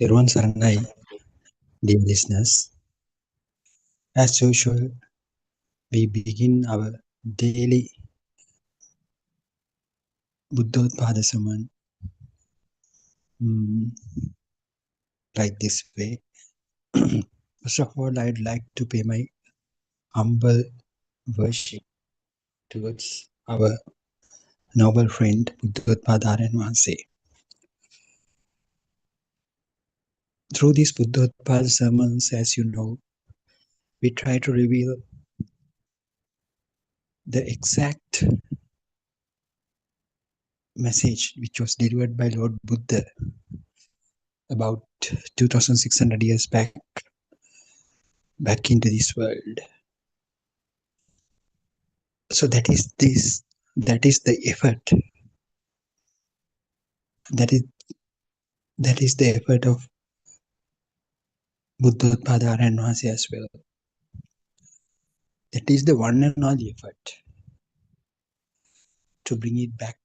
Everyone Saranai, dear listeners. As usual, we begin our daily Buddothpado sermon like this way. First of all, I'd like to pay my humble worship towards our noble friend Buddothpado Arenvase. Through these Buddothpado sermons, as you know, we try to reveal the exact message which was delivered by Lord Buddha about 2600 years back into this world. So that is the effort, that is the effort of Buddothpado Arenvase as well. That is the one and only effort to bring it back,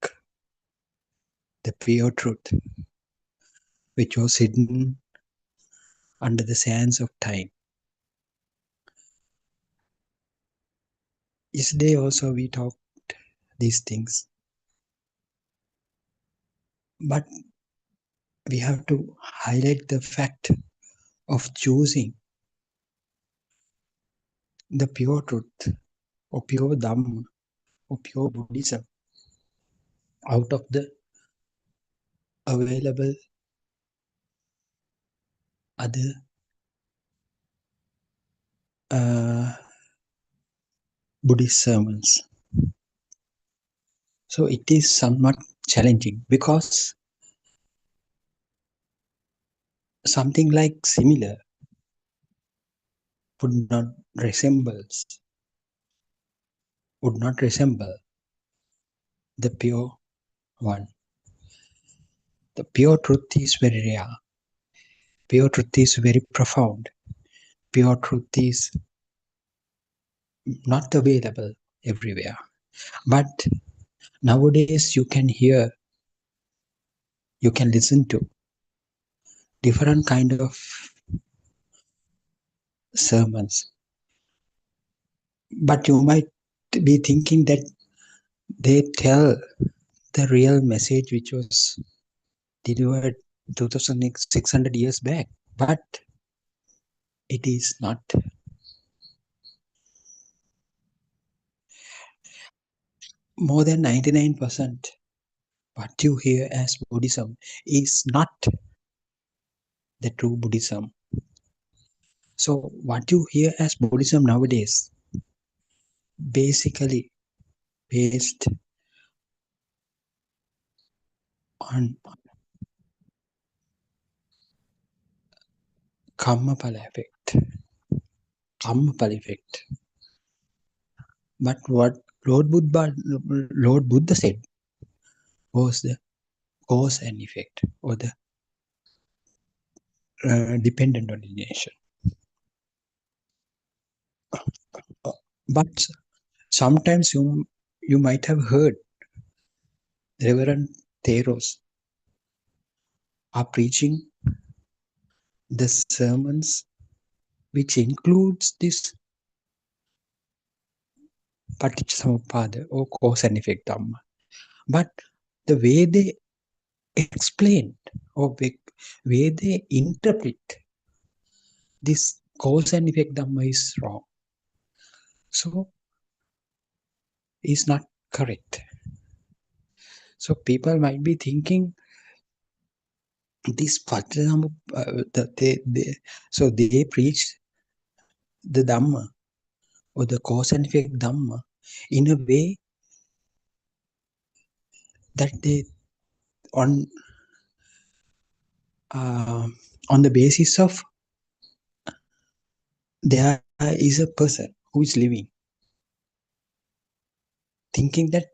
the pure truth which was hidden under the sands of time. Yesterday also we talked these things, but we have to highlight the fact of choosing the pure truth or pure Dhamma or pure Buddhism out of the available other Buddhist sermons. So it is somewhat challenging because something like similar would not resemble the pure one. The pure truth is very rare. Pure truth is very profound. Pure truth is not available everywhere. But nowadays you can hear, you can listen to different kind of sermons. But you might be thinking that they tell the real message which was delivered 2600 years back. But it is not. More than 99% what you hear as Buddhism is not the true Buddhism. So what you hear as Buddhism nowadays basically based on Karmapala effect. But what Lord Buddha said was the cause and effect, or the dependent origination. But sometimes you might have heard Reverend Theros are preaching the sermons which includes this Paticcasamuppada or cause and effect Dhamma. But the way they explain or way they interpret this cause and effect Dhamma is wrong. So is not correct. So people might be thinking this so they preach the Dhamma or the cause and effect Dhamma in a way that they on the basis of there is a person who is living, thinking that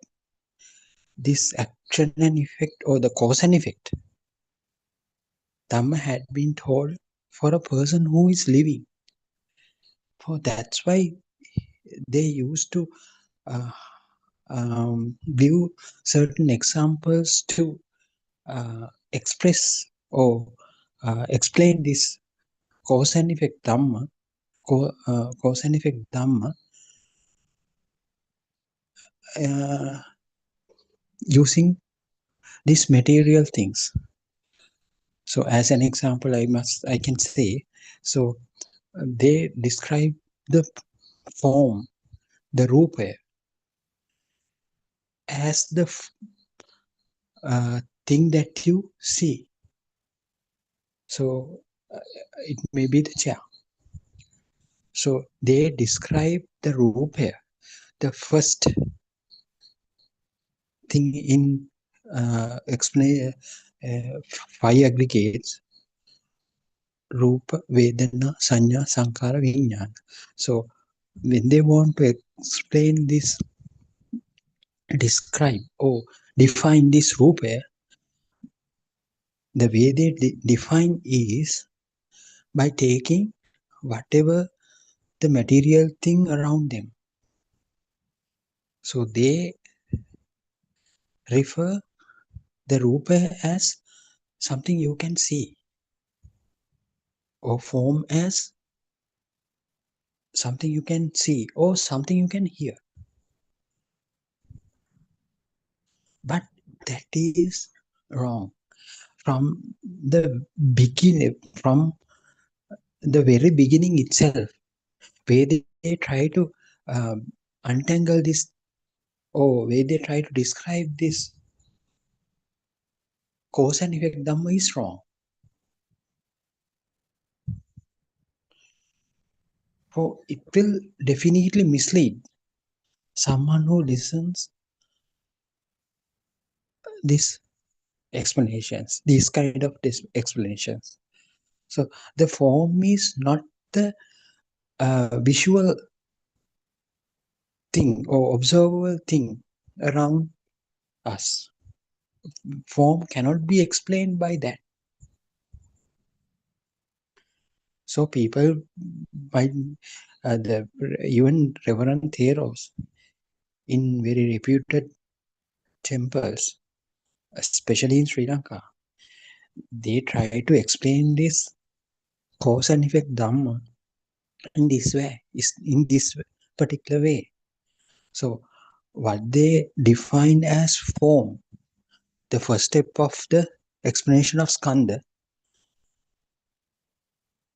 this action and effect or the cause and effect Dhamma had been told for a person who is living. So that's why they used to give certain examples to express or explain this cause and effect Dhamma, cause and effect Dhamma using these material things. So as an example, I can say, so they describe the form, the rupa, as the thing that you see. So it may be the chair. So they describe the rupa, the first thing in explain five aggregates: Rupa, Vedana, Sanya, Sankara, Vijnana. So when they want to explain this, describe or define this Rupa, the way they define is by taking whatever the material thing around them. So they refer the Rupa as something you can see, or form as something you can see, or something you can hear. But that is wrong. From the beginning, from the very beginning itself, where they try to untangle this, or where they try to describe this cause and effect Dhamma is wrong. For it will definitely mislead someone who listens these explanations, these kind of explanations. So the form is not the visual thing or observable thing around us. Form cannot be explained by that. So people, by the even Reverend Theros in very reputed temples, especially in Sri Lanka, they try to explain this cause and effect Dhamma in this way, is in this particular way. So what they define as form, the first step of the explanation of skandha,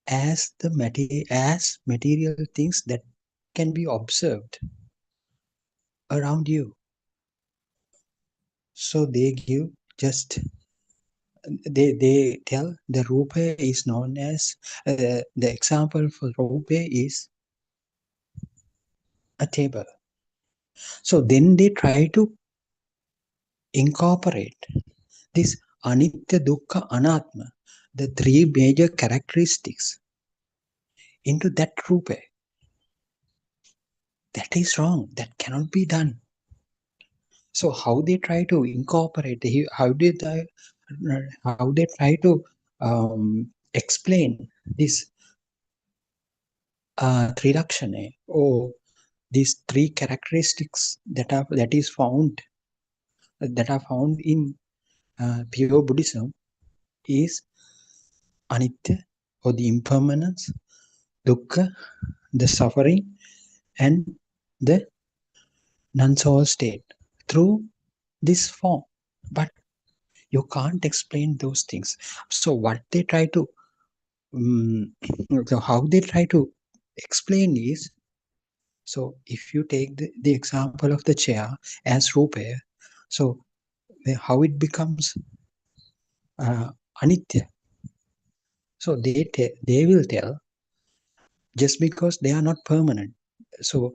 as the material things that can be observed around you. So they give just they tell the rupa is known as the example for rupa is a table. So then they try to incorporate this anitya, dukkha, anatma, the three major characteristics into that rupa. That is wrong. That cannot be done. So how they try to incorporate, how they try to explain this three lakshana, or these three characteristics that are found in pure Buddhism is anitya, or the impermanence, dukkha, the suffering, and the non-soul state through this form. But you can't explain those things. So what they try to so how they try to explain is, so if you take the example of the chair as rupa, so how it becomes anitya. So they will tell, just because they are not permanent. So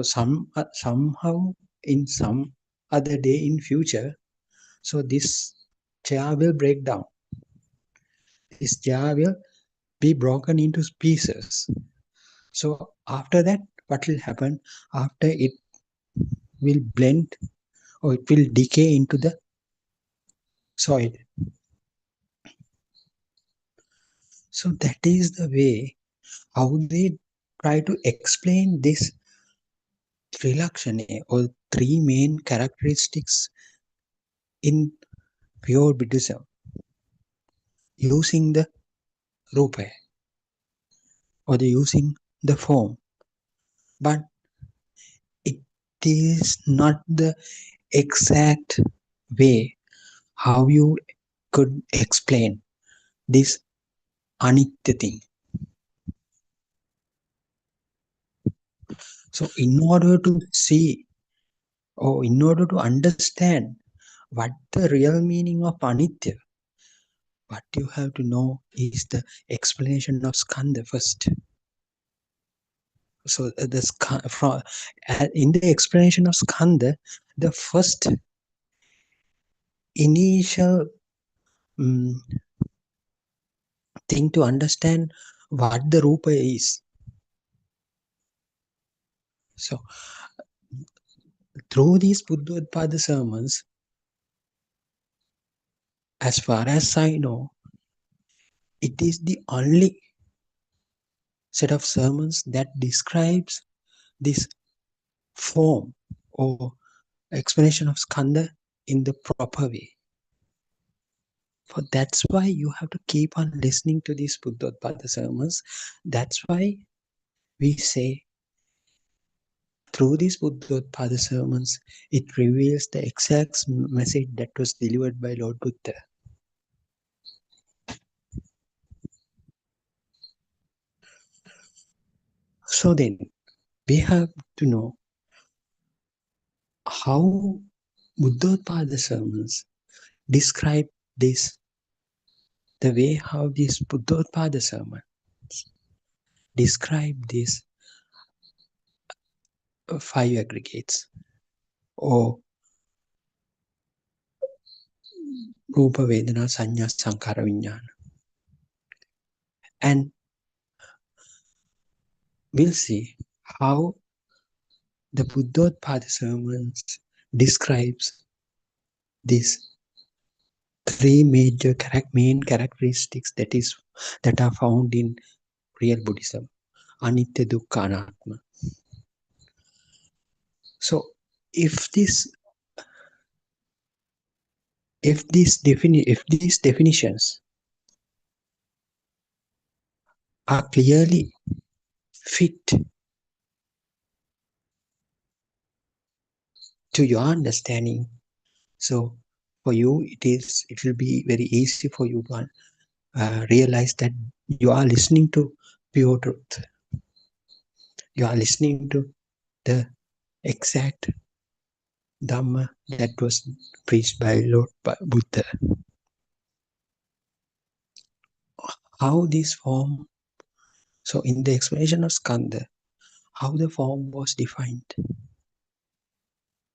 somehow in some other day in future, so this chair will break down. This chair will be broken into pieces. So after that, what will happen? After it will blend, or it will decay into the soil. So that is the way how they try to explain this trilakshana, or three main characteristics in pure Buddhism, using the rupa, or the using the form, but it is not the exact way how you could explain this anitya thing. So, in order to see or in order to understand what the real meaning of anitya, what you have to know is the explanation of skandha first. So, in the explanation of skandha, the first initial um, thing to understand what the rupa is. So, through these Buddothpado sermons, as far as I know, it is the only set of sermons that describes this form or explanation of skandha in the proper way. For that's why you have to keep on listening to these Buddothpado sermons. That's why we say through these Buddothpado sermons, it reveals the exact message that was delivered by Lord Buddha. So then, we have to know how Buddothpado sermons describe this, the way how these Buddothpado sermons describe these five aggregates or Rupa Vedana Sanya Sankara Vijnana. And we'll see how the Buddothpado sermons describes these three major main characteristics that are found in real Buddhism: Anitya, Dukkha, Anatma. So, if these definitions are clearly fit to your understanding, so for you it will be very easy for you to realize that you are listening to pure truth. You are listening to the exact Dhamma that was preached by Lord Buddha. How this form, so in the explanation of skandha, how the form was defined,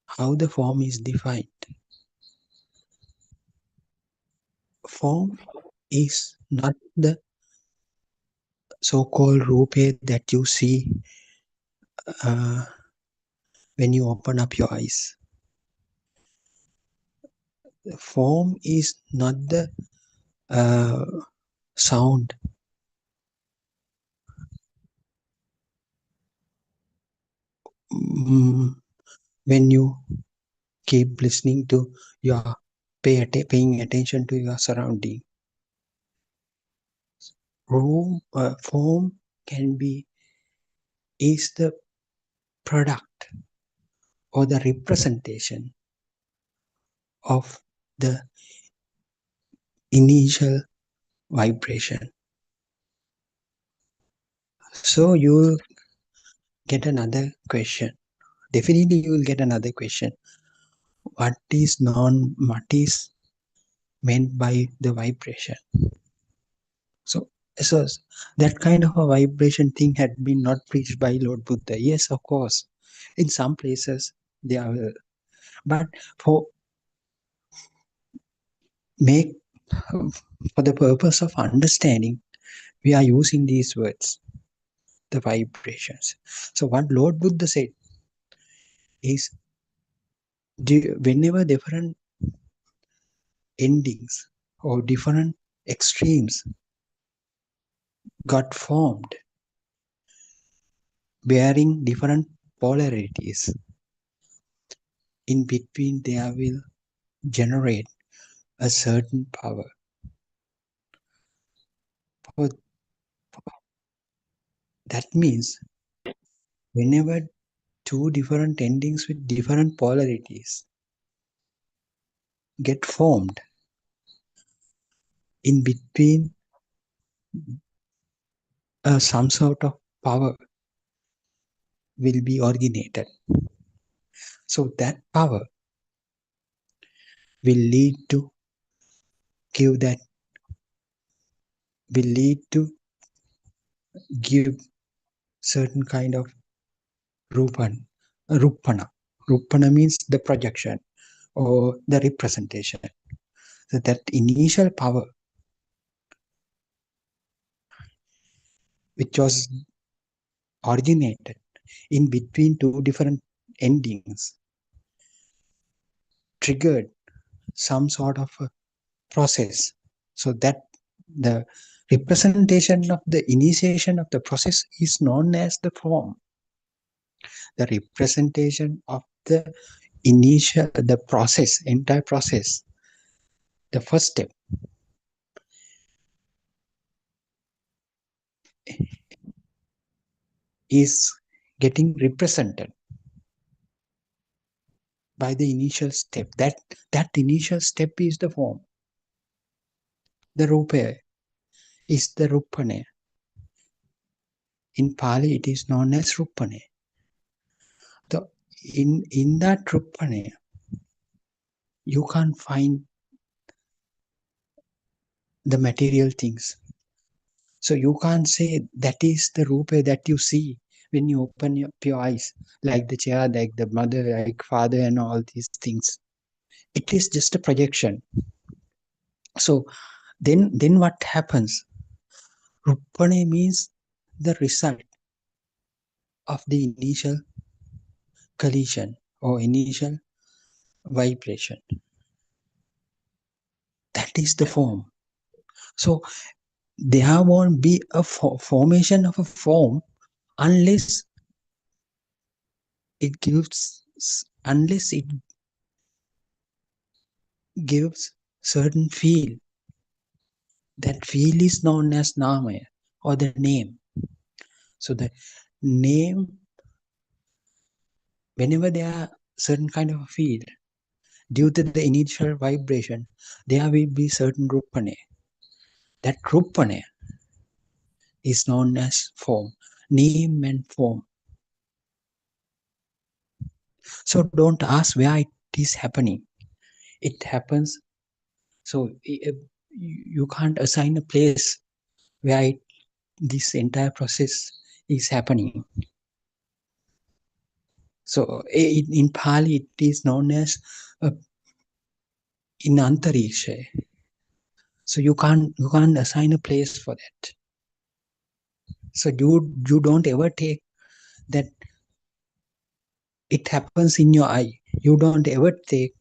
how the form is defined. Form is not the so-called rupe that you see uh, when you open up your eyes. The form is not the uh, sound when you keep listening to your paying attention to your surrounding. Form can be is the product or the representation of the initial vibration. So you will get another question. Definitely you will get another question. What is meant by the vibration? So that kind of a vibration thing had been not preached by Lord Buddha. Yes, of course. In some places they are, but for make for the purpose of understanding, we are using these words, the vibrations. So what Lord Buddha said is, whenever different endings or different extremes got formed, bearing different polarities, in between there will generate a certain power. For That means whenever two different endings with different polarities get formed, in between some sort of power will be originated. So that power will lead to give that will lead to give certain kind of rupana. Rupana means the projection or the representation. So that initial power which was originated in between two different endings triggered some sort of a process, so that the representation of the initiation of the process is known as the form. The representation of the the process, entire process, the first step is getting represented by the initial step. That initial step is the form. The rupa is the rupane. In Pali, it is known as rupane. So in that rupane, you can't find the material things. So you can't say that is the rupa that you see when you open your eyes, like the chair, like the mother, like father, and all these things. It is just a projection. So then what happens? Rupane means the result of the initial collision or initial vibration. That is the form. So there won't be a formation of a form unless it gives certain feel. That feel is known as nama or the name. So the name, whenever there are certain kind of a field, due to the initial vibration, there will be certain rupane. That rupane is known as form, name and form. So don't ask where it is happening. It happens. So you can't assign a place where this entire process is happening. So in Pali, it is known as in Antariksha. So you can't assign a place for that. So you don't ever take that it happens in your eye. You don't ever take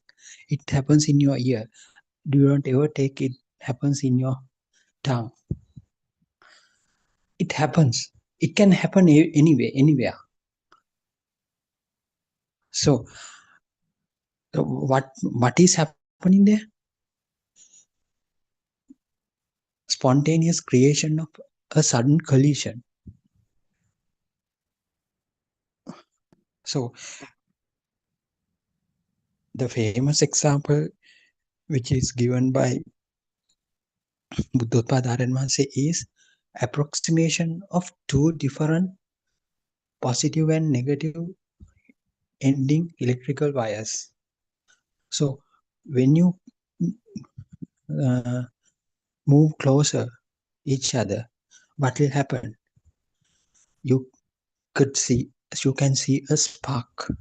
it happens in your ear. You don't ever take it happens in your tongue. It happens. It can happen anywhere. So what is happening there? Spontaneous creation of a sudden collision. So the famous example which is given by Buddothpado is approximation of two different positive and negative ending electrical wires. So when you move closer each other, what will happen? You can see a spark.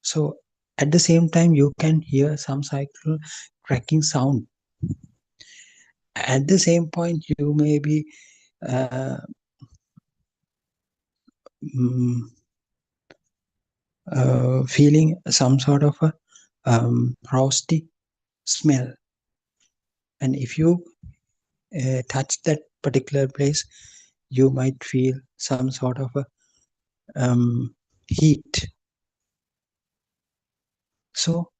So at the same time, you can hear some cycle cracking sound. At the same point, you may be feeling some sort of a roasty smell. And if you touch that particular place, you might feel some sort of a heat. So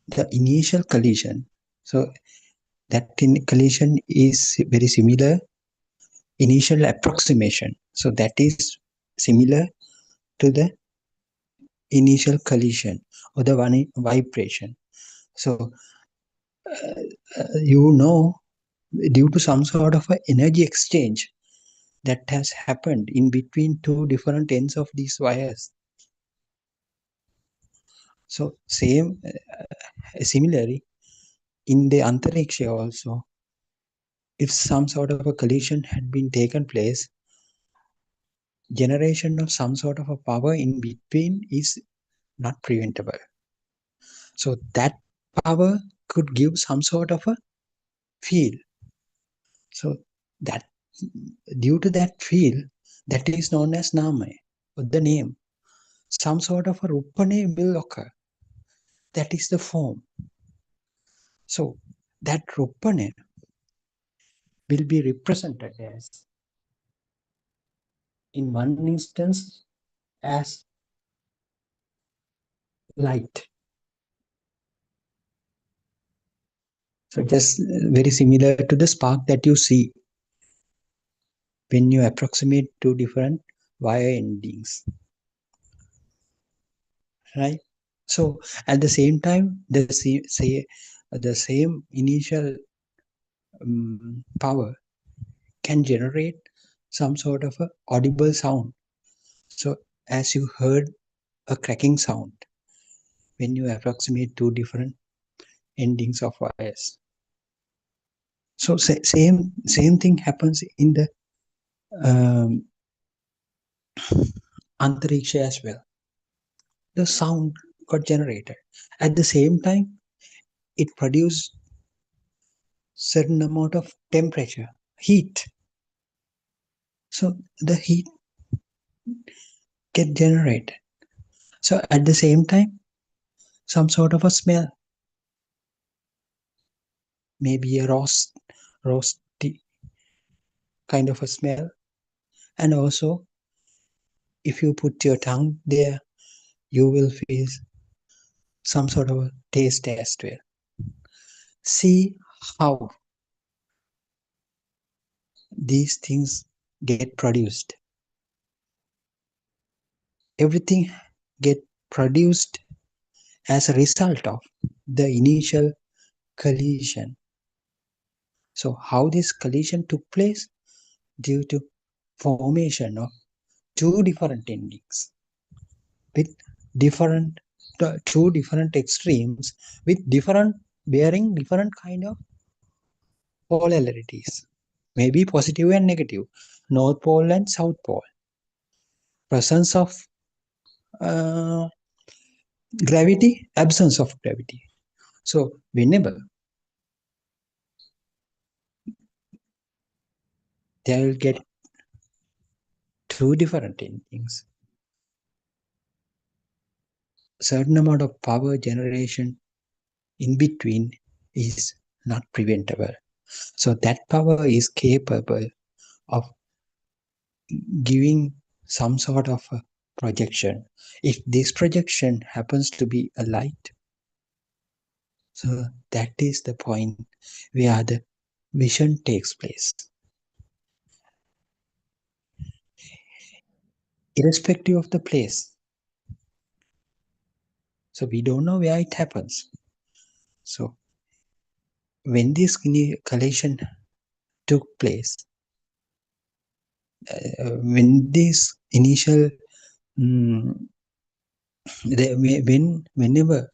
the initial collision, so that collision is very similar initial approximation. So that is similar to the initial collision or the vibration. So you know, due to some sort of a energy exchange that has happened in between two different ends of these wires. So similarly, in the antariksha also, if some sort of a collision had been taken place, generation of some sort of a power in between is not preventable. So that power could give some sort of a field. So that due to that field, that is known as nama, or the name, some sort of a rupane will occur. That is the form. So that rupane will be represented as, in one instance, as light. So just very similar to the spark that you see when you approximate two different wire endings, right? So at the same time, the same initial power can generate some sort of a audible sound. So as you heard a cracking sound when you approximate two different endings of wires. So same thing happens in the antariksha as well. The sound got generated. At the same time, it produced certain amount of temperature, heat. So the heat get generated. So at the same time, some sort of a smell, maybe a roasty kind of a smell. And also, if you put your tongue there, you will feel some sort of a taste as well. See how these things get produced. Everything get produced as a result of the initial collision. So how this collision took place? Due to formation of two different endings with different two different extremes with different bearing different kind of polarities, maybe positive and negative, north pole and south pole, presence of uh, gravity, absence of gravity. So whenever they will get two different endings, certain amount of power generation in between is not preventable. So that power is capable of giving some sort of a projection. If this projection happens to be a light, so that is the point where the vision takes place. Irrespective of the place. So we don't know where it happens. So when this collision took place, when this initial whenever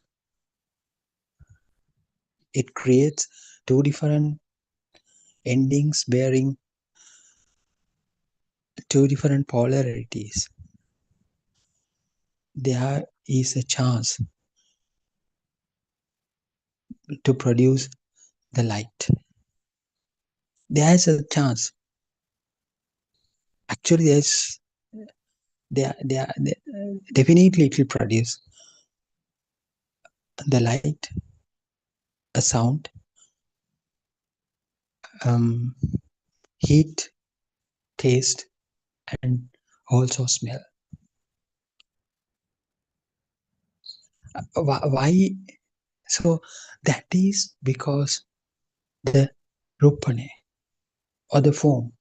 it creates two different endings bearing two different polarities, there is a chance to produce the light. There is a chance. Actually, there definitely it will produce the light, a sound, heat, taste, and also smell. Why? So that is because the rupane or the form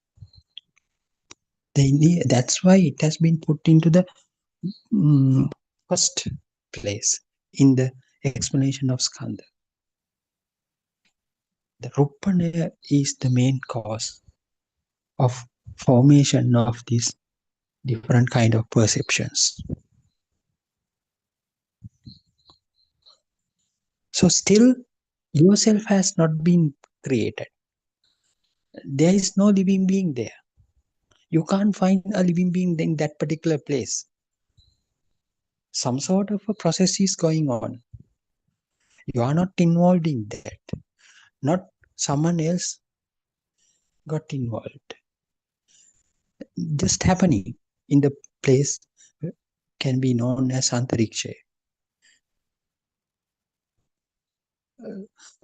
That's why it has been put into the first place in the explanation of skandha. The Rupana is the main cause of formation of these different kind of perceptions. So still yourself has not been created. There is no living being there. You can't find a living being in that particular place. Some sort of a process is going on. You are not involved in that. Not someone else got involved. Just happening in the place can be known as antariksha.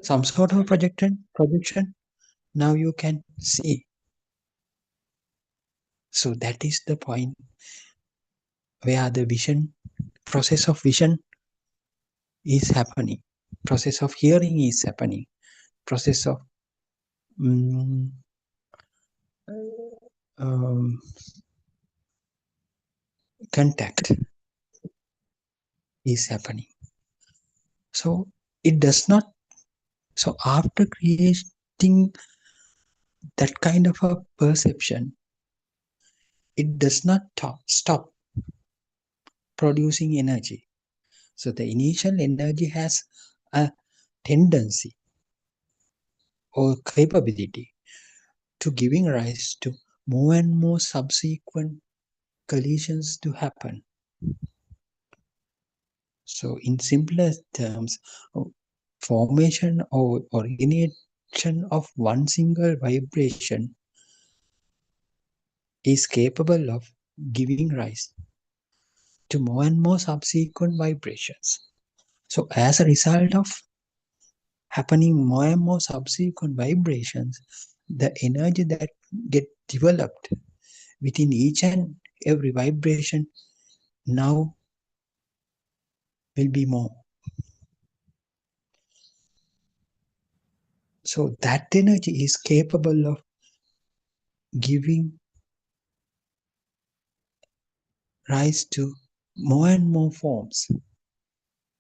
Some sort of projection now you can see. So that is the point where the vision, process of vision is happening, process of hearing is happening, process of um, um, contact is happening. So it does not. So after creating that kind of a perception, it does not stop producing energy. So the initial energy has a tendency or capability to giving rise to more and more subsequent collisions to happen. So in simpler terms, formation or origination of one single vibration is capable of giving rise to more and more subsequent vibrations. So as a result of happening more and more subsequent vibrations, the energy that get developed within each and every vibration now will be more. So that energy is capable of giving rise to more and more forms.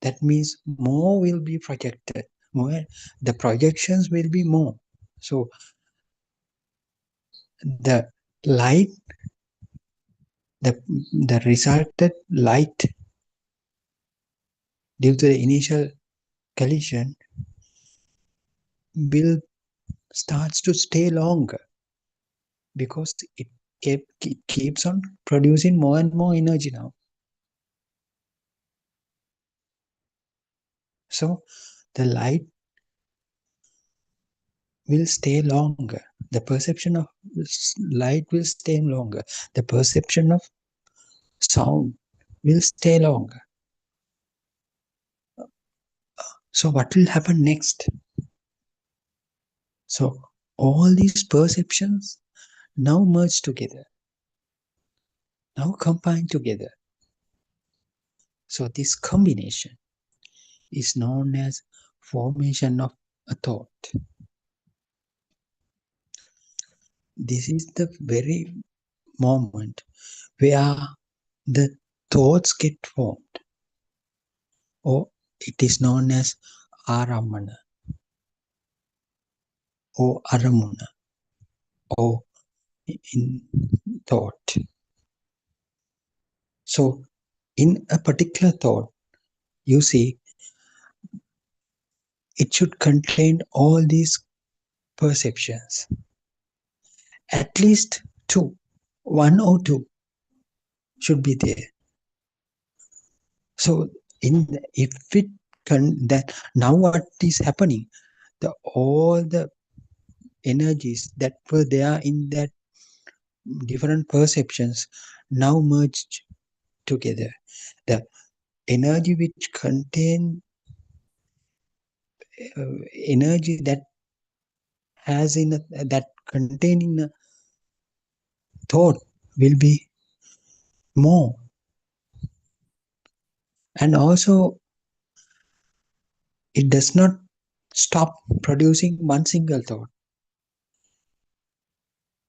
That means more will be projected. More, the projections will be more. So the light, the resulted light due to the initial collision will starts to stay longer because it keeps on producing more and more energy now. So the light will stay longer. The perception of light will stay longer. The perception of sound will stay longer. So what will happen next? So all these perceptions now merge together, now combine together. So this combination is known as formation of a thought. This is the very moment where the thoughts get formed, or it is known as aramana or aramuna or in thought. So in a particular thought, you see, it should contain all these perceptions. At least one or two should be there. So if it that now what is happening, all the energies that were there in that different perceptions now merged together. The energy which contain energy that has in that containing a thought will be more, and also it does not stop producing one single thought.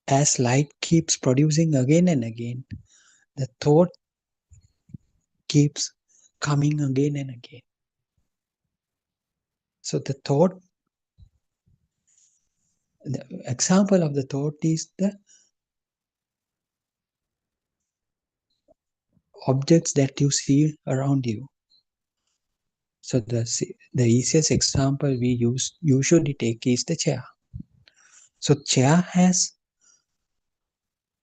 as light keeps producing again and again, the thought keeps coming again and again. So the example of the thought is the objects that you see around you. So the easiest example we usually take is the chair. So chair has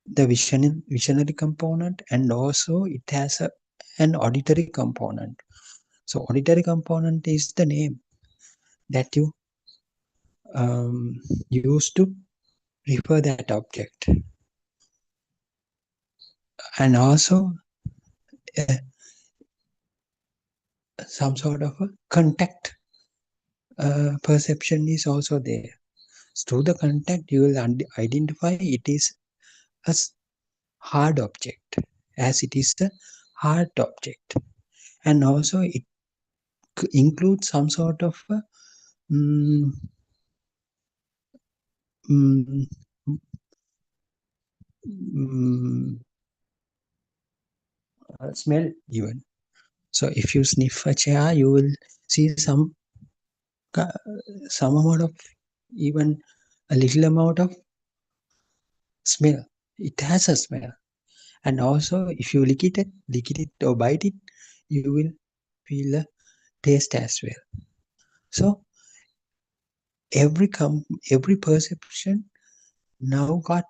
the visionary component, and also it has an auditory component. So auditory component is the name that you use to refer that object, and also uh, some sort of a contact perception is also there. Through the contact, you will identify it is a hard object, as it is a hard object, and also it includes some sort of mm, mm, mm, smell even. So if you sniff a chair, you will see some amount of, even a little amount of smell. It has a smell, and also if you lick it or bite it, you will feel a taste as well. So every perception now got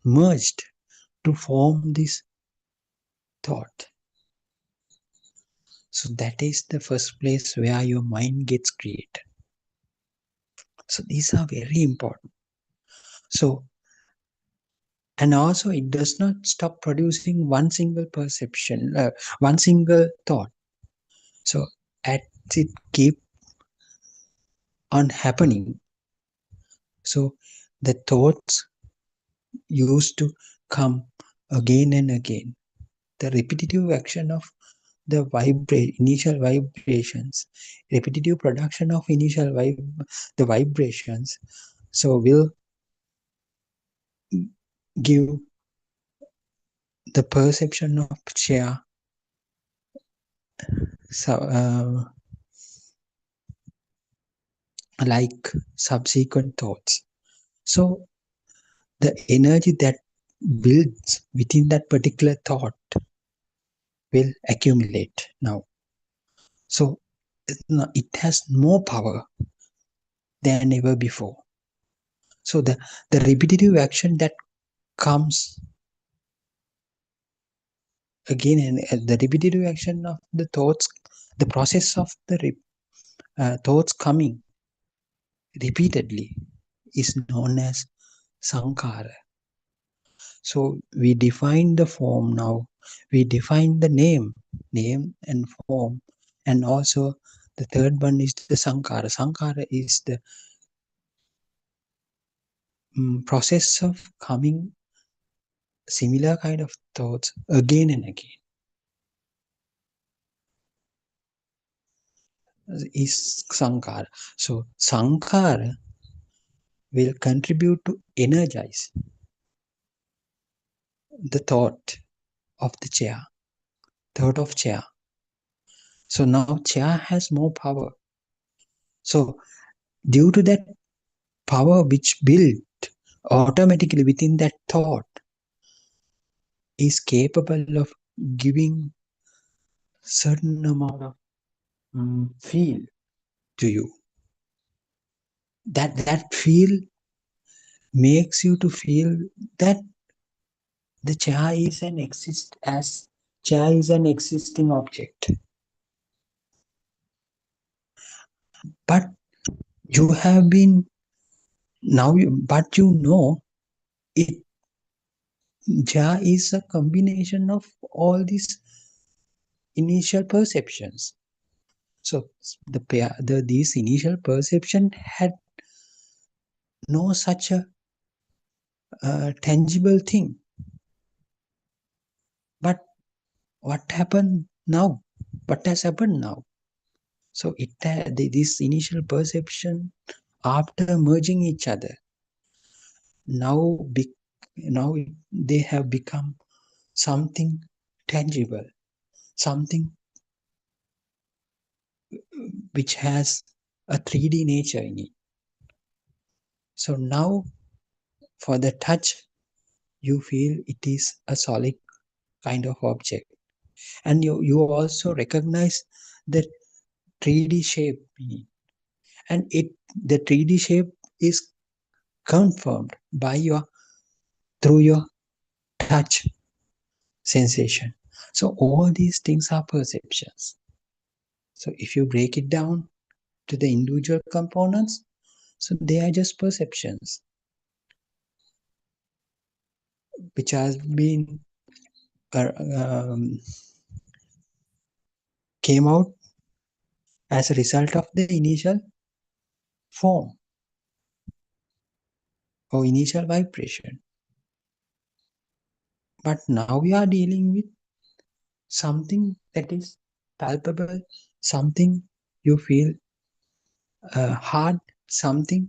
merged to form this thought. So that is the first place where your mind gets created. So these are very important. So, and also it does not stop producing one single perception, one single thought. So as it keep on happening, so the thoughts used to come again and again. The repetitive action of the initial vibrations, repetitive production of the vibrations, so will give the perception of chair, so, like subsequent thoughts. So the energy that builds within that particular thought will accumulate now. So it has more power than ever before. So the repetitive action that comes again, and the repetitive action of the thoughts, the process of the thoughts coming repeatedly is known as sankhara. So we define the form now, we define the name and form, and also the third one is the sankhara. Sankhara is the process of coming similar kind of thoughts again and again. Is sankhara. So sankhara will contribute to energize the thought of the chair, thought of chair. So now chair has more power. So due to that power which built automatically within that thought is capable of giving certain amount of feel to you. That feel makes you to feel that the chair is an existing object. But you have been but you know it. Ja is a combination of all these initial perceptions. So these initial perception had no such a tangible thing. But what happened now? What has happened now? So this initial perception, after merging each other, now Now they have become something tangible, something which has a 3D nature in it. So now for the touch, you feel it is a solid kind of object. And you also recognize the 3D shape in it. And the 3D shape is confirmed by your through your touch sensation. So all these things are perceptions. So if you break it down to the individual components, so they are just perceptions which has been uh, um, came out as a result of the initial form or initial vibration. But now we are dealing with something that is palpable, something you feel hard, something.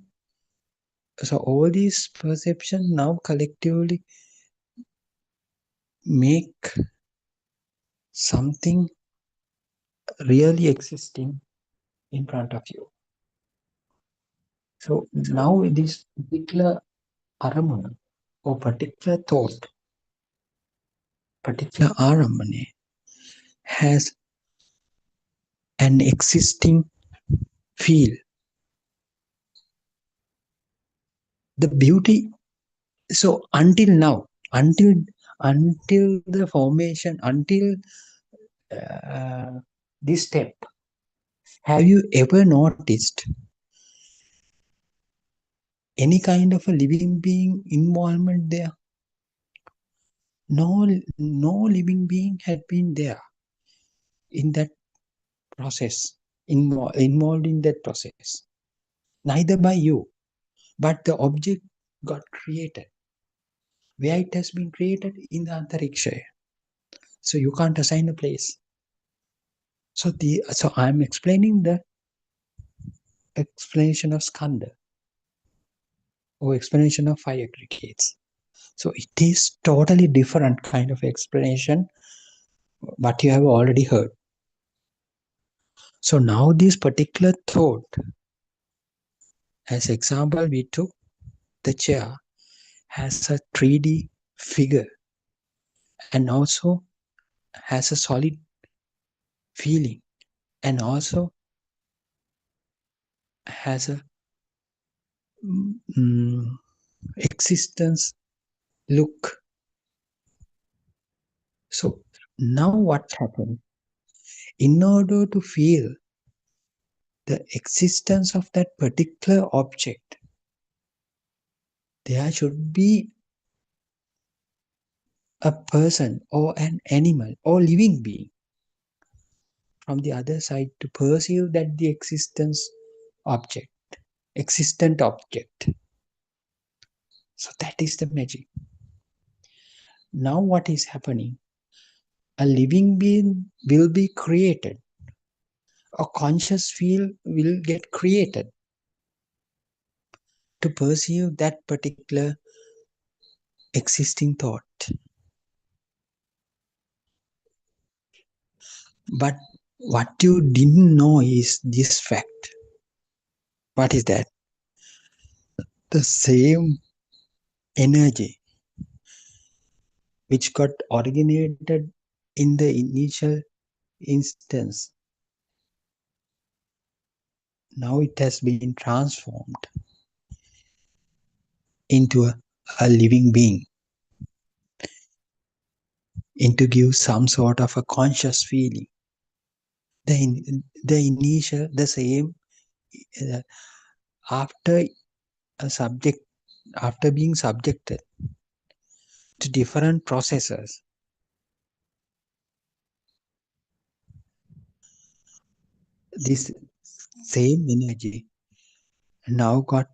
So all these perceptions now collectively make something really existing in front of you. So now this particular aramana or particular thought, particular aramana has an existing feel. The beauty, so until now, until the formation, until uh, this step, have you ever noticed any kind of a living being involvement there? No living being had been there in that process, involved in that process. Neither by you, but the object got created. Where it has been created? In the antariksha. So you can't assign a place. So I'm explaining the explanation of skandha or explanation of five aggregates. So it is totally different kind of explanation what you have already heard. So now this particular thought, as example, we took the chair has a 3D figure and also has a solid feeling and also has a mm, existence look. So now what happened? In order to feel the existence of that particular object, there should be a person or an animal or living being from the other side to perceive that the existent object. So that is the magic. Now what is happening? A living being will be created. A conscious field will get created to perceive that particular existing thought. But what you didn't know is this fact. What is that? The same energy which got originated in the initial instance, now it has been transformed into a living being, into give some sort of a conscious feeling. The initial, the same, uh, after a subject, after being subjected to different processes, this same energy now got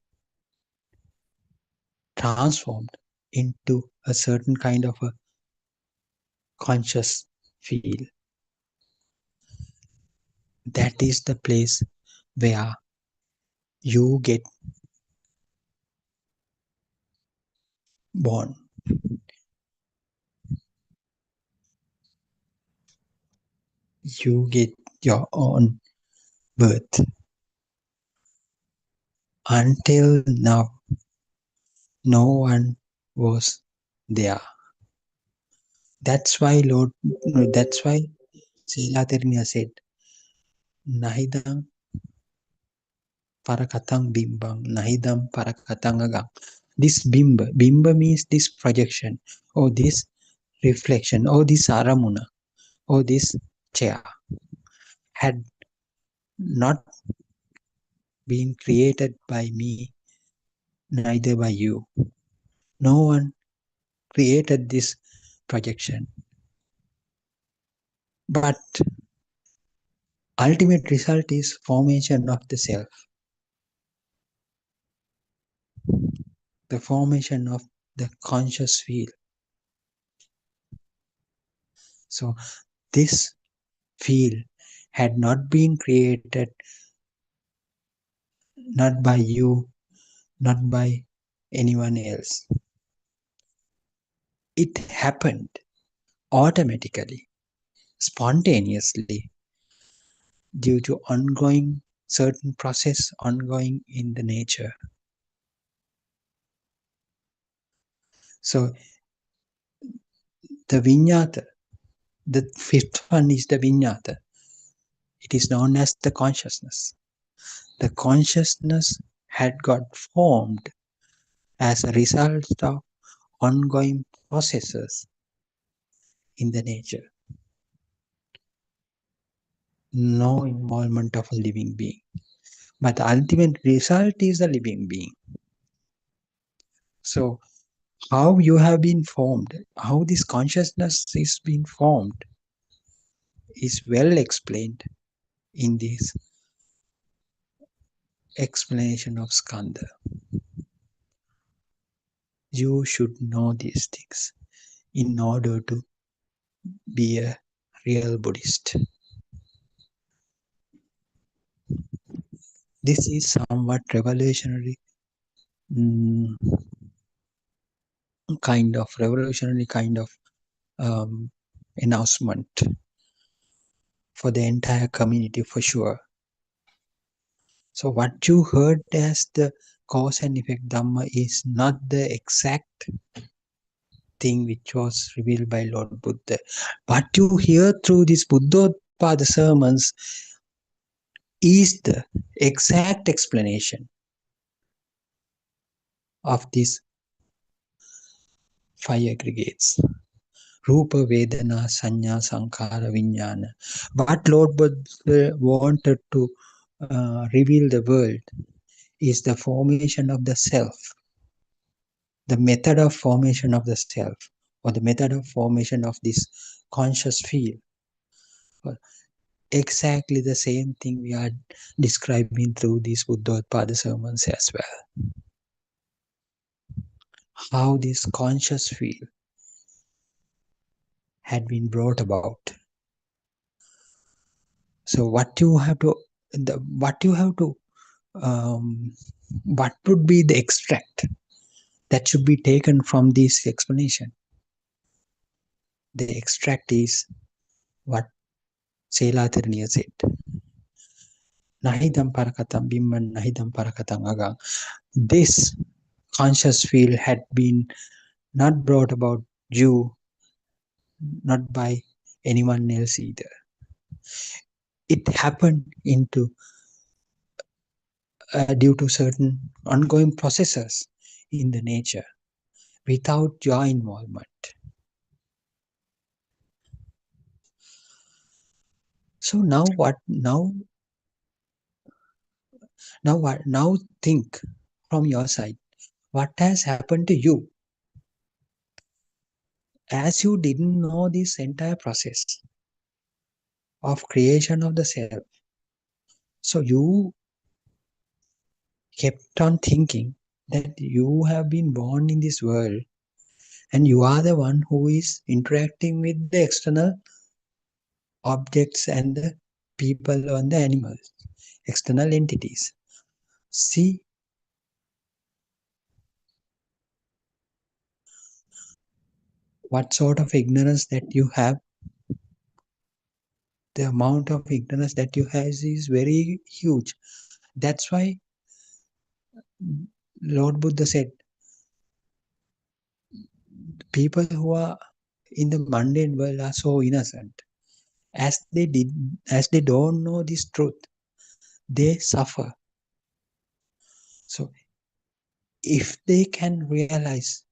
transformed into a certain kind of a conscious feel. That is the place where you get born. You get your own birth. Until now, no one was there. That's why Lord, that's why Sila Tirnia said, Nahidang parakatang bimbang, nahidam parakatang agang. This bimba means this projection, or this reflection, or this aramuna, or this chair had not been created by me, neither by you. No one created this projection. But ultimate result is formation of the self, the formation of the conscious field. So this field had not been created not by you, not by anyone else. It happened automatically, spontaneously, due to ongoing certain process ongoing in the nature. So the vinyata, the fifth one is the vinyata. It is known as the consciousness. The consciousness had got formed as a result of ongoing processes in the nature. No involvement of a living being. But the ultimate result is a living being. So how you have been formed, how this consciousness is being formed is well explained in this explanation of Skanda. You should know these things in order to be a real Buddhist. This is somewhat revolutionary kind of announcement for the entire community for sure. So what you heard as the cause and effect Dhamma is not the exact thing which was revealed by Lord Buddha. What you hear through these Buddothpado sermons is the exact explanation of these five aggregates. Rupa, Vedana, Sanya, Sankara, Vijnana. What Lord Buddha wanted to reveal the world is the formation of the self, the method of formation of the self, or the method of formation of this conscious field. Exactly the same thing we are describing through these Buddothpado sermons as well. How this conscious field had been brought about. So what would be the extract that should be taken from this explanation? The extract is what Selatirniya said. Nahidam parakatam bimman nahidam parakatam agang. This conscious field had been not brought about you, not by anyone else either. It happened due to certain ongoing processes in the nature without your involvement. So now what? Now think from your side. What has happened to you? As you didn't know this entire process of creation of the self, so you kept on thinking that you have been born in this world and you are the one who is interacting with the external objects and the people and the animals, external entities. See, what sort of ignorance that you have, the amount of ignorance that you have is very huge. That's why Lord Buddha said, people who are in the mundane world are so innocent. As they don't know this truth, they suffer. So if they can realize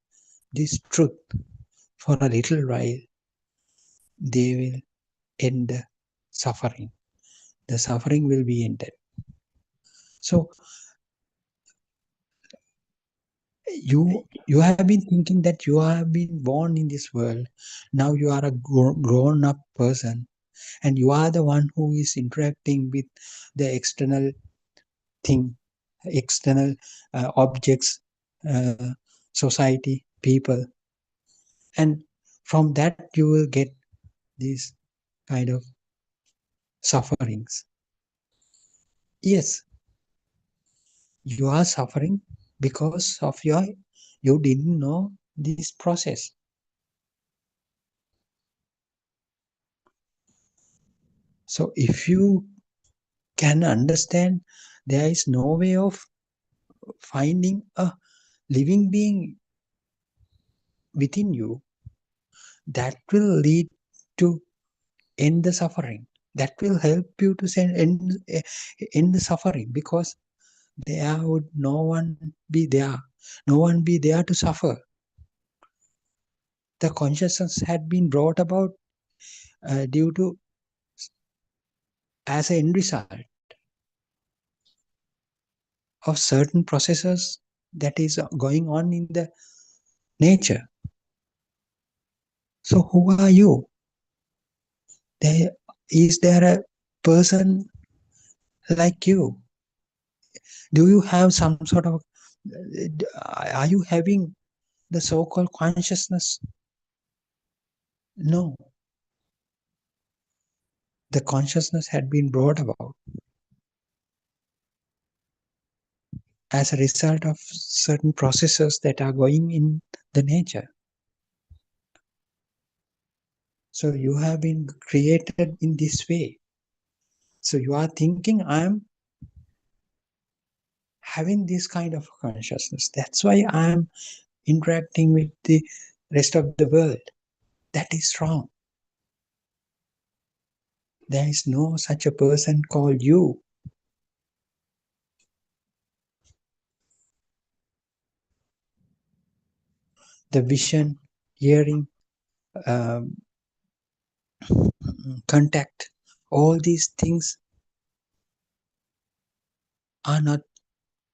this truth for a little while, they will end the suffering. The suffering will be ended. So you have been thinking that you have been born in this world. Now you are a grown up person, and you are the one who is interacting with the external thing, external objects, uh, society, people, and from that you will get these kind of sufferings. Yes, you are suffering because of you didn't know this process. So if you can understand, there is no way of finding a living being within you, that will lead to end the suffering. That will help you to end the suffering, because there would no one be there. No one be there to suffer. The consciousness had been brought about due to as an end result of certain processes that is going on in the nature. So who are you? Is there a person like you? Do you have some sort of, are you having the so-called consciousness? No. The consciousness had been brought about as a result of certain processes that are going in the nature. So you have been created in this way. So you are thinking, I am having this kind of consciousness. That's why I am interacting with the rest of the world. That is wrong. There is no such a person called you. The vision, hearing, um, contact, all these things are not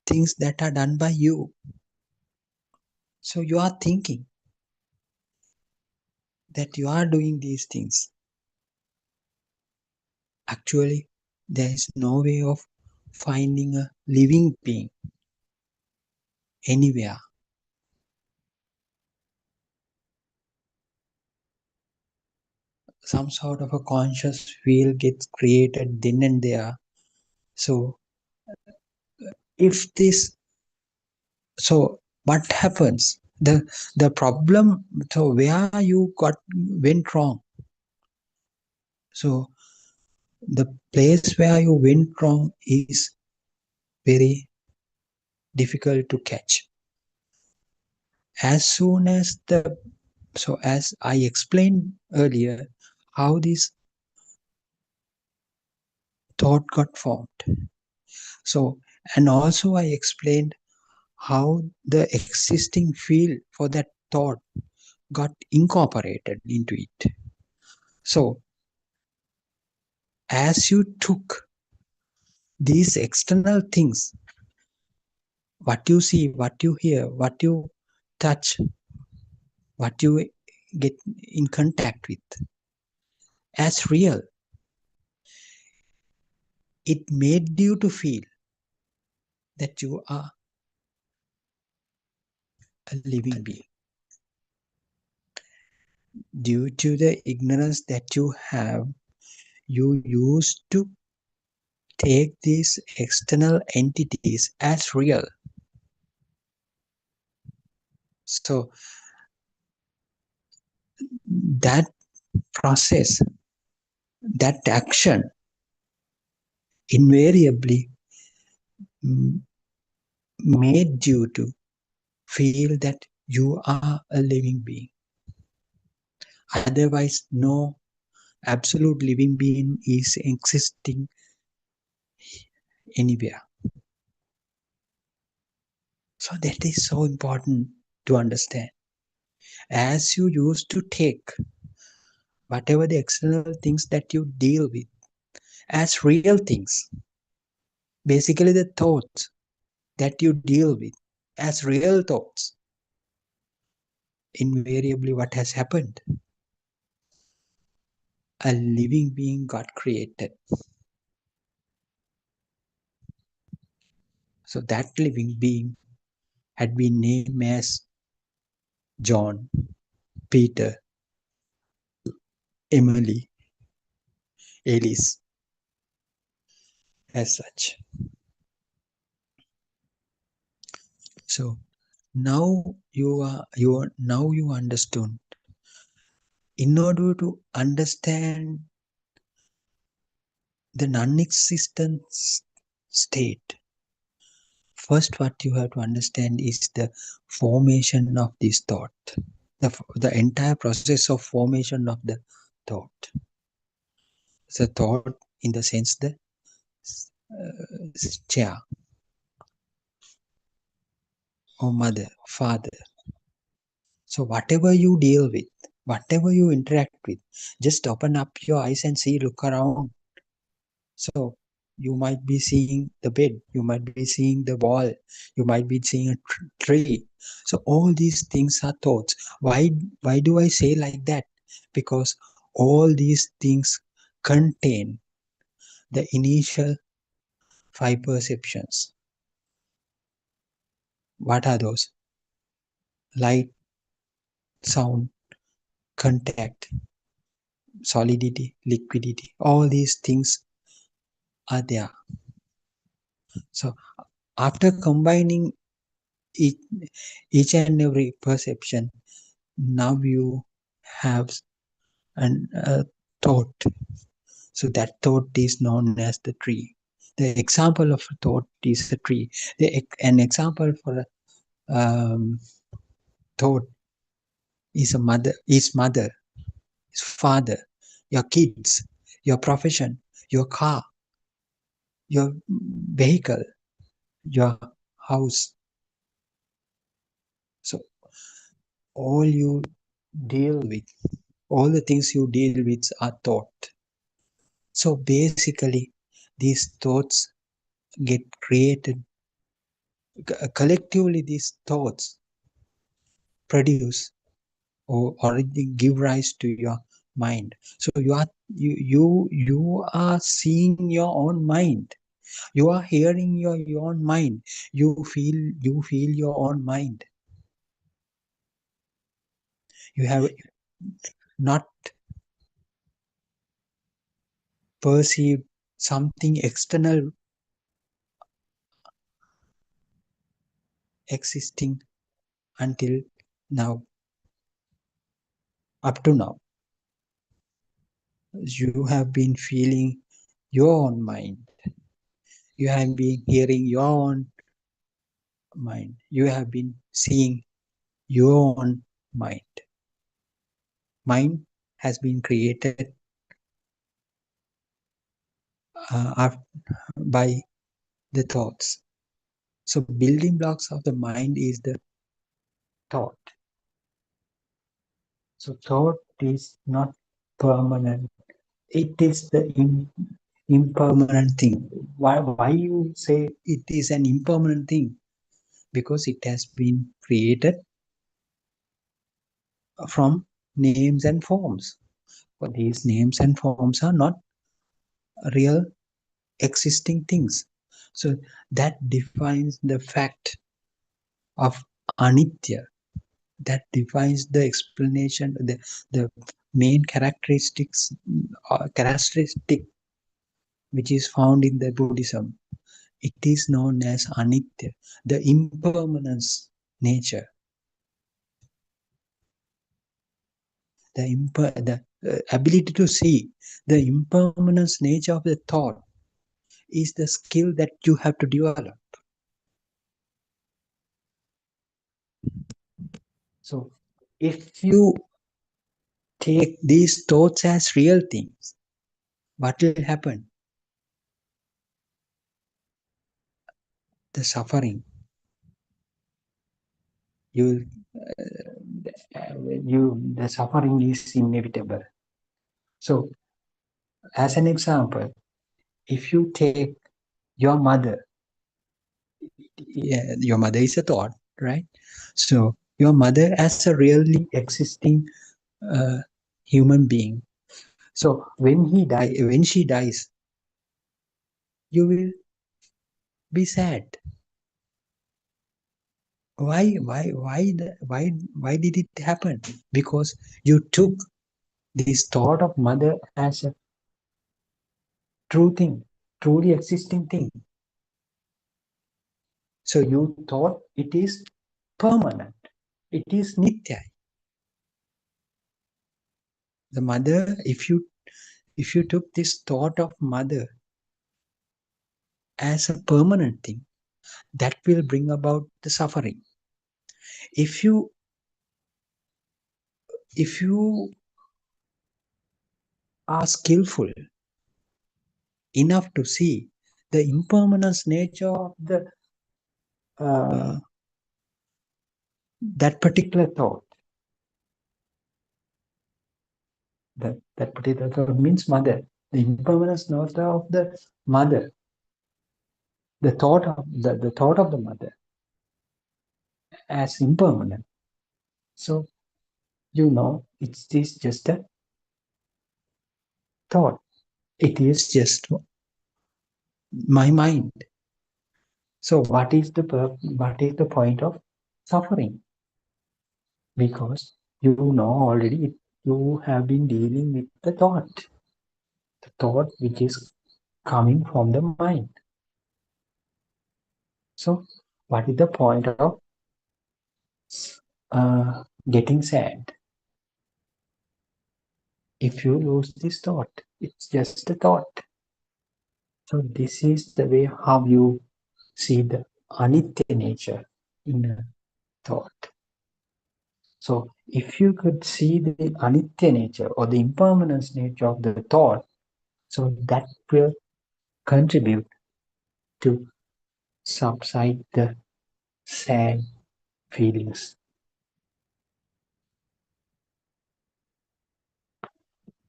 things that are done by you. So you are thinking that you are doing these things. Actually, there is no way of finding a living being anywhere. Some sort of a conscious field gets created then and there. So if this, so what happens? The problem, so where you went wrong. So the place where you went wrong is very difficult to catch. As soon as so as I explained earlier, how this thought got formed. So, and also I explained how the existing field for that thought got incorporated into it. So, as you took these external things, what you see, what you hear, what you touch, what you get in contact with, as real, it made you to feel that you are a living being. Due to the ignorance that you have, you used to take these external entities as real. So that process, that action invariably mm, made you to feel that you are a living being. Otherwise, no absolute living being is existing anywhere. So that is so important to understand. As you used to take whatever the external things that you deal with as real things, basically the thoughts that you deal with as real thoughts, invariably what has happened? A living being got created. So that living being had been named as John, Peter, Emily, Alice, as such. So now you understood. In order to understand the non-existent state, first what you have to understand is the formation of this thought, the entire process of formation of the thought. The thought in the sense the chair or mother, father. So whatever you deal with, whatever you interact with, just open up your eyes and see, look around. So you might be seeing the bed, you might be seeing the wall, you might be seeing a tree. So all these things are thoughts. Why do I say like that? Because all these things contain the initial five perceptions. What are those? Light, sound, contact, solidity, liquidity. All these things are there. So after combining each, each and every perception, now you have a thought. So that thought is known as the tree. The example of a thought is a tree. An example for a thought is mother, is father, your kids, your profession, your car, your vehicle, your house. So all you deal with, all the things you deal with are thought. So basically, these thoughts get created collectively. These thoughts produce or give rise to your mind. So you are seeing your own mind. You are hearing your own mind. You feel your own mind. You have not perceived something external existing until now, up to now. You have been feeling your own mind. You have been hearing your own mind. You have been seeing your own mind. Mind has been created by the thoughts. So building blocks of the mind is the thought. So thought is not permanent. It is the impermanent thing. Why you say it is an impermanent thing? Because it has been created from names and forms. But these names and forms are not real existing things. So that defines the fact of anitya. That defines the explanation, the main characteristic which is found in the Buddhism. It is known as anitya, the impermanence nature. the ability to see the impermanence nature of the thought is the skill that you have to develop. So, if you take these thoughts as real things, what will happen? The suffering. You, the suffering is inevitable. So, as an example, if you take your mother, yeah, your mother is a thought, right? So, your mother as a really existing uh, human being. So, when she dies, you will be sad. Why did it happen? Because you took this thought of mother as a true thing, truly existing thing. So you thought it is permanent, it is nitya. The mother, if you took this thought of mother as a permanent thing, that will bring about the suffering. If you if you are skillful enough to see the impermanence nature of the uh, that particular thought, that particular thought means mother, the impermanence nature of the mother, the thought of the mother as impermanent. So you know it is just a thought. It is just my mind. So what is the point of suffering? Because you know already you have been dealing with the thought which is coming from the mind. So what is the point of getting sad? If you lose this thought, it's just a thought. So this is the way how you see the anitya nature in a thought. So if you could see the anitya nature or the impermanence nature of the thought, so that will contribute to subside the sad feelings.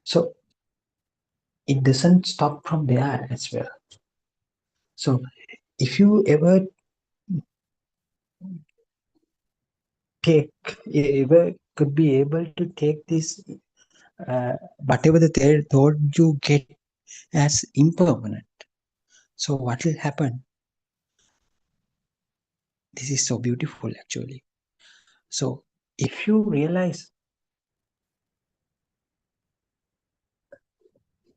So it doesn't stop from there as well. So if you ever could be able to take this whatever the thought you get as impermanent, so what will happen? This is so beautiful actually. So if you realize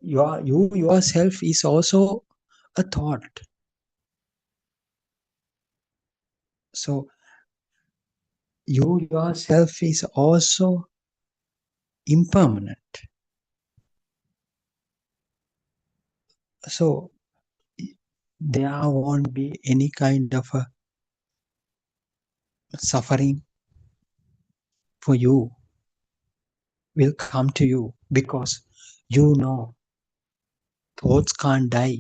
you yourself is also a thought, so you yourself is also impermanent, so there won't be any kind of a suffering for you will come to you, because you know thoughts can't die.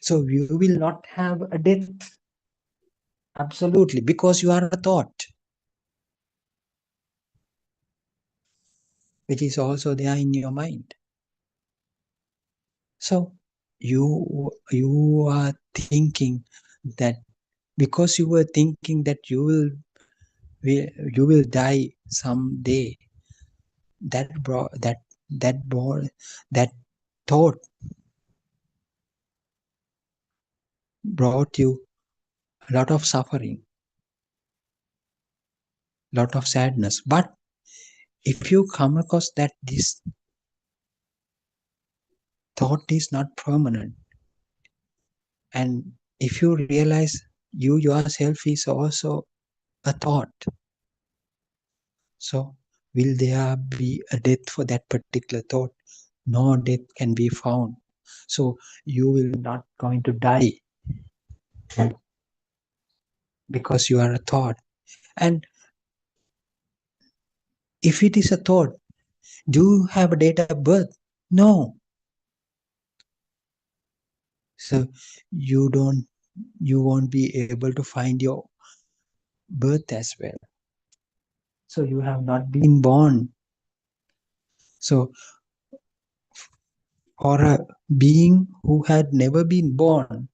So you will not have a death. Absolutely, because you are a thought, which is also there in your mind. So you are thinking that because you were thinking that you will die someday, that brought that brought that thought brought you a lot of suffering, lot of sadness. But if you come across that this thought is not permanent, and if you realize you yourself is also a thought, so Will there be a death for that particular thought? No death can be found. So you will not going to die because you are a thought. And if it is a thought, do you have a date of birth? No. So you don't, you won't be able to find your birth as well. So you have not been born. So for a being who had never been born,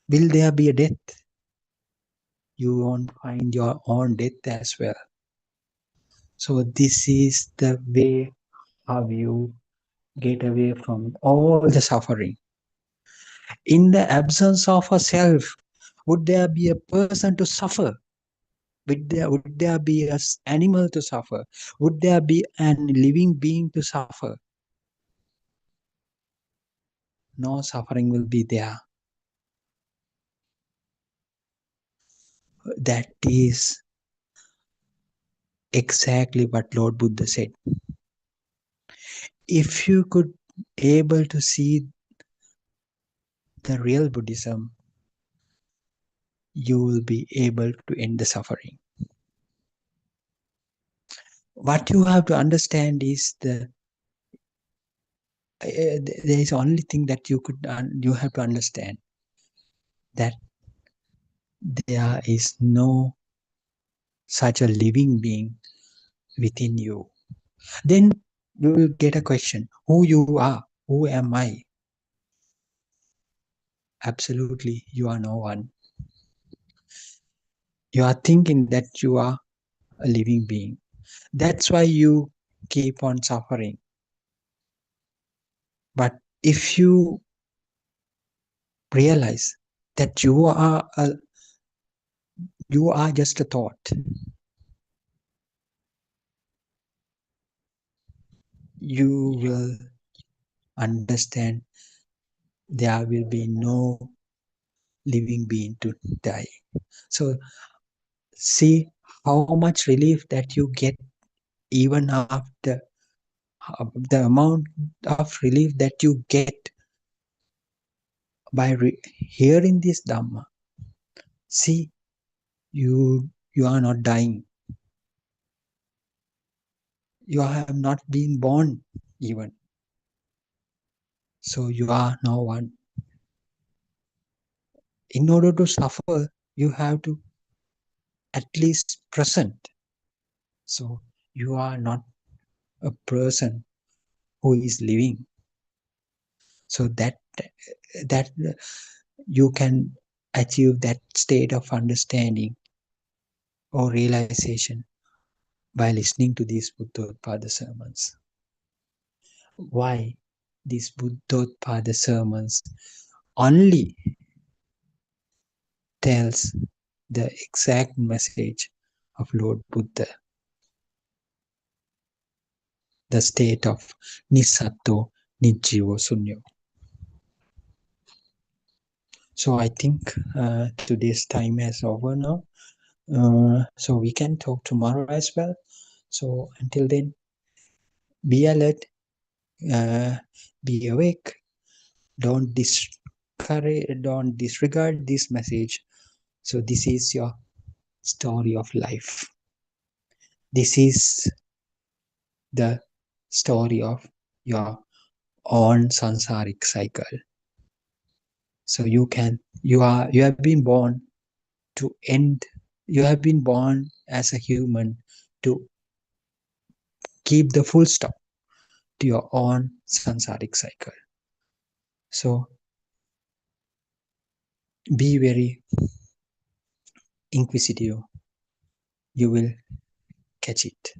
will there be a death? You won't find your own death as well. So this is the way how you get away from all the suffering. In the absence of a self, would there be a person to suffer? Would there be an animal to suffer? Would there be a living being to suffer? No suffering will be there. That is exactly what Lord Buddha said. If you could able to see the real Buddhism, you will be able to end the suffering. What you have to understand is there is only thing that you have to understand, that there is no such a living being within you. Then you will get a question: who you are? Who am I? Absolutely, you are no one. You are thinking that you are a living being. That's why you keep on suffering. But if you realize that you are just a thought, you will understand there will be no living being to die. So see how much relief that you get even after the amount of relief that you get by hearing this Dhamma. See, you are not dying. You have not been born even. So you are no one. In order to suffer, you have to at least present. So you are not a person who is living. So that you can achieve that state of understanding or realization by listening to these Buddothpado sermons. Why these Buddothpado sermons only tells the exact message of Lord Buddha, the state of Nisatto Nijjivo Sunyo. So I think today's time is over now. So we can talk tomorrow as well. So until then, be alert, be awake. Don't disregard this message. So this is your story of life. This is the story of your own sansaric cycle. So you have been born to end. You have been born as a human to keep the full stop to your own sansaric cycle. So be very inquisitive. You will catch it.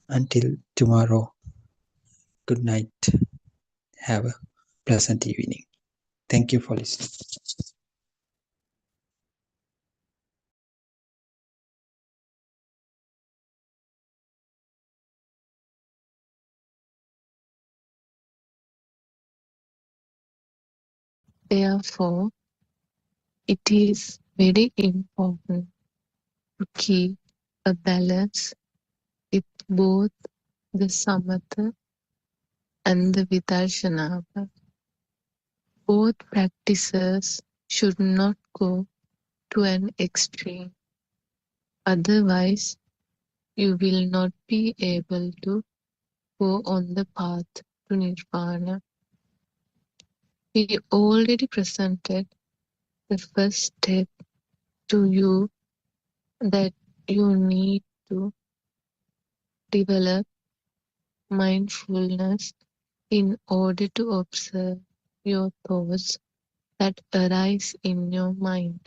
Until tomorrow, good night. Have a pleasant evening. Thank you for listening. Therefore, it is very important to keep a balance with both the samatha and the vidarshana. Both practices should not go to an extreme, otherwise, you will not be able to go on the path to nirvana. We already presented the first step to you, that you need to develop mindfulness in order to observe your thoughts that arise in your mind.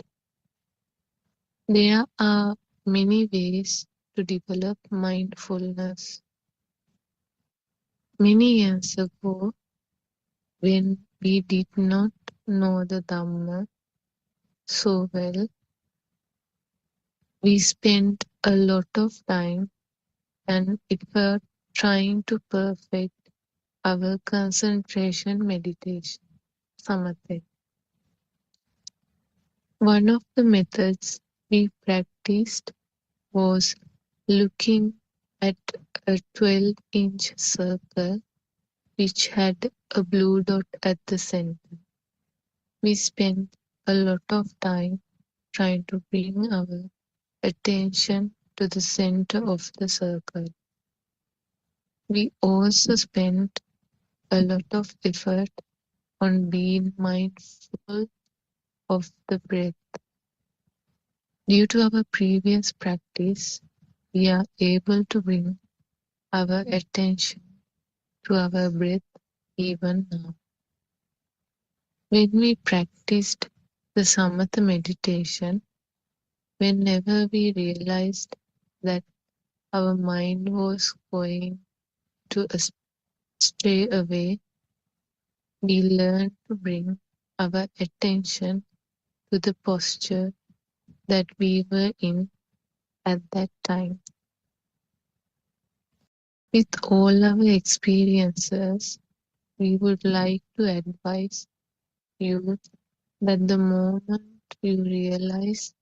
There are many ways to develop mindfulness. Many years ago, when we did not know the Dhamma so well, we spent a lot of time and effort trying to perfect our concentration meditation, samatha. One of the methods we practiced was looking at a 12-inch circle which had a blue dot at the center. We spent a lot of time trying to bring our attention to the center of the circle. We also spent a lot of effort on being mindful of the breath. Due to our previous practice, we are able to bring our attention to our breath even now. When we practiced the samatha meditation, whenever we realized that our mind was going to stray away, we learned to bring our attention to the posture that we were in at that time. With all our experiences, we would like to advise you that the moment you realize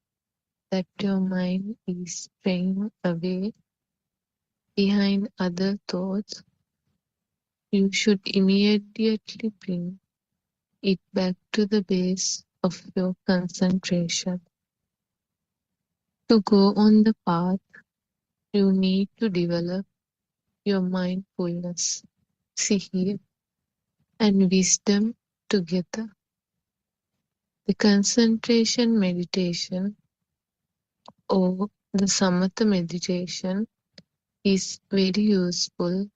that your mind is straying away behind other thoughts, you should immediately bring it back to the base of your concentration. To go on the path, you need to develop your mindfulness, siddhi, and wisdom together. The concentration meditation or the samatha meditation is very useful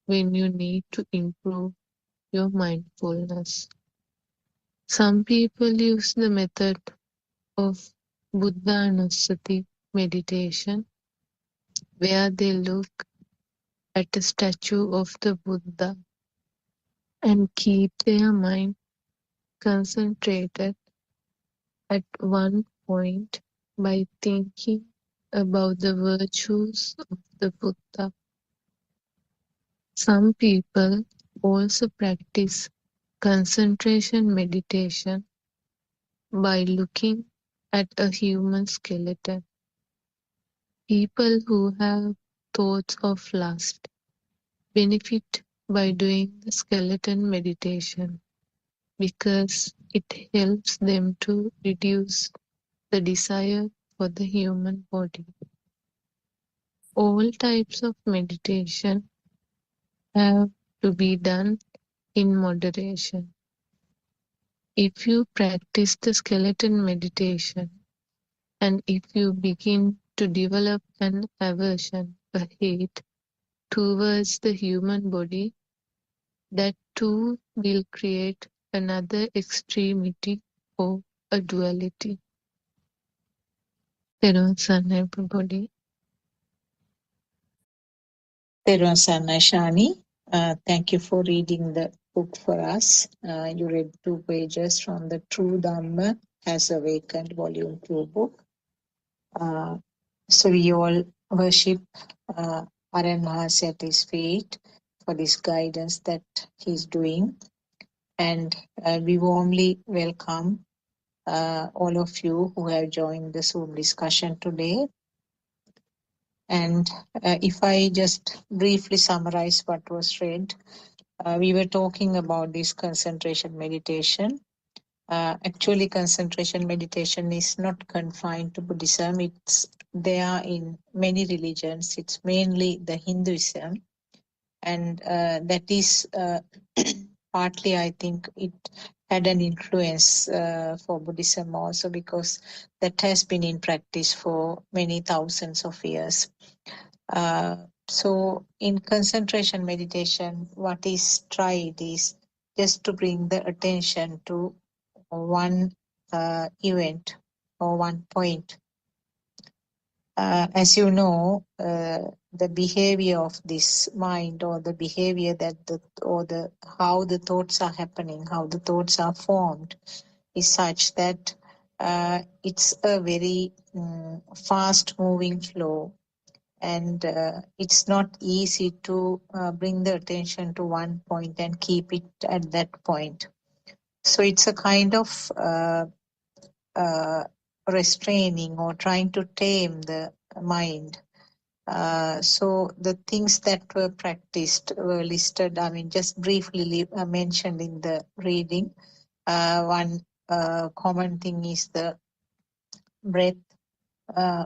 when you need to improve your mindfulness. Some people use the method of Buddhanusati meditation, where they look at a statue of the Buddha and keep their mind concentrated at one point by thinking about the virtues of the Buddha. Some people also practice concentration meditation by looking at a human skeleton. People who have thoughts of lust benefit by doing the skeleton meditation because it helps them to reduce the desire for the human body. All types of meditation have to be done in moderation. If you practice the skeleton meditation and if you begin to develop an aversion, a hate towards the human body, that too will create another extremity or a duality. Everybody. Terwan Shani, thank you for reading the book for us. You read 2 pages from the True Dhamma Has Awakened, Volume 2 book. So we all worship Aran Mahasi at his feet for this guidance that he's doing. And we warmly welcome all of you who have joined the Zoom discussion today. And if I just briefly summarize what was read, we were talking about this concentration meditation. Actually, concentration meditation is not confined to Buddhism. It's there in many religions. It's mainly the Hinduism, and that is partly, I think, it had an influence for Buddhism also, because that has been in practice for many thousands of years. So in concentration meditation, what is tried is just to bring the attention to one event or one point. As you know, the behavior of this mind, or the behavior that the how the thoughts are happening, how the thoughts are formed, is such that it's a very fast moving flow, and it's not easy to bring the attention to one point and keep it at that point. So it's a kind of uh, restraining or trying to tame the mind. So the things that were practiced were listed, I mean, just briefly mentioned in the reading. One common thing is the breath, uh,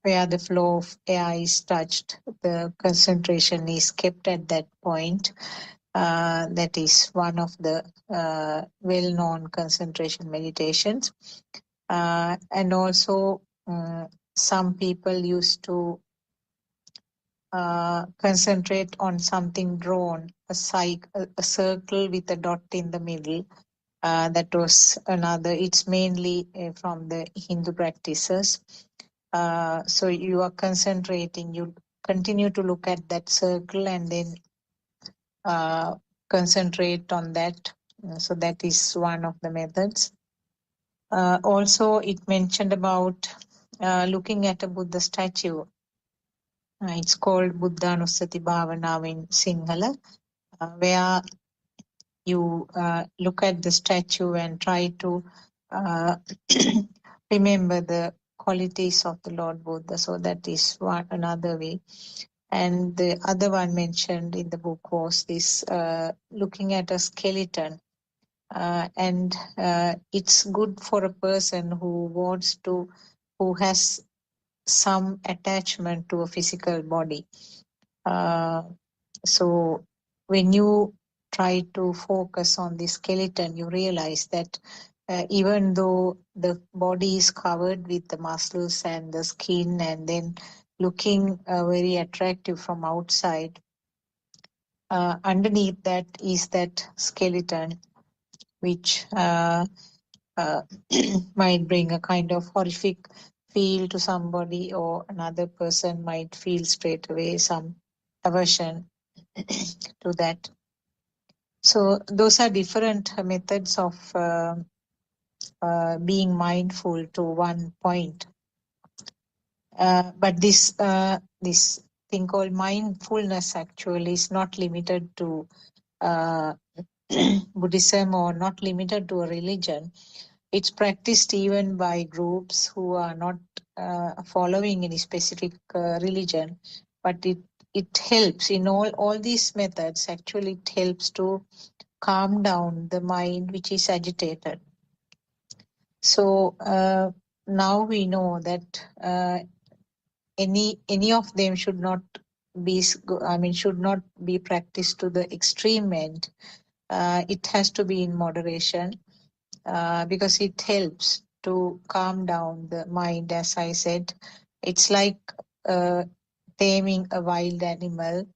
where the flow of air is touched, the concentration is kept at that point. That is one of the well-known concentration meditations. And also, some people used to concentrate on something drawn, a circle with a dot in the middle. That was another. It's mainly from the Hindu practices. So you are concentrating, you continue to look at that circle and then concentrate on that. So that is one of the methods. Also, it mentioned about looking at a Buddha statue. It's called Buddhanusati Bhavana in Sinhala, where you look at the statue and try to uh, remember the qualities of the Lord Buddha. So that is one another way. And the other one mentioned in the book was this looking at a skeleton. And it's good for a person who has some attachment to a physical body. So when you try to focus on the skeleton, you realize that even though the body is covered with the muscles and the skin, and then looking very attractive from outside, underneath that is that skeleton, which might bring a kind of horrific feel to somebody, or another person might feel straight away some aversion to that. So those are different methods of being mindful to one point. But this thing called mindfulness actually is not limited to uh, Buddhism, or not limited to a religion. It's practiced even by groups who are not following any specific religion, but it helps in all these methods. Actually, it helps to calm down the mind which is agitated. So now we know that any of them should not be, should not be practiced to the extreme end. It has to be in moderation, because it helps to calm down the mind. As I said, it's like taming a wild animal,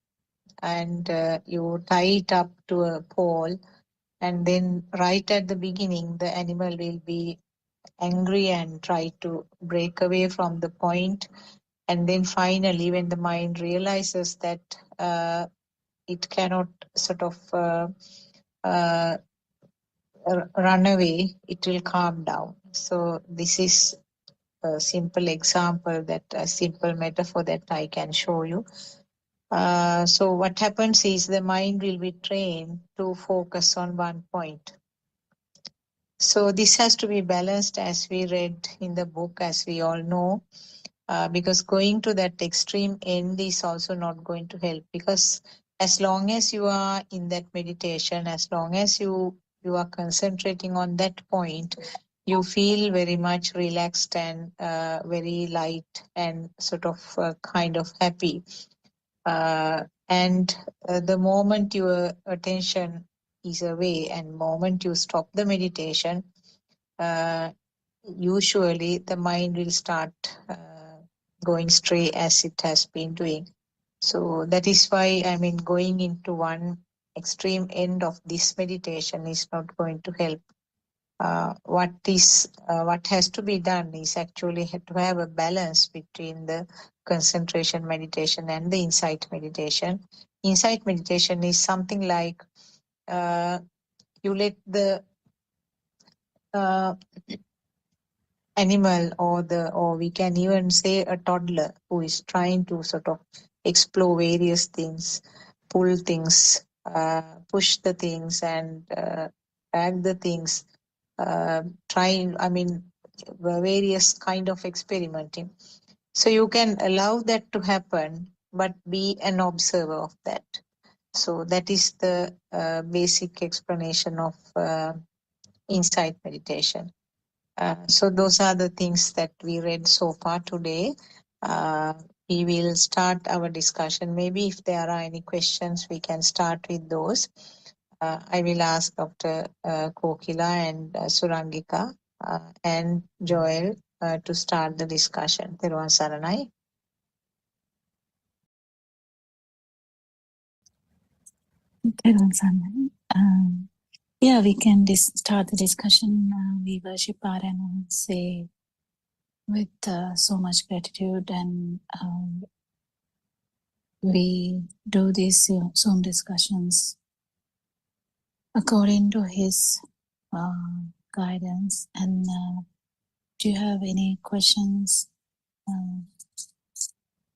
and you tie it up to a pole, and then right at the beginning the animal will be angry and try to break away from the point, and then finally when the mind realizes that it cannot sort of uh, run away, it will calm down. So this is a simple example, that a simple metaphor that I can show you. So what happens is the mind will be trained to focus on one point. So this has to be balanced, as we read in the book, as we all know. because going to that extreme end is also not going to help, because as long as you are in that meditation, as long as you are concentrating on that point, you feel very much relaxed and very light and sort of kind of happy. And the moment your attention is away and moment you stop the meditation, usually the mind will start going stray as it has been doing. So that is why, I mean, going into one extreme end of this meditation is not going to help. What has to be done is actually to have a balance between the concentration meditation and the insight meditation. Insight meditation is something like you let the animal, or we can even say a toddler who is trying to sort of explore various things, pull things, push the things, and drag the things, trying, I mean, various kind of experimenting. So you can allow that to happen, but be an observer of that. So that is the basic explanation of insight meditation. So those are the things that we read so far today. We will start our discussion. Maybe if there are any questions, we can start with those. I will ask Dr. Kokila and Surangika and Joel to start the discussion. Theruwan Saranai. Yeah, we can start the discussion. We worship and say with so much gratitude, and we do these Zoom discussions according to his guidance. And do you have any questions?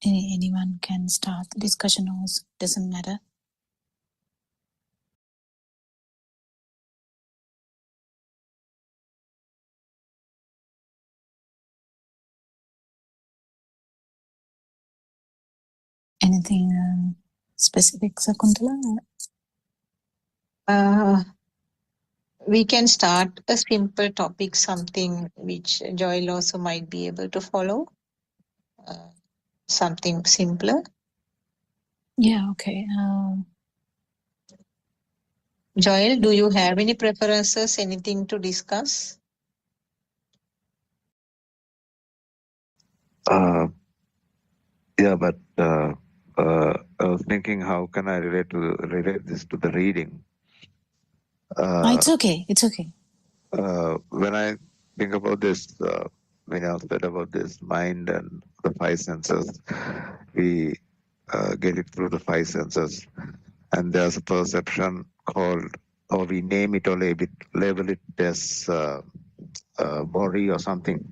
Anyone can start the discussion, also doesn't matter. Anything specific, Sakuntala? We can start a simple topic, something which Joel also might be able to follow. Something simpler. Yeah, okay. Joel, do you have any preferences, anything to discuss? Yeah, but I was thinking, how can I relate this to the reading? It's okay. It's okay. When I think about this, when I said about this mind and the five senses, we get it through the five senses, and there's a perception called, or we name it or label it as body or something.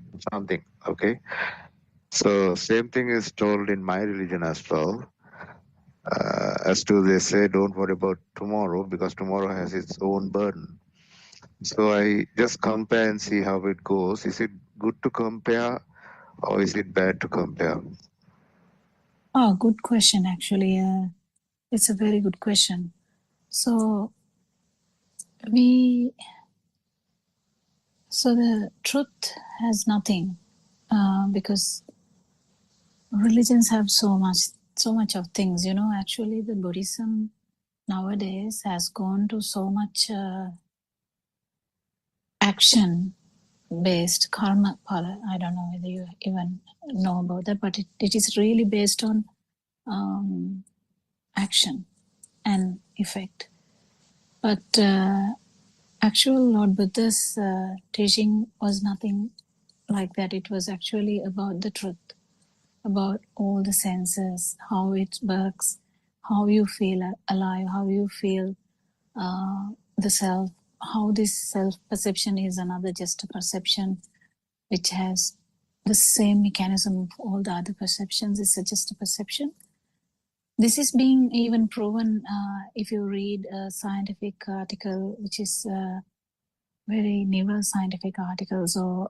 Okay. So same thing is told in my religion as well. As to they say, don't worry about tomorrow because tomorrow has its own burden. So I just compare and see how it goes. Is it good to compare or is it bad to compare? Oh, good question, actually. It's a very good question. So the truth has nothing, because religions have so much of things, actually the Buddhism nowadays has gone to so much action based karma pala. I don't know whether you even know about that, but it is really based on action and effect. But actual Lord Buddha's teaching was nothing like that. It was actually about the truth, about all the senses, how it works, how you feel alive, how you feel the self, how this self-perception is another just a perception which has the same mechanism of all the other perceptions. It's just a perception. This is being even proven if you read a scientific article, which is very neuroscientific articles, or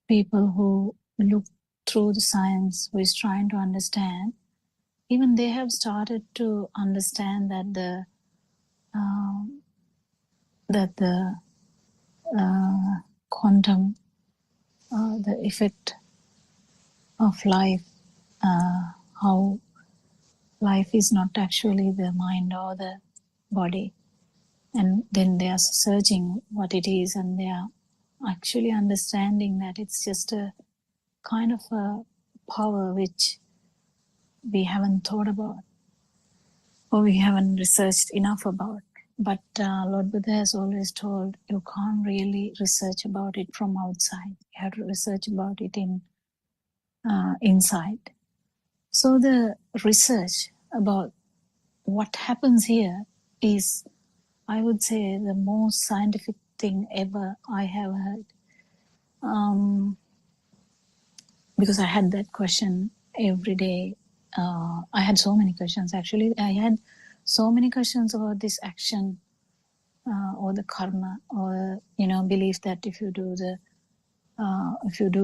people who look through the science, who is trying to understand, even they have started to understand that the quantum, the effect of life, how life is not actually the mind or the body. And then they are searching what it is, and they are actually understanding that it's just a kind of a power which we haven't thought about or we haven't researched enough about. But Lord Buddha has always told you can't really research about it from outside. You have to research about it inside. So the research about what happens here is, I would say, the most scientific thing ever I have heard. Because I had that question every day. I had so many questions actually. I had so many questions about this action or the karma, or belief that if you do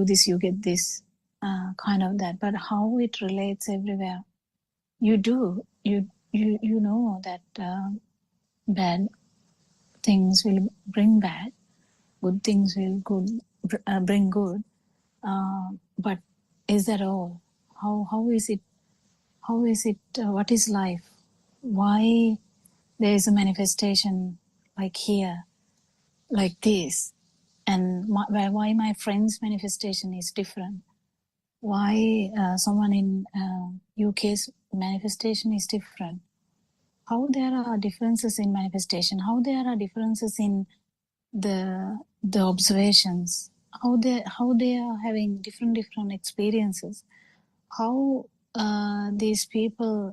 this you get this, kind of that. But how it relates everywhere, you know that bad things will bring bad, good things will bring good. But is that all? How is it? How is it? What is life? Why there is a manifestation like here, like this, and why my friend's manifestation is different? Why someone in UK's manifestation is different? How there are differences in manifestation? How there are differences in the observations? How they are having different experiences? How these people,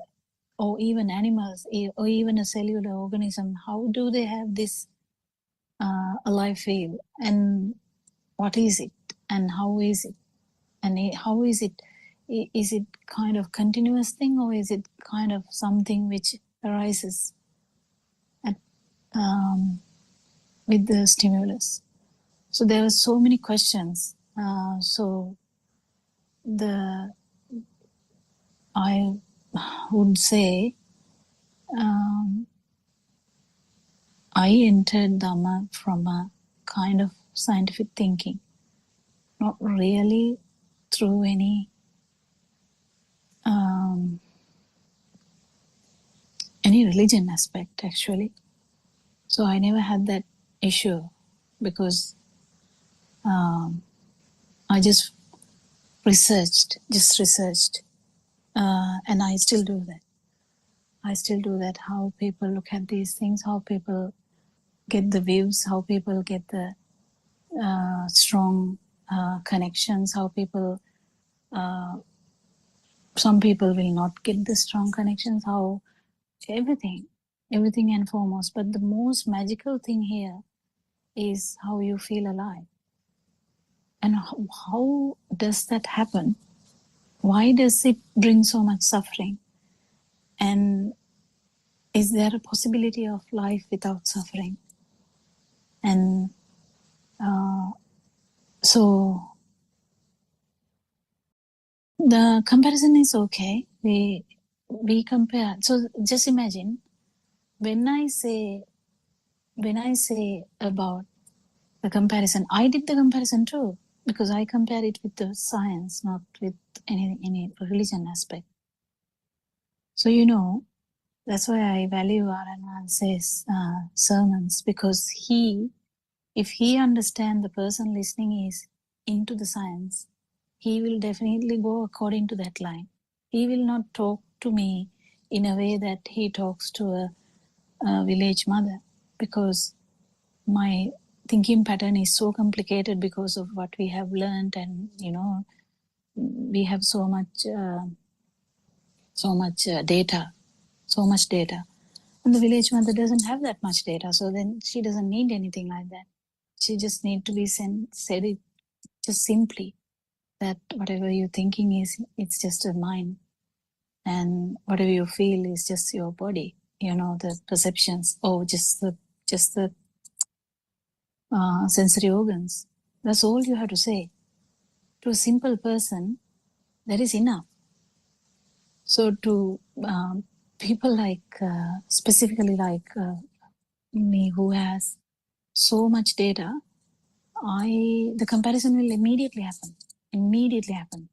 or even animals, or even a cellular organism, how do they have this alive feel? And what is it? And how is it? And how is it? Is it kind of continuous thing, or is it kind of something which arises at, with the stimulus? So there are so many questions. So I would say I entered Dhamma from a kind of scientific thinking, not really through any religion aspect actually. So I never had that issue, because I just researched, and I still do that. How people look at these things, how people get the views, how people get the strong connections, how people, some people will not get the strong connections, how everything and foremost. But the most magical thing here is how you feel alive. And how does that happen? Why does it bring so much suffering? And is there a possibility of life without suffering? And so the comparison is okay. We compare. So just imagine, when I say about the comparison, I did the comparison too, because I compare it with the science, not with any religion aspect. So that's why I value Aranwanse's sermons, because if he understands the person listening is into the science, he will definitely go according to that line. He will not talk to me in a way that he talks to a village mother, because my thinking pattern is so complicated because of what we have learned, and we have so much data, and the village mother doesn't have that much data, so then she doesn't need anything like that. She just need to be said it just simply, that whatever you're thinking is, it's just a mind, and whatever you feel is just your body, the perceptions, or just the sensory organs. That's all you have to say. to a simple person, that is enough. So to people like, specifically like me, who has so much data, the comparison will immediately happen.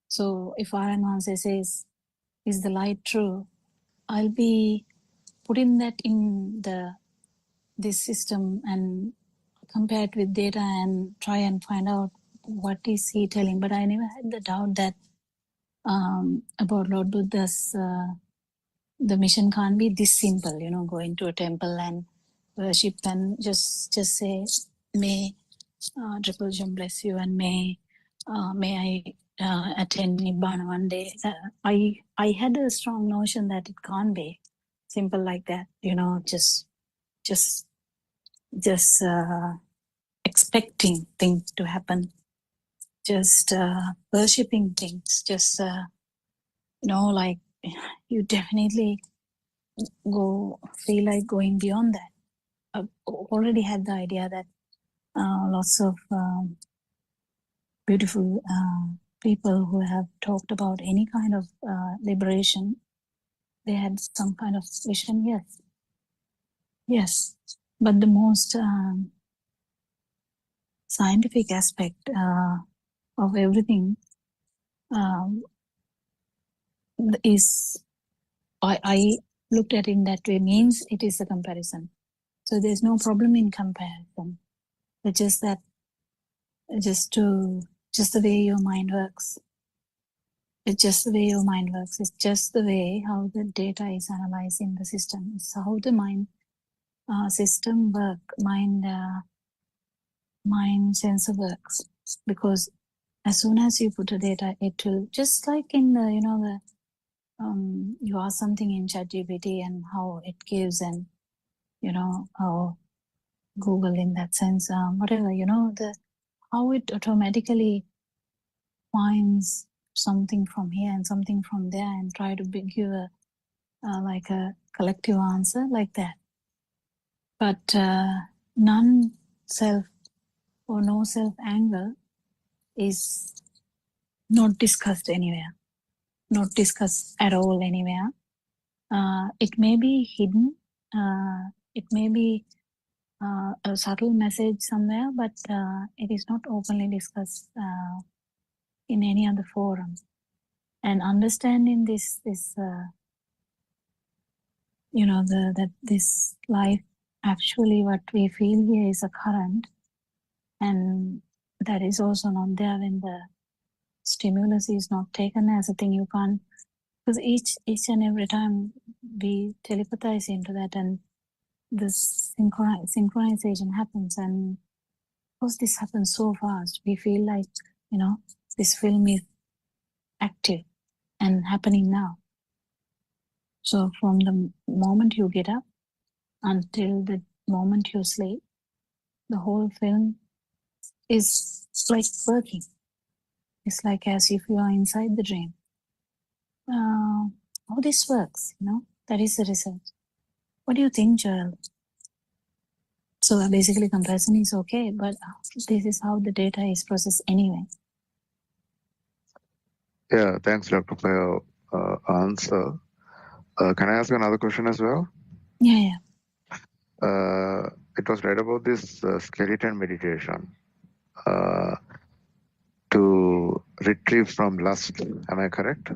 So if Aryan says, is the light true? I'll be putting that in this system and compare it with data and try and find out what is he telling. But I never had the doubt that about Lord Buddha's, the mission can't be this simple, go into a temple and worship and just say, may Triple Gem bless you, and may I attend Nibbana one day. I had a strong notion that it can't be simple like that, just expecting things to happen, just worshipping things, just like you definitely feel like going beyond that. I've already had the idea that lots of beautiful people who have talked about any kind of liberation, they had some kind of vision. Yes, but the most scientific aspect of everything is, I looked at it in that way, means it is a comparison. So there's no problem in comparison. It's just that, just the way your mind works. It's just the way your mind works. It's just the way how the data is analyzed in the system. It's how the mind system work, mind sensor works. Because as soon as you put a data, it will, just like in the you ask something in ChatGPT and how it gives, and how Google in that sense, whatever, how it automatically finds something from here and something from there and try to give a like a collective answer like that. But non-self or no self angle is not discussed anywhere, not discussed at all anywhere. It may be hidden, it may be a subtle message somewhere, but it is not openly discussed in any other forum. And understanding this that this life, actually what we feel here is a current, and that is also not there when the stimulus is not taken as a thing. You can't, because each and every time we telepathize into that, and this synchronization happens, and because this happens so fast, we feel like this film is active and happening now. So from the moment you get up until the moment you sleep, the whole film is like working. It's like as if you are inside the dream. How this works, that is the research. What do you think, Joel? So basically comparison is okay, but this is how the data is processed anyway. Yeah, thanks, Doctor, for your answer. Can I ask another question as well? Yeah. It was read about this skeleton meditation to retrieve from lust. Am I correct?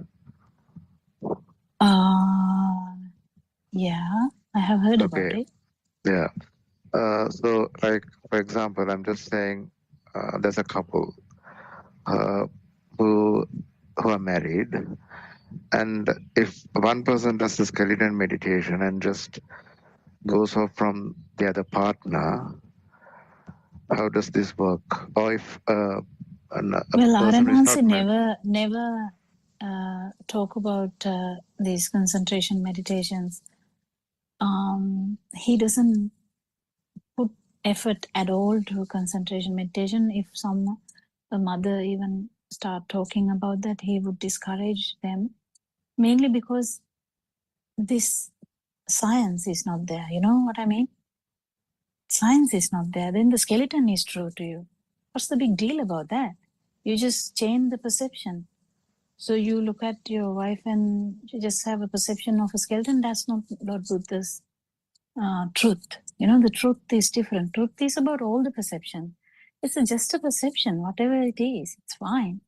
Yeah, I have heard about it. Yeah. So, like, for example, I'm just saying there's a couple who are married, and if one person does the skeleton meditation and just goes off from the other partner, how does this work? Or if well, person is not never talk about these concentration meditations. He doesn't put effort at all to concentration meditation. If a mother even start talking about that, he would discourage them, mainly because this science is not there. You know what I mean? Science is not there. Then the skeleton is true to you. What's the big deal about that? You just change the perception. So you look at your wife and you just have a perception of a skeleton. That's not Lord Buddha's truth. The truth is different. Truth is about all the perception. It's just a perception, whatever it is, it's fine.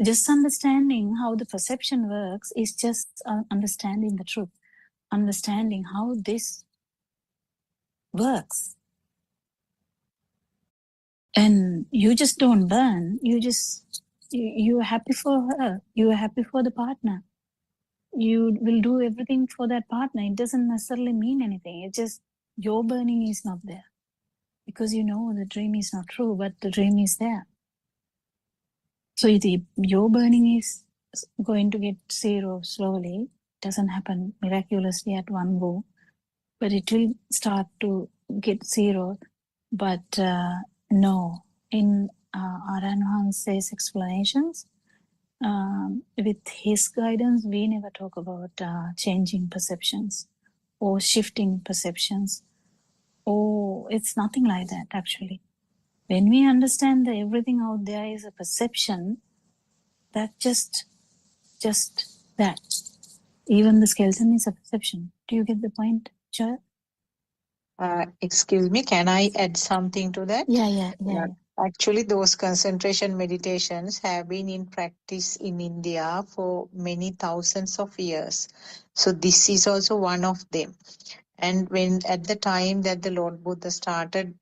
Just understanding how the perception works is just understanding the truth, understanding how this works. And you just don't burn. You're happy for her. You're happy for the partner. You will do everything for that partner. It doesn't necessarily mean anything. It's just your burning is not there. Because the dream is not true, but the dream is there. So your burning is going to get zero slowly. It doesn't happen miraculously at one go, but it will start to get zero. But no, in Aran Hanse's explanations, with his guidance, we never talk about changing perceptions or shifting perceptions. It's nothing like that, actually. When we understand that everything out there is a perception, that just that. Even the skeleton is a perception. Do you get the point, Joel? Excuse me, can I add something to that? Yeah. Actually, those concentration meditations have been in practice in India for many thousands of years. So this is also one of them. And when at the time that the Lord Buddha started,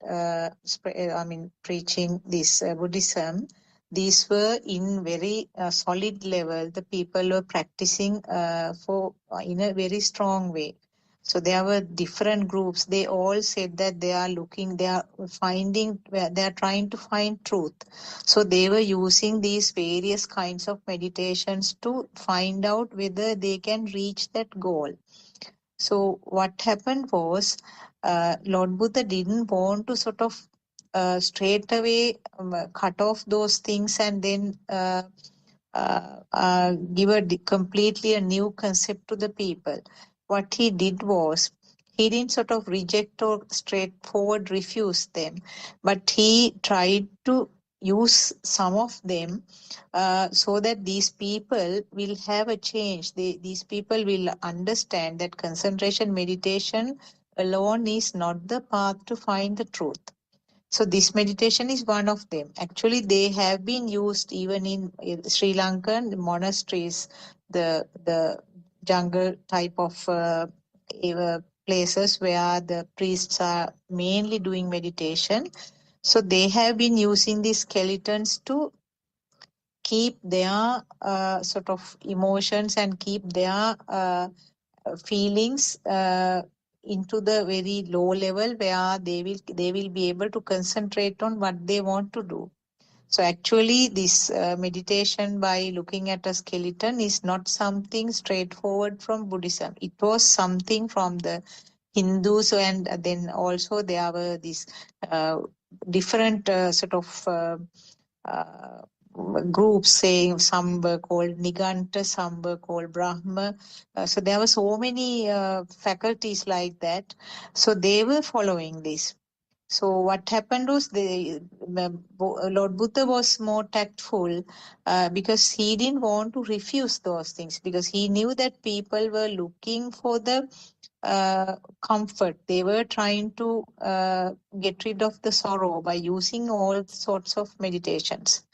preaching this Buddhism, these were in very solid level. The people were practicing in a very strong way. So there were different groups. They all said that they are trying to find truth. So they were using these various kinds of meditations to find out whether they can reach that goal. So what happened was, Lord Buddha didn't want to sort of straight away cut off those things and then give completely a new concept to the people. What he did was, he didn't sort of reject or straightforward refuse them, but he tried to use some of them so that these people will have a change. These people will understand that concentration meditation alone is not the path to find the truth. So this meditation is one of them. Actually, they have been used even in Sri Lankan monasteries, the jungle type of places where the priests are mainly doing meditation. So they have been using these skeletons to keep their sort of emotions and keep their feelings into the very low level where they will be able to concentrate on what they want to do. So actually this meditation by looking at a skeleton is not something straightforward from Buddhism. It was something from the Hindus, and then also there were these different sort of uh, groups, saying some were called Niganta, some were called Brahma. So there were so many faculties like that. So they were following this. So what happened was Lord Buddha was more tactful because he didn't want to refuse those things, because he knew that people were looking for the comfort. They were trying to get rid of the sorrow by using all sorts of meditations.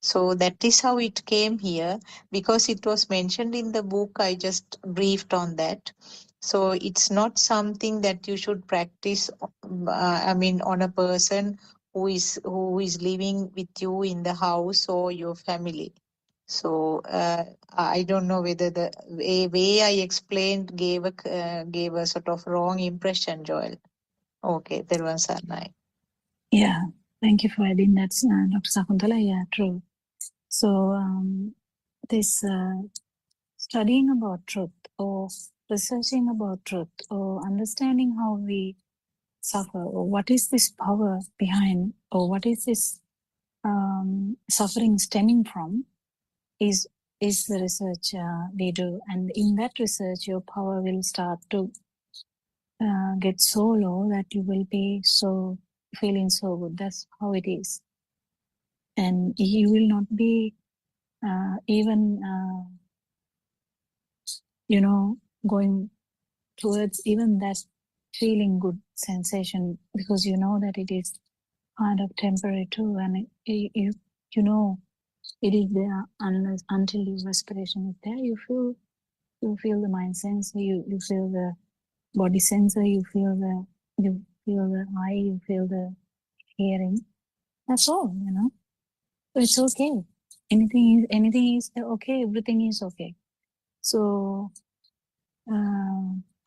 So that is how it came here, because it was mentioned in the book. I just briefed on that. So it's not something that you should practice, on a person who is living with you in the house or your family. So I don't know whether the way I explained gave a sort of wrong impression, Joel. Okay, there was a night. Yeah, thank you for adding that, Dr. Sakuntala. Yeah, true. So this studying about truth, or researching about truth, or understanding how we suffer, or what is this power behind, or what is this suffering stemming from, is the research we do. And in that research, your power will start to get so low that you will be so feeling so good. That's how it is. and you will not be even going towards even that feeling good sensation, because you know that it is kind of temporary too, and you know it is there until your respiration is there. You feel the mind sensor, you feel the body sensor, you feel the eye, you feel the hearing. That's all, So it's okay. Anything is okay. Everything is okay. So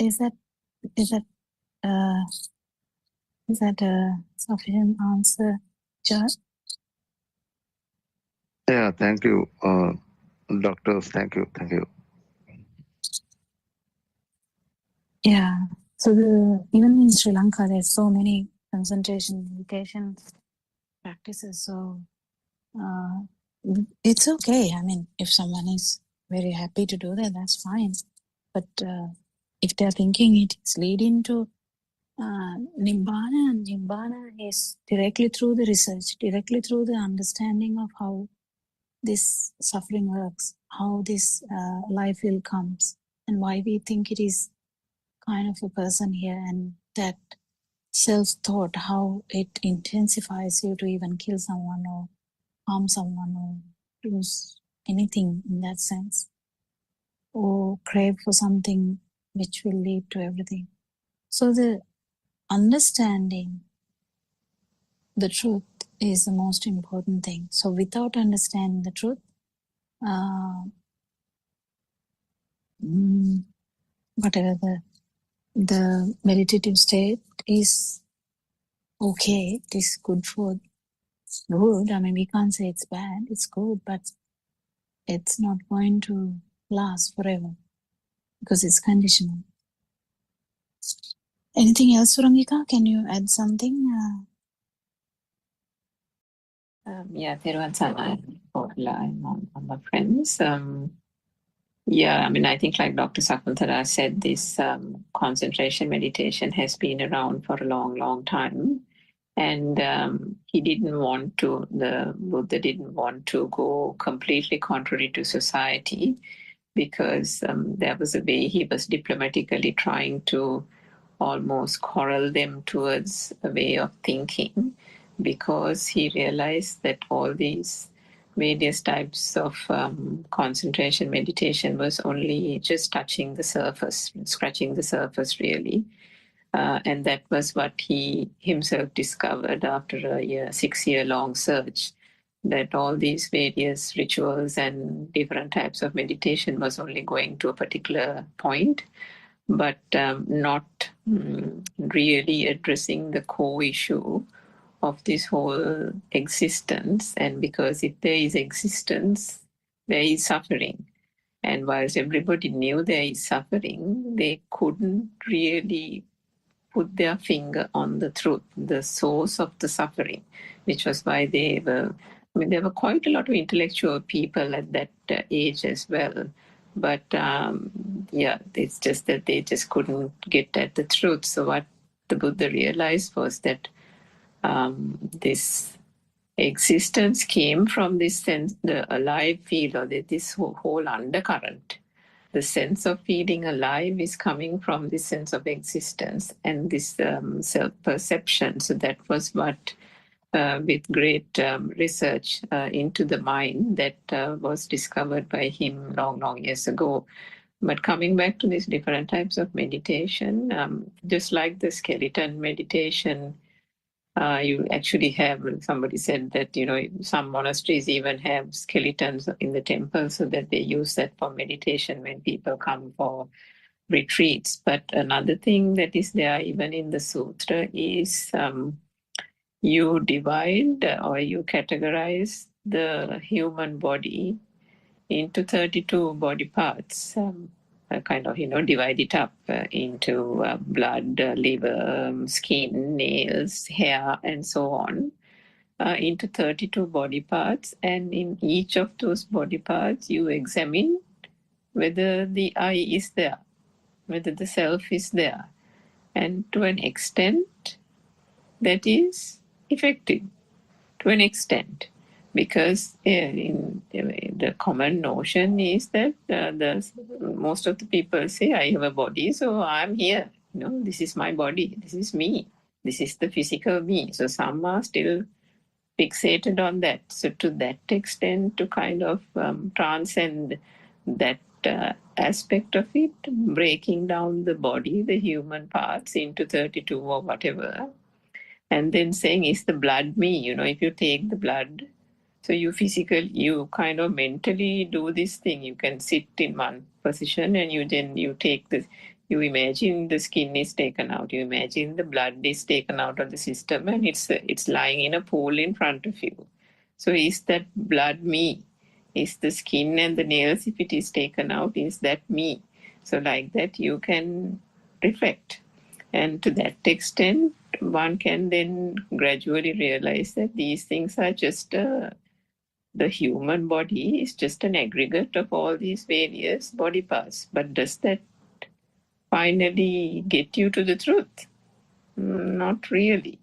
is that a sufficient answer, Judge? Yeah, thank you, doctors. Thank you. Yeah. So even in Sri Lanka, there's so many concentration meditation practices. So it's okay. I mean, if someone is very happy to do that, that's fine. But if they're thinking it is leading to Nibbana is directly through the research, directly through the understanding of how this suffering works, how this life will comes, and why we think it is kind of a person here, and that self-thought, how it intensifies you to even kill someone or harm someone or do anything in that sense, or crave for something which will lead to everything. So the understanding the truth is the most important thing. So without understanding the truth, whatever the meditative state is okay, it is good. I mean, we can't say it's bad, it's good, but it's not going to last forever because it's conditional. Anything else, Surangika? Can you add something? Yeah, Theruvan Samayana on my friends. Yeah, I mean, I think like Dr. Sakuntala said, this concentration meditation has been around for a long, long time. And the Buddha didn't want to go completely contrary to society, because there was a way he was diplomatically trying to almost corral them towards a way of thinking, because he realized that all these various types of concentration meditation was only just touching the surface, scratching the surface really. And that was what he himself discovered after a 6-year-long search, that all these various rituals and different types of meditation was only going to a particular point, but not really addressing the core issue of this whole existence. And because if there is existence, there is suffering. And whilst everybody knew there is suffering, they couldn't really put their finger on the truth, the source of the suffering, which was why there were quite a lot of intellectual people at that age as well. But it's just that they just couldn't get at the truth. So what the Buddha realized was that this existence came from this sense, the alive feel, or this whole undercurrent. The sense of feeling alive is coming from this sense of existence and this self-perception. So that was what, with great research into the mind, that was discovered by him long, long years ago. But coming back to these different types of meditation, just like the skeleton meditation, you actually have, somebody said that, some monasteries even have skeletons in the temple so that they use that for meditation when people come for retreats. But another thing that is there even in the sutra is you divide or you categorize the human body into 32 body parts. Kind of, divide it up into blood, liver, skin, nails, hair, and so on, into 32 body parts. And in each of those body parts, you examine whether the I is there, whether the self is there. And to an extent, that is effective, to an extent. because the common notion is that most of the people say, I have a body, so I'm here. This is my body. This is me. This is the physical me. So some are still fixated on that. So to that extent, to kind of transcend that aspect of it, breaking down the body, the human parts into 32 or whatever, and then saying, is the blood me? If you take the blood, so you kind of mentally do this thing. You can sit in one position and you take this, you imagine the skin is taken out. You imagine the blood is taken out of the system and it's lying in a pool in front of you. So is that blood me? Is the skin and the nails, if it is taken out, is that me? So like that you can reflect. And to that extent, one can then gradually realize that these things are just the human body is just an aggregate of all these various body parts. But does that finally get you to the truth? Not really.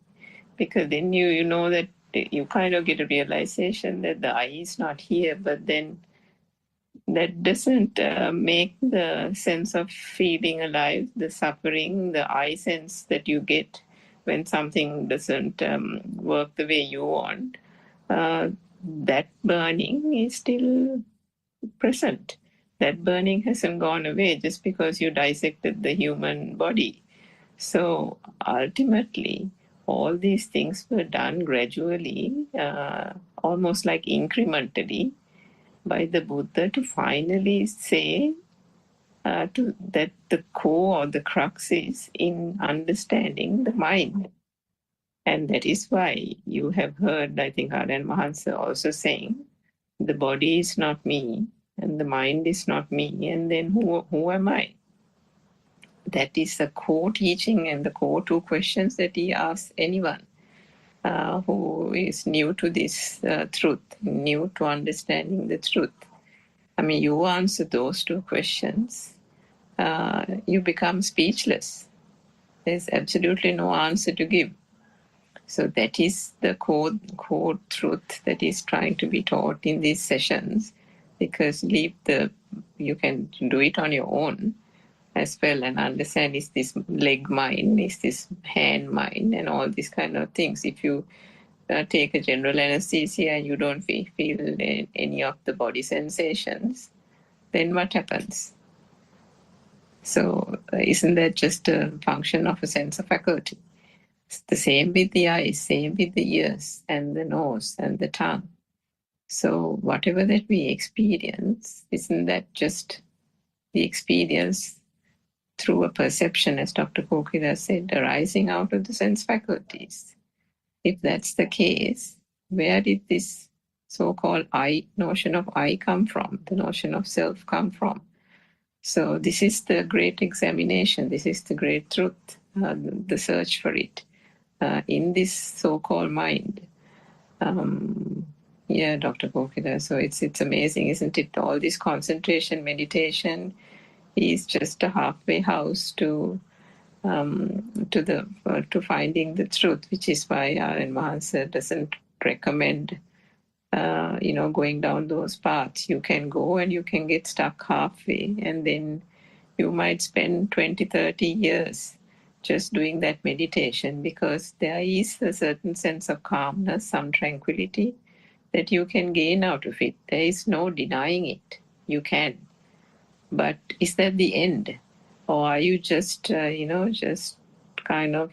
Because then you know that you kind of get a realization that the I is not here, but then that doesn't make the sense of feeling alive, the suffering, the I sense that you get when something doesn't work the way you want. That burning is still present. That burning hasn't gone away just because you dissected the human body. So ultimately, all these things were done gradually, almost like incrementally, by the Buddha to finally say that the core or the crux is in understanding the mind. And that is why you have heard, I think, Aryan Mahansa also saying, the body is not me and the mind is not me, and then who am I? That is the core teaching and the core two questions that he asks anyone who is new to this truth, new to understanding the truth. I mean, you answer those two questions, you become speechless. There's absolutely no answer to give. So that is the core truth that is trying to be taught in these sessions, because you can do it on your own as well and understand, is this leg mine, is this hand mine, and all these kind of things. If you take a general anesthesia and you don't feel any of the body sensations, then what happens? So isn't that just a function of a sense of faculty? It's the same with the eyes, same with the ears and the nose and the tongue. So whatever that we experience, isn't that just the experience through a perception, as Dr. Kokila said, arising out of the sense faculties? If that's the case, where did this so-called notion of I come from, the notion of self come from? So this is the great examination. This is the great truth, the search for it in this so-called mind. Dr. Kokila. So it's amazing, isn't it? All this concentration, meditation is just a halfway house to finding the truth, which is why Aryan Mahansa doesn't recommend going down those paths. You can go and you can get stuck halfway, and then you might spend 20, 30 years just doing that meditation, because there is a certain sense of calmness, some tranquility that you can gain out of it. There is no denying it. You can. But is that the end? Or are you just, just kind of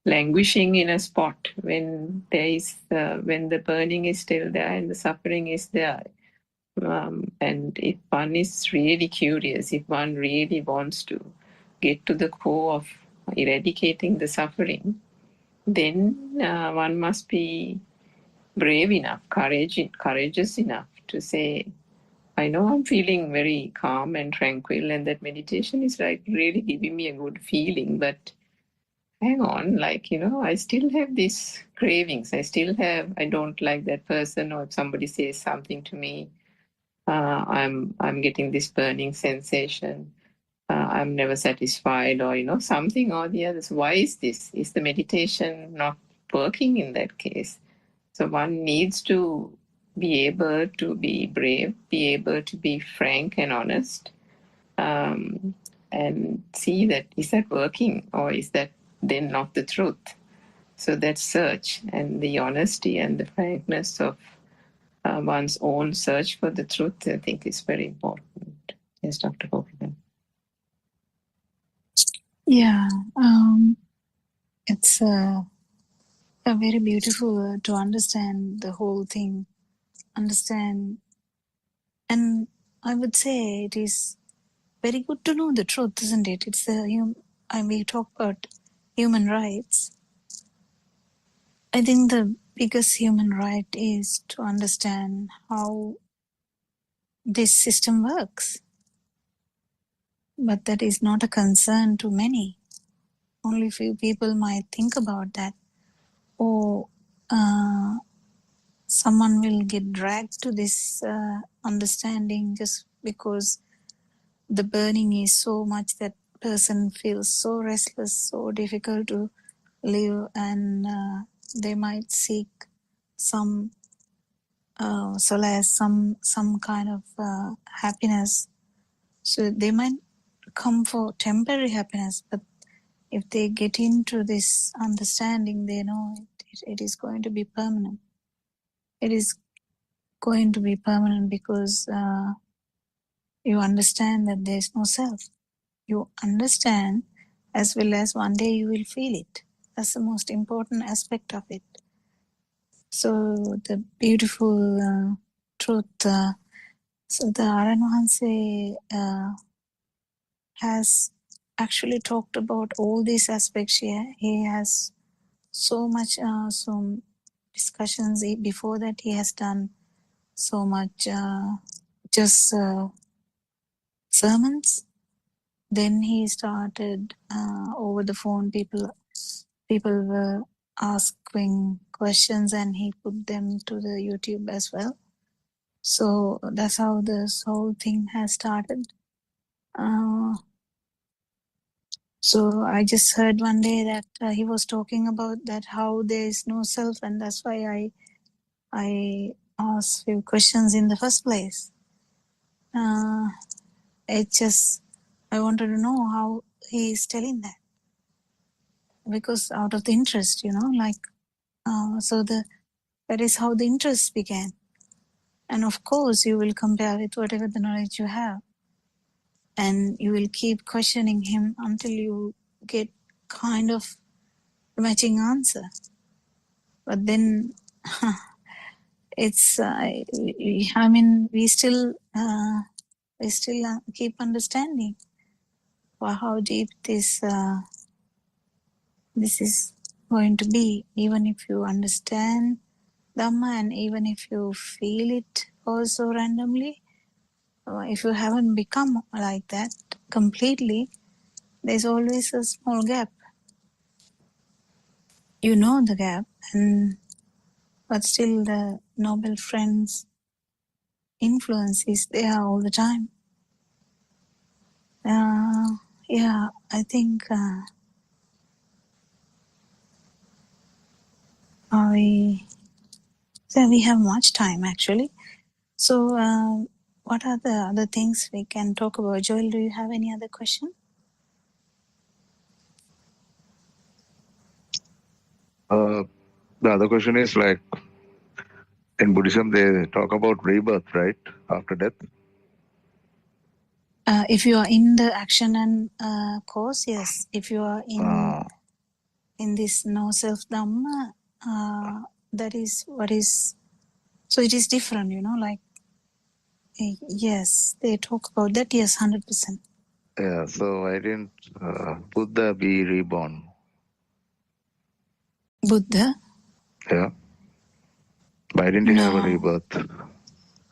languishing in a spot when when the burning is still there and the suffering is there? And if one is really curious, if one really wants to get to the core of eradicating the suffering, then one must be brave enough, courageous enough to say, I know I'm feeling very calm and tranquil, and that meditation is like really giving me a good feeling, but hang on, I still have these cravings. I don't like that person, or if somebody says something to me, I'm getting this burning sensation. I'm never satisfied, or something or the other. So why is this? Is the meditation not working in that case? So one needs to be able to be brave, be able to be frank and honest, and see that is that working or is that then not the truth. So that search and the honesty and the frankness of one's own search for the truth, I think, is very important. Yes, Dr. Gopilan. Yeah, it's a very beautiful to understand the whole thing, understand, and I would say it is very good to know the truth, isn't it? It's we talk about human rights. I think the biggest human right is to understand how this system works. But that is not a concern to many. Only few people might think about that. Or someone will get dragged to this understanding just because the burning is so much that person feels so restless, so difficult to live, and they might seek some solace, some kind of happiness. So they might come for temporary happiness, but if they get into this understanding, they know it is going to be permanent. It is going to be permanent because you understand that there is no self. You understand as well as one day you will feel it. That's the most important aspect of it. So the beautiful truth. So the Aran Wahanse has actually talked about all these aspects here. He has so much, some discussions before that. He has done so much just sermons. Then he started over the phone. People were asking questions, and he put them to the YouTube as well. So that's how this whole thing has started. So I just heard one day that he was talking about that how there is no self, and that's why I asked few questions in the first place. I wanted to know how he is telling that, because out of the interest, that is how the interest began. And of course, you will compare with whatever the knowledge you have, and you will keep questioning him until you get kind of matching answer. But then it's we still keep understanding how deep this is going to be, even if you understand Dhamma, and even if you feel it also randomly. If you haven't become like that completely, there's always a small gap. You know the gap, but still the noble friend's influence is there all the time. I think we have much time actually. So what are the other things we can talk about? Joel, do you have any other question? The other question is like, in Buddhism, they talk about rebirth, right? After death. If you are in the action and course, yes. If you are in this no self Dhamma, that is what is. So it is different, yes, they talk about that. Yes, 100%. Yeah. So why didn't Buddha be reborn? Buddha? Yeah. Why didn't he have a rebirth?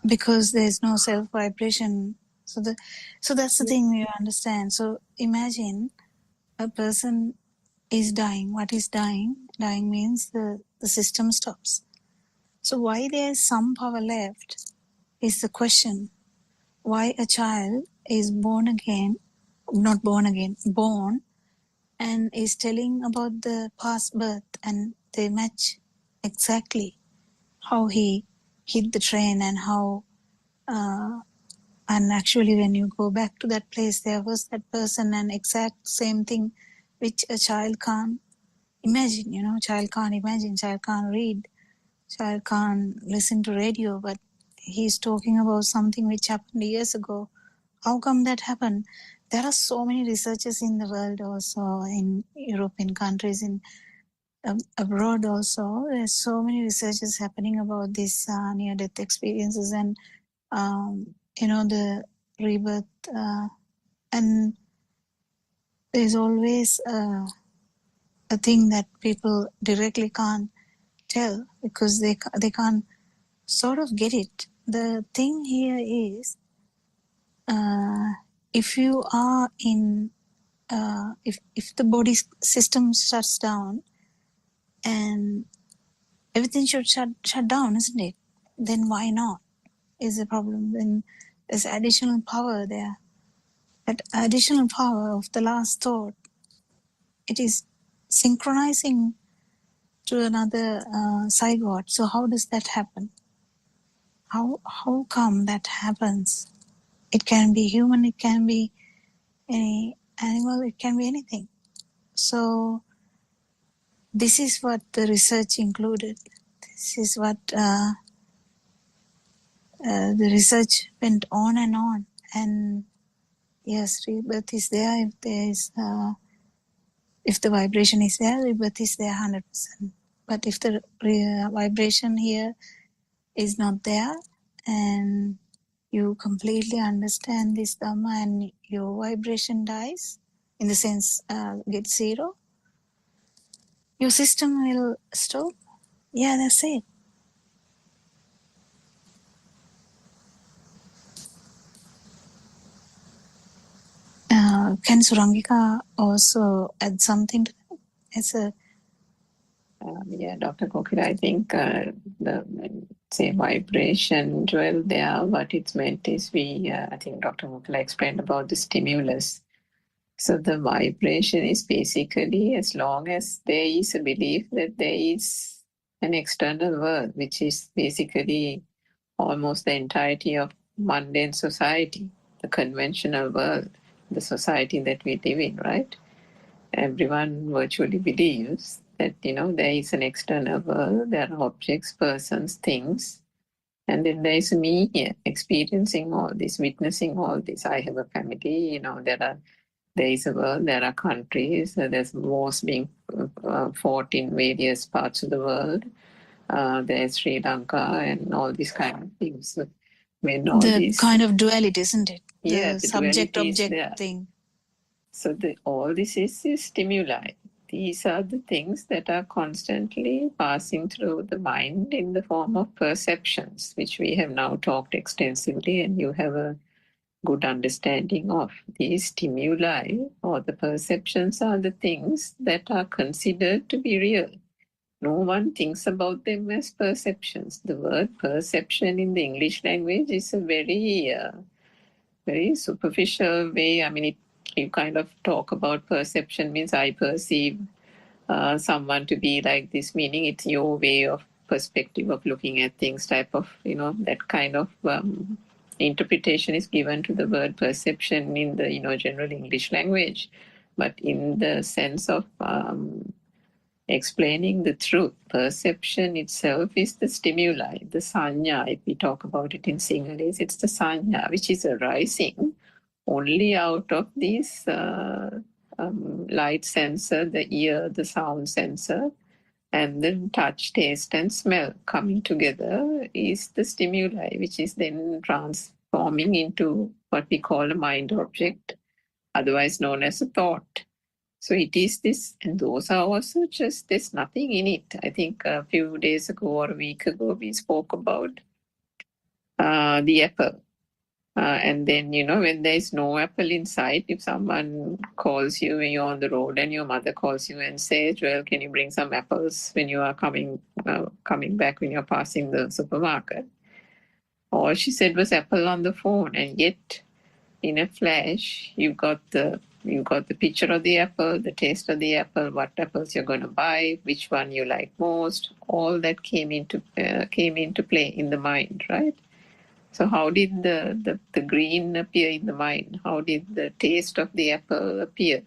Because there is no self vibration. So that's the thing you understand. So imagine a person is dying. What is dying? Dying means the system stops. So why there is some power left is the question. Why a child is born, and is telling about the past birth, and they match exactly. how he hit the train and how and actually when you go back to that place, there was that person and exact same thing which a child can't imagine, child can't imagine, child can't read, child can't listen to radio, but he's talking about something which happened years ago. How come that happened? There are so many researchers in the world also, in European countries, in abroad also. There's so many researches happening about this near-death experiences and the rebirth, and there's always a thing that people directly can't tell because they can't sort of get it. The thing here is, if you are in, if the body system shuts down, and everything should shut down, isn't it? Then why not? Is the problem. Then there's additional power there. That additional power of the last thought, it is synchronizing to another zygote. So how does that happen? How come that happens? It can be human, it can be any animal, it can be anything. So this is what the research included. This is what the research went on and on. And yes, rebirth is there. If there is, if the vibration is there, rebirth is there 100%. But if the vibration here is not there, and you completely understand this Dhamma and your vibration dies, in the sense gets zero, your system will stop. Yeah, that's it. Can Surangika also add something to that? As a yeah, Dr. Kokila, I think the say vibration dwell there. What it's meant is I think Dr. Kokila explained about the stimulus. So the vibration is basically, as long as there is a belief that there is an external world, which is basically almost the entirety of mundane society, the conventional world, the society that we live in, right? Everyone virtually believes that, there is an external world, there are objects, persons, things, and then there is me here experiencing all this, witnessing all this. I have a family, there is a world, there are countries, there's wars being fought in various parts of the world. There's Sri Lanka and all these kind of things. So when all the kind of duality, isn't it? Yeah, the the subject-object thing. So all this is stimuli. These are the things that are constantly passing through the mind in the form of perceptions, which we have now talked extensively, and you have a good understanding of. These stimuli or the perceptions are the things that are considered to be real. No one thinks about them as perceptions. The word perception in the English language is a very, very superficial way. I mean, you kind of talk about perception means I perceive someone to be like this, meaning it's your way of perspective of looking at things type of, that kind of interpretation is given to the word perception in the, general English language. But in the sense of explaining the truth, perception itself is the stimuli, the sanya. If we talk about it in Sinhalese, it's the sanya, which is arising only out of these light sensor, the ear, the sound sensor, and then touch, taste, and smell coming together is the stimuli, which is then transforming into what we call a mind object, otherwise known as a thought. So it is this, and those are also just, there's nothing in it. I think a few days ago or a week ago, we spoke about the apple. And then, when there is no apple in sight, if someone calls you when you're on the road and your mother calls you and says, well, can you bring some apples when you are coming back, when you're passing the supermarket? All she said was apple on the phone. And yet in a flash, you got the picture of the apple, the taste of the apple, what apples you're going to buy, which one you like most. All that came into play in the mind, right? So how did the green appear in the mind? How did the taste of the apple appear?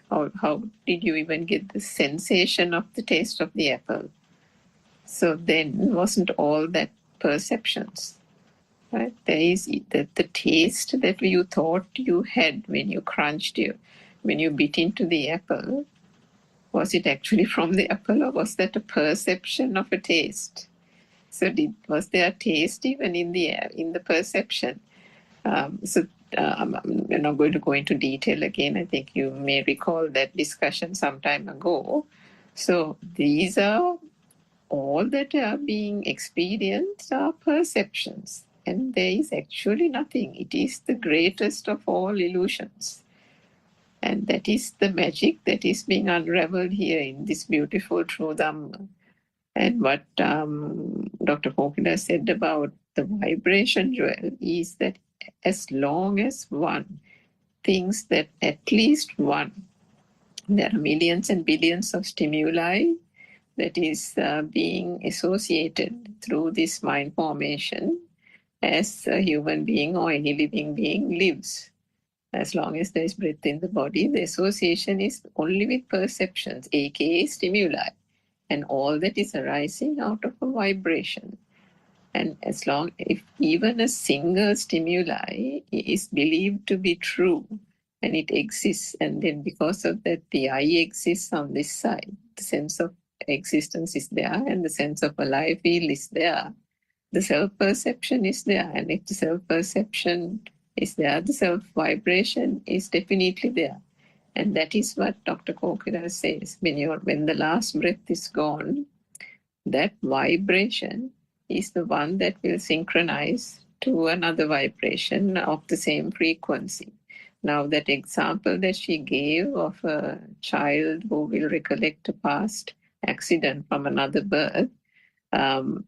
How did you even get the sensation of the taste of the apple? So then wasn't all that perceptions, right? There is the taste that you thought you had when you when you bit into the apple. Was it actually from the apple, or was that a perception of a taste? So was there a taste even in the perception? I'm not going to go into detail again. I think you may recall that discussion some time ago. So these are all that are being experienced are perceptions, and there is actually nothing. It is the greatest of all illusions. And that is the magic that is being unraveled here in this beautiful true Dhamma. And what Dr. Kokila said about the vibration jewel is that as long as one thinks that at least one, there are millions and billions of stimuli that is being associated through this mind formation as a human being or any living being lives. As long as there is breath in the body, the association is only with perceptions, aka stimuli, and all that is arising out of a vibration. And as long if even a single stimuli is believed to be true and it exists, and then because of that the I exists on this side, the sense of existence is there and the sense of alive feel is there, the self-perception is there, and if the self-perception is there, the self-vibration is definitely there. And that is what Dr. Kokila says. When the last breath is gone, that vibration is the one that will synchronize to another vibration of the same frequency. Now, that example that she gave of a child who will recollect a past accident from another birth,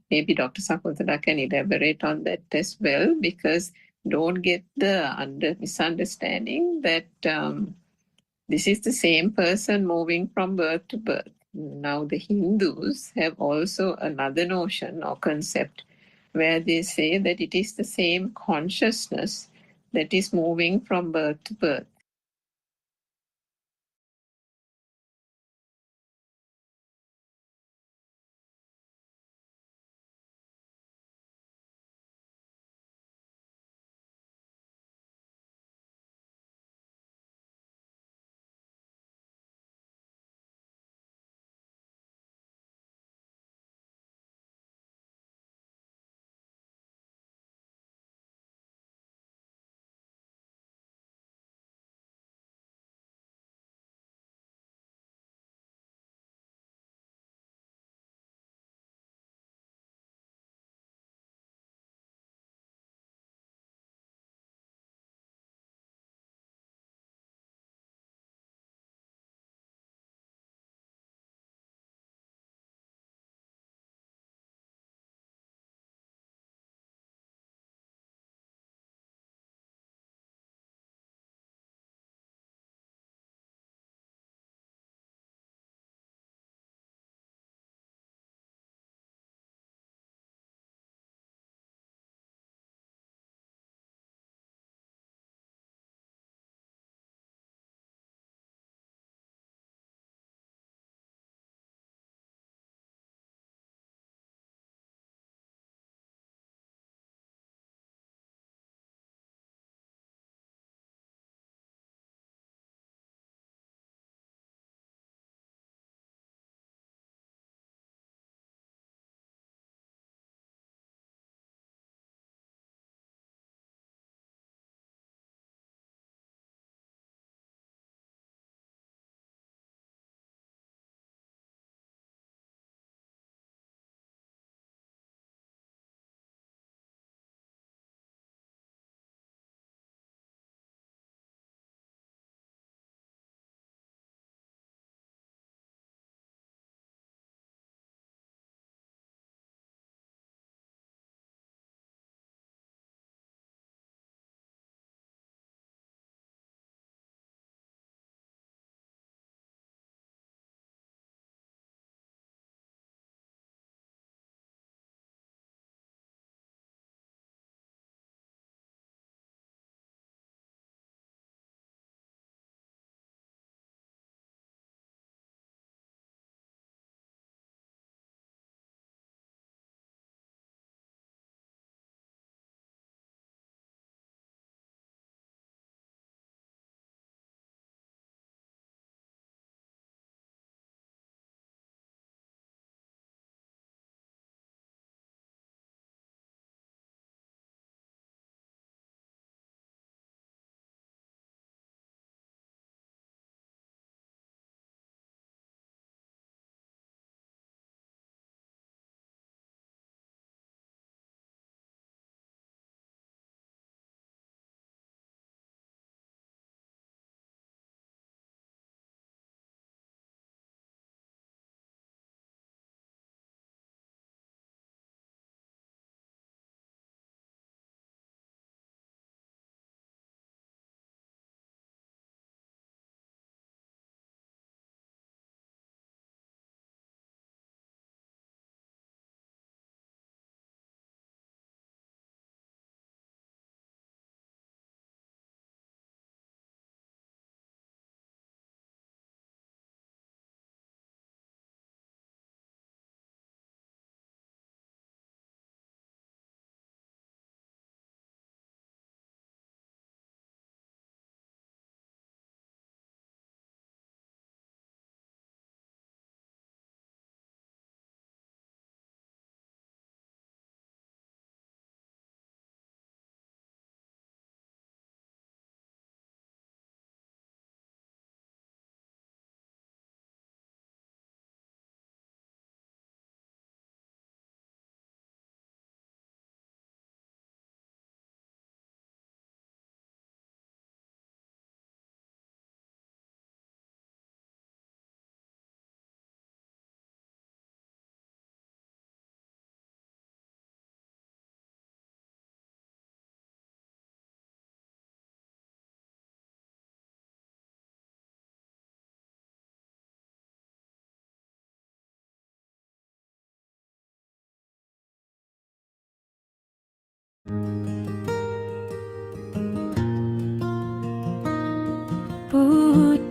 maybe Dr. Sakuntala can elaborate on that as well, because don't get the misunderstanding that this is the same person moving from birth to birth. Now, the Hindus have also another notion or concept where they say that it is the same consciousness that is moving from birth to birth.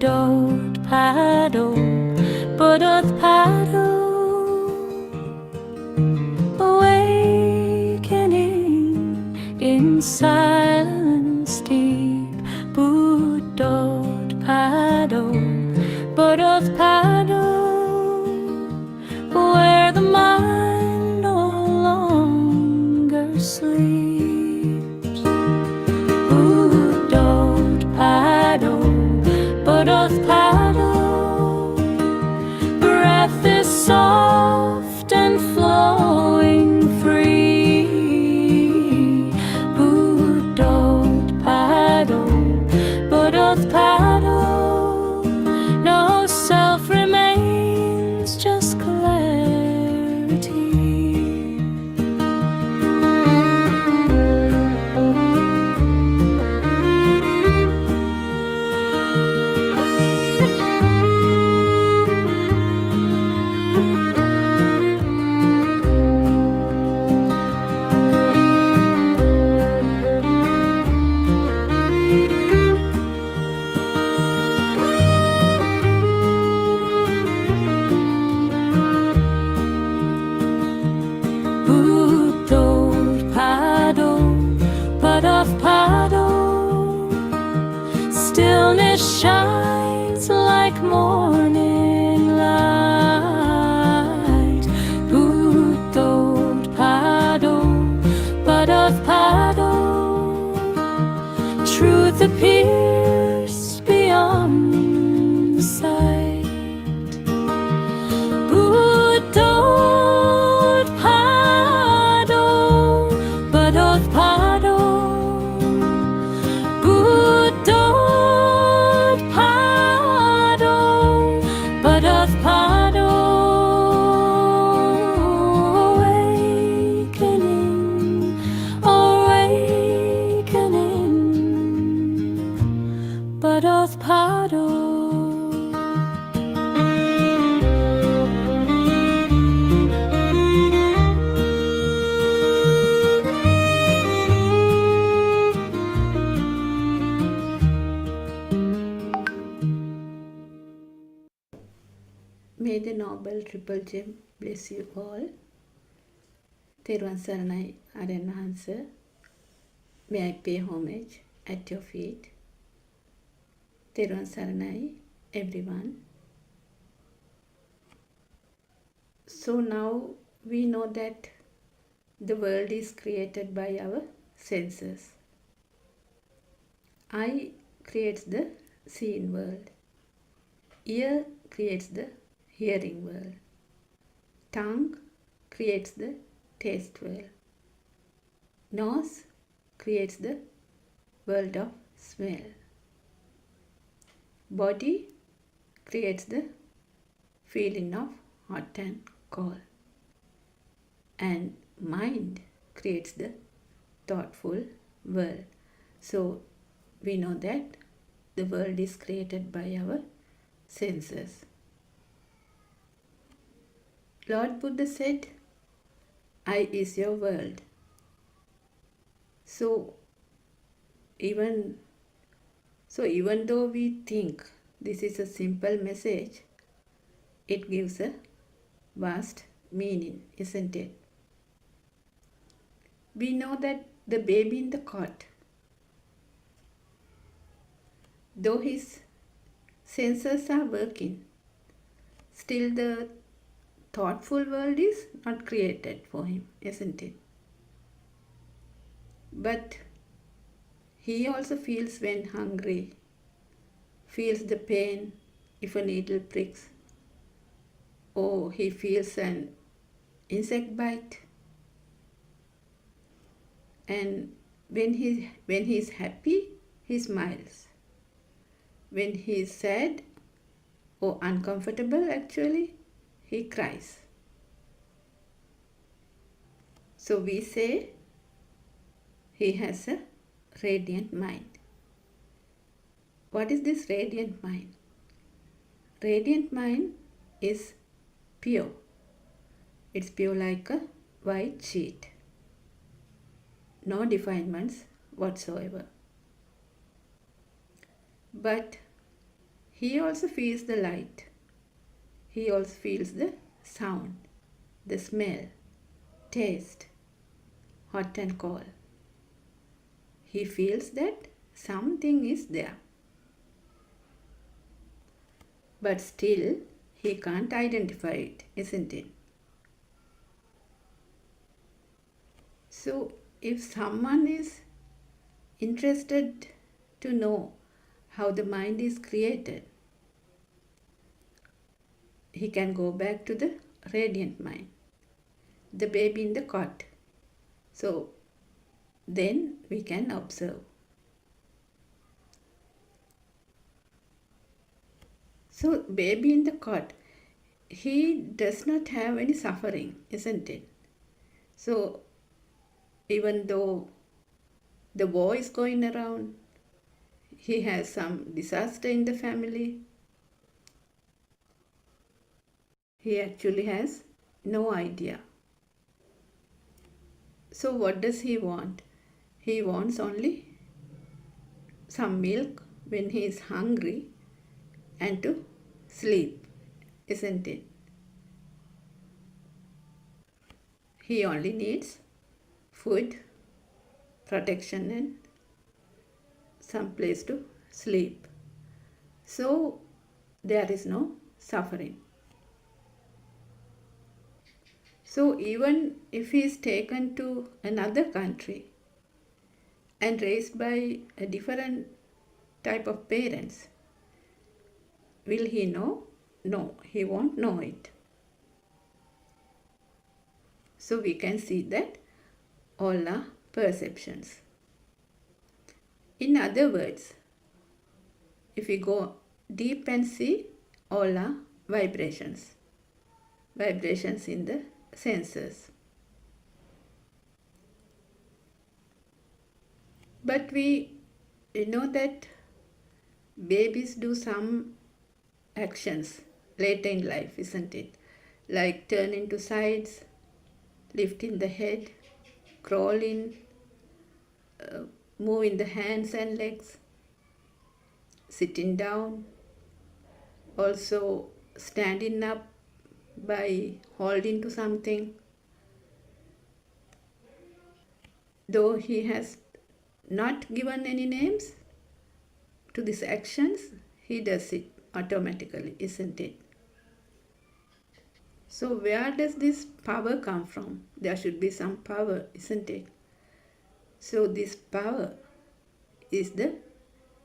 Buddothpado, Buddothpado, awakening in silence deep. Buddothpado, Buddothpado, where the mind no longer sleeps. Buddothpado, Buddothpado, breath is soft and flowing free. Buddothpado, Buddothpado, no self remains, just clarity. Buddothpado, Buddothpado, stillness shines like morning light. Buddothpado, Buddothpado, truth appears beyond sight. Buddothpado, Buddothpado, Buddothpado, Buddothpado, awakening, awakening, Buddothpado. May the Noble Triple Gem bless you all. Therwan Saranai Aryan Wahanse. May I pay homage at your feet. Therwan Saranai, everyone. So now we know that the world is created by our senses. Eye creates the seeing world. Ear creates the hearing world. Tongue creates the taste world. Nose creates the world of smell. Body creates the feeling of hot and cold. And mind creates the thoughtful world. So we know that the world is created by our senses. Lord Buddha said, I is your world. So even though we think this is a simple message, it gives a vast meaning, isn't it? We know that the baby in the cot, though his senses are working, still the thoughtful world is not created for him, isn't it? But he also feels when hungry, feels the pain if a needle pricks, or he feels an insect bite. And when he's happy, he smiles. When he is sad or uncomfortable, actually, he cries. So we say he has a radiant mind. What is this radiant mind? Radiant mind is pure. It's pure like a white sheet. no definements whatsoever. But he also feels the light. He also feels the sound, the smell, taste, hot and cold. He feels that something is there. But still, he can't identify it, isn't it? So, if someone is interested to know how the mind is created, he can go back to the radiant mind, the baby in the cot. So, then we can observe. So, baby in the cot, he does not have any suffering, isn't it? So, even though the war is going around, he has some disaster in the family, he actually has no idea. So, what does he want? He wants only some milk when he is hungry and to sleep, isn't it? He only needs food, protection, and some place to sleep. So there is no suffering. So even if he is taken to another country and raised by a different type of parents, will he know? No, he won't know it. So we can see that all are perceptions. In other words, if we go deep and see, all are vibrations. Vibrations in the senses. But we know that babies do some actions later in life, isn't it? Like turning to sides, lifting the head, crawling, moving the hands and legs, sitting down, also standing up by holding to something. Though he has not given any names to these actions, he does it automatically, isn't it? So where does this power come from? There should be some power, isn't it? So this power is the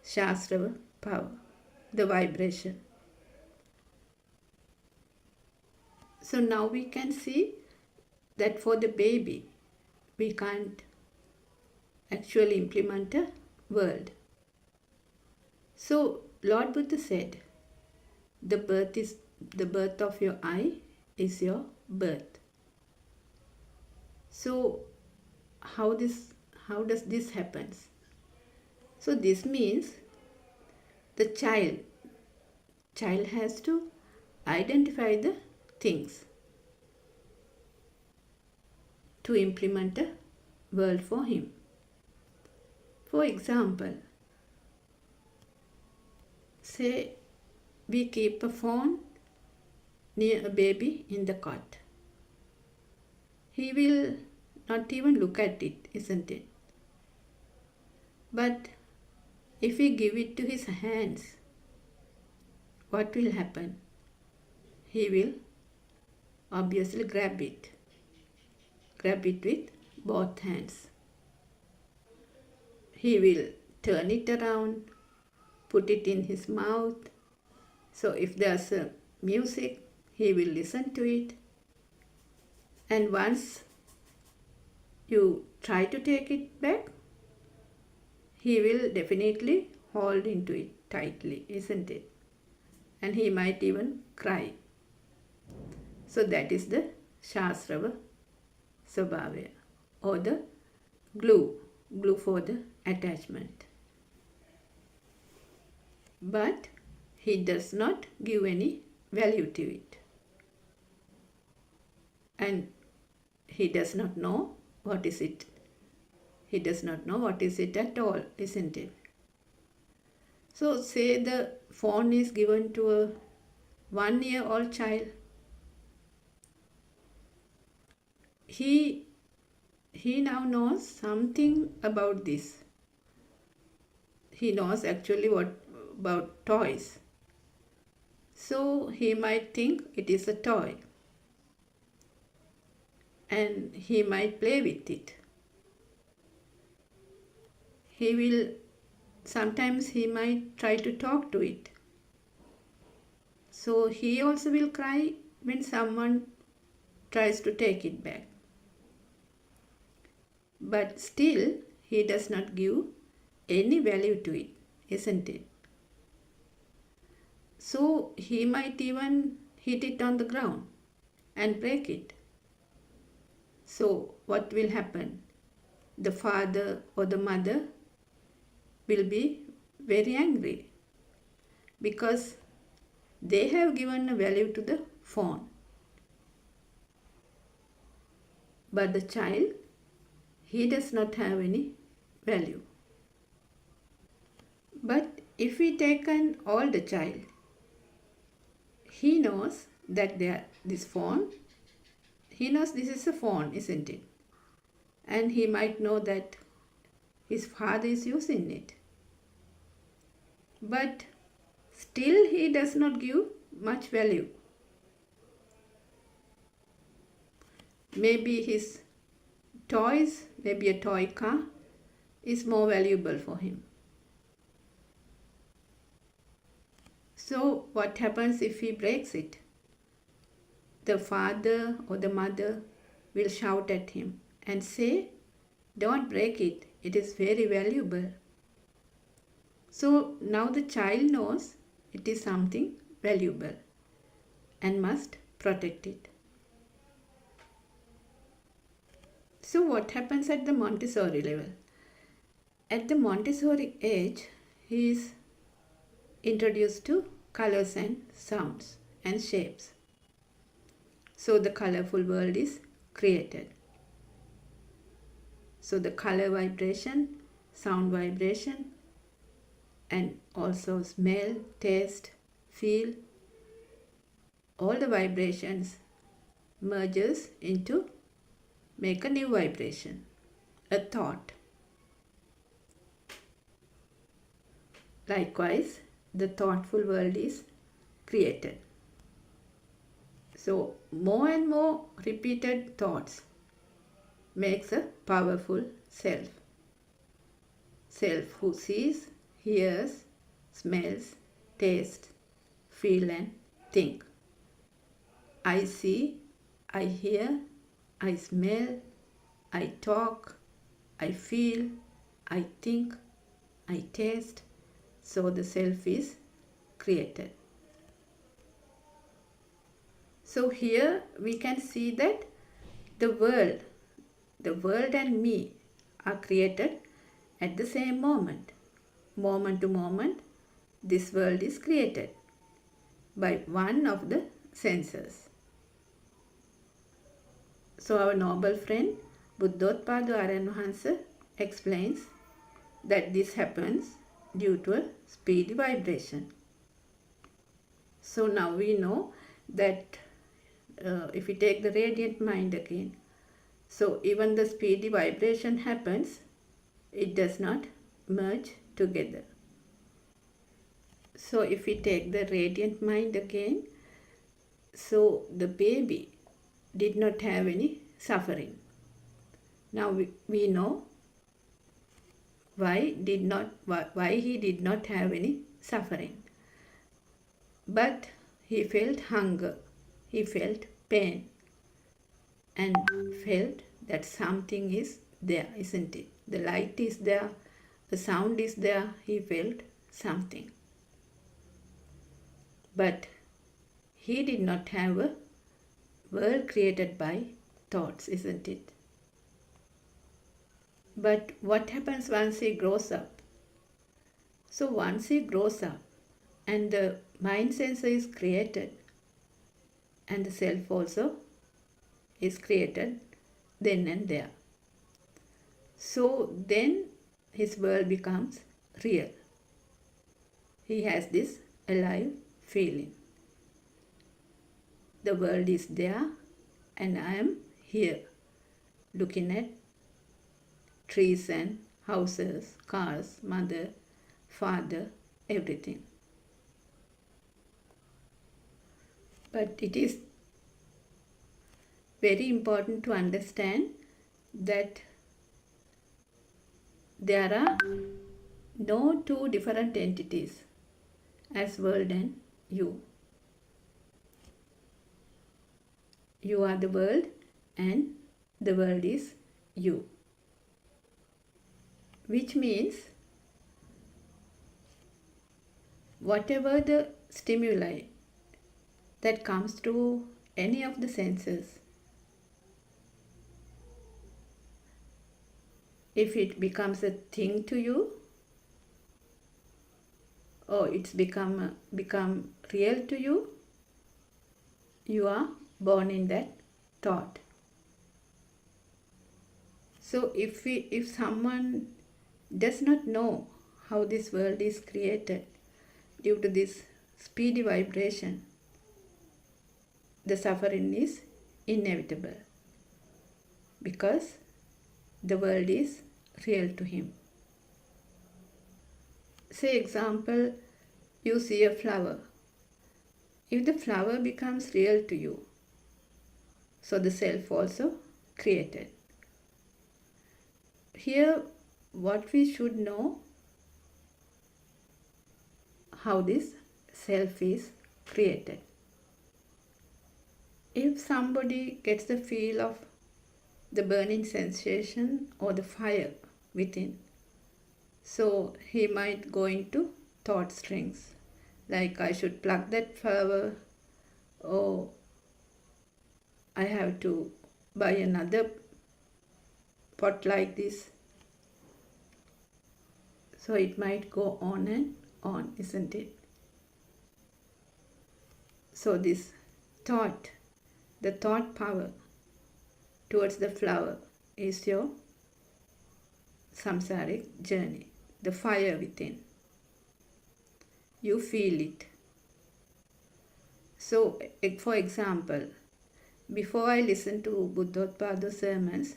Shastra power, the vibration. So now we can see that for the baby, we can't actually implement a world. So Lord Buddha said, the birth of your eye is your birth. So how does this happen? So this means the child has to identify the things to implement a world for him. For example, say we keep a phone near a baby in the cot. He will not even look at it, isn't it? But if we give it to his hands, what will happen? He will obviously grab it with both hands. He will turn it around, put it in his mouth. So if there's a music, he will listen to it. And once you try to take it back, he will definitely hold into it tightly, isn't it? And he might even cry. So that is the Shasrava Svabhavaya, or the glue for the attachment. But he does not give any value to it. And he does not know what is it He does not know what is it at all, isn't it? So say the phone is given to a 1-year-old child. He now knows something about this. He knows actually what about toys. So he might think it is a toy and he might play with it. Sometimes he might try to talk to it. So he also will cry when someone tries to take it back. But still, he does not give any value to it, isn't it? So he might even hit it on the ground and break it. So what will happen? The father or the mother will be very angry because they have given a value to the phone. But the child, he does not have any value. But if we take an older child, he knows that this phone, he knows this is a phone, isn't it? And he might know that his father is using it. But still he does not give much value. Maybe his toys, maybe a toy car, is more valuable for him. So what happens if he breaks it? The father or the mother will shout at him and say, "Don't break it, it is very valuable." So now the child knows it is something valuable and must protect it. So what happens at the Montessori level? At the Montessori age, he is introduced to colors and sounds and shapes. So the colorful world is created. So the color vibration, sound vibration, and also smell, taste, feel, all the vibrations merges into make a new vibration, a thought. Likewise, the thoughtful world is created. So more and more repeated thoughts makes a powerful self. Self who sees, hears, smells, tastes, feel and think. I see, I hear, I smell, I talk, I feel, I think, I taste. So the self is created. So here we can see that the world and me are created at the same moment. Moment to moment, this world is created by one of the senses. So our noble friend Buddothpado Aranwahansa explains that this happens due to a speedy vibration. So now we know that if we take the radiant mind again, so even the speedy vibration happens, it does not merge together. So if we take the radiant mind again, so the baby did not have any suffering. Now we know why he did not have any suffering. But he felt hunger, he felt pain, and felt that something is there, isn't it? The light is there, the sound is there, he felt something. But he did not have a world created by thoughts, isn't it? But what happens once he grows up? So once he grows up and the mind sensor is created and the self also is created then and there. So then his world becomes real. He has this alive feeling. The world is there and I am here looking at trees and houses, cars, mother, father, everything. But it is very important to understand that there are no two different entities as world and you. You are the world and the world is you. Which means whatever the stimuli that comes to any of the senses, if it becomes a thing to you or it's become real to you, you are born in that thought. So if someone does not know how this world is created due to this speedy vibration, the suffering is inevitable because the world is real to him. Say example, you see a flower. If the flower becomes real to you, so the self also created. Here what we should know, how this self is created. If somebody gets the feel of the burning sensation or the fire within, so he might go into thought strings like I should pluck that flower, or I have to buy another pot like this. So it might go on and on, isn't it? So this thought, the thought power towards the flower is your samsaric journey, the fire within. You feel it. So, for example, before I listened to Buddothpado sermons,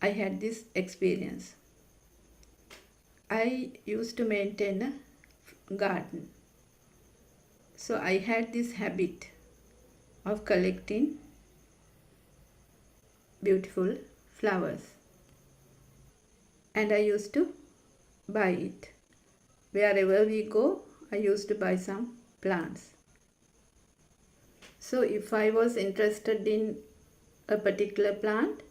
I had this experience. I used to maintain a garden. So I had this habit of collecting beautiful flowers. And I used to buy it. Wherever we go, I used to buy some plants. So if I was interested in a particular plant,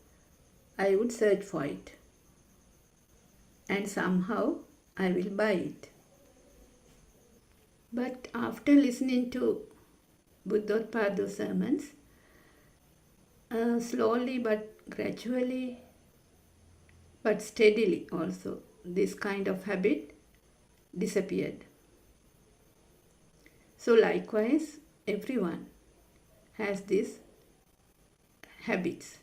I would search for it. And somehow I will buy it. But after listening to Buddothpado sermons, slowly but gradually, but steadily also, this kind of habit disappeared. So likewise, everyone has these habits.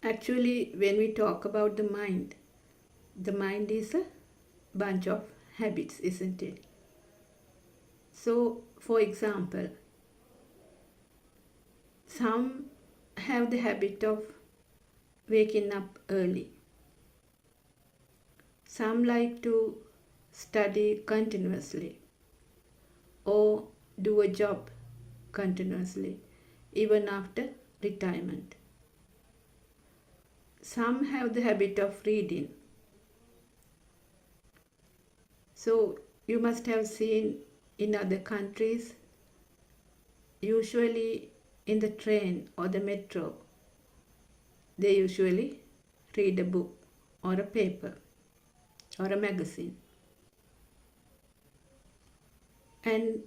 Actually, when we talk about the mind is a bunch of habits, isn't it? So, for example, some have the habit of waking up early. Some like to study continuously or do a job continuously, even after retirement. Some have the habit of reading. So you must have seen in other countries, usually in the train or the metro, they usually read a book or a paper or a magazine. And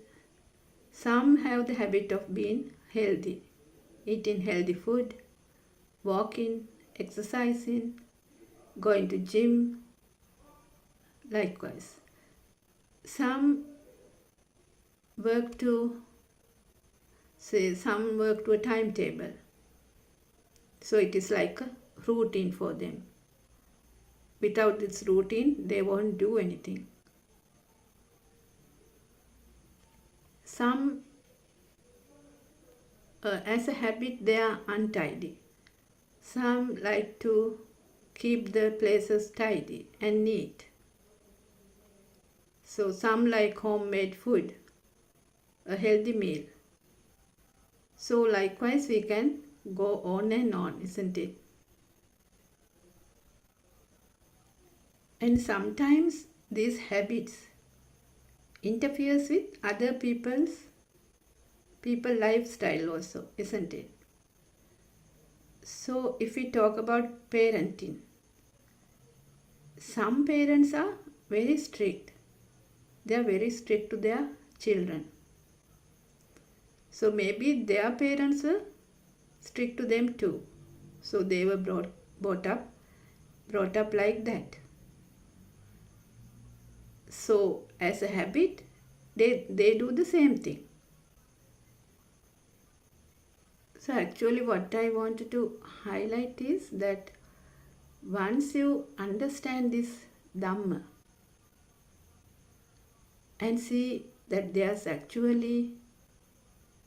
some have the habit of being healthy, eating healthy food, walking, exercising, going to gym. Likewise, some work to a timetable. So it is like a routine for them. Without this routine, they won't do anything. Some, as a habit, they are untidy. Some like to keep the places tidy and neat. So some like homemade food, a healthy meal. So likewise we can go on and on, isn't it? And sometimes these habits interferes with other people lifestyle also, isn't it? So if we talk about parenting, some parents are very strict. They are very strict to their children. So maybe their parents were strict to them too. So they were brought up like that. So as a habit, they do the same thing. So actually what I wanted to highlight is that once you understand this Dhamma and see that there's actually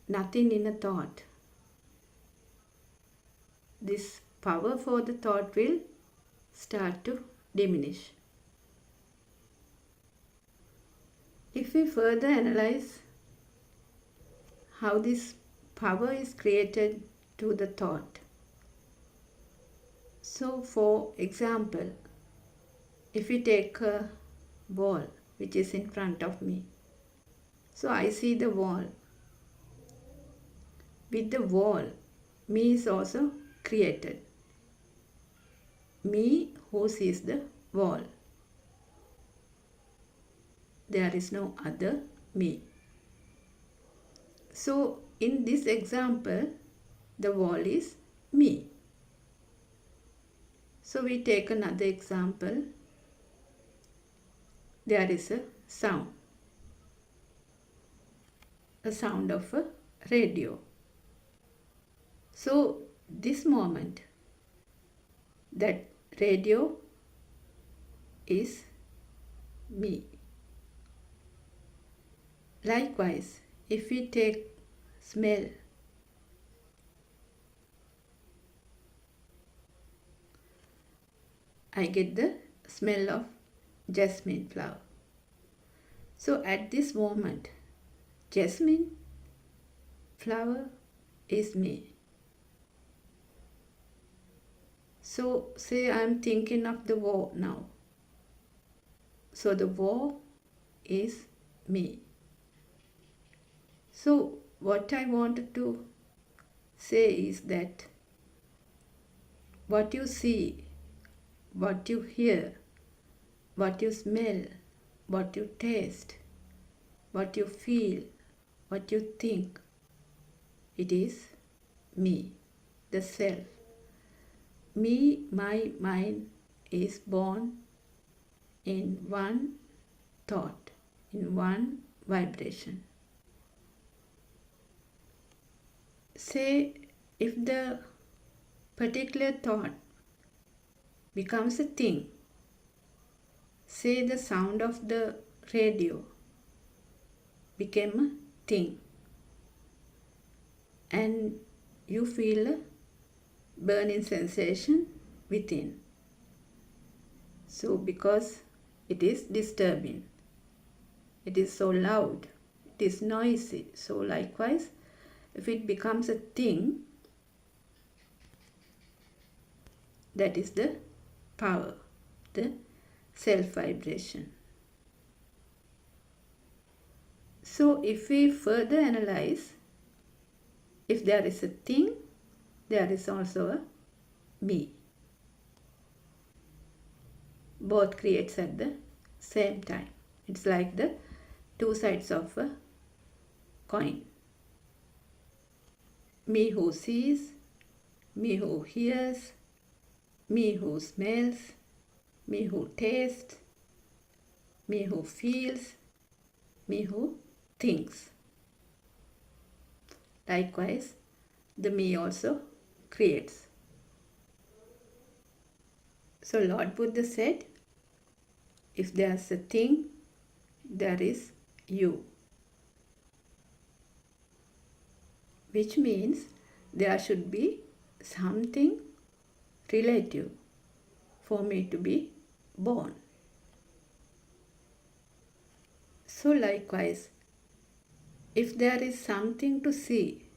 nothing in a thought, this power for the thought will start to diminish. If we further analyze how this power is created to the thought. So for example, if we take a wall which is in front of me. So I see the wall. With the wall, me is also created. Me who sees the wall. There is no other me. So in this example, the wall is me. So we take another example. There is a sound of a radio. So this moment, that radio is me. Likewise, if we take smell, I get the smell of jasmine flower. So at this moment, jasmine flower is me. So say I am thinking of the war now. So the war is me. So what I wanted to say is that what you see, what you hear, what you smell, what you taste, what you feel, what you think, it is me, the self. Me, my mind is born in one thought, in one vibration. Say if the particular thought becomes a thing, say the sound of the radio became a thing, and you feel a burning sensation within. So because it is disturbing, it is so loud, it is noisy. So likewise, if it becomes a thing, that is the power, the self-vibration. So if we further analyze, if there is a thing, there is also a me. Both creates at the same time. It's like the two sides of a coin. Me who sees, me who hears, me who smells, me who tastes, me who feels, me who thinks. Likewise, the me also creates. So Lord Buddha said, if there's a thing, there is you. Which means there should be something relative for me to be born. So likewise, if there is something to see,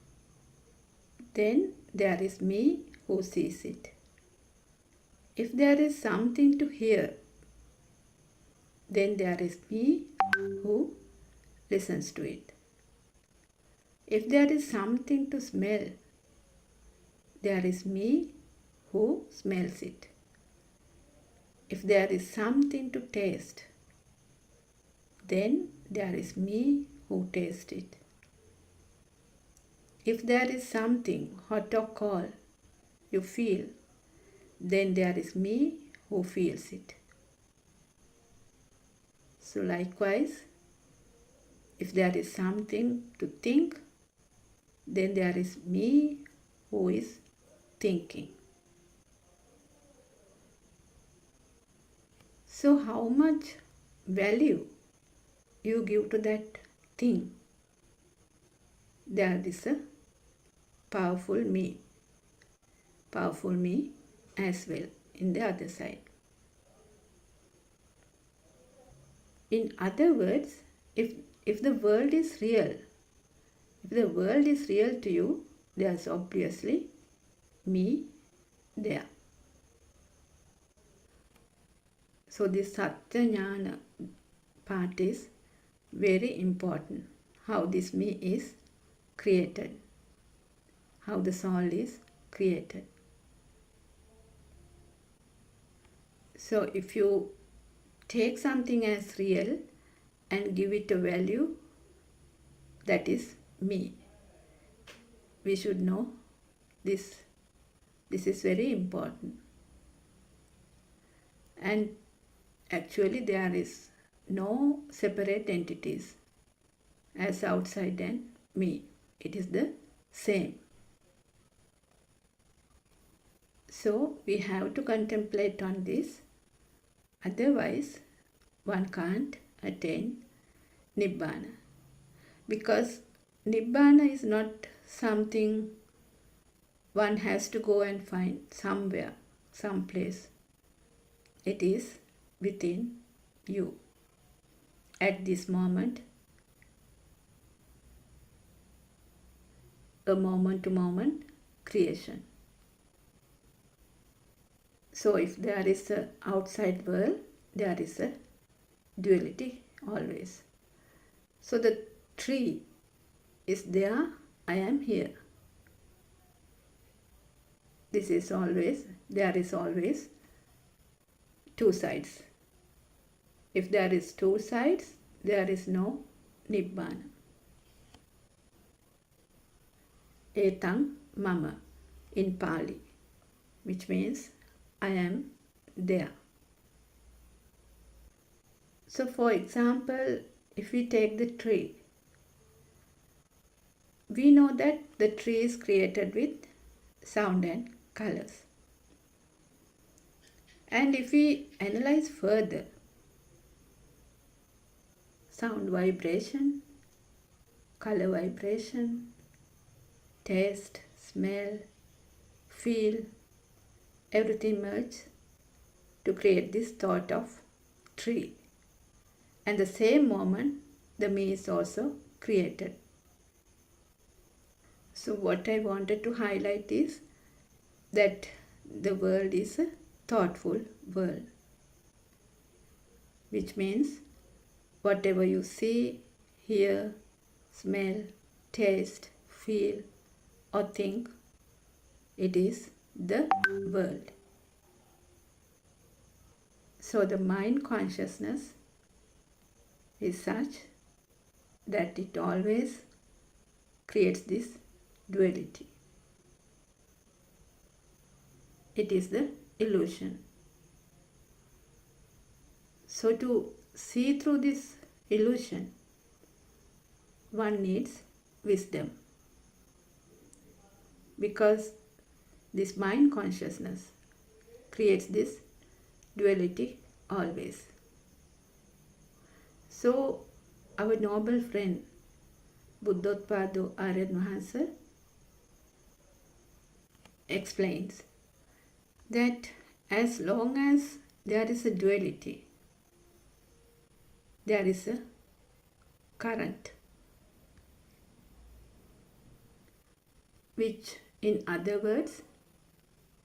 then there is me who sees it. If there is something to hear, then there is me who listens to it. If there is something to smell, there is me who smells it. If there is something to taste, then there is me who tastes it. If there is something hot or cold you feel, then there is me who feels it. So likewise, if there is something to think, then there is me who is thinking. So how much value you give to that thing, there is a powerful me as well in the other side. In other words, if the world is real, to you, there's obviously me there. So this Satya Jnana part is very important. How this me is created, how the soul is created. So if you take something as real and give it a value, that is me. We should know this. This is very important. And actually there is no separate entities as outside and me. It is the same. So we have to contemplate on this. Otherwise, one can't attain Nibbana. Because Nibbana is not something one has to go and find somewhere, someplace. It is within you. At this moment, a moment-to-moment creation. So if there is an outside world, there is a duality always. So the tree is there, I am here. There is always two sides. If there is two sides, there is no Nibbana. Etang mama in Pali, which means I am there. So for example, if we take the tree, we know that the tree is created with sound and colors. And if we analyze further, sound vibration, color vibration, taste, smell, feel, everything merges to create this thought of tree. And the same moment, the me is also created. So what I wanted to highlight is that the world is a thoughtful world, which means whatever you see, hear, smell, taste, feel, or think, it is the world. So the mind consciousness is such that it always creates this duality. It is the illusion. So to see through this illusion, one needs wisdom. Because this mind consciousness creates this duality always. So our noble friend Buddothpado Aryan Mahansa explains that as long as there is a duality, there is a current, which in other words,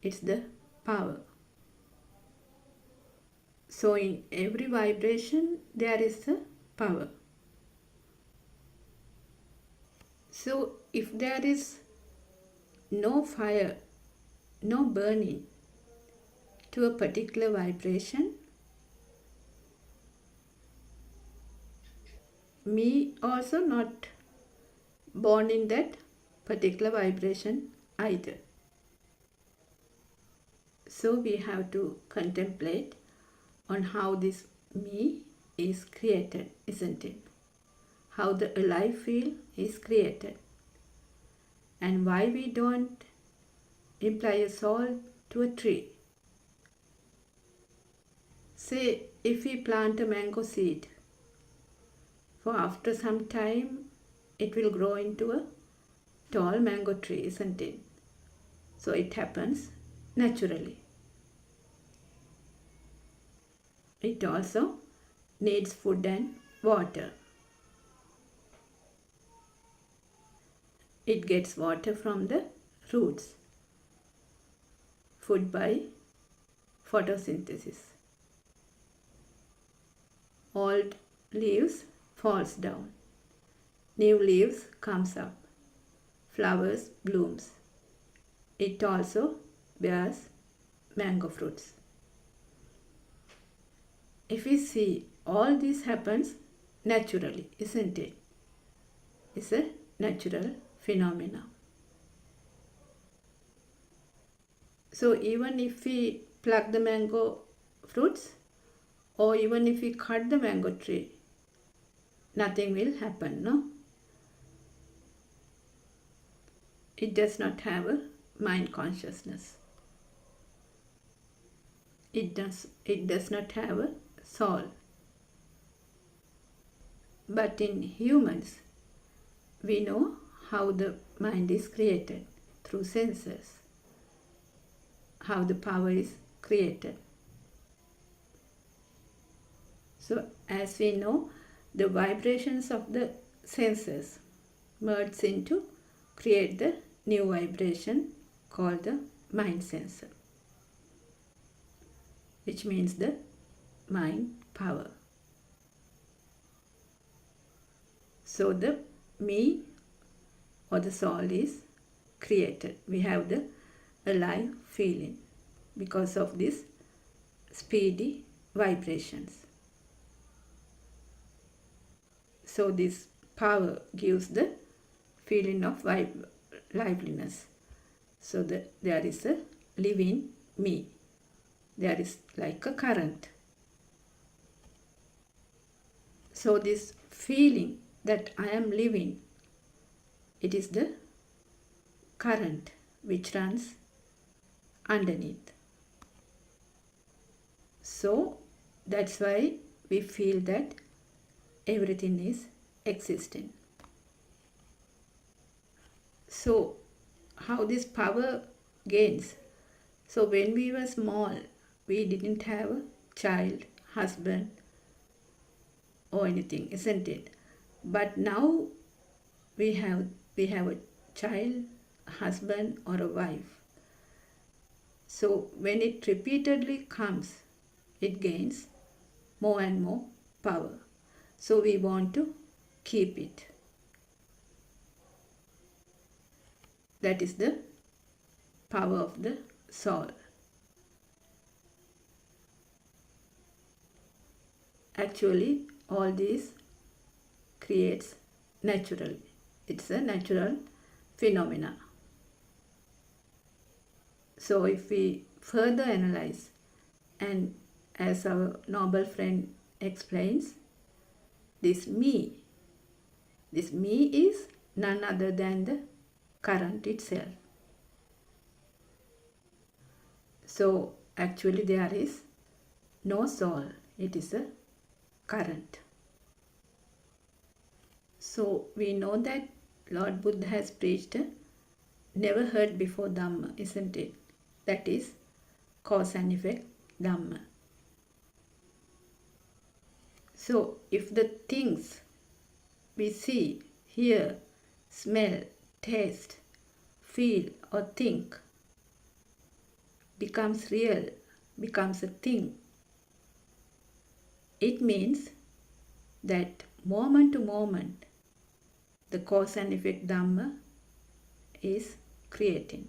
it's the power. So in every vibration, there is a power. So if there is no fire, no burning to a particular vibration, me also not born in that particular vibration either. So we have to contemplate on how this me is created, isn't it? How the alive feel is created, and why we don't imply a soul to a tree. Say if we plant a mango seed, for after some time it will grow into a tall mango tree, isn't it? So it happens naturally. It also needs food and water. It gets water from the roots, food by photosynthesis. Old leaves falls down, new leaves comes up, flowers blooms. It also bears mango fruits. If we see, all this happens naturally, isn't it? It's a natural phenomena. So even if we pluck the mango fruits, or even if we cut the mango tree, nothing will happen, no? It does not have a mind consciousness. It does not have a soul. But in humans, we know how the mind is created through senses, how the power is created. So as we know, the vibrations of the senses merge into create the new vibration called the mind sensor, which means the mind power. So the me or the soul is created. We have the alive feeling because of these speedy vibrations. So this power gives the feeling of liveliness. So there is a living me. There is like a current. So this feeling that I am living, it is the current which runs underneath. So that's why we feel that everything is existing. So how this power gains? So when we were small, we didn't have a child, husband or anything, isn't it? But now we have a child, husband or a wife. So when it repeatedly comes, it gains more and more power. So we want to keep it. That is the power of the soul. Actually, all this creates naturally. It's a natural phenomena. So if we further analyze, and as our noble friend explains, this me is none other than the current itself. So actually there is no soul, it is a current. So we know that Lord Buddha has preached a never heard before Dhamma, isn't it? That is cause and effect Dhamma. So if the things we see, hear, smell, taste, feel or think becomes real, becomes a thing, it means that moment to moment the cause and effect Dhamma is creating.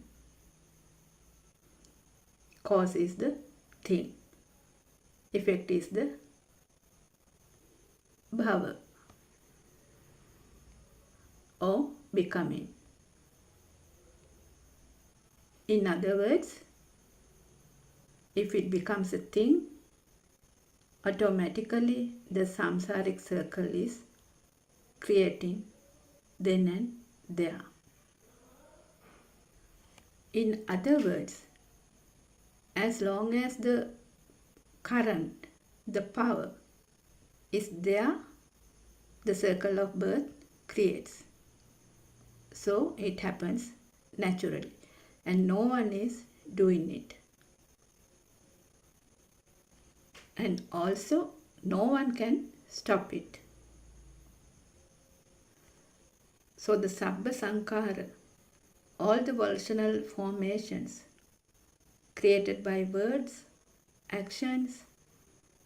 Cause is the thing, effect is the bhava or becoming. In other words, if it becomes a thing, automatically the samsaric circle is creating then and there. In other words, as long as the current, the power is there, the circle of birth creates. So it happens naturally and no one is doing it. And also no one can stop it. So the Sabbha Sankara, all the volitional formations created by words, actions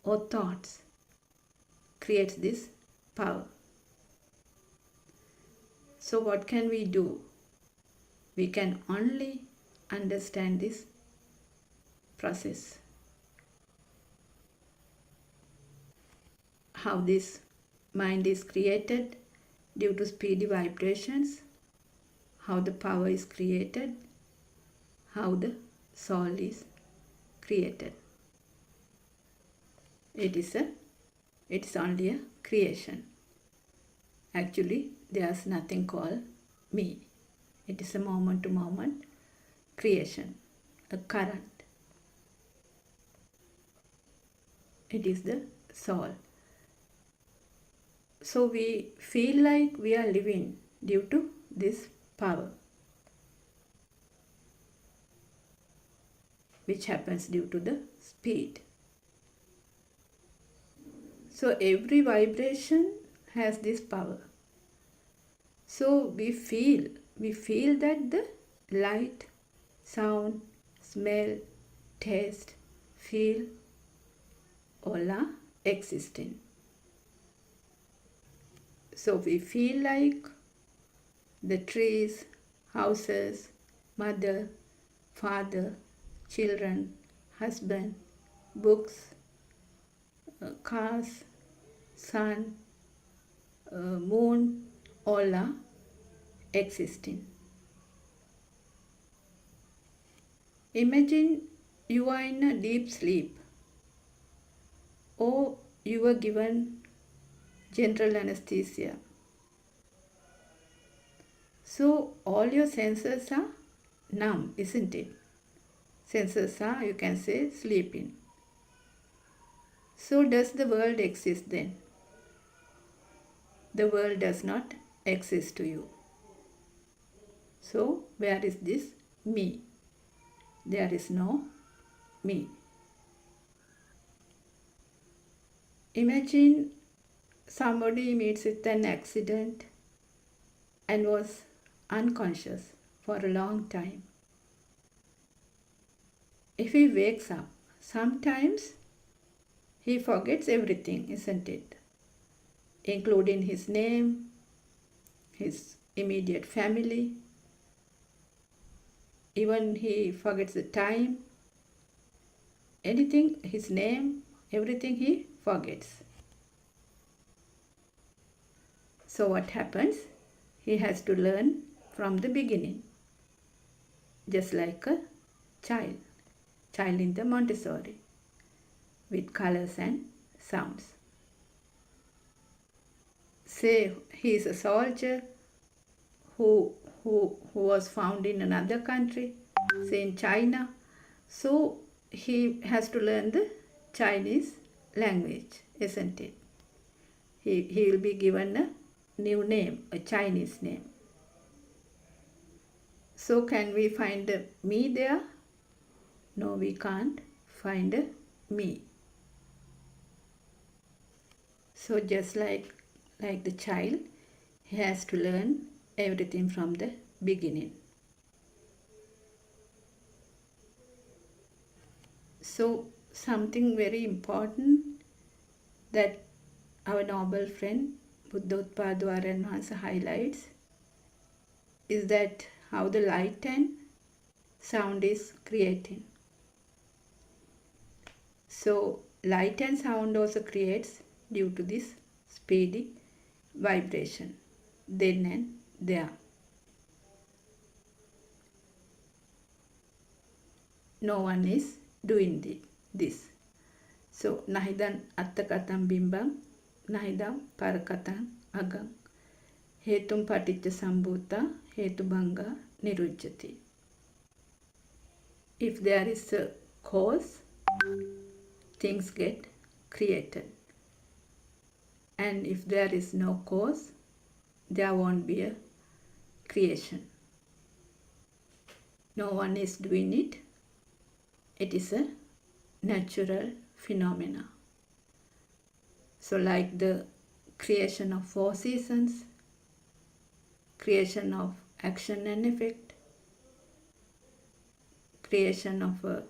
or thoughts creates this power. So what can we do? We can only understand this process. How this mind is created due to speedy vibrations, how the power is created, how the soul is created. It is only a creation. Actually, there's nothing called me. It is a moment to moment creation, a current. It is the soul. So we feel like we are living due to this power, which happens due to the speed. So every vibration has this power. So we feel that the light, sound, smell, taste, feel, all are existing. So we feel like the trees, houses, mother, father, children, husband, books, cars, sun, moon, all are existing. Imagine you are in a deep sleep or you were given general anesthesia. So all your senses are numb, isn't it? Senses are, you can say, sleeping. So does the world exist then? The world does not exist to you. So where is this me? There is no me. Imagine somebody meets with an accident and was unconscious for a long time. If he wakes up, sometimes he forgets everything, isn't it? Including his name, his immediate family. Even he forgets the time. Anything, his name, everything he forgets. So what happens? He has to learn from the beginning. Just like a child in the Montessori, with colors and sounds. Say he is a soldier who was found in another country, say in China. So he has to learn the Chinese language, isn't it? He will be given a new name, a Chinese name. So can we find a me there? No, we can't find a me. So just like the child, he has to learn everything from the beginning. So something very important that our noble friend Buddothpado highlights is that how the light and sound is creating. So light and sound also creates due to this speedy vibration then and there. No one is doing this. So nahidan attakatam bimbam nahidam parakatam agam hetum paticca sambhuta hetubanga nirujjati. If there is a cause, things get created. And if there is no cause, there won't be a creation. No one is doing it. It is a natural phenomena. So like the creation of 4 seasons, creation of action and effect, creation of a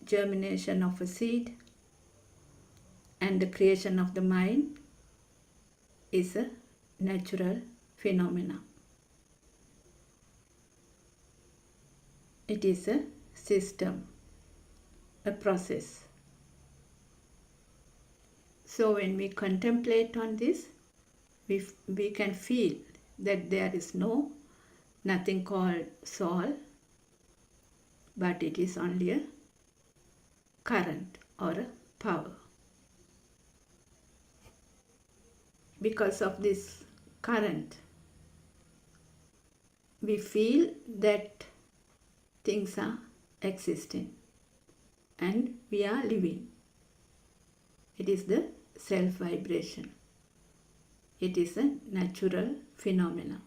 germination of a seed, and the creation of the mind is a natural phenomena. It is a system, a process. So when we contemplate on this, we can feel that there is nothing called soul, but it is only a current or a power. Because of this current, we feel that things are existing and we are living. It is the self-vibration. It is a natural phenomena.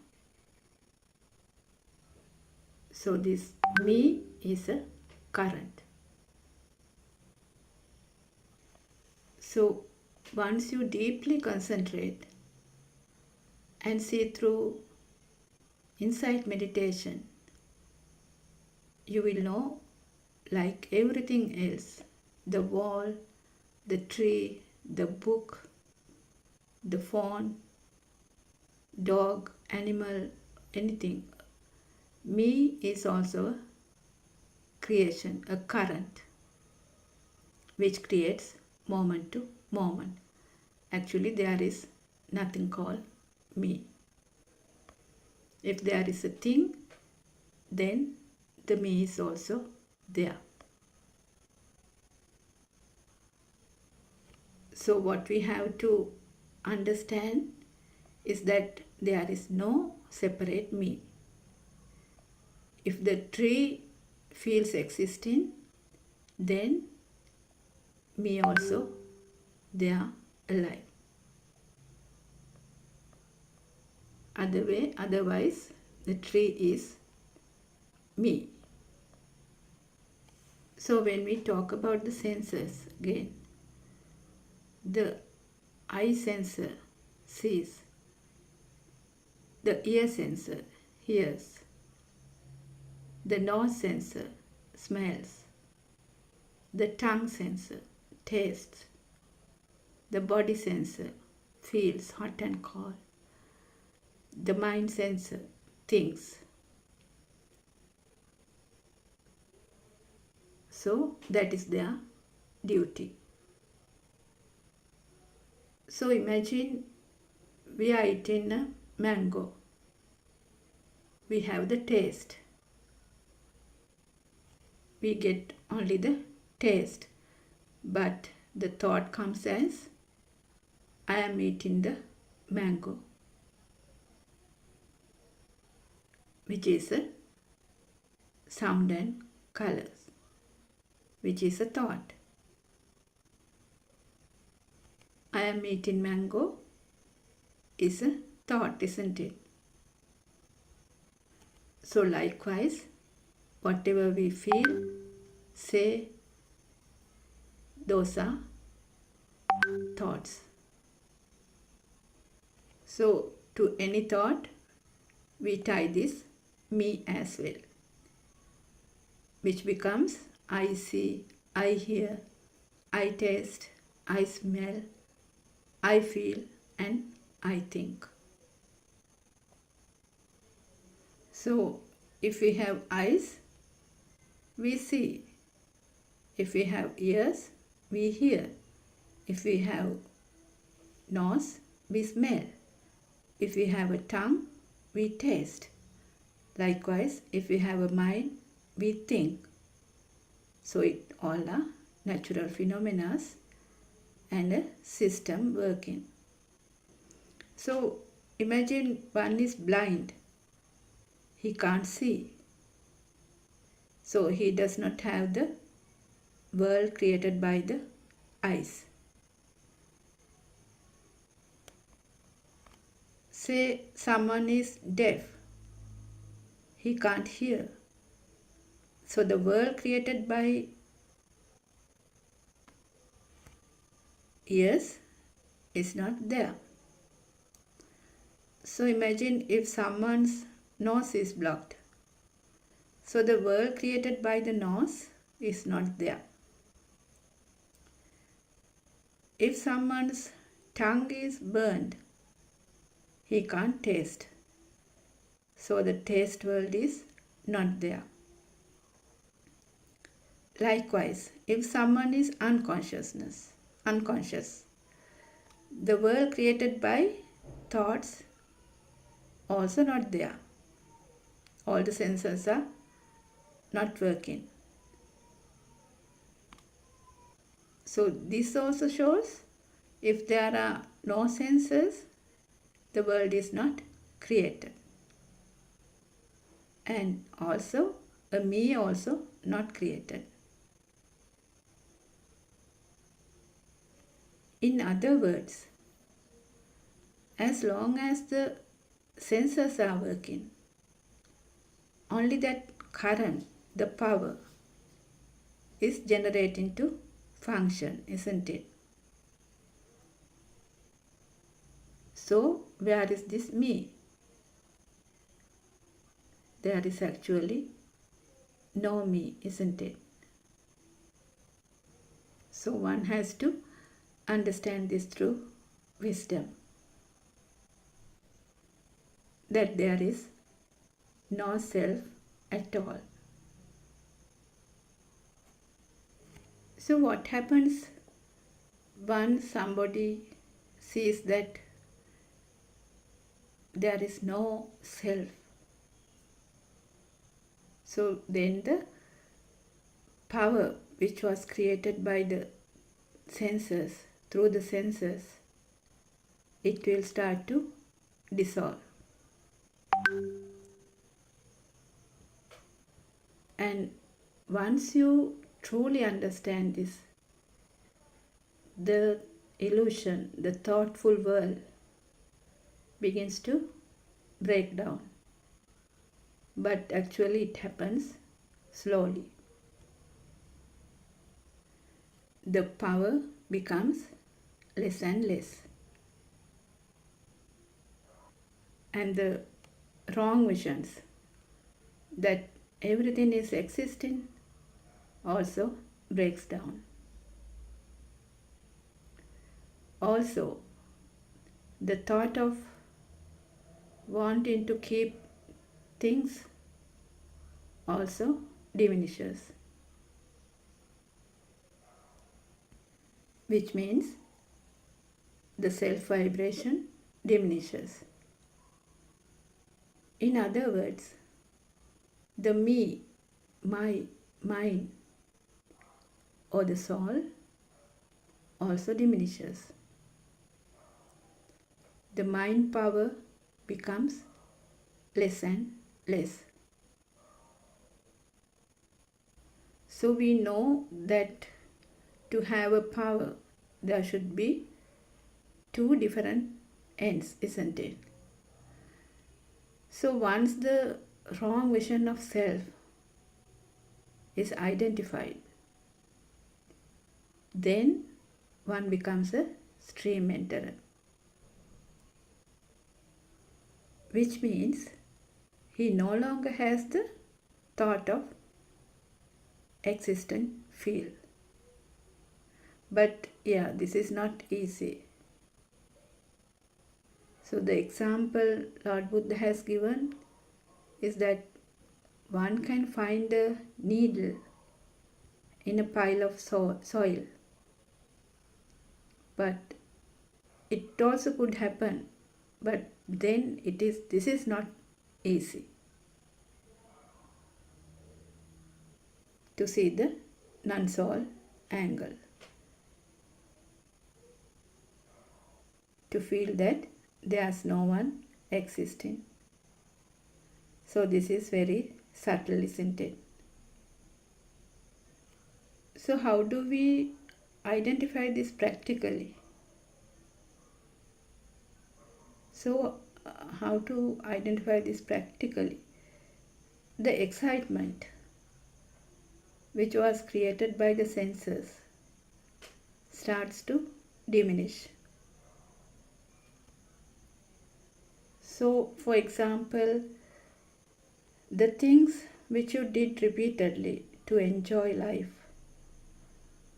So this me is a current. So once you deeply concentrate and see through insight meditation, you will know, like everything else, the wall, the tree, the book, the phone, dog, animal, anything. Me is also a creation, a current, which creates moment to moment. Actually, there is nothing called me. If there is a thing, then the me is also there. So what we have to understand is that there is no separate me. If the tree feels existing, then me also, they are alive. Otherwise, the tree is me. So when we talk about the senses again, the eye sensor sees, the ear sensor hears, the nose sensor smells, the tongue sensor tastes, the body sensor feels hot and cold, the mind sensor thinks. So that is their duty. So imagine we are eating a mango. We have the taste. We get only the taste, but the thought comes as, I am eating the mango, which is a sound and colors, which is a thought. I am eating mango is a thought, isn't it? So likewise, whatever we feel, say, those are thoughts. So to any thought, we tie this me as well, which becomes I see, I hear, I taste, I smell, I feel, and I think. So if we have eyes, we see. If we have ears, we hear. If we have nose, we smell. If we have a tongue, we taste. Likewise, if we have a mind, we think. So it all are natural phenomena and a system working. So imagine one is blind. He can't see. So he does not have the world created by the eyes. Say someone is deaf. He can't hear. So the world created by ears is not there. So imagine if someone's nose is blocked. So the world created by the nose is not there. If someone's tongue is burned, he can't taste. So the taste world is not there. Likewise, if someone is unconscious, the world created by thoughts also not there. All the senses are not working. So this also shows if there are no senses, the world is not created. And also a me also not created. In other words, as long as the senses are working, only that current, the power, is generating to function, isn't it? So where is this me? There is actually no me, isn't it? So one has to understand this through wisdom, that there is no self at all. So what happens once somebody sees that there is no self? So then the power which was created by the senses, through the senses, it will start to dissolve. And once you truly understand this, the illusion, the thoughtful world begins to break down. But actually it happens slowly. The power becomes less and less. And the wrong visions that everything is existing also breaks down. Also, the thought of wanting to keep things also diminishes, which means the self vibration diminishes. In other words, the me, my, mine, or the soul also diminishes. The mind power becomes less and less. So we know that to have a power, there should be two different ends, isn't it? So once the wrong vision of self is identified, then one becomes a stream enterer, which means he no longer has the thought of existent field. But yeah, this is not easy. So the example Lord Buddha has given is that one can find a needle in a pile of soil, but it also could happen, but then this is not easy to see the non-soul angle, to feel that there's no one existing. So this is very subtle, isn't it? So how do we identify this practically? So how to identify this practically? The excitement which was created by the senses starts to diminish. So for example, the things which you did repeatedly to enjoy life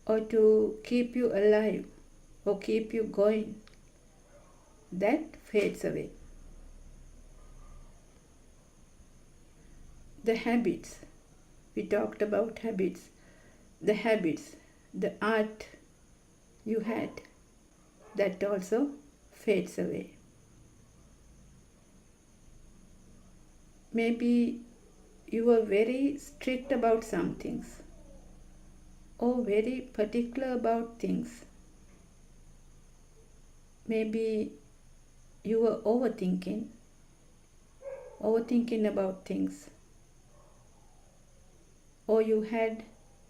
or to keep you alive or keep you going, that fades away. The habits, we talked about habits, the art you had, that also fades away. Maybe you were very strict about some things or very particular about things. Maybe you were overthinking about things, or you had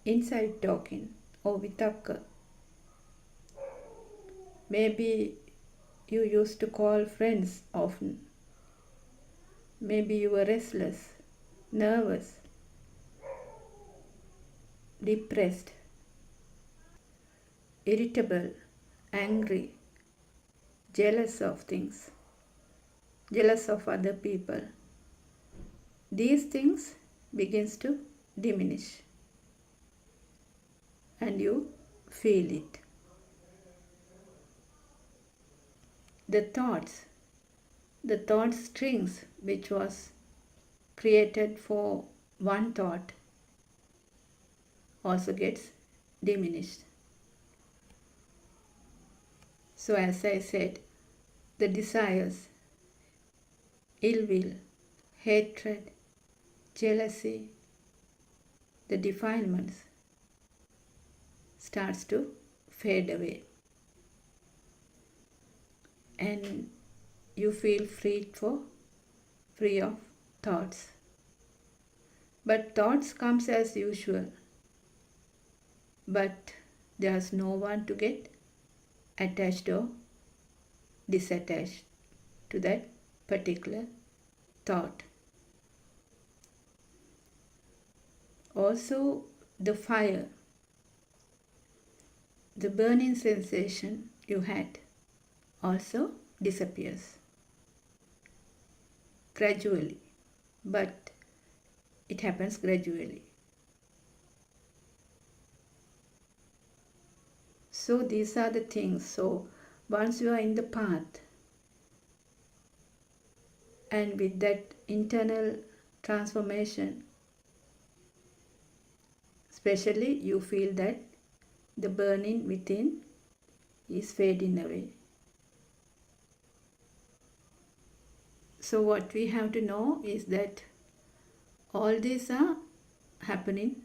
inside talking or vitakka. Maybe you used to call friends often. Maybe you were restless, nervous, depressed, irritable, angry, jealous of things, jealous of other people. These things begins to diminish and you feel it. The thought strings which was created for one thought also gets diminished. So as I said, the desires, ill will, hatred, jealousy, the defilements starts to fade away. And you feel free of thoughts. But thoughts comes as usual. But there's no one to get attached or disattached to that particular thought. Also, the fire, the burning sensation you had also disappears gradually, but it happens gradually. So these are the things. So once you are in the path, and with that internal transformation, especially you feel that the burning within is fading away. So what we have to know is that all these are happening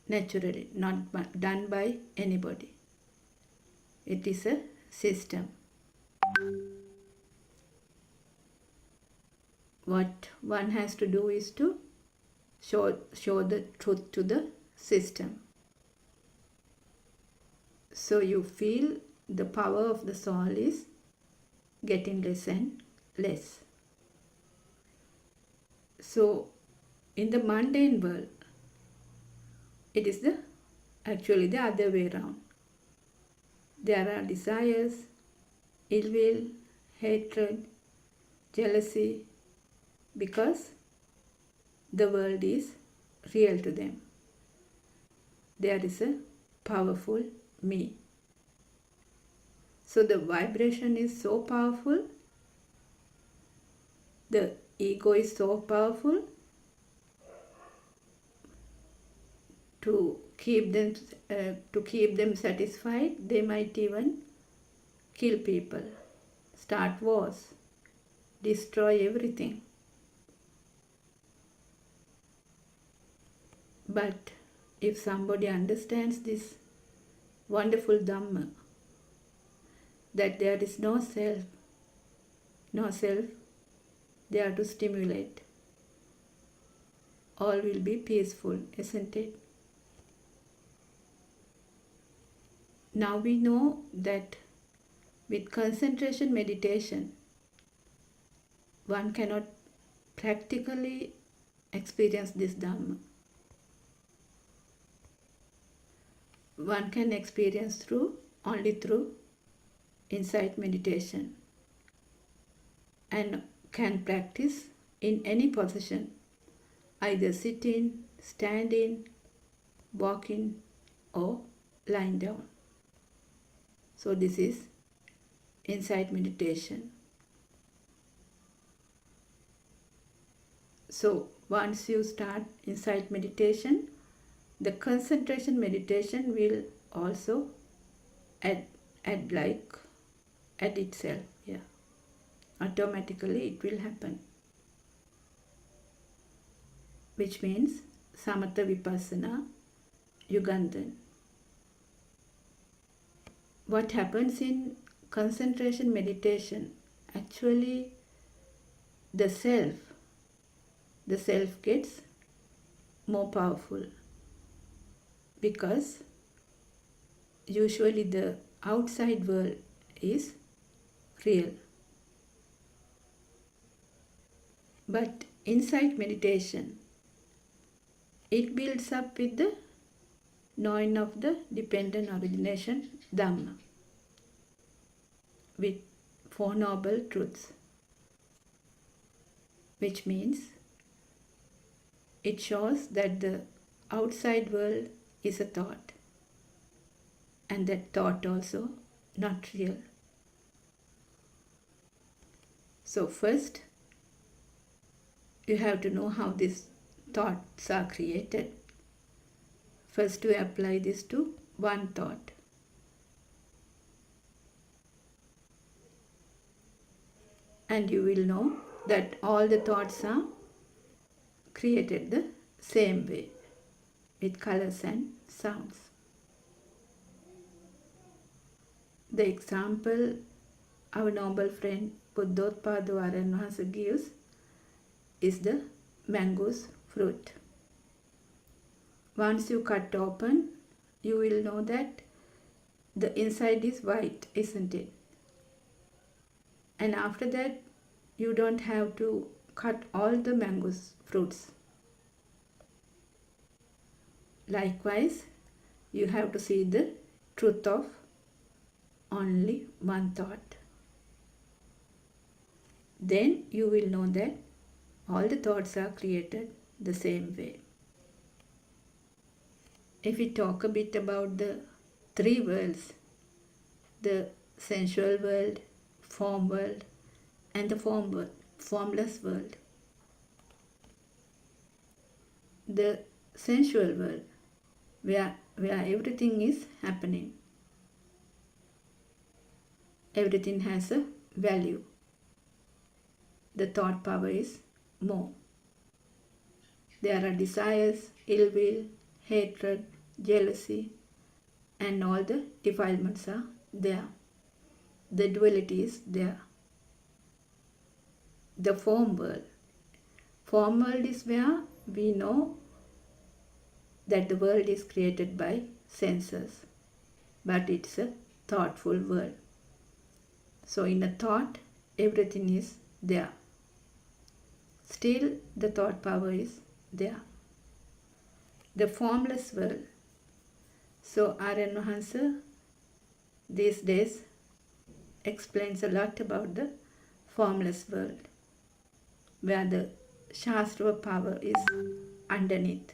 naturally, not done by anybody. It is a system. What one has to do is to show the truth to the system. So you feel the power of the soul is getting less and less. So in the mundane world, it is actually the other way around. There are desires, ill will, hatred, jealousy, because the world is real to them. There is a powerful me. So the vibration is so powerful, the ego is so powerful, to keep them satisfied, they might even kill people, start wars, destroy everything. But if somebody understands this wonderful Dhamma, that there is no self there to stimulate, all will be peaceful, isn't it? Now we know that with concentration meditation, one cannot practically experience this Dhamma. One can experience only through insight meditation, and can practice in any position, either sitting, standing, walking, or lying down. So this is insight meditation. So once you start insight meditation, the concentration meditation will also add itself. Yeah, automatically it will happen, which means Samatha Vipassana Yugandan. What happens in concentration meditation? Actually, the self gets more powerful, because usually the outside world is real. But insight meditation, it builds up with the knowing of the dependent origination Dhamma, with Four Noble Truths, which means it shows that the outside world is a thought, and that thought also not real. So first, you have to know how these thoughts are created. First, we apply this to one thought. And you will know that all the thoughts are created the same way, with colors and sounds. The example our noble friend Buddothpado gives is the mango's fruit. Once you cut open, you will know that the inside is white, isn't it? And after that, you don't have to cut all the mango's fruits. Likewise, you have to see the truth of only one thought. Then you will know that all the thoughts are created the same way. If we talk a bit about the three worlds, the sensual world, form world, and the formless world. The sensual world, where everything is happening. Everything has a value. The thought power is more. There are desires, ill will, hatred, jealousy, and all the defilements are there. The duality is there. The form world. Form world is where we know that the world is created by senses, but it's a thoughtful world. So in a thought, everything is there. Still, the thought power is there. The formless world. So Aryan Mahansa these days explains a lot about the formless world, where the Shastra power is underneath.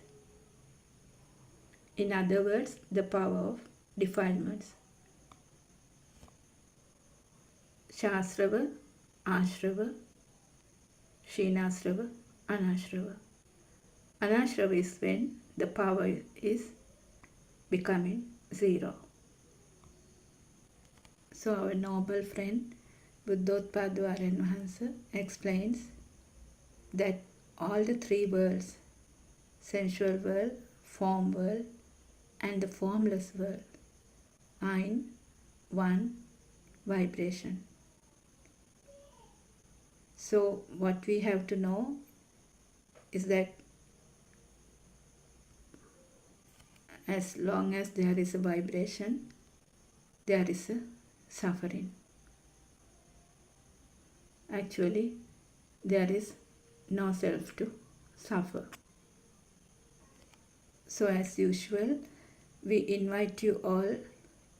In other words, the power of defilements. Shasrava, Ashrava, Shinasrava, Anashrava. Anashrava is when the power is becoming zero. So our noble friend Buddothpado Aryan Mahansa explains that all the three worlds, sensual world, form world, and the formless world, are in one vibration. So what we have to know is that as long as there is a vibration, there is a suffering. Actually, there is no self to suffer. So as usual, we invite you all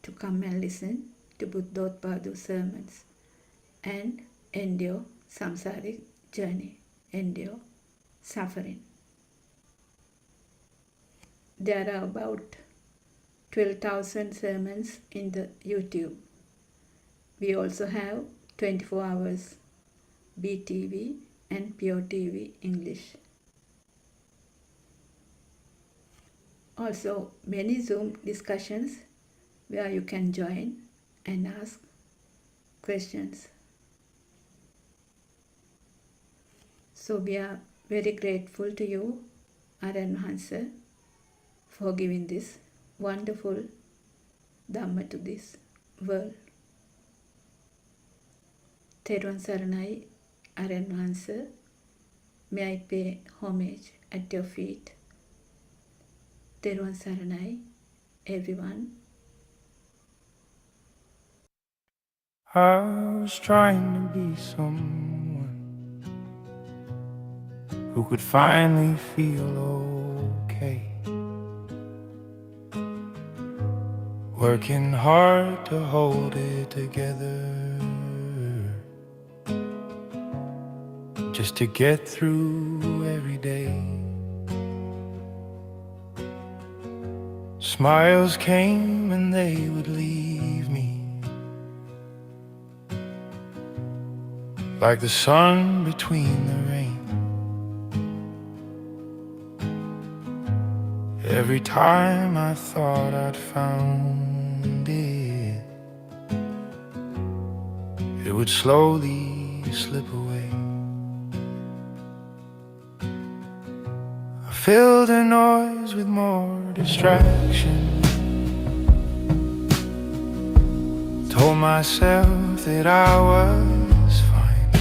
to come and listen to Buddothpado's sermons and endure samsaric journey, endure suffering. There are about 12,000 sermons in the YouTube. We also have 24 hours BTV and PeoTV English. Also many Zoom discussions where you can join and ask questions. So we are very grateful to you, Aryan Mahansa, for giving this wonderful Dhamma to this world. Therwan Saranai, Aryan Mahansa, may I pay homage at your feet. Therwan Saranai, everyone. I was trying to be someone who could finally feel okay, working hard to hold it together, just to get through every day. Smiles came and they would leave me, like the sun between the rain. Every time I thought I'd found it, it would slowly slip away. I filled the noise with more distraction, told myself that I was fine,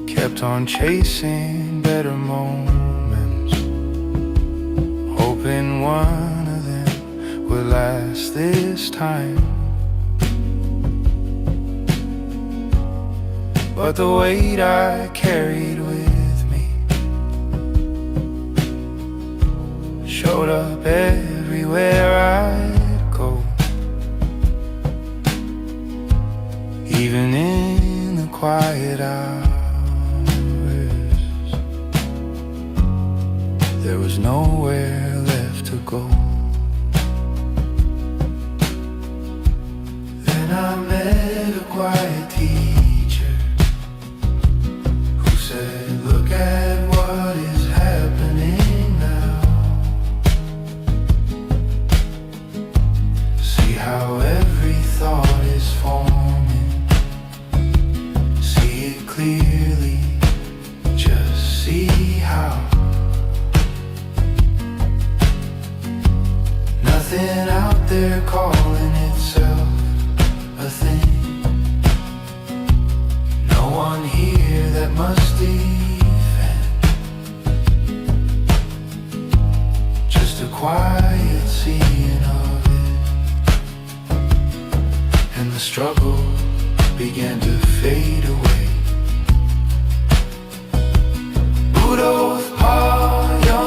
kept on chasing better moments, hoping one of them would last this time. But the weight I carried with me showed up everywhere I'd go, even in the quiet hours. There was nowhere left to go. Then I met a quiet teacher who said, look at what is happening now. See how every thought is forming. See it clearly, just see how nothing out there calling itself a thing. No one here that must defend, just a quiet seeing of it, and the struggle began to fade away. Buddothpado,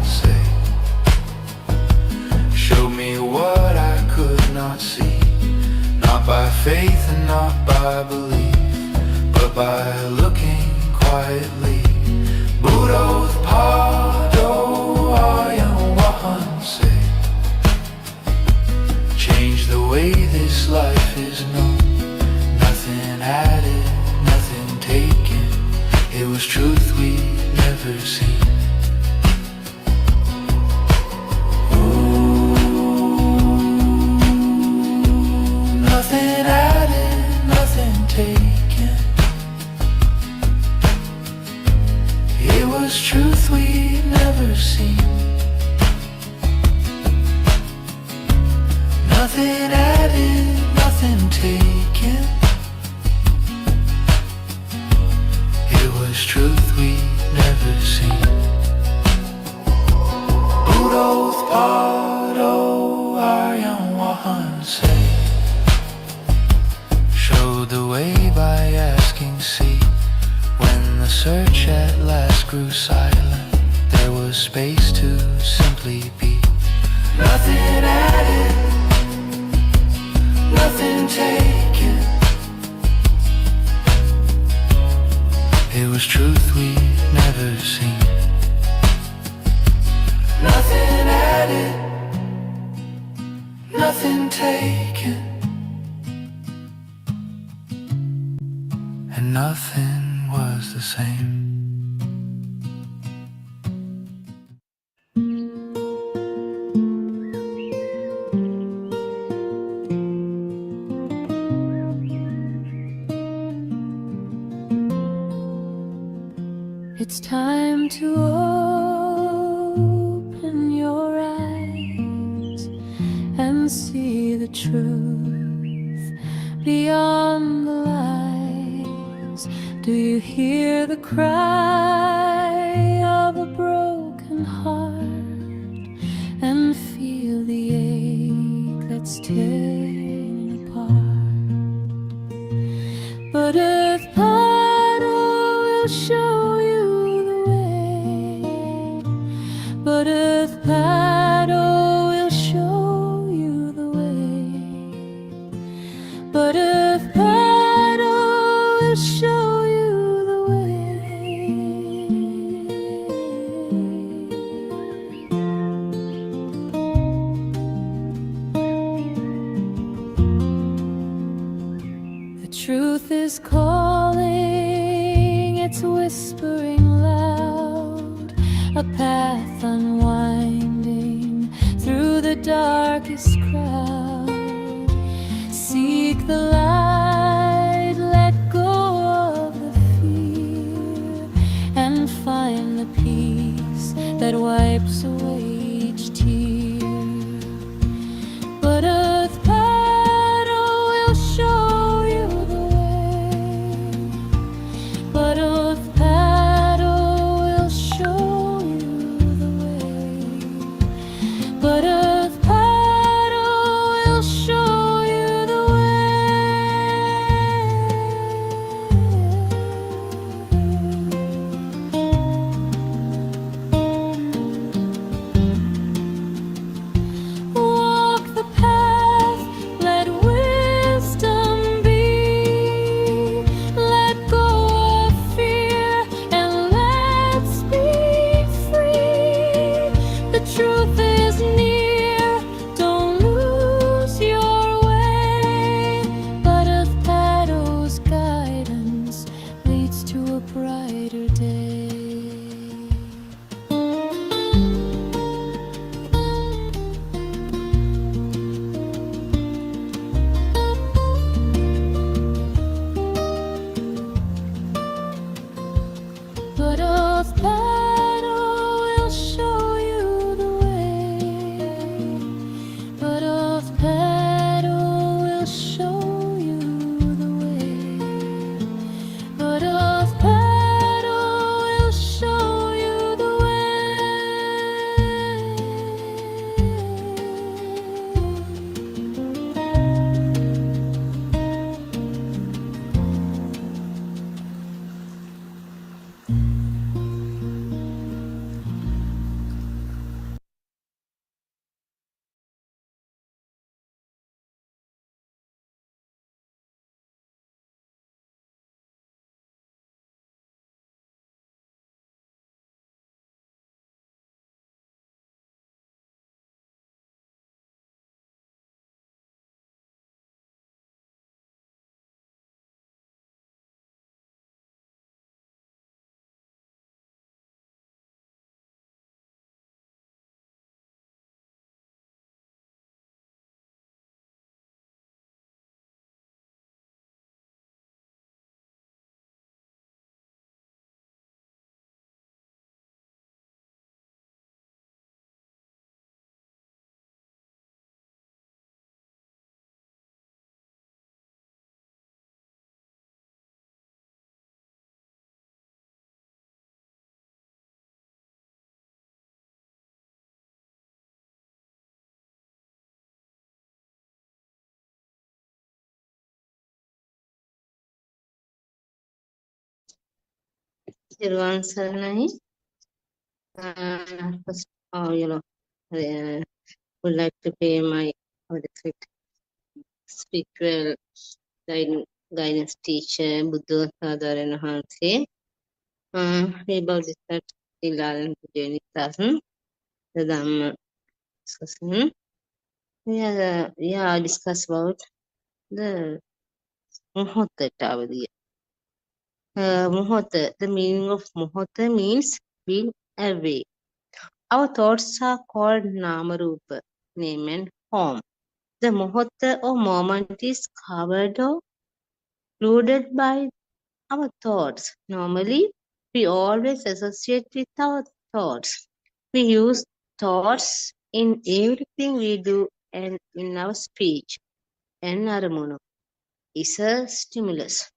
say, showed me what I could not see, not by faith and not by belief, but by looking quietly. Buddothpado, say, change the way this life is known. Nothing added, nothing taken. It was truth we'd never seen. Nothing added, nothing taken. It was truth we'd never seen. Nothing added, nothing taken. It was truth we'd never seen. Buddothpado, say, showed the way by asking, see. When the search at last grew silent, there was space to simply be. Nothing added, nothing taken. It was truth we'd never seen. Nothing added, nothing taken, and nothing was the same. It's time to open your eyes and see the truth beyond the lies. Do you hear the cry of a broken heart and feel the ache that's tearing apart? Buddothpado will show you the way. Buddothpado will show you the way. Buddothpado will show you the way. The truth is calling, it's whispering loud, a path unwinding through the darkest crowd. Seek the light, let go of the fear, and find the peace that wipes away each tear. Buddothpado will show you the way. Buddothpado will show you the way. Buddothpado will show you the way. තෙරුවන් සරණයි. First, would like to pay my spiritual guidance teacher, Buddothpado Hanse. We about this that Ilan Journey Tasan, the Dhamma discussion. We are discuss about the Mohota Tavadi. Mohota, the meaning of Mohota means being away. Our thoughts are called Namarupa, name and form. The Mohota or moment is covered or included by our thoughts. Normally, we always associate with our thoughts. We use thoughts in everything we do and in our speech. And Aramono is a stimulus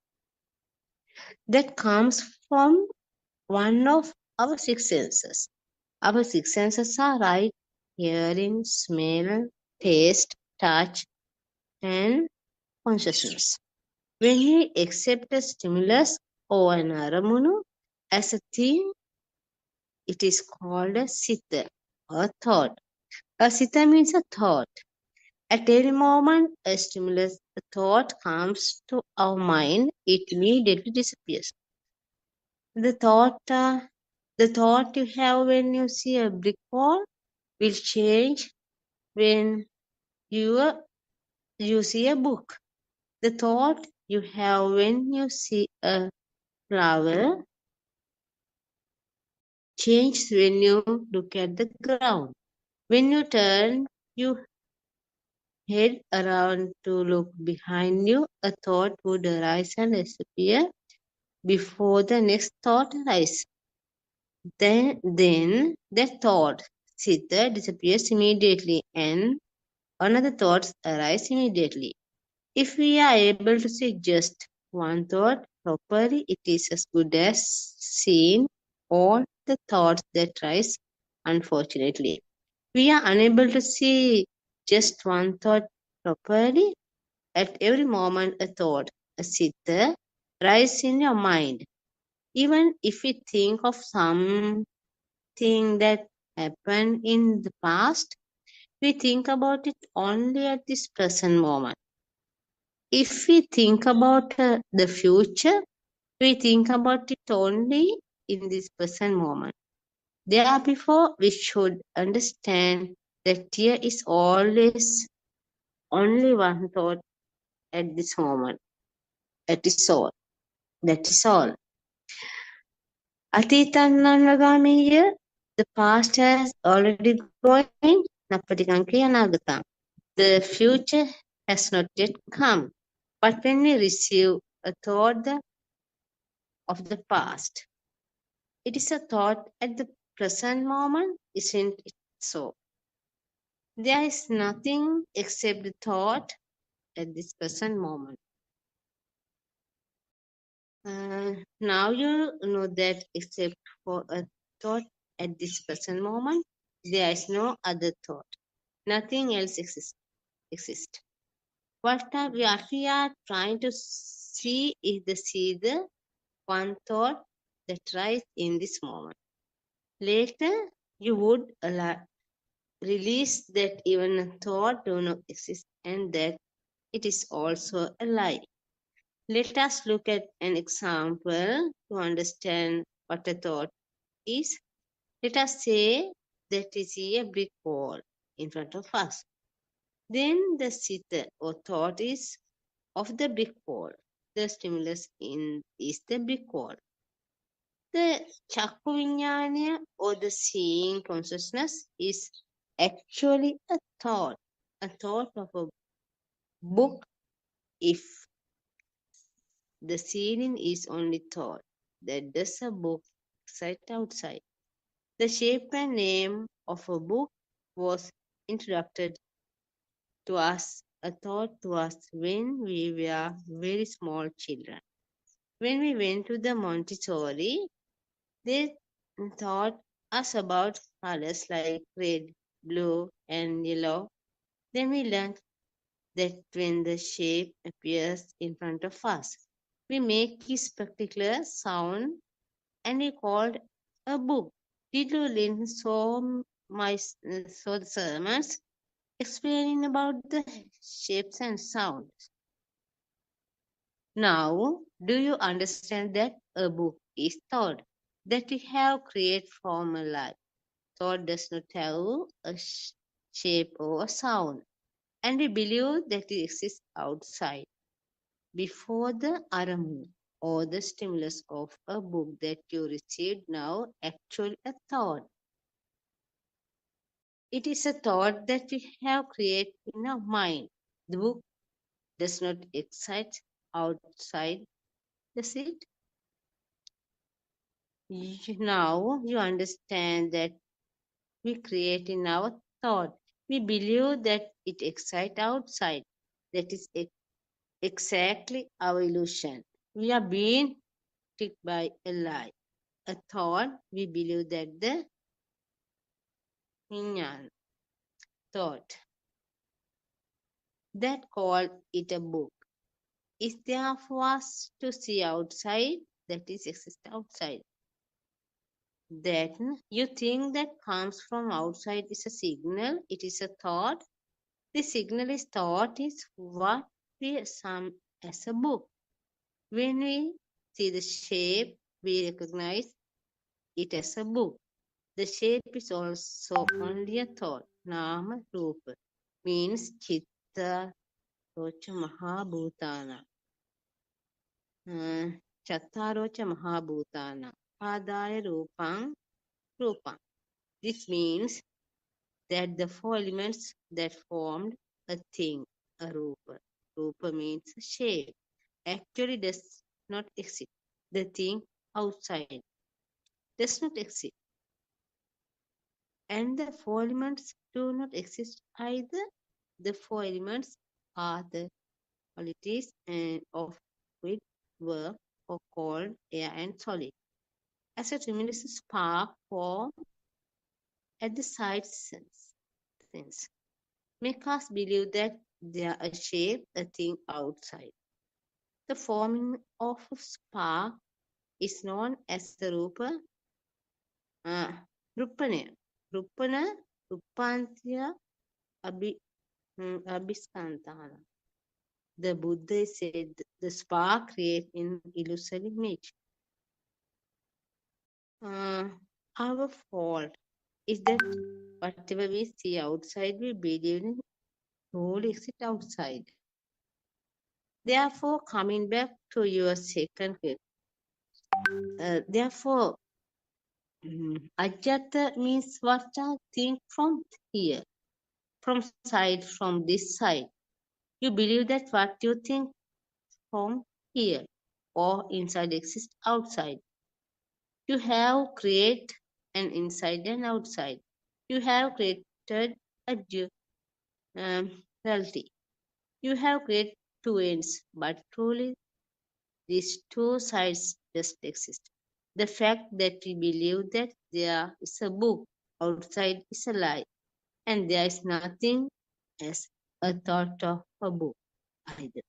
that comes from one of our six senses. Our six senses are right: hearing, smell, taste, touch, and consciousness. When we accept a stimulus or an aramunu as a thing, it is called a sita, or thought. A sita means a thought. At every moment, a stimulus, a thought comes to our mind, it immediately disappears. The thought you have when you see a brick wall will change when you see a book. The thought you have when you see a flower changes when you look at the ground. When you turn your head around to look behind you, a thought would arise and disappear before the next thought arises. Then that thought disappears immediately and another thought arises immediately. If we are able to see just one thought properly, it is as good as seeing all the thoughts that rise. Unfortunately, we are unable to see just one thought properly. At every moment, a thought, a siddha, rises in your mind. Even if we think of something that happened in the past, we think about it only at this present moment. If we think about the future, we think about it only in this present moment. Therefore, we should understand that there is always only one thought at this moment. That is all. That is all. Atitananagamiya, the past has already gone. Napatikanke anagata. The future has not yet come. But when we receive a thought of the past, it is a thought at the present moment, isn't it so? There is nothing except the thought at this present moment. Now you know that except for a thought at this present moment, there is no other thought. Nothing else exists. What we are trying to see is the one thought that rises in this moment. Later, you would release that even a thought do not exist and that it is also a lie. Let us look at an example to understand what a thought is. Let us say that we see a brick wall in front of us. Then the sita or thought is of the brick wall. The stimulus is the brick wall. The chakku vinyanya or the seeing consciousness is actually a thought of a book. If the seeing is only thought, that does a book exist outside. The shape and name of a book was introduced to us, a thought to us when we were very small children. When we went to the Montessori, they taught us about colors like red, blue, and yellow. Then we learned that when the shape appears in front of us, we make this particular sound and he called a book. Did you listen saw the sermons explaining about the shapes and sounds? Now, do you understand that a book is thought that we have created from a life? Thought does not have a shape or a sound, and we believe that it exists outside. Before the aroma or the stimulus of a book that you received now actually a thought. It is a thought that we have created in our mind. The book does not excite outside, does it? Now you understand that we create in our thought. We believe that it excites outside. That is exactly our illusion. We are being tricked by a lie. A thought, we believe that the Hinyan thought that called it a book is there for us to see outside, that is exist outside. Then you think that comes from outside is a signal, it is a thought. The signal is thought is what we assume as a book. When we see the shape, we recognize it as a book. The shape is also only a thought. Nama Rupa means Chitta Rocha Mahabhutana. Chattarocha Mahabhutana. Padaya Rupang Rupang. This means that the four elements that formed a thing, a Rupa. Rupa means shape. Actually does not exist. The thing outside does not exist. And the four elements do not exist either. The four elements are the qualities of wind, work, or cold, air, and solid. As a tremendous spark form at the side sense, make us believe that they are a shape, a thing outside. The forming of a spark is known as the Rupa, Rupana. Rupana, Rupantiya, Abhiskantana. The Buddha said the spark creates an illusory image. Our fault is that whatever we see outside, we believe in truly exists outside. Therefore, coming back to your second question, therefore, Ajata means what I think from here, from side, from this side. You believe that what you think from here or inside exists outside. You have created an inside and outside. You have created a reality. You have created two ends, but truly these two sides just exist. The fact that we believe that there is a book outside is a lie, and there is nothing as a thought of a book either.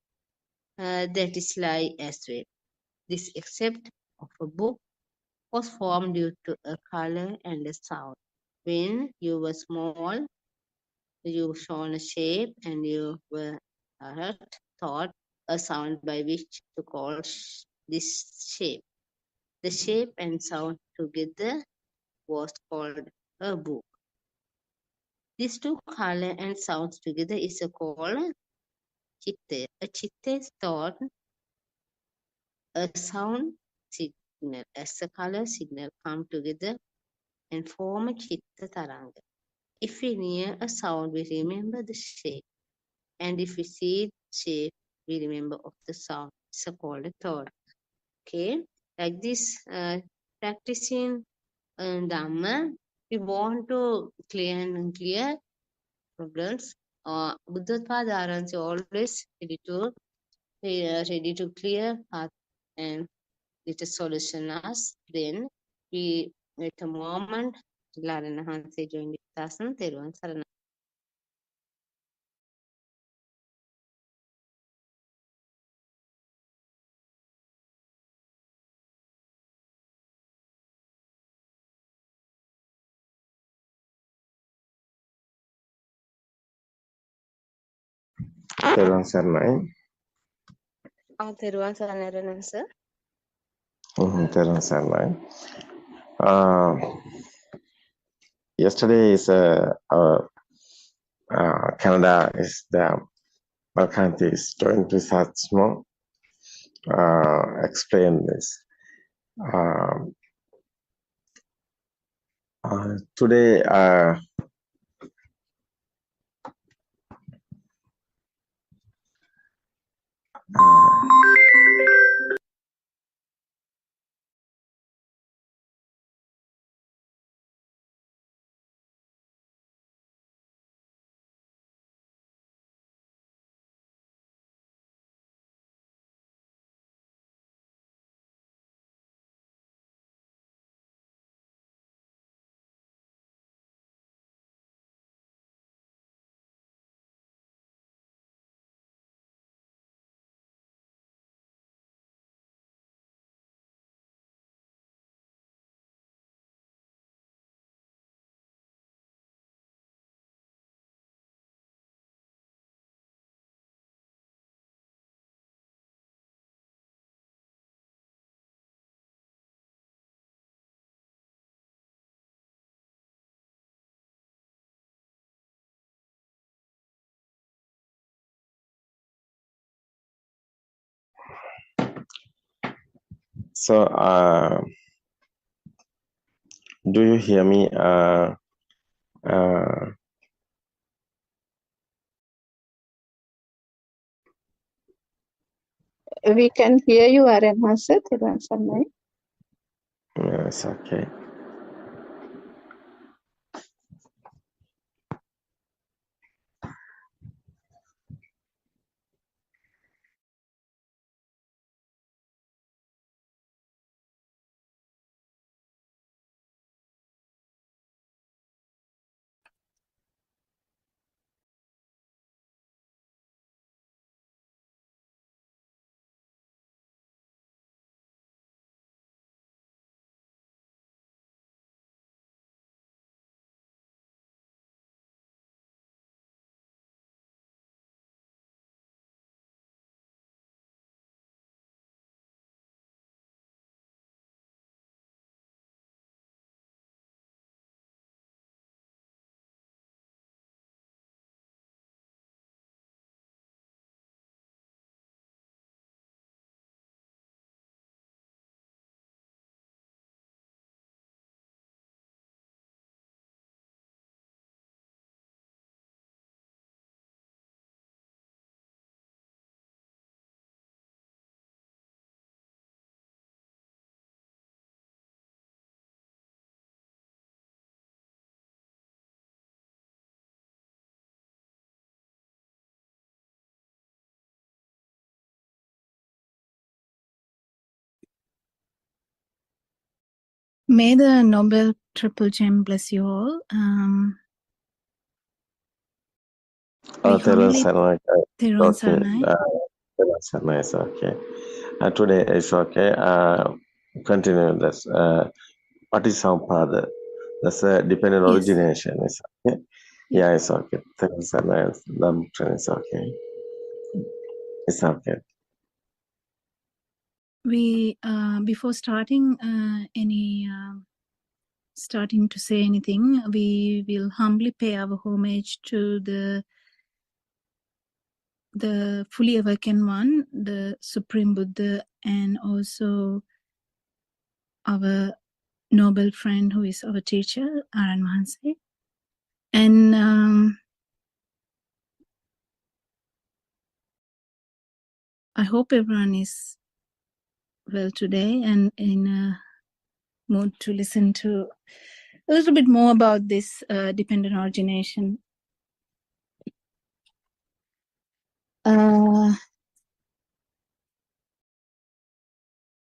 That is lie as well. This accept of a book was formed due to a color and a sound. When you were small, you shown a shape and you were taught a sound by which to call this shape. The shape and sound together was called a book. These two color and sounds together is called chitta. A chitta is thought a sound signal as a color signal come together and form a chitta taranga. If we hear a sound, we remember the shape. And if we see shape, we remember of the sound. It's called a thought. Okay, like this, practicing Dhamma, we want to clear problems. Buddothpado are always ready to clear path and get a solution us. Then we at a moment, Larana Hanse joined with us and Teruan Sarana. තෙරුවන් සරණයි. තෙරුවන් සරණයි sir. තෙරුවන් සරණයි. Yesterday is Canada is the Balkantis joint research more explain this. Today so do you hear me? We can hear you, Arenhasa. තෙරුවන් සරණයි. Yes, okay. May the Nobel Triple Gem bless you all. We තෙරුවන් humbly සරණයි. Therun Okay. Sarnai. Therun Sarnai is okay. Today is okay. Continue this. Patisampada. That's a dependent Yes. origination. Is okay. Yeah, it's okay. Therun Sarnai is okay. It's okay. We before starting starting to say anything, we will humbly pay our homage to the fully awakened one, the Supreme Buddha, and also our noble friend who is our teacher, Aran Mahanse. And I hope everyone is well today and in a mood to listen to a little bit more about this dependent origination.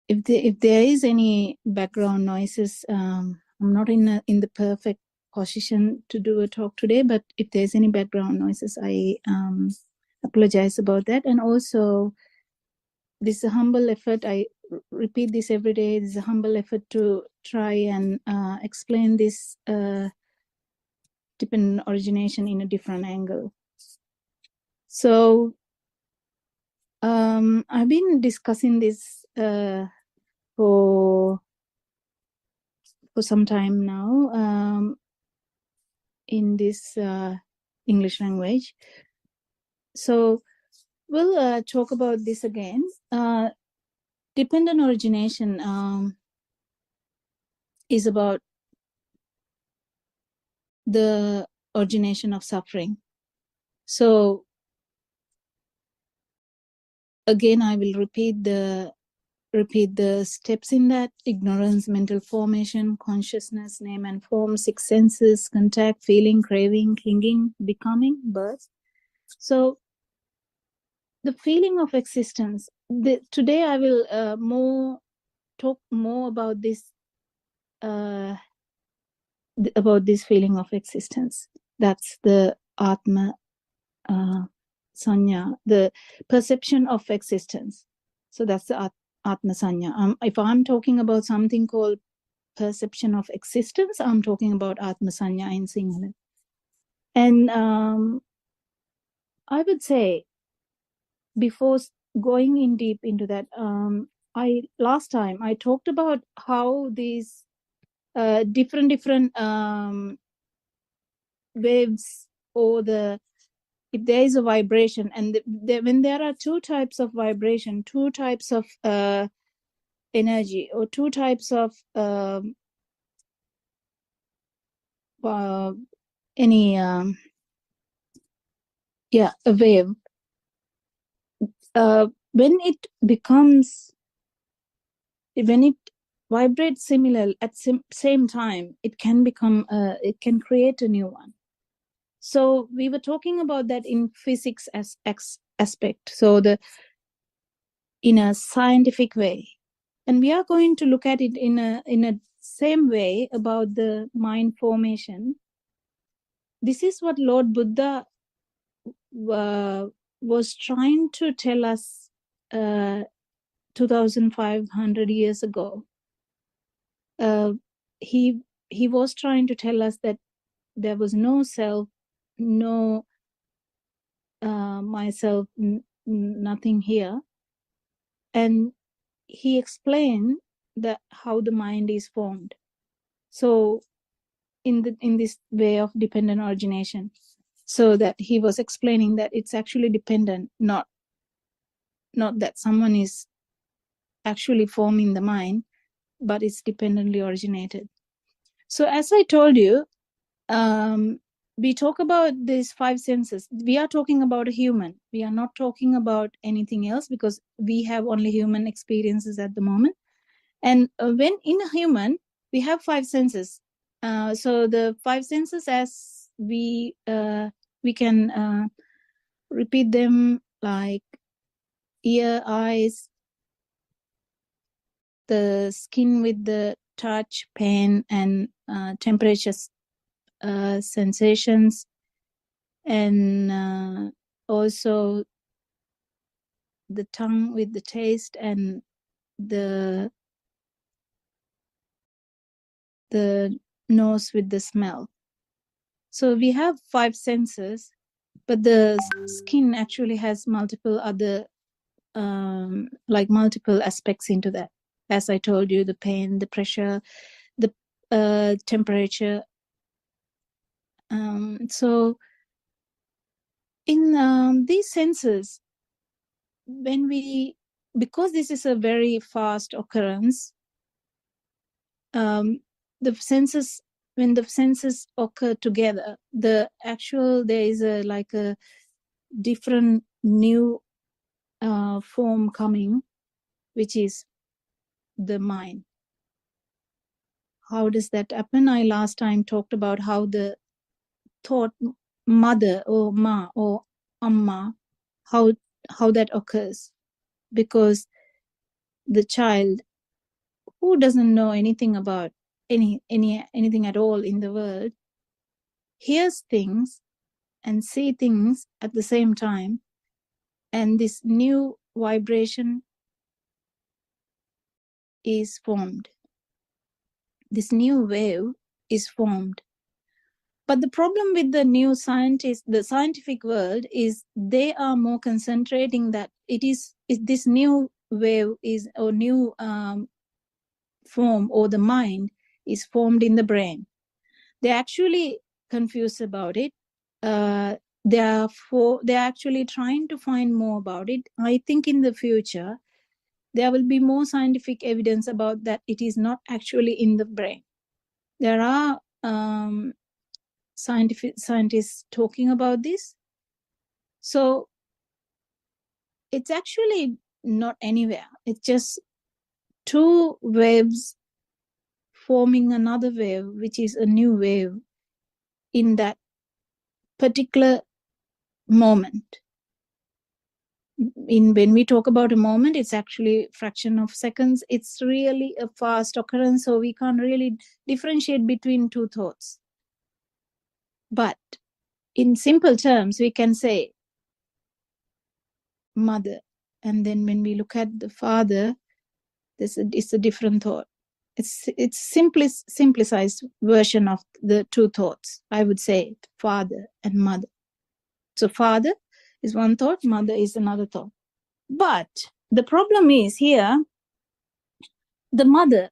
If there is any background noises, I'm not in the perfect position to do a talk today, but if there's any background noises, I apologize about that. And also, this is a humble effort. I repeat this every day. This is a humble effort to try and explain this dependent origination in a different angle. So I've been discussing this for some time now in this English language. So we'll talk about this again. Dependent origination is about the origination of suffering. So again, I will repeat the steps in that: ignorance, mental formation, consciousness, name and form, six senses, contact, feeling, craving, clinging, becoming, birth. So the feeling of existence. Today I will talk more about this feeling of existence. That's the Atma Sanya, the perception of existence. So that's the Atma Sanya. If I'm talking about something called perception of existence, I'm talking about Atma Sanya in Sinhala. And I would say, before going in deep into that, last time I talked about how these different waves, or if there is a vibration, and when there are two types of vibration, two types of energy, or two types of any a wave, when it vibrates similar at same time, it can become it can create a new one. So we were talking about that in physics as aspect, so in a scientific way, and we are going to look at it in a same way about the mind formation. This is what Lord Buddha was trying to tell us 2,500 years ago. He was trying to tell us that there was no self, no myself, nothing here. And he explained that how the mind is formed. So in this way of dependent origination, so that he was explaining that it's actually dependent, not that someone is actually forming the mind, but it's dependently originated. So as I told you, we talk about these five senses. We are talking about a human. We are not talking about anything else, because we have only human experiences at the moment. And when in a human, we have five senses. So the five senses, as we can repeat them, like ear, eyes, the skin with the touch, pain, and temperature sensations, and also the tongue with the taste, and the nose with the smell. So we have five senses, but the skin actually has multiple other like multiple aspects into that. As I told you, the pain, the pressure, the temperature. So in these senses, because this is a very fast occurrence, the senses, when the senses occur together, there is a different new form coming, which is the mind. How does that happen? I last time talked about how the thought mother, or ma, or amma, how that occurs, because the child, who doesn't know anything about anything at all in the world, hears things and see things at the same time, and this new vibration is formed. This new wave is formed. But the problem with the new scientists, the scientific world, is they are more concentrating that this new wave is, or new form, or the mind is formed in the brain. They're actually confused about it. Therefore, they're actually trying to find more about it. I think in the future, there will be more scientific evidence about that it is not actually in the brain. There are scientists talking about this. So it's actually not anywhere. It's just two waves forming another wave, which is a new wave in that particular moment. When we talk about a moment, it's actually a fraction of seconds. It's really a fast occurrence, so we can't really differentiate between two thoughts. But in simple terms, we can say mother, and then when we look at the father, it's a different thought. It's simplified version of the two thoughts. I would say father and mother. So father is one thought, mother is another thought. But the problem is here, the mother.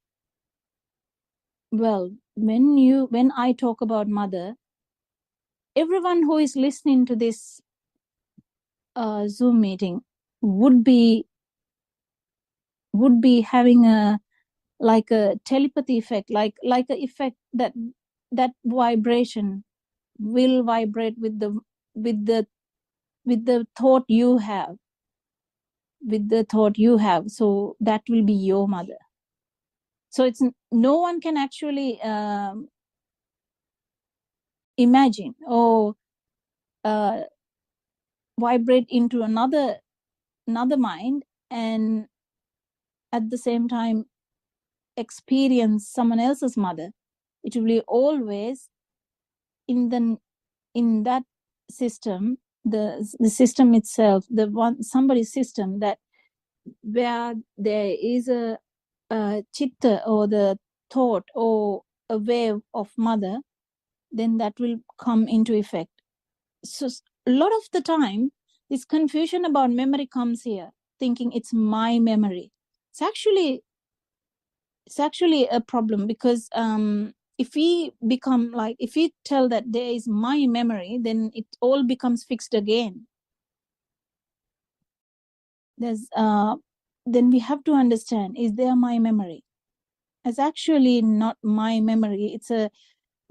Well, when I talk about mother, everyone who is listening to this Zoom meeting would be having a telepathy effect, like a effect that vibration will vibrate with the thought you have, so that will be your mother. So it's no one can actually imagine or vibrate into another mind and at the same time experience someone else's mother. It will be always in that system, the system itself, somebody's system, that where there is a chitta or the thought or a wave of mother, then that will come into effect. So a lot of the time, this confusion about memory comes here, thinking it's my memory. It's actually a problem, because if we tell that there is my memory, then it all becomes fixed again. Then we have to understand, is there my memory? It's actually not my memory. It's a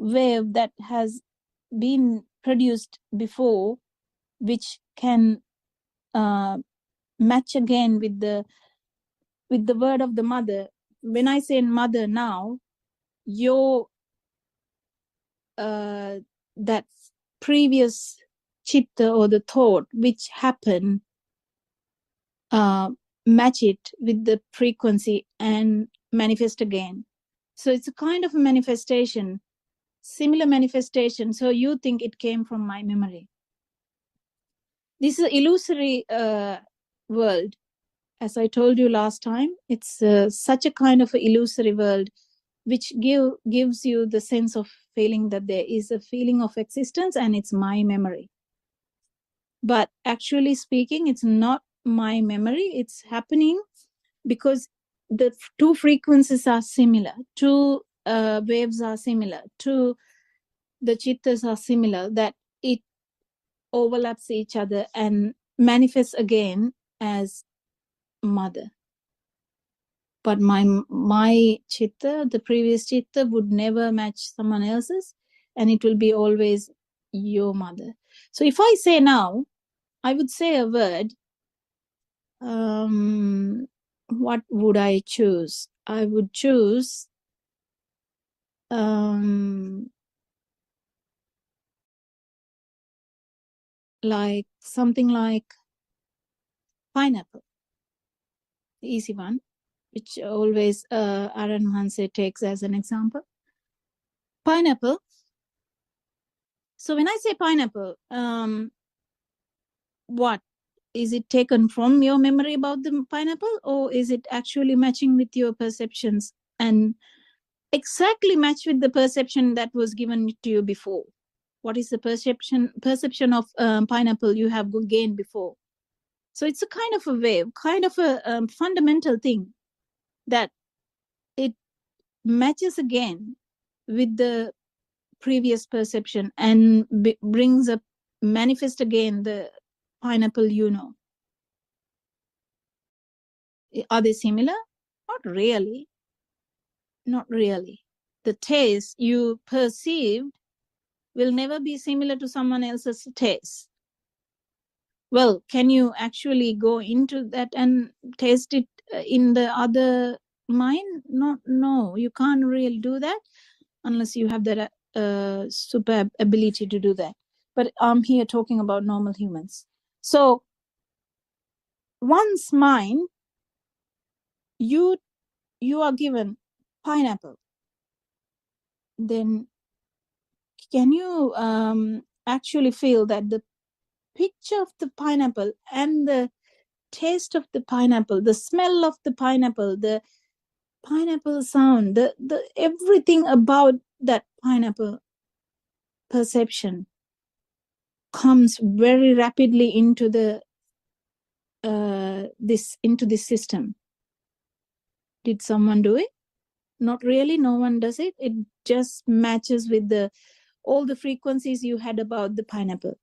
wave that has been produced before, which can match again with the word of the mother. When I say mother now, your that previous chitta or the thought which happened, match it with the frequency and manifest again. So it's a kind of a manifestation, similar manifestation. So you think it came from my memory. This is an illusory world. As I told you last time, it's such a kind of illusory world which gives you the sense of feeling that there is a feeling of existence and it's my memory. But actually speaking, it's not my memory. It's happening because the two frequencies are similar, two waves are similar, two the chittas are similar, that it overlaps each other and manifests again as mother. But my chitta, the previous chitta, would never match someone else's, and it will be always your mother. So if I say now, I would say a word. What would I choose? I would choose like something like pineapple, the easy one, which always Aran Hanse takes as an example. Pineapple. So when I say pineapple, what? Is it taken from your memory about the pineapple, or is it actually matching with your perceptions and exactly match with the perception that was given to you before? What is the perception of pineapple you have gained before? So it's a kind of a wave, kind of a fundamental thing that it matches again with the previous perception and brings up, manifest again the pineapple, you know. Are they similar? Not really. Not really. The taste you perceived will never be similar to someone else's taste. Well, can you actually go into that and taste it in the other mind? No, you can't really do that unless you have that super ability to do that. But I'm here talking about normal humans. So one's mind, you are given pineapple, then can you actually feel that the picture of the pineapple and the taste of the pineapple, the smell of the pineapple, the pineapple sound, the everything about that pineapple perception comes very rapidly into the this system. Did someone do it? Not really. No one does it. It just matches with all the frequencies you had about the pineapple.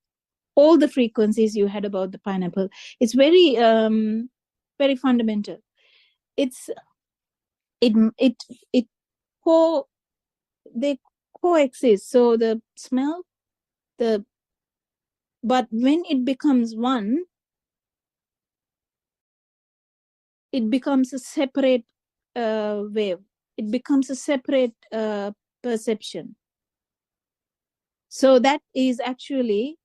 All the frequencies you had about the pineapple. It's very very fundamental. They coexist. So the smell, but when it becomes one, it becomes a separate wave. It becomes a separate perception. So that is actually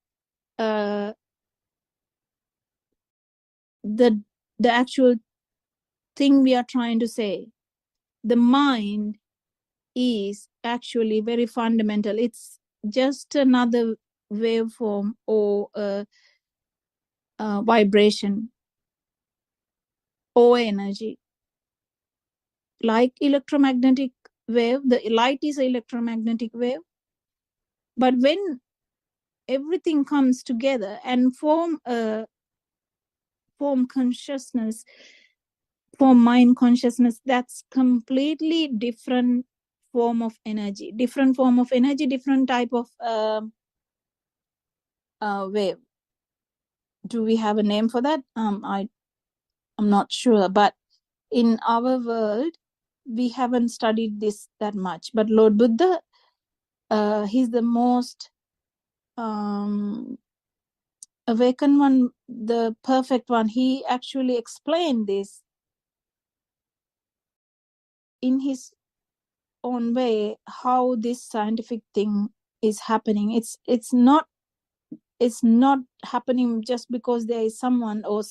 the actual thing we are trying to say. The mind is actually very fundamental. It's just another waveform or a vibration or energy. Like electromagnetic wave, the light is an electromagnetic wave. But when everything comes together and form consciousness, form mind consciousness, that's completely different form of energy, different type of wave. Do we have a name for that? I'm not sure, but in our world we haven't studied this that much. But Lord Buddha, he's the most awakened one, the perfect one. He actually explained this in his own way, how this scientific thing is happening. It's not happening just because there is someone or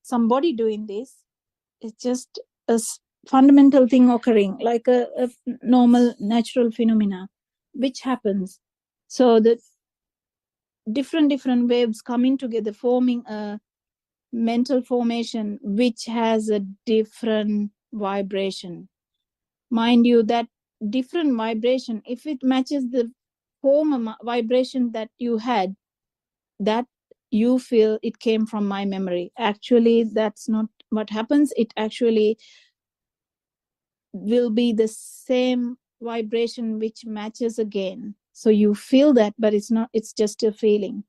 somebody doing this. It's just a fundamental thing occurring, like a normal natural phenomena which happens. So the different waves coming together, forming a mental formation which has a different vibration. Mind you, that different vibration, if it matches the former vibration that you had, that you feel it came from my memory. Actually, that's not what happens. It actually will be the same vibration which matches again. So you feel that, but it's not, it's just a feeling,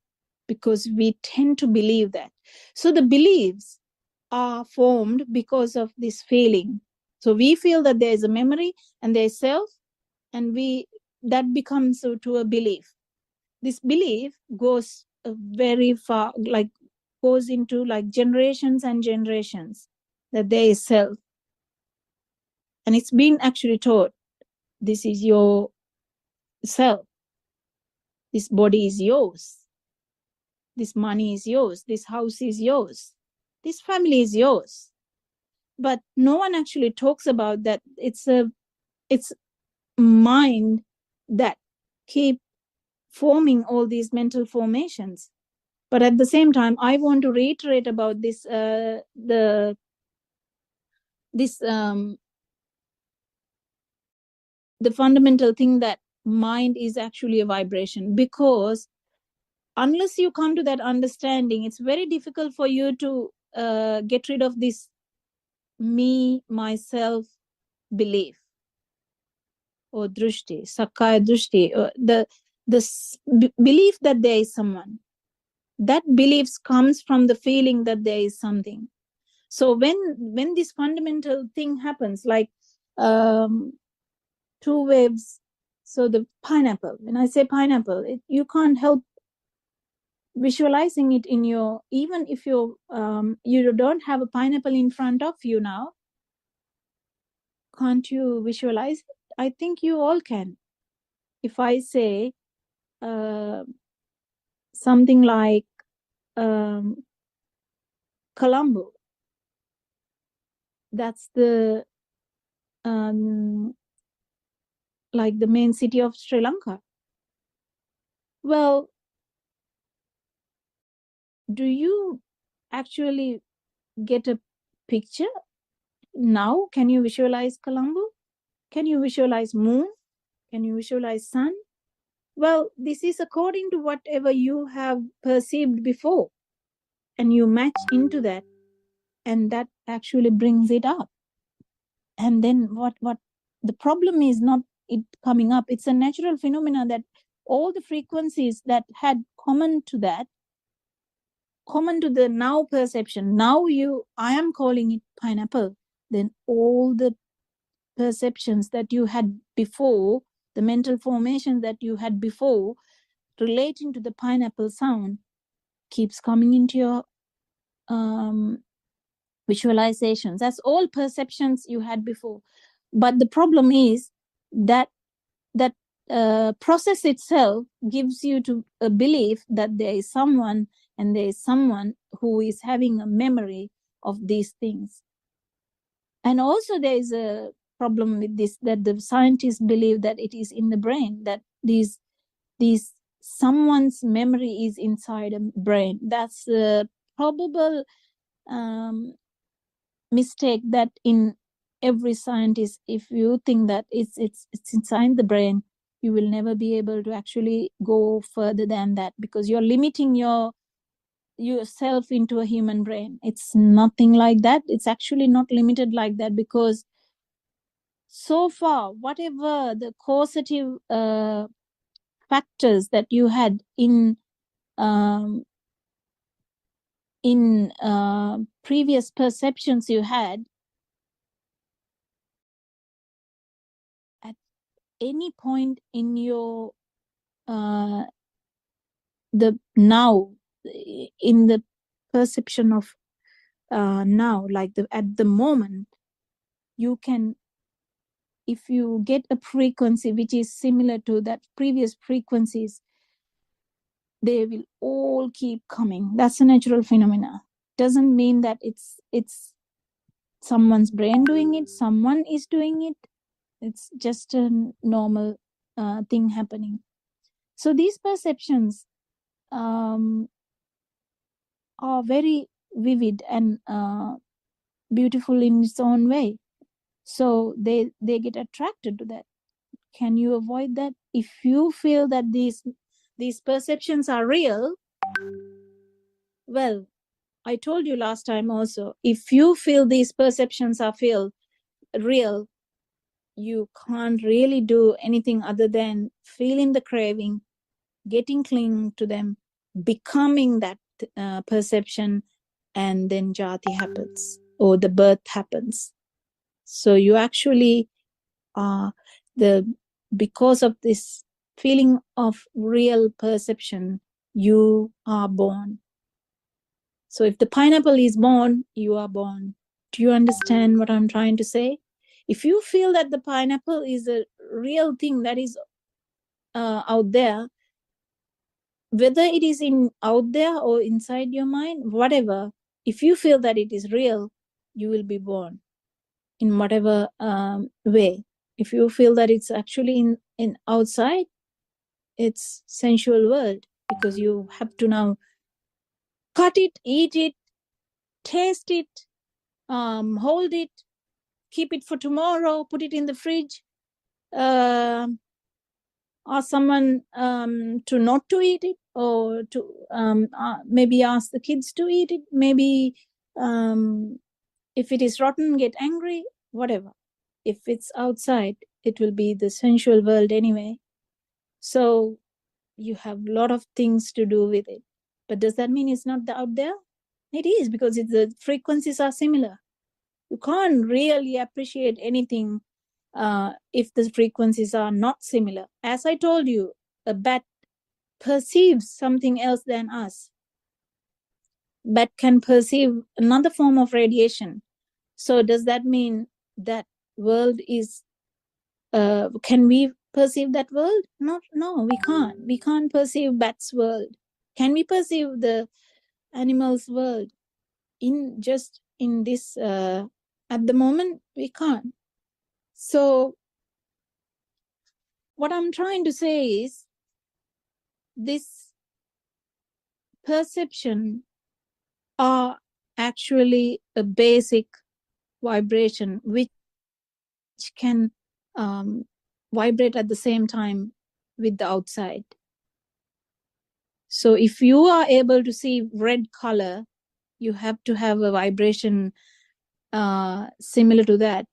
because we tend to believe that. So the beliefs are formed because of this feeling. So we feel that there is a memory and there is self, and that becomes to a belief. This belief goes very far, like goes into like generations and generations, that there is self. And it's been actually taught, this is your self. This body is yours. This money is yours. This house is yours. This family is yours. But no one actually talks about that. It's mind that keep forming all these mental formations. But at the same time, I want to reiterate about this, the fundamental thing that mind is actually a vibration, because unless you come to that understanding, it's very difficult for you to get rid of this me, myself belief, or drushti, sakkaya drushti, belief that there is someone. That belief comes from the feeling that there is something. So when this fundamental thing happens, like two waves, so the pineapple, when I say pineapple, you can't help visualizing it in your, even if you don't have a pineapple in front of you now, can't you visualize it? I think you all can. If I say something like Colombo, that's the like the main city of Sri Lanka. Well, do you actually get a picture now? Can you visualize Colombo? Can you visualize moon? Can you visualize sun? Well, this is according to whatever you have perceived before, and you match into that, and that actually brings it up. And then what the problem is not it coming up. It's a natural phenomena that all the frequencies that had common to that, common to the now perception, now I am calling it pineapple, then all the perceptions that you had before, the mental formations that you had before relating to the pineapple sound keeps coming into your visualizations. That's all perceptions you had before. But the problem is that process itself gives you to a belief that there is someone, and there is someone who is having a memory of these things. And also there is a problem with this, that the scientists believe that it is in the brain, that these someone's memory is inside a brain. That's a probable mistake that in every scientist, if you think that it's inside the brain, you will never be able to actually go further than that, because you're limiting yourself into a human brain. It's nothing like that. It's actually not limited like that, because so far, whatever the causative factors that you had in previous perceptions you had, at any point in your the now, in the perception of now, like at the moment, you can, if you get a frequency which is similar to that previous frequencies, they will all keep coming. That's a natural phenomena. Doesn't mean that it's someone's brain doing it, someone is doing it. It's just a normal thing happening. So these perceptions are very vivid and beautiful in its own way. So they get attracted to that. Can you avoid that? If you feel that these perceptions are real, well, I told you last time also, if you feel these perceptions are real, you can't really do anything other than feeling the craving, getting cling to them, becoming that perception, and then jati happens, or the birth happens. So you actually because of this feeling of real perception, you are born. So if the pineapple is born, you are born. Do you understand what I'm trying to say? If you feel that the pineapple is a real thing that is out there, whether it is out there or inside your mind, whatever, if you feel that it is real, you will be born in whatever way. If you feel that it's actually in outside, it's sensual world, because you have to now cut it, eat it, taste it, hold it, keep it for tomorrow, put it in the fridge, ask someone to not to eat it, or to maybe ask the kids to eat it, maybe if it is rotten, get angry, whatever. If it's outside, it will be the sensual world anyway. So you have a lot of things to do with it. But does that mean it's not out there? It is, because the frequencies are similar. You can't really appreciate anything if the frequencies are not similar. As I told you, a bat perceives something else than us. Bat can perceive another form of radiation. So does that mean that world is, can we perceive that world? No, we can't. We can't perceive bat's world. Can we perceive the animal's world? In this, at the moment, we can't. So what I'm trying to say is, this perception are actually a basic vibration which can vibrate at the same time with the outside. So if you are able to see red color, you have to have a vibration similar to that.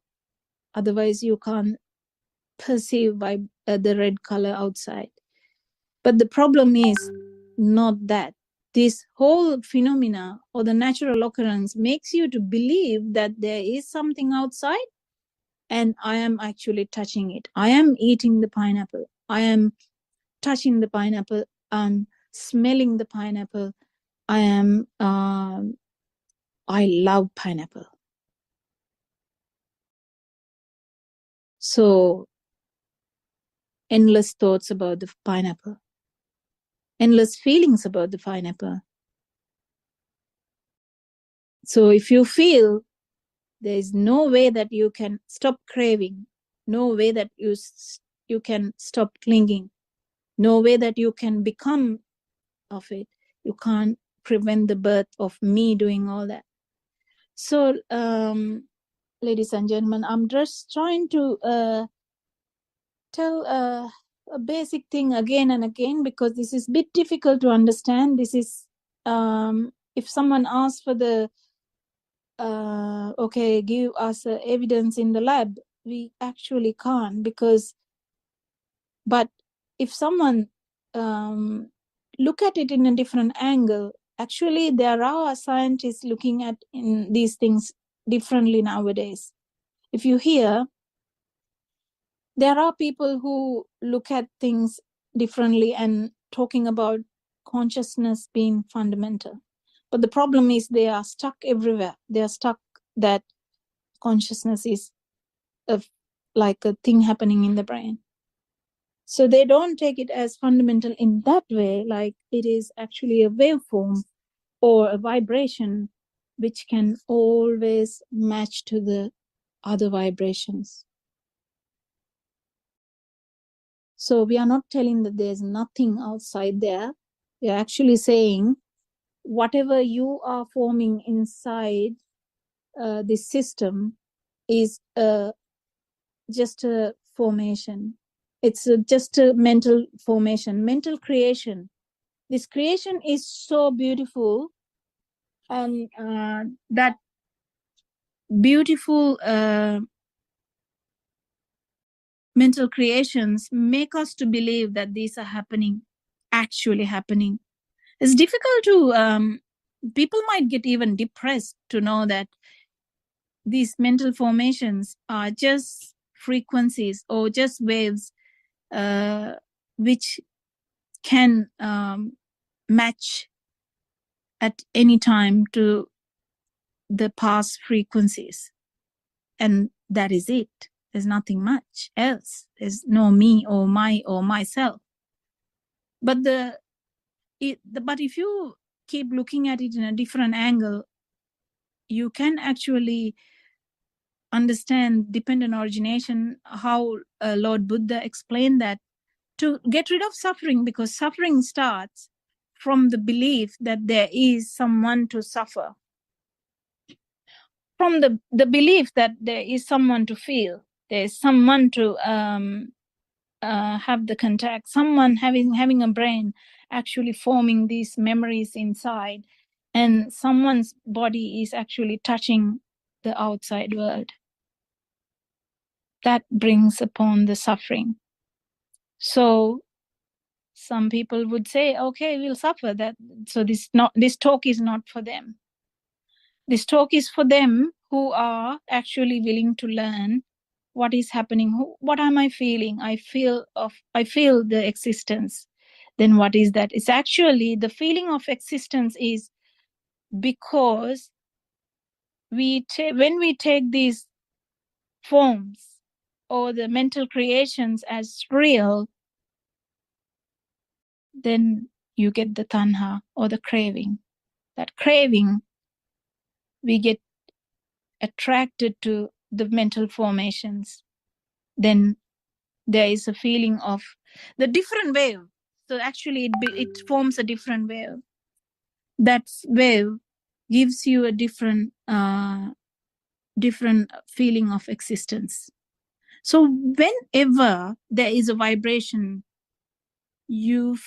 Otherwise, you can't perceive by the red color outside. But the problem is not that. This whole phenomena or the natural occurrence makes you to believe that there is something outside, and I am actually touching it. I am eating the pineapple. I am touching the pineapple. I'm smelling the pineapple. I love pineapple. So endless thoughts about the pineapple, endless feelings about the pineapple. So if you feel, there is no way that you can stop craving, no way that you can stop clinging, no way that you can become of it. You can't prevent the birth of me doing all that. So, ladies and gentlemen, I'm just trying to tell a basic thing again and again, because this is a bit difficult to understand. This is, if someone asks for the, okay, give us evidence in the lab, we actually can't, because, but if someone look at it in a different angle, actually there are scientists looking at in these things differently nowadays. If you hear, there are people who look at things differently and talking about consciousness being fundamental. But the problem is they are stuck everywhere. They are stuck that consciousness is like a thing happening in the brain. So they don't take it as fundamental in that way, like it is actually a waveform or a vibration which can always match to the other vibrations. So we are not telling that there's nothing outside there. We are actually saying whatever you are forming inside this system is just a formation. It's just a mental formation, mental creation. This creation is so beautiful, and that beautiful mental creations make us to believe that these are happening, actually happening. It's difficult to, people might get even depressed to know that these mental formations are just frequencies or just waves which can match at any time to the past frequencies. And that is it. There's nothing much else. There's no me or my or myself. But but if you keep looking at it in a different angle, you can actually understand dependent origination, how Lord Buddha explained that, to get rid of suffering, because suffering starts from the belief that there is someone to suffer, from the belief that there is someone to feel, there is someone to have the contact, someone having a brain actually forming these memories inside, and someone's body is actually touching the outside world. That brings upon the suffering. So some people would say, okay, we'll suffer that. So this talk is not for them. This talk is for them who are actually willing to learn what is happening. What am I feeling? I feel the existence. Then what is that? It's actually the feeling of existence is because when we take these forms or the mental creations as real, then you get the tanha or the craving. That craving, we get attracted to the mental formations. Then there is a feeling of the different wave. So actually it forms a different wave. That wave gives you a different feeling of existence. So whenever there is a vibration, you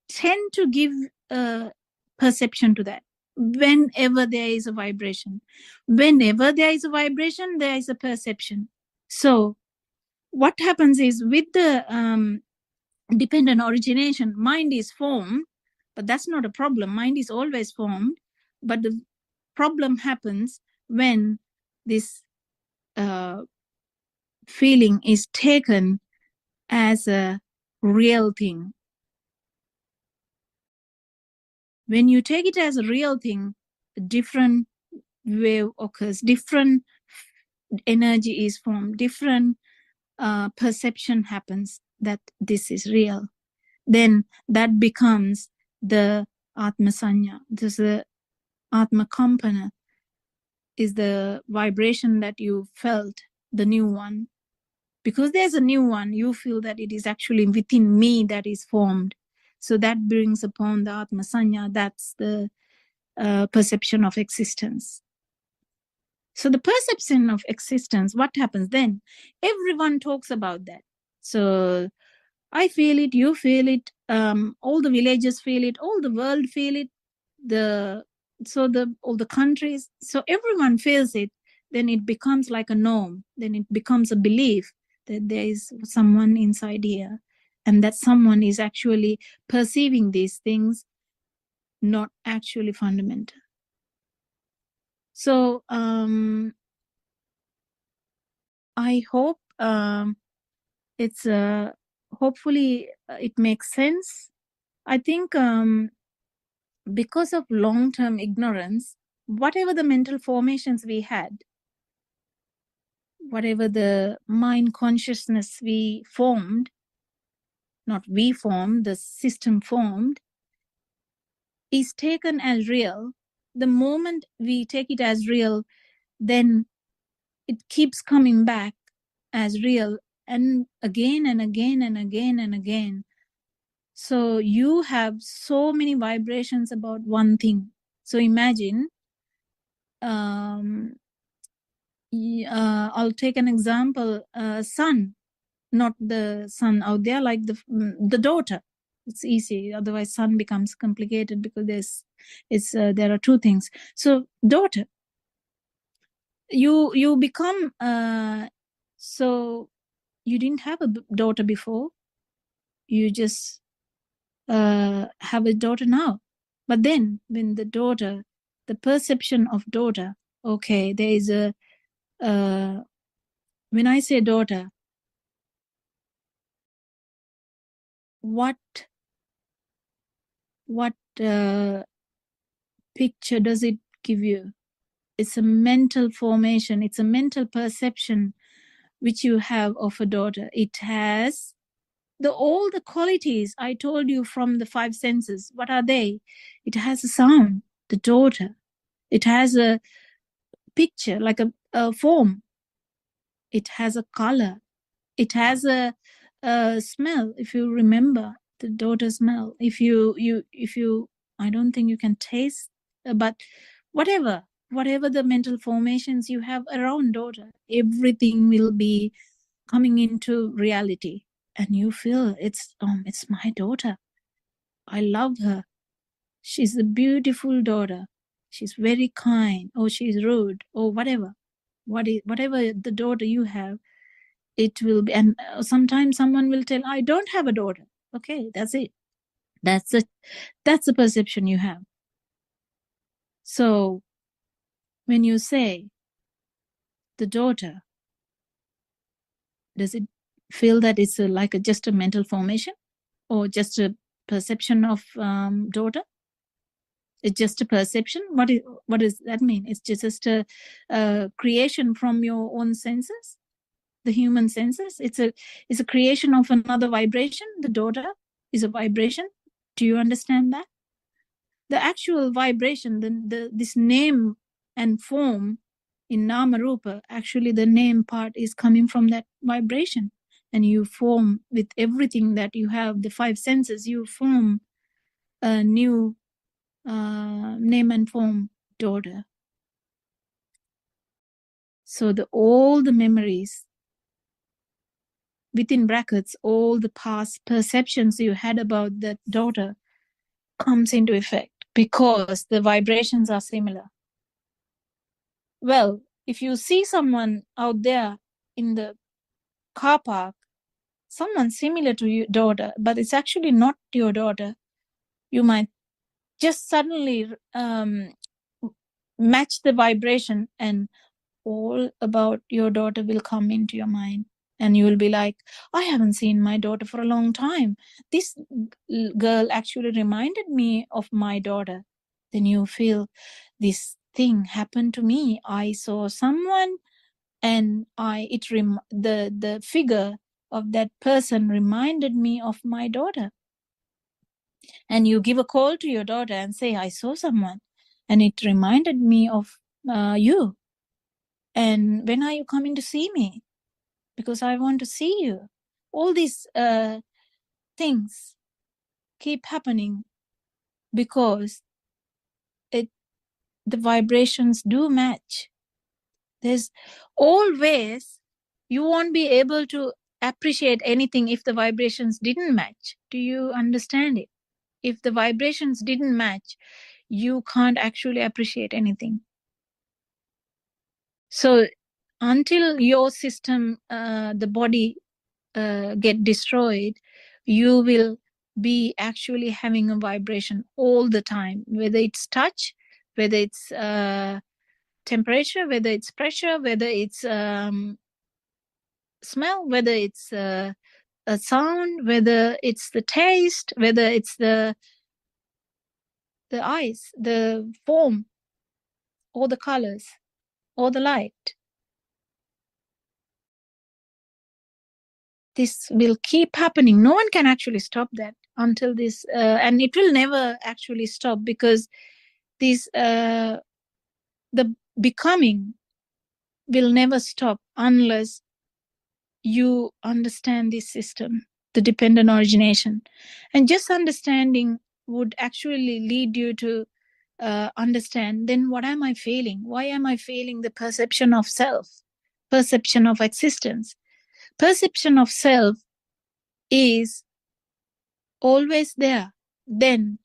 tend to give a perception to that. Whenever there is a vibration, there is a perception. So what happens is with the dependent origination, mind is formed, but that's not a problem. Mind is always formed, but the problem happens when this feeling is taken as a real thing. When you take it as a real thing, a different wave occurs, different energy is formed, different perception happens that this is real. Then that becomes the Atma Sanya. This is the Atma Kampana, is the vibration that you felt, the new one. Because there's a new one, you feel that it is actually within me that is formed. So that brings upon the Atma Sanya, that's the perception of existence. So the perception of existence, what happens then? Everyone talks about that. So I feel it, you feel it, all the villagers feel it, all the world feel it, all the countries, so everyone feels it. Then it becomes like a norm. Then it becomes a belief that there is someone inside here, and that someone is actually perceiving these things, not actually fundamental. So I hope it's hopefully it makes sense. I think because of long-term ignorance, whatever the mental formations we had, whatever the mind consciousness we formed, not we formed, the system formed, is taken as real. The moment we take it as real, then it keeps coming back as real, and again and again and again and again. So you have so many vibrations about one thing. So imagine, I'll take an example, son, not the son out there, like the daughter. It's easy, otherwise son becomes complicated because there are two things. So daughter, you become, so you didn't have a daughter before, you just have a daughter now. But then when the daughter, the perception of daughter, okay, there is a, when I say daughter, what picture does it give you? It's a mental formation, it's a mental perception which you have of a daughter. It has all the qualities I told you from the five senses. What are they? It has a sound, the daughter. It has a picture, like a form. It has a color. It has a smell. If you remember the daughter smell, if you, I don't think you can taste, but whatever the mental formations you have around daughter, everything will be coming into reality. and you feel it's my daughter. I love her. She's a beautiful daughter. She's very kind, or she's rude, or whatever. Whatever the daughter you have, it will be. And sometimes someone will tell, I don't have a daughter. Okay, that's it. That's the perception you have. So when you say the daughter, does it feel that it's just a mental formation, or just a perception of daughter? It's just a perception. What does that mean? It's just a creation from your own senses, the human senses. It's a creation of another vibration. The daughter is a vibration. Do you understand that? The actual vibration, this name and form in Nama Rupa, actually the name part is coming from that vibration. And you form with everything that you have, the five senses, you form a new name and form, daughter. So all the memories, within brackets, all the past perceptions you had about that daughter comes into effect because the vibrations are similar. Well, if you see someone out there in the car park, someone similar to your daughter, but it's actually not your daughter, you might just suddenly match the vibration, and all about your daughter will come into your mind. And you will be like, I haven't seen my daughter for a long time. This girl actually reminded me of my daughter. Then you feel this thing happened to me. I saw someone, and the figure of that person reminded me of my daughter. And you give a call to your daughter and say, I saw someone, and it reminded me of you. And when are you coming to see me? Because I want to see you. All these things keep happening because the vibrations do match. There's always, you won't be able to appreciate anything if the vibrations didn't match. Do you understand it? If the vibrations didn't match, you can't actually appreciate anything. So until your system, the body get destroyed, you will be actually having a vibration all the time, whether it's touch, whether it's temperature, whether it's pressure, whether it's smell, whether it's a sound, whether it's the taste, whether it's the eyes, the form, or the colors, or the light. This will keep happening. No one can actually stop that until this, and it will never actually stop, because this, the becoming will never stop unless you understand this system, the dependent origination. And just understanding would actually lead you to understand, then what am I feeling? Why am I feeling the perception of self, perception of existence? Perception of self is always there. Then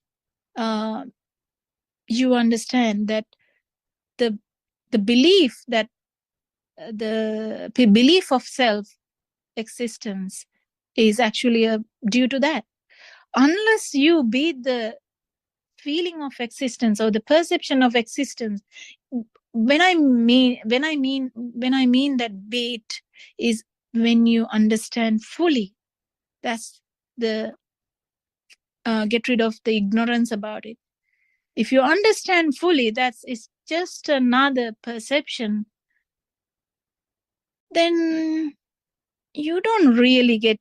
you understand that the belief that the belief of self existence is actually due to that. Unless you beat the feeling of existence or the perception of existence, when I mean that beat is when you understand fully. That's the get rid of the ignorance about it. If you understand fully that it's just another perception, then you don't really get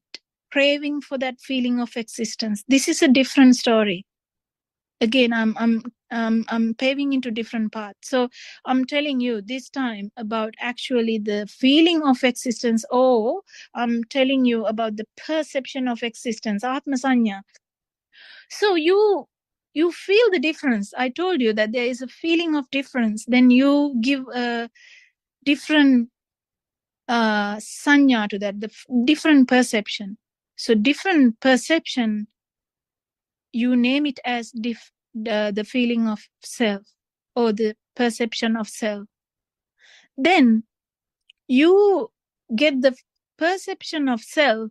craving for that feeling of existence. This is a different story. Again, I'm paving into different paths. So I'm telling you this time about actually the feeling of existence, or I'm telling you about the perception of existence, Atma Sanya. So you feel the difference. I told you that there is a feeling of difference. Then you give a different sanya to that, the different perception. So different perception, you name it as the feeling of self or the perception of self. Then you get the perception of self,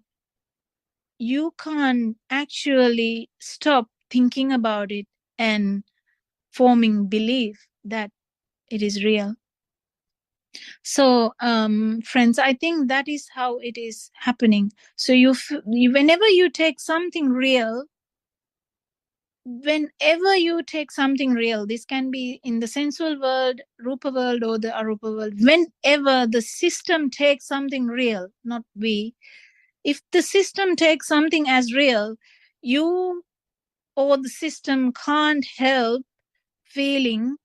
you can't actually stop thinking about it and forming belief that it is real. So friends, I think that is how it is happening. So whenever you take something real, whenever you take something real, this can be in the sensual world, rupa world, or the arupa world, whenever the system takes something real, not we, if the system takes something as real, you or the system can't help feeling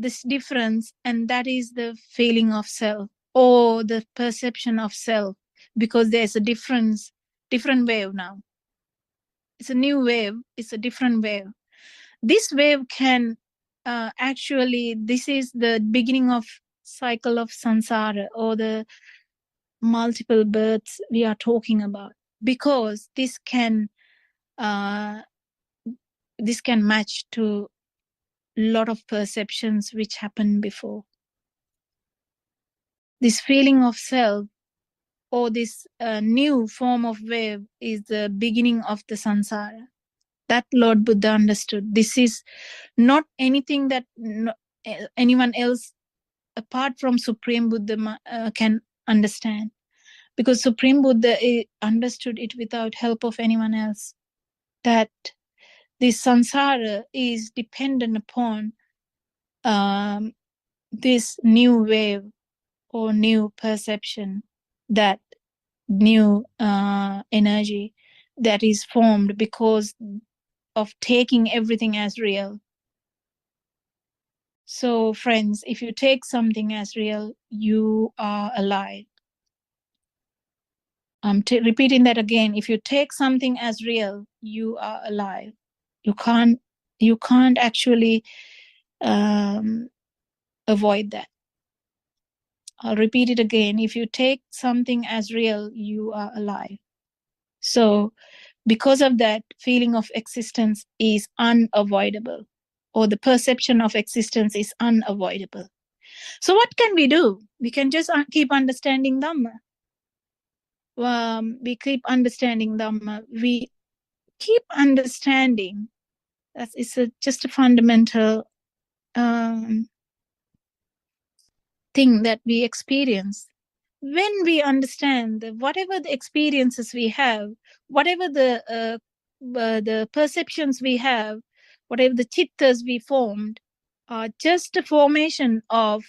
this difference, and that is the feeling of self or the perception of self, because there's a different wave now. It's a new wave, it's a different wave. This wave can actually, this is the beginning of cycle of samsara, or the multiple births we are talking about, because this can match to a lot of perceptions which happened before. This feeling of self or this new form of wave is the beginning of the samsara. That Lord Buddha understood. This is not anything that anyone else apart from Supreme Buddha can understand, because Supreme Buddha understood it without help of anyone else, that this samsara is dependent upon this new wave or new perception, that new energy that is formed because of taking everything as real. So friends, if you take something as real, you are alive. I'm repeating that again. If you take something as real, you are alive. You can't actually avoid that. I'll repeat it again. If you take something as real, you are alive. So because of that, feeling of existence is unavoidable, or the perception of existence is unavoidable. So what can we do? We can just keep understanding Dhamma. We keep understanding Dhamma. We keep understanding that it's just a fundamental thing that we experience. When we understand that whatever the experiences we have, whatever the perceptions we have, whatever the chittas we formed, are just a formation of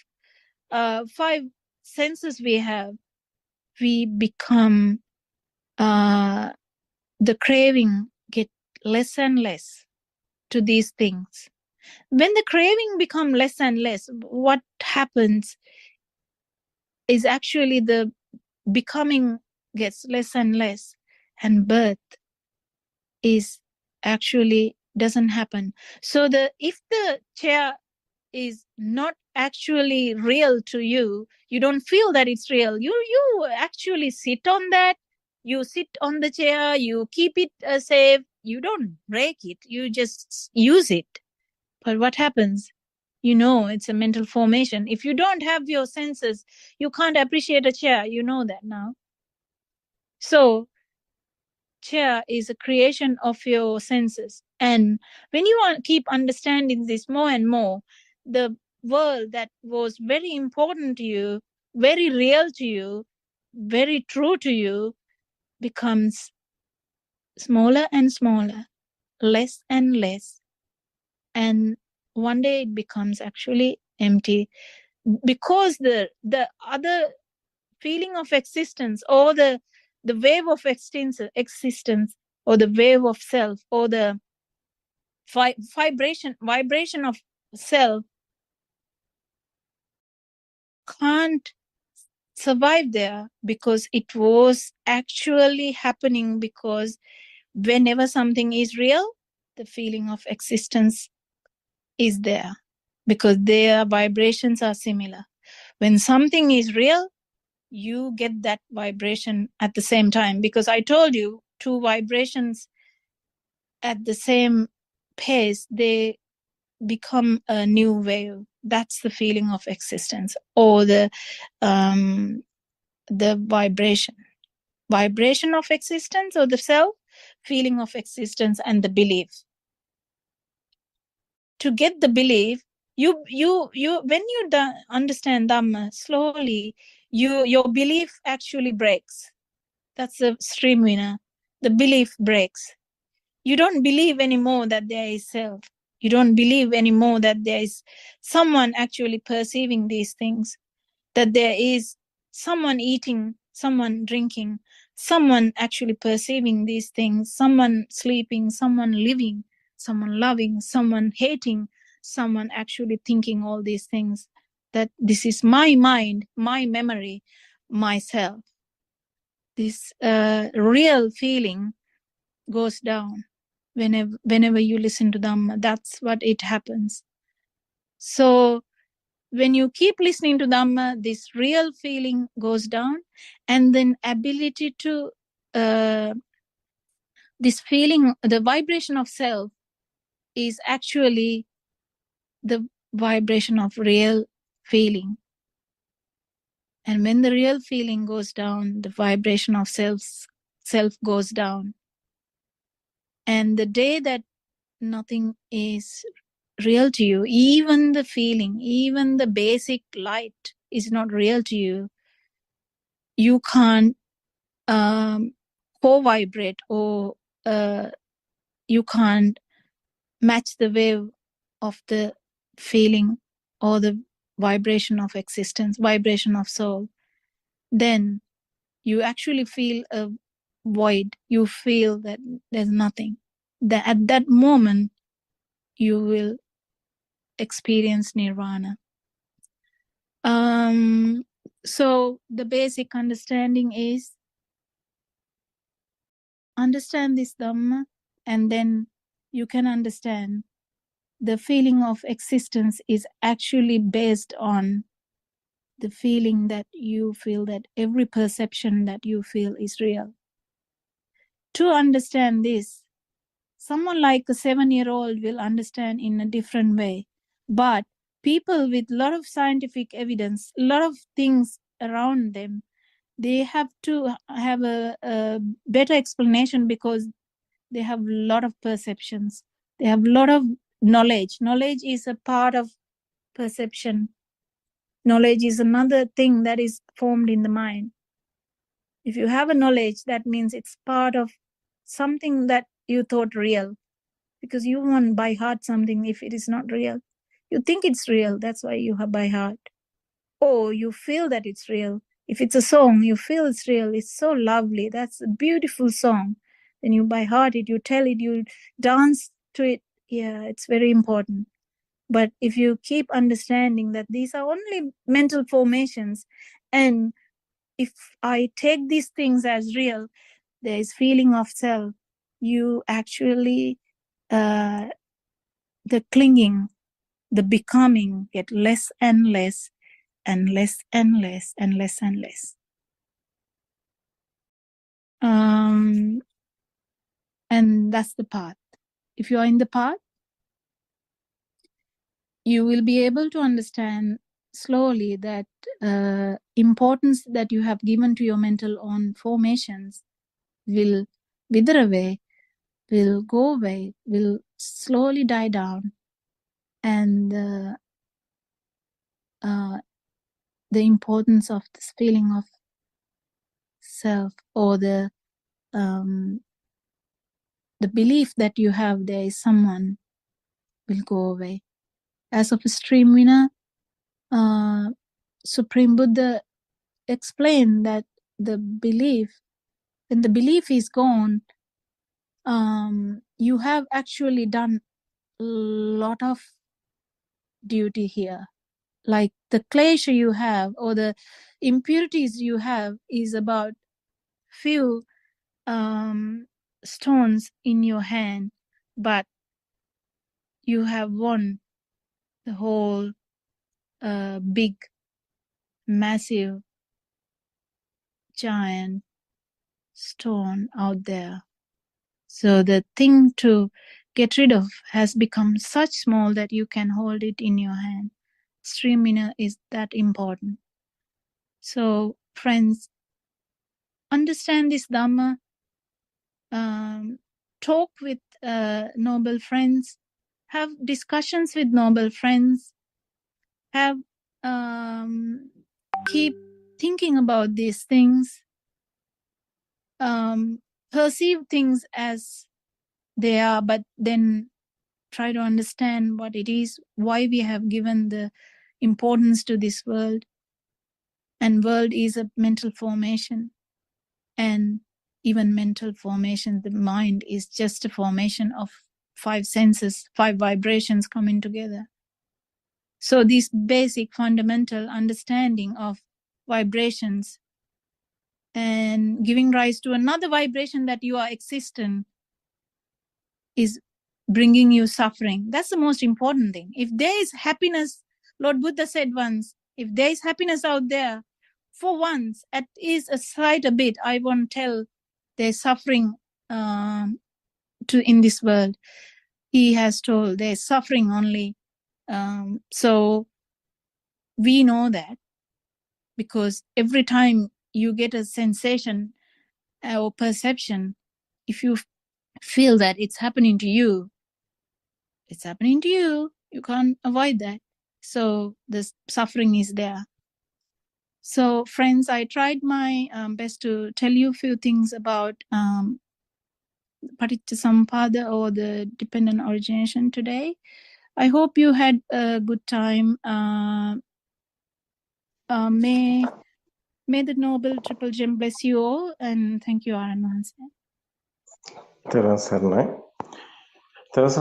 5 senses we have, we become the craving get less and less to these things. When the craving become less and less, what happens is actually the becoming gets less and less, and birth is actually doesn't happen. So if the chair is not actually real to you, you don't feel that it's real. You actually sit on that. You sit on the chair. You keep it safe. You don't break it. You just use it. But what happens? You know, it's a mental formation. If you don't have your senses, you can't appreciate a chair. You know that now. So chair is a creation of your senses. And when you keep understanding this more and more, the world that was very important to you, very real to you, very true to you, becomes smaller and smaller, less and less. And one day it becomes actually empty, because the other feeling of existence, or the wave of existence, or the wave of self, or the vibration of self can't survive there, because it was actually happening, because whenever something is real, the feeling of existence is there, because their vibrations are similar. When something is real, you get that vibration at the same time, because I told you two vibrations at the same pace, they become a new wave. That's the feeling of existence, or the vibration of existence, or the self, feeling of existence, and the belief. To get the belief, you when you understand Dhamma slowly, your belief actually breaks. That's the stream winner. The belief breaks. You don't believe anymore that there is self. You don't believe anymore that there is someone actually perceiving these things, that there is someone eating, someone drinking, someone actually perceiving these things, someone sleeping, someone living, someone loving, someone hating, someone actually thinking all these things, that this is my mind, my memory, myself. This real feeling goes down whenever you listen to Dhamma. That's what it happens. So when you keep listening to Dhamma, this real feeling goes down, and then ability to this feeling, the vibration of self is actually the vibration of real feeling. And when the real feeling goes down, the vibration of self goes down. And the day that nothing is real to you, even the feeling, even the basic light is not real to you, you can't co-vibrate, or you can't match the wave of the feeling or the vibration of existence, vibration of soul. Then you actually feel a void. You feel that there's nothing. That at that moment you will experience nirvana. So the basic understanding is understand this Dhamma, and then you can understand the feeling of existence is actually based on the feeling that you feel, that every perception that you feel is real. To understand this, someone like a 7-year-old will understand in a different way. But people with a lot of scientific evidence, a lot of things around them, they have to have a better explanation, because they have a lot of perceptions. They have a lot of knowledge. Knowledge is a part of perception. Knowledge is another thing that is formed in the mind. If you have a knowledge, that means it's part of something that you thought real, because you won't by heart something if it is not real. You think it's real, that's why you have by heart. Or you feel that it's real. If it's a song, you feel it's real. It's so lovely. That's a beautiful song. Then you by heart it, you tell it, you dance to it. Yeah, it's very important. But if you keep understanding that these are only mental formations, and if I take these things as real, there is feeling of self, you actually, the clinging, the becoming get less and less, and less and less, and less and less. And that's the path. If you are in the path, you will be able to understand slowly that importance that you have given to your mental on formations will wither away, will go away, will slowly die down. And the importance of this feeling of self, or the belief that you have there is someone, will go away. As of a stream winner, Supreme Buddha explained that the belief, when the belief is gone, you have actually done a lot of duty here. Like the klesha you have, or the impurities you have, is about few stones in your hand, but you have won the whole big, massive, giant stone out there. So the thing to get rid of has become such small that you can hold it in your hand. Streaming is that important. So friends, understand this Dhamma, talk with noble friends, have discussions with noble friends, have keep thinking about these things, perceive things as they are, but then try to understand what it is, why we have given the importance to this world. And world is a mental formation, and even mental formation, the mind is just a formation of 5 senses, 5 vibrations coming together. So this basic fundamental understanding of vibrations and giving rise to another vibration that you are existent is bringing you suffering. That's the most important thing. If there is happiness, Lord Buddha said once, if there is happiness out there, for once, at least aside a bit, I won't tell there's suffering in this world. He has told there's suffering only. So we know that, because every time you get a sensation or perception, if you feel that it's happening to you, it's happening to you. You can't avoid that. So the suffering is there. So friends, I tried my best to tell you a few things about Paticcasamuppada, or the dependent origination today. I hope you had a good time. May the Noble Triple Gem bless you all, and thank you, Aranwanse. Teresa,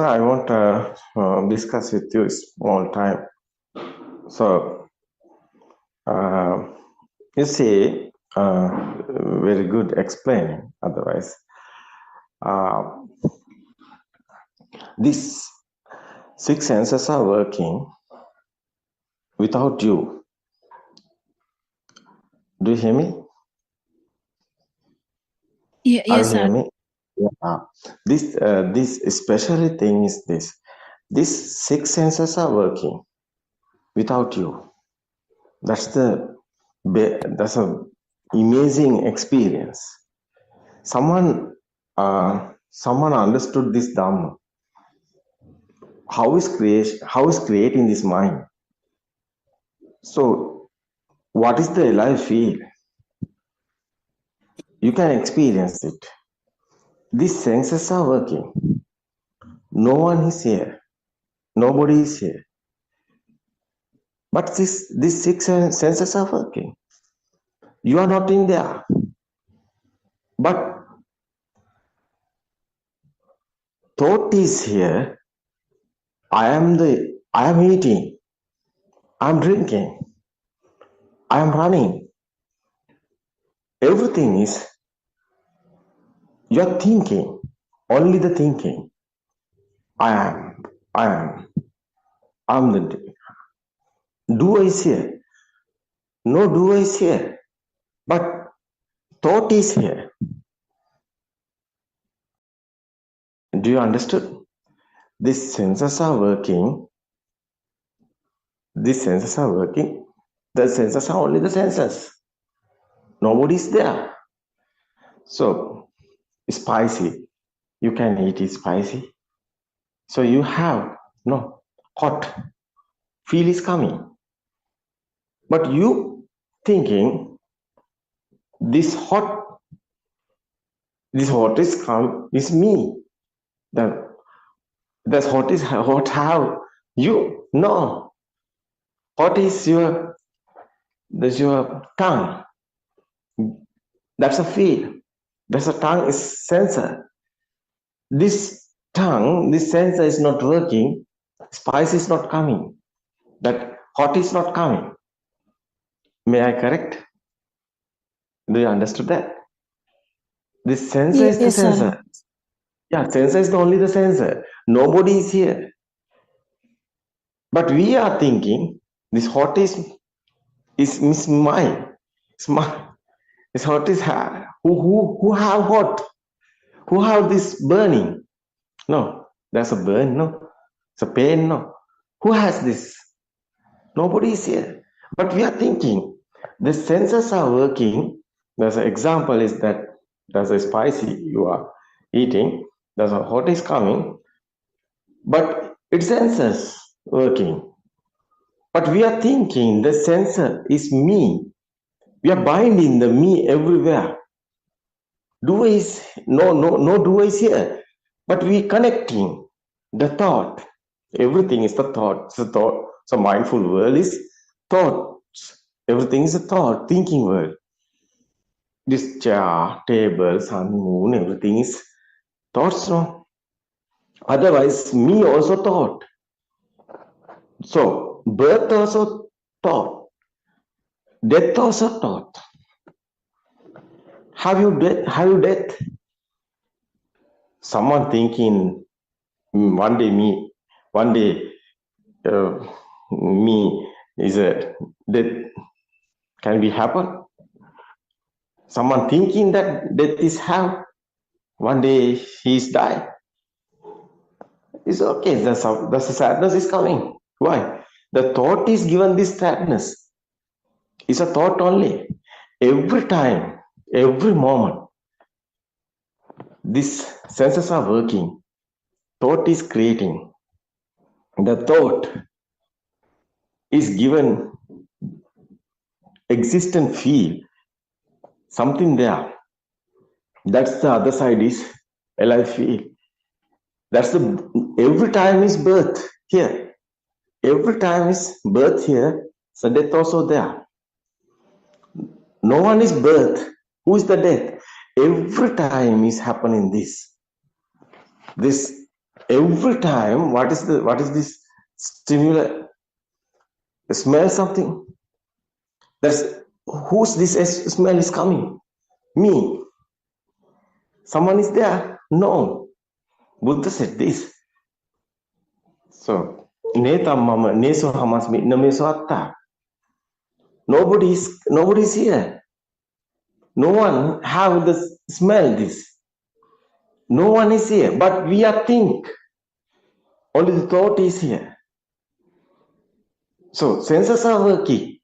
I want to discuss with you a small time. So, you see, very good explaining. Otherwise, these 6 senses are working without you. Do you hear me? Yeah, yes, Are you sir. hear me? Yeah. This especially thing is this. These 6 senses are working without you. That's a amazing experience. Someone understood this Dhamma. How is creating this mind? So what is the alive feel? You can experience it. These senses are working. No one is here. Nobody is here. But these 6 senses are working. You are not in there. But thought is here. I am eating. I am drinking. I am running. Everything is, you are thinking. Only the thinking. I'm the doer is here. No doer is here. But thought is here. Do you understood? These senses are working. These senses are working. The senses are only the senses. Nobody is there. So, spicy. You can eat it spicy. So you have, no, hot. Feel is coming. But you thinking this hot is come is me. That's hot have you. No. Hot is your tongue. That's a feel. That's a tongue is sensor. This tongue, this sensor is not working. Spice is not coming. That hot is not coming. May I correct? Do you understand that? This sensor is the Yes, sir. sensor. Yeah, sensor is only the sensor. Nobody is here. But we are thinking this hot is mine. It's mine. This hot is who have hot? Who have this burning? No, there's a burn, no. It's a pain, no. Who has this? Nobody is here. But we are thinking, the senses are working. There's an example is that there's a spicy you are eating, there's a hot is coming, but it's senses working. But we are thinking the sensor is me. We are binding the me everywhere. Doer is no doer is here. But we connecting the thought. Everything is the thought. So thought. So mindful world is thoughts. Everything is a thought, thinking world. This chair, table, sun, moon, everything is thoughts, no? Otherwise, me also thought. So birth also thought. Death also thought. Have you death? Someone thinking one day me is a death. Can be happen? Someone thinking that death is have. One day he is die. It's okay. That's the sadness is coming. Why? The thought is given this sadness. It's a thought only. Every time, every moment, these senses are working. Thought is creating. The thought is given existent feel. Something there. That's the other side is alive feel. That's the every time is birth here. Every time is birth here. So death also there. No one is birth. Who is the death? Every time is happening this. This every time. What is this stimuli? Smell something. That's whose this smell is coming? Me. Someone is there? No. Buddha said this. So netam mama neso hamasmi nameso atta. Nobody is here. No one have the smell this. No one is here. But we are think. Only the thought is here. So senses are working.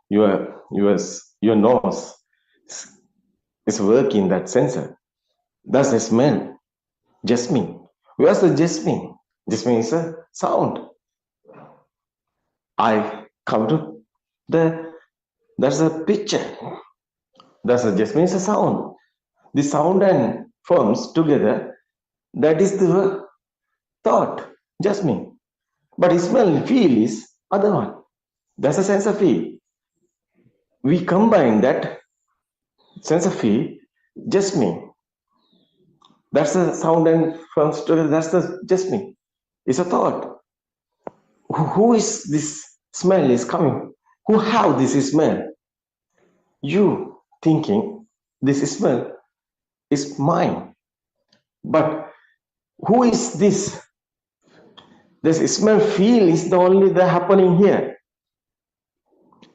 Your nose is working that sensor. That's the smell. Jasmine. Where's the jasmine? Jasmine is a sound. I come to that's a picture. That's a jasmine is a sound. The sound and forms together. That is the thought. Jasmine. But smell and feel is other one. That's a sense of feel. We combine that sense of feel, jasmine. That's the sound and forms together. That's the jasmine. It's a thought. Who is this smell is coming? Who have this smell? You thinking this smell is mine. But who is this? This smell feel is the only the happening here.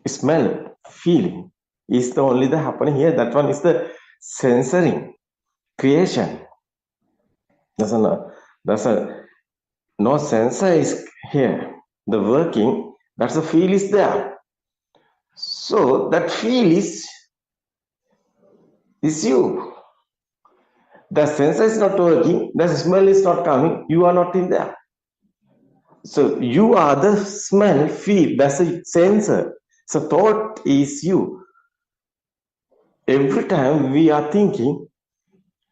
Smell feeling is the only the happening here. That one is the sensoring creation. That's no sensor is here. The working, that's the feel is there. So that feel is you. The sensor is not working, the smell is not coming, you are not in there. So you are the smell, feel, that's a sensor. So thought is you. Every time we are thinking,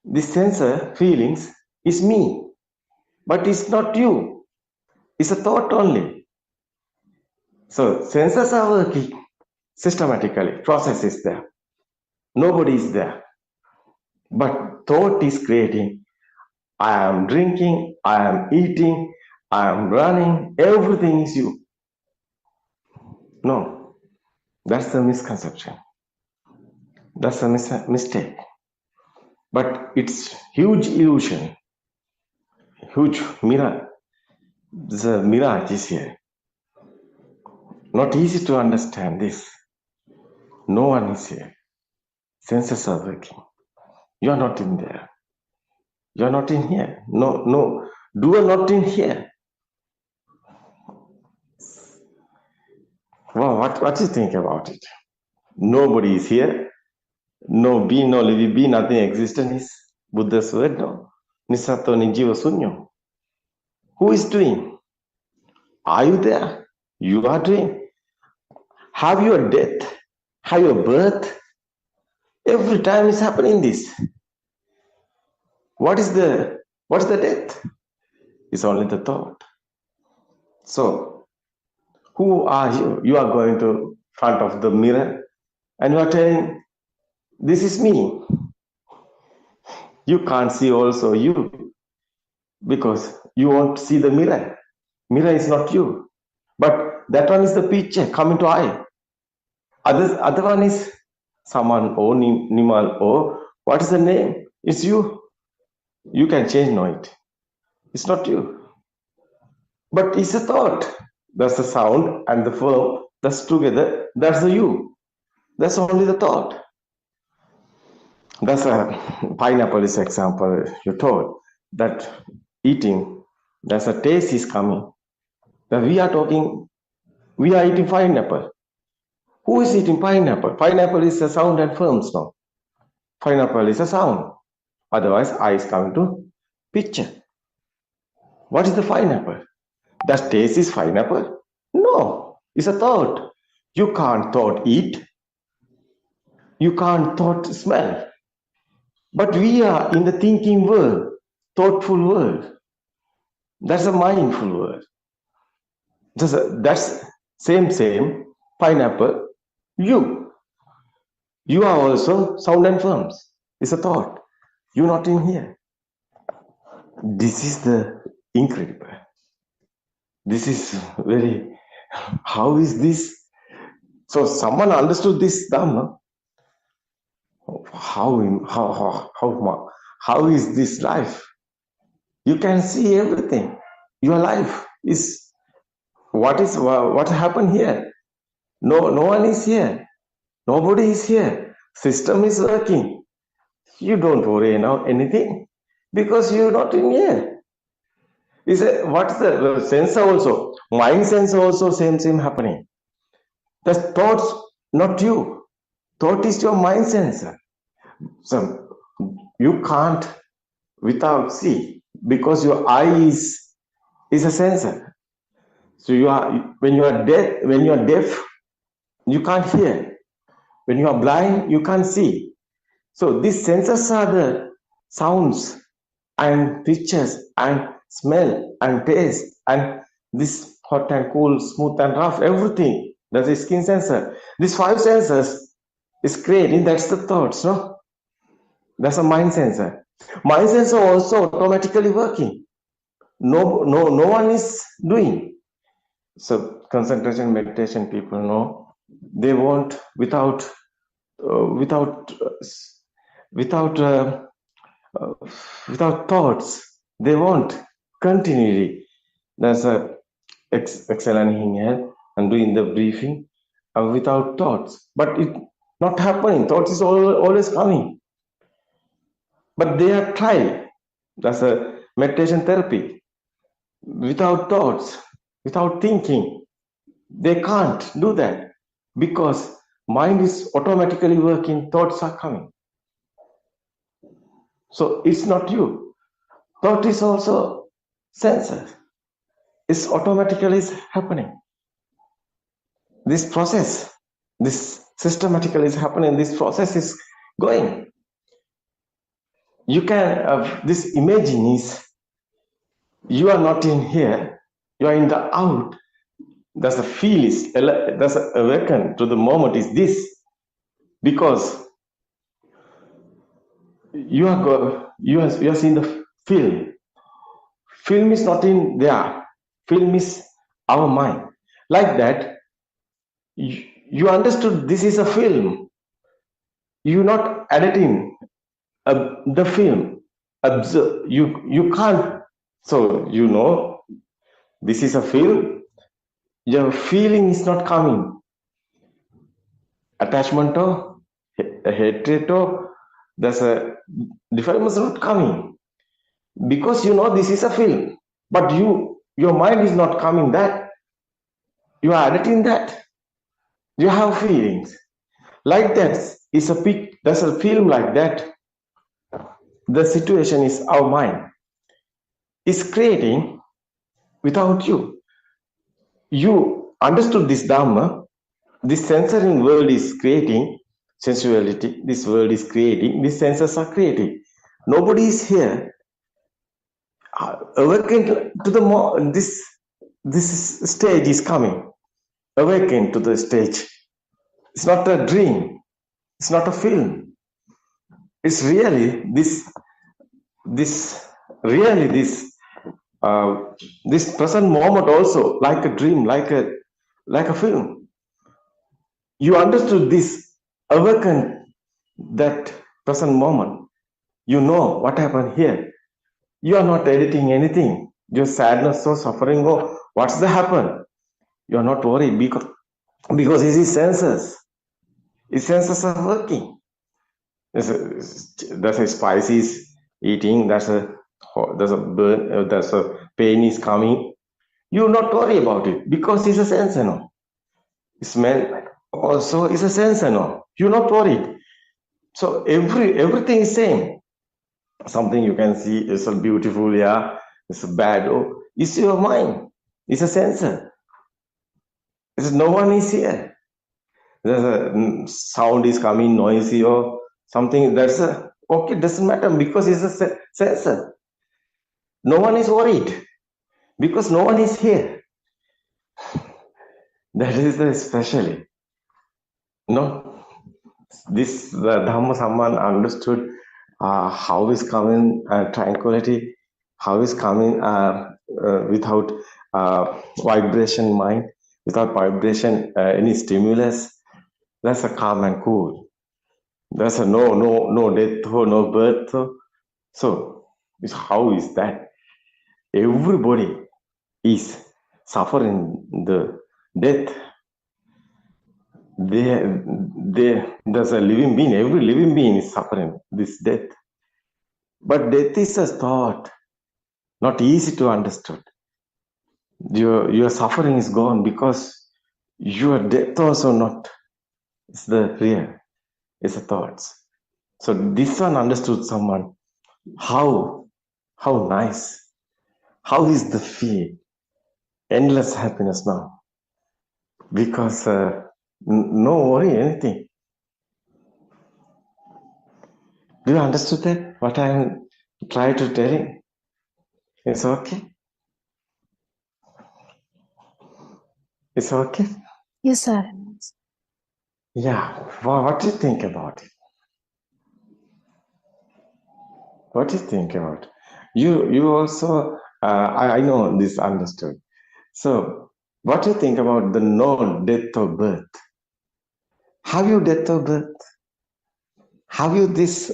the sensor feelings is me. But it's not you. It's a thought only. So senses are working systematically. Process is there. Nobody is there. But thought is creating. I am drinking, I am eating, I am running, everything is you. No, that's the misconception. That's a mistake. But it's huge illusion, huge mirror. The mirage is here. Not easy to understand this. No one is here. Senses are working. You are not in there. You're not in here. No, doer not in here. Well, what do you think about it? Nobody is here. No being, no living being, nothing existent is Buddha's word, no. Nisato nijiva sunyo. Who is doing? Are you there? You are doing. Have your death, have your birth. Every time is happening this. What is the death? It's only the thought. So, who are you? You are going to front of the mirror and you are telling, this is me. You can't see also you because you won't see the mirror. Mirror is not you. But that one is the picture coming to eye. Other one is someone or Nimal or what is the name? It's you. You can change no it. It's not you. But it's a thought. That's the sound and the verb. That's together. That's the you. That's only the thought. That's a pineapple is example you told. That eating, that's a taste is coming. That we are eating pineapple. Who is eating pineapple? Pineapple is a sound and forms now. Pineapple is a sound. Otherwise, I is coming to picture. What is the pineapple? Does taste is pineapple? No, it's a thought. You can't thought eat. You can't thought smell. But we are in the thinking world, thoughtful world. That's a mindful world. That's same pineapple. You are also sound and forms. It's a thought. You're not in here. This is the incredible. This is very. How is this? So someone understood this Dhamma. How is this life? You can see everything. Your life is what happened here. No one is here. Nobody is here. System is working. You don't worry now anything because you're not in here. What's the sensor also? Mind sensor also same happening. The thoughts, not you. Thought is your mind sensor. So you can't without see because your eye is a sensor. So when you are deaf, you can't hear. When you are blind, you can't see. So these sensors are the sounds and pictures and smell and taste and this hot and cool, smooth and rough, everything. That's a skin sensor. These 5 sensors is creating, that's the thoughts, no? That's a mind sensor. Mind sensor also automatically working. No one is doing. So concentration meditation people know they want without thoughts. They want continually. There's a excellent here and doing the briefing without thoughts, but it not happening. Thoughts is always coming, but they are trying. That's a meditation therapy. Without thoughts, without thinking, they can't do that because mind is automatically working. Thoughts are coming. So it's not you. Thought is also sensor. It's automatically happening. This process, this systematically is happening. This process is going. You can, this imagine is, you are not in here, you are in the out. That's the feel is, that's awaken to the moment is this. Because you are seeing the film. Film is not in there. Film is our mind. Like that, you understood this is a film. You're not editing the film. Observe. You can't. So you know this is a film. Your feeling is not coming. Attachment or hatred or there's a defilement is not coming. because you know this is a film, but your mind is not coming that. You are editing that. You have feelings. Like that is a pic, there's a film like that. The situation is our mind is creating without you. You understood this Dhamma, this censoring world is creating sensuality, this world is creating, these senses are creating. Nobody is here. Awaken to the this stage is coming. Awaken to the stage. It's not a dream. It's not a film. It's really this really this present moment also like a dream, like a film. You understood this, awaken that present moment. You know what happened here. You are not editing anything. Your sadness or suffering or what's the happen. You are not worried because it is senses. His senses are working. There's a spicy is eating. There's a burn. There's a pain is coming. You not worry about it because it's a sense, Smell also is a sense, You're not worried. So everything is same. Something you can see is a beautiful, yeah. It's a bad. Oh, it's your mind. It's a sensor. It's no one is here. There's a sound is coming, noisy or something. That's a okay. Doesn't matter because it's a sensor. No one is worried because no one is here. That is especially. No, this the Dhamma someone understood how is coming tranquility, how is coming without vibration mind, without vibration any stimulus. That's a calm and cool. There's a no death or no birth. So how is that? Everybody is suffering the death. There's a living being. Every living being is suffering this death. But death is a thought, not easy to understand. Your suffering is gone because your death also not. It's the real. It's the thoughts. So this one understood someone. How nice. How is the feel? Endless happiness now. Because no worry, anything. Do you understand that? What I'm trying to tell you? It's okay. It's okay. Yes, sir. Yeah. What do you think about it? What do you think about it? You also, I know this understood. So, what do you think about the no death or birth? Have you death or birth? Have you this?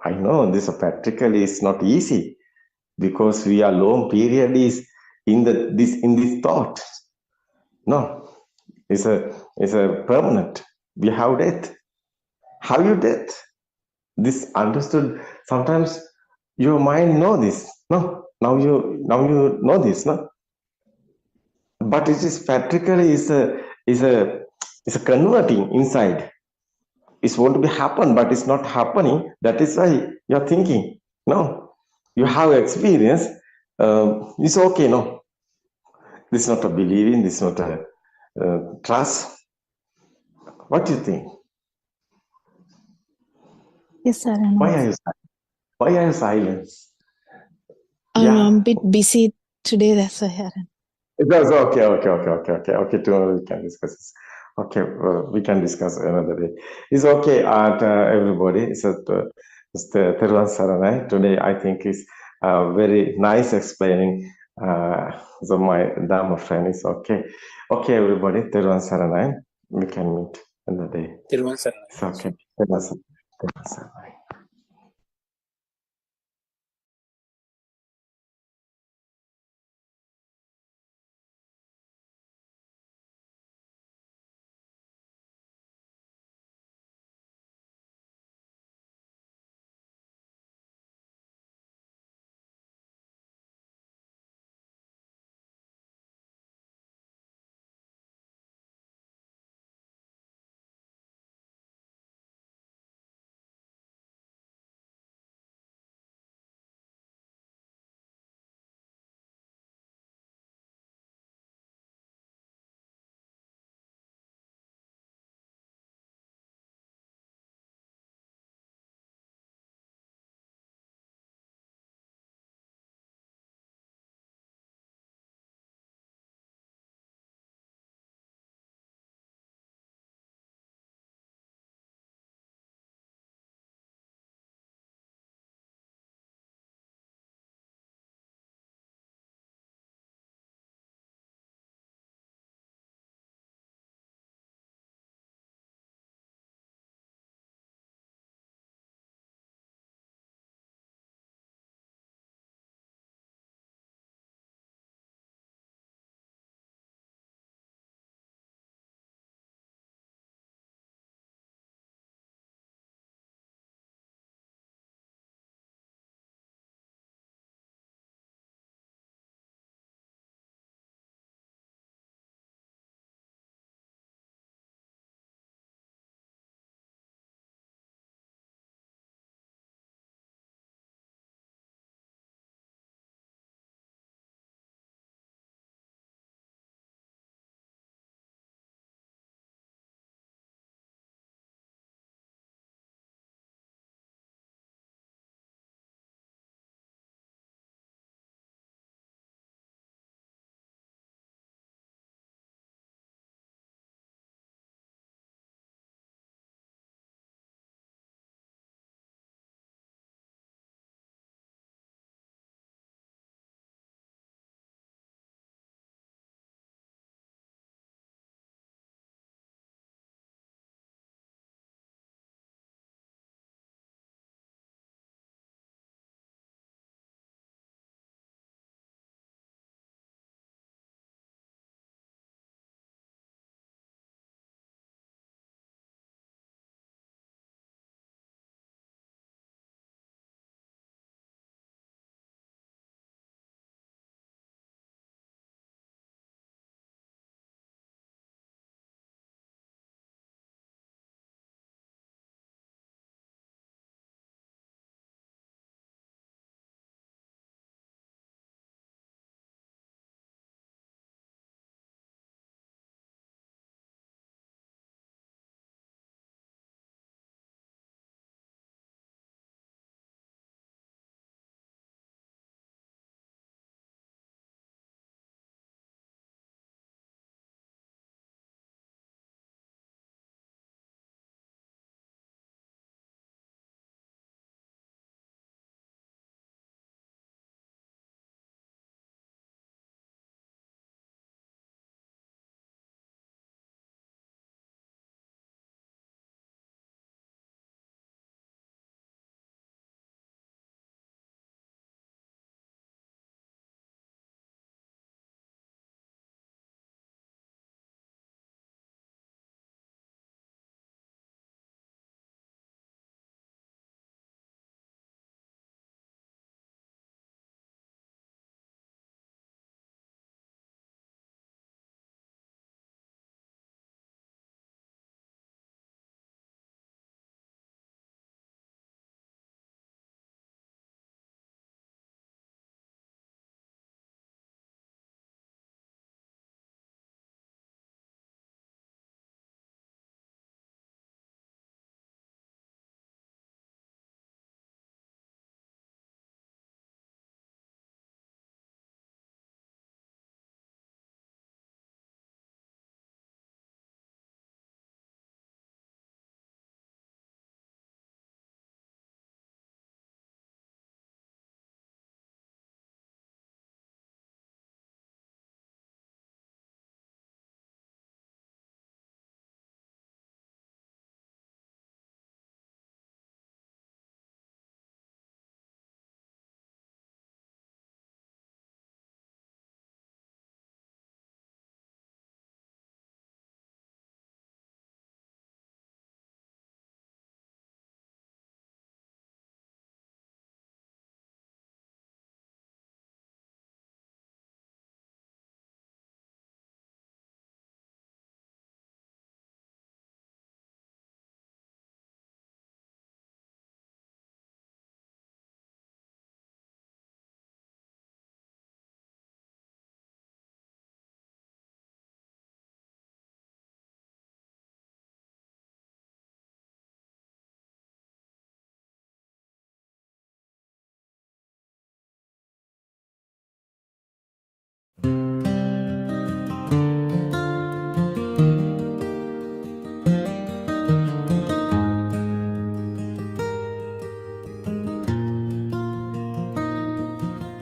I know this practically is not easy because we are long period is in this thought. No, it's a permanent. We have death. Have you death? This understood. Sometimes your mind know this. No, now you know this. No, but it is practically is a converting inside. It's want to be happen, but it's not happening. That is why you're thinking. No, you have experience. It's okay. No, this is not a believing. This is not a trust. What do you think? Yes, sir. Why are you silent? I'm a bit busy today, that's why, Aaron. That's okay. Tomorrow we can discuss this. Okay, we can discuss another day. It's okay, everybody. It's the Thiruvan Saranai. Today, I think is very nice explaining. So my Dhamma friend is okay. Okay, everybody. Thiruvan Saranai. We can meet another day. Thiruvan Saranai. It's okay. Thiruvan Saranai.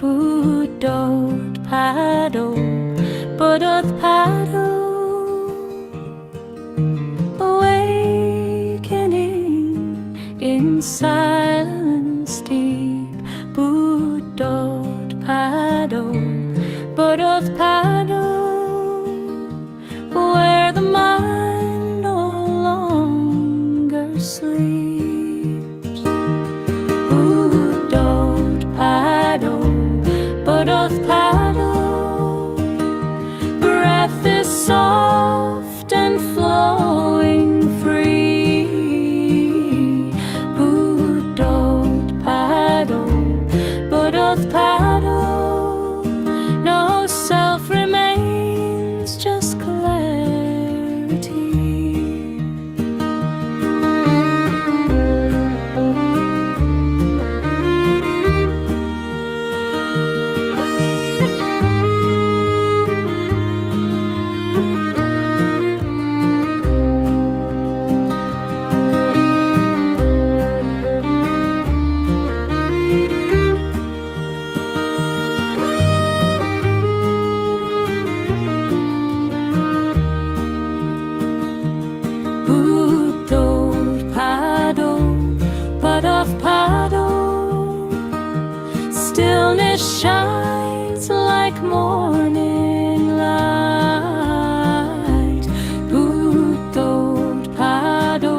Buddothpado, Buddothpado, awakening in silence deep. Buddothpado, Buddothpado, where the mind no longer sleeps. Buddothpado, Buddothpado, breath is soft and flowing free. Buddothpado, Buddothpado, no self remains, just clarity. Buddothpado, Buddothpado, stillness shines like morning light. Buddothpado,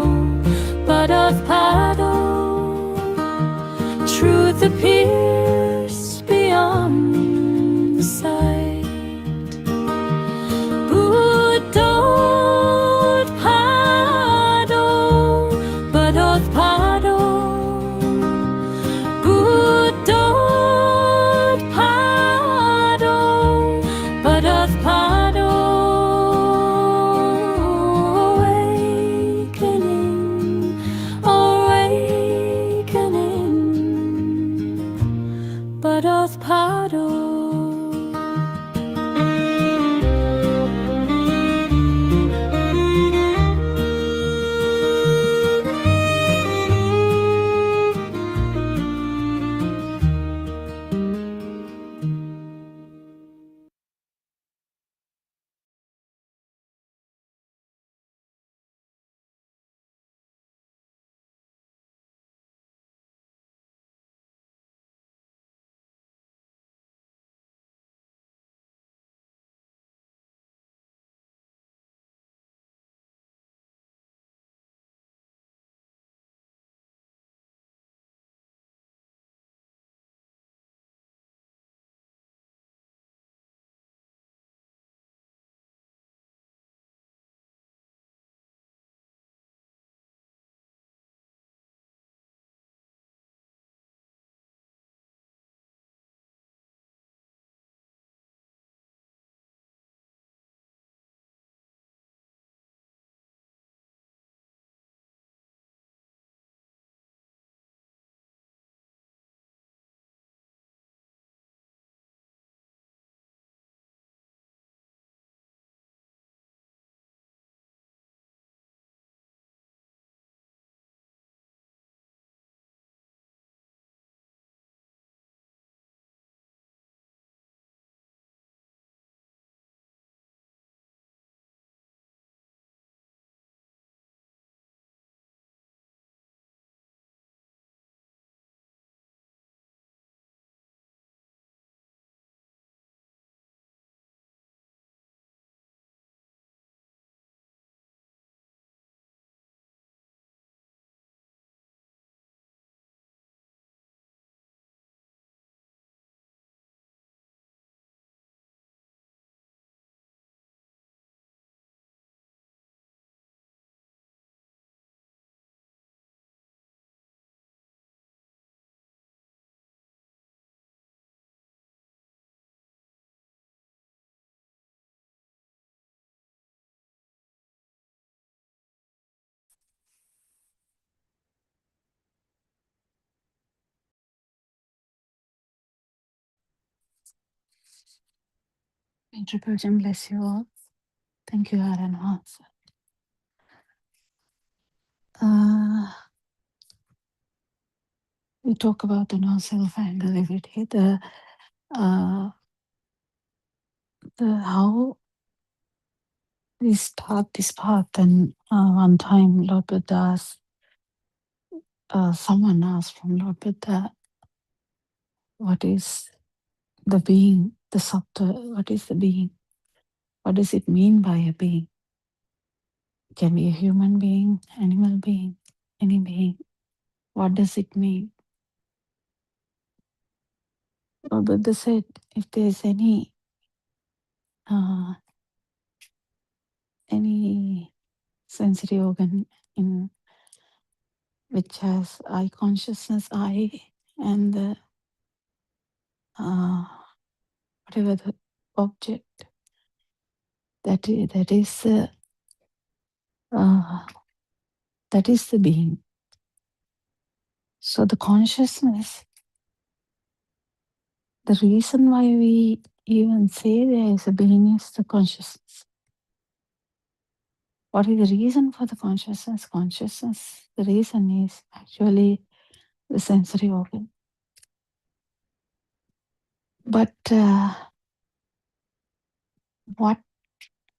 Buddothpado, truth appears beyond sight. Buddothpado, Buddothpado, Buddothpado, Buddothpado, awakening, awakening, Buddothpado. Introduction, bless you all. Thank you, Aaron Hans. We talk about the no-self angle every day. how we start this path. And one time Lord Buddha asked, someone asked from Lord Buddha, what is the being, the sattva, what is the being? What does it mean by a being? It can be a human being, animal being, any being. What does it mean? Lord Buddha said, if there's any sensory organ in which has eye consciousness, eye, and the whatever the object that is the being. So the consciousness, the reason why we even say there is a being is the consciousness. What is the reason for the consciousness? Consciousness, the reason is actually the sensory organ. But what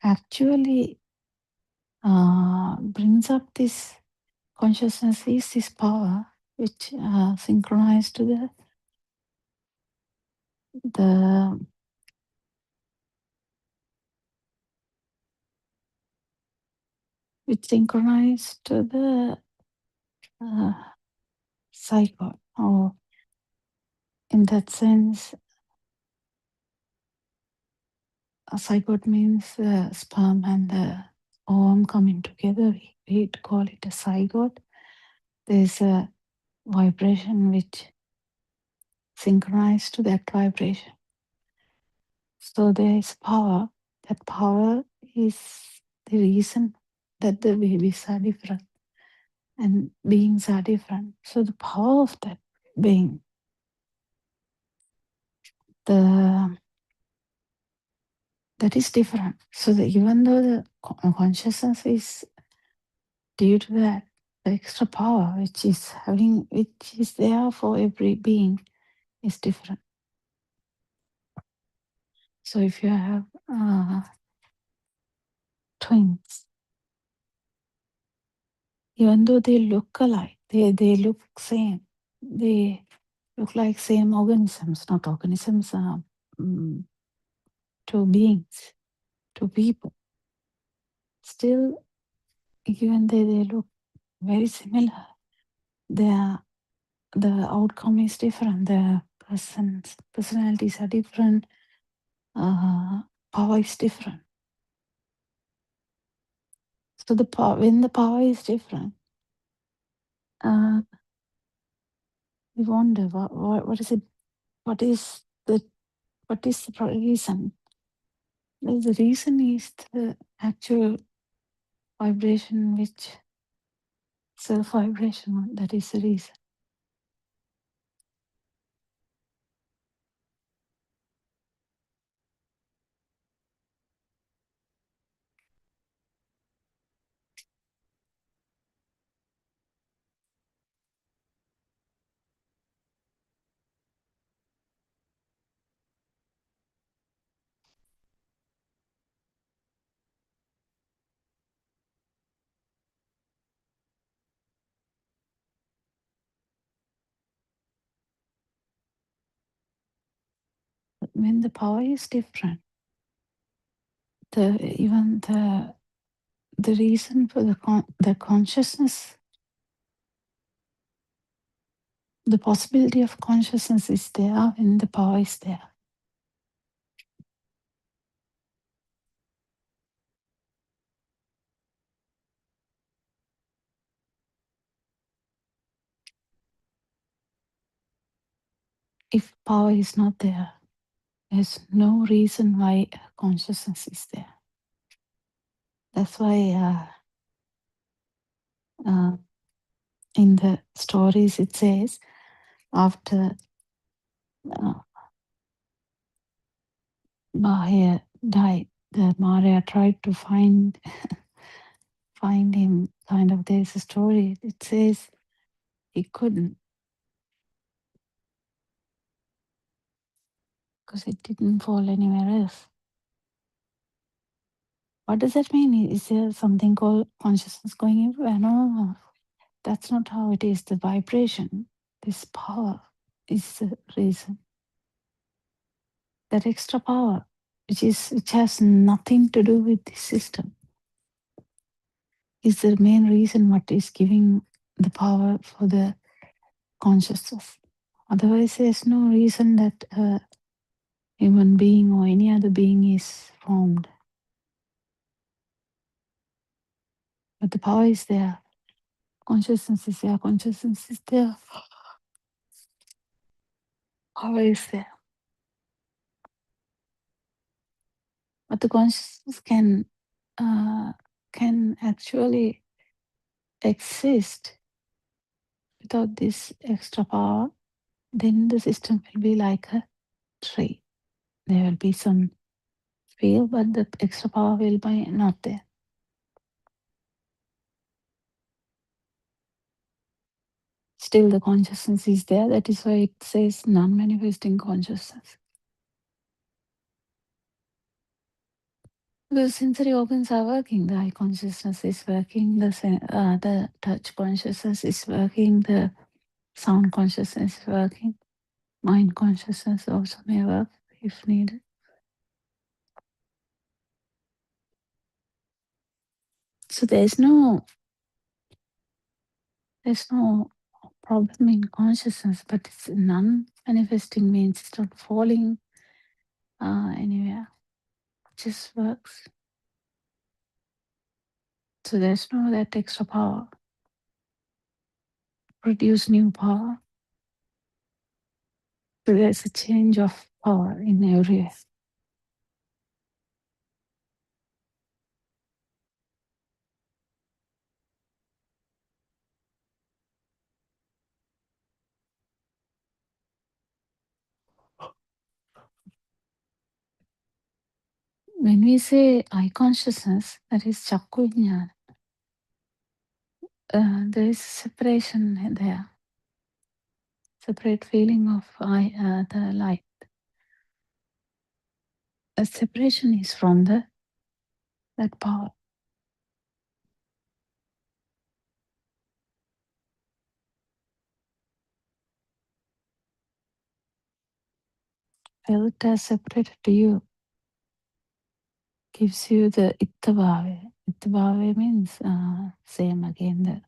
actually brings up this consciousness is this power which synchronized to the which synchronized to the zygote, or in that sense, a zygote means the sperm and the ovum coming together. We call it a zygote. There's a vibration which synchronized to that vibration. So there is power. That power is the reason that the babies are different and beings are different. So the power of that being, that is different. So even though the consciousness is due to that, the extra power which is there for every being is different. So if you have twins, even though they look alike, they look same, they look like same organisms, not organisms, to beings, to people. Still, even though they look very similar, the outcome is different. The personalities are different. Power is different. So when the power is different, we wonder what is it? What is the reason? Well, the reason is the actual vibration, which self-vibration. That is the reason. But when the power is different, even the reason for the consciousness, the possibility of consciousness is there when the power is there. If power is not there, there's no reason why consciousness is there. That's why in the stories it says, after Bahya died, the Maria tried to find him. Kind of, there's a story. It says he couldn't because it didn't fall anywhere else. What does that mean? Is there something called consciousness going everywhere? No, that's not how it is. The vibration, this power is the reason. That extra power, which has nothing to do with this system, is the main reason what is giving the power for the consciousness. Otherwise, there's no reason that a human being or any other being is formed. But the power is there. Consciousness is there. Consciousness is there. Power is there. But the consciousness can actually exist without this extra power. Then the system will be like a tree. There will be some feel, but the extra power will be not there. Still the consciousness is there. That is why it says non-manifesting consciousness. The sensory organs are working. The eye consciousness is working. The touch consciousness is working. The sound consciousness is working. Mind consciousness also may work if needed. So there's no problem in consciousness, but it's non-manifesting means it's not falling anywhere. It just works. So there's no that extra power. Produce new power. So there's a change of power in everywhere. When we say eye consciousness, that is chakku vijnana. There is separation there. Separate feeling of the light. The separation is from that power. Felt as separated to you gives you the ittabhave. Ittabhave means same again, the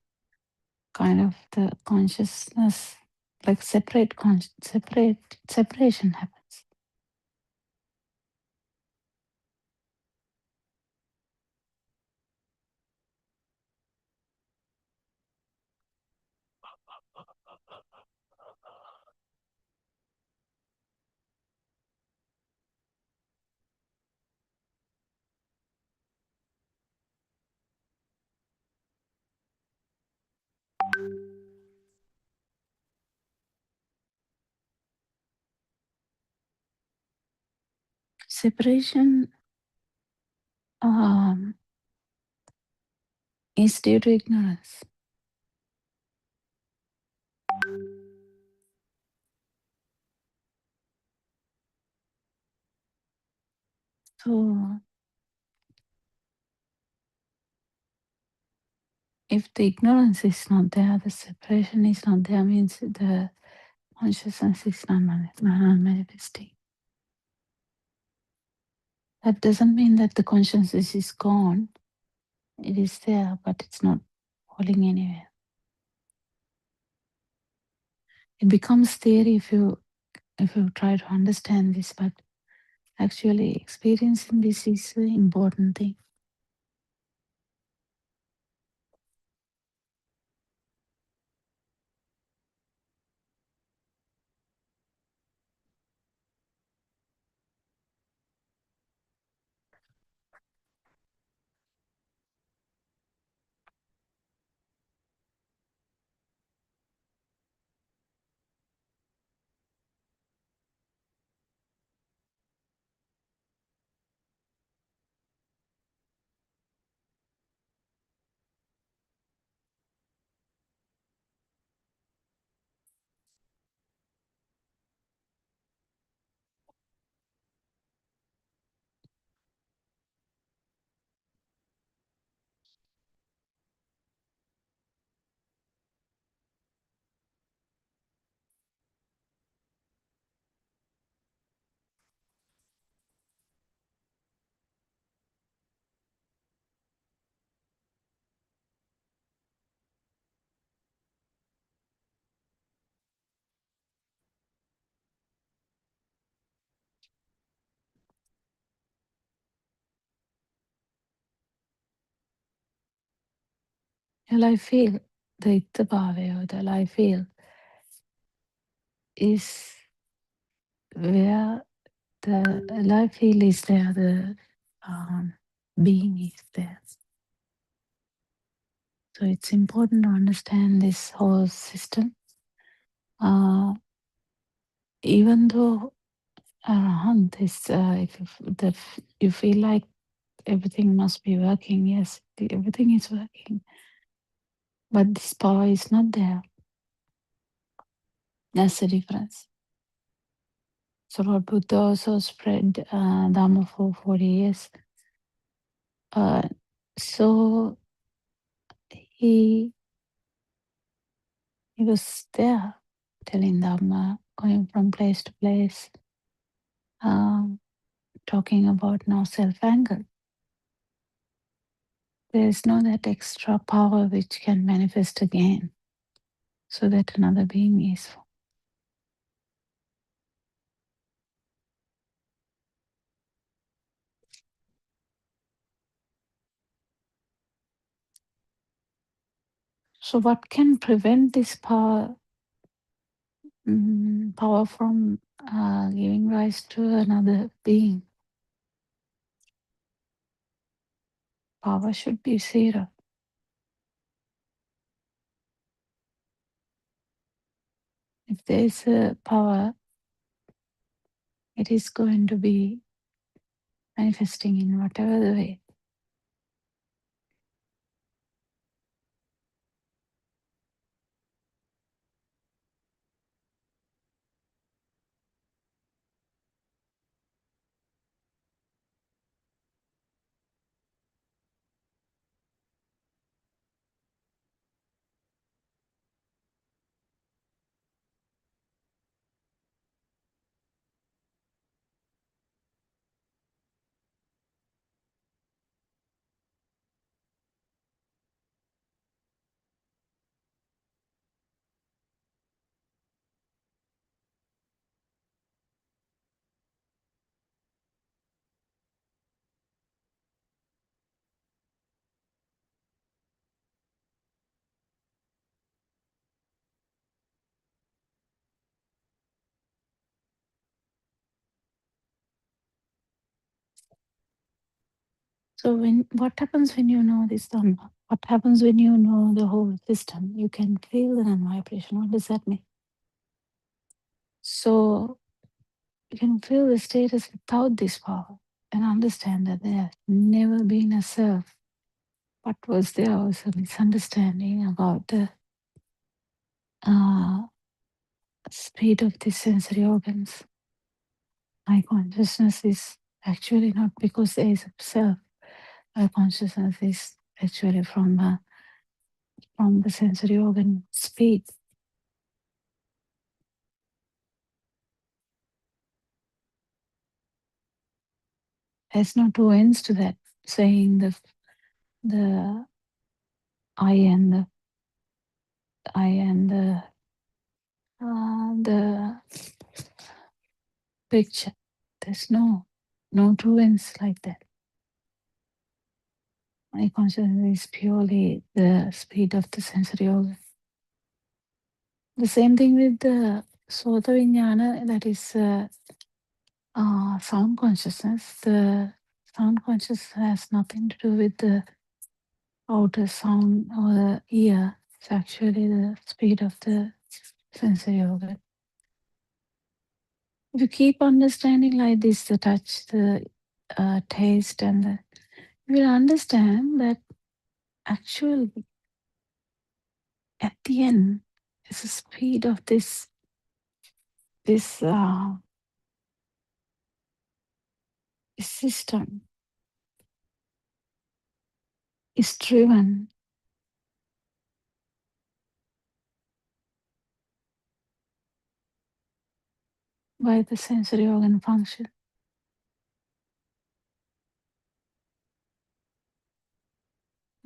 kind of the consciousness, like separation happens. Separation is due to ignorance. So if the ignorance is not there, the separation is not there, means the consciousness is non-manifesting. That doesn't mean that the consciousness is gone. It is there, but it's not falling anywhere. It becomes theory if you try to understand this, but actually experiencing this is the important thing. your life field, the Ittabhave or the life field, is where the life field is there, the being is there. So it's important to understand this whole system. Even though around this, if you feel like everything must be working, yes, everything is working, but this power is not there. That's the difference. So Lord Buddha also spread Dhamma for 40 years. So he was there telling Dhamma, going from place to place, talking about no self-anger. There is no that extra power which can manifest again so that another being is. So what can prevent this power from giving rise to another being? Power should be zero. If there is a power, it is going to be manifesting in whatever the way. So what happens when you know this Dhamma? What happens when you know the whole system? You can feel the non-vibration. What does that mean? So you can feel the status without this power and understand that there has never been a self. What was there was a misunderstanding about the speed of the sensory organs. My consciousness is actually not because there is a self. My consciousness is actually from the sensory organ speed. There's no two ends to that, saying the I and the picture. There's no two ends like that. My consciousness is purely the speed of the sensory organ. The same thing with the Sota Vijnana, that is sound consciousness. The sound consciousness has nothing to do with the outer sound or the ear. It's actually the speed of the sensory organ. If you keep understanding like this, the touch, the taste, and you will understand that actually at the end, it's the speed of this system is driven by the sensory organ function.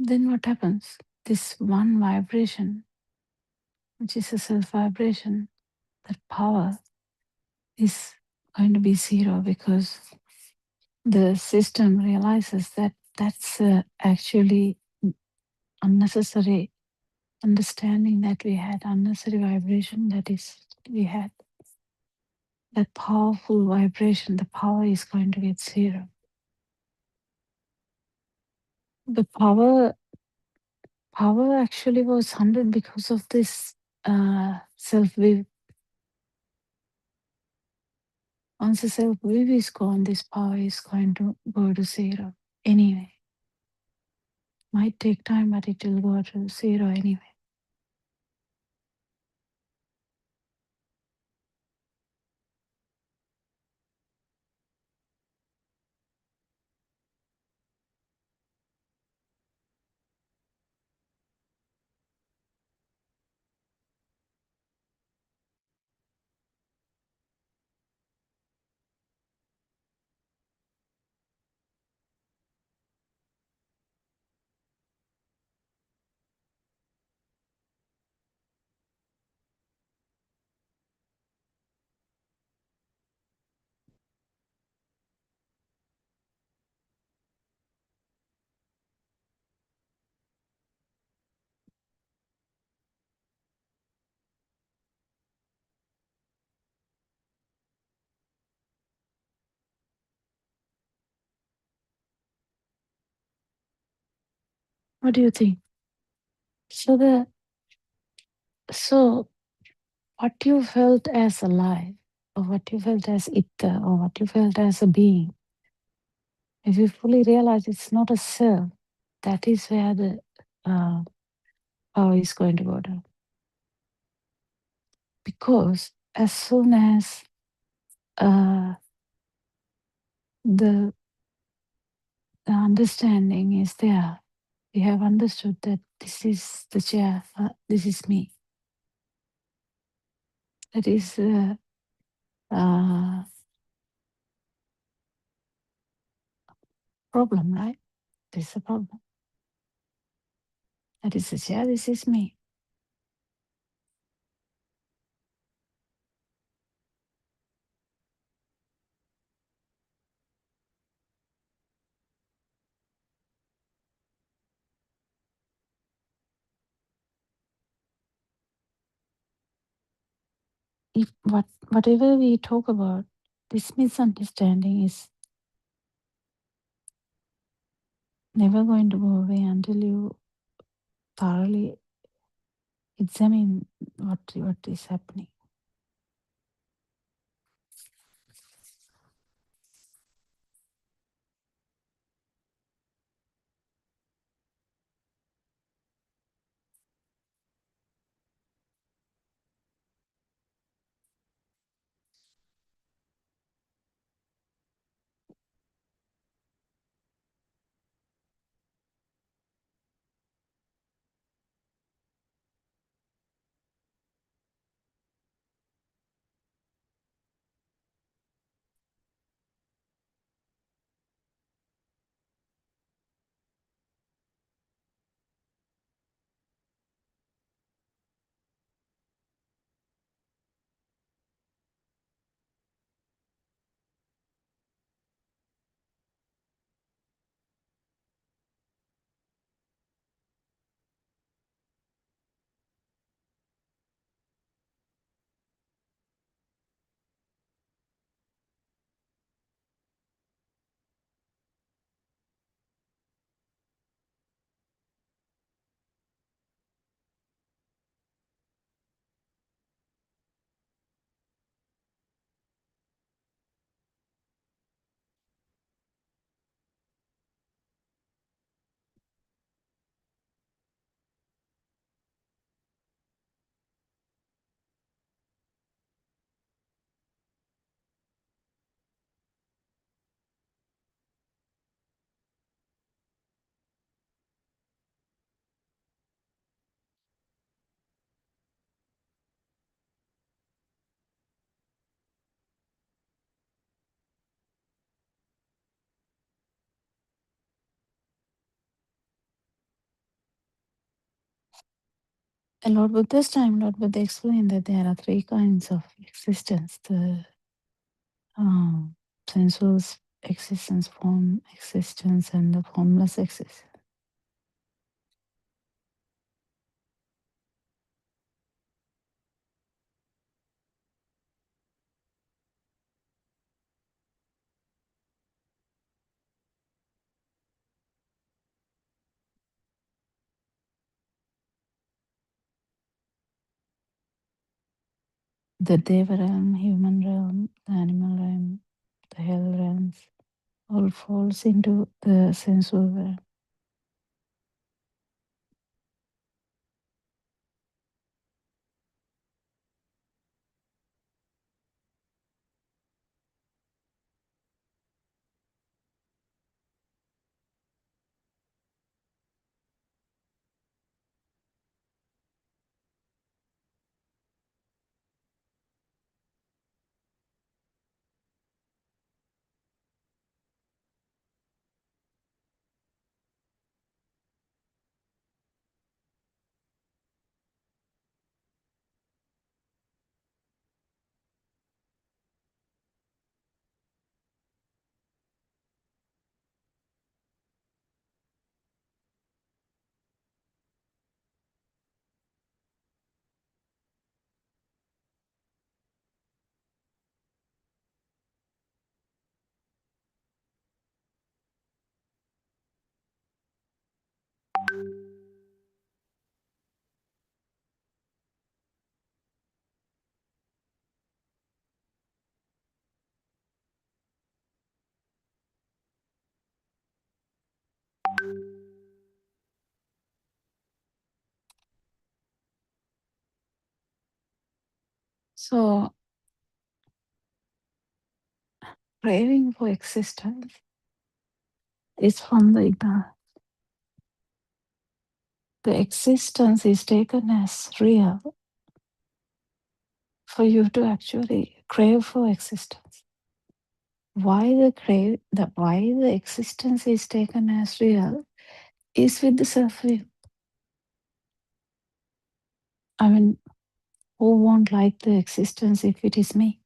Then what happens? This one vibration, which is a self vibration, that power is going to be zero because the system realizes that that's actually unnecessary understanding that we had, unnecessary vibration that we had, that powerful vibration, the power is going to get zero. The power actually was 100 because of this self-view. Once the self-view is gone, this power is going to go to zero anyway. Might take time, but it will go to zero anyway. What do you think? So what you felt as alive, or what you felt as ether, or what you felt as a being, if you fully realize it's not a self, that is where the power is going to go down. Because as soon as the understanding is there, we have understood that this is the chair, this is me. That is problem, right? This is a problem. That is the chair, this is me. If whatever we talk about, this misunderstanding is never going to go away until you thoroughly examine what is happening. And Lord Buddha's time, Lord Buddha explained that there are three kinds of existence: the sensual existence, form existence, and the formless existence. the Deva realm, human realm, the animal realm, the hell realms, all falls into the sensual realm. So, craving for existence is from the ignorance. The existence is taken as real for you to actually crave for existence. Why the existence is taken as real is with the self-view. I mean, who won't like the existence if it is me?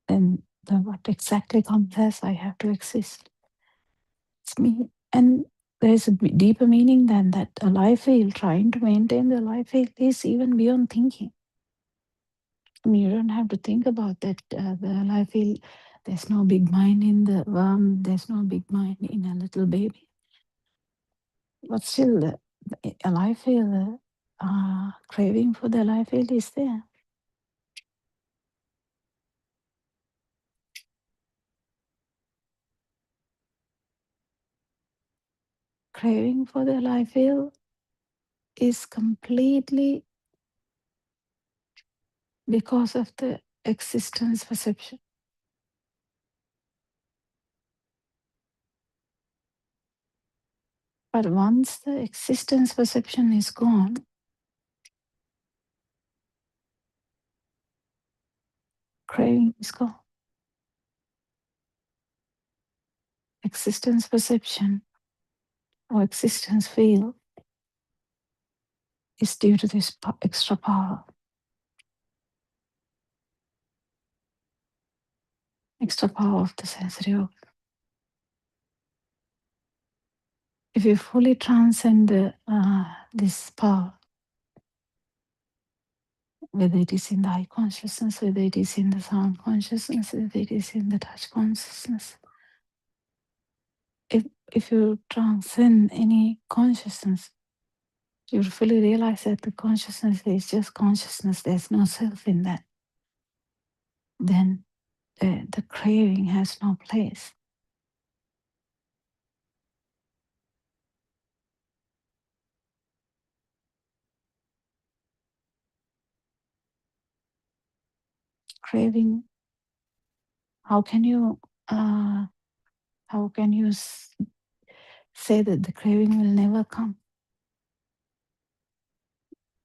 Then what exactly comes as I have to exist? It's me. And there's a deeper meaning than that. A life field, trying to maintain the life field is even beyond thinking. I mean, you don't have to think about that. The life field, there's no big mind in the worm, there's no big mind in a little baby. But still, a life field, craving for the life field is there. Craving for the life field is completely because of the existence perception. But once the existence perception is gone, craving is gone. Existence perception or existence feel is due to this extra power. Extra power of the sensory organ. If you fully transcend this power, whether it is in the eye consciousness, whether it is in the sound consciousness, whether it is in the touch consciousness, if you transcend any consciousness, you fully realize that the consciousness is just consciousness, there's no self in that. Then the craving has no place. Craving, how can you say that the craving will never come?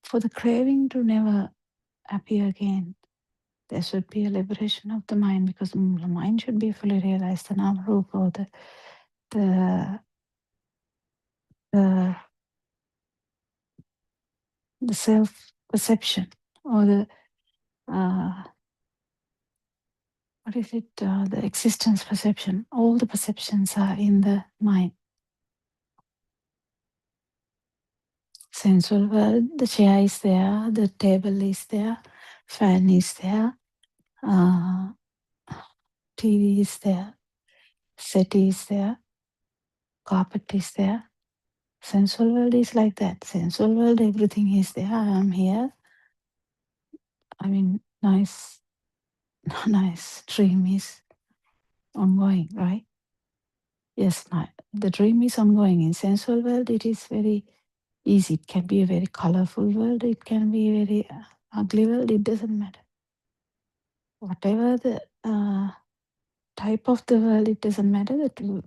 For the craving to never appear again, there should be a liberation of the mind, because the mind should be fully realized. The nama rupa, or the self perception, or the what is it? The existence perception. All the perceptions are in the mind. Sensual world, the chair is there, the table is there, fan is there, TV is there, settee is there, carpet is there. Sensual world is like that. Sensual world, everything is there. I am here. I mean, nice dream is ongoing, right? Yes, the dream is ongoing. In sensual world, it is very easy. It can be a very colorful world. It can be a very ugly world. It doesn't matter. Whatever the type of the world, it doesn't matter. The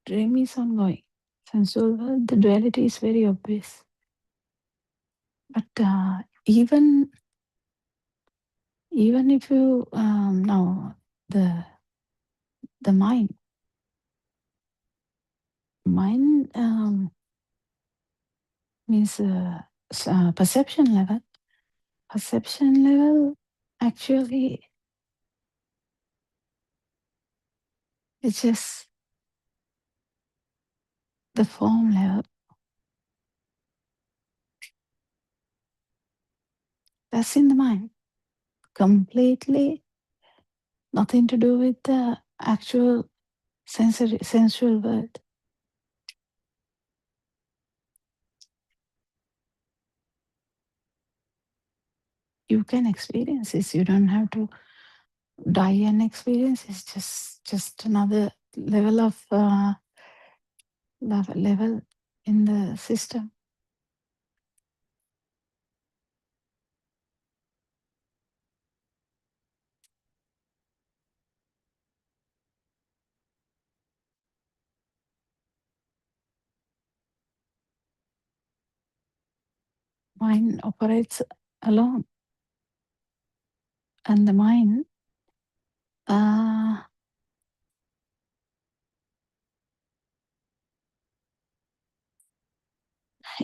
dream is ongoing. Sensual world, the duality is very obvious. But even if you now the mind means perception level. Perception level actually it's just the form level. That's in the mind. Completely nothing to do with the actual sensual world. You can experience this. You don't have to die and experience. It's just another level of level in the system. Mind operates alone, and the mind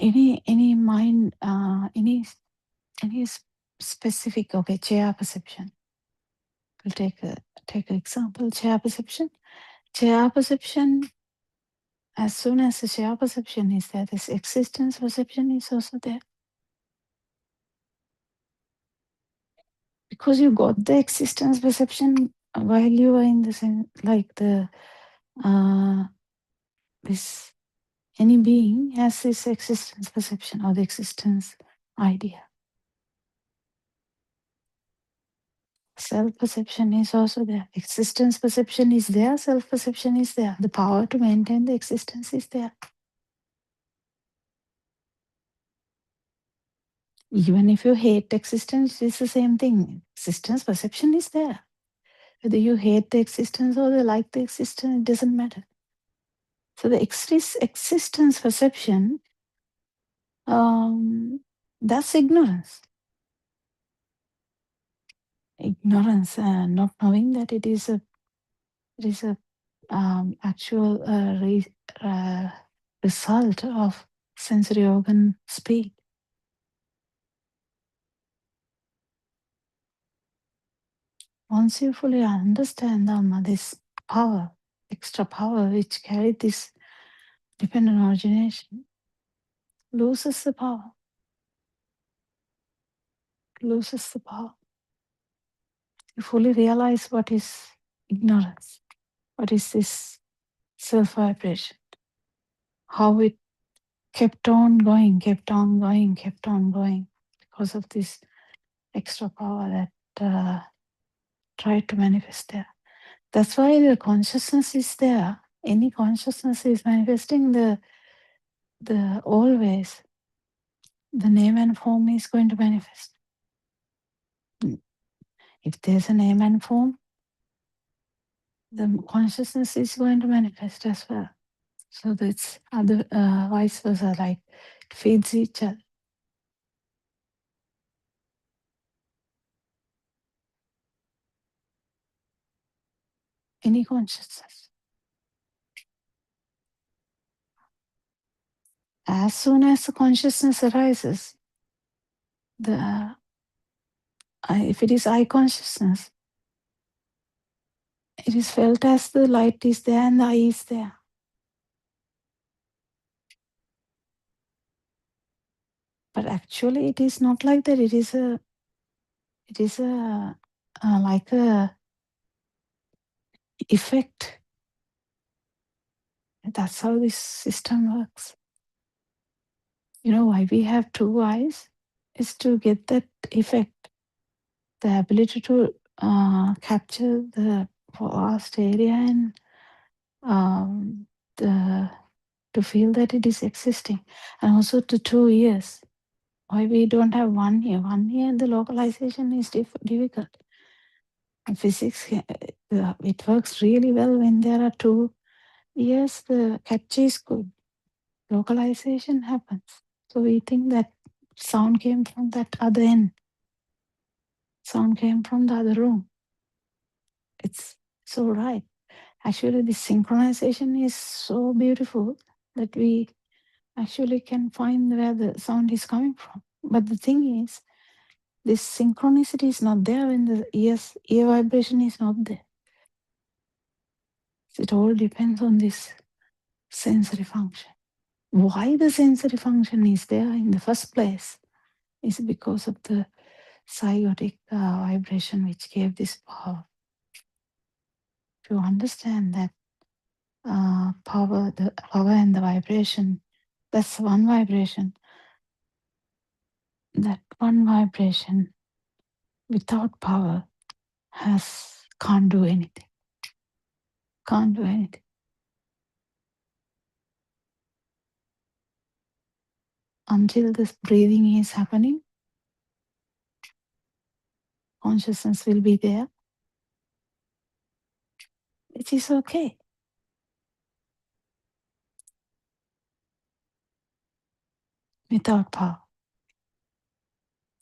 any mind any specific chair perception. We'll take an example. Chair perception. As soon as the chair perception is there, this existence perception is also there. Because you got the existence perception while you were in the sense, like the this any being has this existence perception or the existence idea. Self-perception is also there. Existence perception is there. Self-perception is there. The power to maintain the existence is there. Even if you hate existence, it's the same thing. Existence perception is there. Whether you hate the existence or you like the existence, it doesn't matter. So the existence perception, that's ignorance. Ignorance, not knowing that it is a actual result of sensory organ speed. Once you fully understand Dhamma, this power, extra power which carried this dependent origination, loses the power. Loses the power. You fully realize what is ignorance, what is this self-vibration, how it kept on going because of this extra power that tried to manifest there. That's why the consciousness is there. Any consciousness is manifesting the always. The name and form is going to manifest. If there's a name and form, the consciousness is going to manifest as well. So that's other vice versa, like it feeds each other. Any consciousness. As soon as the consciousness arises, if it is eye consciousness, it is felt as the light is there and the eye is there. But actually, it is not like that. It is like a effect. That's how this system works. You know why we have two eyes? Is to get that effect. the ability to capture the vast area and to feel that it is existing, and also the 2 years. Why we don't have 1 year? 1 year the localization is difficult. In physics, it works really well when there are 2 years. The capture is good. Localization happens. So we think that sound came from that other end. Sound came from the other room. It's so right. Actually, the synchronization is so beautiful that we actually can find where the sound is coming from. But the thing is, this synchronicity is not there when the ear vibration is not there. It all depends on this sensory function. Why the sensory function is there in the first place is because of the zygotic vibration which gave this power. To understand that power, the power and the vibration, that's one vibration. That one vibration without power can't do anything. Can't do anything. Until this breathing is happening, consciousness will be there, which is okay. Without power.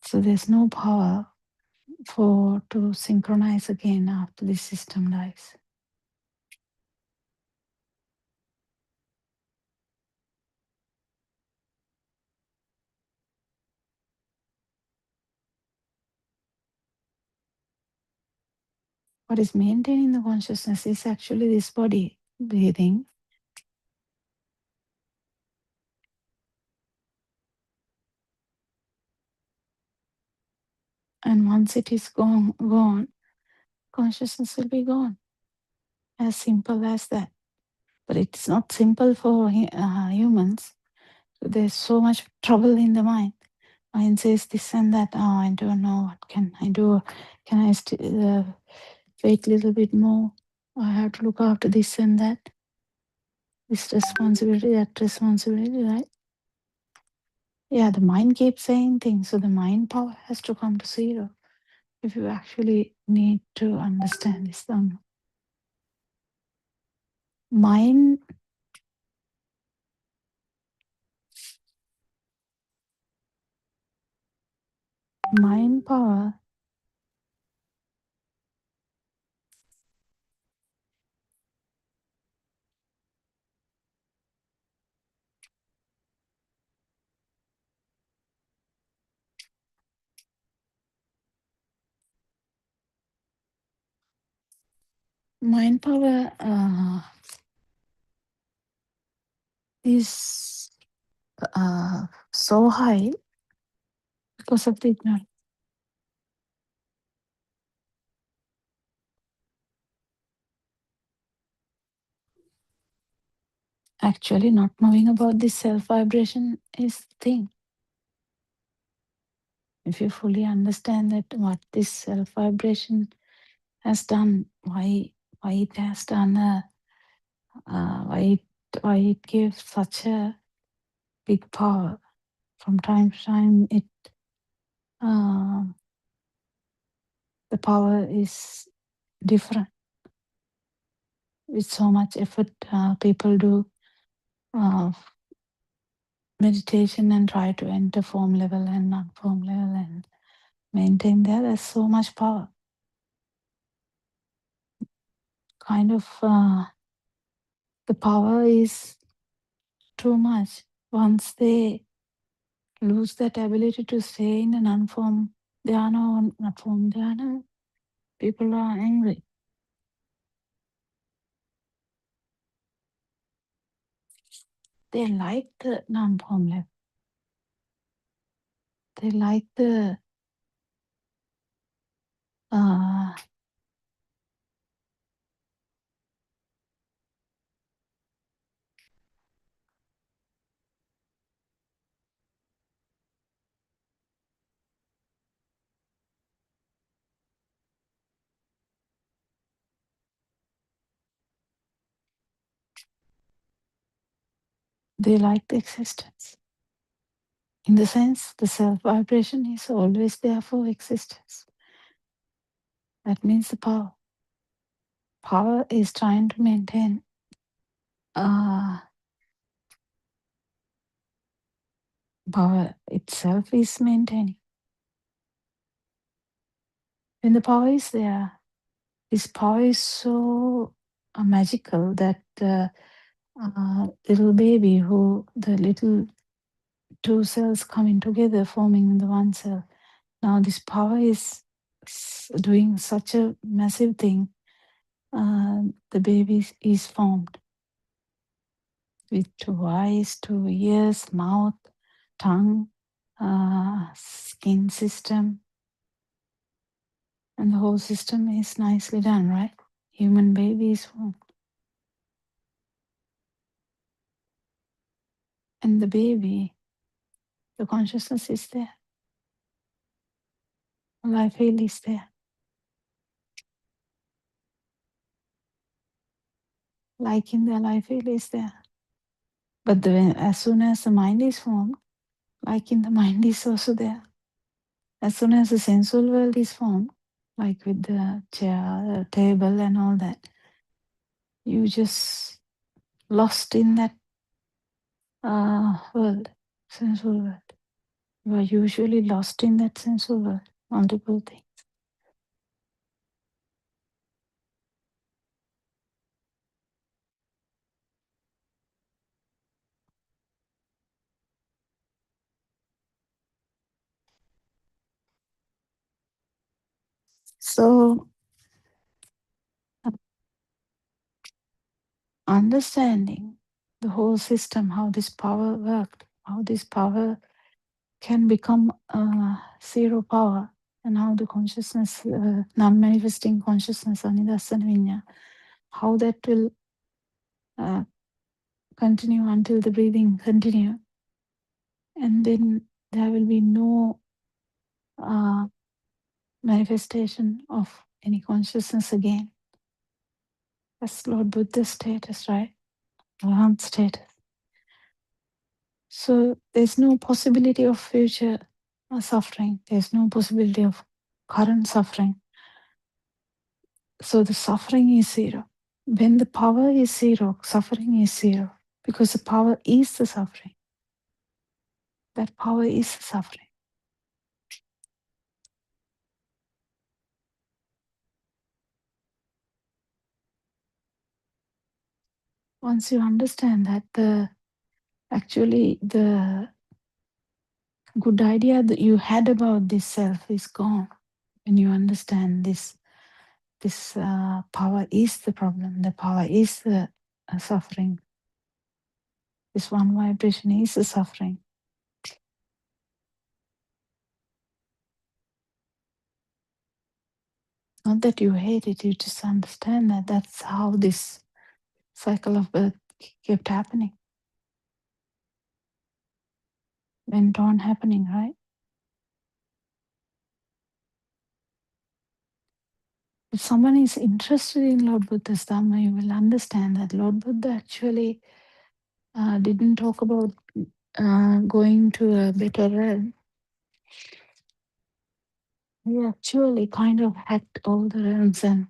So there's no power to synchronize again after this system dies. What is maintaining the consciousness is actually this body breathing. And once it is gone, consciousness will be gone. As simple as that. But it's not simple for humans. So there's so much trouble in the mind. Mind says this and that. Oh, I don't know. What can I do? Can I wait a little bit more? I have to look after this and that. This responsibility, that responsibility, right? Yeah, the mind keeps saying things. So the mind power has to come to zero if you actually need to understand this. Mind power is so high because of the ignorance. Actually, not knowing about this self vibration is the thing. If you fully understand that what this self vibration has done, why it has done, why it gives such a big power. From time to time, the power is different. With so much effort, people do meditation and try to enter form level and non-form level and maintain there. There's so much power. Kind of the power is too much. Once they lose that ability to stay in an unformed dhyana or not formed dhyana, people are angry. They like the non-formed level. They like the they like the existence. In the sense, the self vibration is always there for existence. That means the power. Power is trying to maintain. Power itself is maintaining. When the power is there, this power is so magical that little baby who the little two cells coming together forming the one cell. Now this power is doing such a massive thing. The baby is formed with 2 eyes, 2 ears, mouth, tongue, skin system, and the whole system is nicely done, right? Human baby is formed. And the baby, the consciousness is there. Life field is there. Like in the life field is there. But as soon as the mind is formed, like in the mind is also there. As soon as the sensual world is formed, like with the chair, the table and all that, you just lost in that world, sensual world. You are usually lost in that sensual world, multiple things. So, understanding the whole system, how this power worked, how this power can become zero power, and how the consciousness, non-manifesting consciousness, anidasana vinya, how that will continue until the breathing continue, and then there will be no manifestation of any consciousness again. That's Lord Buddha's status, right? Arhat status. So there's no possibility of future suffering. There's no possibility of current suffering. So the suffering is zero. When the power is zero, suffering is zero. Because the power is the suffering. That power is the suffering. Once you understand that, actually the good idea that you had about this self is gone. When you understand this power is the problem, the power is the suffering. This one vibration is the suffering. Not that you hate it, you just understand that that's how this cycle of birth kept happening. Went on happening, right? If someone is interested in Lord Buddha's Dhamma, you will understand that Lord Buddha actually didn't talk about going to a better realm. He actually kind of hacked all the realms and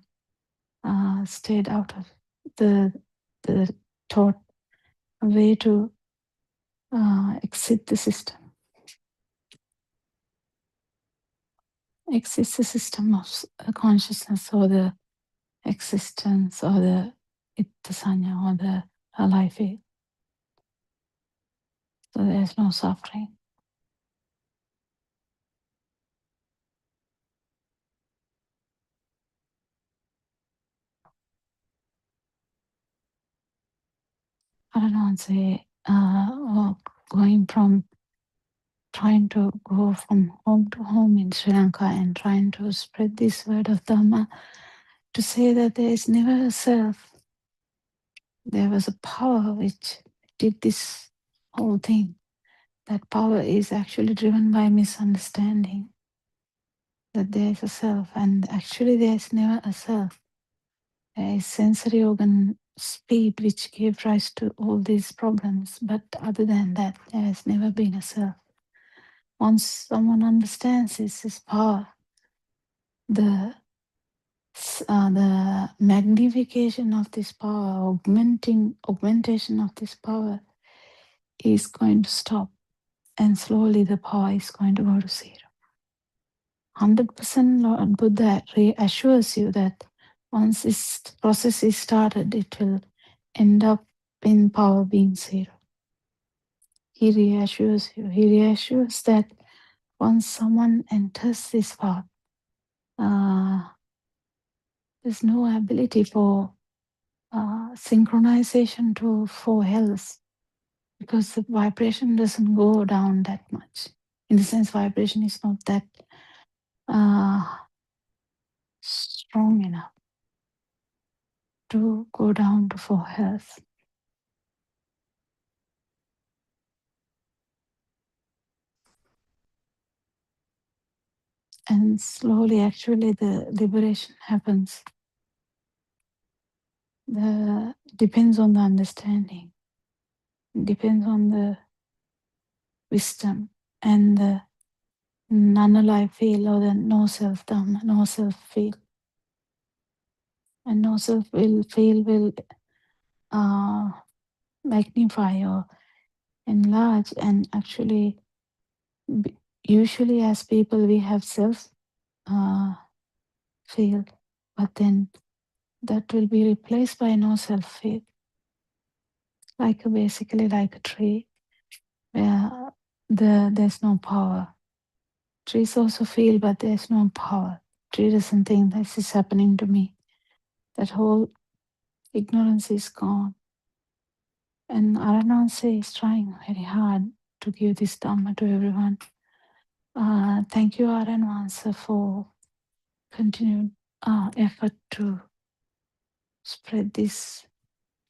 stayed out of the taught a way to exit the system. Exit the system of consciousness or the existence or the ittasanya or the life. So there's no suffering. I don't know, say, or going from trying to go from home to home in Sri Lanka and trying to spread this word of Dhamma, to say that there is never a self. There was a power which did this whole thing. That power is actually driven by misunderstanding that there is a self, and actually there is never a self. There is sensory organ speed which gave rise to all these problems. But other than that, there has never been a self. Once someone understands this power, the magnification of this power, augmentation of this power is going to stop, and slowly the power is going to go to zero. 100% Lord Buddha reassures you that once this process is started, it will end up in power being zero. He reassures you. He reassures that once someone enters this path, there's no ability for synchronization to four hells, because the vibration doesn't go down that much. In the sense, vibration is not that strong enough to go down to four hells. And slowly, actually, the liberation happens. Depends on the understanding, depends on the wisdom and the non-alive feel, or the no self dhamma, no self feel. And no self will feel will magnify or enlarge, and actually usually as people we have self feel, but then that will be replaced by no self feel, basically like a tree where there's no power. Trees also feel, but there's no power. Tree doesn't think this is happening to me. That whole ignorance is gone. And Arananse is trying very hard to give this Dhamma to everyone. Thank you, Arananse, for continued effort to spread this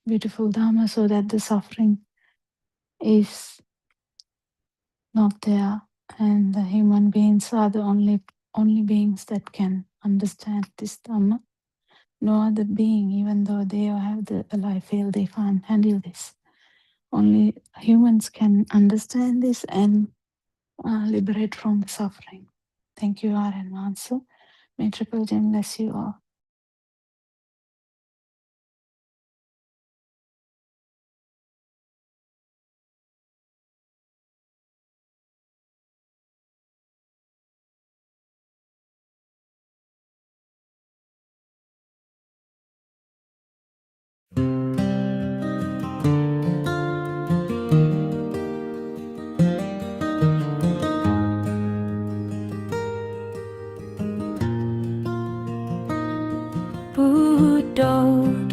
beautiful Dhamma so that the suffering is not there, and the human beings are the only beings that can understand this Dhamma. No other being, even though they have the alive feel, they can't handle this. Only humans can understand this and liberate from the suffering. Thank you, Arananse. May Triple Gem bless you all.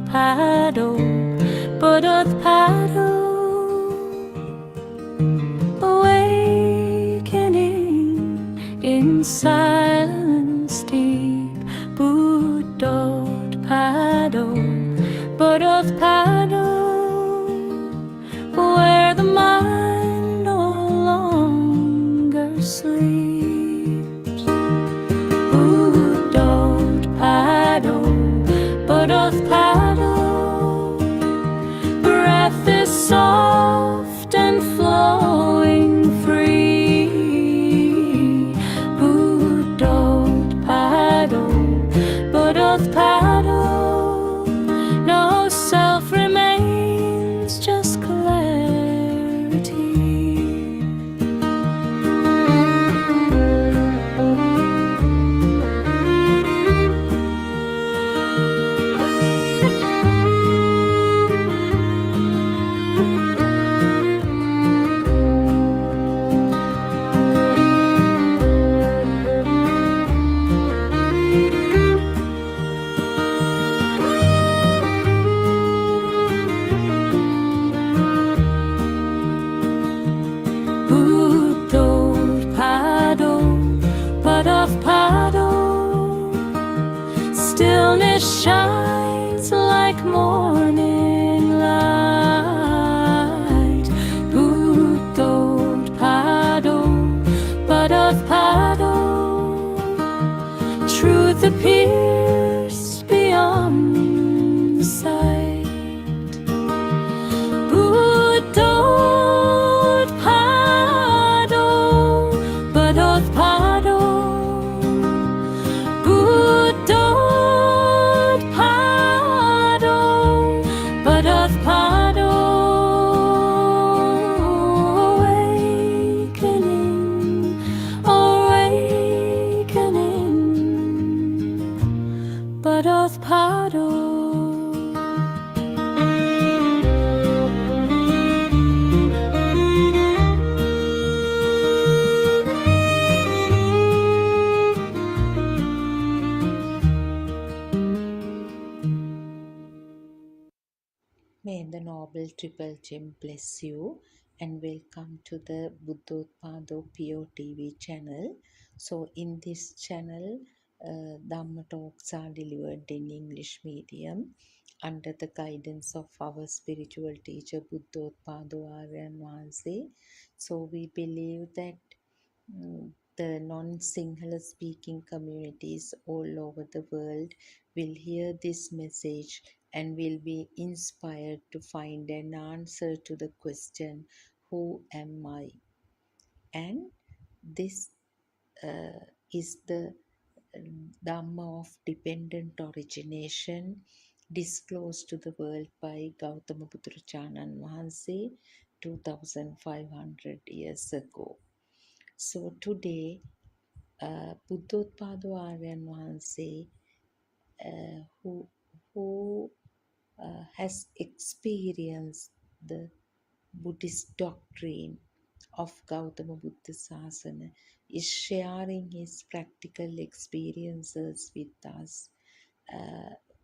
Buddothpado, Buddothpado, awakening in silence deep. Buddothpado, Buddothpado, where the mind no longer sleeps. Buddothpado, Buddothpado, breath is soft and flowing free. Buddothpado, Buddothpado, no self remains, just clarity. Buddothpado, Buddothpado, stillness shines like morning light. Buddothpado, Buddothpado, truth appears beyond sight. Buddothpado. May the Noble Triple Gem bless you and welcome to the Buddothpado PeoTV channel. So in this channel, Dhamma talks are delivered in English medium under the guidance of our spiritual teacher Buddothpado Aryan Wahanse. So we believe that the non-Sinhala speaking communities all over the world will hear this message and will be inspired to find an answer to the question, who am I? And this is the Dhamma of dependent origination disclosed to the world by Gautama Buddhachanan Wahanse 2500 years ago. So today, Buddothpado Aryan Wahanse, who has experienced the Buddhist doctrine of Gautama Buddha Sasana, is sharing his practical experiences with us,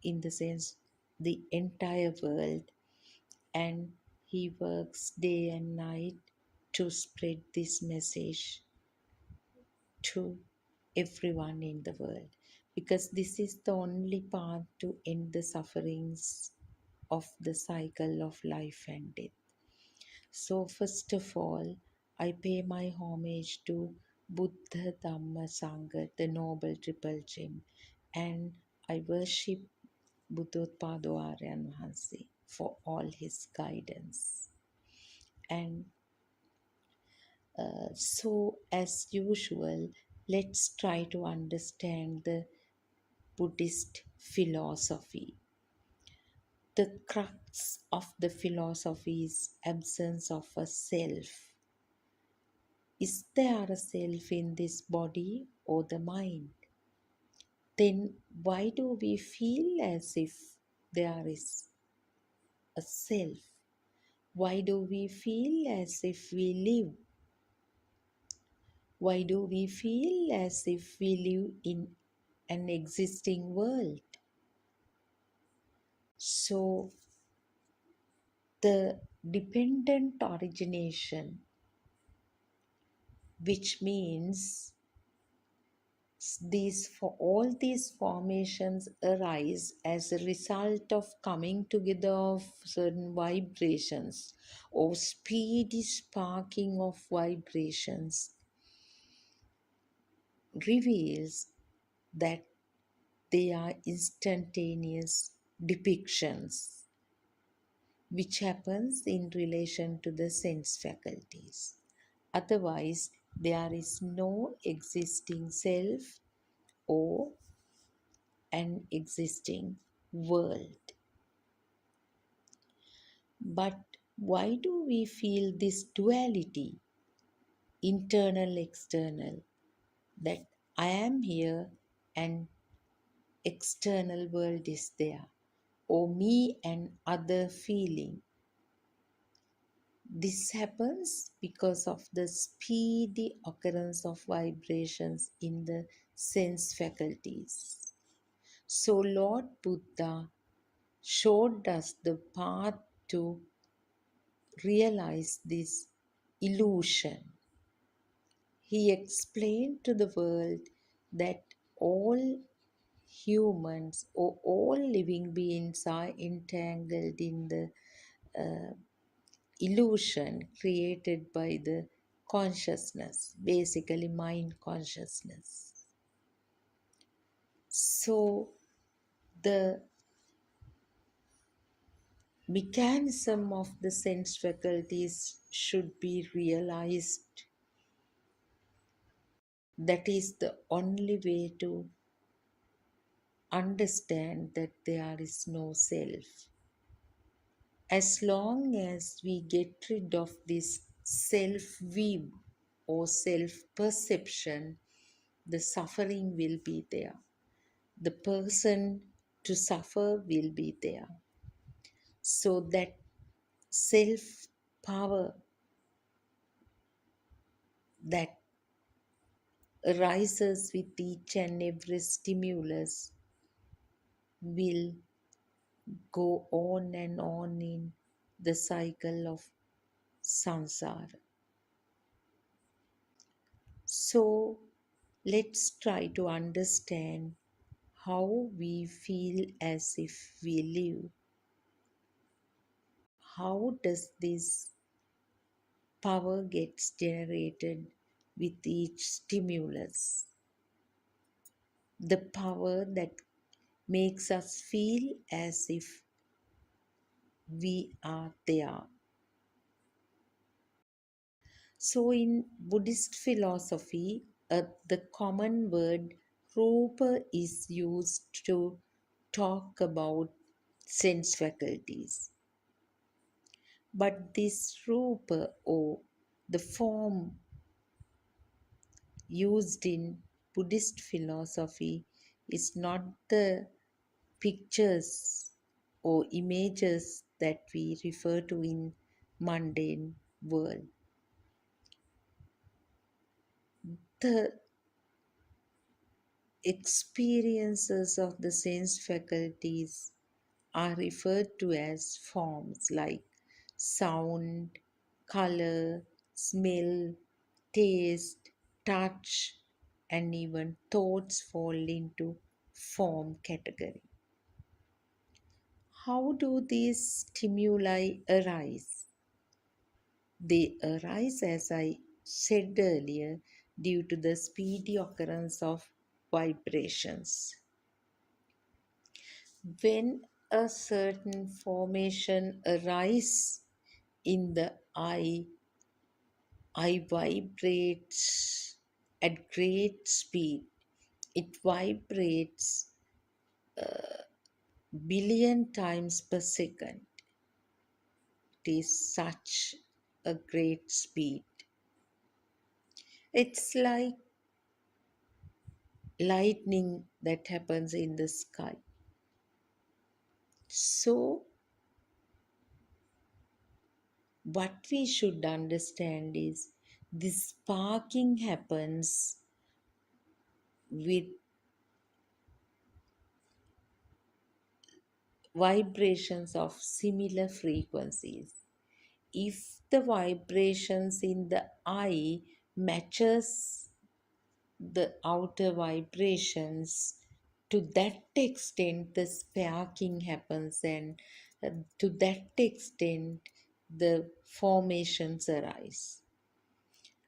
in the sense the entire world, and he works day and night to spread this message to everyone in the world, because this is the only path to end the sufferings of the cycle of life and death. So first of all, I pay my homage to Buddha, Dhamma, Sangha, the Noble Triple Gem, and I worship Buddothpado Aryan Wahanse for all his guidance. And so as usual, let's try to understand the Buddhist philosophy. The crux of the philosophy is absence of a self. Is there a self in this body or the mind? Then why do we feel as if there is a self? Why do we feel as if we live? Why do we feel as if we live in an existing world? So the dependent origination, which means all these formations arise as a result of coming together of certain vibrations or speedy sparking of vibrations, reveals that they are instantaneous depictions which happens in relation to the sense faculties. Otherwise, there is no existing self or an existing world. But why do we feel this duality, internal, external, that I am here and external world is there, or me and other feeling? This happens because of the speedy occurrence of vibrations in the sense faculties. So Lord Buddha showed us the path to realize this illusion. He explained to the world that all humans or all living beings are entangled in the illusion created by the consciousness, basically mind consciousness. So the mechanism of the sense faculties should be realized. That is the only way to understand that there is no self. As long as we get rid of this self-view or self-perception, the suffering will be there. the person to suffer will be there. So that self power that arises with each and every stimulus will go on and on in the cycle of samsara. So let's try to understand how we feel as if we live. How does this power gets generated with each stimulus? The power that makes us feel as if we are there. So in Buddhist philosophy, the common word rupa is used to talk about sense faculties. But this rupa, or the form used in Buddhist philosophy, is not the pictures or images that we refer to in mundane world. The experiences of the sense faculties are referred to as forms like sound, color, smell, taste, touch, and even thoughts fall into form category. How do these stimuli arise? They arise, as I said earlier, due to the speedy occurrence of vibrations. When a certain formation arises in the eye vibrates at great speed. It vibrates billion times per second. It is such a great speed. It's like lightning that happens in the sky. So, what we should understand is this sparking happens with vibrations of similar frequencies. If the vibrations in the eye matches the outer vibrations, to that extent the sparking happens, and to that extent the formations arise.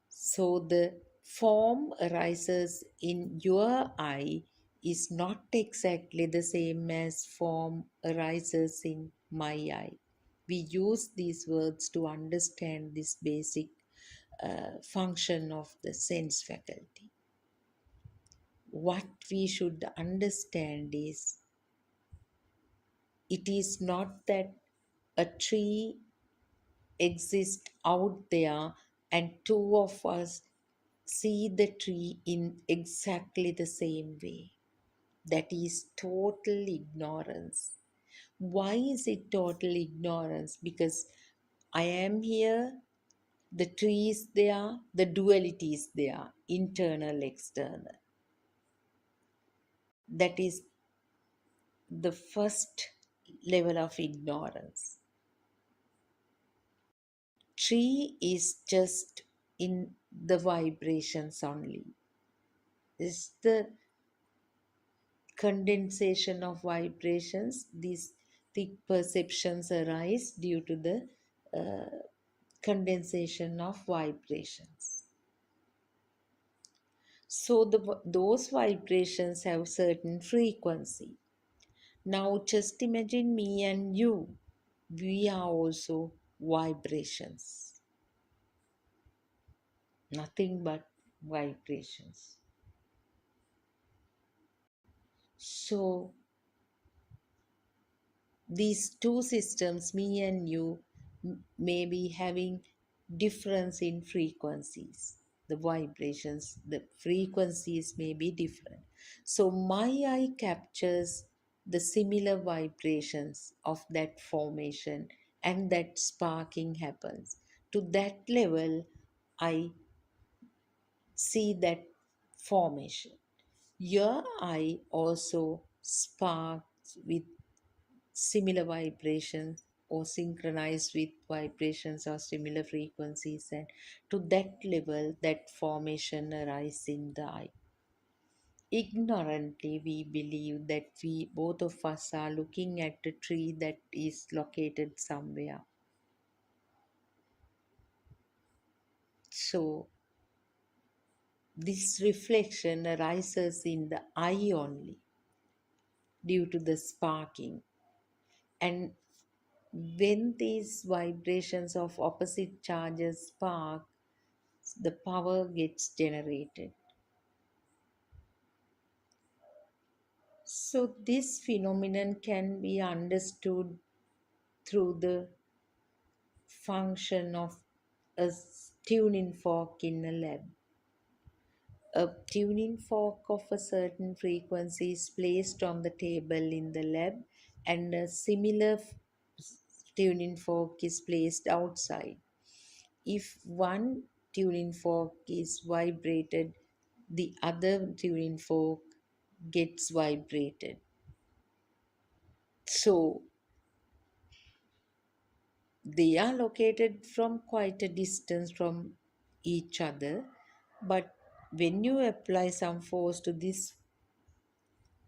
So the form arises in your eye is not exactly the same as form arises in my eye. We use these words to understand this basic function of the sense faculty. What we should understand is it is not that a tree exists out there and two of us see the tree in exactly the same way. That is total ignorance. Why is it total ignorance? Because I am here, the tree is there, the duality is there, internal, external. That is the first level of ignorance. Tree is just in the vibrations only. It's the condensation of vibrations. These the perceptions arise due to the condensation of vibrations. So those vibrations have certain frequency. Now just imagine me and you. We are also vibrations. Nothing but vibrations. So these two systems, me and you, may be having difference in frequencies. the vibrations, the frequencies may be different. So my eye captures the similar vibrations of that formation, and that sparking happens. To that level, I see that formation. Your eye also sparks with similar vibrations or synchronized with vibrations or similar frequencies, and to that level that formation arises in the eye. Ignorantly we believe that we both of us are looking at a tree that is located somewhere. So this reflection arises in the eye only due to the sparking. And when these vibrations of opposite charges spark, the power gets generated. So this phenomenon can be understood through the function of a tuning fork in a lab. A tuning fork of a certain frequency is placed on the table in the lab, and a similar tuning fork is placed outside. If one tuning fork is vibrated, the other tuning fork gets vibrated. So they are located from quite a distance from each other, but when you apply some force to this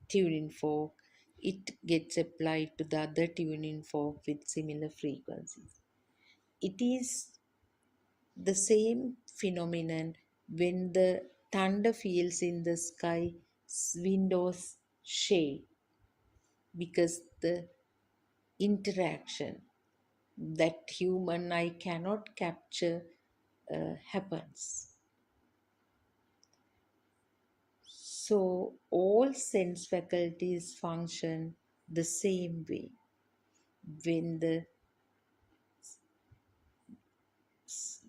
tuning fork, it gets applied to the other tuning fork with similar frequencies. It is the same phenomenon when the thunder feels in the sky, windows shake, because the interaction that human eye cannot capture happens. So all sense faculties function the same way. When the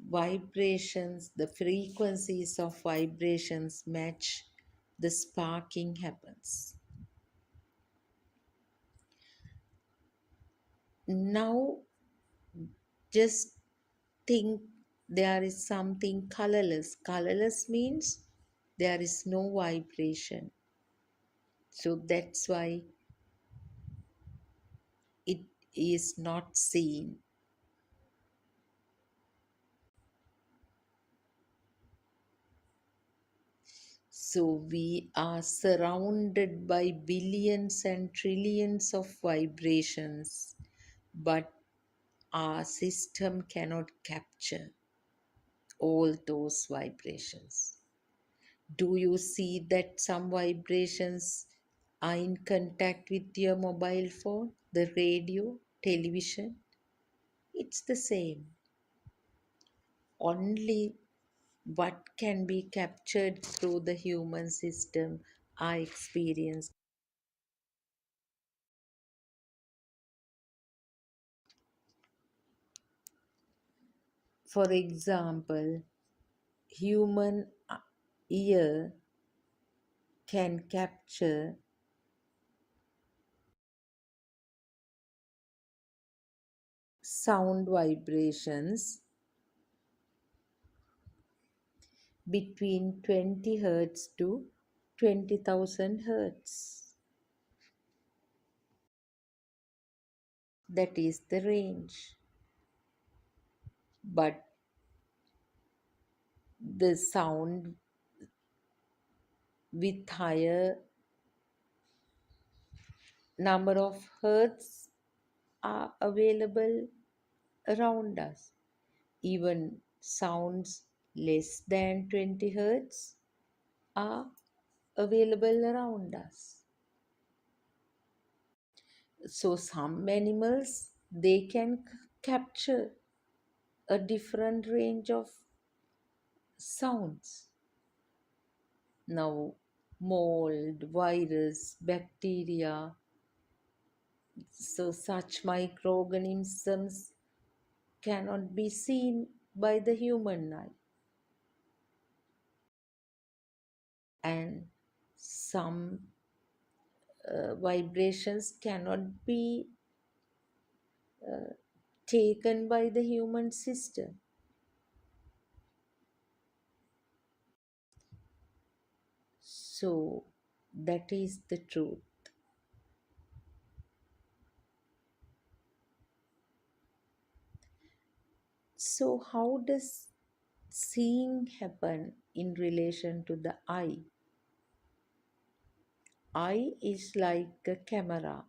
vibrations, the frequencies of vibrations match, the sparking happens. Now just think there is something colorless. Colorless means there is no vibration. So that's why it is not seen. So we are surrounded by billions and trillions of vibrations, but our system cannot capture all those vibrations. Do you see that some vibrations are in contact with your mobile phone, the radio, television? It's the same. Only what can be captured through the human system are experienced. For example, human ear can capture sound vibrations between 20 hertz to 20,000 hertz. That is the range. But the sound with higher number of hertz are available around us. Even sounds less than 20 hertz are available around us. So some animals, they can capture a different range of sounds. Now mold, virus, bacteria, so such microorganisms cannot be seen by the human eye. and some vibrations cannot be taken by the human system. So that is the truth. So how does seeing happen in relation to the eye? Eye is like a camera.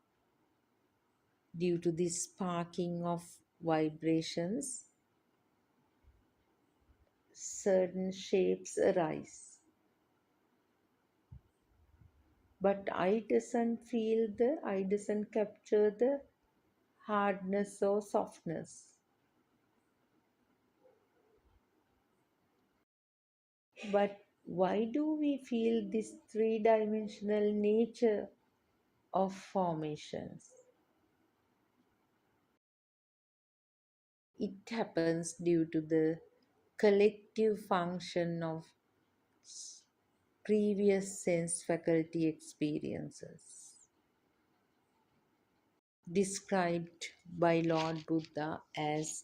Due to the sparking of vibrations, certain shapes arise. But eye doesn't capture the hardness or softness. But why do we feel this three-dimensional nature of formations? It happens due to the collective function of previous sense faculty experiences, described by Lord Buddha as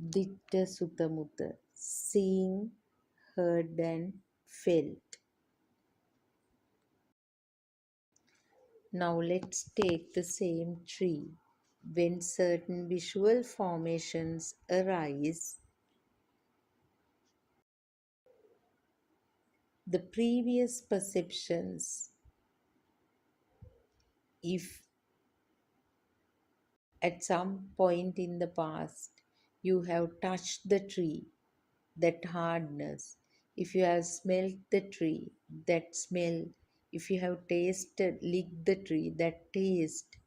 Ditta Sutta Mutta, seeing, heard, and felt. Now let's take the same tree. When certain visual formations arise, the previous perceptions, if at some point in the past you have touched the tree, that hardness, if you have smelt the tree, that smell, if you have licked the tree, that taste,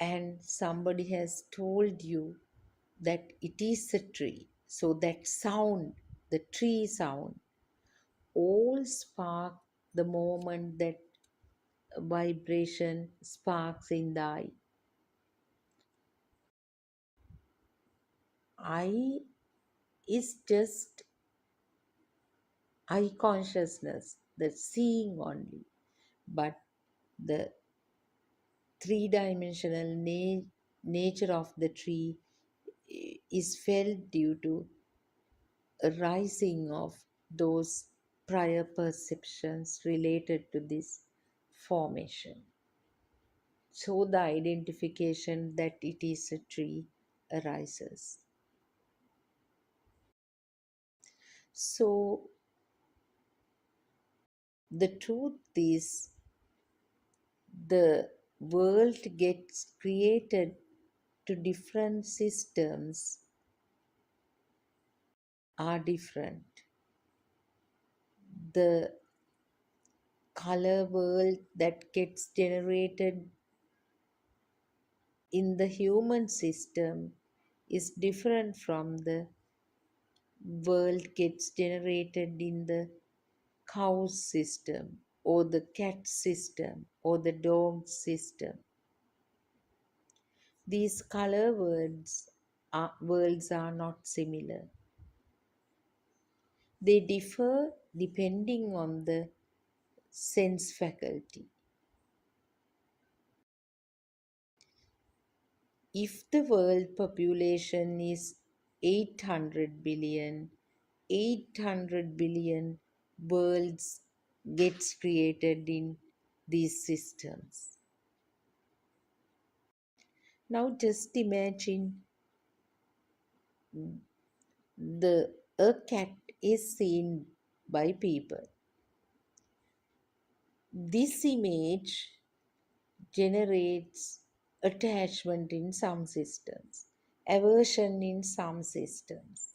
and somebody has told you that it is a tree, so that sound, the tree sound, all spark the moment that vibration sparks in the eye. Eye is just eye consciousness, the seeing only, but the three-dimensional nature of the tree is felt due to a rising of those prior perceptions related to this formation. So the identification that it is a tree arises. So the truth is, the world gets created to different systems are different. The color world that gets generated in the human system is different from the world gets generated in the cow system or the cat system or the dog system. These color worlds are not similar. They differ depending on the sense faculty. If the world population is 800 billion, 800 billion worlds gets created in these systems. Now just imagine a cat is seen by people. This image generates attachment in some systems, aversion in some systems,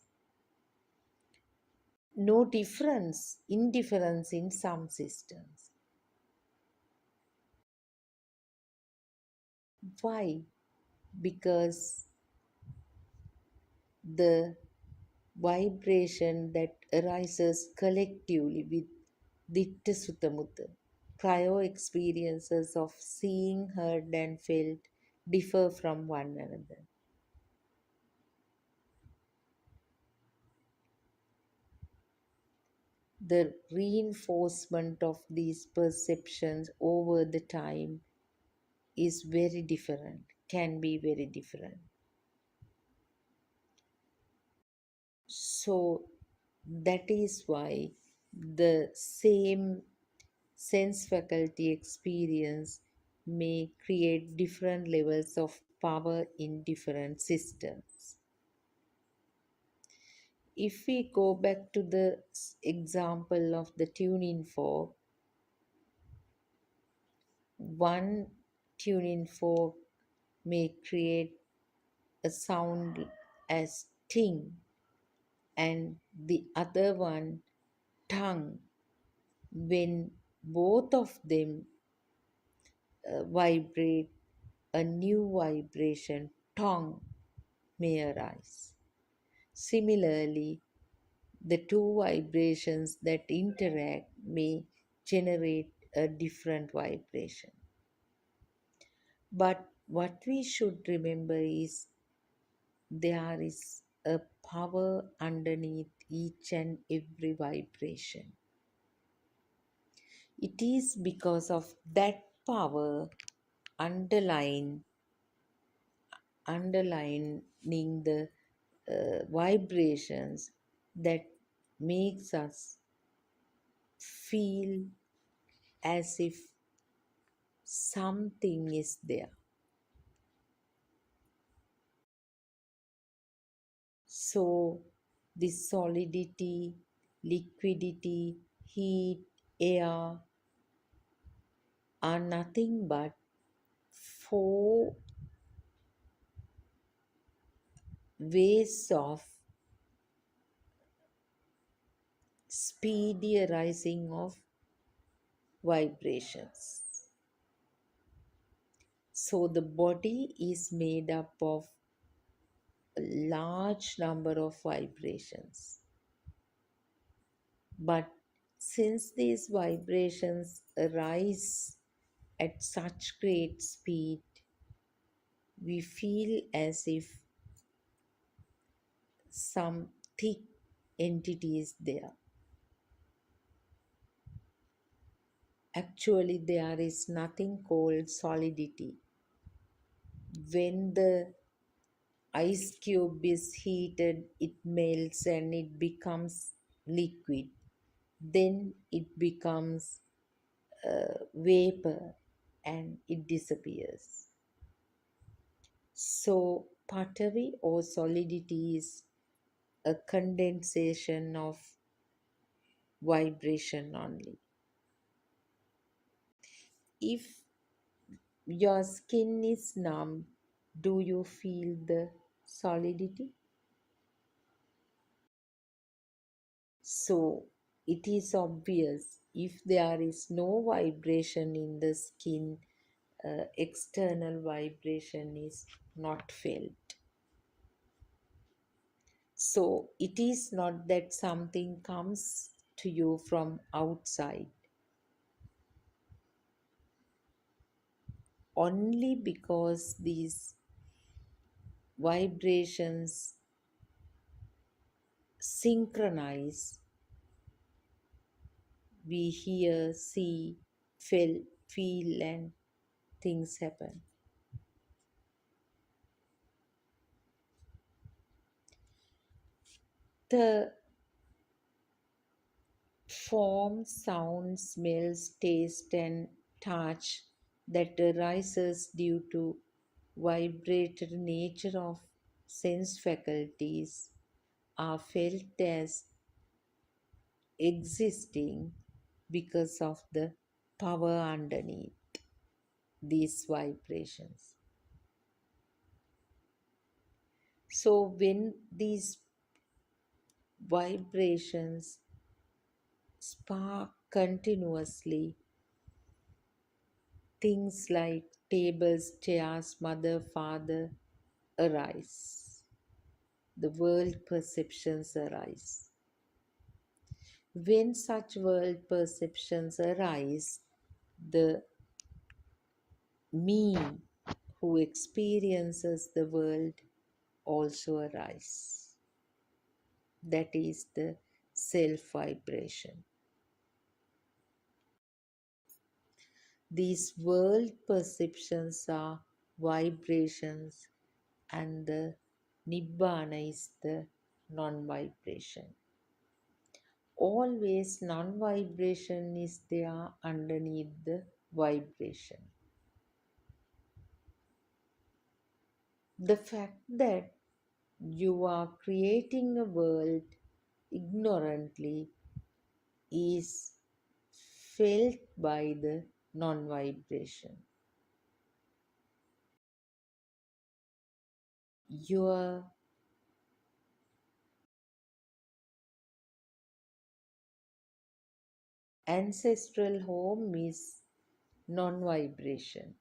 no indifference in some systems. Why? Because the vibration that arises collectively with Ditta Sutta Mutta, prior experiences of seeing, heard, and felt differ from one another. the reinforcement of these perceptions over the time is very different, can be very different. So that is why the same sense faculty experience may create different levels of power in different systems. If we go back to the example of the tuning fork, one tuning fork may create a sound as ting and the other one tongue. When both of them vibrate, a new vibration, tong, may arise. Similarly, the two vibrations that interact may generate a different vibration. But what we should remember is there is a power underneath each and every vibration. It is because of that power underlying underlining the vibrations that makes us feel as if something is there. So this solidity, liquidity, heat, air are nothing but four ways of speedy arising of vibrations. So the body is made up of a large number of vibrations. But since these vibrations arise at such great speed, we feel as if some thick entity is there. Actually, there is nothing called solidity. When the ice cube is heated, it melts and it becomes liquid. Then it becomes vapor and it disappears. So, Patavi or solidity is a condensation of vibration only. If your skin is numb, do you feel the solidity? So it is obvious if there is no vibration in the skin, external vibration is not felt. So it is not that something comes to you from outside. Only because these vibrations synchronize, we hear, see, feel, and things happen. The form, sound, smells, taste, and touch that arises due to vibratory nature of sense faculties are felt as existing because of the power underneath these vibrations. So when these vibrations spark continuously, things like tables, chairs, mother, father arise. The world perceptions arise. When such world perceptions arise, the me who experiences the world also arise. That is the self vibration. These world perceptions are vibrations, and the Nibbana is the non vibration. Always non vibration is there underneath the vibration. The fact that you are creating a world ignorantly is felt by the non vibration. Your ancestral home is non vibration,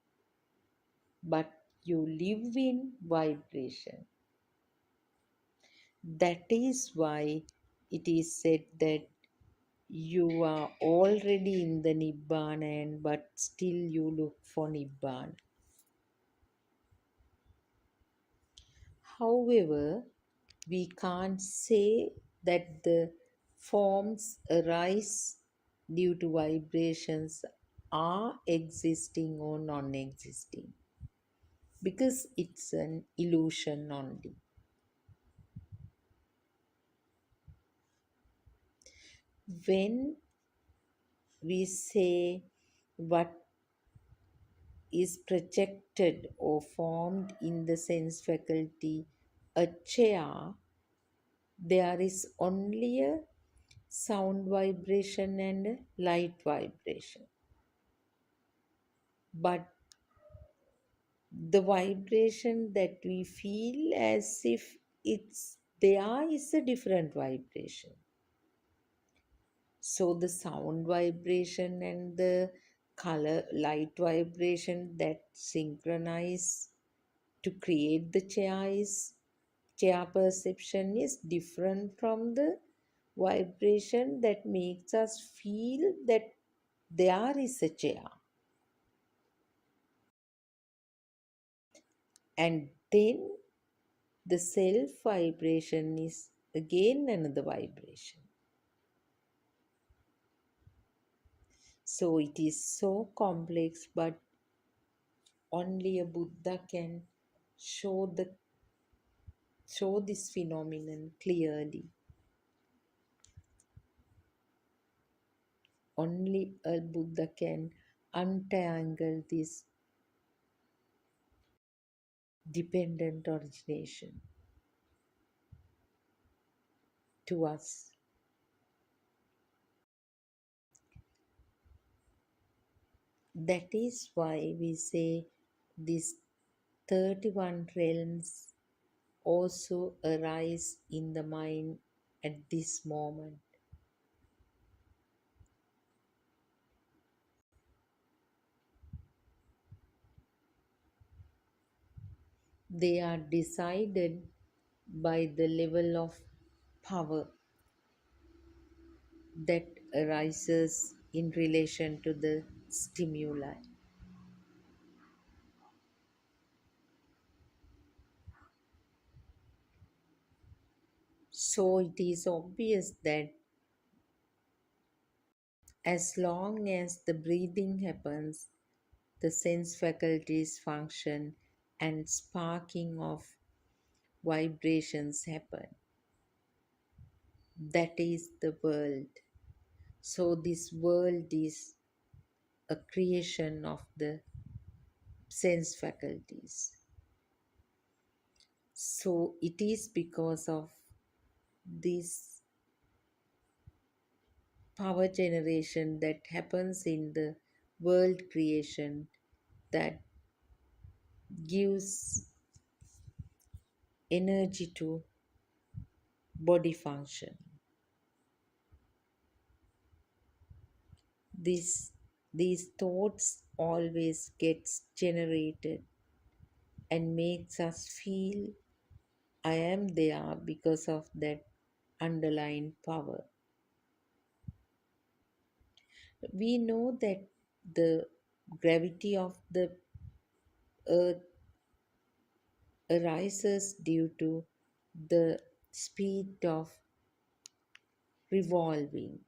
but you live in vibration. That is why it is said that you are already in the Nibbana, and but still you look for Nibbana. However, we can't say that the forms arise due to vibrations are existing or non existing, because it's an illusion only. When we say what is projected or formed in the sense faculty, a chair, there is only a sound vibration and a light vibration. But the vibration that we feel as if it's there is a different vibration. So the sound vibration and the color light vibration that synchronize to create the chair perception is different from the vibration that makes us feel that there is a chair. And then the self vibration is again another vibration. So it is so complex, but only a Buddha can show this phenomenon clearly. Only a Buddha can untangle this dependent origination to us. That is why we say these 31 realms also arise in the mind at this moment. They are decided by the level of power that arises in relation to the stimuli. So it is obvious that as long as the breathing happens, the sense faculties function and sparking of vibrations happen. That is the world. So this world is a creation of the sense faculties. So it is because of this power generation that happens in the world creation that gives energy to body function. These thoughts always gets generated and makes us feel I am there because of that underlying power. We know that the gravity of the earth arises due to the speed of revolving.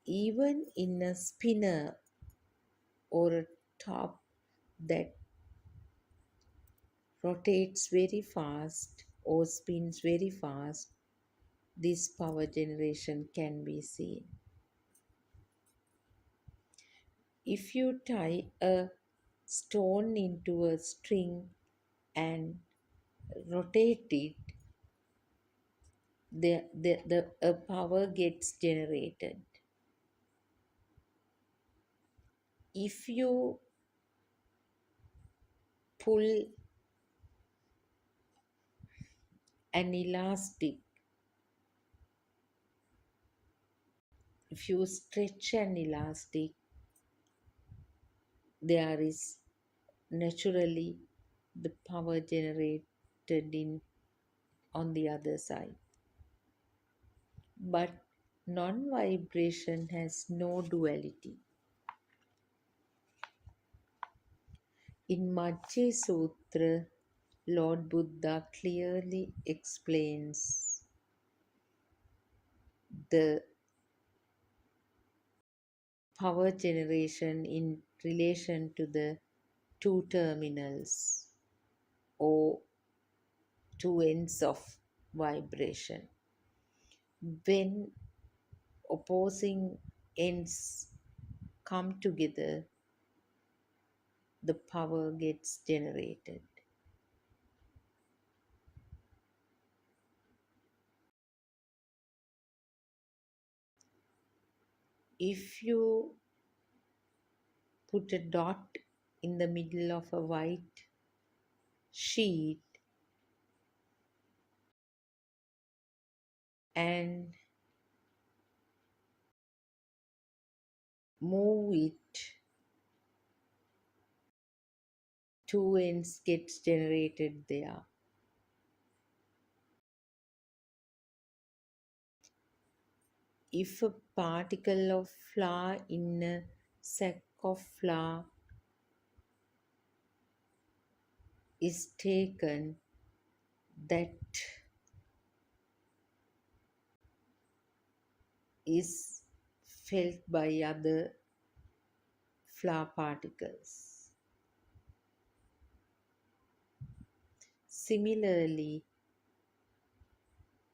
even in a spinner or a top that rotates very fast or spins very fast, this power generation can be seen. If you tie a stone into a string and rotate it, a power gets generated. If you pull an elastic, if you stretch an elastic, there is naturally the power generated in on the other side. But non-vibration has no duality. In Majjhi Sutra, Lord Buddha clearly explains the power generation in relation to the two terminals or two ends of vibration. When opposing ends come together, the power gets generated. If you put a dot in the middle of a white sheet and move it, two ends gets generated there. If a particle of flour in a sack of flour is taken, that is felt by other flour particles. Similarly,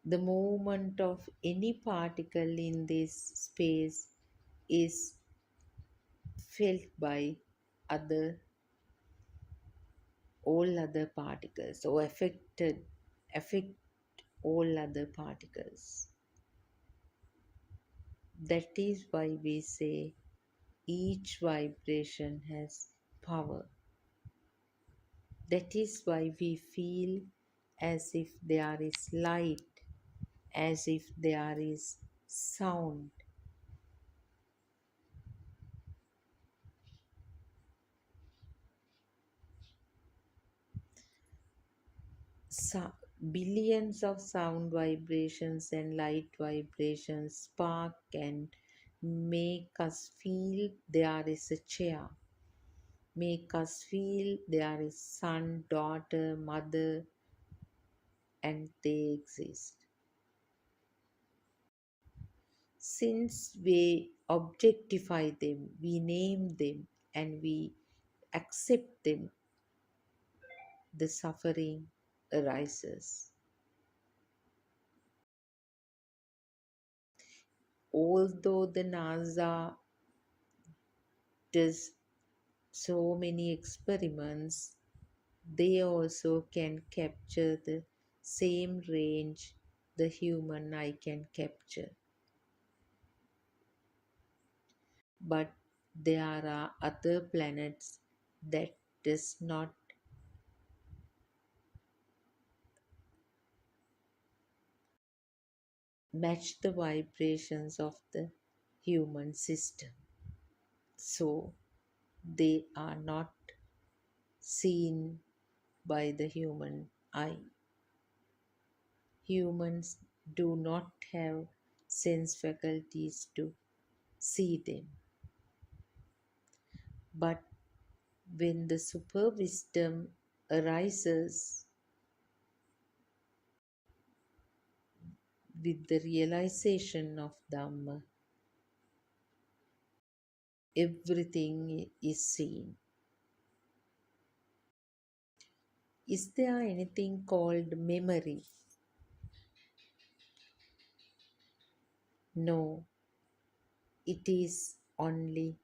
the movement of any particle in this space is felt by all other particles or affect all other particles. That is why we say each vibration has power. That is why we feel as if there is light, as if there is sound. Billions of sound vibrations and light vibrations spark and make us feel there is a chair, make us feel there is son, daughter, mother, and they exist. Since we objectify them, we name them, and we accept them, the suffering arises. Although the NASA does so many experiments, they also can capture the same range the human eye can capture. But there are other planets that does not match the vibrations of the human system. So they are not seen by the human eye. Humans do not have sense faculties to see them. But when the super wisdom arises with the realization of Dhamma, everything is seen. Is there anything called memory? No, it is only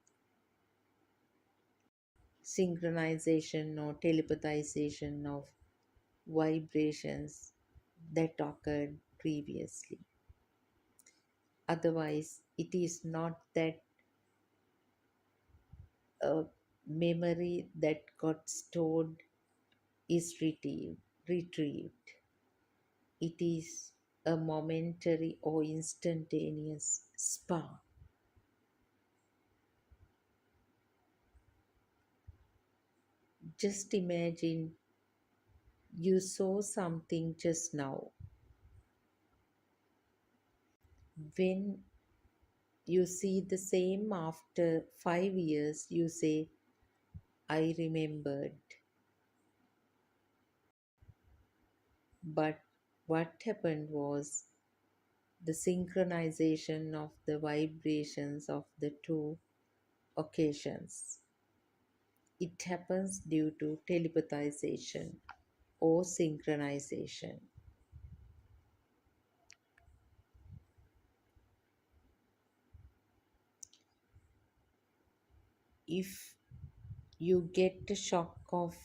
synchronization or telepathization of vibrations that occurred previously. Otherwise, it is not that a memory that got stored is retrieved. It is a momentary or instantaneous spark. Just imagine you saw something just now. When you see the same after 5 years, you say, I remembered. But what happened was the synchronization of the vibrations of the two occasions. It happens due to telepathization or synchronization. If you get a shock of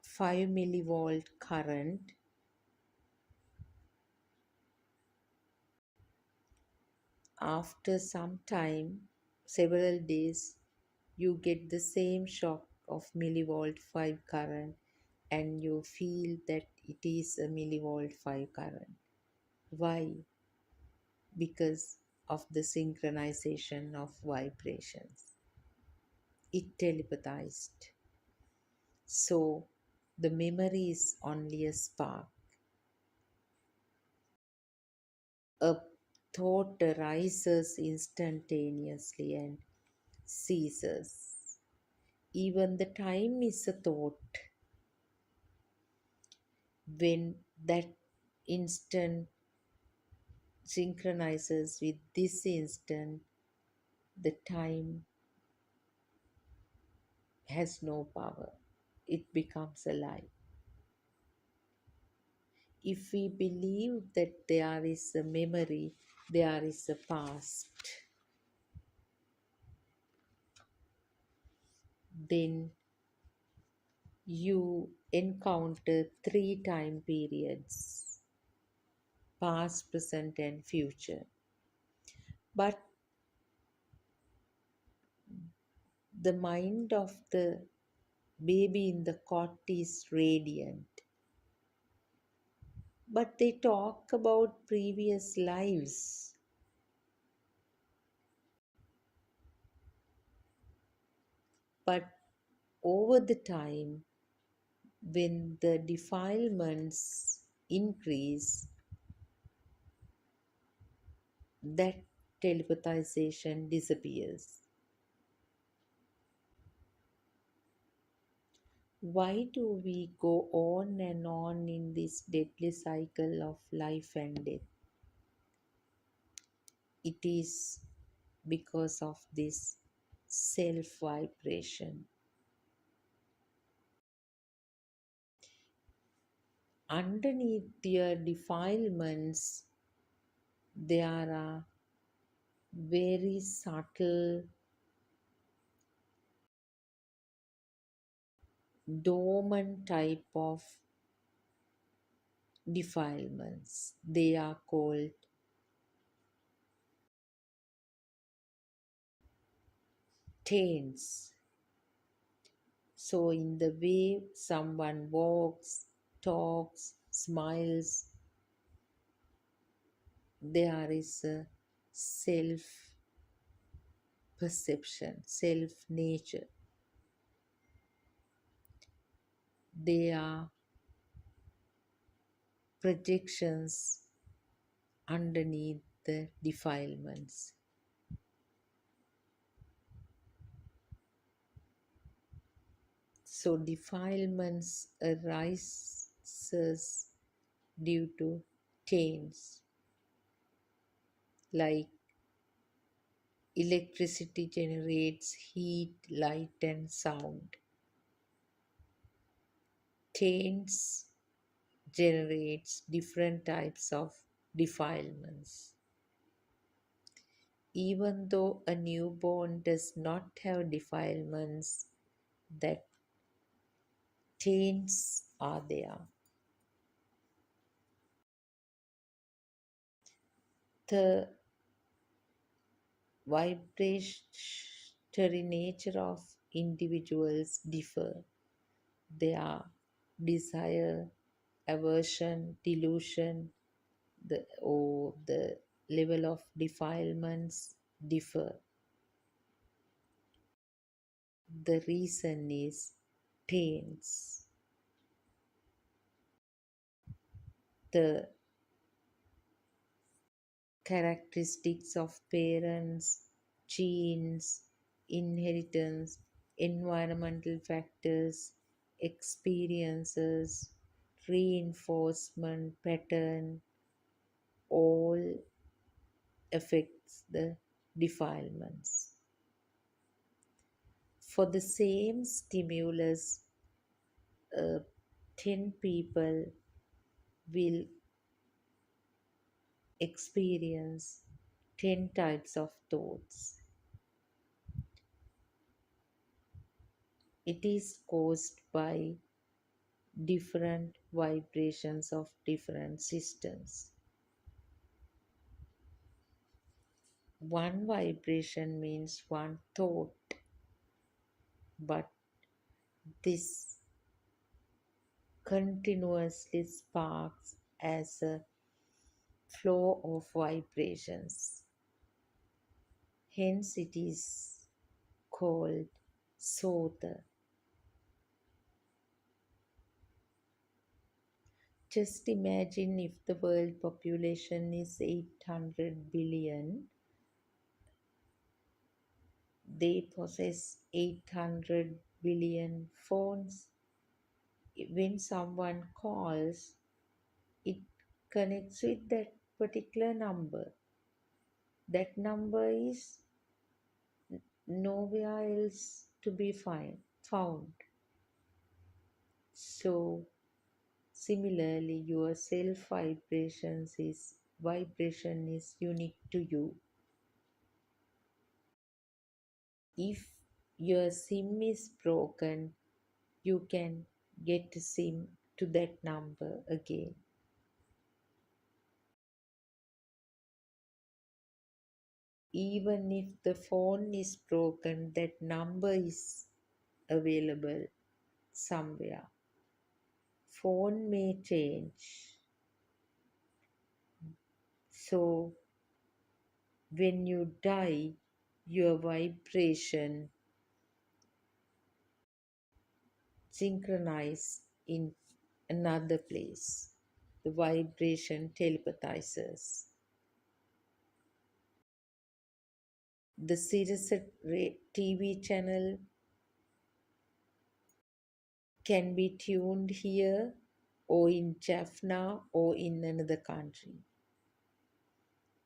5 millivolt current, after some time, several days, you get the same shock of millivolt 5 current and you feel that it is a millivolt 5 current. Why? Because of the synchronization of vibrations. It telepathized. So the memory is only a spark. A thought arises instantaneously and ceases. Even the time is a thought. When that instant synchronizes with this instant, the time has no power. It becomes a lie. If we believe that there is a memory, there is a past, then you encounter 3 time periods: past, present, and future. But the mind of the baby in the cot is radiant. But they talk about previous lives. But over the time, when the defilements increase, that telepathization disappears. Why do we go on and on in this deadly cycle of life and death? It is because of this self vibration. Underneath your defilements, there are very subtle, dormant type of defilements. They are called taints. So, in the way someone walks, talks, smiles, there is a self perception, self nature. They are projections underneath the defilements. So defilements arises due to taints, like Electricity generates heat, light, and sound. Taints generates different types of defilements. Even though a newborn does not have defilements, that taints are there. The vibratory nature of individuals differ. Their desire, aversion, delusion, the level of defilements differ. The reason is taints. The characteristics of parents, genes, inheritance, environmental factors, experiences, reinforcement pattern, all affects the defilements. For the same stimulus, 10 people will experience 10 types of thoughts. It is caused by different vibrations of different systems. One vibration means one thought, but this continuously sparks as a flow of vibrations. Hence, it is called Sota. Just imagine if the world population is 800 billion, they possess 800 billion phones. When someone calls, it connects with that particular number. That number is nowhere else to be found. So, similarly, your self vibration is unique to you. If your SIM is broken, you can get a SIM to that number again. Even if the phone is broken, that number is available somewhere. Phone may change. So, when you die, your vibration synchronize in another place. The vibration telepathizes. The Sirius TV channel can be tuned here or in Jaffna or in another country.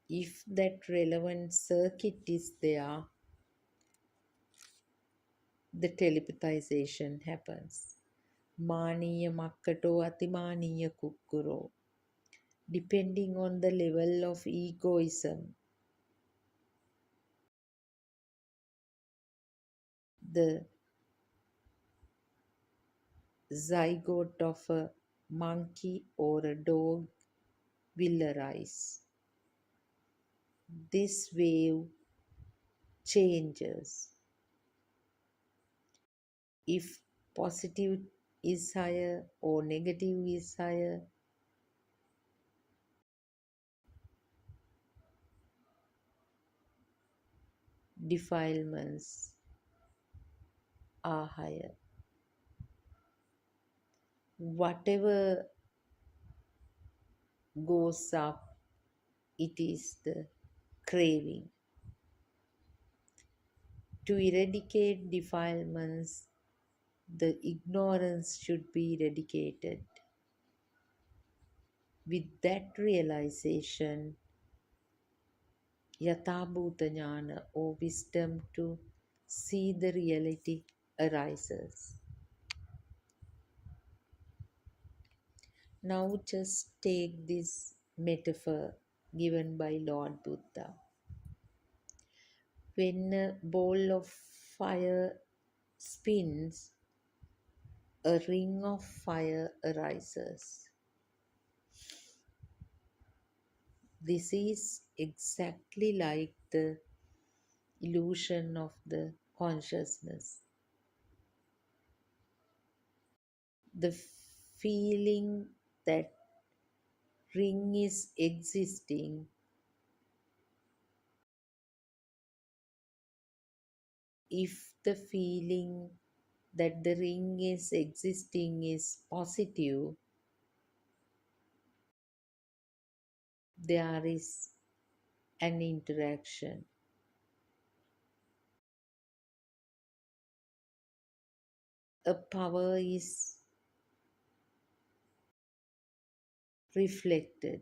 If that relevant circuit is there, the telepathization happens. Maniya makkato atimaniya kukkuro. Depending on the level of egoism, the zygote of a monkey or a dog will arise. This wave changes. If positive is higher or negative is higher, defilements are higher. Whatever goes up, it is the craving. To eradicate defilements, the ignorance should be eradicated. With that realization, Yathabhuta Jnana or wisdom to see the reality arises. Now just take this metaphor given by Lord Buddha. When a ball of fire spins, a ring of fire arises. This is exactly like the illusion of the consciousness. The feeling that ring is existing, if the feeling that the ring is existing is positive, there is an interaction. A power is reflected.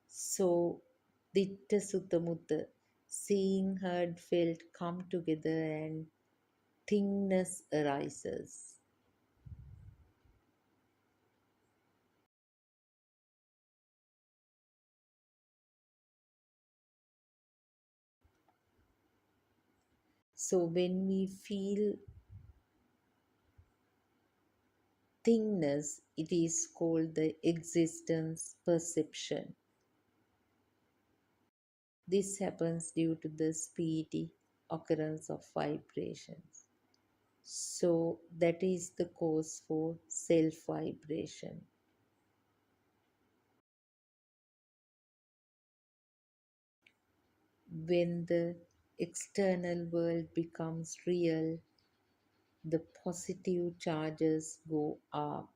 So, Ditta Sutta Mutta, seeing, heard, felt come together and thingness arises. So, when we feel thingness, it is called the existence perception. This happens due to the speedy occurrence of vibrations. So, that is the cause for self vibration. When the external world becomes real, the positive charges go up.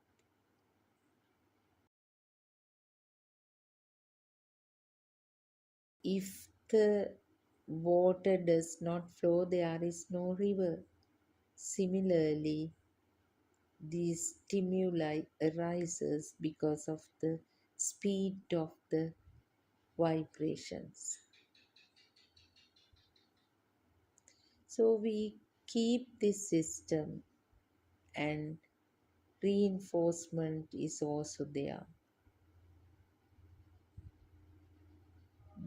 If the water does not flow, there is no river. Similarly, these stimuli arises because of the speed of the vibrations. So we keep this system and reinforcement is also there.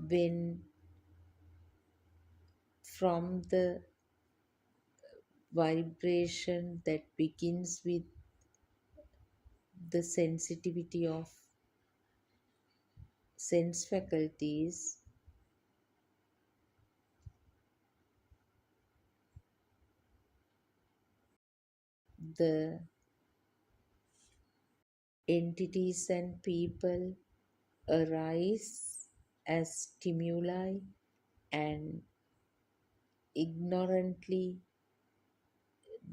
When from the vibration that begins with the sensitivity of sense faculties, the entities and people arise as stimuli, and ignorantly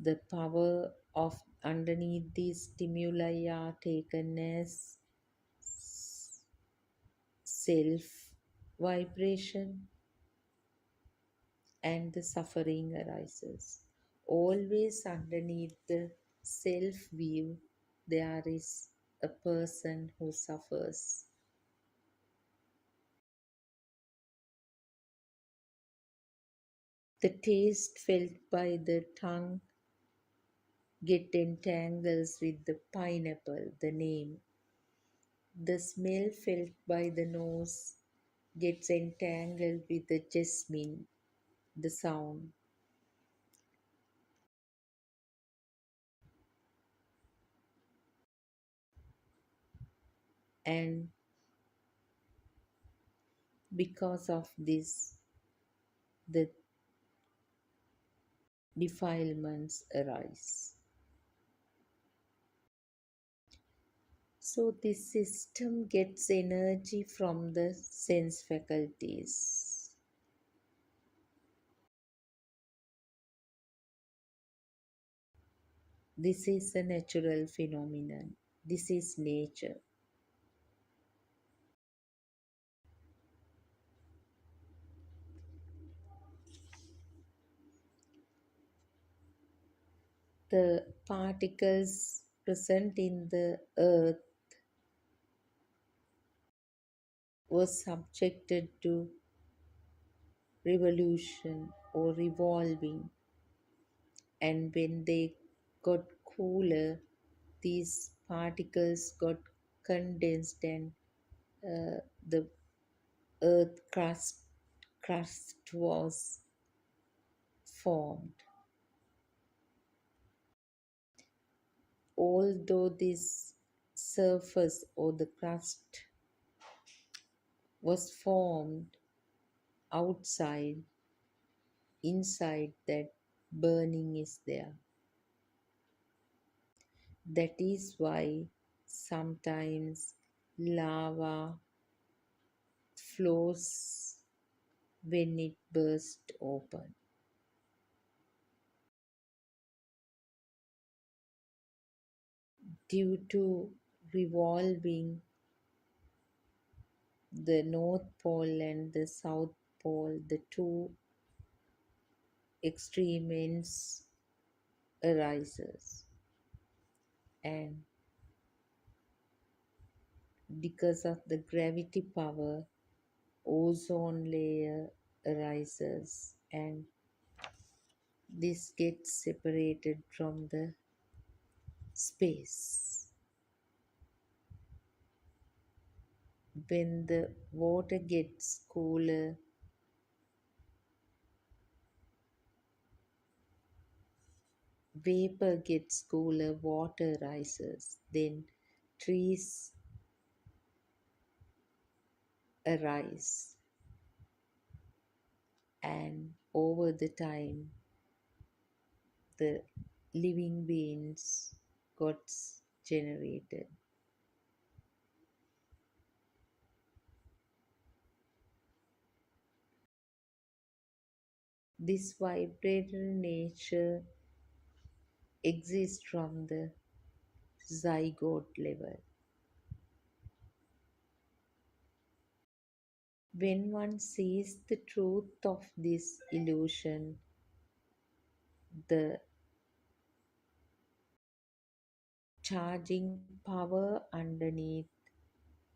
the power of underneath these stimuli are taken as self vibration, and the suffering arises. Always underneath the self view, there is a person who suffers. The taste felt by the tongue get entangles with the pineapple, the name. The smell felt by the nose gets entangled with the jasmine, the sound. And because of this, the defilements arise. So this system gets energy from the sense faculties. This is a natural phenomenon. This is nature. The particles present in the earth was subjected to revolution or revolving, and when they got cooler, these particles got condensed and the earth crust was formed. Although this surface or the crust was formed outside, inside that burning is there. That is why sometimes lava flows when it bursts open. Due to revolving, the North Pole and the South Pole, the two extreme ends arises, and because of the gravity power, ozone layer arises, and this gets separated from the space. When the water gets cooler, vapor gets cooler, water rises, then trees arise, and over the time the living beings got generated. This vibratory nature exists from the zygote level. When one sees the truth of this illusion, the charging power underneath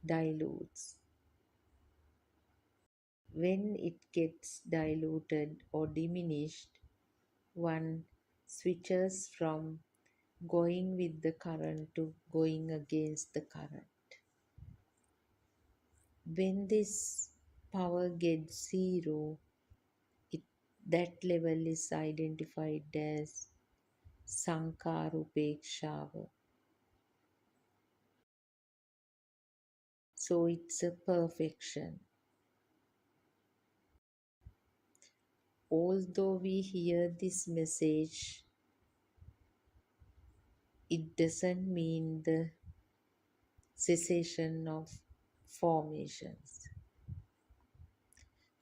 dilutes. When it gets diluted or diminished, one switches from going with the current to going against the current. When this power gets zero, that level is identified as Sankarupekshava. So it's a perfection. Although we hear this message, it doesn't mean the cessation of formations.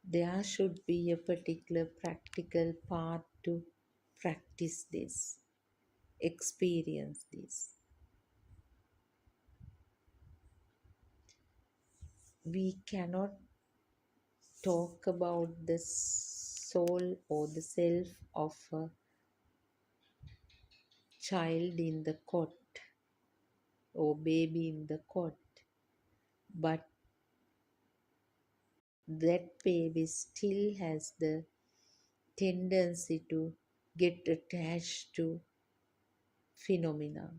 There should be a particular practical path to practice this, experience this. We cannot talk about the soul or the self of a child in the cot or baby in the cot, but that baby still has the tendency to get attached to phenomena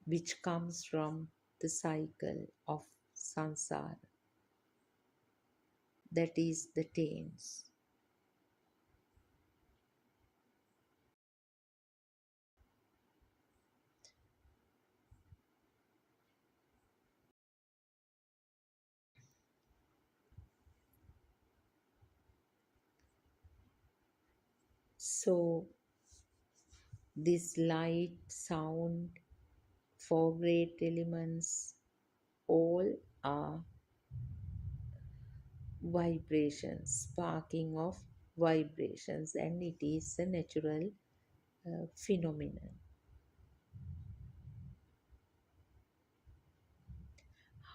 which comes from the cycle of samsara, that is the tames. So this light, sound, four great elements, all are vibrations, sparking of vibrations, and it is a natural phenomenon.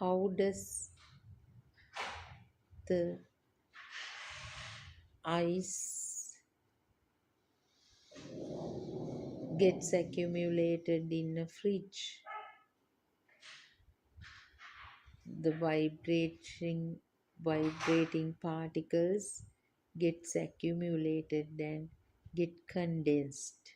How does the ice gets accumulated in a fridge? the vibrating particles gets accumulated and get condensed.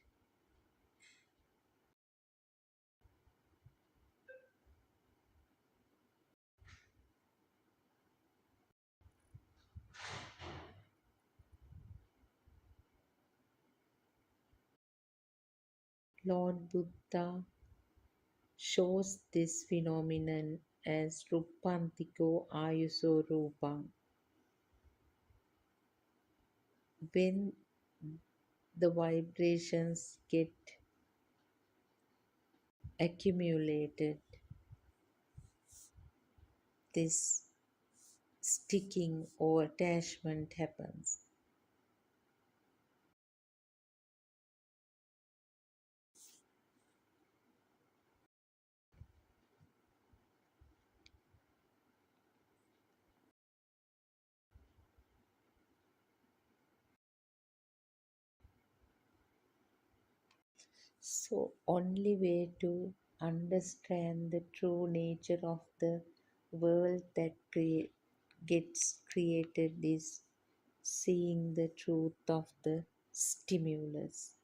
Lord Buddha shows this phenomenon as Rupantiko Ayuso Rupam. When the vibrations get accumulated, this sticking or attachment happens. So, only way to understand the true nature of the world that gets created is seeing the truth of the stimulus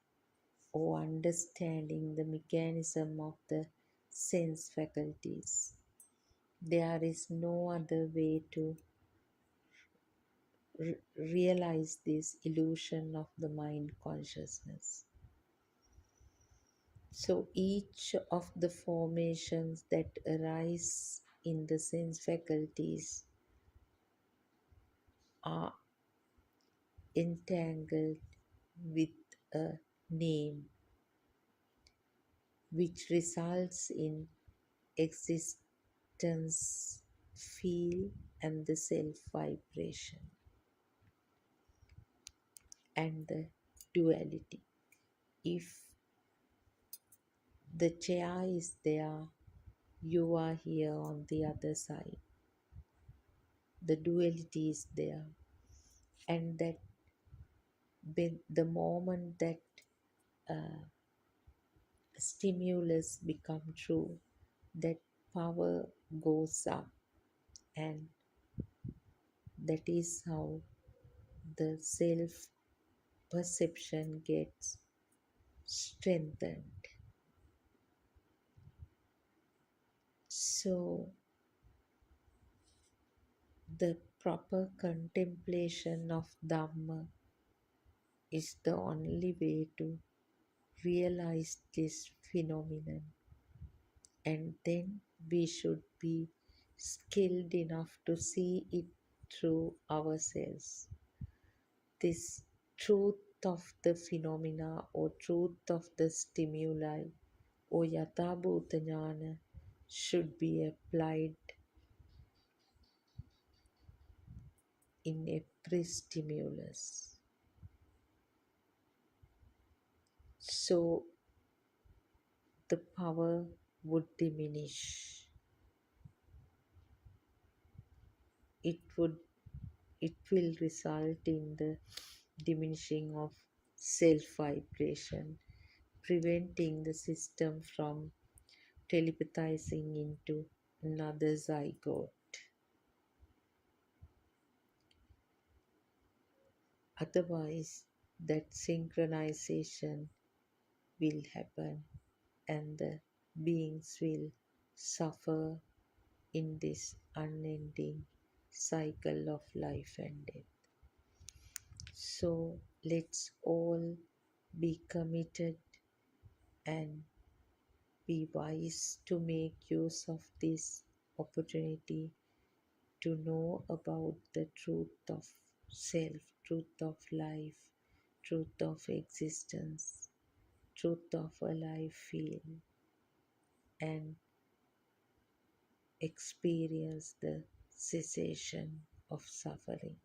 or understanding the mechanism of the sense faculties. There is no other way to realize this illusion of the mind consciousness. So each of the formations that arise in the sense faculties are entangled with a name, which results in existence, feel, and the self vibration and the duality. If the chair is there, you are here on the other side. The duality is there, and that the moment that stimulus become true, that power goes up, and that is how the self perception gets strengthened. So the proper contemplation of Dhamma is the only way to realize this phenomenon, and then we should be skilled enough to see it through ourselves. This truth of the phenomena or truth of the stimuli or yathabhuta jnana should be applied in every stimulus. So the power would diminish. It will result in the diminishing of self vibration, preventing the system from telepathizing into another zygote. Otherwise, that synchronization will happen and the beings will suffer in this unending cycle of life and death. So let's all be committed and be wise to make use of this opportunity to know about the truth of self, truth of life, truth of existence, truth of a life feel, and experience the cessation of suffering.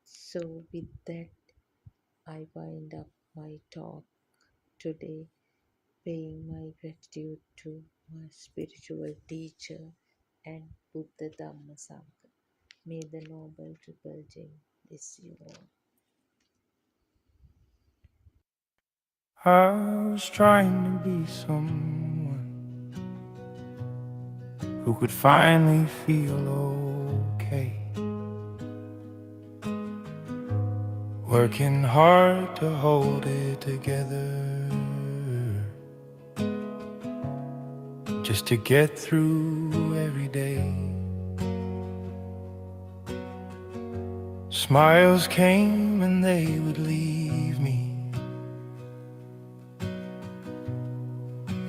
So, with that, I wind up my talk today, paying my gratitude to my spiritual teacher and Buddha Dhamma Sangha. May the Noble Triple Gem bless you all. I was trying to be someone who could finally feel okay. Working hard to hold it together, just to get through every day. Smiles came and they would leave me,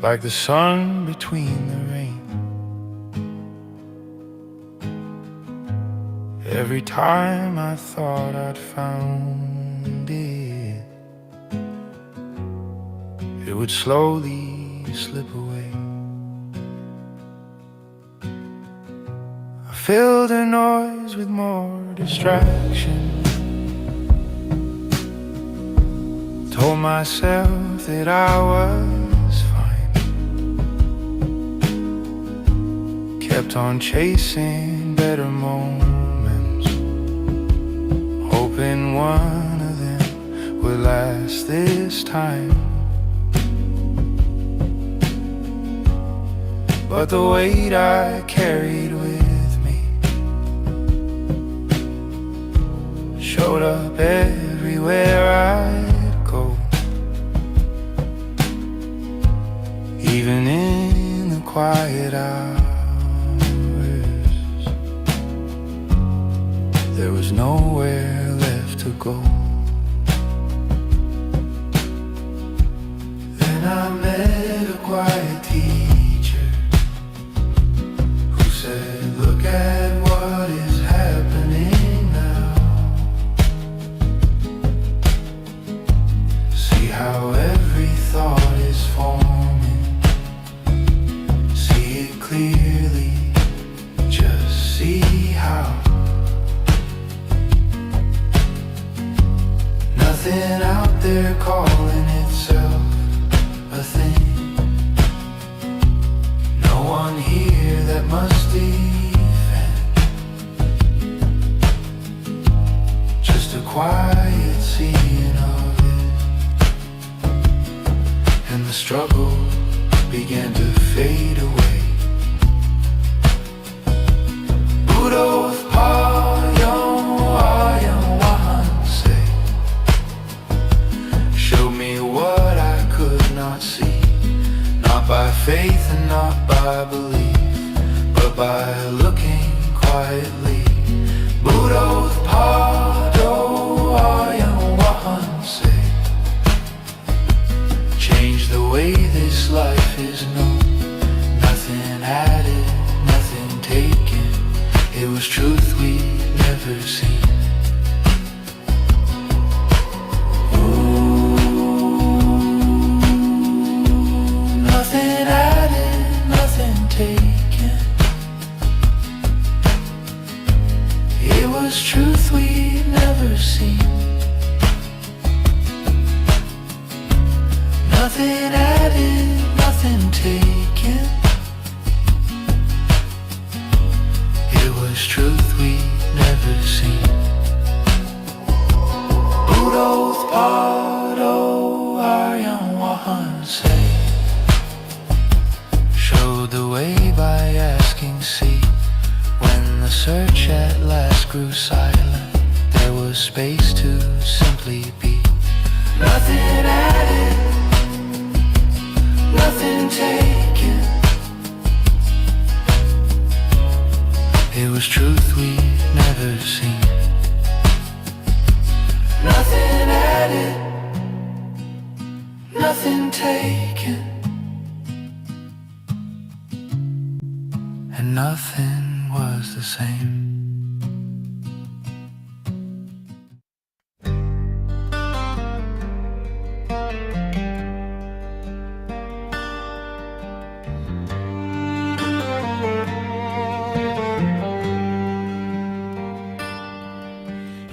like the sun between the rain. Every time I thought I'd found it, it would slowly slip away. I filled the noise with more distraction, told myself that I was fine, kept on chasing better moments, hoping one of them would last this time. But the weight I carried with me showed up everywhere I'd go, even in the quiet hours. There was nowhere left to go. Then I met a quiet teacher who said, look at what is happening now. See how every thought is forming. See it clearly, just see how nothing out there calling itself a thing. No one here that must defend. Just a quiet seeing of it. And the struggle began to fade away. Buddothpado, showed me what I could not see, not by faith and not by belief, but by looking quietly. Buddothpado, change the way this life is known. Nothing added, nothing taken. It was truth we'd never seen. Nothing added, nothing taken. It was truth we'd never seen. Nothing added, nothing taken. It was truth we'd never seen. Buddothpado, showed the way by asking, see. When the search at last grew silent, there was space to simply be. Nothing added, nothing taken. It was truth we'd never seen. Nothing added, nothing taken. And nothing was the same.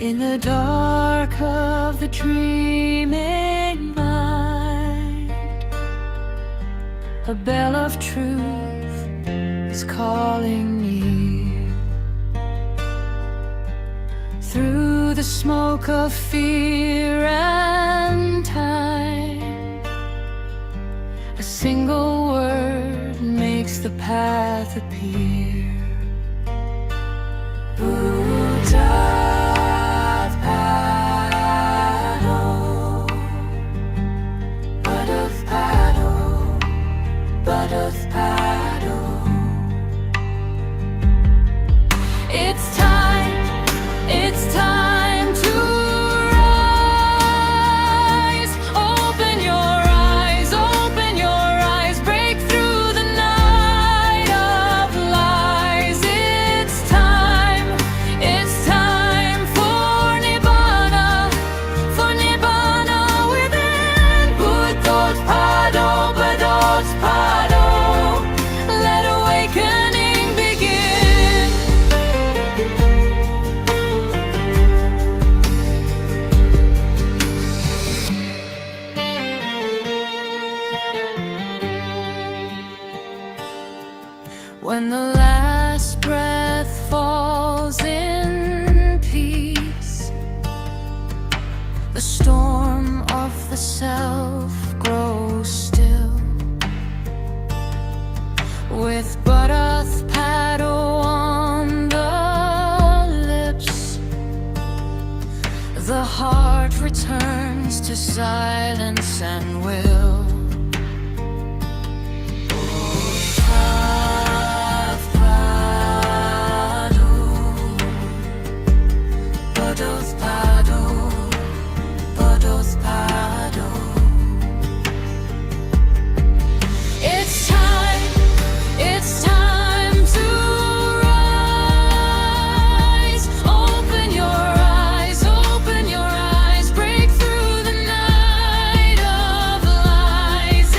In the dark of the dreaming mind, a bell of truth is calling me. Through the smoke of fear and time, a single word makes makes the path appear. Buddothpado, Buddothpado, Buddothpado. It's time to rise. Open your eyes, break through the night of lies. It's time for Nibbana within. Buddothpado, Buddothpado, let awakening begin. When the last breath falls in peace, the storm of the self grows still. With Buddothpado on the lips, the heart returns to silence and will. Buddothpado, Buddothpado. It's time to rise. Open your eyes, break through the night of lies.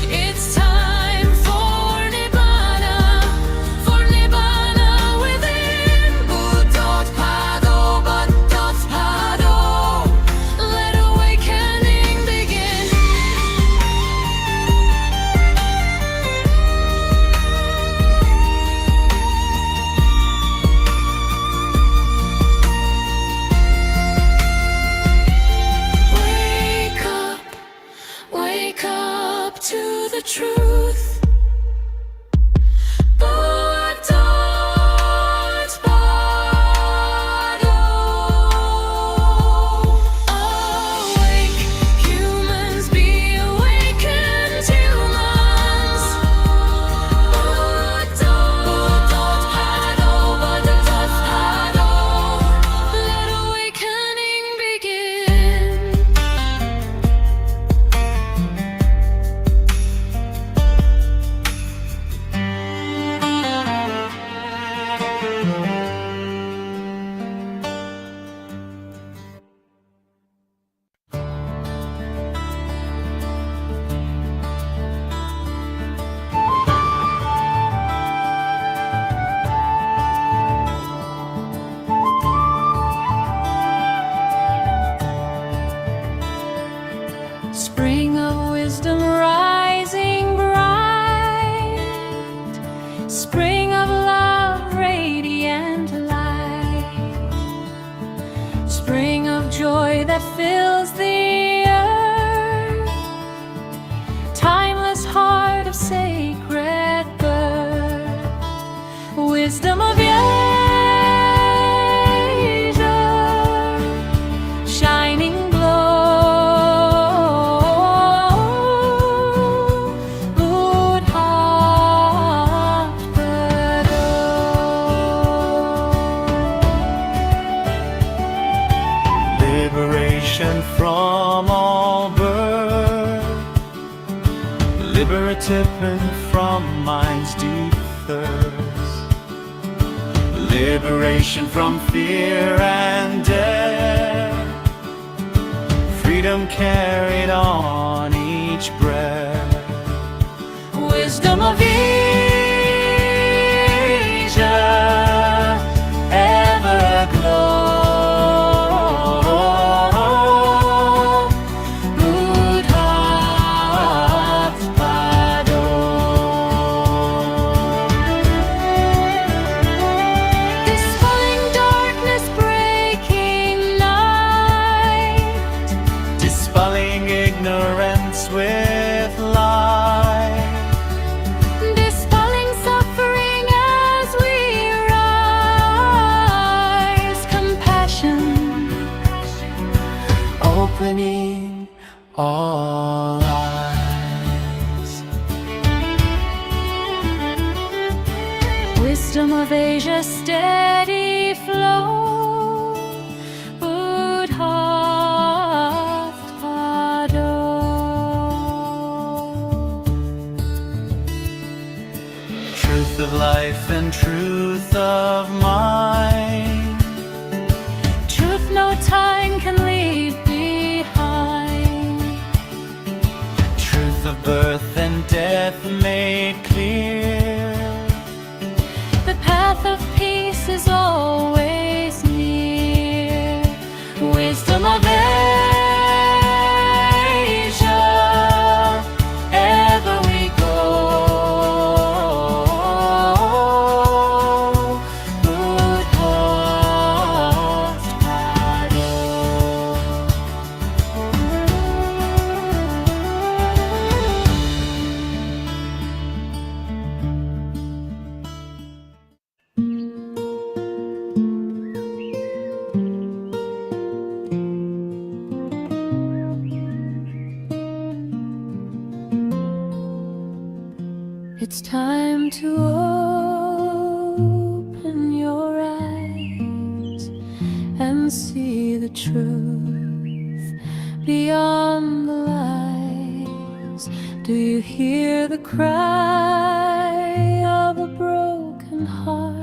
It's time for Nibbana within. Buddothpado, Buddothpado, let awakening begin. Wake up to the truth. Buddothpado, awake humans, be awakened humans. Buddothpado, Buddothpado, let awakening begin. Spring of wisdom rising bright, spring of love radiant light, spring of joy that fills the earth, timeless heart of sacred birth, wisdom of Asia, shining glow. Liberation from all birth, liberative from mind's deep thirst, liberation from fear and death, freedom carried on each breath, wisdom of Asia, everglow. Dispelling ignorance with light. such a steady flow. Buddothpado. Truth of life and truth of mind. Truth no time can leave behind. Truth of birth and death made clear. The path of peace is always near. Wisdom of Asia, ever we go. It's time to open your eyes and see the truth beyond the lies. Do you hear the cry of a broken heart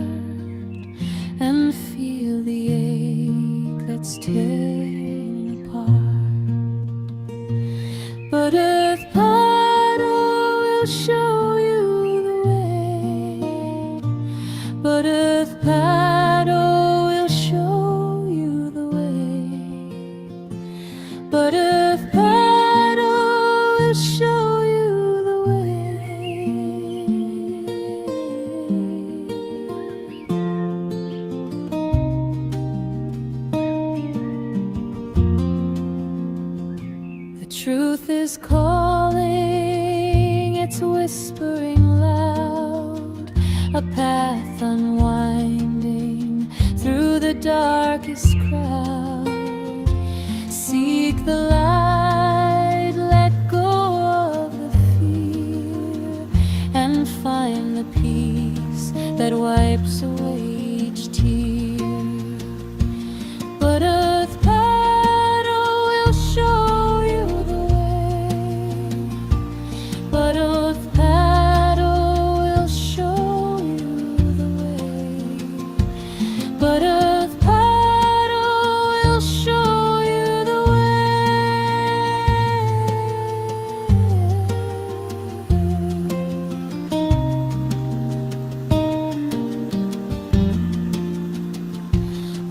and feel the ache that's tearing apart? Buddothpado will show you the way. Buddothpado will show you the way. Buddothpado will show you the way. The truth is calling, it's whispering loud, a path unwinding through the darkest crowd. Seek the light, let go of the fear, and find the peace that wipes away each tear. Buddothpado will show you the way. Buddothpado will show you the way. Buddothpado will show you the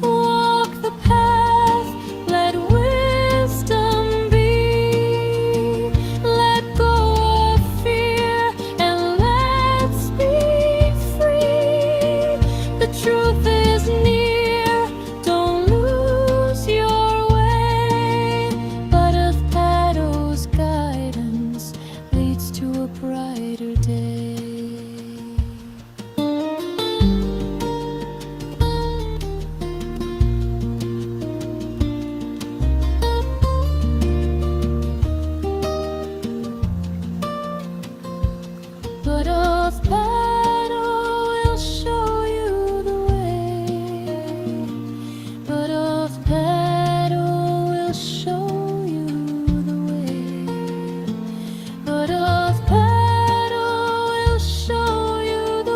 Walk the path, let wisdom be. Let go of fear and let's be free. The truth is near, don't lose your way. Buddothpado's guidance leads to a brighter day. Buddothpado will show you the way. Buddothpado will show you the way. Buddothpado will show you the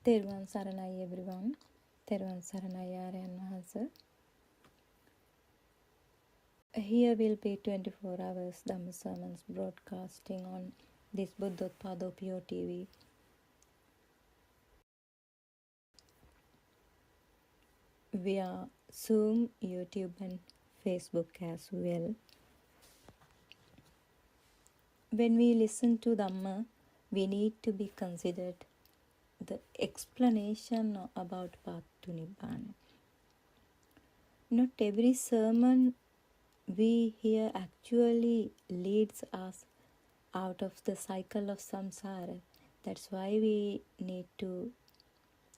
තෙරුවන් සරණයි everyone. තෙරුවන් සරණයි ආර්යයන් වහන්සේ. Here will be 24 hours Dhamma sermons broadcasting on this Buddothpado PeoTV. Via Zoom, YouTube and Facebook as well. When we listen to Dhamma, we need to be considered the explanation about path to Nibbana. Not every sermon we hear actually leads us out of the cycle of samsara. That's why we need to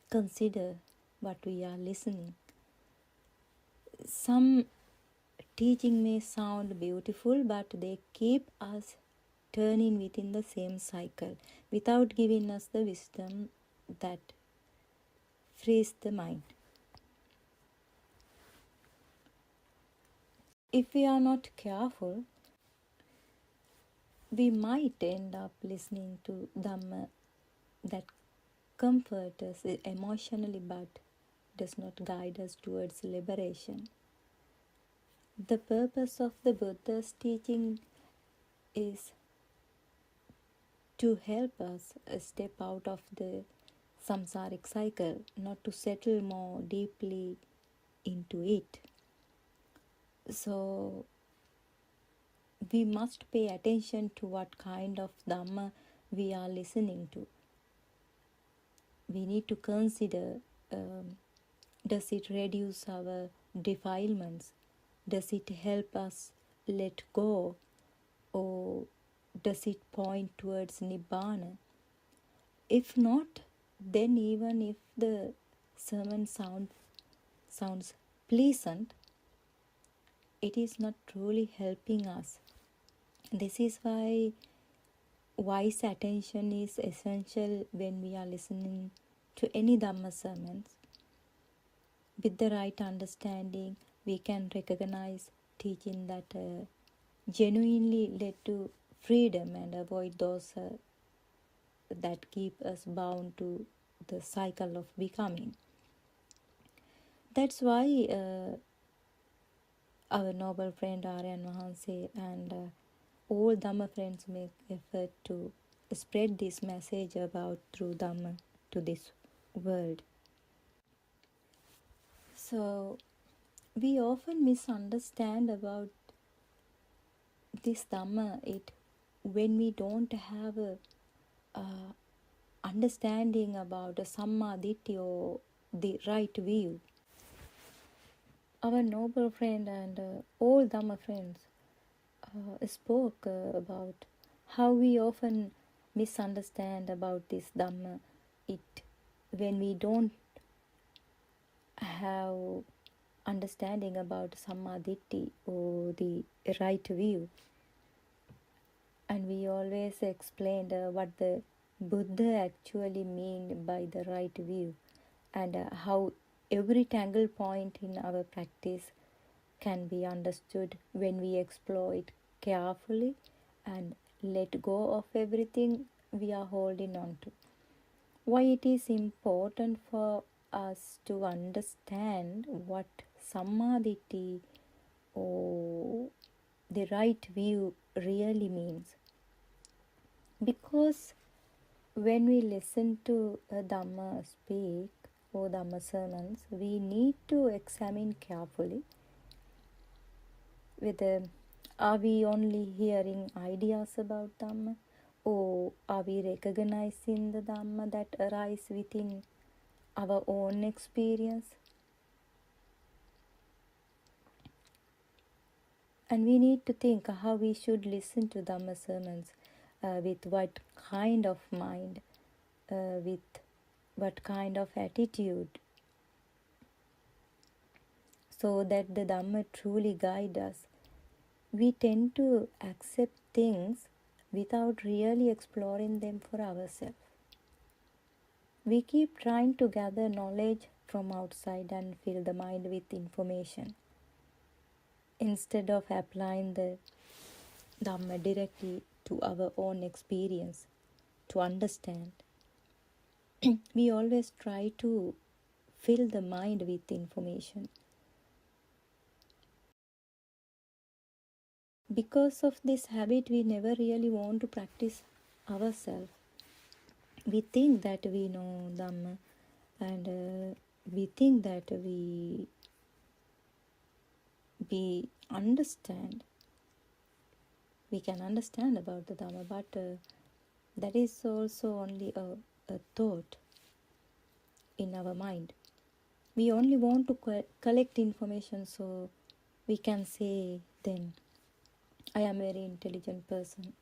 consider what we are listening. Some teaching may sound beautiful, but they keep us turning within the same cycle without giving us the wisdom that frees the mind. If we are not careful, we might end up listening to Dhamma that comforts us emotionally but does not guide us towards liberation. The purpose of the Buddha's teaching is to help us step out of the samsaric cycle, not to settle more deeply into it. So we must pay attention to what kind of Dhamma we are listening to. We need to consider, does it reduce our defilements? Does it help us let go? Or does it point towards Nibbana? If not, then even if the sermon sounds pleasant, it is not truly helping us. This is why wise attention is essential when we are listening to any Dhamma sermons. With the right understanding, we can recognize teaching that genuinely led to freedom and avoid those that keep us bound to the cycle of becoming. That's why our noble friend Aryan Mahanse and all Dhamma friends make effort to spread this message about true Dhamma to this world. So we often misunderstand about this Dhamma when we don't have a understanding about a Samma Ditti or the right view. Our noble friend and all Dhamma friends spoke about how we often misunderstand about this Dhamma when we don't have understanding about Samma Ditti or the right view. And we always explained what the Buddha actually mean by the right view, and how every tangle point in our practice can be understood when we explore it carefully and let go of everything we are holding on to. Why it is important for us to understand what Sammaditi or the right view really means. Because when we listen to a Dhamma speak or Dhamma sermons, we need to examine carefully whether are we only hearing ideas about Dhamma, or are we recognizing the Dhamma that arise within our own experience. And we need to think how we should listen to Dhamma sermons, with what kind of mind, with what kind of attitude, so that the Dhamma truly guide us. We tend to accept things without really exploring them for ourselves. We keep trying to gather knowledge from outside and fill the mind with information, instead of applying the Dhamma directly to our own experience to understand. We always try to fill the mind with information. Because of this habit, we never really want to practice ourselves. We think that we know Dhamma, and we think that we understand. We can understand about the Dhamma, but that is also only a thought in our mind. We only want to collect information so we can say, then, I am a very intelligent person.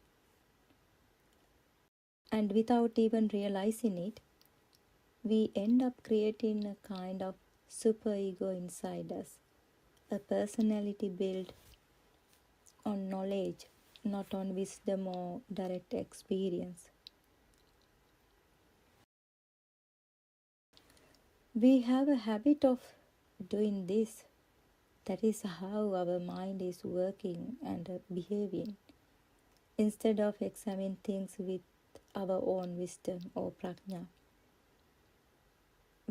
And without even realizing it, we end up creating a kind of superego inside us, a personality built on knowledge, not on wisdom or direct experience. We have a habit of doing this. That is how our mind is working and behaving. Instead of examining things with our own wisdom or prajna,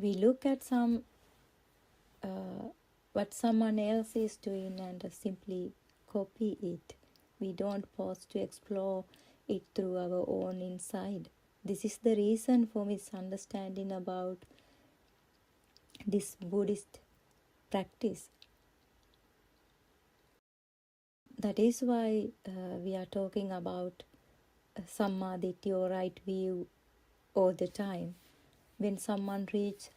we look at what someone else is doing and simply copy it. We don't pause to explore it through our own inside. This is the reason for misunderstanding about this Buddhist practice. That is why we are talking about sammaditthi or right view all the time. When someone reaches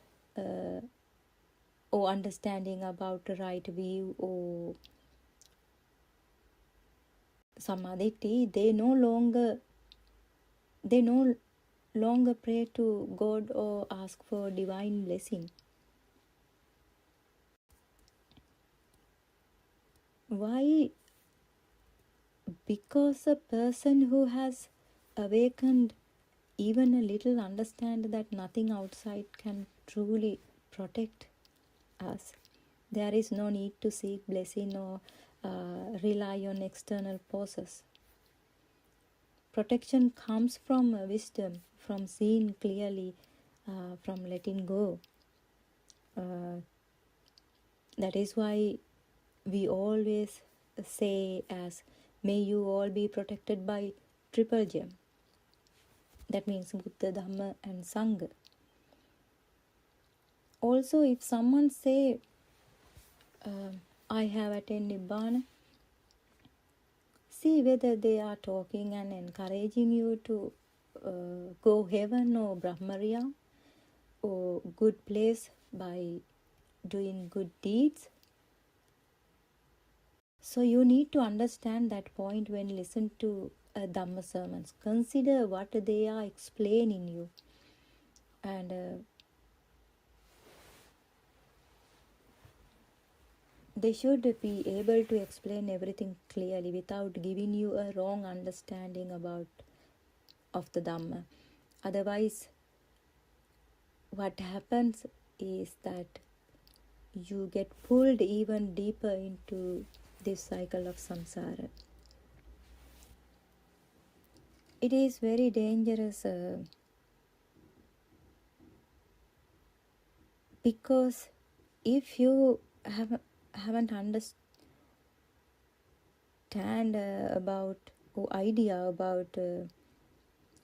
or understanding about the right view or sammaditthi, they no longer pray to God or ask for divine blessing. Why? Because a person who has awakened even a little understand that nothing outside can truly protect us. There is no need to seek blessing or rely on external forces. Protection comes from wisdom, from seeing clearly, from letting go. That is why we always say as, may you all be protected by triple gem. That means Buddha, Dhamma and Sangha. Also, if someone say, I have attained Nibbana, see whether they are talking and encouraging you to go heaven or Brahmarya or good place by doing good deeds. So you need to understand that point when listen to Dhamma sermons. Consider what they are explaining you, and they should be able to explain everything clearly without giving you a wrong understanding of the Dhamma. Otherwise, what happens is that you get pulled even deeper into this cycle of samsara. It is very dangerous because if you haven't understand about or idea about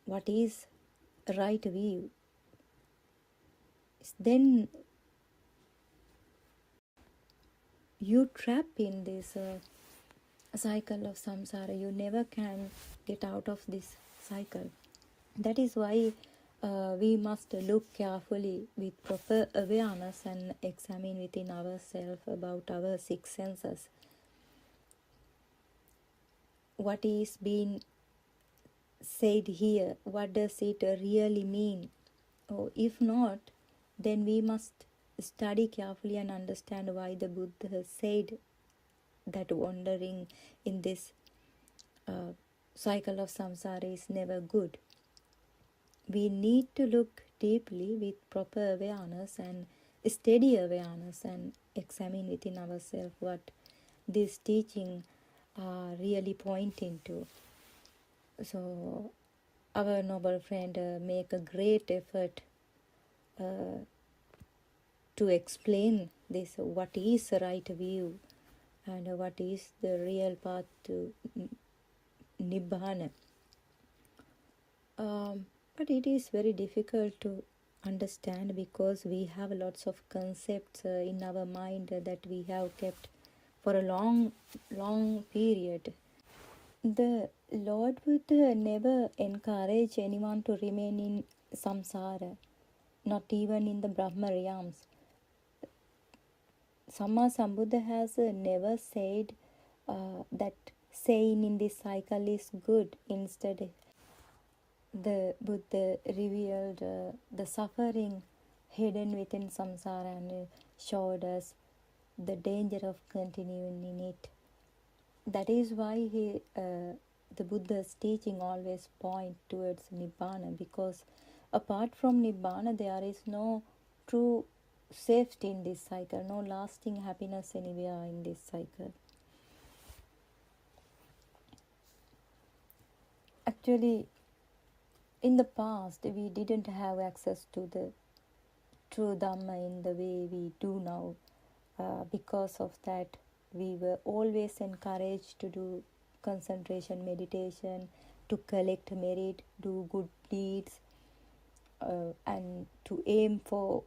what is right view, then you trap in this cycle of samsara. You never can get out of this cycle. That is why we must look carefully with proper awareness and examine within ourselves about our six senses. What is being said here? What does it really mean? Or if not, then we must study carefully and understand why the Buddha said that wandering in this cycle of samsara is never good. We need to look deeply with proper awareness and steady awareness and examine within ourselves what this teaching are really pointing to. So our noble friend make a great effort to explain this, what is the right view and what is the real path to Nibbana. But it is very difficult to understand because we have lots of concepts in our mind that we have kept for a long period. The Lord Buddha never encouraged anyone to remain in samsara, not even in the Brahma realms. Samma Sambuddha has never said that staying in this cycle is good. Instead, the Buddha revealed the suffering hidden within samsara and showed us the danger of continuing in it. That is why the Buddha's teaching always point towards Nibbana, because apart from Nibbana there is no true safety in this cycle, no lasting happiness anywhere in this cycle. Actually, in the past we didn't have access to the true Dhamma in the way we do now. Because of that, we were always encouraged to do concentration meditation, to collect merit, do good deeds, and to aim for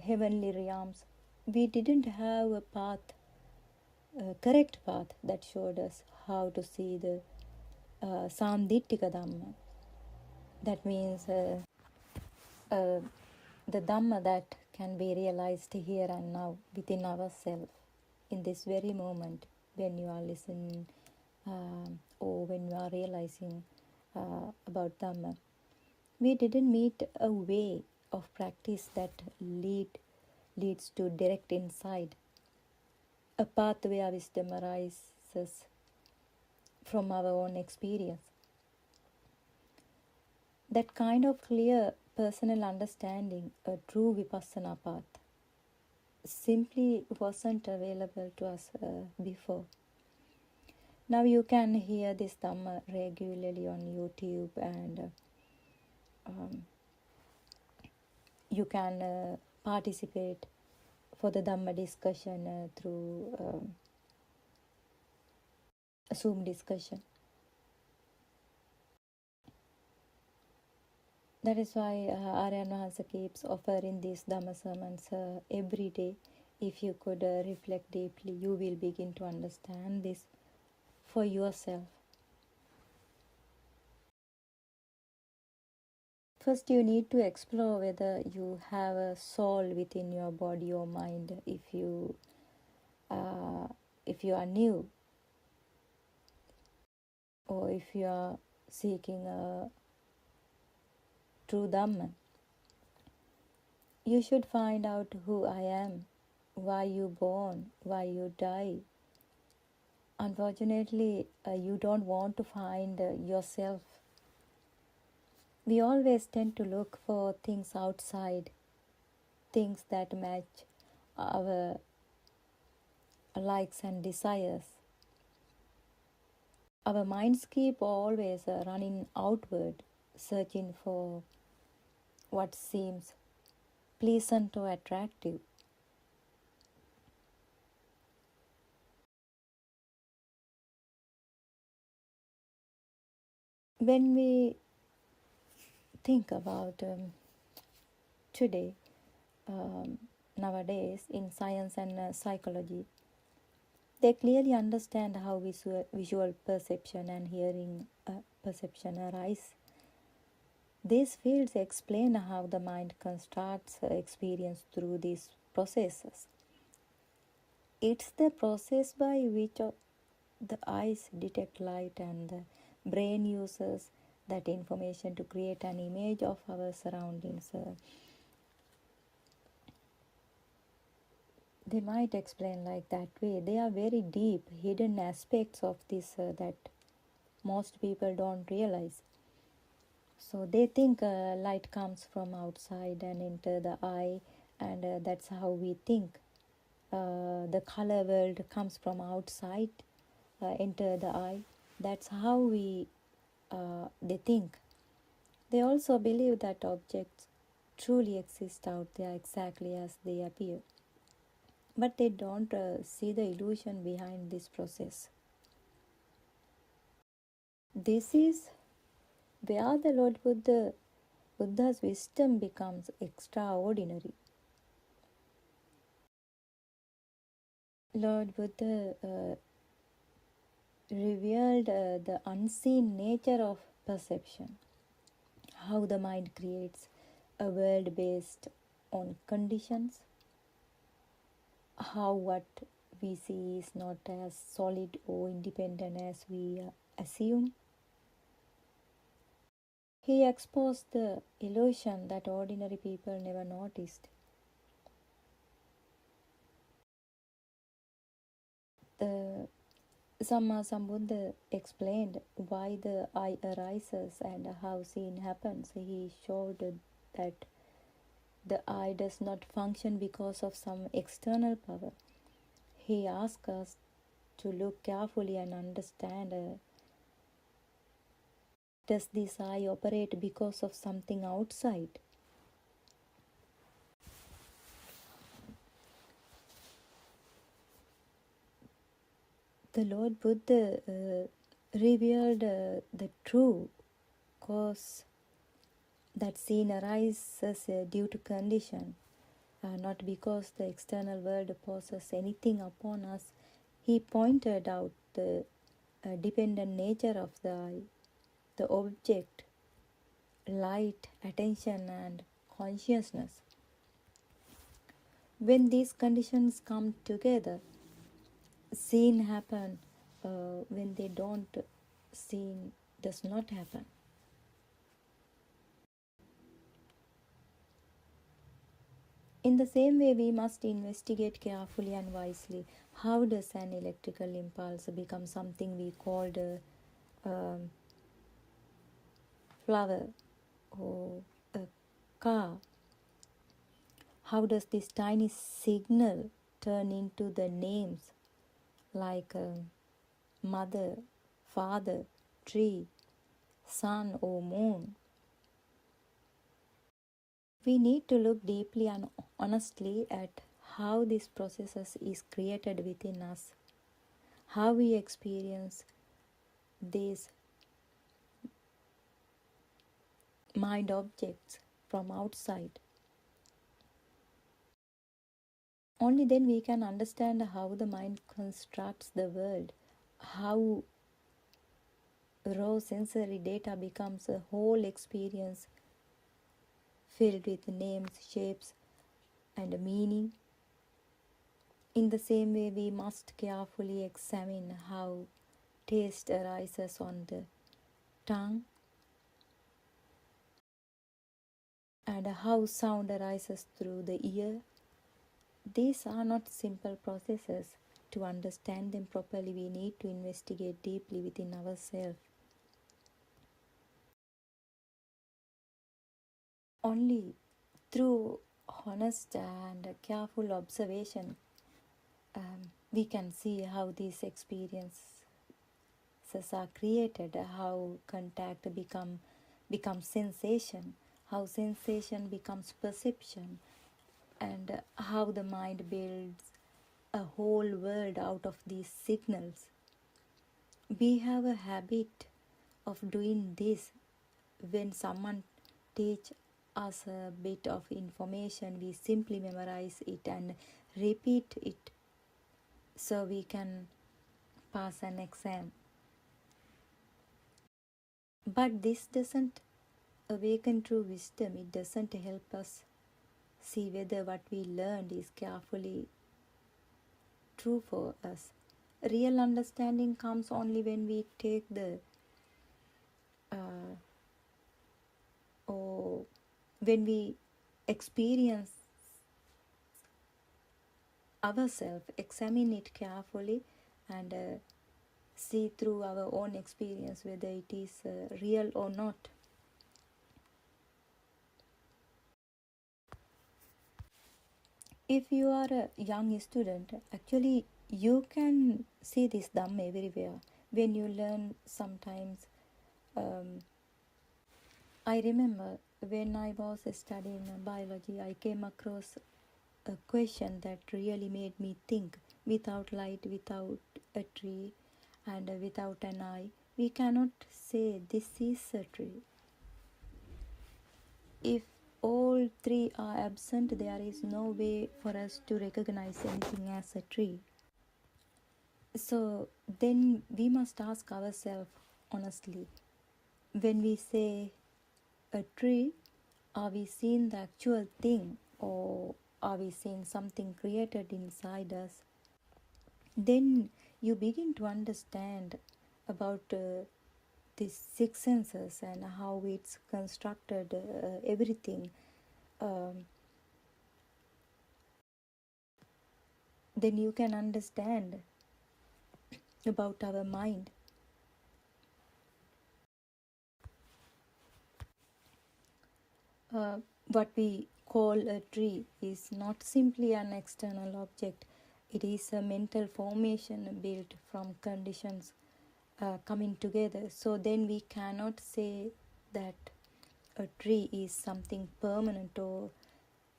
heavenly realms. We didn't have a path, a correct path that showed us how to see the Samdittika Dhamma. That means the Dhamma that can be realized here and now within ourselves, in this very moment when you are listening or when you are realizing about Dhamma. We didn't meet a way of practice that leads to direct insight, a path where wisdom arises from our own experience. That kind of clear personal understanding, a true Vipassana path, simply wasn't available to us before. Now you can hear this Dhamma regularly on YouTube, and you can participate for the Dhamma discussion through a Zoom discussion. That is why Aryan Vahansa keeps offering these Dhamma sermons every day. If you could reflect deeply, you will begin to understand this for yourself. First, you need to explore whether you have a soul within your body or mind. If you are new, or if you are seeking a true Dhamma, you should find out who I am, why you born, why you die. Unfortunately, you don't want to find yourself. We always tend to look for things outside, things that match our likes and desires. Our minds keep always running outward, searching for what seems pleasant or attractive. When we think about today, nowadays in science and psychology, they clearly understand how visual perception and hearing perception arise. These fields explain how the mind constructs experience through these processes. It's the process by which the eyes detect light and the brain uses that information to create an image of our surroundings. They might explain like that way. They are very deep, hidden aspects of this that most people don't realize. So they think light comes from outside and enter the eye, and that's how we think. The color world comes from outside, enter the eye. That's how they think. They also believe that objects truly exist out there exactly as they appear. But they don't see the illusion behind this process. This is where the Lord Buddha's wisdom becomes extraordinary. Lord Buddha revealed the unseen nature of perception, how the mind creates a world based on conditions, how what we see is not as solid or independent as we assume. He exposed the illusion that ordinary people never noticed. The Samma Sambuddha explained why the eye arises and how seeing happens. He showed that the eye does not function because of some external power. He asked us to look carefully and understand, does this eye operate because of something outside? The Lord Buddha revealed the true cause that sin arises due to condition, not because the external world forces anything upon us. He pointed out the dependent nature of the eye, the object, light, attention, and consciousness. When these conditions come together, sin happen. When they don't, sin does not happen. In the same way, we must investigate carefully and wisely how does an electrical impulse become something we called a flower or a car. How does this tiny signal turn into the names like mother, father, tree, sun or moon? We need to look deeply and honestly at how this process is created within us, how we experience these mind objects from outside. Only then we can understand how the mind constructs the world, how raw sensory data becomes a whole experience filled with names, shapes, and meaning. In the same way, we must carefully examine how taste arises on the tongue and how sound arises through the ear. These are not simple processes. To understand them properly, we need to investigate deeply within ourselves. Only through honest and careful observation we can see how these experiences are created, how contact becomes sensation, how sensation becomes perception, and how the mind builds a whole world out of these signals. We have a habit of doing this. When someone teaches us a bit of information, we simply memorize it and repeat it so we can pass an exam. But this doesn't awaken true wisdom. It doesn't help us see whether what we learned is carefully true for us. Real understanding comes only when we take the or when we experience ourselves, examine it carefully, and see through our own experience whether it is real or not. If you are a young student, actually you can see this Dhamma everywhere. When you learn sometimes, I remember when I was studying biology, I came across a question that really made me think. Without light, without a tree, and without an eye, we cannot say this is a tree. If all three are absent, there is no way for us to recognize anything as a tree. So then we must ask ourselves honestly, when we say a tree, are we seeing the actual thing or are we seeing something created inside us? Then you begin to understand about these six senses and how it's constructed, everything, then you can understand about our mind. What we call a tree is not simply an external object. It is a mental formation built from conditions coming together. So then we cannot say that a tree is something permanent or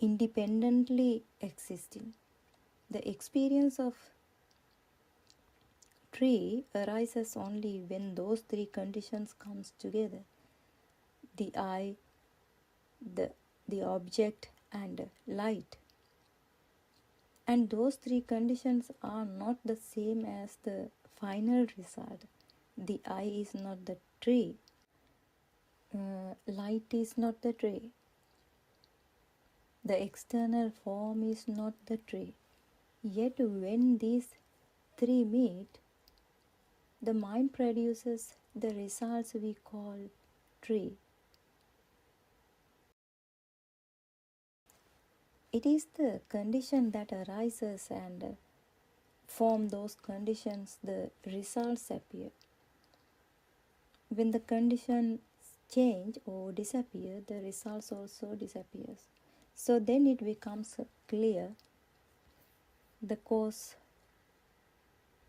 independently existing. The experience of tree arises only when those three conditions comes together: the eye, the object, and light. And those three conditions are not the same as the final result. The eye is not the tree. Light is not the tree. The external form is not the tree. Yet when these three meet, the mind produces the results we call tree. It is the condition that arises and from those conditions the results appear. When the conditions change or disappear, the results also disappears. So then it becomes clear the cause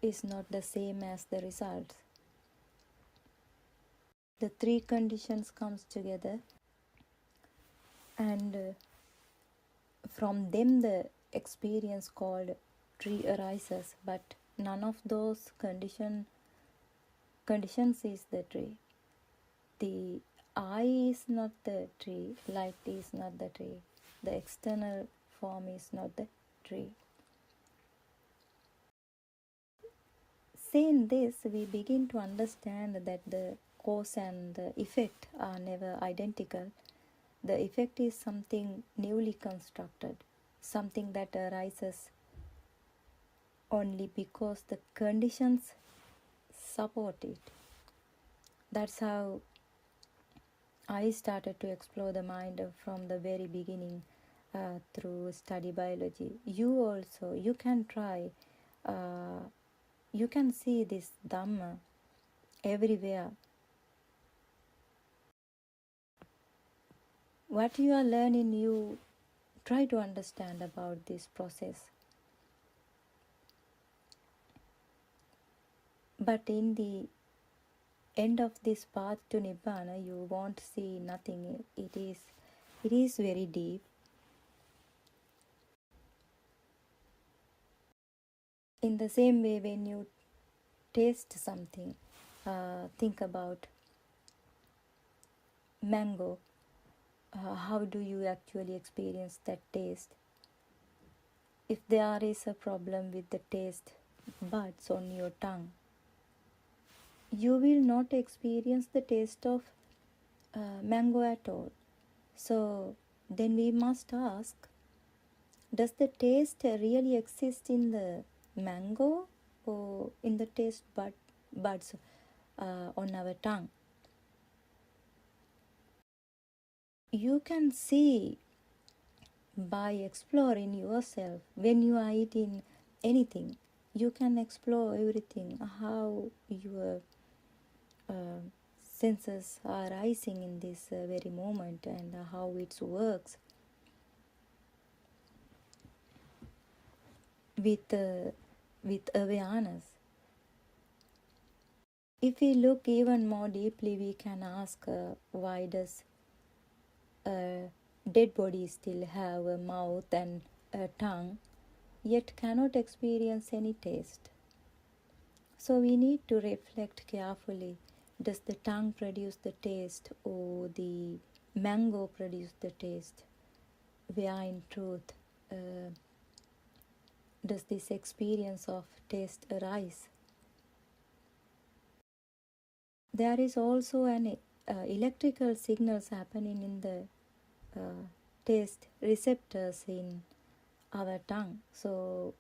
is not the same as the results. The three conditions comes together and from them the experience called tree arises, but none of those conditions is the tree. The eye is not the tree, light is not the tree, the external form is not the tree. Saying this, we begin to understand that the cause and the effect are never identical. The effect is something newly constructed, something that arises only because the conditions support it. That's how I started to explore the mind from the very beginning through study biology. You can try, you can see this Dhamma everywhere. What you are learning, you try to understand about this process. But in the end of this path to Nibbana, you won't see nothing. It is very deep. In the same way, when you taste something, think about mango. How do you actually experience that taste? If there is a problem with the taste buds on your tongue, you will not experience the taste of mango at all. So then we must ask, does the taste really exist in the mango or in the taste buds on our tongue? You can see by exploring yourself. When you are eating anything, you can explore everything, how your senses are rising in this very moment and how it works with awareness. If we look even more deeply, we can ask why does a dead body still have a mouth and a tongue, yet cannot experience any taste? So we need to reflect carefully. Does the tongue produce the taste or the mango produce the taste? Where in truth does this experience of taste arise? There is also an electrical signals happening in the taste receptors in our tongue. So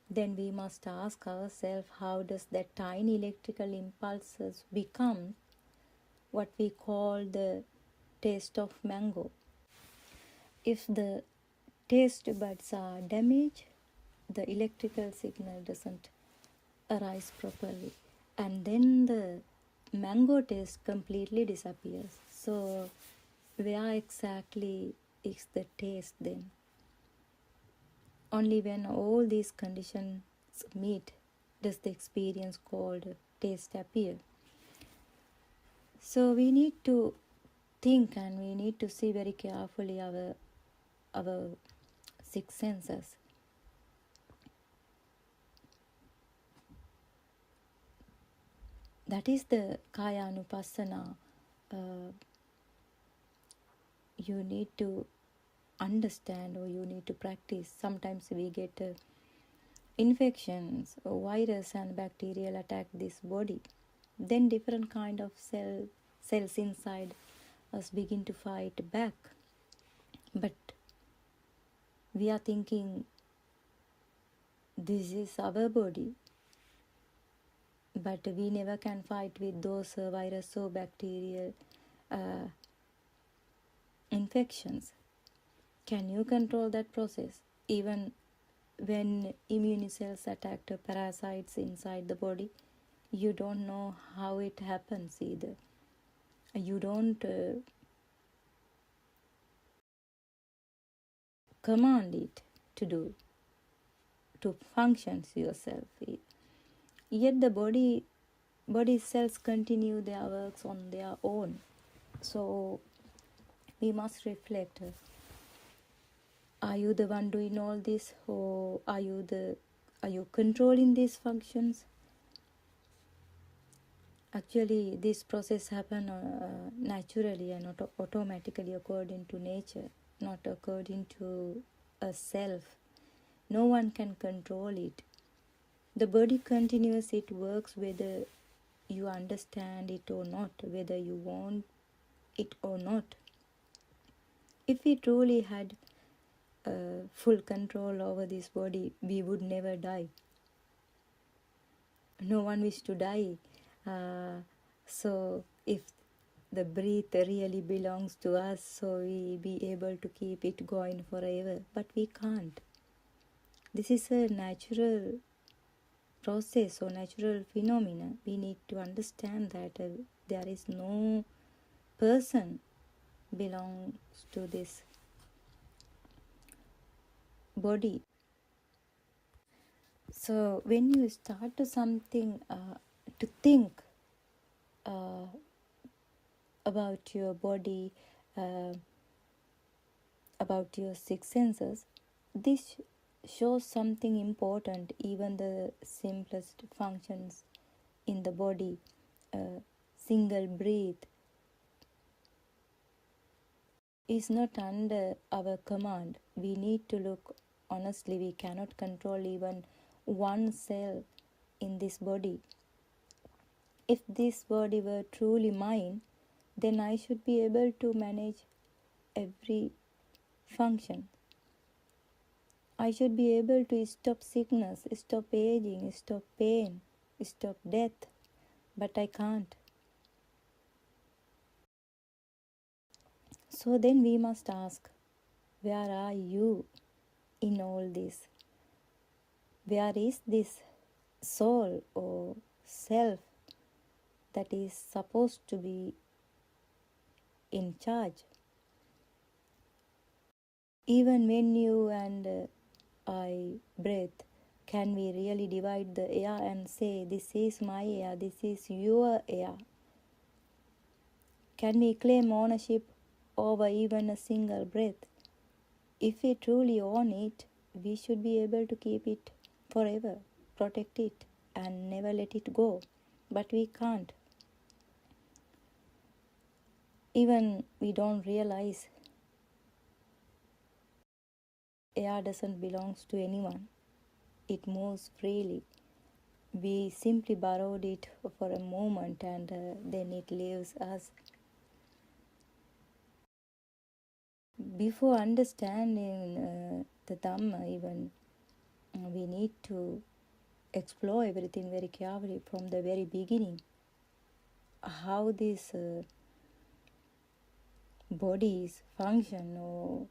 then we must ask ourselves, how does that tiny electrical impulses become what we call the taste of mango. If the taste buds are damaged, the electrical signal doesn't arise properly, and then the mango taste completely disappears. So where exactly is the taste then? Only when all these conditions meet does the experience called taste appear. So we need to think, and we need to see very carefully our six senses. That is the Kaya Anupassana. You need to understand, or you need to practice. Sometimes we get infections, or virus and bacterial attack this body. Then different kind of cells inside us begin to fight back. But we are thinking this is our body, but we never can fight with those virus or bacterial infections. Can you control that process? Even when immune cells attack the parasites inside the body, you don't know how it happens either. You don't command it to functions yourself. Yet the body cells continue their works on their own. So we must reflect. Are you the one doing all this, or are you controlling these functions? Actually, this process happen naturally and not automatically according to nature, not according to a self. No one can control it. The body continues its works whether you understand it or not, whether you want it or not. If we truly had full control over this body, we would never die. No one wishes to die. So if the breath really belongs to us, so we be able to keep it going forever, but we can't. This is a natural process or natural phenomena. We need to understand that there is no person belongs to this body. So when you start to think about your body, about your six senses, this shows something important. Even the simplest functions in the body, single breath, is not under our command. We need to look honestly. We cannot control even one cell in this body. If this body were truly mine, then I should be able to manage every function. I should be able to stop sickness, stop aging, stop pain, stop death, but I can't. So then we must ask, where are you in all this? Where is this soul or self that is supposed to be in charge? Even when you and I breathe, can we really divide the air and say, this is my air, this is your air? Can we claim ownership over even a single breath? If we truly own it, we should be able to keep it forever, protect it, and never let it go. But we can't. Even we don't realize air doesn't belong to anyone. It moves freely. We simply borrowed it for a moment, and then it leaves us. Before understanding the Dhamma, even we need to explore everything very carefully from the very beginning. How this body's function, or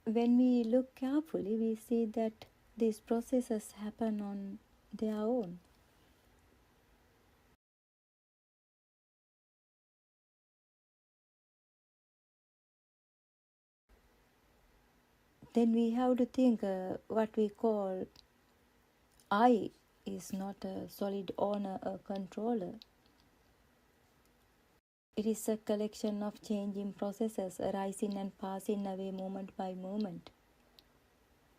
when we look carefully, we see that these processes happen on their own. Then we have to think what we call I is not a solid owner or controller. It is a collection of changing processes arising and passing away moment by moment.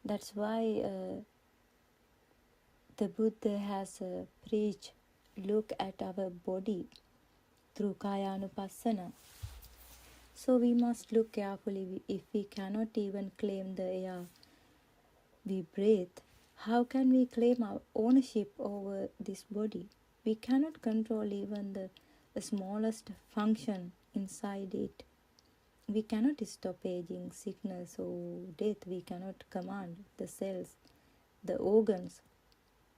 That's why the Buddha has preached, look at our body through Kayanupassana. So we must look carefully. If we cannot even claim the air we breathe, how can we claim our ownership over this body? We cannot control even the smallest function inside it. We cannot stop aging, sickness, or death. We cannot command the cells, the organs,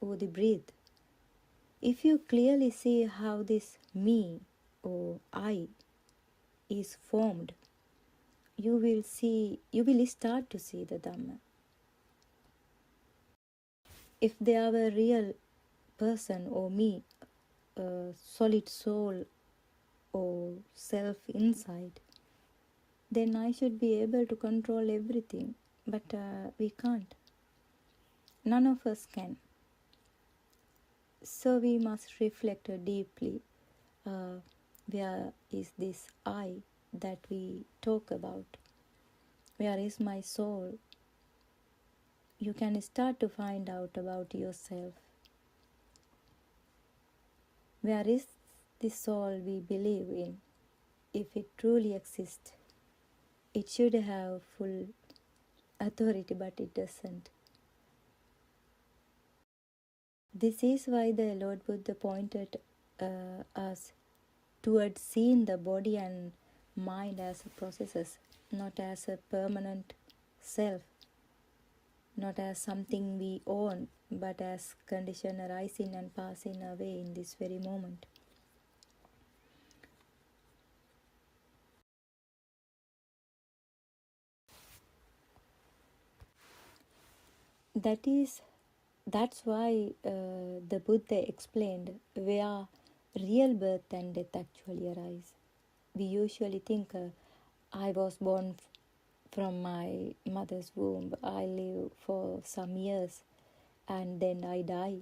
or the breath. If you clearly see how this me or I is formed, you will start to see the Dhamma. If there were a real person or me, a solid soul or self inside, then I should be able to control everything. But we can't. None of us can. So we must reflect deeply. Where is this I that we talk about? Where is my soul? You can start to find out about yourself. Where is the soul we believe in? If it truly exists, it should have full authority, but it doesn't. This is why the Lord Buddha pointed us towards seeing the body and mind as processes, not as a permanent self, not as something we own, but as condition arising and passing away in this very moment. That's why the Buddha explained where real birth and death actually arise. We usually think I was born from my mother's womb, I live for some years and then I die.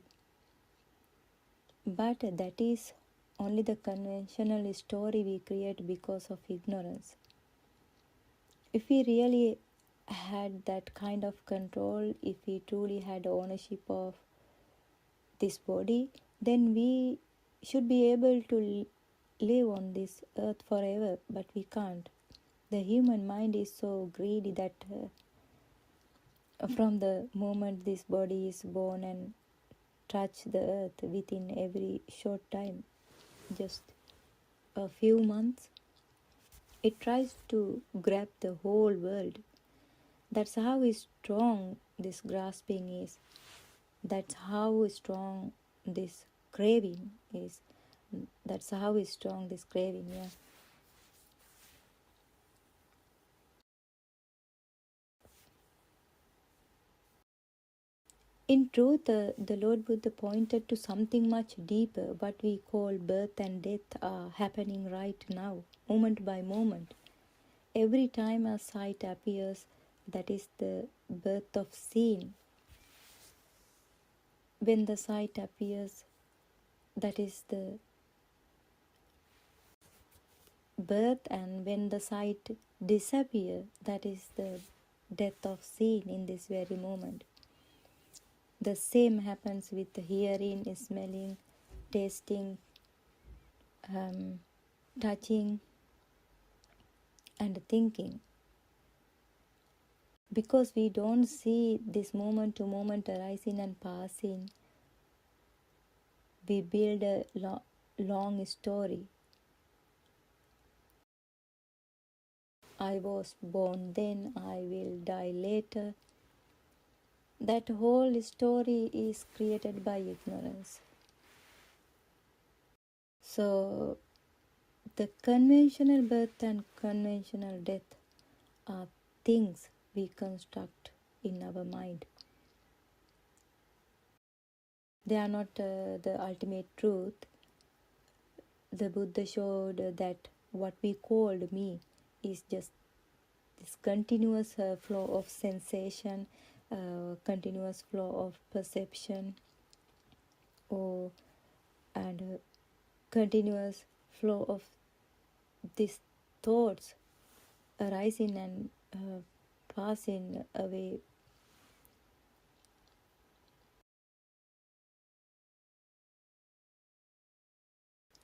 But that is only the conventional story we create because of ignorance. If we really had that kind of control, if we truly had ownership of this body, then we should be able to live on this earth forever, but we can't. The human mind is so greedy that from the moment this body is born and touch the earth, within every short time, just a few months, it tries to grab the whole world. That's how strong this grasping is. That's how strong this craving is. That's how strong this craving, yeah. In truth, the Lord Buddha pointed to something much deeper. What we call birth and death are happening right now, moment by moment. Every time a sight appears, that is the birth of seeing. When the sight appears, that is the birth, and when the sight disappears, that is the death of seeing in this very moment. The same happens with hearing, smelling, tasting, touching, and thinking. Because we don't see this moment to moment arising and passing, we build a long story. I was born then, I will die later. That whole story is created by ignorance. So the conventional birth and conventional death are things we construct in our mind. They are not the ultimate truth. The Buddha showed that what we called me is just this continuous flow of sensation, continuous flow of perception, or and continuous flow of these thoughts arising and passing away.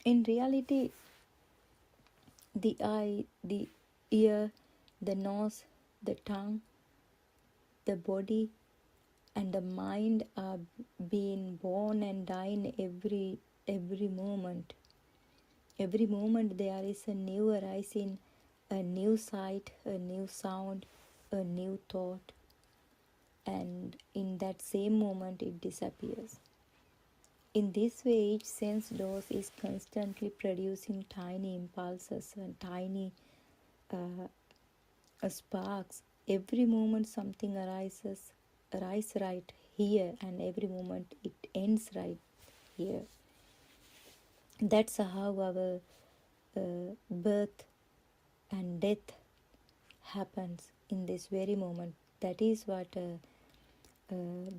In reality, the eye, the ear, the nose, the tongue, the body, and the mind are being born and dying every moment. Every moment there is a new arising, a new sight, a new sound, a new thought, and in that same moment it disappears. In this way, each sense dose is constantly producing tiny impulses and tiny sparks. Every moment something arises right here, and every moment it ends right here. That's how our birth and death happens in this very moment. That is what the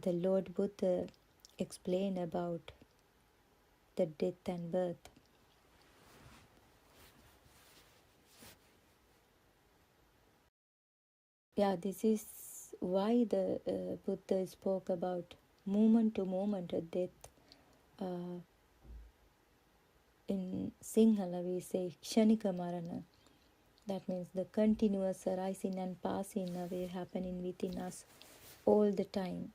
Lord Buddha explained about the death and birth. Yeah, this is why the Buddha spoke about moment to moment death. In Sinhala we say Kshanika Marana. That means the continuous arising and passing away happening within us all the time.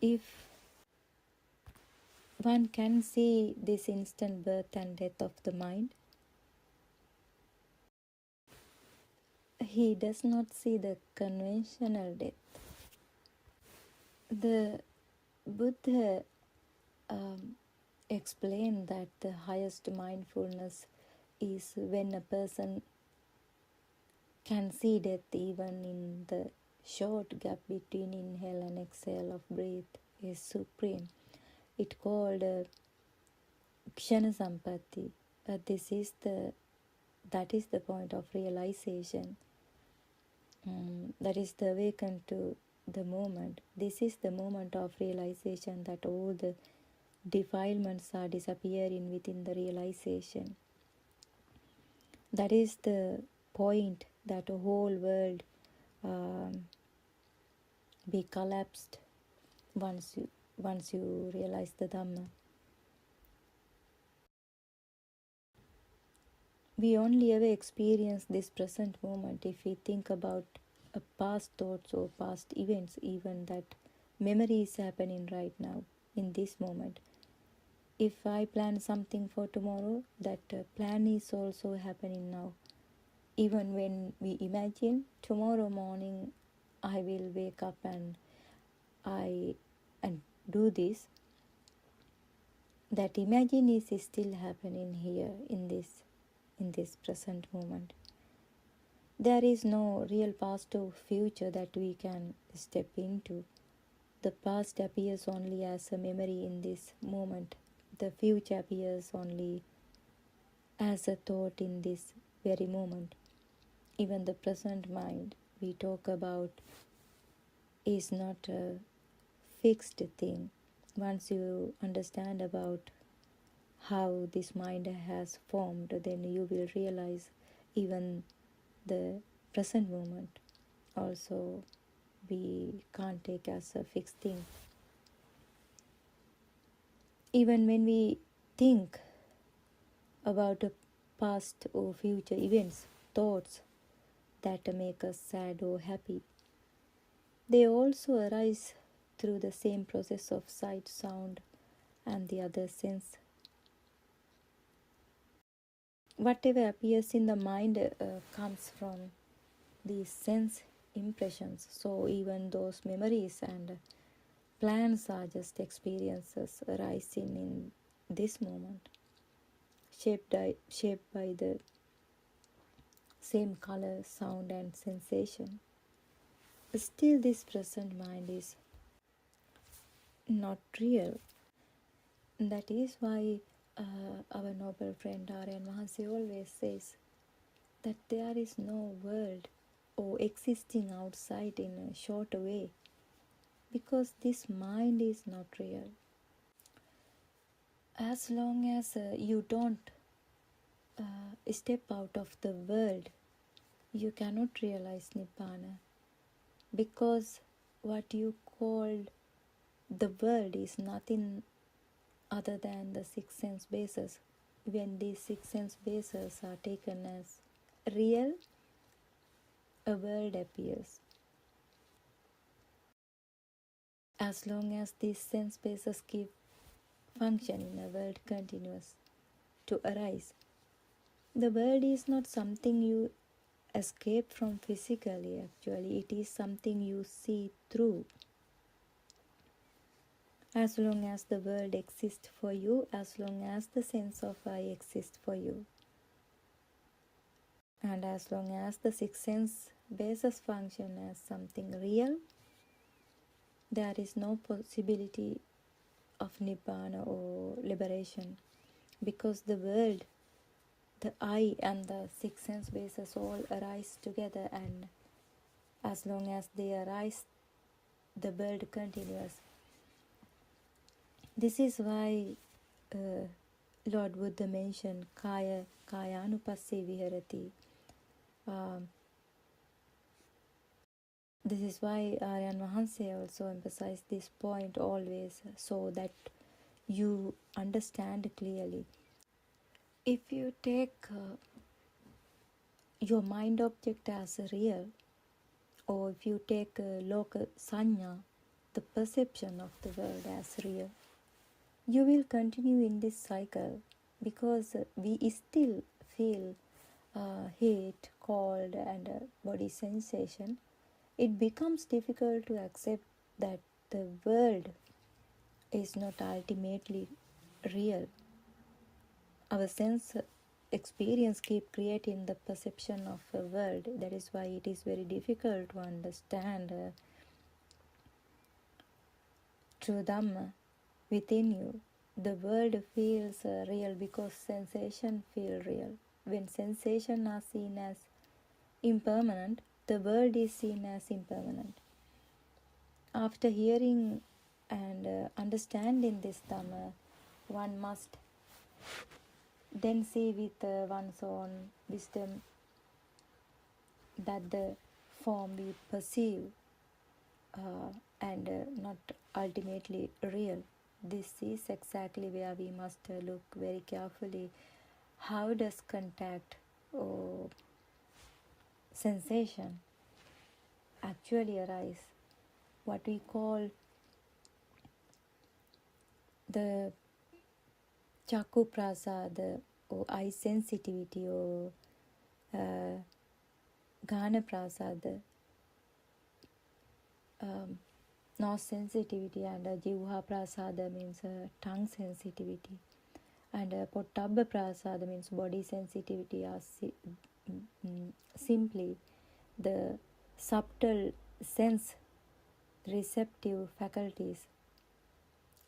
If one can see this instant birth and death of the mind, he does not see the conventional death. The Buddha explained that the highest mindfulness is when a person can see death even in the short gap between inhale and exhale of breath is supreme. It called Kshana Sampatti. That is the point of realization. That is the awaken to the moment. This is the moment of realization that all the defilements are disappearing within the realization. That is the point that the whole world be collapsed once you realize the Dhamma. We only ever experience this present moment if we think about past thoughts or past events, even that memory is happening right now in this moment. If I plan something for tomorrow, that plan is also happening now. Even when we imagine tomorrow morning I will wake up and do this, that imagine is still happening here in this present moment. There is no real past or future that we can step into. The past appears only as a memory in this moment. The future appears only as a thought in this very moment. Even the present mind we talk about is not a fixed thing. Once you understand about how this mind has formed, then you will realize even the present moment also we can't take as a fixed thing. Even when we think about a past or future events, thoughts that make us sad or happy, they also arise through the same process of sight, sound, and the other sense. Whatever appears in the mind comes from these sense impressions. So even those memories and Plans are just experiences arising in this moment, shaped by the same color, sound, and sensation. Still, this present mind is not real. That is why our noble friend Aryan Mahansi always says that there is no world or existing outside in a short way, because this mind is not real. As long as you don't step out of the world, you cannot realize Nibbana, because what you called the world is nothing other than the six sense bases. When these six sense bases are taken as real, a world appears. As long as these sense bases keep functioning, a world continues to arise. The world is not something you escape from physically, actually, it is something you see through. As long as the world exists for you, as long as the sense of I exists for you, and as long as the six sense bases function as something real, there is no possibility of Nibbana or liberation, because the world, the I and the six sense bases all arise together, and as long as they arise, the world continues. This is why Lord Buddha mentioned Kaya Kayanupasse Viharati. This is why Aryan Mahanse also emphasized this point always, so that you understand clearly. If you take your mind object as real, or if you take loka sanya, the perception of the world, as real, you will continue in this cycle, because we still feel heat, cold, and body sensation. It becomes difficult to accept that the world is not ultimately real. Our sense experience keep creating the perception of a world. That is why it is very difficult to understand true Dhamma within you. The world feels real because sensation feel real. When sensation are seen as impermanent, the world is seen as impermanent. After hearing and understanding this Dhamma, one must then see with one's own wisdom that the form we perceive and not ultimately real. This is exactly where we must look very carefully. How does contact or sensation actually arise? What we call the Chaku Prasada or eye sensitivity or Ghana Prasada, nose sensitivity, and Jivha Prasada means tongue sensitivity, and Pottabba Prasada means body sensitivity, are simply the subtle sense receptive faculties,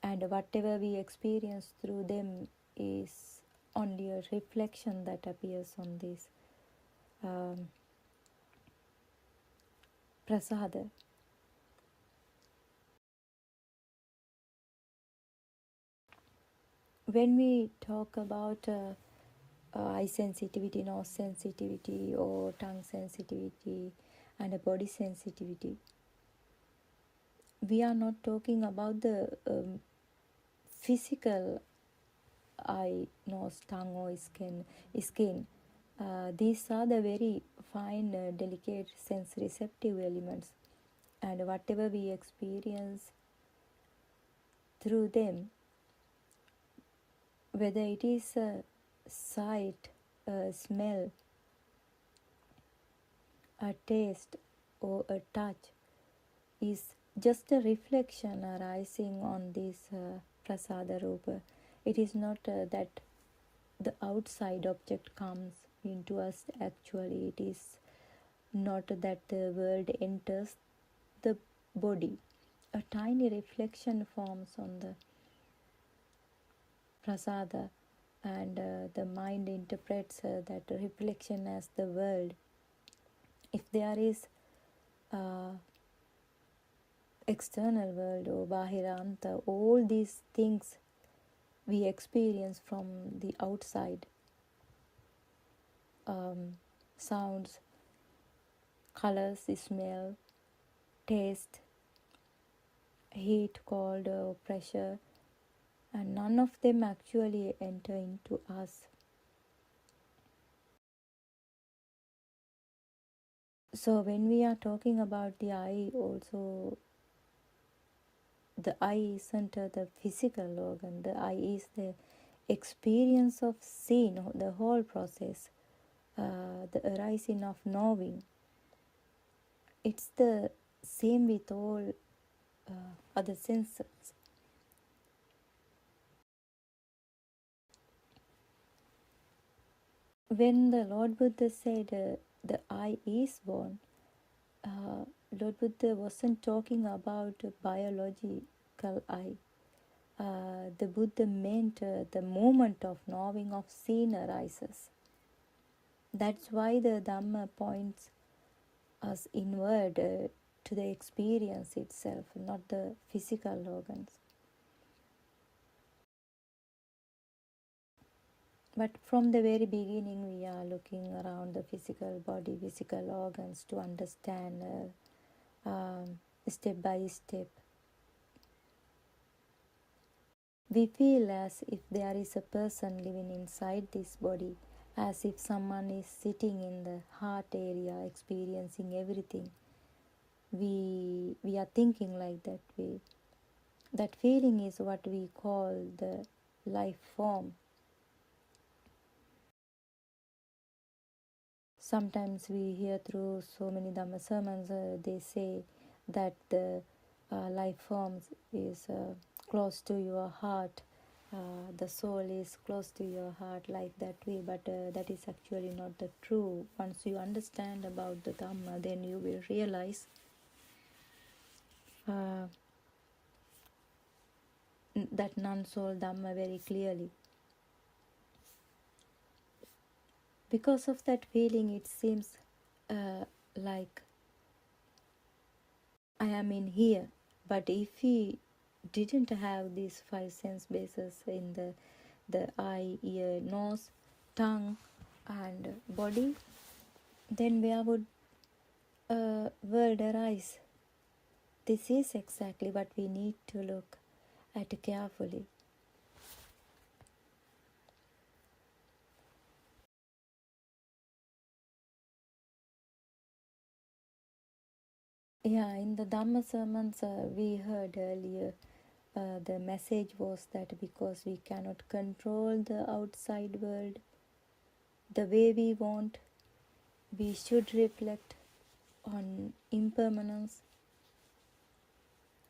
and whatever we experience through them is only a reflection that appears on this prasada. When we talk about eye sensitivity, nose sensitivity, or tongue sensitivity, and body sensitivity, we are not talking about the physical eye, nose, tongue, or skin. These are the very fine, delicate sense receptive elements, and whatever we experience through them, whether it is a sight, a smell, a taste, or a touch, is just a reflection arising on this prasada rupa. It is not that the outside object comes into us actually. It is not that the world enters the body. A tiny reflection forms on the prasada, and the mind interprets that reflection as the world. If there is external world or bahiranta, all these things we experience from the outside, sounds, colors, smell, taste, heat, cold, or pressure, and none of them actually enter into us. So when we are talking about the eye, also the eye isn't the physical organ. The eye is the experience of seeing, the whole process, the arising of knowing. It's the same with all other senses. When the Lord Buddha said the eye is born, Lord Buddha wasn't talking about a biological eye. The Buddha meant the moment of knowing, of seeing arises. That's why the Dhamma points us inward to the experience itself, not the physical organs. But from the very beginning, we are looking around the physical body, physical organs to understand step by step. We feel as if there is a person living inside this body, as if someone is sitting in the heart area experiencing everything. We are thinking like that way. That feeling is what we call the life form. Sometimes we hear through so many Dhamma sermons, they say that the life form is close to your heart, the soul is close to your heart, like that way. But that is actually not the true. Once you understand about the Dhamma, then you will realize that non-soul Dhamma very clearly. Because of that feeling, it seems like I am in here. But if we didn't have these five sense bases in the eye, ear, nose, tongue, and body, then where would a world arise? This is exactly what we need to look at carefully. Yeah, in the Dhamma sermons we heard earlier, the message was that because we cannot control the outside world the way we want, we should reflect on impermanence.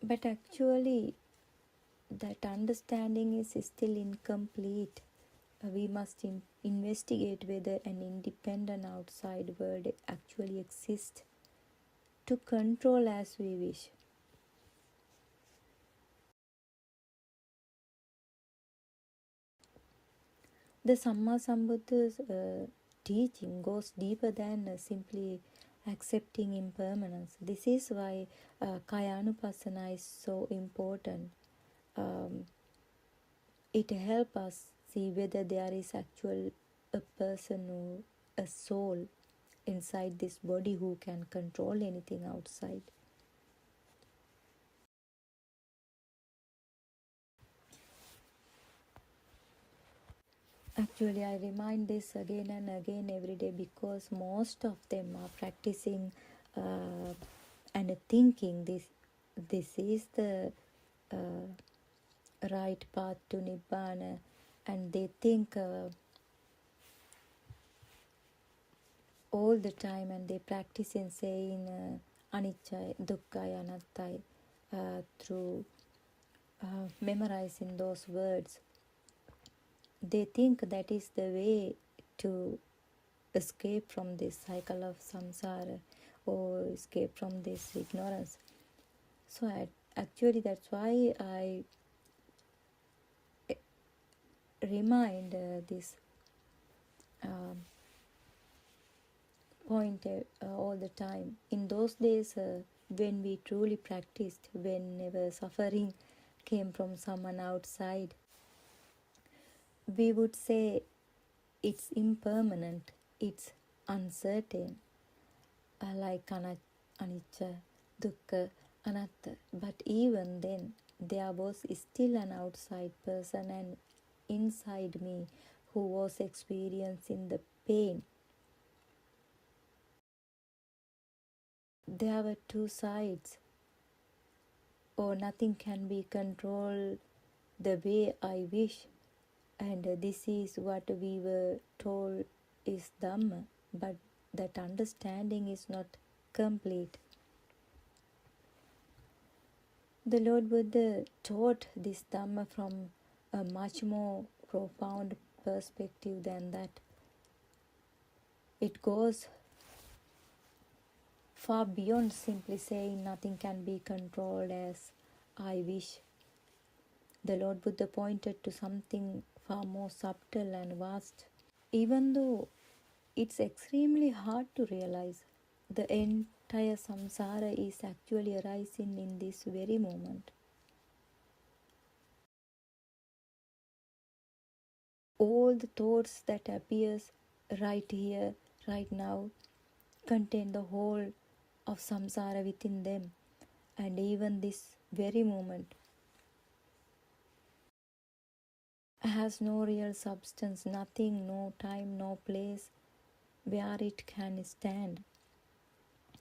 But actually, that understanding is still incomplete. We must investigate whether an independent outside world actually exists to control as we wish. The Sammasambuddha's teaching goes deeper than simply accepting impermanence. This is why Kayanupassana is so important. It helps us see whether there is actual a person or a soul inside this body who can control anything outside. Actually, I remind this again and again every day because most of them are practicing and thinking this is the right path to Nibbana, and they think all the time, and they practice in saying anicca, dukkha, anattai. through memorizing those words. They think that is the way to escape from this cycle of samsara or escape from this ignorance. So actually that's why I remind this point all the time. In those days when we truly practiced, whenever suffering came from someone outside, we would say it's impermanent, it's uncertain, like anicca, dukkha, anatta. But even then, there was still an outside person and inside me who was experiencing the pain. There were two sides, or nothing can be controlled the way I wish. And this is what we were told is Dhamma, but that understanding is not complete. The Lord Buddha taught this Dhamma from a much more profound perspective than that. It goes far beyond simply saying nothing can be controlled as I wish. The Lord Buddha pointed to something far more subtle and vast. Even though it's extremely hard to realize, the entire samsara is actually arising in this very moment. All the thoughts that appears right here, right now, contain the whole of samsara within them, and even this very moment has no real substance, nothing, no time, no place where it can stand.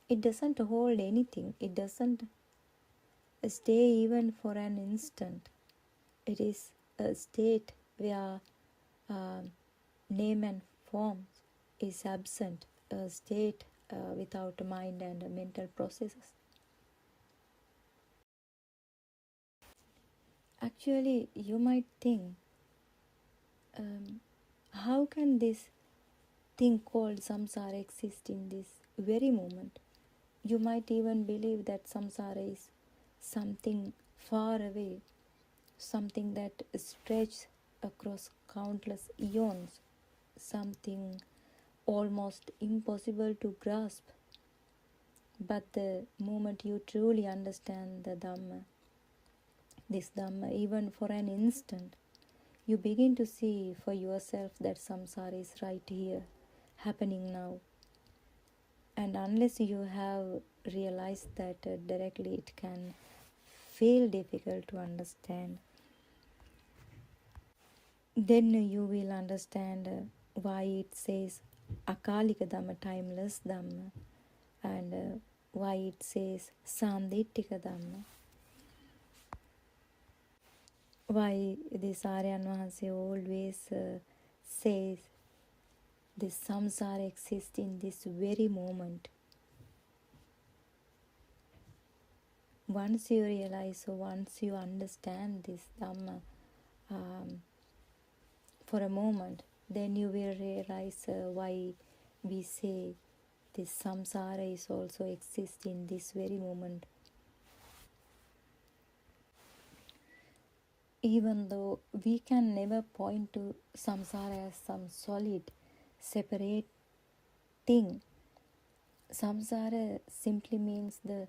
It doesn't hold anything, it doesn't stay even for an instant. It is a state where name and form is absent, a state without mind and mental processes. Actually, you might think, how can this thing called samsara exist in this very moment? You might even believe that samsara is something far away, something that stretches across countless eons, something almost impossible to grasp. But the moment you truly understand the Dhamma, this Dhamma, even for an instant, you begin to see for yourself that samsara is right here, happening now. And unless you have realized that directly, it can feel difficult to understand. Then you will understand why it says Akalika Dhamma, timeless Dhamma, and why it says Sandittika Dhamma. Why this Aryan Vahanse always says this samsara exists in this very moment. Once you realize, or once you understand this Dhamma for a moment, then you will realize why we say this samsara is also exists in this very moment. Even though we can never point to samsara as some solid, separate thing, samsara simply means the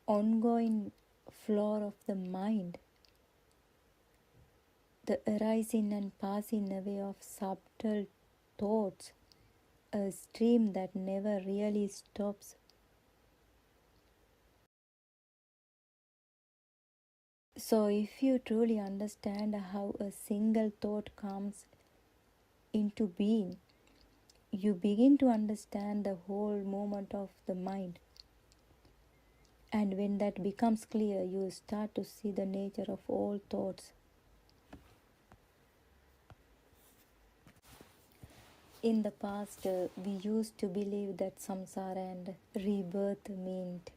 ongoing flow of the mind, the arising and passing away of subtle thoughts, a stream that never really stops. So if you truly understand how a single thought comes into being, you begin to understand the whole movement of the mind. And when that becomes clear, you start to see the nature of all thoughts. In the past, we used to believe that samsara and rebirth meant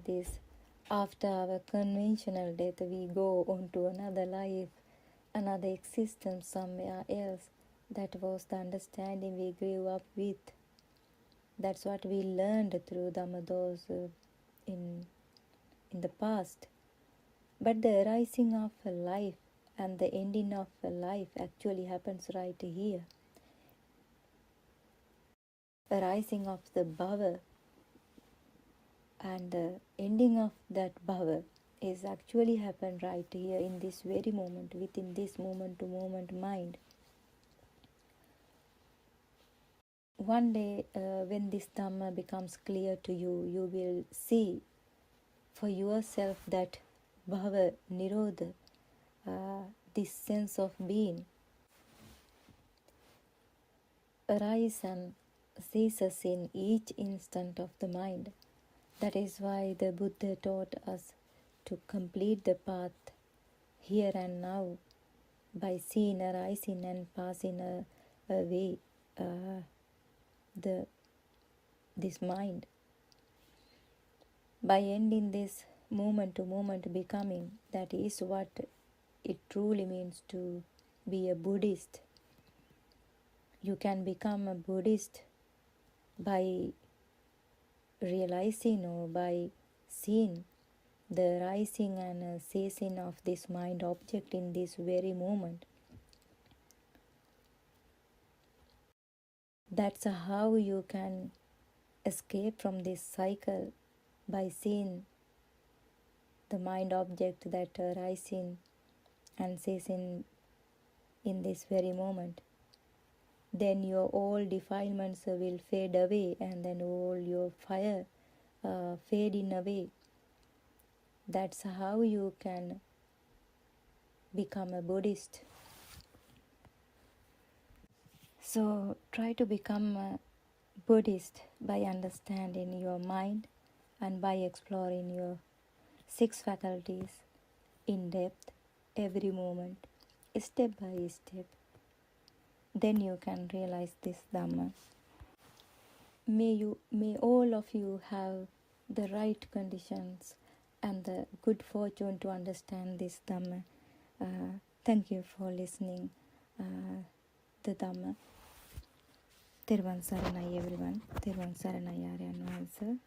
this After our conventional death, we go on to another life, another existence somewhere else. That was the understanding we grew up with. That's what we learned through Dhammados in the past. But the arising of a life and the ending of a life actually happens right here. Arising of the bhava and the ending of that bhava is actually happened right here in this very moment, within this moment to moment mind. One day when this Dhamma becomes clear to you, you will see for yourself that bhava, nirodha, this sense of being, arise and ceases in each instant of the mind. That is why the Buddha taught us to complete the path here and now by seeing arising and passing away this mind. By ending this moment to moment becoming, that is what it truly means to be a Buddhist. You can become a Buddhist by realizing or by seeing the rising and ceasing of this mind object in this very moment. That's how you can escape from this cycle, by seeing the mind object that rising and ceasing in this very moment. Then your all defilements will fade away, and then all your fire fading away. That's how you can become a Buddhist. So try to become a Buddhist by understanding your mind and by exploring your 6 faculties in depth every moment, step by step. Then you can realize this Dhamma. May all of you have the right conditions and the good fortune to understand this Dhamma. Thank you for listening the Dhamma. Therwan Saranai everyone. Therwan Saranai Aryan Wahanse.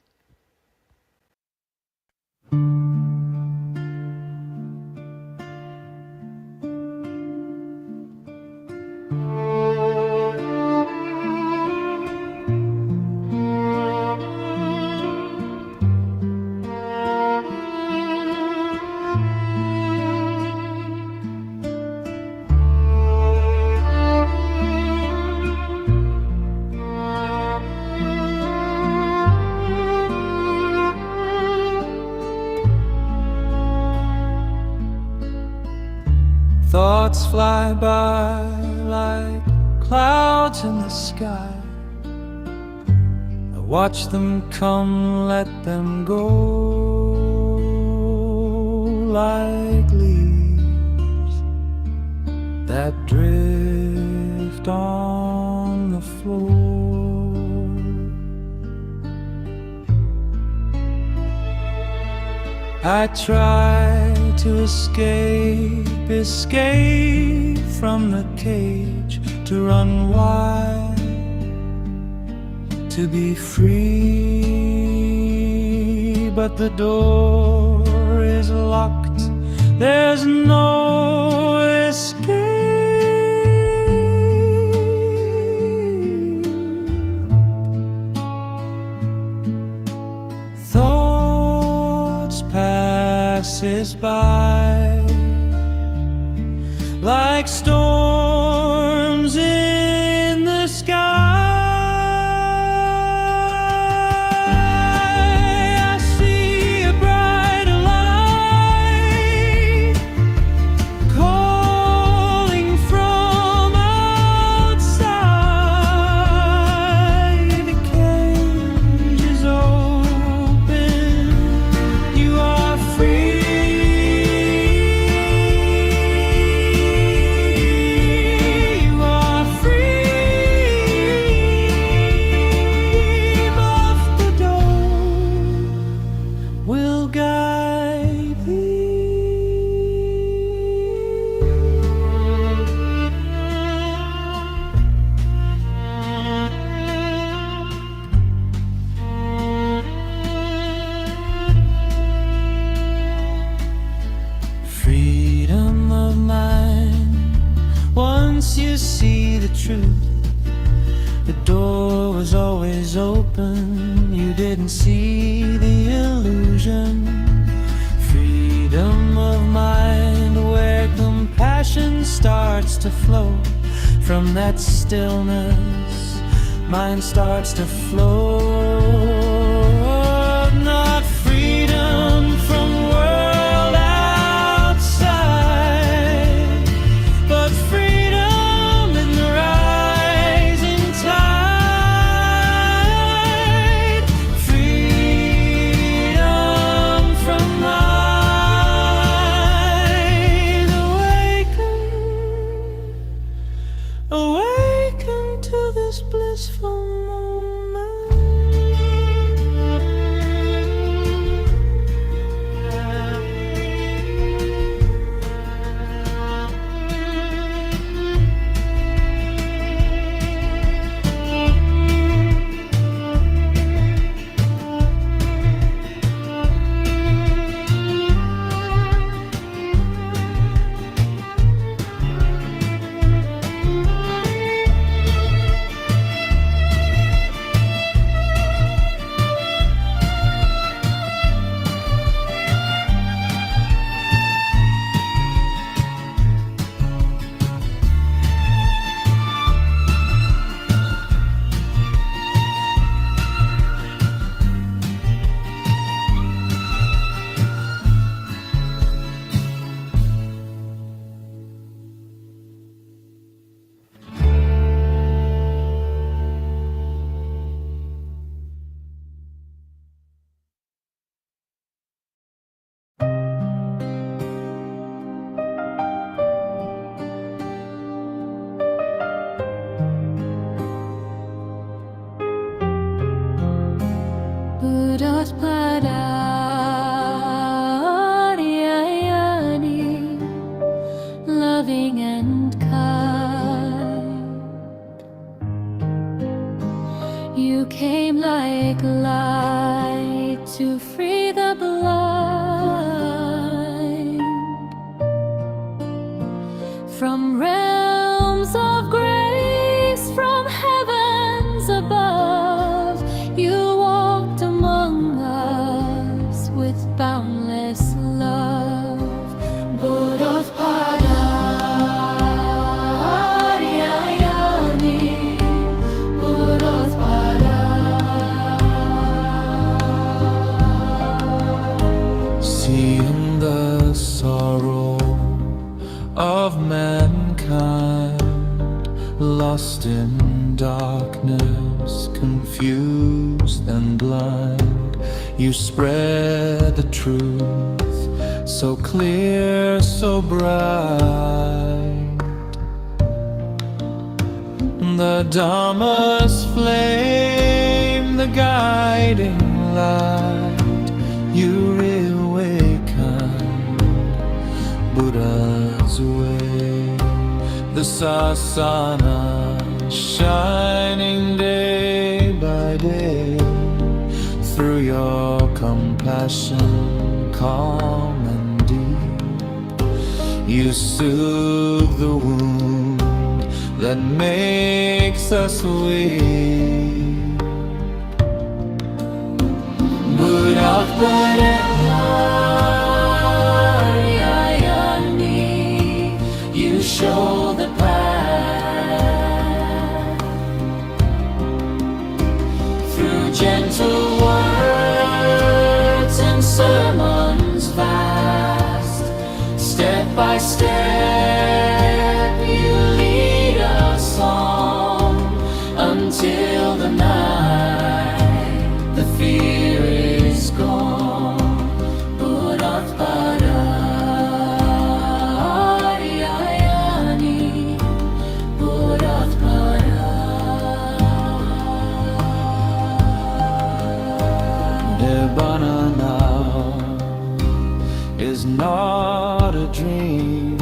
Thoughts fly by like clouds in the sky. I watch them come, let them go, like leaves that drift on the floor. I try to escape from the cage, to run wide, to be free. But the door is locked, there's no escape. Thoughts passes by like storms in the sky. I see a bright light calling from outside. The cage is open, you are free. once you see the truth, the door was always open. You didn't see the illusion. Freedom of mind, where compassion starts to flow. From that stillness, mind starts to flow. Not freedom from world outside, but freedom in the rising tide. Freedom from mind. Awaken to this blissful moment. Buddothpado, loving and kind. You came like light to free the blind from realms of grace, from heavens above. You walked among us with boundless love. Buddothpado, seeing the sorrow of mankind, lost in darkness, confused and blind. You spread the truth so clear, so bright. The Dharma's flame, the guiding light. You reawakened Buddha's way. The sasana shining day by day. Through your compassion, calm and deep, you soothe the wound that makes us weak. Buddothpado, you show the path through gentle words and sermons vast. Step by step you lead us on until the night the fear is gone. Buddothpado, Nibbana now is not a dream.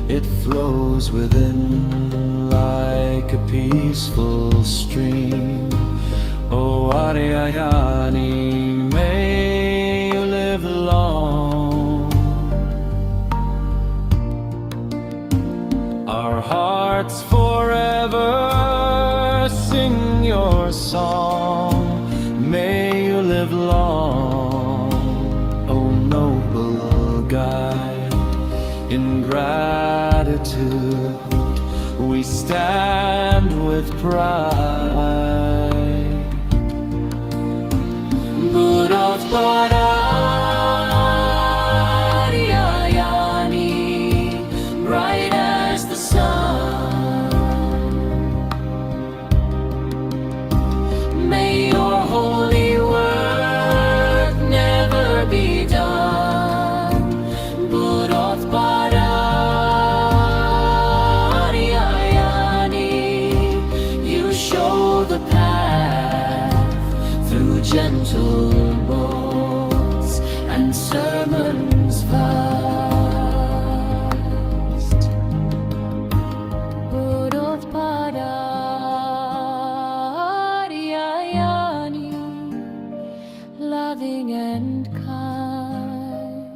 It flows within like a peaceful stream. Oh Ariyayani, may you live long. Our hearts hearts forever sing your song. May you live long, O noble guide. In gratitude we stand with pride. Buddothpado, bright as the sun. May your holy work never be done. Buddothpado, you show the path through gentle boats and sermons vast. Buddothpado, loving and kind.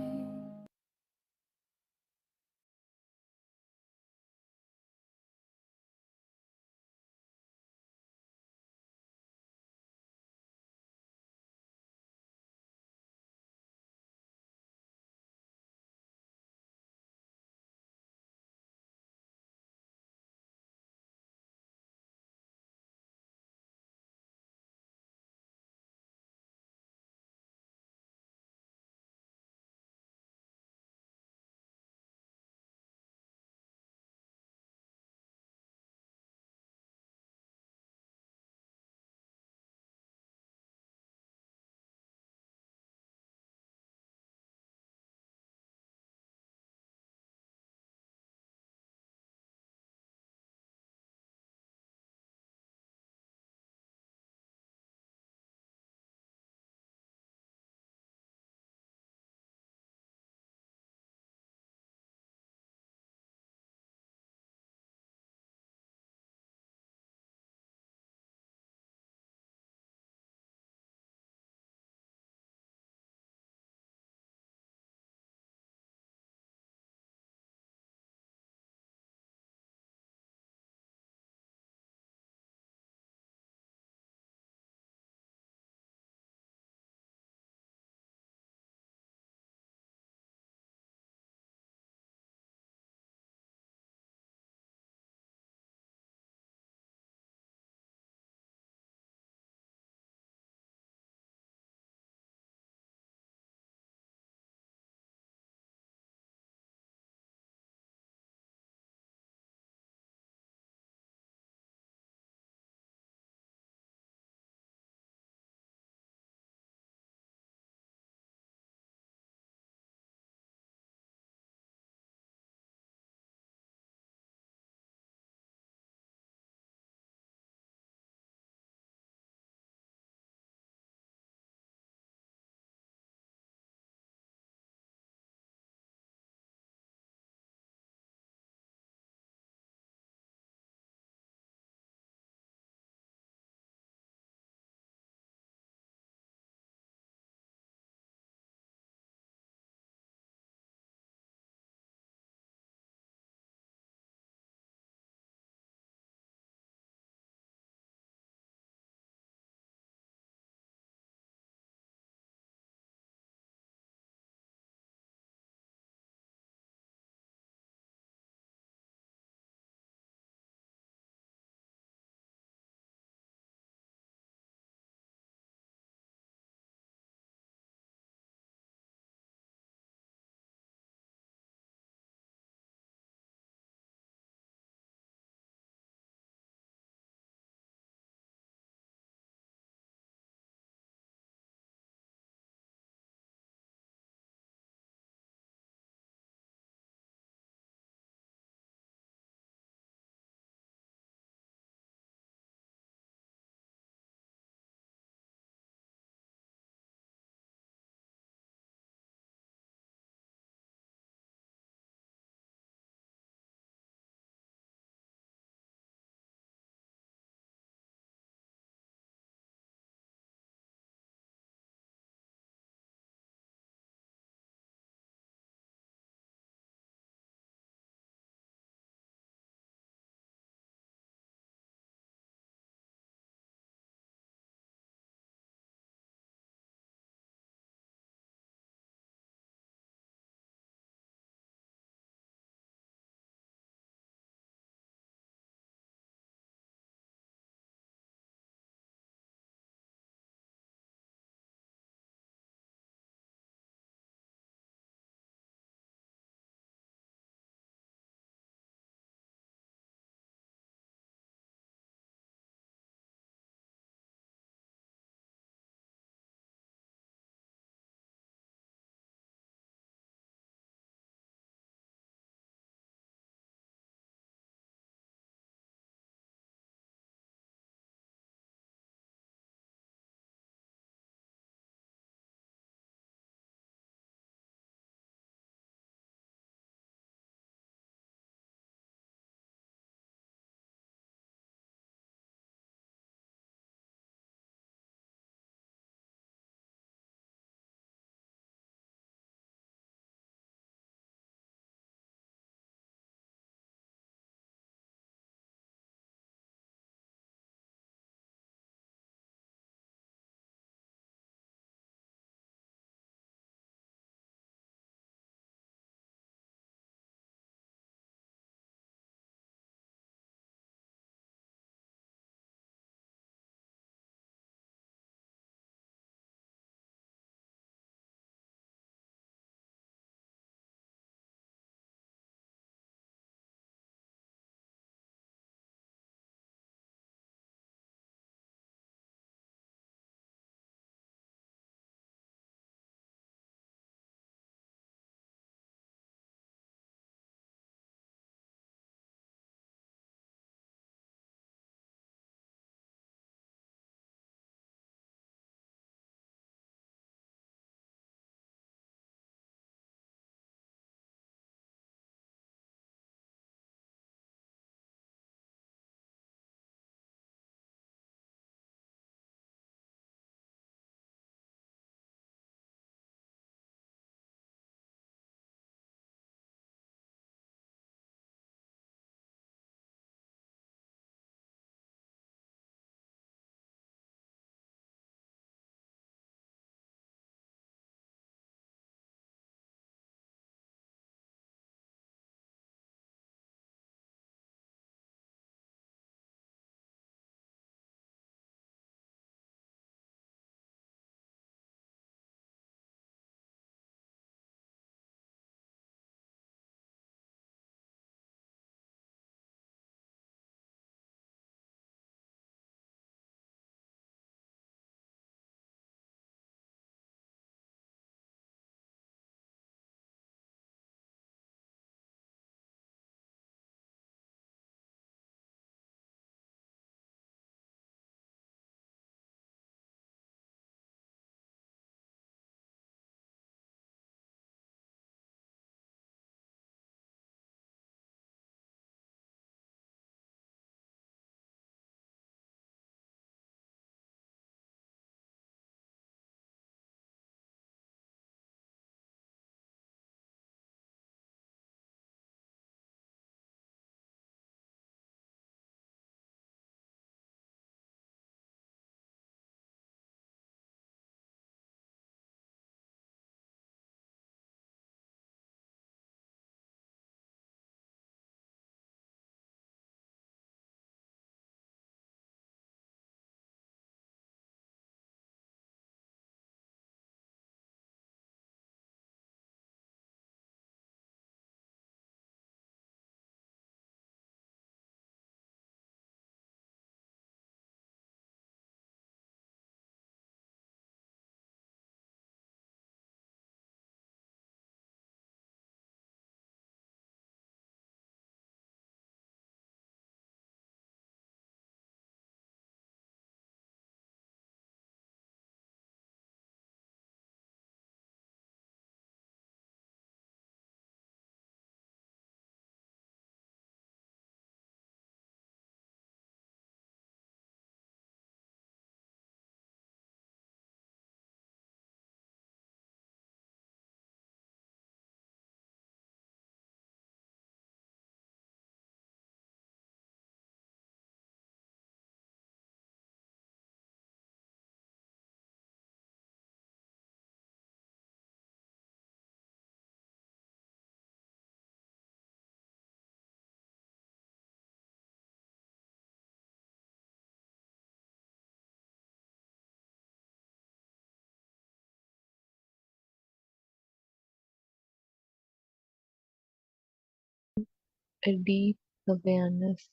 a deep awareness,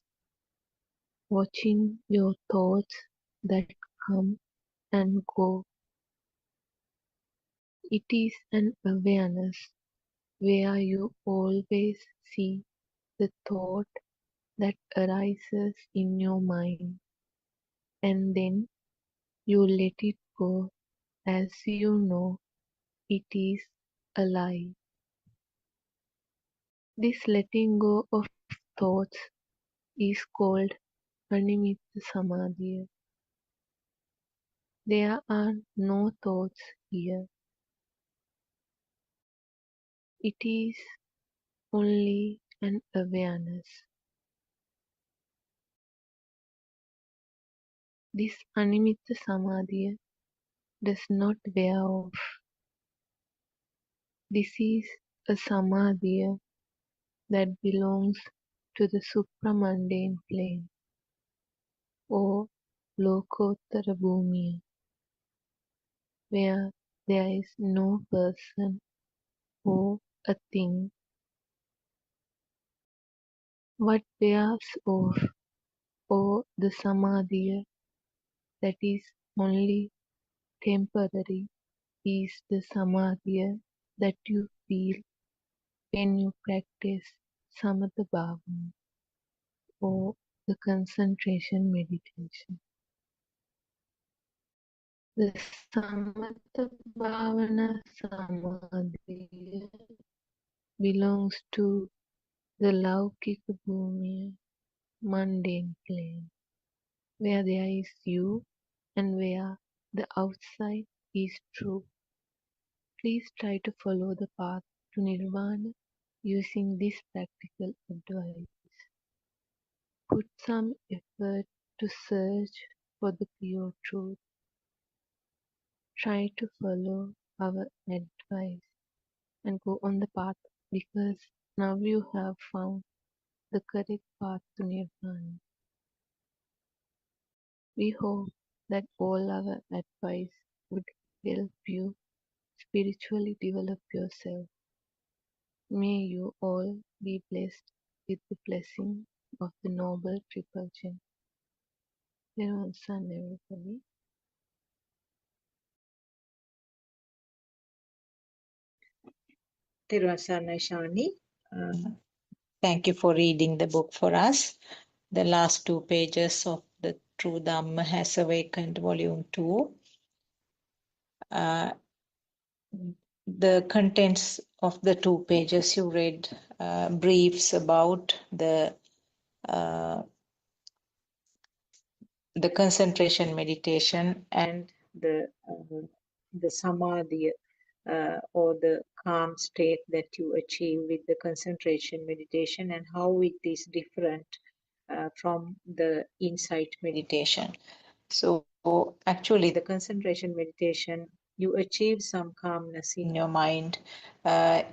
watching your thoughts that come and go. It is an awareness where you always see the thought that arises in your mind, and then you let it go as you know it is a lie. This letting go of thoughts is called Animitta Samadhi. There are no thoughts here. It is only an awareness. This Animitta Samadhi does not wear off. This is a Samadhi that belongs to the supramundane plane or Lokottara Bhumiya, where there is no person or a thing. What wears off, or the Samadhi that is only temporary, is the Samadhi that you feel when you practice Samatha Bhavana or the concentration meditation. The Samatha Bhavana Samadhi belongs to the Laukika Bhumi, mundane plane, where there is you and where the outside is true. Please try to follow the path to Nirvana using this practical advice. Put some effort to search for the pure truth. Try to follow our advice and go on the path, because now you have found the correct path to Nirvana. We hope that all our advice would help you spiritually develop yourself. May you all be blessed with the blessing of the Noble Triple Gem. Everyone, son, everybody. Therun Saranai Shani, thank you for reading the book for us. The last 2 pages of The True Dhamma Has Awakened, Volume 2. The contents of the 2 pages you read briefs about the concentration meditation and the samadhi or the calm state that you achieve with the concentration meditation, and how it is different from the insight meditation. So actually the concentration meditation, you achieve some calmness in your mind, but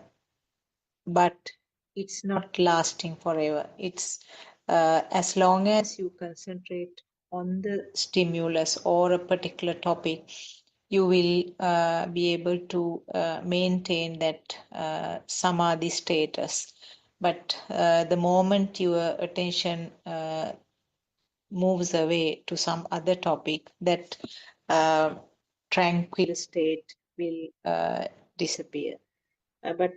it's not lasting forever. It's as long as you concentrate on the stimulus or a particular topic, you will be able to maintain that samadhi status. But the moment your attention moves away to some other topic, that tranquil state will disappear. But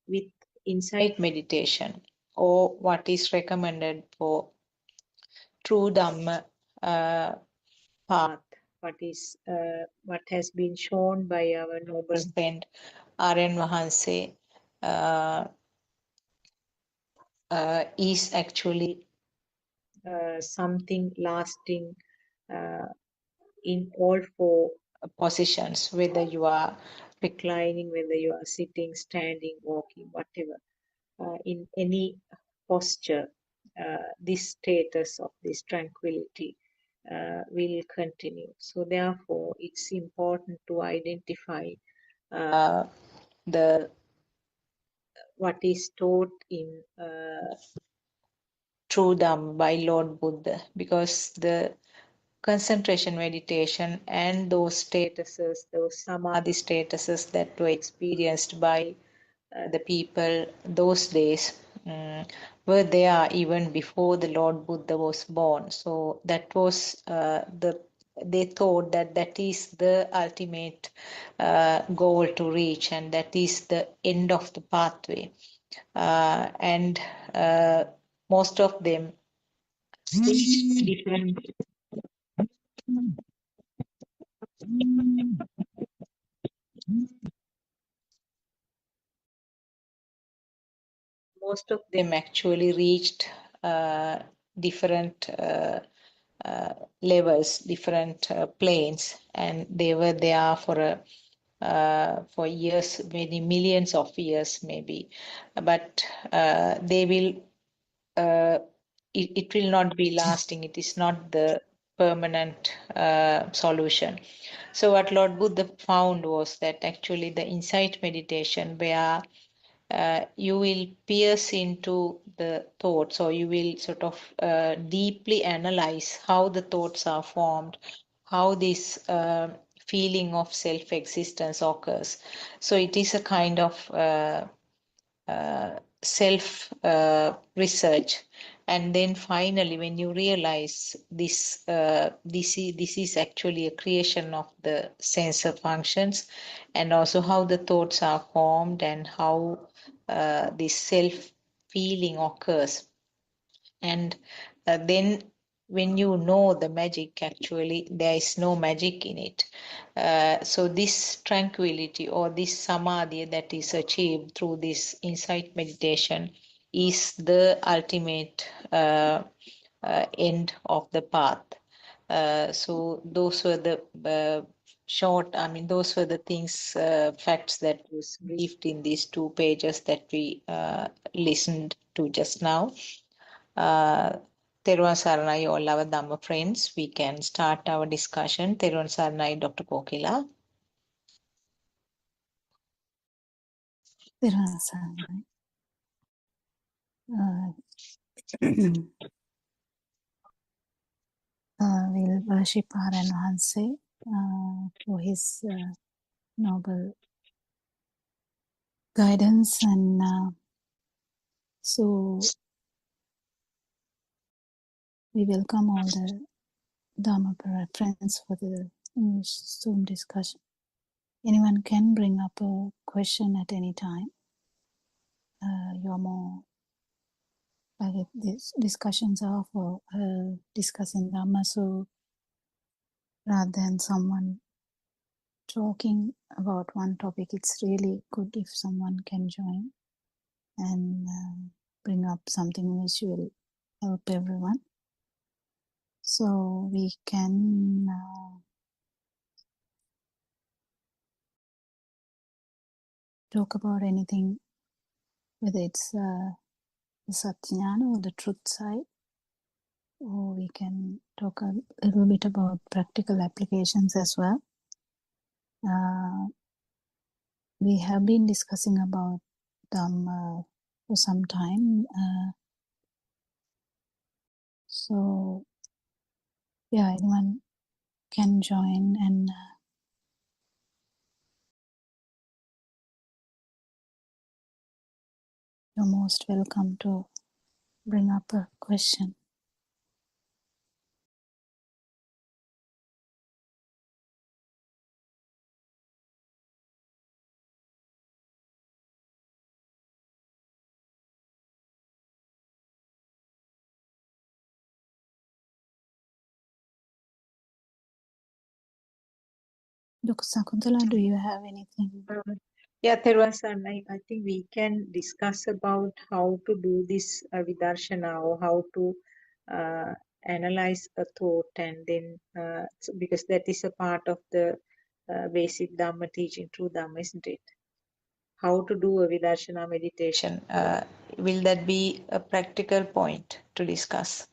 with insight meditation, or what is recommended for true Dhamma path, what has been shown by our noble friend Aryan Vahanse, is actually something lasting in all 4 positions, whether you are reclining, whether you are sitting, standing, walking, whatever. In any posture, this status of this tranquility will continue. So therefore, it's important to identify the what is taught in True Dhamma by Lord Buddha, because the concentration meditation and those statuses, those samadhi statuses that were experienced by the people those days were there even before the Lord Buddha was born. So that was they thought that that is the ultimate goal to reach, and that is the end of the pathway. And most of them different. Most of them actually reached different levels, different planes, and they were there for years, many millions of years, maybe. But they will. It will not be lasting. It is not the permanent solution. So what Lord Buddha found was that actually the insight meditation, where you will pierce into the thoughts, or you will sort of deeply analyze how the thoughts are formed, how this feeling of self-existence occurs. So it is a kind of self research, and then finally when you realize this this is actually a creation of the sensor functions, and also how the thoughts are formed, and how this self feeling occurs. And then when you know the magic, actually there is no magic in it. So this tranquility, or this samadhi that is achieved through this insight meditation, is the ultimate end of the path. So those were the those were the things, facts that was briefed in these 2 pages that we listened to just now. Teruvan Saranai, all our Dhamma friends. We can start our discussion. Teruvan Saranai, Dr. Kokila. Therun Saranai. We'll worship Aran Hanse for his noble guidance, and so we welcome all the Dhamma friends for the English Zoom discussion. Anyone can bring up a question at any time. You're more like these discussions are for discussing Dhamma, so rather than someone talking about one topic, it's really good if someone can join and bring up something which will help everyone. So we can talk about anything, whether it's the Satyajnana or the truth side, or we can talk a little bit about practical applications as well. We have been discussing about Dhamma for some time. So yeah, anyone can join, and you're most welcome to bring up a question. Dr. Sakuntala, do you have anything? Yeah, Teruvan, I think we can discuss about how to do this vidarshana, or how to analyze a thought, and then because that is a part of the basic Dhamma teaching, true Dhamma, isn't it? How to do a vidarshana meditation. Will that be a practical point to discuss?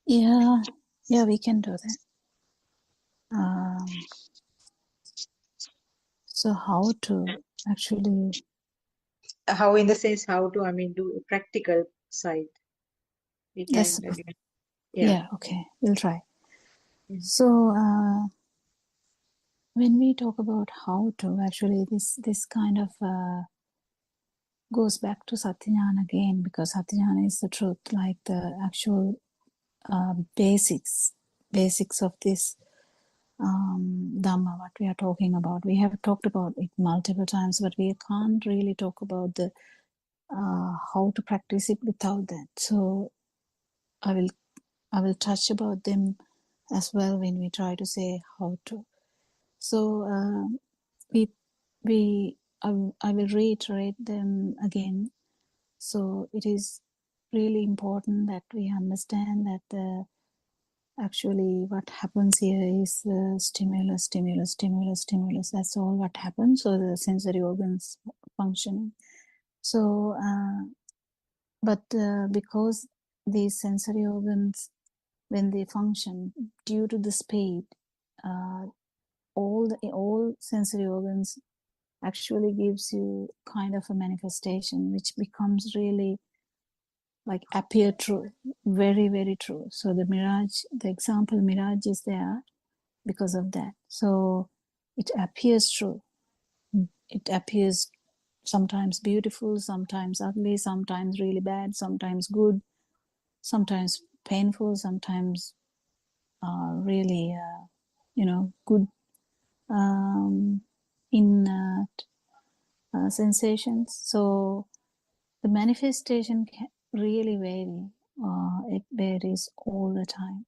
Yeah, we can do that. So how to actually... How, in the sense, how to, do a practical side. We can, Yes. Yeah, okay, we'll try. So when we talk about how to, actually this kind of goes back to Satyajnana again, because Satyajnana is the truth, like the actual basics of this Dhamma, what we are talking about. We have talked about it multiple times, but we can't really talk about the how to practice it without that. So I will touch about them as well when we try to say how to. So I will reiterate them again. So it is really important that we understand that actually what happens here is stimulus. That's all what happens. So the sensory organs functioning. So, but because these sensory organs, when they function due to the speed, all sensory organs actually gives you kind of a manifestation which becomes really like appear true, very, very true. So the mirage, the example mirage is there because of that. So it appears true. It appears sometimes beautiful, sometimes ugly, sometimes really bad, sometimes good, sometimes painful, sometimes really, good in sensations. So the manifestation can really vary. It varies all the time.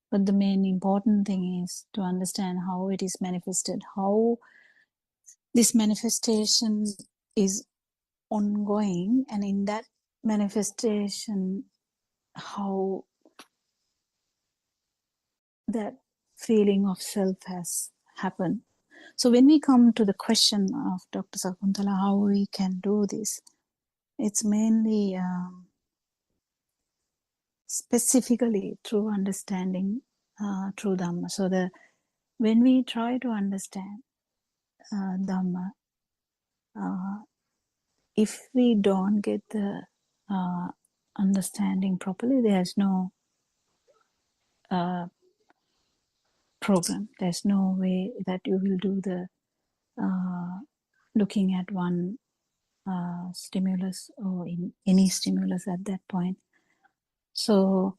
But the main important thing is to understand how it is manifested, how this manifestation is ongoing, and in that manifestation, how that feeling of self has happened. So when we come to the question of Dr. Sakuntala, how we can do this, it's mainly specifically through understanding true Dhamma. So when we try to understand Dhamma, if we don't get the understanding properly, there's no program. There's no way that you will do the looking at one stimulus or in any stimulus at that point. So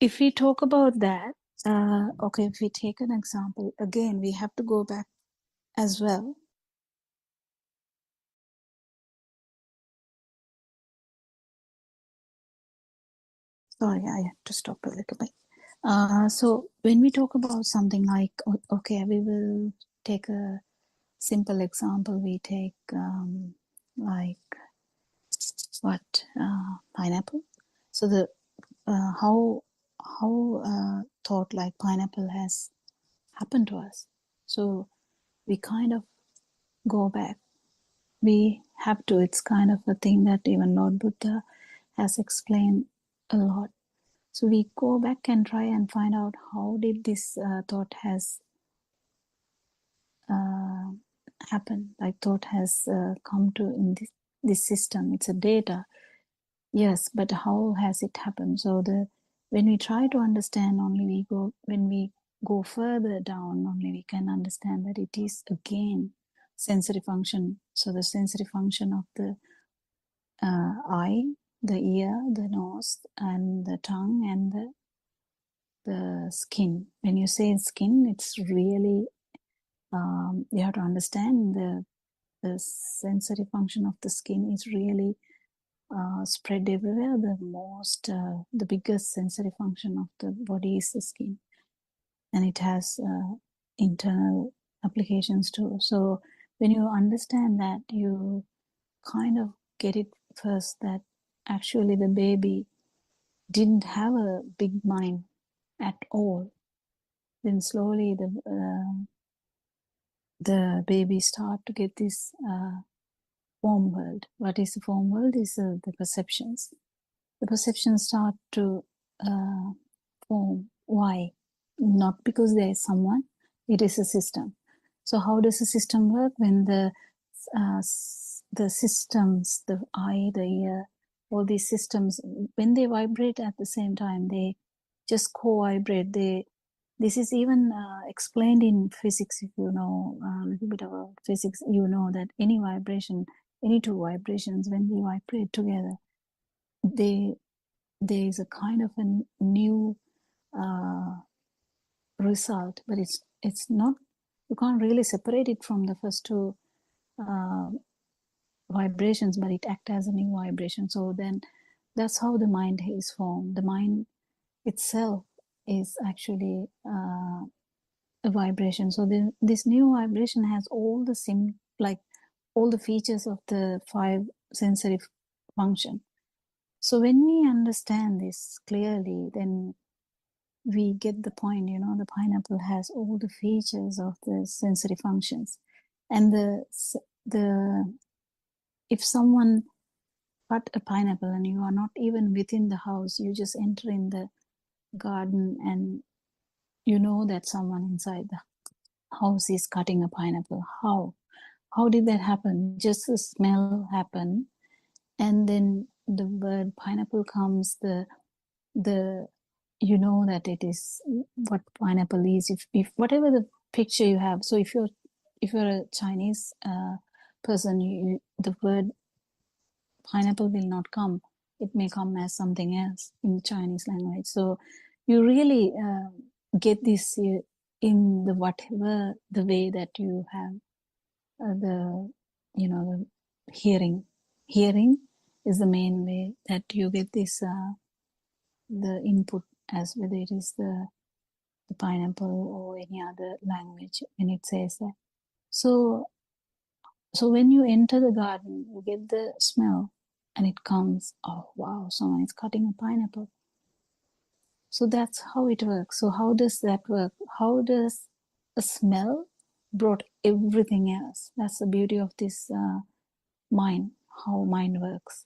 if we talk about that, okay, if we take an example, again, we have to go back as well. Sorry, I have to stop a little bit. So when we talk about something like, okay, we will take a simple example. We take like what pineapple. So the how thought like pineapple has happened to us. So we kind of go back. We have to. It's kind of a thing that even Lord Buddha has explained a lot. So we go back and try and find out how did this thought has happen. Like thought has come to in this system. It's a data. Yes, but how has it happened? So when we try to understand, when we go further down, only we can understand that it is again sensory function. So the sensory function of the eye, the ear, the nose, and the tongue, and the skin. When you say skin, it's really you have to understand the sensory function of the skin is really spread everywhere. The biggest sensory function of the body is the skin, and it has internal applications too. So when you understand that, you kind of get it first that actually the baby didn't have a big mind at all. Then slowly the baby start to get this form world. What is the form world? Is the perceptions. The perceptions start to form. Why? Not because there is someone. It is a system. So how does the system work? When the systems, the eye, the ear, all these systems, when they vibrate at the same time, they just co-vibrate. This is even explained in physics. If you know a little bit about physics, you know that any vibration any two vibrations, when we vibrate together, there is a kind of a new result, but it's not, you can't really separate it from the first two uh, vibrations, but it acts as a new vibration. So then that's how the mind is formed. The mind itself is actually a vibration. So this new vibration has all the like all the features of the 5 sensory function. So when we understand this clearly, then we get the point. The pineapple has all the features of the sensory functions, and the if someone cut a pineapple and you are not even within the house, you just enter in the garden and you know that someone inside the house is cutting a pineapple. How did that happen? Just a smell happened, and then the word pineapple comes, the you know that it is what pineapple is, if whatever the picture you have. So if you're a Chinese person, the word pineapple will not come. It may come as something else in Chinese language. So you really get this in the whatever the way that you have the hearing is the main way that you get this the input, as whether it is the pineapple or any other language when it says that. So when you enter the garden, you get the smell and it comes, oh wow, someone is cutting a pineapple. So that's how it works. So how does that work? How does a smell brought everything else? That's the beauty of this mind, how mind works.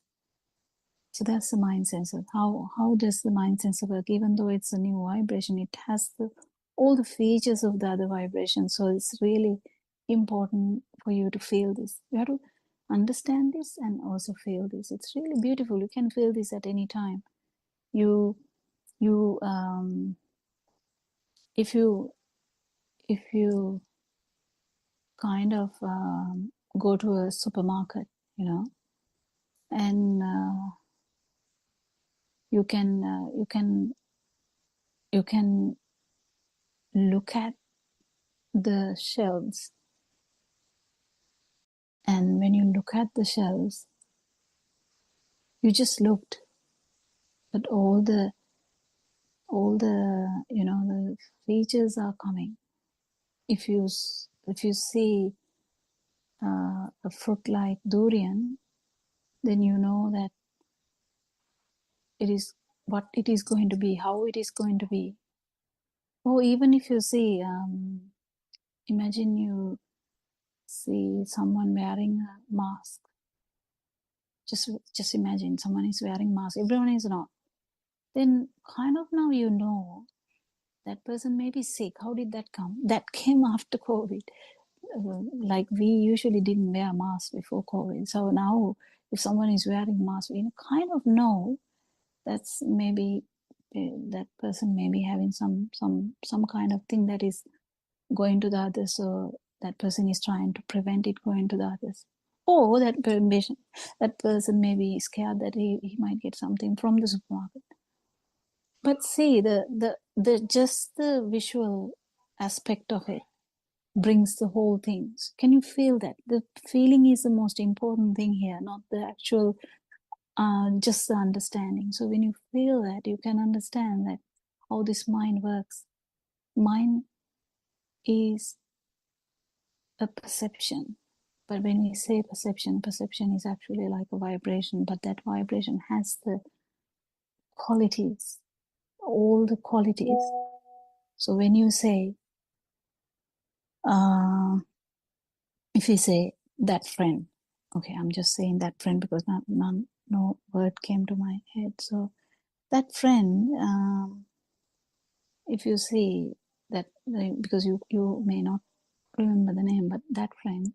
So that's the mind sensor. How does the mind sensor work? Even though it's a new vibration, it has all the features of the other vibration. So it's really important for you to feel this. You have to understand this and also feel this. It's really beautiful. You can feel this at any time. If you kind of go to a supermarket, and you can look at the shelves, and when you look at the shelves, you just looked, but all the the features are coming. If you see a fruit like durian, then you know that it is what it is going to be, how it is going to be. Or even if you see, imagine you see someone wearing a mask. Just imagine someone is wearing mask. Everyone is not. Then kind of now you know that person may be sick. How did that come? That came after COVID. Like we usually didn't wear masks before COVID. So now if someone is wearing mask, we kind of know that's maybe that person may be having some kind of thing that is going to the others. So that person is trying to prevent it going to the others. Or that person may be scared that he might get something from the supermarket. But see, the just the visual aspect of it brings the whole thing. Can you feel that? The feeling is the most important thing here, not the actual, just the understanding. So when you feel that, you can understand that how this mind works. Mind is a perception. But when we say perception is actually like a vibration, but that vibration has the qualities, all the qualities. So when you say, if you say that friend, okay, I'm just saying that friend because no word came to my head. So that friend, if you see that, because you may not remember the name, but that friend,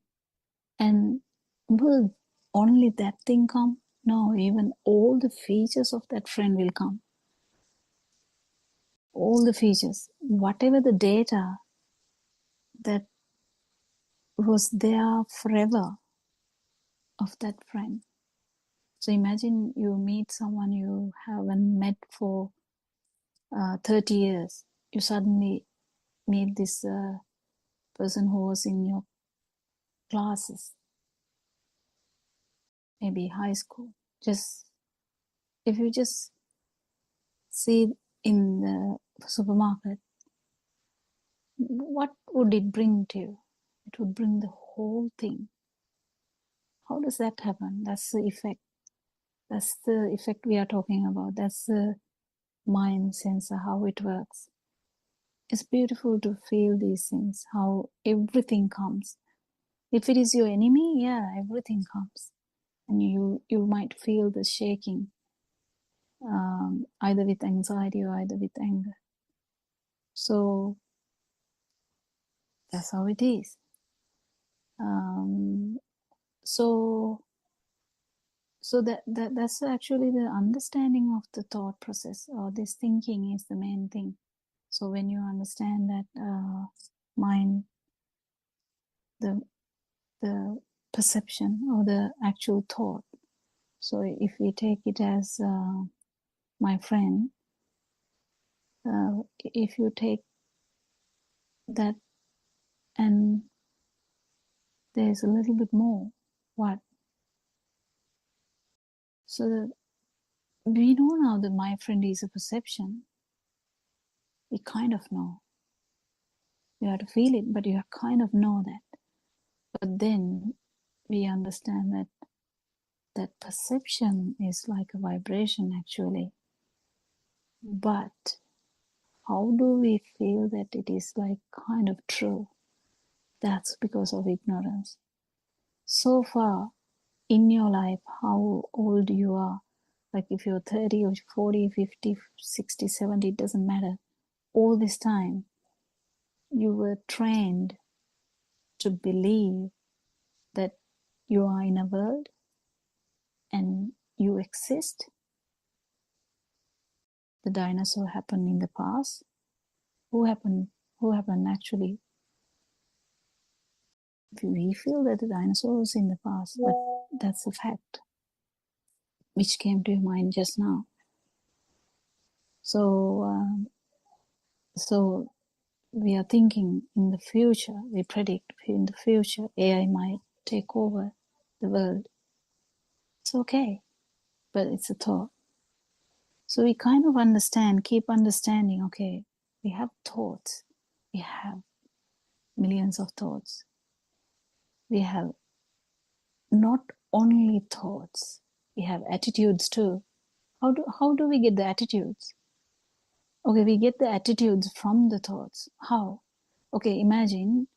and will only that thing come? No, even all the features of that friend will come. All the features, whatever the data that was there forever, of that friend. So imagine you meet someone you haven't met for 30 years. You suddenly meet this person who was in your classes, maybe high school. Just if you just see in the supermarket, what would it bring to you? It would bring the whole thing. How does that happen? That's the effect. That's the effect we are talking about. That's the mind sensor, how it works. It's beautiful to feel these things, how everything comes. If it is your enemy, yeah, everything comes. And you might feel the shaking, either with anxiety or either with anger. So that's how it is. So that's actually the understanding of the thought process, or this thinking is the main thing. So when you understand that mind, the perception or the actual thought. So if we take it as my friend, if you take that and there's a little bit more, what? So that we know now that my friend is a perception. We kind of know. You have to feel it, but you kind of know that. But then we understand that that perception is like a vibration actually. But how do we feel that it is like kind of true? That's because of ignorance. So far in your life, how old you are, like if you're 30 or 40, 50, 60, 70, it doesn't matter. All this time, you were trained to believe that you are in a world and you exist. The dinosaur happened in the past. Who happened actually? We feel that the dinosaur was in the past, but that's a fact which came to your mind just now. So we are thinking in the future, we predict in the future AI might take over the world. It's okay, but it's a thought. So we kind of keep understanding, okay, we have thoughts. We have millions of thoughts. We have not only thoughts, we have attitudes too. How do we get the attitudes? Okay, we get the attitudes from the thoughts. How? Okay, imagine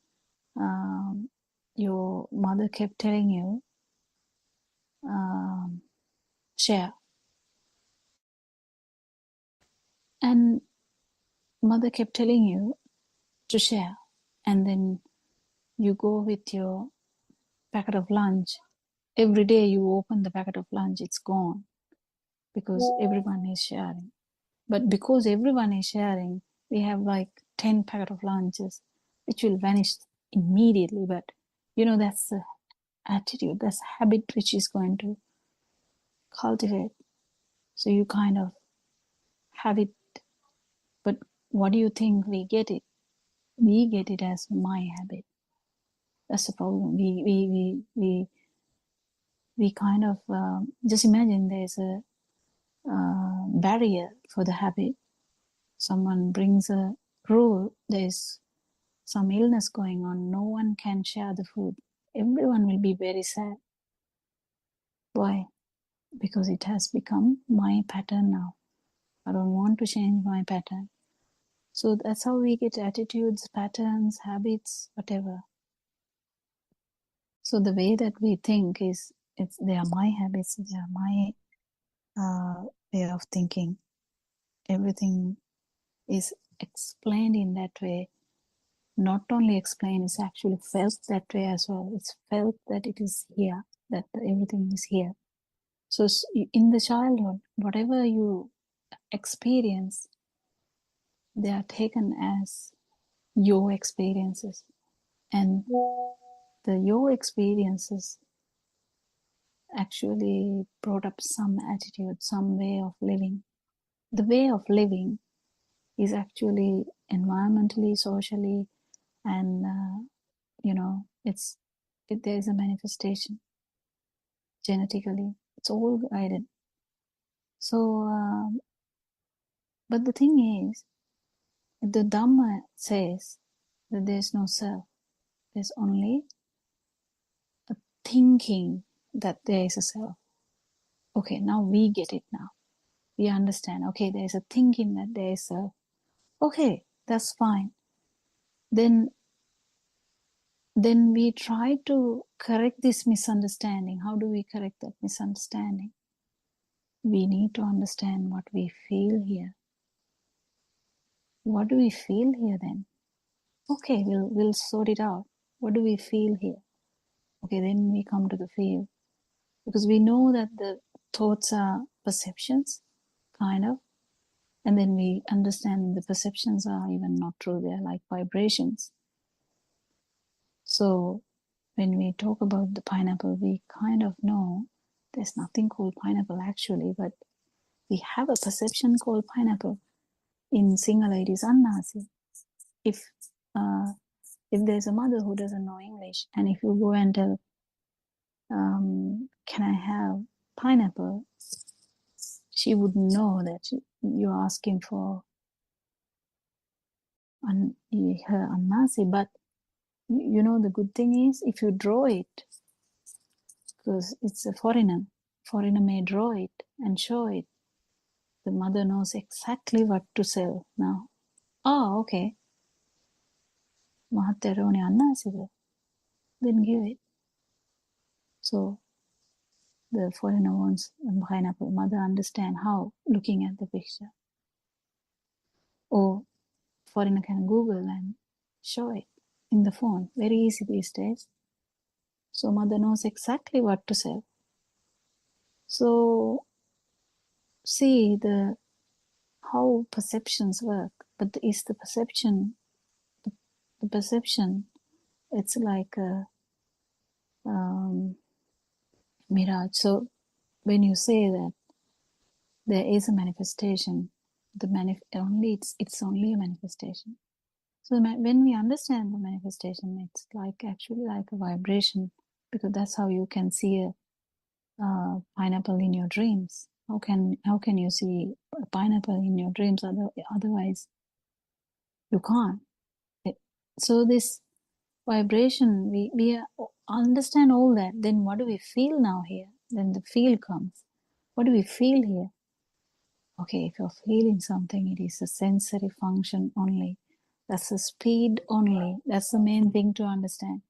your mother kept telling you, share. And mother kept telling you to share. And then you go with your packet of lunch. Every day you open the packet of lunch, it's gone because everyone is sharing. But because everyone is sharing, we have like 10 packet of lunches, which will vanish immediately. But that's the attitude, that's the habit which is going to cultivate. So you kind of have it. But what do you think we get it? We get it as my habit. That's the problem. We kind of just imagine there's a barrier for the habit. Someone brings a rule, there's some illness going on, no one can share the food. Everyone will be very sad. Why? Because it has become my pattern now. I don't want to change my pattern. So that's how we get attitudes, patterns, habits, whatever. So the way that we think is, they are my habits, they are my way of thinking. Everything is explained in that way. Not only explained, it's actually felt that way as well. It's felt that it is here, that everything is here. So in the childhood, whatever you experience, they are taken as your experiences. And your experiences actually brought up some attitude, some way of living. The way of living is actually environmentally, socially, and there is a manifestation genetically. It's all guided. So, but the thing is, the Dhamma says that there's no self. There's only a thinking that there is a self. Okay, now we get it now. We understand. Okay, there's a thinking that there is self. Okay, that's fine. Then we try to correct this misunderstanding. How do we correct that misunderstanding? We need to understand what we feel here. What do we feel here then? Okay, we'll sort it out. What do we feel here? Okay, then we come to the feel. Because we know that the thoughts are perceptions, kind of. And then we understand the perceptions are even not true. They're like vibrations. So when we talk about the pineapple, we kind of know there's nothing called pineapple actually, but we have a perception called pineapple. In Sinhala, it is annasi. If there's a mother who doesn't know English, and if you go and tell, can I have pineapple? She would know that you're asking for her annasi. But the good thing is, if you draw it, because it's a foreigner may draw it and show it, the mother knows exactly what to sell now. Oh, okay. Mahathirone annasida. Then give it. So the foreigner wants a pineapple. Mother understand how, looking at the picture. Or foreigner can Google and show it in the phone. Very easy these days. So mother knows exactly what to sell. So see how perceptions work. But is the perception, it's like a mirage. So when you say that there is a manifestation, it's only a manifestation. So when we understand the manifestation, it's actually like a vibration, because that's how you can see a pineapple in your dreams. How can you see a pineapple in your dreams? Otherwise, you can't. So this vibration, we understand all that. Then what do we feel now here? Then the feel comes. What do we feel here? Okay, if you're feeling something, it is a sensory function only. That's a speed only. That's the main thing to understand.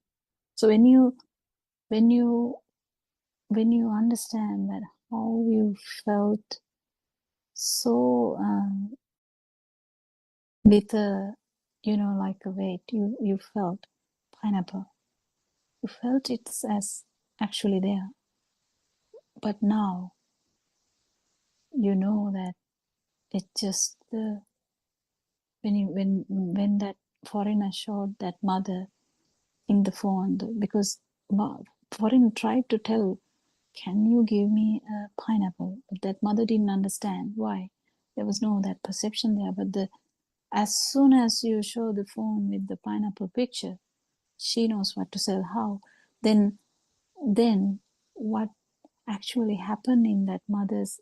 So when you understand that how you felt so with like a weight, you felt pineapple. You felt it as actually there. But now you know that it's just when that foreigner showed that mother in the phone, because foreigner tried to tell, can you give me a pineapple? But that mother didn't understand why. There was no that perception there. But as soon as you show the phone with the pineapple picture, she knows what to sell, how. Then what actually happened in that mother's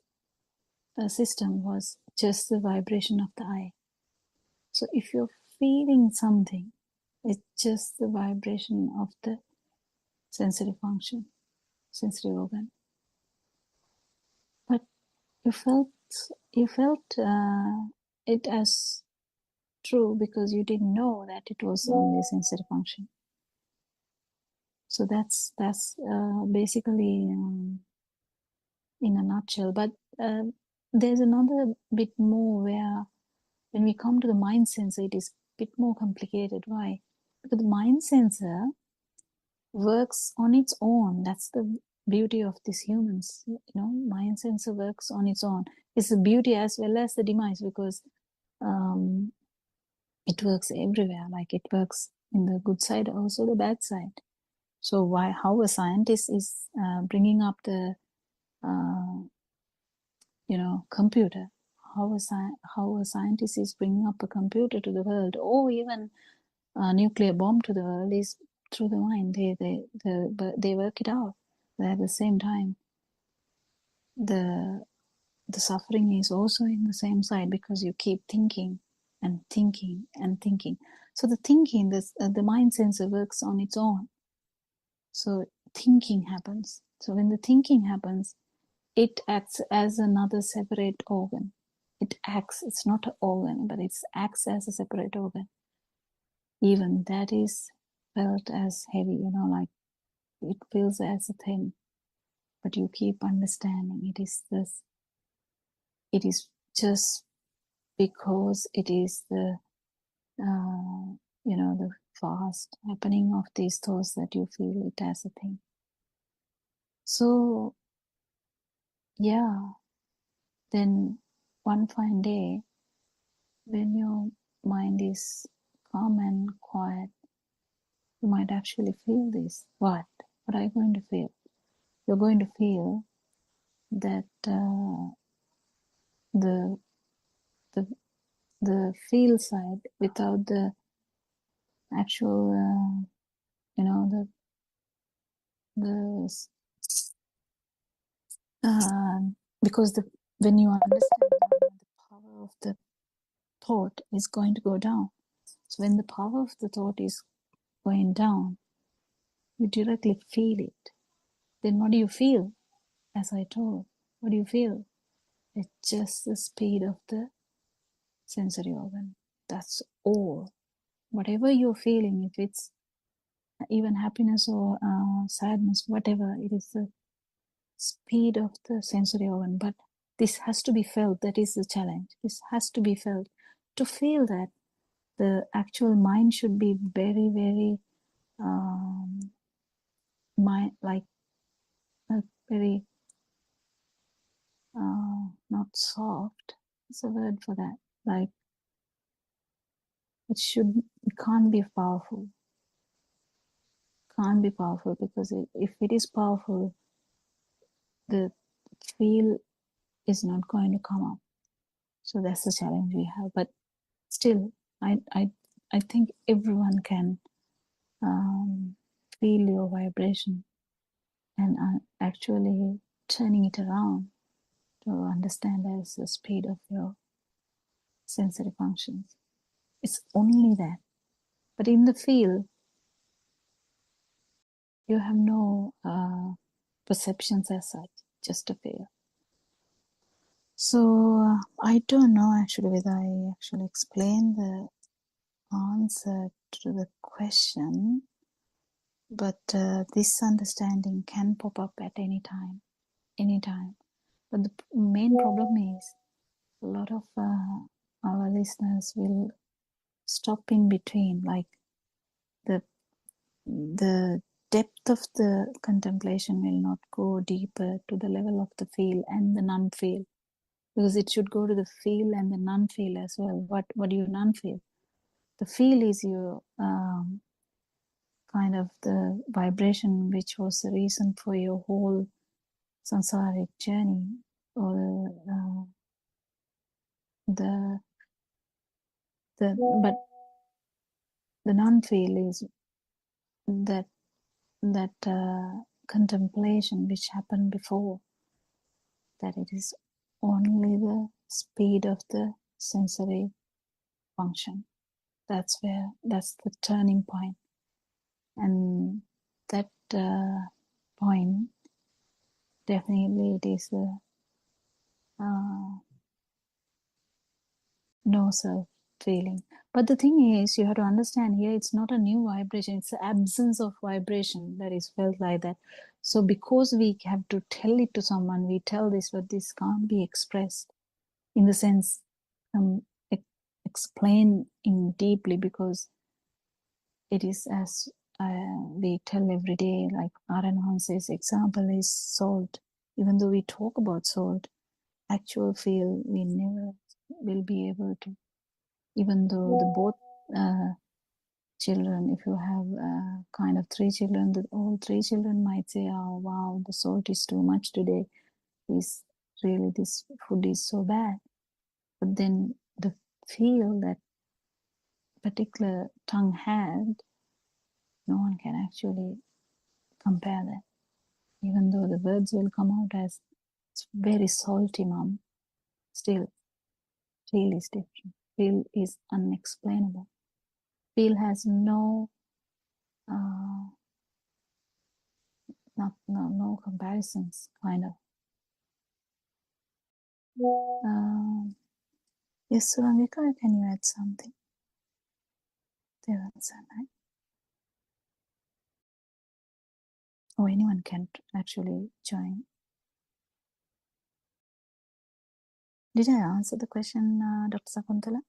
system was just the vibration of the eye. So if you're feeling something, it's just the vibration of the sensory function, sensory organ. But you felt it as true because you didn't know that it was only sensory function. So that's basically in a nutshell. But there's another bit more where when we come to the mind sensor, it is a bit more complicated. Why? Because the mind sensor works on its own. That's the beauty of these humans. Mind sensor works on its own. It's the beauty as well as the demise, because it works everywhere. Like it works in the good side, also the bad side. So how a scientist is bringing up the computer, how a scientist is bringing up a computer to the world, or even a nuclear bomb to the world, is through the mind. They work it out. But at the same time, the suffering is also in the same side, because you keep thinking and thinking and thinking. So the thinking, the mind sensor works on its own. So thinking happens. So when the thinking happens, it acts as another separate organ. It's not an organ, but it acts as a separate organ. Even that is felt as heavy, like it feels as a thing. But you keep understanding it is just because it is the the fast happening of these thoughts that you feel it as a thing. So yeah, then one fine day, when your mind is calm and quiet, you might actually feel this. What are you going to feel? You're going to feel that the feel side, without the actual because when you understand the power of the thought is going to go down. So when the power of the thought is going down, you directly feel it. Then what do you feel? As I told, what do you feel? It's just the speed of the sensory organ. That's all. Whatever you're feeling, if it's even happiness or sadness, whatever, it is the speed of the sensory organ. But this has to be felt. That is the challenge. This has to be felt. To feel that, the actual mind should be very, very very not soft. It's a word for that. Like it can't be powerful. Can't be powerful, because if it is powerful, the feel is not going to come up. So that's the challenge we have. But still, I think everyone can feel your vibration and actually turning it around to understand as the speed of your sensory functions. It's only that. But in the feel, you have no perceptions as such, just a feel. So I don't know actually whether I actually explained the answer to the question, but this understanding can pop up at any time. But the main problem is a lot of our listeners will stop in between, like the depth of the contemplation will not go deeper to the level of the feel and the non-feel, because it should go to the feel and the non-feel as well. What do you non-feel? The feel is your kind of the vibration, which was the reason for your whole samsaric journey, or but the non-feel is that contemplation which happened before, that it is only the speed of the sensory function. That's the turning point. And that point, definitely it is the no self feeling. But the thing is, you have to understand here, it's not a new vibration, it's the absence of vibration that is felt like that. So because we have to tell it to someone, we tell this, but this can't be expressed in the sense explain in deeply, because it is as we tell every day, like Aranhanse's example is salt. Even though we talk about salt, actual feel we never will be able to, even though the both children, if you have kind of 3 children, that all 3 children might say, oh wow, the salt is too much today, this really, this food is so bad. But then the feel that particular tongue had, no one can actually compare that. Even though the words will come out as it's very salty, mom, still feel is different. Feel is unexplainable. Feel has no no comparisons, kind of. Yes, Surangika, can you add something? Or anyone can actually join. Did I answer the question, Dr. Sakuntala?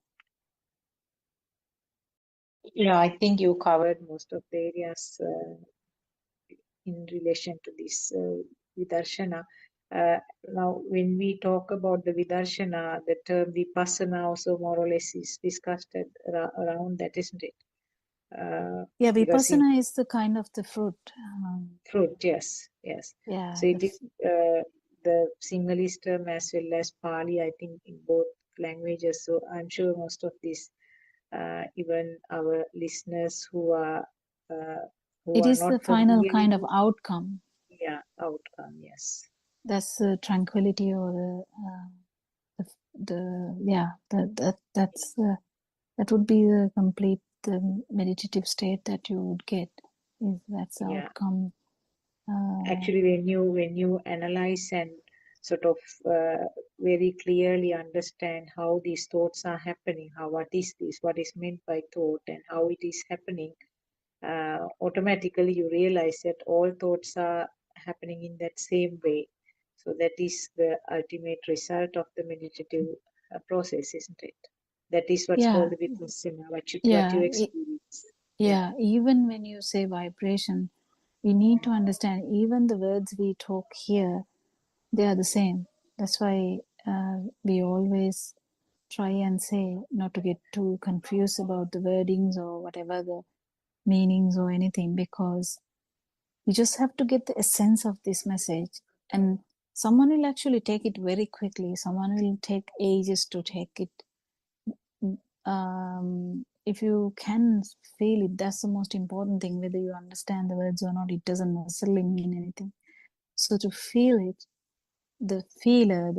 Yeah, I think you covered most of the areas in relation to this Vidarshana. Now, when we talk about the Vidarshana, the term Vipassana also more or less is discussed around that, isn't it? Yeah, Because in Vipassana is the kind of the fruit. fruit, yes, yes. Yeah. So it is the Sinhalese term as well as Pali, I think, in both languages. So I'm sure most of this, even our listeners who It are is not the final familiar kind of with, outcome. yeah, outcome, yes. That's the tranquility, or that would be the complete meditative state that you would get. That's the Yeah. outcome. Actually, when you analyze and sort of very clearly understand how these thoughts are happening, what is this, what is meant by thought, and how it is happening, automatically you realize that all thoughts are happening in that same way. So that is the ultimate result of the meditative process, isn't it? That is what's called the vipassana, what you experience. Even when you say vibration, we need to understand even the words we talk here, they are the same. That's why we always try and say not to get too confused about the wordings or whatever the meanings or anything, because you just have to get the essence of this message, and someone will actually take it very quickly, someone will take ages to take it. If you can feel it, that's the most important thing. Whether you understand the words or not, it doesn't necessarily mean anything. So to feel it, the feeler,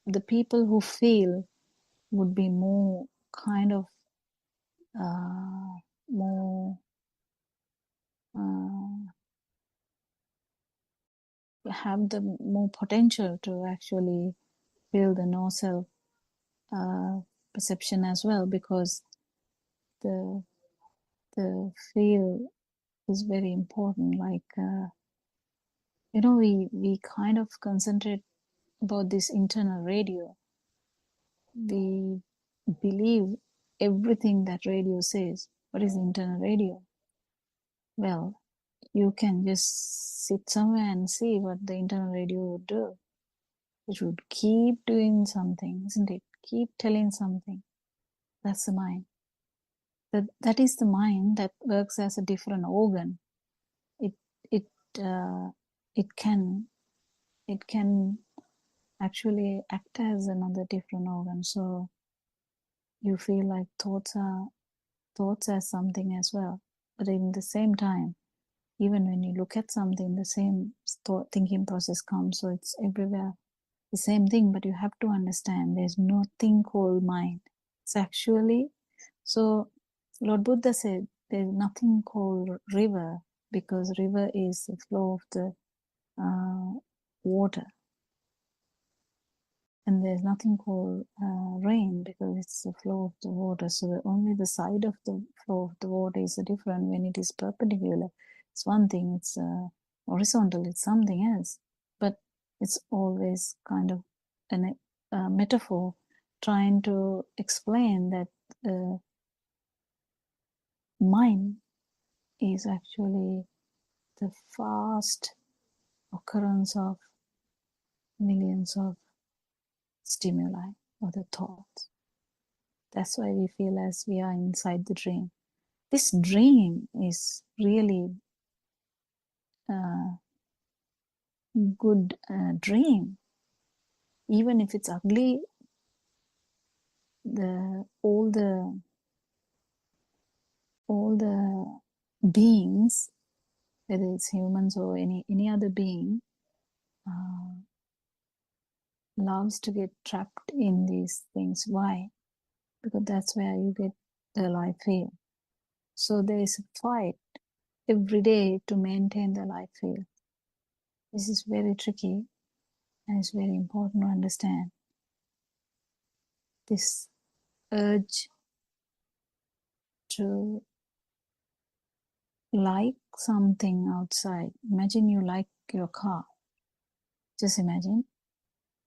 the people who feel would be more kind of more have the more potential to actually feel the no self perception as well, because the feel is very important. Like we kind of concentrate about this internal radio. We believe everything that radio says. What is internal radio? Well, you can just sit somewhere and see what the internal radio would do. It would keep doing something, isn't it? Keep telling something. That's the mind. That is the mind that works as a different organ. It can actually act as another different organ. So you feel like thoughts as something as well. But in the same time, even when you look at something, the same thinking process comes. So it's everywhere the same thing, but you have to understand there's nothing called mind. It's actually, so Lord Buddha said there's nothing called river, because river is the flow of the water. And there's nothing called rain, because it's the flow of the water. So only the side of the flow of the water is different. When it is perpendicular, it's one thing. It's horizontal, it's something else. But it's always kind of a metaphor trying to explain that mind is actually the fast occurrence of millions of stimuli or the thoughts. That's why we feel as we are inside the dream. this dream is really good dream. Even if it's ugly, all the beings, whether it's humans or any other being, loves to get trapped in these things. Why? Because that's where you get the life field. So there is a fight every day to maintain the life field. This is very tricky, and it's very important to understand this urge to like something outside. Imagine you like your car. Just imagine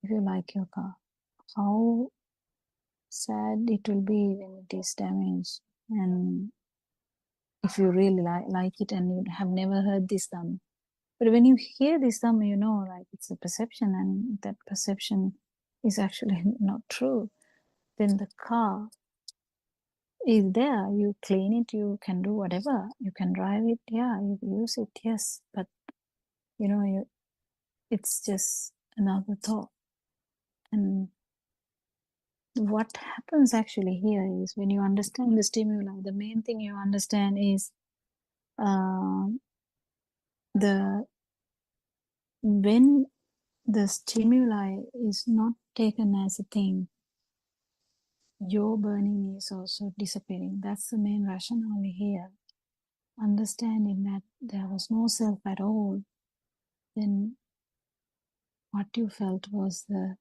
if you like your car, how sad it will be when it is damaged. And if you really like it and you have never heard this Dhamma. But when you hear this Dhamma, you know, like it's a perception, and that perception is actually not true. Then the car is there, you clean it, you can do whatever, you can drive it, yeah, you use it, yes, but you know, it's just another thought. And what happens actually here is when you understand the stimuli, the main thing you understand is when the stimuli is not taken as a thing, your burning is also disappearing. That's the main rationale here. Understanding that there was no self at all, then what you felt was the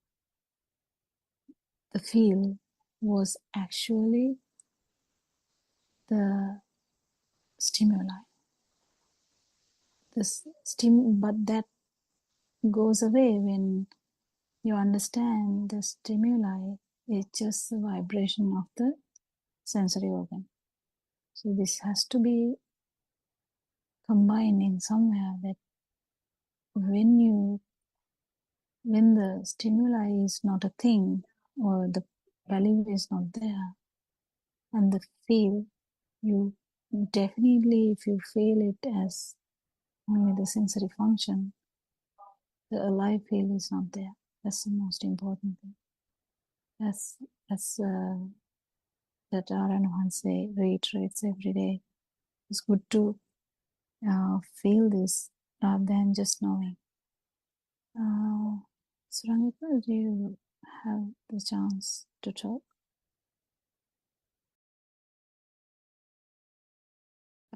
feel was actually the stimuli. But that goes away when you understand the stimuli is just the vibration of the sensory organ. So this has to be combined in somewhere, that when the stimuli is not a thing, or the value is not there, and the feel, you definitely, if you feel it as only the sensory function, the alive feel is not there. That's the most important thing. That's that Aranahanse reiterates every day. It's good to feel this rather than just knowing. Surangika, do you have the chance to talk?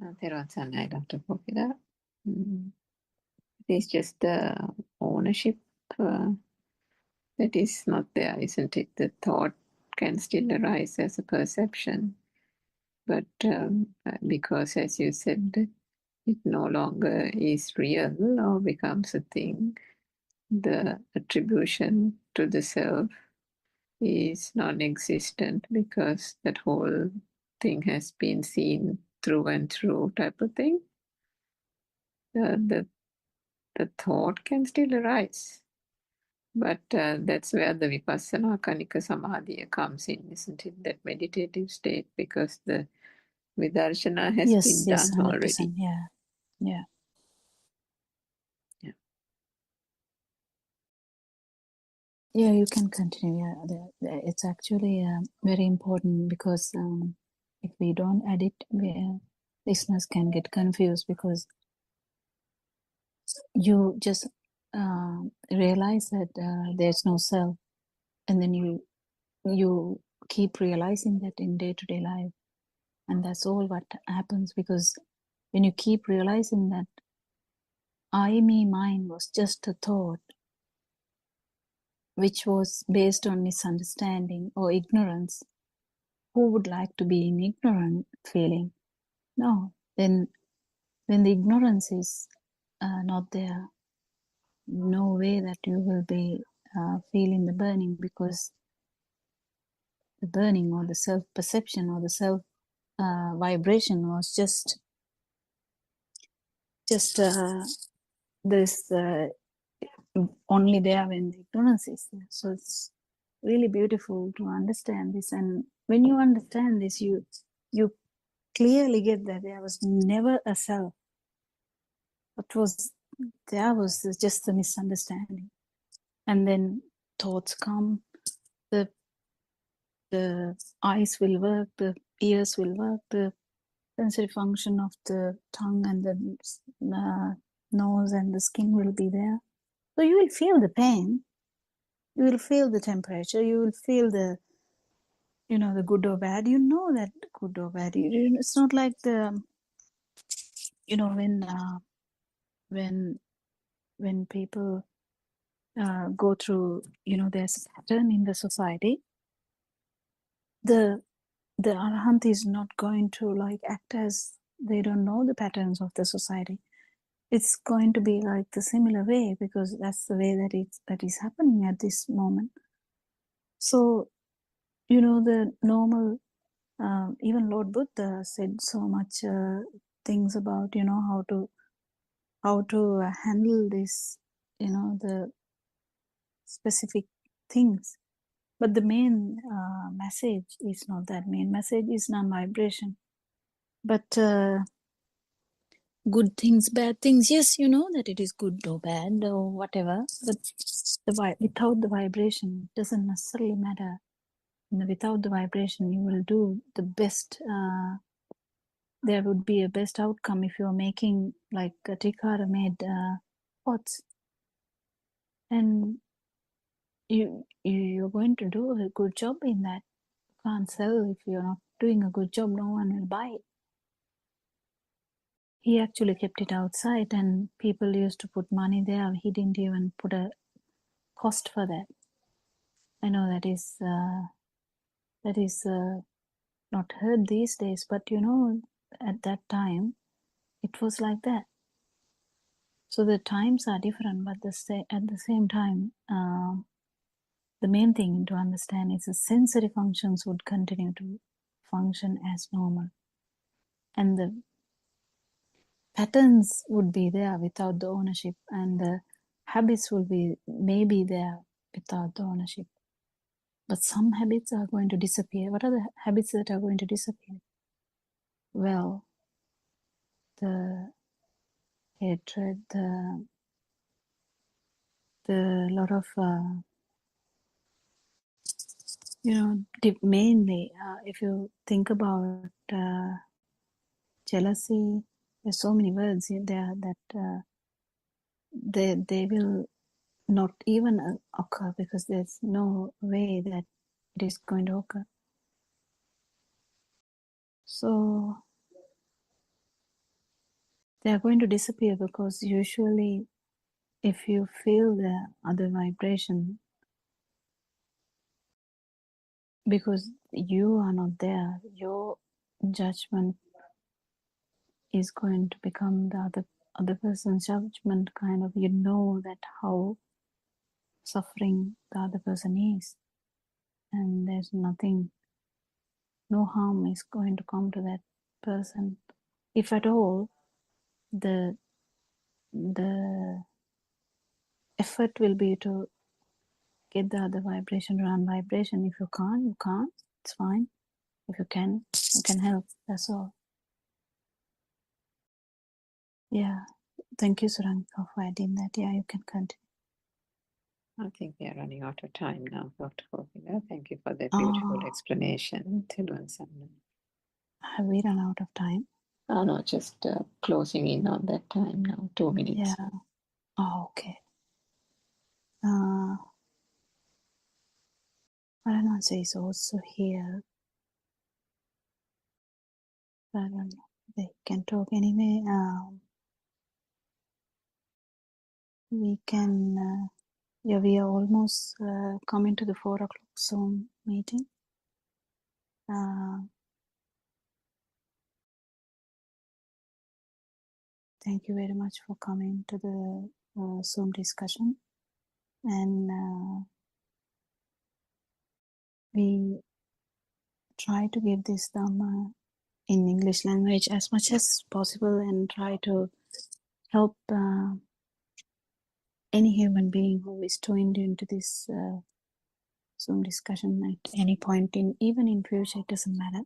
Dr. Popida. It is just the ownership that is not there, isn't it? The thought can still arise as a perception, but because, as you said, it no longer is real or becomes a thing, the attribution to the self is non-existent, because that whole thing has been seen through and through, type of thing. The thought can still arise, but that's where the vipassana kanika samadhiya comes in, isn't it? That meditative state, because the vidarshana has been done 100%, already. Yeah. Yeah, you can continue. Yeah, it's actually very important, because if we don't add it, listeners can get confused, because you just realize that there's no self, and then you keep realizing that in day-to-day life, and that's all what happens. Because when you keep realizing that I, me, mine was just a thought, which was based on misunderstanding or ignorance. Who would like to be in ignorant feeling? No. Then when the ignorance is not there, no way that you will be feeling the burning, because the burning or the self-perception or the self vibration was just this only there when the ignorance is there. So it's really beautiful to understand this, and when you understand this, you clearly get that there was never a self. There was just a misunderstanding. And then thoughts come, the eyes will work, the ears will work, the sensory function of the tongue and the nose and the skin will be there. So you will feel the pain, you will feel the temperature, you will feel the, the good or bad. You know that good or bad. It's not like the, when people go through, there's a pattern in the society. The arahant is not going to like act as they don't know the patterns of the society. It's going to be like the similar way, because that's the way that is happening at this moment. So, the normal, even Lord Buddha said so much things about, how to handle this, the specific things. But the main message is not that. Main message is non-vibration. But good things, bad things, yes, you know that it is good or bad or whatever. But without the vibration, it doesn't necessarily matter. Without the vibration, you will do the best. There would be a best outcome if you're making like a Tikara made pots. And you're going to do a good job in that. You can't sell if you're not doing a good job. No one will buy it. He actually kept it outside, and people used to put money there. He didn't even put a cost for that. I know that is not heard these days, but at that time it was like that. So the times are different, but at the same time, the main thing to understand is the sensory functions would continue to function as normal, and the patterns would be there without the ownership, and the habits will be maybe there without the ownership. But some habits are going to disappear. What are the habits that are going to disappear? Well, the hatred, the lot of mainly if you think about jealousy, there's so many words in there that they will not even occur, because there's no way that it is going to occur. So they are going to disappear, because usually if you feel the other vibration, because you are not there, your judgment is going to become the other person's judgment, kind of. That how suffering the other person is, and there's no harm is going to come to that person, if at all. The effort will be to get the other vibration to run vibration. If you can't, it's fine. If you can help, that's all. Yeah, thank you, Suranka, for adding that. Yeah, you can continue. I think we are running out of time now, Dr. Gopinath. Thank you for that beautiful explanation. Have we run out of time? No, just closing in on that time now, 2 minutes. Yeah. Oh, okay. Varanasi is also here. I don't know. They can talk anyway. We can, we are almost coming to the 4 o'clock Zoom meeting. Thank you very much for coming to the Zoom discussion. And we try to give this Dhamma in English language as much as possible, and try to help any human being who is tuned into this Zoom discussion at any point even in future, it doesn't matter.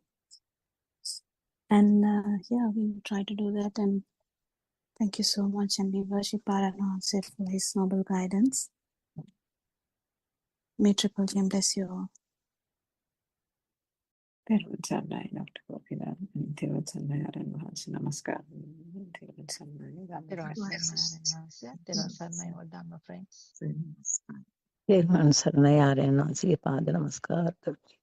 And yeah, we will try to do that. And thank you so much. And we worship our announcer for his noble guidance. May Triple Jim bless you all. තෙරුවන් සරණයි doctor ගෝපිනාත්. තෙරුවන් සරණයි ආරණ වහන්සේ. නමස්කාර. තෙරුවන් සරණයි තෙරුවන් සරණයි all Dhamma friends. තෙරුවන් සරණයි ආරයන් වහන්සේගේ පාද නමස්කාර කරමි.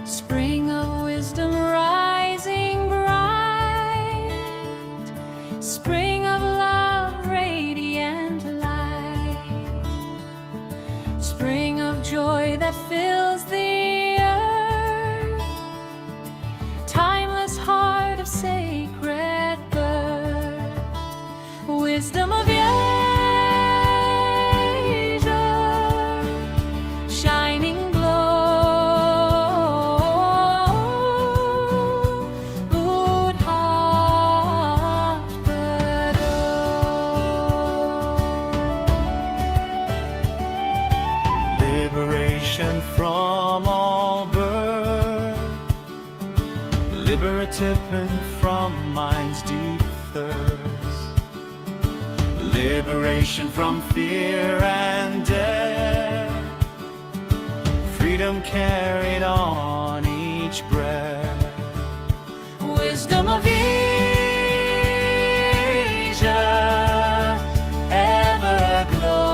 Spring of wisdom rising bright, spring of love radiant light, spring of joy that fills the earth, timeless heart of sacred birth, wisdom of shining liberation from all birth, liberative from mind's deep thirst, liberation from fear and death, freedom carried on each breath, wisdom of Asia, everglow.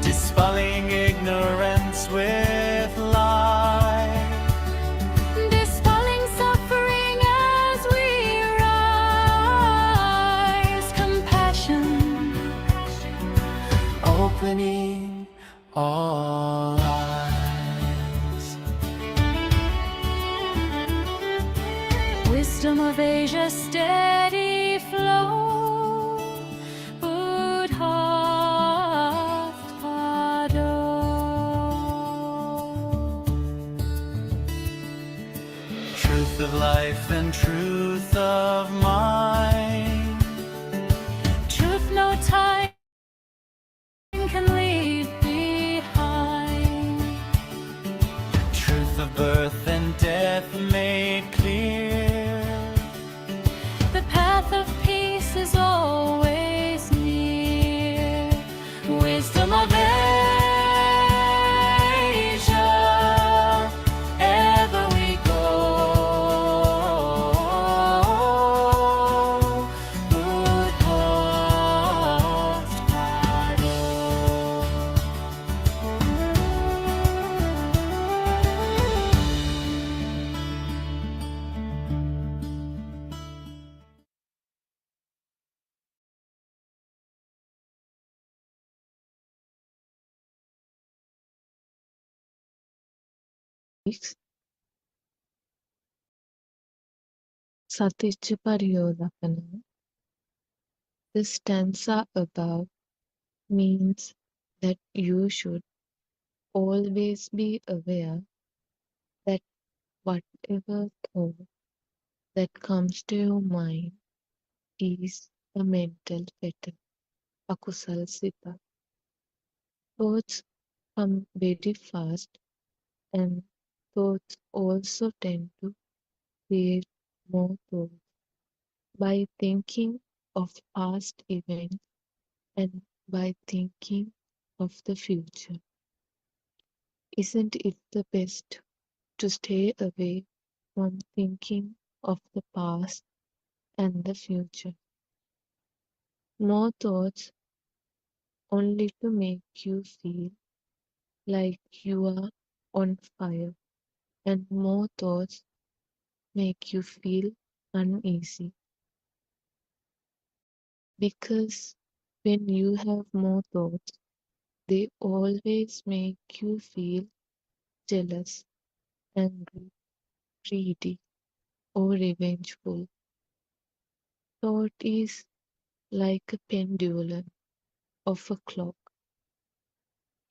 dispelling ignorance with light, Dispelling Saticca Pariyodapana. The stanza above means that you should always be aware that whatever thought that comes to your mind is a mental fetter, akusal sita. Thoughts come very fast, and thoughts also tend to create more thoughts by thinking of past events and by thinking of the future. Isn't it the best to stay away from thinking of the past and the future? More thoughts only to make you feel like you are on fire, and more thoughts make you feel uneasy. Because when you have more thoughts, they always make you feel jealous, angry, greedy, or revengeful. Thought is like a pendulum of a clock.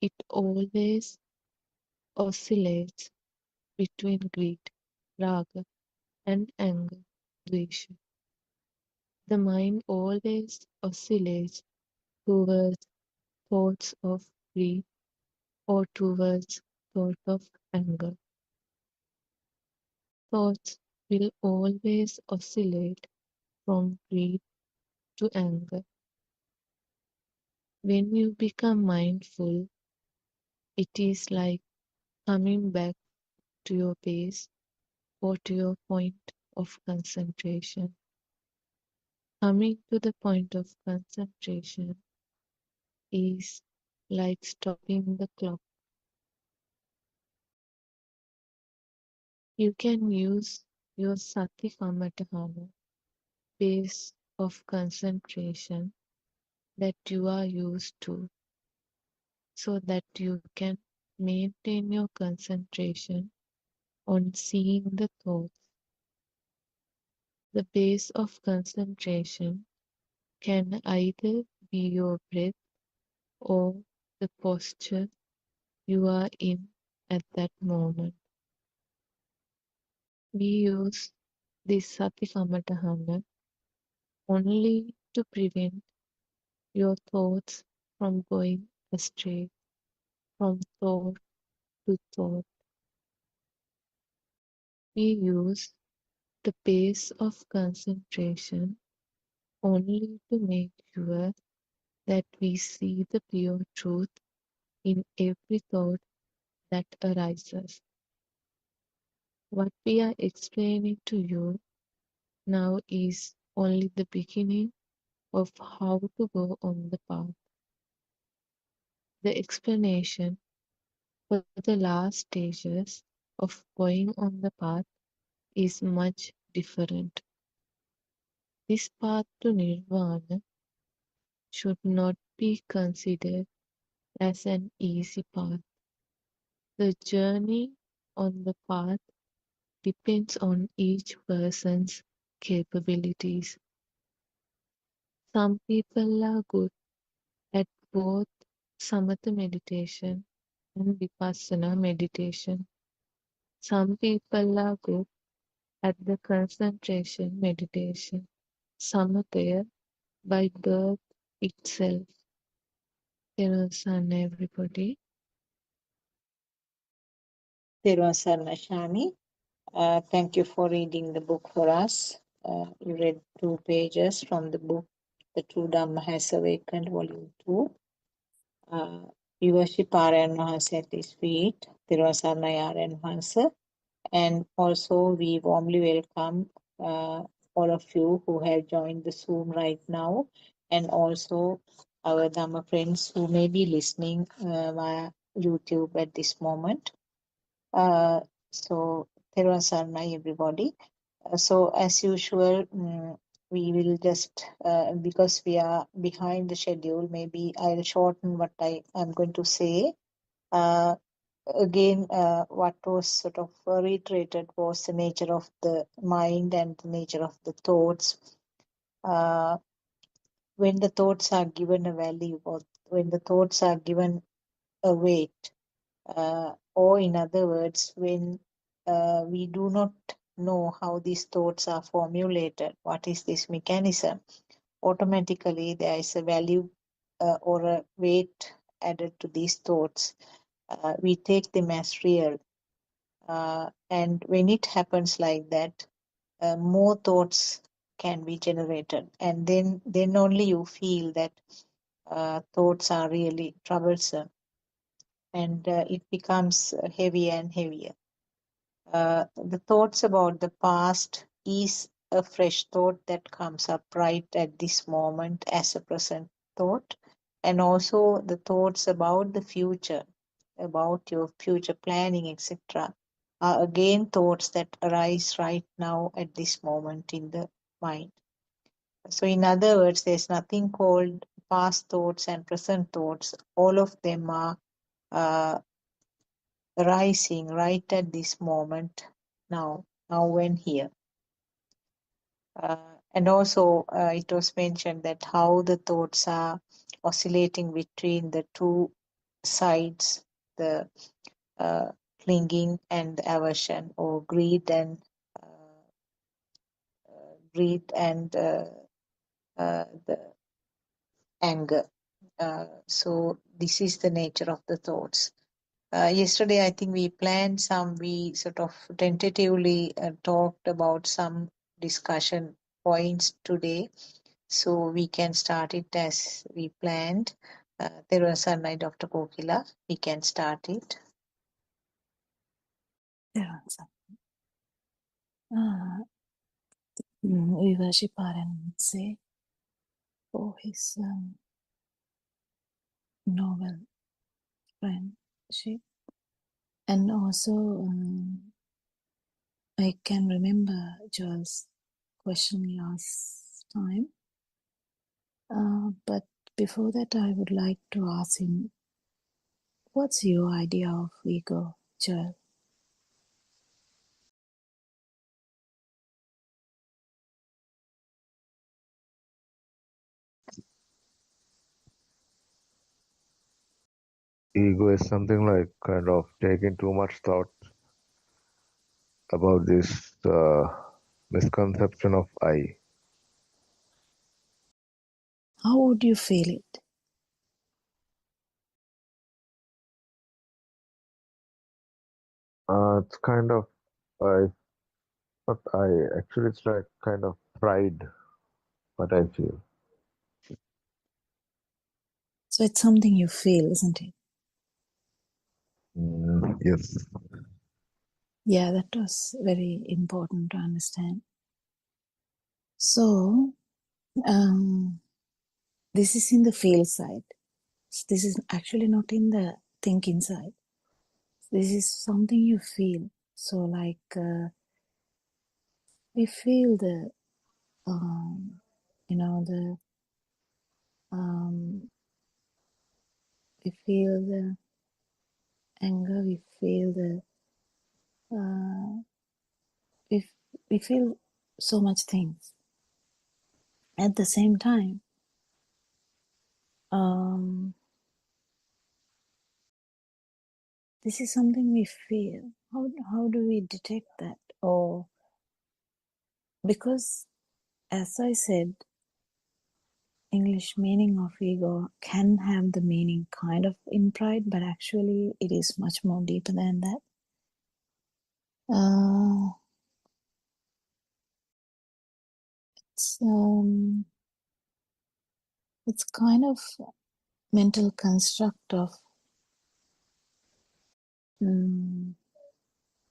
It always oscillates between greed, raga, and anger, dvesha. The mind always oscillates towards thoughts of greed or towards thought of anger. Thoughts will always oscillate from greed to anger. When you become mindful, it is like coming back to your base or to your point of concentration. Coming to the point of concentration is like stopping the clock. You can use your Sati Kamatahana base of concentration that you are used to so that you can maintain your concentration on seeing the thoughts. The base of concentration can either be your breath or the posture you are in at that moment. We use this Sati Kamatahana only to prevent your thoughts from going astray from thought to thought. We use the base of concentration only to make sure that we see the pure truth in every thought that arises. What we are explaining to you now is only the beginning of how to go on the path. The explanation for the last stages of going on the path is much different. This path to nirvana should not be considered as an easy path. The journey on the path depends on each person's capabilities. Some people are good at both samatha meditation and vipassana meditation. Some people are good at the concentration meditation, samatha by birth itself. Therosan everybody. Therwan Sarna Shani. Thank you for reading the book for us. You read 2 pages from the book, The True Dhamma Has Awakened, Volume 2. We worship Aryan Mahansa at his feet, Tiruvasarnai Aryan Mahansa. And also we warmly welcome all of you who have joined the Zoom right now, and also our Dhamma friends who may be listening via YouTube at this moment. So, Therwan Sarnai, everybody. So, as usual, we will just, because we are behind the schedule, maybe I'll shorten what I am going to say. again, what was sort of reiterated was the nature of the mind and the nature of the thoughts. Uh, when the thoughts are given a value, or when the thoughts are given a weight, or in other words, when we do not know how these thoughts are formulated, what is this mechanism, automatically there is a value or a weight added to these thoughts. We take them as real. And when it happens like that, more thoughts can be generated. And then only you feel that thoughts are really troublesome, and it becomes heavier and heavier. The thoughts about the past is a fresh thought that comes up right at this moment as a present thought, and also the thoughts about the future, about your future planning, etc., are again thoughts that arise right now at this moment in the mind. So, in other words, there's nothing called past thoughts and present thoughts. All of them are uh, arising right at this moment, now and here. And also, it was mentioned that how the thoughts are oscillating between the two sides, the clinging and aversion, or greed and the anger. So this is the nature of the thoughts. Yesterday, I think we sort of tentatively talked about some discussion points today. So we can start it as we planned. There was a night, Dr. Kokila. We can start it. We worship our Say for his novel friendship. And also, I can remember Joel's question last time. But before that, I would like to ask him, what's your idea of ego, Joel? Ego is something like kind of taking too much thought about this misconception of I. How would you feel it? It's kind of not I. Actually, it's like kind of pride. What I feel. So it's something you feel, isn't it? Yes. Yeah, that was very important to understand. So, this is in the feel side. This is actually not in the thinking side. This is something you feel. So, like, we feel the, we feel the anger, we feel the, we feel so much things. At the same time, this is something we feel. How do we detect that? Or because, as I said, English meaning of ego can have the meaning kind of in pride, but actually it is much more deeper than that. It's kind of mental construct of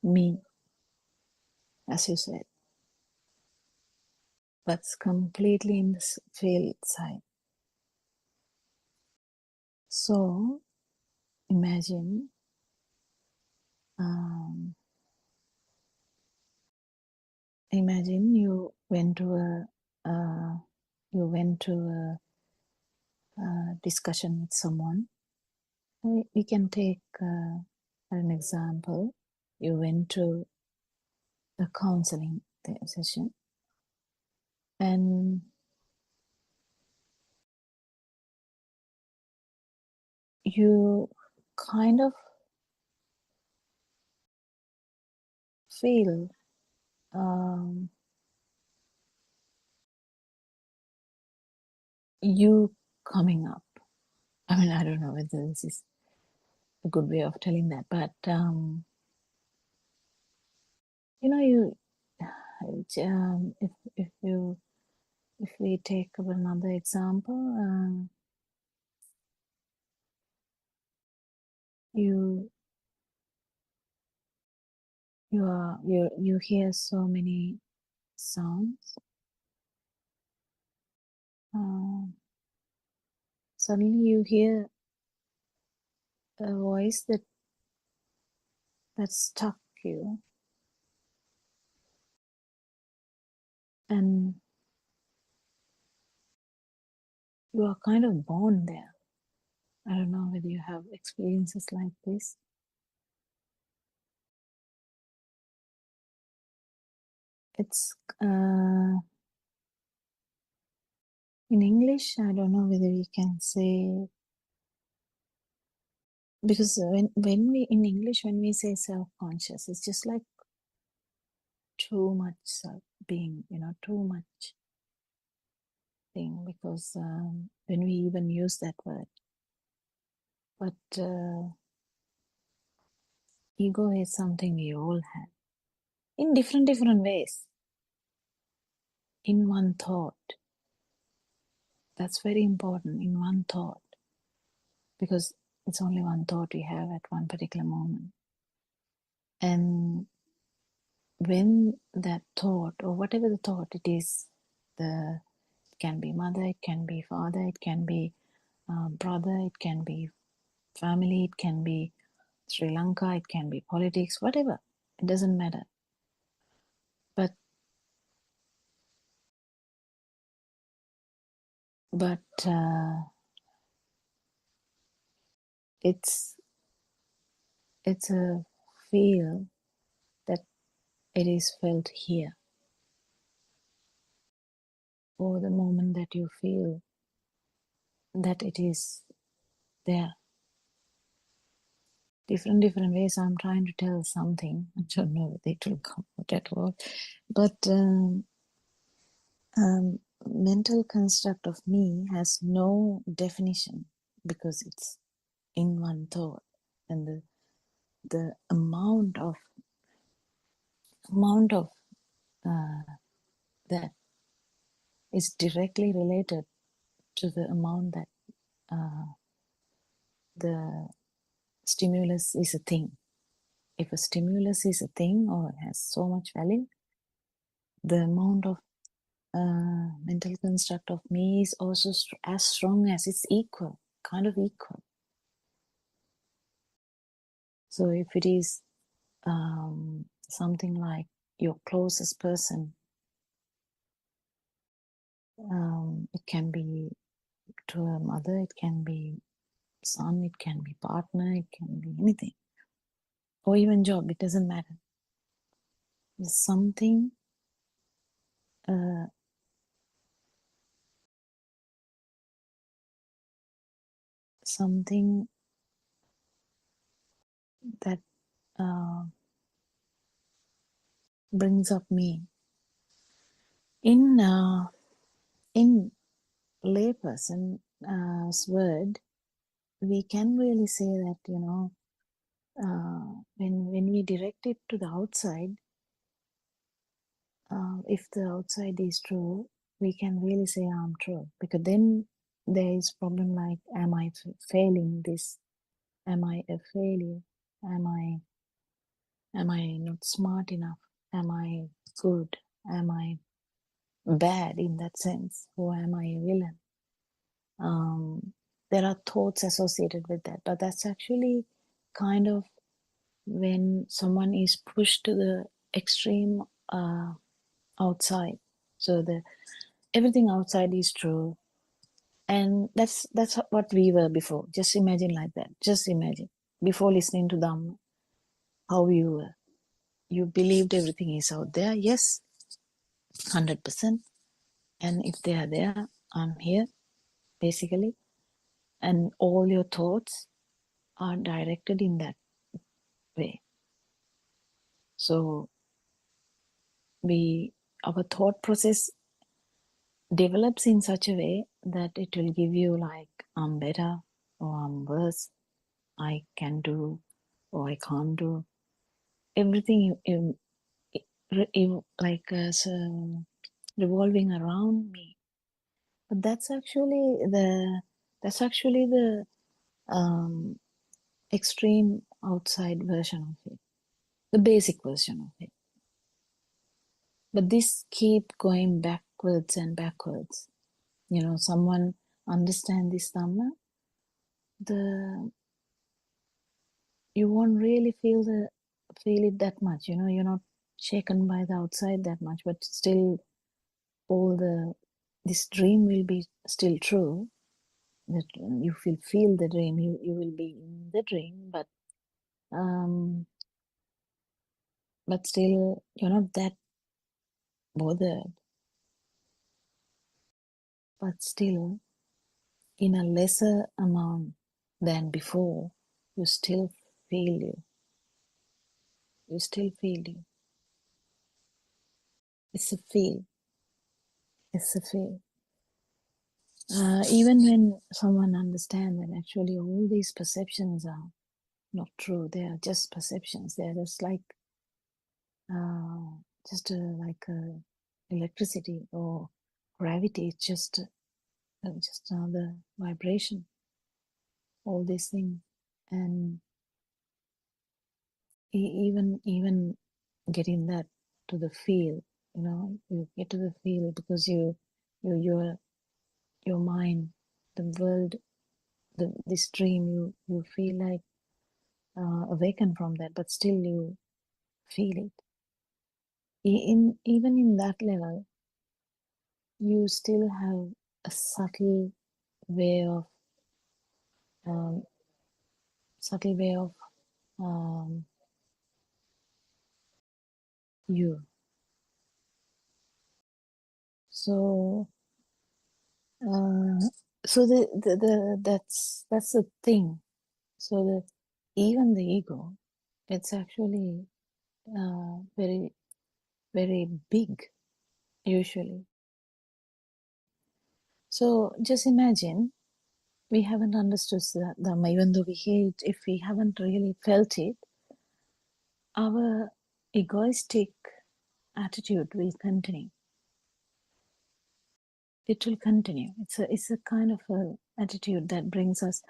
me, as you said, but it's completely in the field side. So imagine you went to a discussion with someone. We can take an example, you went to a counseling session and you kind of feel you coming up. I mean, I don't know whether this is a good way of telling that, but you if we take up another example, you hear so many sounds. Suddenly you hear a voice that struck you, and you are kind of born there. I don't know whether you have experiences like this. It's in English, I don't know whether we can say, because when we in English, when we say self-conscious, it's just like too much being, too much thing, because when we even use that word. But ego is something we all have in different ways. In one thought. That's very important, in one thought. Because it's only one thought we have at one particular moment. And when that thought, or whatever the thought it is, it can be mother, it can be father, it can be brother, it can be family, it can be Sri Lanka, it can be politics, whatever. It doesn't matter. But it's a feel that it is felt here. Or the moment that you feel that it is there. Different ways I'm trying to tell something. I don't know if it will come out at all. But mental construct of me has no definition because it's in one thought. And the amount of that is directly related to the amount that the stimulus is a thing. If a stimulus is a thing or has so much value, the amount of mental construct of me is also as strong as it's equal, kind of equal. So if it is something like your closest person, it can be to a mother, it can be son, it can be partner, it can be anything. Or even job, it doesn't matter. There's something that brings up me. In layperson's word, we can really say that, when we direct it to the outside, if the outside is true, we can really say I'm true. Because then there is problem like, am I failing this? Am I a failure? Am I not smart enough? Am I good? Am I bad in that sense? Or am I a villain? There are thoughts associated with that, but that's actually kind of when someone is pushed to the extreme outside. So everything outside is true, and that's what we were before. Just imagine like that. Just imagine before listening to Dhamma. how you were. You believed everything is out there, yes, 100%. And if they are there, I'm here, basically. And all your thoughts are directed in that way. So our thought process develops in such a way that it will give you like, I'm better or I'm worse, I can do or I can't do. Everything like revolving around me. But that's actually the extreme outside version of it, the basic version of it. But this keep going backwards and backwards. You know, someone understand this Dhamma, you won't really feel it that much. You know, you're not shaken by the outside that much, but still this dream will be still true. That you feel the dream, you will be in the dream, but still you're not that bothered. But still, in a lesser amount than before, you still feel you. You still feel you. It's a feel. It's a feel. Even when someone understands that actually all these perceptions are not true, they are just perceptions. They are just like like electricity or gravity. It's just another vibration. All these things, and even getting that to the feel. You know, you get to the feel because your mind, the world, this dream, you feel like awakened from that, but still you feel it. Even in that level, you still have a subtle way of um, you. So that's the thing. So that even the ego, it's actually very, very big usually. So just imagine, we haven't understood that Dhamma, even though we hear it, if we haven't really felt it, our egoistic attitude will continue. It will continue. It's a kind of a attitude that brings us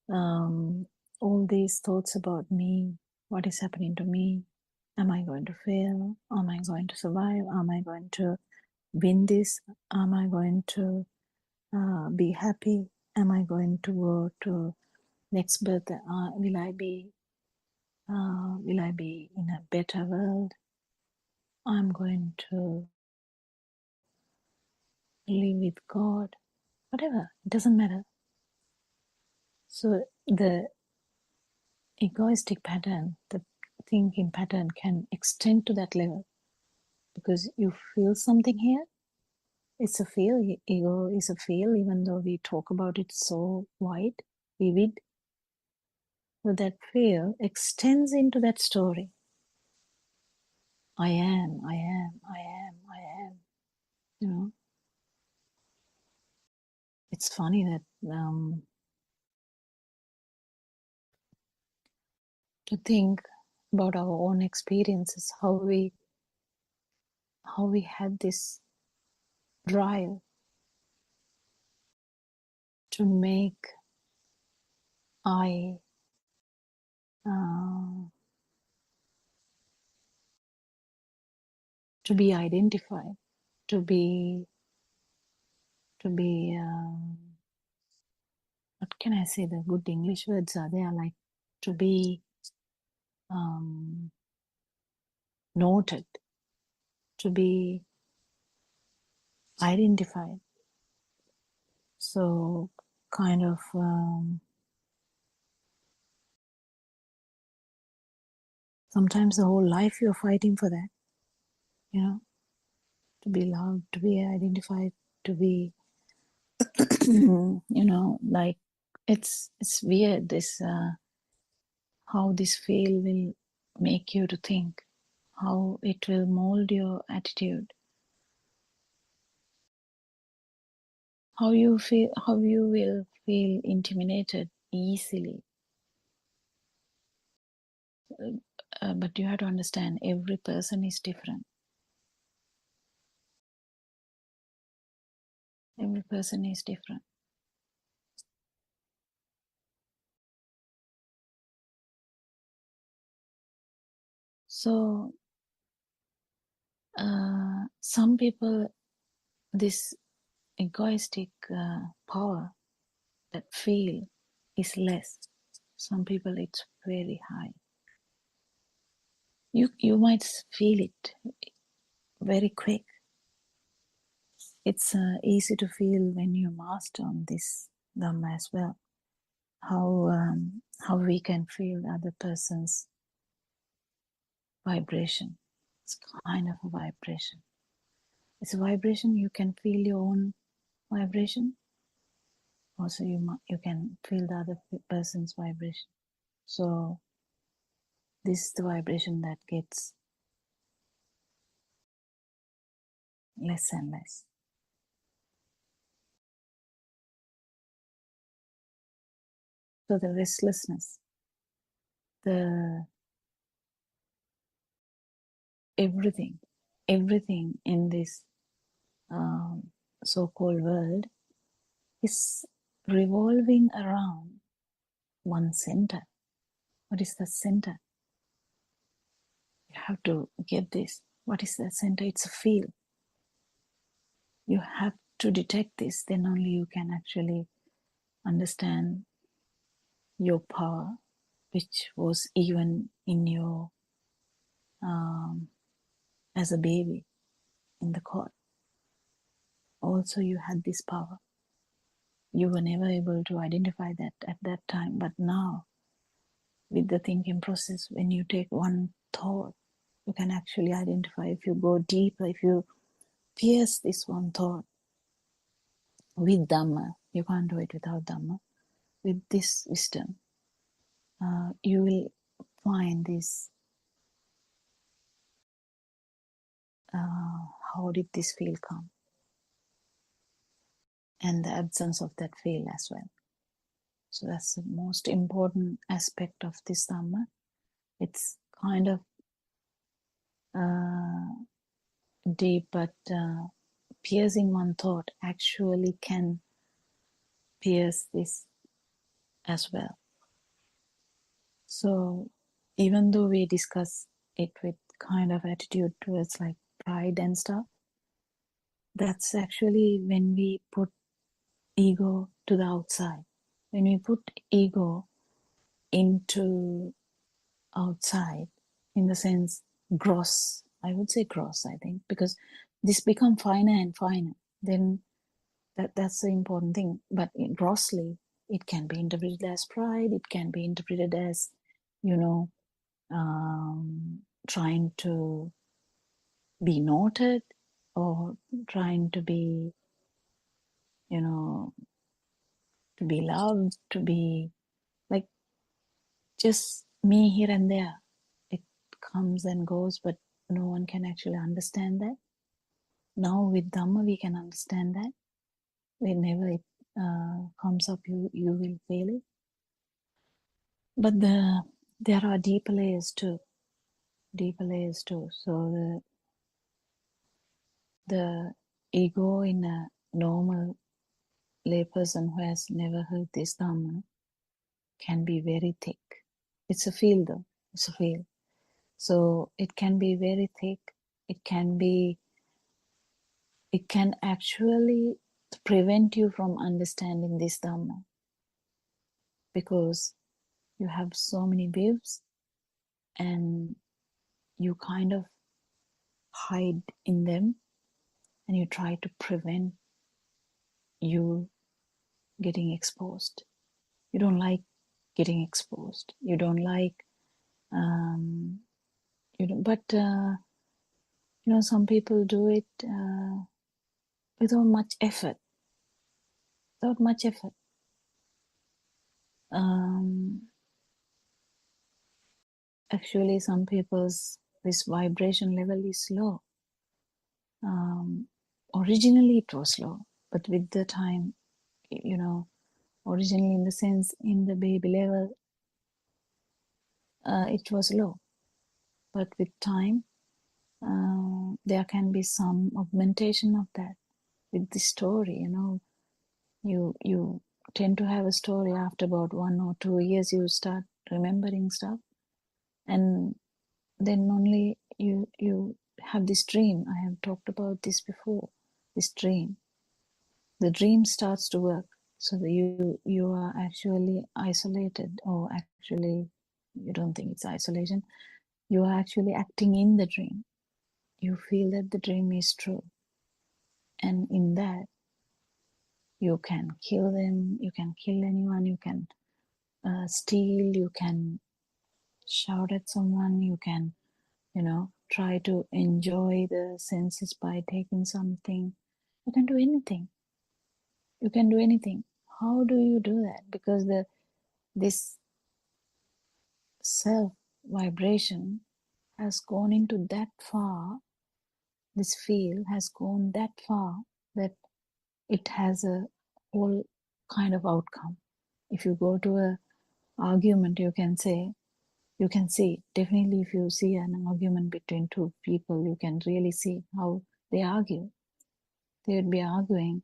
all these thoughts about me, what is happening to me, am I going to fail, am I going to survive, am I going to win this, am I going to be happy, am I going to go to next birth, will I be in a better world, I'm going to live with God, whatever, it doesn't matter. So the egoistic pattern, the thinking pattern can extend to that level because you feel something here. It's a feel. Ego is a feel, even though we talk about it so wide, vivid. So that feel extends into that story. I am, I am, I am, I am. You know, it's funny that to think about our own experiences, how we had this drive to make I to be identified, to be what can I say? The good English words are there, like to be noted, to be identified. So kind of Sometimes the whole life you're fighting for that, you know, to be loved, to be identified, to be, you know, like it's weird this how this feel will make you to think, how it will mold your attitude, how you feel, how you will feel intimidated easily. But you have to understand, every person is different. Every person is different. So some people, this egoistic power that feel is less. Some people it's very high. You might feel it very quick. It's easy to feel when you master on this Dhamma as well. How we can feel the other person's vibration. It's kind of a vibration. It's a vibration. You can feel your own vibration. Also, you can feel the other person's vibration. So this is the vibration that gets less and less. So the restlessness, the everything in this so-called world is revolving around one center. What is the center? You have to get this. What is that center? It's a field. You have to detect this, then only you can actually understand your power, which was even in your as a baby in the cot. Also, you had this power. You were never able to identify that at that time, but now, with the thinking process, when you take one thought, you can actually identify. If you go deeper, if you pierce this one thought with Dhamma, you can't do it without Dhamma. With this wisdom, you will find this. How did this feel come? And the absence of that feel as well. So that's the most important aspect of this Dhamma. It's kind of deep, but piercing one thought actually can pierce this as well. So even though we discuss it with kind of attitude towards like pride and stuff, that's actually when we put ego to the outside. When we put ego into outside, in the sense gross, I would say gross, I think, because this become finer and finer, then that's the important thing. But grossly, it can be interpreted as pride, it can be interpreted as, you know, trying to be noted, or trying to be, you know, to be loved, to be like just me here and there. It comes and goes, but no one can actually understand that. Now with Dhamma, we can understand that. Whenever it comes up, you will feel it. But there are deeper layers too. Deeper layers too. So the ego in a normal layperson who has never heard this Dhamma can be very thick. It's a field though. It's a field. So it can be very thick. It can actually prevent you from understanding this Dhamma, because you have so many views and you kind of hide in them, and you try to prevent you getting exposed. You don't like getting exposed. You don't like but some people do it without much effort. Actually, some people's this vibration level is low. Originally it was low, but with the time, originally in the sense in the baby level, it was low, but with time, there can be some augmentation of that with the story. You tend to have a story after about 1 or 2 years. You start remembering stuff, and then only you have this dream. I have talked about this before. This dream, the dream starts to work, so that you are actually isolated, or actually you don't think it's isolation. You are actually acting in the dream. You feel that the dream is true, and in that you can kill them, you can kill anyone, you can steal, you can shout at someone, you can try to enjoy the senses by taking something. You can do anything. How do you do that? Because this self vibration has gone into that far, this field has gone that far, that it has a whole kind of outcome. If you go to a argument, you can see, definitely if you see an argument between two people, you can really see how they argue. They would be arguing,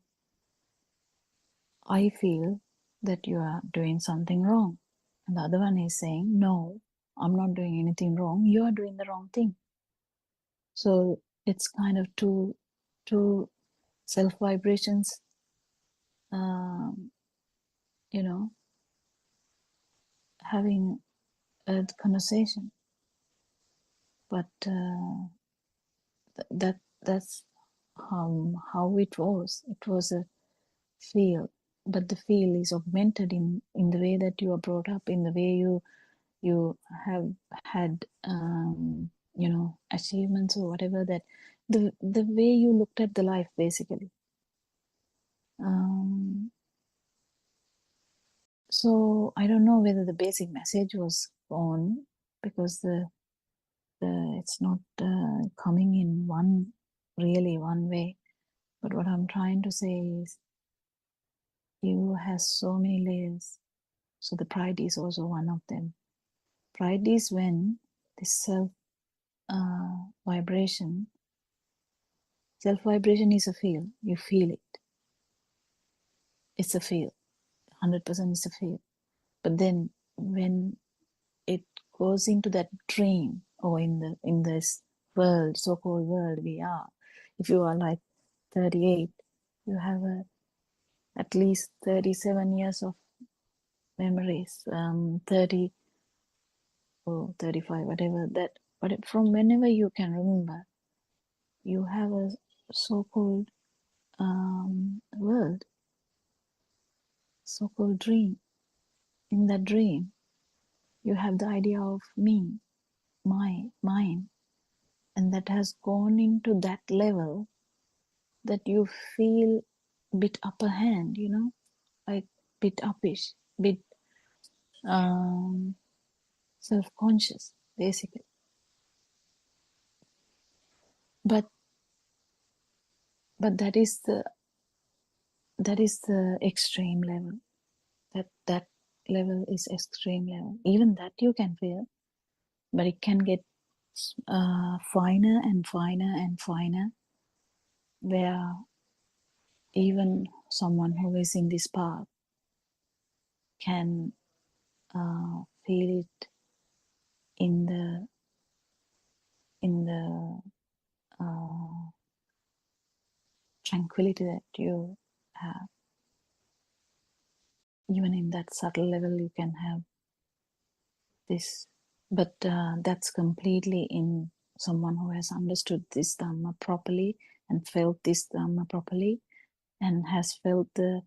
I feel that you are doing something wrong. And the other one is saying, no, I'm not doing anything wrong. You are doing the wrong thing. So it's kind of two self vibrations, having a conversation. But that's how it was. It was a feel, but the feel is augmented in the way that you are brought up, in the way you have had achievements or whatever, that the way you looked at the life, basically. So I don't know whether the basic message was on, because it's not coming in one way. But what I'm trying to say is, you has so many layers. So the pride is also one of them. Pride is when this self vibration is a feel. You feel it. It's a feel. 100% is a feel. But then when it goes into that dream, or in this world, so-called world we are, if you are like 38, you have at least 37 years of memories, 30 or 35, whatever that. But from whenever you can remember, you have a so-called world, so-called dream. In that dream, you have the idea of me, mine, and that has gone into that level that you feel bit upper hand, like bit uppish, bit self-conscious, basically. But that is the extreme level. That level is extreme level. Even that you can feel, but it can get finer and finer and finer, where even someone who is in this path can feel it in the tranquility that you have. Even in that subtle level, you can have this. But that's completely in someone who has understood this Dhamma properly and felt this Dhamma properly, and has felt the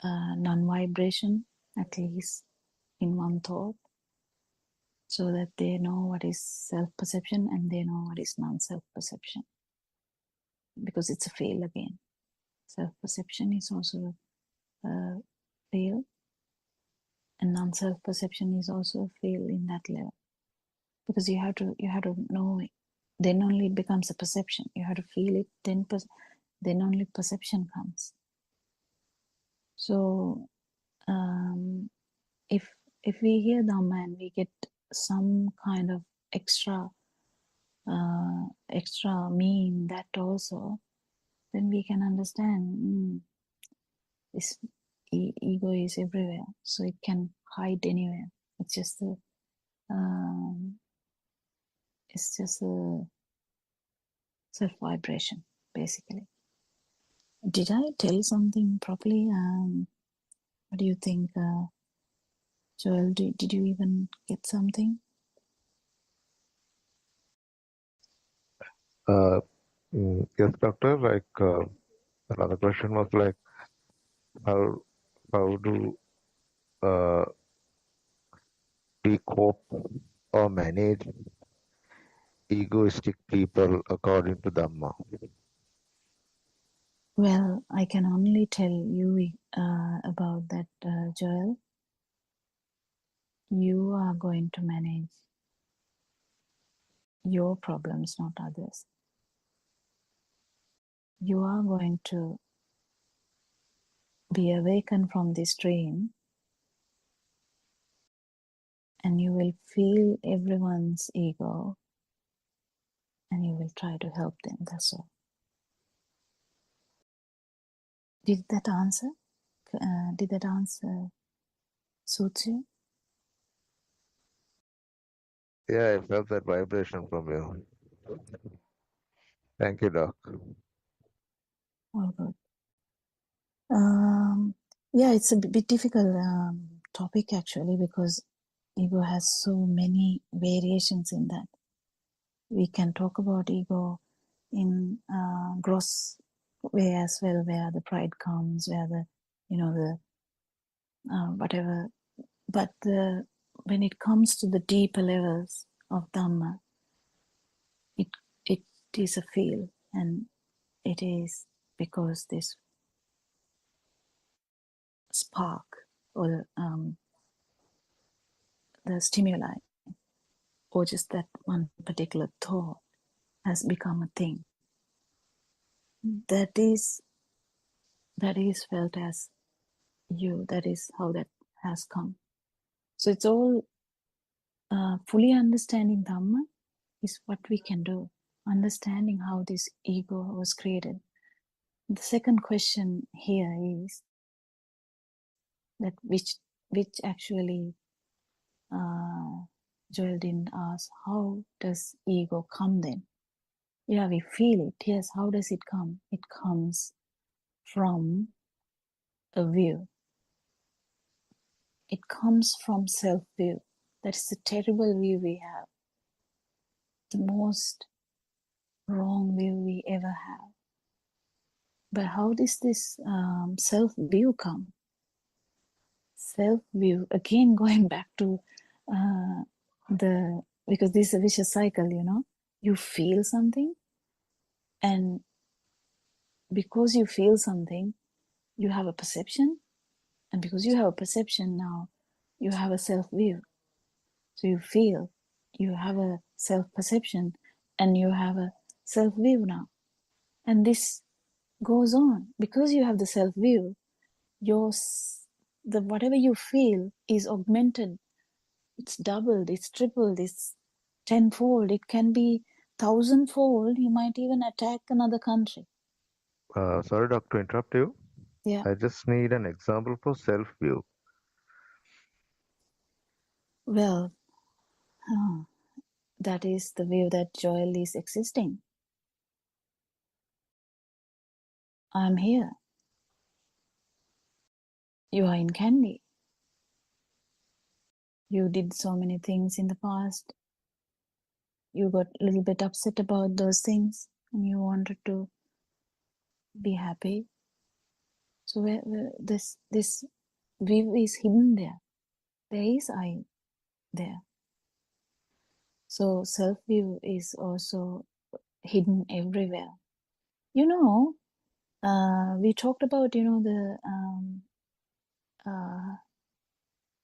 non-vibration, at least in one thought. so that they know what is self-perception and they know what is non-self-perception, because it's a fail again. Self-perception is also a fail, and non-self-perception is also a fail in that level, because you have to know it. Then only it becomes a perception. You have to feel it, then only perception comes. So if we hear Dhamma and we get some kind of extra mean that also, then we can understand this ego is everywhere, so it can hide anywhere. It's just a self vibration, basically. Did I tell something properly? What do you think, Joel? Did you even get something? Yes, doctor. Another question was like, how do we cope or manage egoistic people according to Dhamma? Well, I can only tell you about that, Joel. You are going to manage your problems, not others. You are going to be awakened from this dream, and you will feel everyone's ego, and you will try to help them. That's all. Did that answer? Suit you? Yeah, I felt that vibration from you. Thank you, Doc. All good. Yeah, it's a bit difficult topic actually, because ego has so many variations in that. We can talk about ego in gross way as well, where the pride comes, where the whatever. But when it comes to the deeper levels of Dhamma, it is a feel, and it is because this spark or the stimuli, or just that one particular thought has become a thing that is felt as you. That is how that has come. So it's all fully understanding Dhamma is what we can do. Understanding how this ego was created. The second question here is that which actually Joel didn't ask. How does ego come then? Yeah, we feel it. Yes, how does it come? It comes from a view. It comes from self-view. That is the terrible view we have. The most wrong view we ever have. But how does this self-view come? Self-view, again going back to because this is a vicious cycle, you feel something, and because you feel something, you have a perception, and because you have a perception now, you have a self-view. So you feel, you have a self-perception, and you have a self-view now. And this goes on. Because you have the self-view, whatever you feel is augmented. It's doubled, it's tripled, it's tenfold. It can be thousandfold. You might even attack another country. Sorry, Doc, to interrupt you. Yeah. I just need an example for self-view. Well, that is the view that Joel is existing. I'm here. You are in Candy. You did so many things in the past. You got a little bit upset about those things, and you wanted to be happy. So where this view is hidden there. There is I there. So self-view is also hidden everywhere. You know, we talked about, the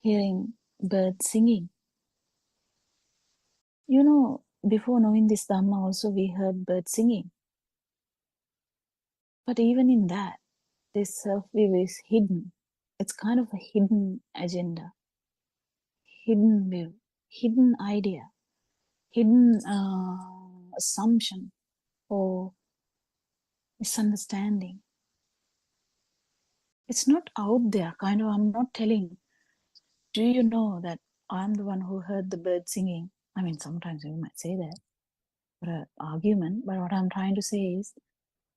hearing birds singing. Before knowing this Dhamma also we heard birds singing. But even in that, this self-view is hidden. It's kind of a hidden agenda, hidden view, hidden idea, hidden assumption or misunderstanding. It's not out there, kind of. I'm not telling, do you know that I'm the one who heard the bird singing? I mean, sometimes you might say that for an argument, but what I'm trying to say is,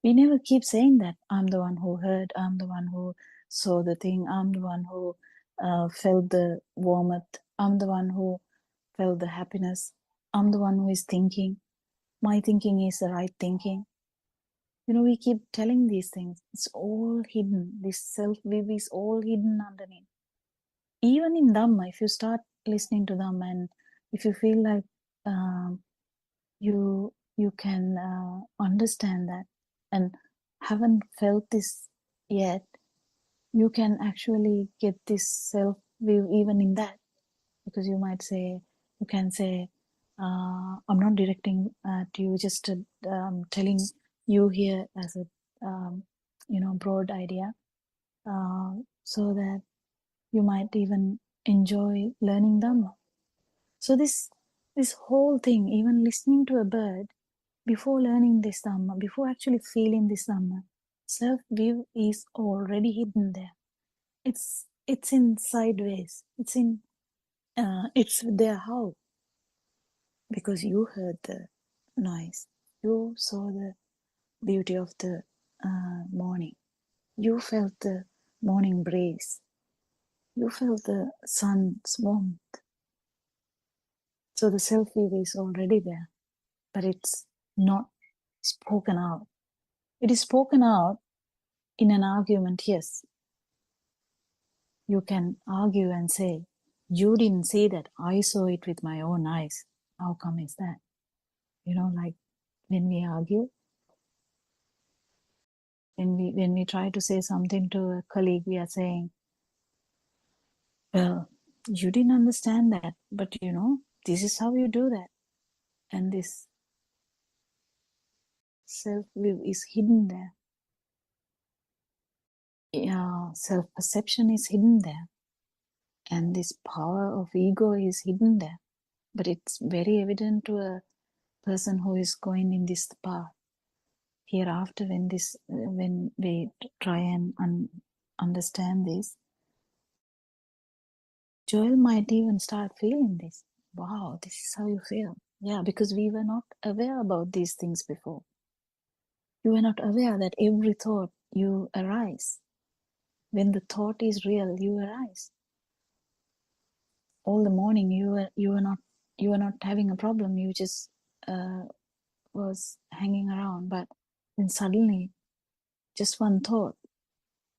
we never keep saying that I'm the one who heard, I'm the one who saw the thing, I'm the one who felt the warmth, I'm the one who felt the happiness, I'm the one who is thinking, my thinking is the right thinking. We keep telling these things. It's all hidden. This self-view is all hidden underneath. Even in Dhamma, if you start listening to Dhamma and if you feel like you can understand that and haven't felt this yet, you can actually get this self-view even in that. Because you can say, I'm not directing at you, just telling you here as a broad idea, so that you might even enjoy learning Dhamma. So this whole thing, even listening to a bird, before learning this Dhamma, before actually feeling this Dhamma, self-view is already hidden there. It's in sideways. It's there. How? Because you heard the noise, you saw the beauty of the morning, you felt the morning breeze, you felt the sun's warmth. So the self-view is already there, but it's not spoken out. It is spoken out in an argument, yes. You can argue and say, you didn't see that, I saw it with my own eyes. How come is that? Like when we argue, when we try to say something to a colleague, we are saying, well, you didn't understand that, but this is how you do that. And this self-view is hidden there. Self-perception is hidden there. And this power of ego is hidden there. But it's very evident to a person who is going in this path. Hereafter, when we try and understand this, Joel might even start feeling this. Wow, this is how you feel. Yeah, because we were not aware about these things before. You were not aware that every thought you arise. When the thought is real, you arise. All the morning you were not having a problem. You just was hanging around, but then suddenly, just one thought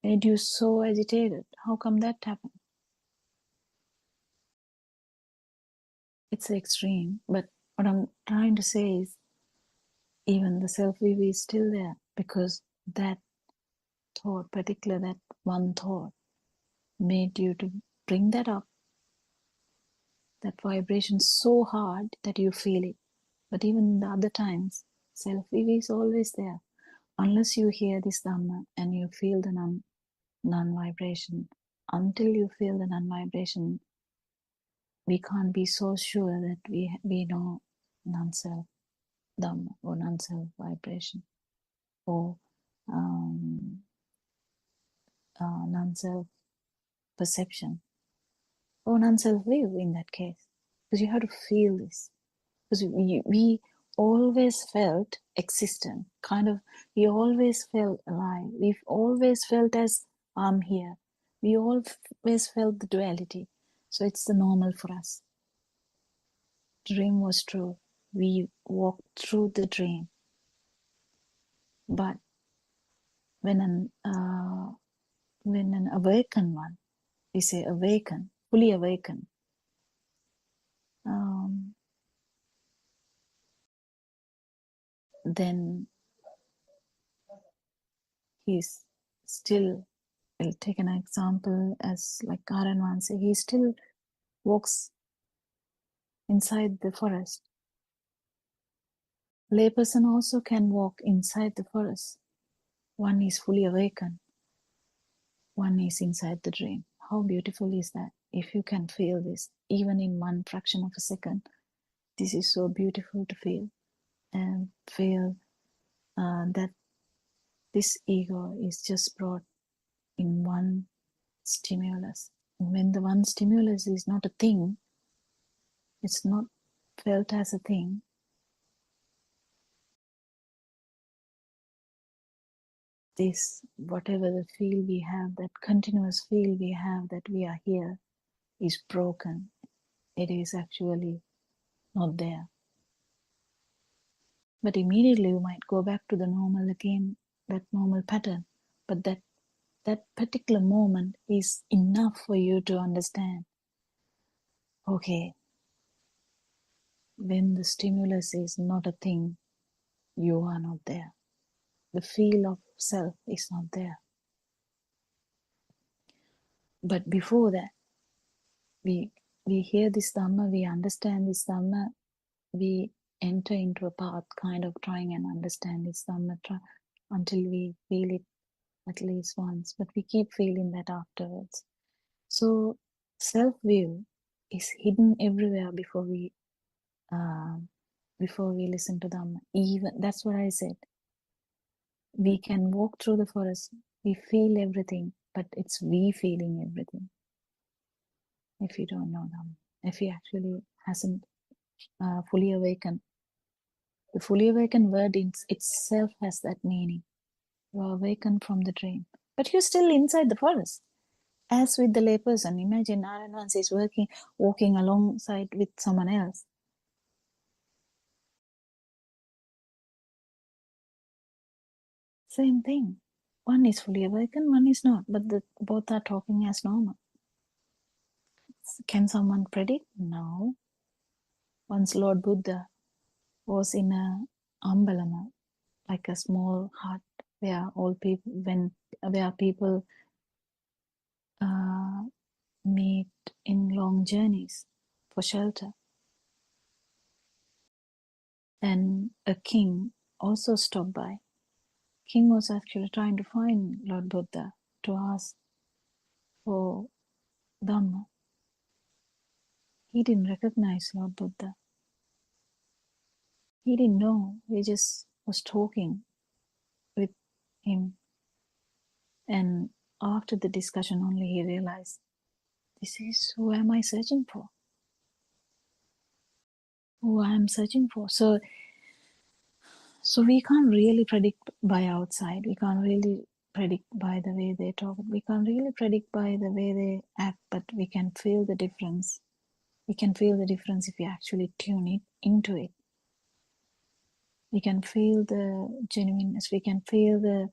made you so agitated. How come that happened? It's extreme, but what I'm trying to say is, even the self-view is still there, because that thought, particular that one thought, made you to bring that up, that vibration so hard that you feel it. But even the other times, self-view is always there. Unless you hear this Dhamma and you feel the non-vibration, until you feel the non-vibration, we can't be so sure that we know non-self Dhamma or non-self vibration or non-self perception or non-self view in that case. Because you have to feel this. Because we always felt existent, we always felt alive. We've always felt as I'm here. We always felt the duality. So it's the normal for us. Dream was true. We walked through the dream. But when an awakened one, we say awaken, fully awaken, then he's still, I'll take an example as like Karen once said, he still walks inside the forest. Layperson also can walk inside the forest. One is fully awakened. One is inside the dream. How beautiful is that? If you can feel this, even in one fraction of a second, this is so beautiful to feel. And feel that this ego is just brought in one stimulus. And when the one stimulus is not a thing, it's not felt as a thing, this, whatever the feel we have, that continuous feel we have that we are here, is broken. It is actually not there. But immediately you might go back to the normal again, that normal pattern. But that particular moment is enough for you to understand, okay, when the stimulus is not a thing, you are not there. The feel of self is not there. But before that, we hear this Dhamma, we understand this Dhamma, we enter into a path kind of trying and understand this Dhamma until we feel it at least once, but we keep feeling that afterwards. So self-view is hidden everywhere before we listen to Dhamma. Even that's what I said. We can walk through the forest, we feel everything, but it's we feeling everything. If you don't know Dhamma, if he actually hasn't fully awakened, the fully awakened word in itself has that meaning. You are awakened from the dream, but you're still inside the forest. As with the layperson, imagine Aranvans is walking alongside with someone else. Same thing. One is fully awakened, one is not, but both are talking as normal. Can someone predict? No. Once Lord Buddha was in a ambalama, like a small hut where people meet in long journeys for shelter. And a king also stopped by. King was actually trying to find Lord Buddha to ask for Dhamma. He didn't recognize Lord Buddha. He didn't know. He just was talking with him. And after the discussion only he realized, this is who am I searching for? Who I am searching for. So we can't really predict by outside. We can't really predict by the way they talk. We can't really predict by the way they act, but we can feel the difference. We can feel the difference if we actually tune it into it. We can feel the genuineness. We can feel the,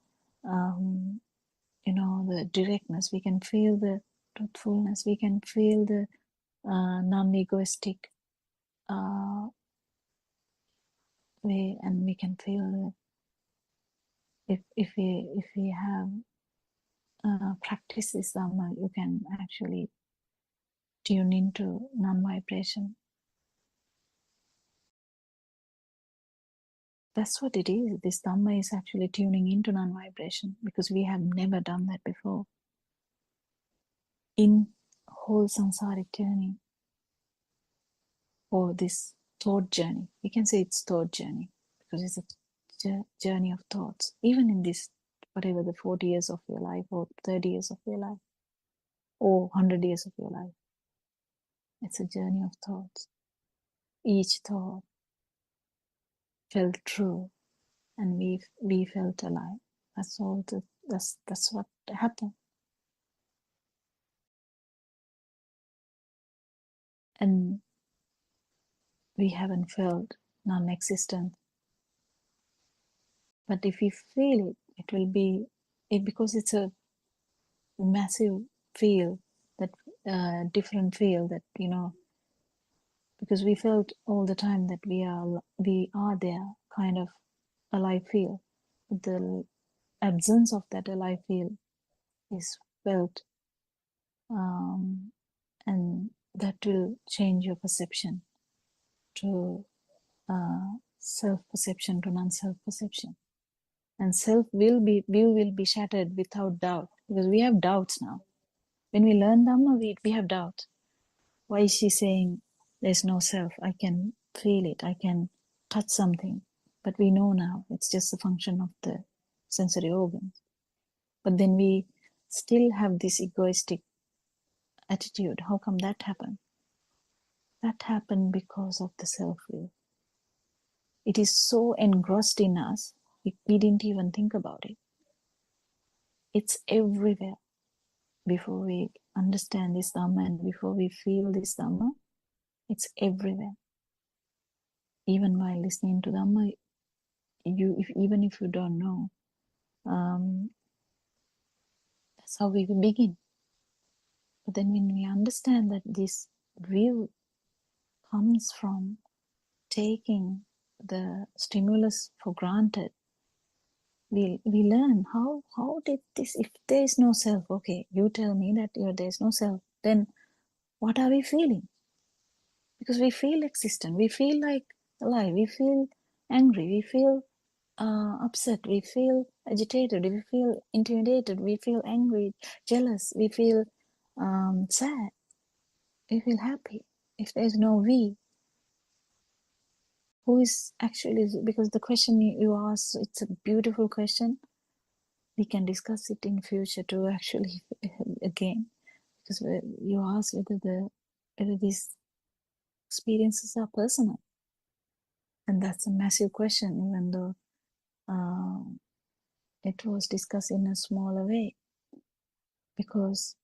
the directness. We can feel the truthfulness. We can feel the non-egoistic way, and we can feel the, if we have practice this Dhamma, you can actually tune into non-vibration. That's what it is. This Dhamma is actually tuning into non-vibration because we have never done that before. In whole samsaric journey, or this thought journey, we can say it's thought journey because it's a journey of thoughts. Even in this, whatever the 40 years of your life, or 30 years of your life, or 100 years of your life, it's a journey of thoughts. Each thought felt true, and we felt alive. That's all. That's what happened. And we haven't felt non-existent. But if we feel it, it will be it, because it's a massive field, that different field, that because we felt all the time that we are there, kind of alive feel. The absence of that alive feel is felt, and that will change your perception to self-perception to non-self-perception. And view will be shattered without doubt, because we have doubts now. When we learn Dhamma, we have doubts. Why is she saying there's no self? I can feel it, I can touch something. But we know now it's just a function of the sensory organs. But then we still have this egoistic attitude. How come that happened? That happened because of the self-will. It is so engrossed in us, we didn't even think about it. It's everywhere. Before we understand this Dhamma and before we feel this Dhamma, it's everywhere. Even while listening to Dhamma, even if you don't know, that's how we begin. But then when we understand that this view comes from taking the stimulus for granted, we learn how did this, if there is no self, okay, you tell me that there is no self, then what are we feeling? Because we feel existent, we feel like alive, we feel angry, we feel upset, we feel agitated, we feel intimidated, we feel angry, jealous, we feel sad, we feel happy. If there's no we, who is actually, because the question you ask, it's a beautiful question. We can discuss it in future too, actually, again, because you ask whether these experiences are personal, and that's a massive question, even though it was discussed in a smaller way, because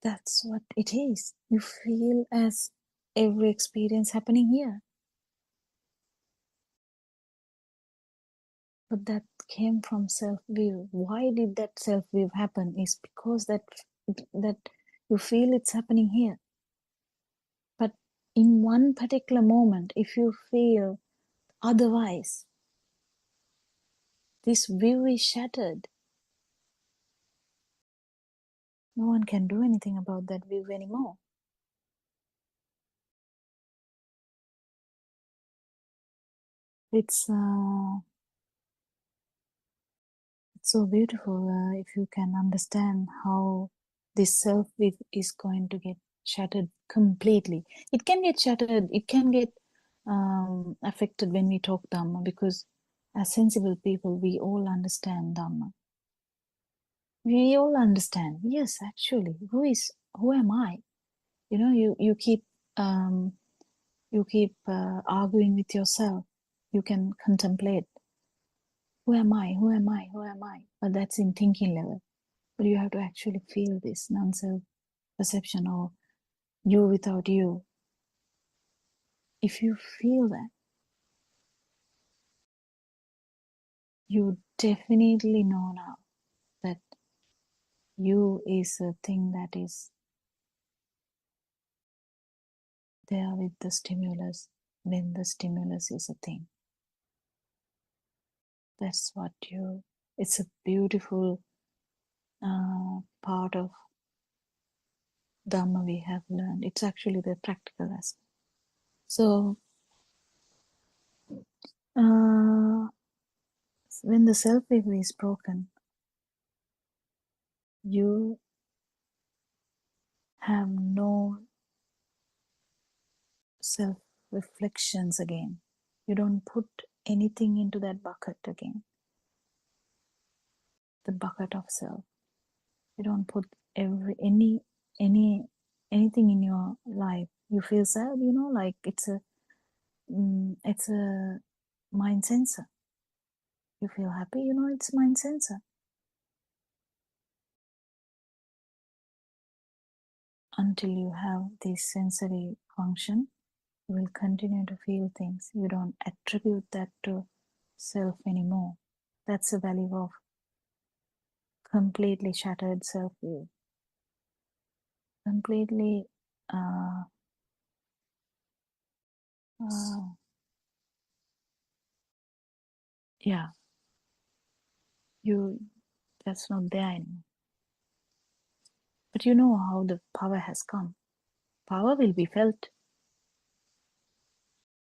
that's what it is. You feel as every experience happening here. But that came from self-view. Why did that self-view happen? Is because that you feel it's happening here. But in one particular moment, if you feel otherwise, this view is shattered. No one can do anything about that view anymore. It's so beautiful if you can understand how this self is going to get shattered completely. It can get shattered, it can get affected when we talk Dhamma, because as sensible people, we all understand Dhamma. We all understand, yes, actually, who am I? You know, you keep arguing with yourself. You can contemplate, who am I? Who am I? Who am I? But that's in thinking level. But you have to actually feel this non-self perception, or you without you. If you feel that, you definitely know now that you is a thing that is there with the stimulus when the stimulus is a thing. That's what it's a beautiful part of Dhamma we have learned. It's actually the practical aspect. So, when the self-ego is broken, you have no self-reflections again. You don't put anything into that bucket again. The bucket of self. You don't put anything in your life. You feel sad, like it's a mind sensor. You feel happy, it's mind sensor. Until you have this sensory function, you will continue to feel things. You don't attribute that to self anymore. That's the value of completely shattered self-view. Completely yeah, that's not there anymore. But you know how the power has come. Power will be felt,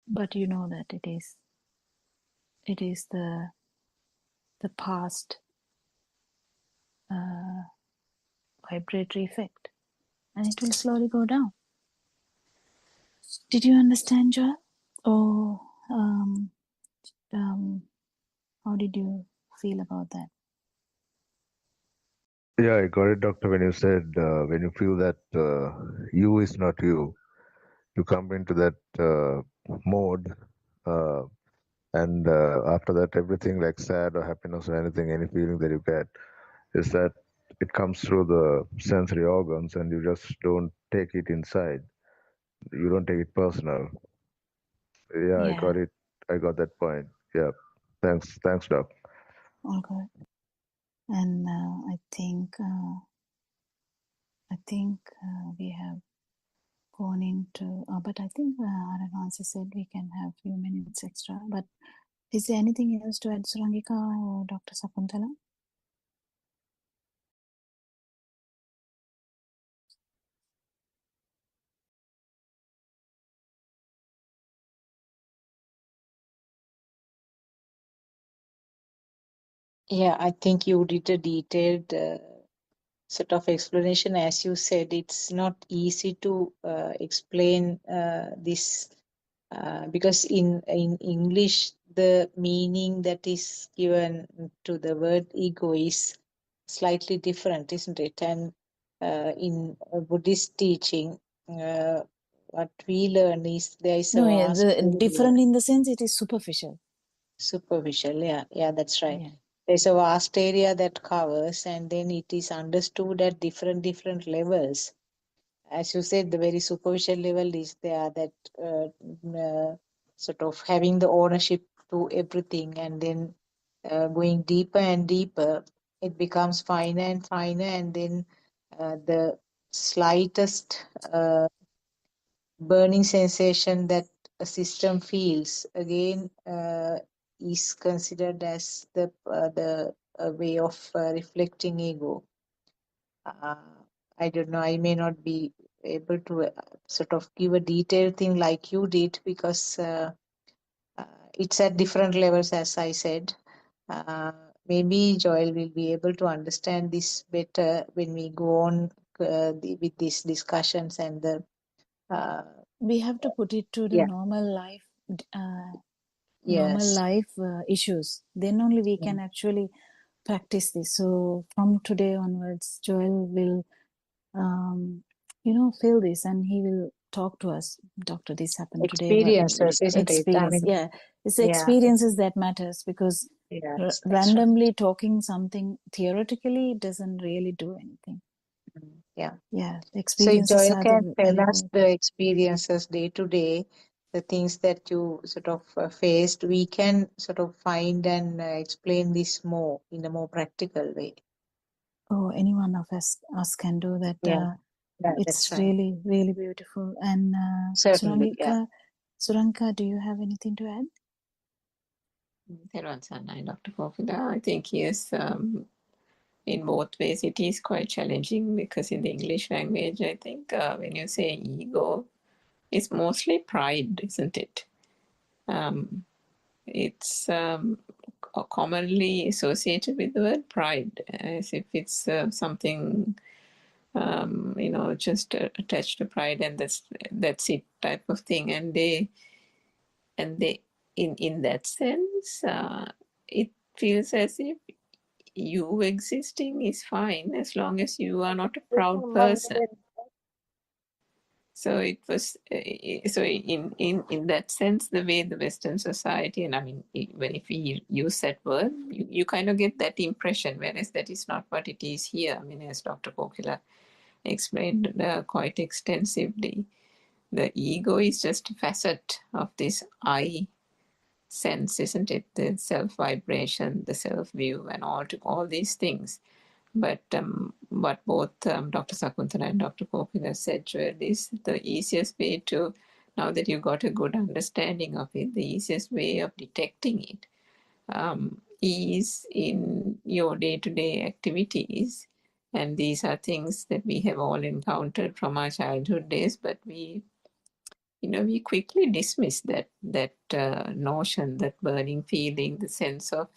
but you know that it is the past vibratory effect, and it will slowly go down. Did you understand, Joel? Or how did you feel about that? Yeah, I got it, doctor. When you said when you feel that you is not you, you come into that mode, uh, and after that, everything like sad or happiness or anything, any feeling that you get, is that it comes through the sensory organs, and you just don't take it inside. You don't take it personal. Yeah, I Yeah, got it. I got that point. Yeah, thanks, doc. all good. And I think we have gone into, but I think Aranasi said we can have a few minutes extra. But is there anything else to add, Surangika or Dr. Sakuntala? Yeah, I think you did a detailed sort of explanation. As you said, it's not easy to explain this because in English, the meaning that is given to the word ego is slightly different, isn't it? And in Buddhist teaching, what we learn is there is a No, yeah, vast the area. different in the sense it is superficial. Superficial, yeah, that's right. Yeah. There's a vast area that covers, and then it is understood at different levels. As you said, the very superficial level is there, that sort of having the ownership to everything, and then going deeper and deeper, it becomes finer and finer, and then the slightest burning sensation that a system feels again is considered as the way of reflecting ego. I don't know, I may not be able to sort of give a detailed thing like you did, because it's at different levels, as I said. Maybe Joel will be able to understand this better when we go on with these discussions and the We have to put it to the yeah, normal yes. life issues. Then only we can actually practice this. So from today onwards, Joel will, feel this, and he will talk to us. Doctor, this happened today. What Experiences, isn't it? I experience? mean, Yeah, it's the yeah, experiences that matters, because yes, that's right. randomly talking something theoretically doesn't really do anything. Yeah. Yeah, the So if experiences Joel are can the tell very, us very. the experiences day to day, the things that you sort of faced, we can sort of find and explain this more in a more practical way. Oh, any one of us can do that. Yeah, yeah, that's It's right. really, really beautiful. And Certainly, yeah. Suranka, do you have anything to add? Dr. Kokila, I think yes, in both ways it is quite challenging, because in the English language, I think when you say ego, it's mostly pride, isn't it? It's commonly associated with the word pride, as if it's something just attached to pride, and that's it type of thing. And they in that sense, it feels as if you existing is fine as long as you are not a proud person. So it was so in that sense, the way the Western society, and I mean, even if we use that word, you kind of get that impression, whereas that is not what it is here. I mean, as Dr. Kokila explained quite extensively, the ego is just a facet of this I sense, isn't it? The self vibration, the self view, and all these things. But what both Dr. Sakuntala and Dr. Kokila said, Joel, is the easiest way to, now that you've got a good understanding of it, the easiest way of detecting it ease in your day-to-day activities. And these are things that we have all encountered from our childhood days, but we quickly dismiss that notion, that burning feeling, the sense of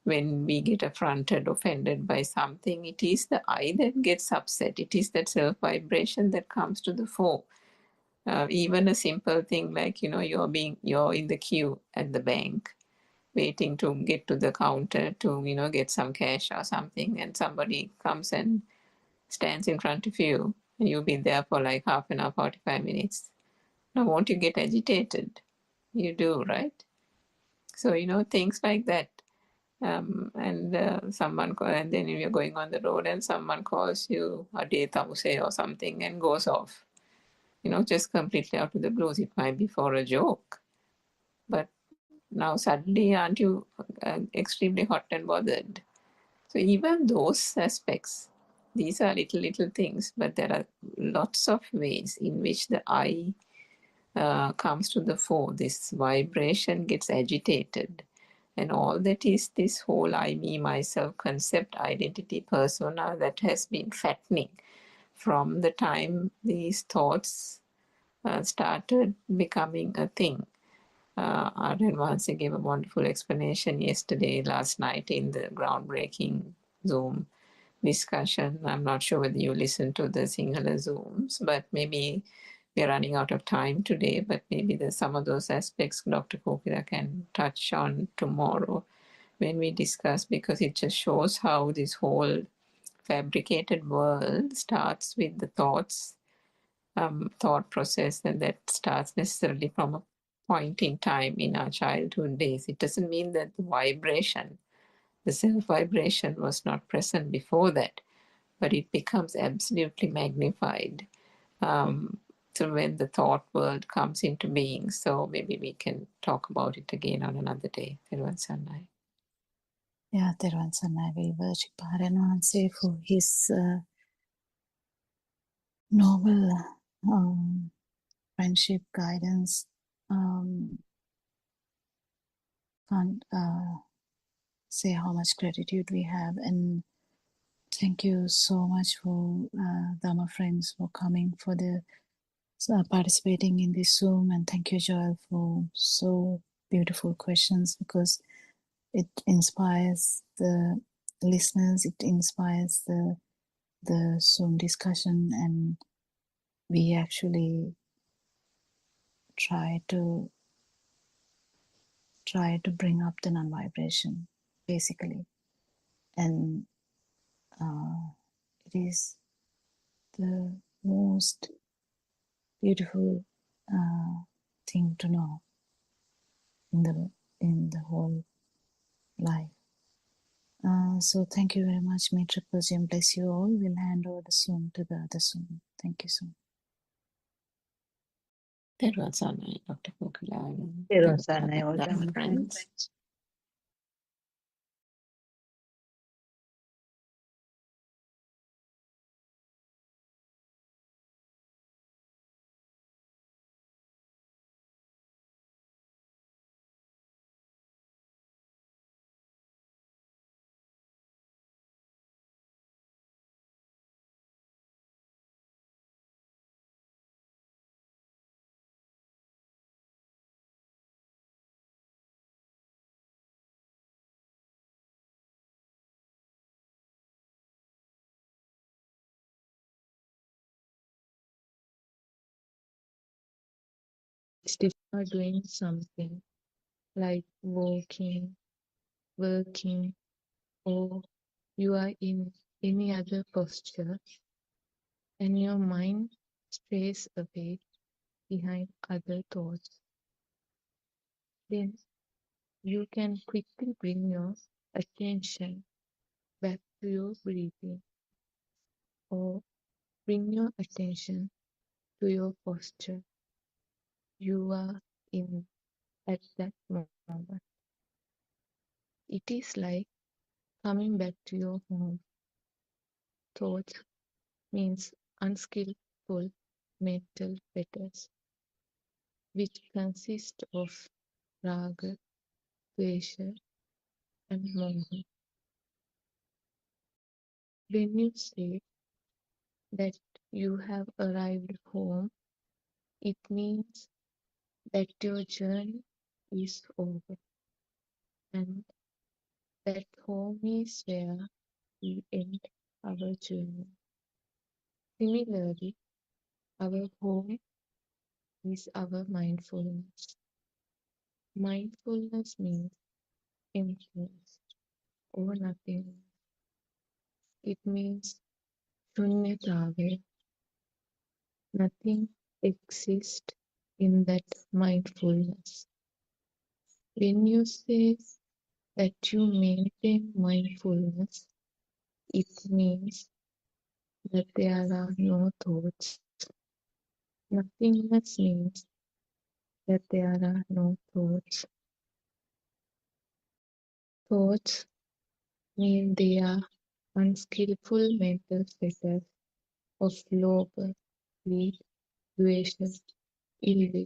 when we get affronted, offended by something, it is the I that gets upset. It is that self-vibration that comes to the fore. Even a simple thing like, you're in the queue at the bank, waiting to get to the counter to, get some cash or something, and somebody comes and stands in front of you, and you'll be there for like half an hour, 45 minutes. Now, won't you get agitated? You do, right? So, things like that. And and then you're going on the road and someone calls you a day tause or something and goes off, just completely out of the blues. It might be for a joke, but now suddenly aren't you extremely hot and bothered? So even those aspects, these are little things, but there are lots of ways in which the I comes to the fore. This vibration gets agitated. And all that is this whole I, me, myself concept, identity, persona that has been fattening from the time these thoughts started becoming a thing. Arden Vansi gave a wonderful explanation last night in the groundbreaking Zoom discussion. I'm not sure whether you listened to the Sinhala Zooms, but maybe we're running out of time today, but maybe there's some of those aspects Dr. Kokila can touch on tomorrow when we discuss, because it just shows how this whole fabricated world starts with the thought process, and that starts necessarily from a point in time in our childhood days. It doesn't mean that the vibration, the self vibration, was not present before that, but it becomes absolutely magnified. So when the thought world comes into being. So maybe we can talk about it again on another day. Yeah, Therwan Sanai, we worship Aryan Vansi for his noble friendship guidance. Can't say how much gratitude we have, and thank you so much for Dhamma friends for coming for the participating in this Zoom, and thank you, Joel, for so beautiful questions, because it inspires the listeners, it inspires the Zoom discussion, and we actually try to bring up the non-vibration basically, and it is the most beautiful thing to know in the whole life. So thank you very much. May Triple Gem bless you all. We'll hand over the Zoom to the other Zoom. Thank you so much. That was on Dr. Kokila. Therwan Saranai, all Dhamma Friends. friends. If you are doing something like walking, working, or you are in any other posture and your mind strays away behind other thoughts, then you can quickly bring your attention back to your breathing, or bring your attention to your posture you are in at that moment. It is like coming back to your home. Thoughts means unskillful mental patterns, which consist of raga, dvesha, and moha. When you say that you have arrived home, it means that your journey is over, and that home is where we end our journey. Similarly, our home is our mindfulness. Mindfulness means emptiness or nothingness. It means shunyatave. Nothing exists in that mindfulness. When you say that you maintain mindfulness, it means that there are no thoughts. Nothingness means that there are no thoughts. Thoughts mean they are unskillful mental setups of lobha, greed, dvesha, ill will,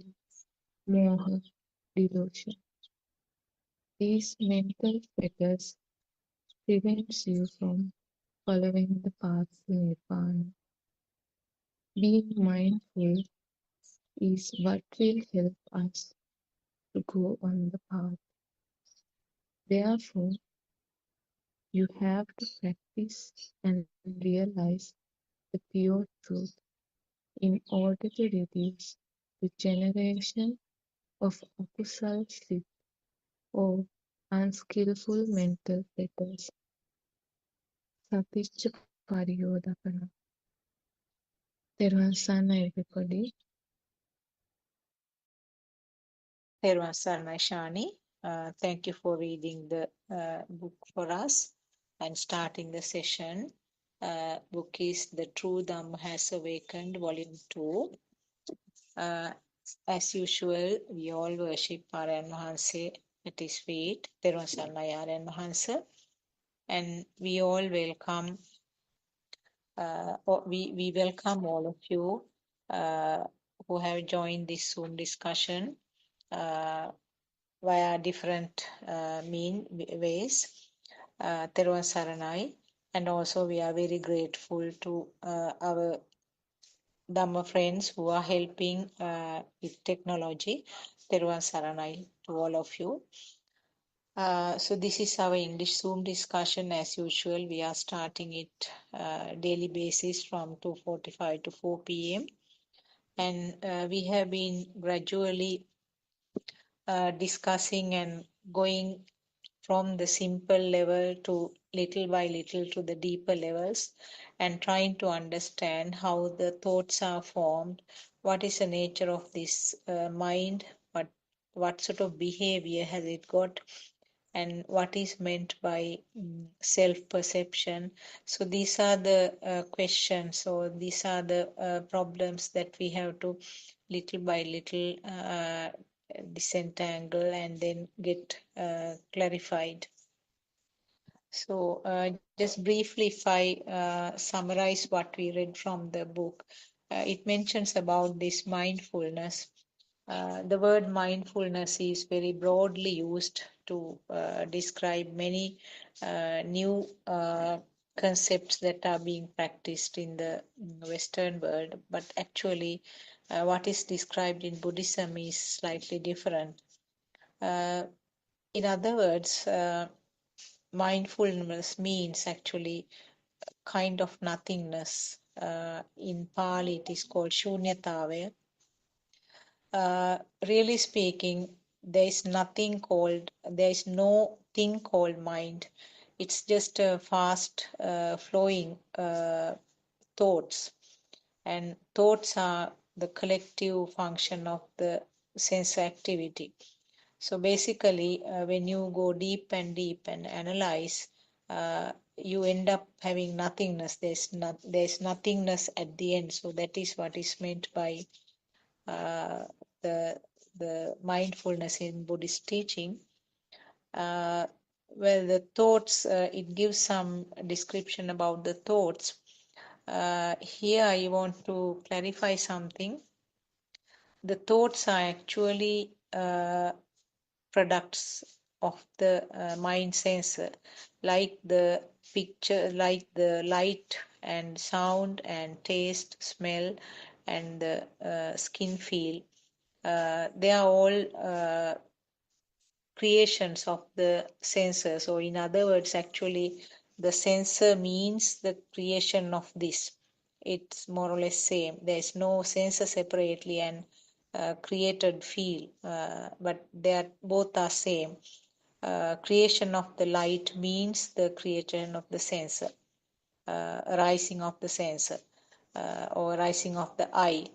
moha, delusion. These mental fetters prevents you from following the path to nirvana. Being mindful is what will help us to go on the path. Therefore, you have to practice and realize the pure truth in order to reduce the generation of akusal slip or unskillful mental fetters. Saticca pariyodapana. Therwan Sarnai everybody. Therwan Sarnai Shani. Thank you for reading the book for us and starting the session. Book is The True Dhamma Has Awakened, Volume 2. As usual, we all worship Aryan Mahanse at his feet, Therwan Sarnai Aryan Mahanse, and we all welcome. We welcome all of you who have joined this Zoom discussion via different ways. Therwan Saranai, and also we are very grateful to our Dhamma friends who are helping with technology. Therwan Saranai to all of you. So this is our English Zoom discussion. As usual, we are starting it daily basis from 2:45 to 4 p.m. And we have been gradually discussing and going from the simple level to little by little to the deeper levels and trying to understand how the thoughts are formed, what is the nature of this mind, what sort of behavior has it got, and what is meant by self-perception. So these are the questions, so these are the problems that we have to little by little disentangle and then get clarified. So just briefly, if I summarize what we read from the book, it mentions about this mindfulness. The word mindfulness is very broadly used to describe many new concepts that are being practiced in the Western world, but actually what is described in Buddhism is slightly different. In other words, mindfulness means actually kind of nothingness. In Pali, it is called shunyatave. Really speaking, there is no thing called mind. It's just a fast flowing thoughts. And thoughts are the collective function of the sense activity. So basically, when you go deep and analyze, you end up having nothingness. There's nothingness at the end. So that is what is meant by uh, the mindfulness in Buddhist teaching. Well, the thoughts, it gives some description about the thoughts. Here I want to clarify something. The thoughts are actually products of the mind sensor, like the picture, like the light and sound and taste, smell, and the skin feel. They are all creations of the sensor. So in other words, actually the sensor means the creation of this. It's more or less same. There's no sensor separately and created feel, but they are both are same. Creation of the light means the creation of the sensor, arising of the sensor, or arising of the eye.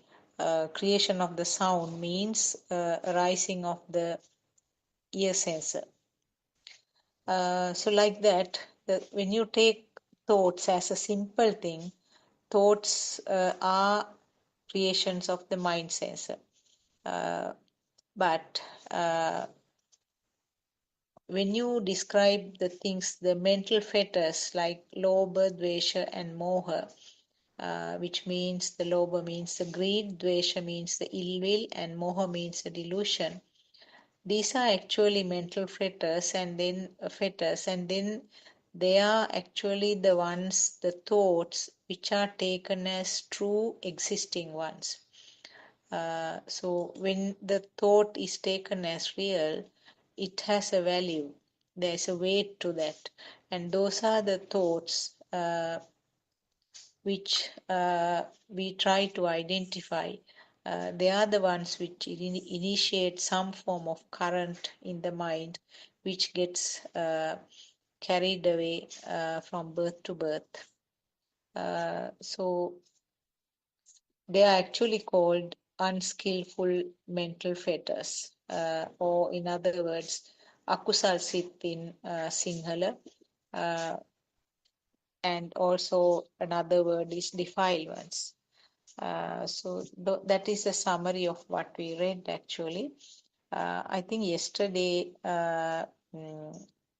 Creation of the sound means arising of the ear sensor. So like that, when you take thoughts as a simple thing, thoughts are creations of the mind sensor. But when you describe the things, the mental fetters like lobha, dvesha, and moha, which means the lobha means the greed, dvesha means the ill will, and moha means the delusion. These are actually mental fetters, and then they are actually the ones, the thoughts, which are taken as true existing ones. So when the thought is taken as real, it has a value. There is a weight to that, and those are the thoughts which we try to identify. They are the ones which initiate some form of current in the mind, which gets carried away from birth to birth. So they are actually called unskillful mental fetters, or in other words, akusal sit in Sinhala. And also another word is defilements. So that is a summary of what we read actually. I think yesterday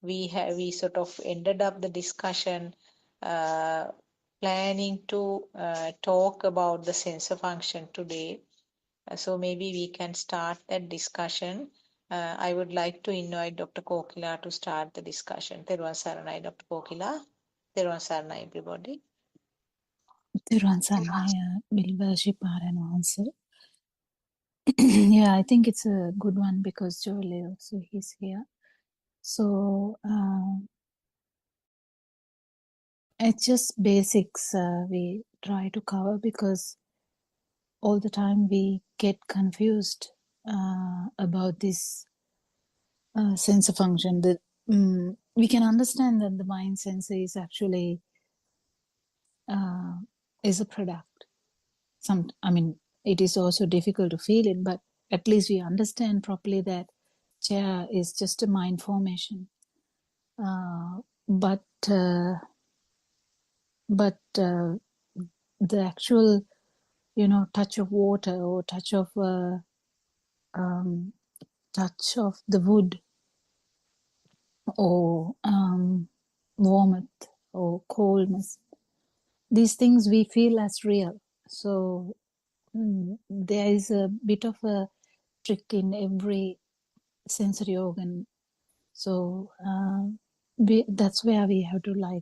we sort of ended up the discussion planning to talk about the sensor function today. So maybe we can start that discussion. I would like to invite Dr. Kokila to start the discussion. Teruvan Saranai, Dr. Kokila. Teruvan Saranai, everybody. Thiruvan Saranai, will worship and answer. Yeah, I think it's a good one because Joel also is here. So it's just basics we try to cover because all the time we get confused about this sensor function. That we can understand that the mind sensor is actually is a product. It is also difficult to feel it, but at least we understand properly that chair is just a mind formation. But the actual, touch of water or touch of the wood or warmth or coldness, these things we feel as real. So there is a bit of a trick in every sensory organ. So that's where we have to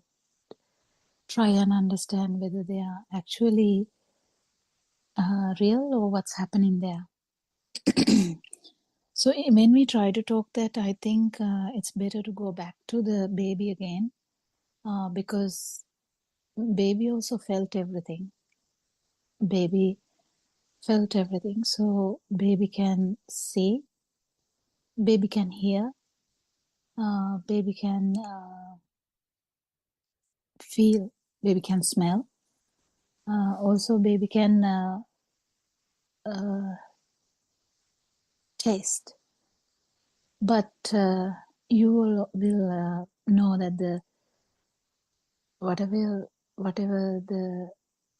try and understand whether they are actually real or what's happening there. So when we try to talk that, I think it's better to go back to the baby again, because baby also felt everything. Baby felt everything. So baby can see, baby can hear, baby can feel, baby can smell. Also baby can taste. But you will know that the whatever the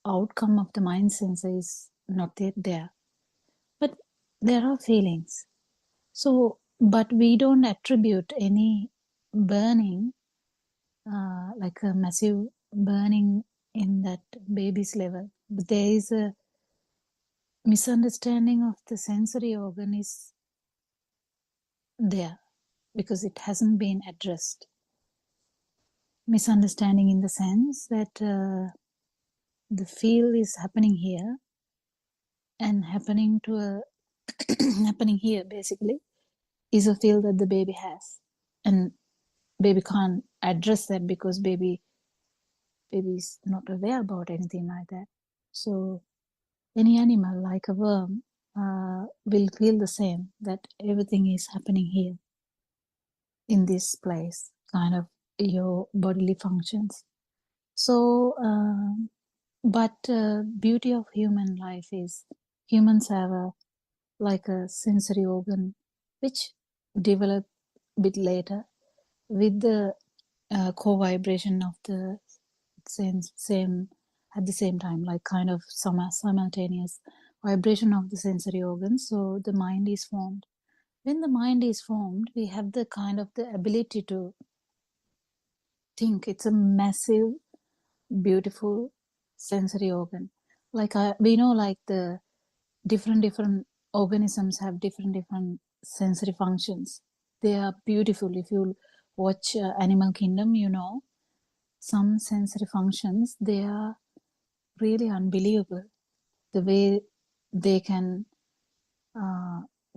outcome of the mind sensor is not yet there, but there are feelings. So but we don't attribute any burning, like a massive burning in that baby's level. But there is a misunderstanding of the sensory organ is there. because it hasn't been addressed. Misunderstanding in the sense that the feel is happening here and happening to a happening here basically is a feel that the baby has, and baby can't address that because baby is not aware about anything like that. So any animal like a worm will feel the same, that everything is happening here in this place, kind of your bodily functions. So but beauty of human life is humans have a like a sensory organ which develop bit later with the co-vibration of the same at the same time, like kind of simultaneous vibration of the sensory organs. So the mind is formed. When the mind is formed, we have the kind of the ability to think. It's a massive, beautiful sensory organ. Like we know, like the different organisms have different sensory functions. They are beautiful. If you watch Animal Kingdom, you know some sensory functions, they are really unbelievable. The way they can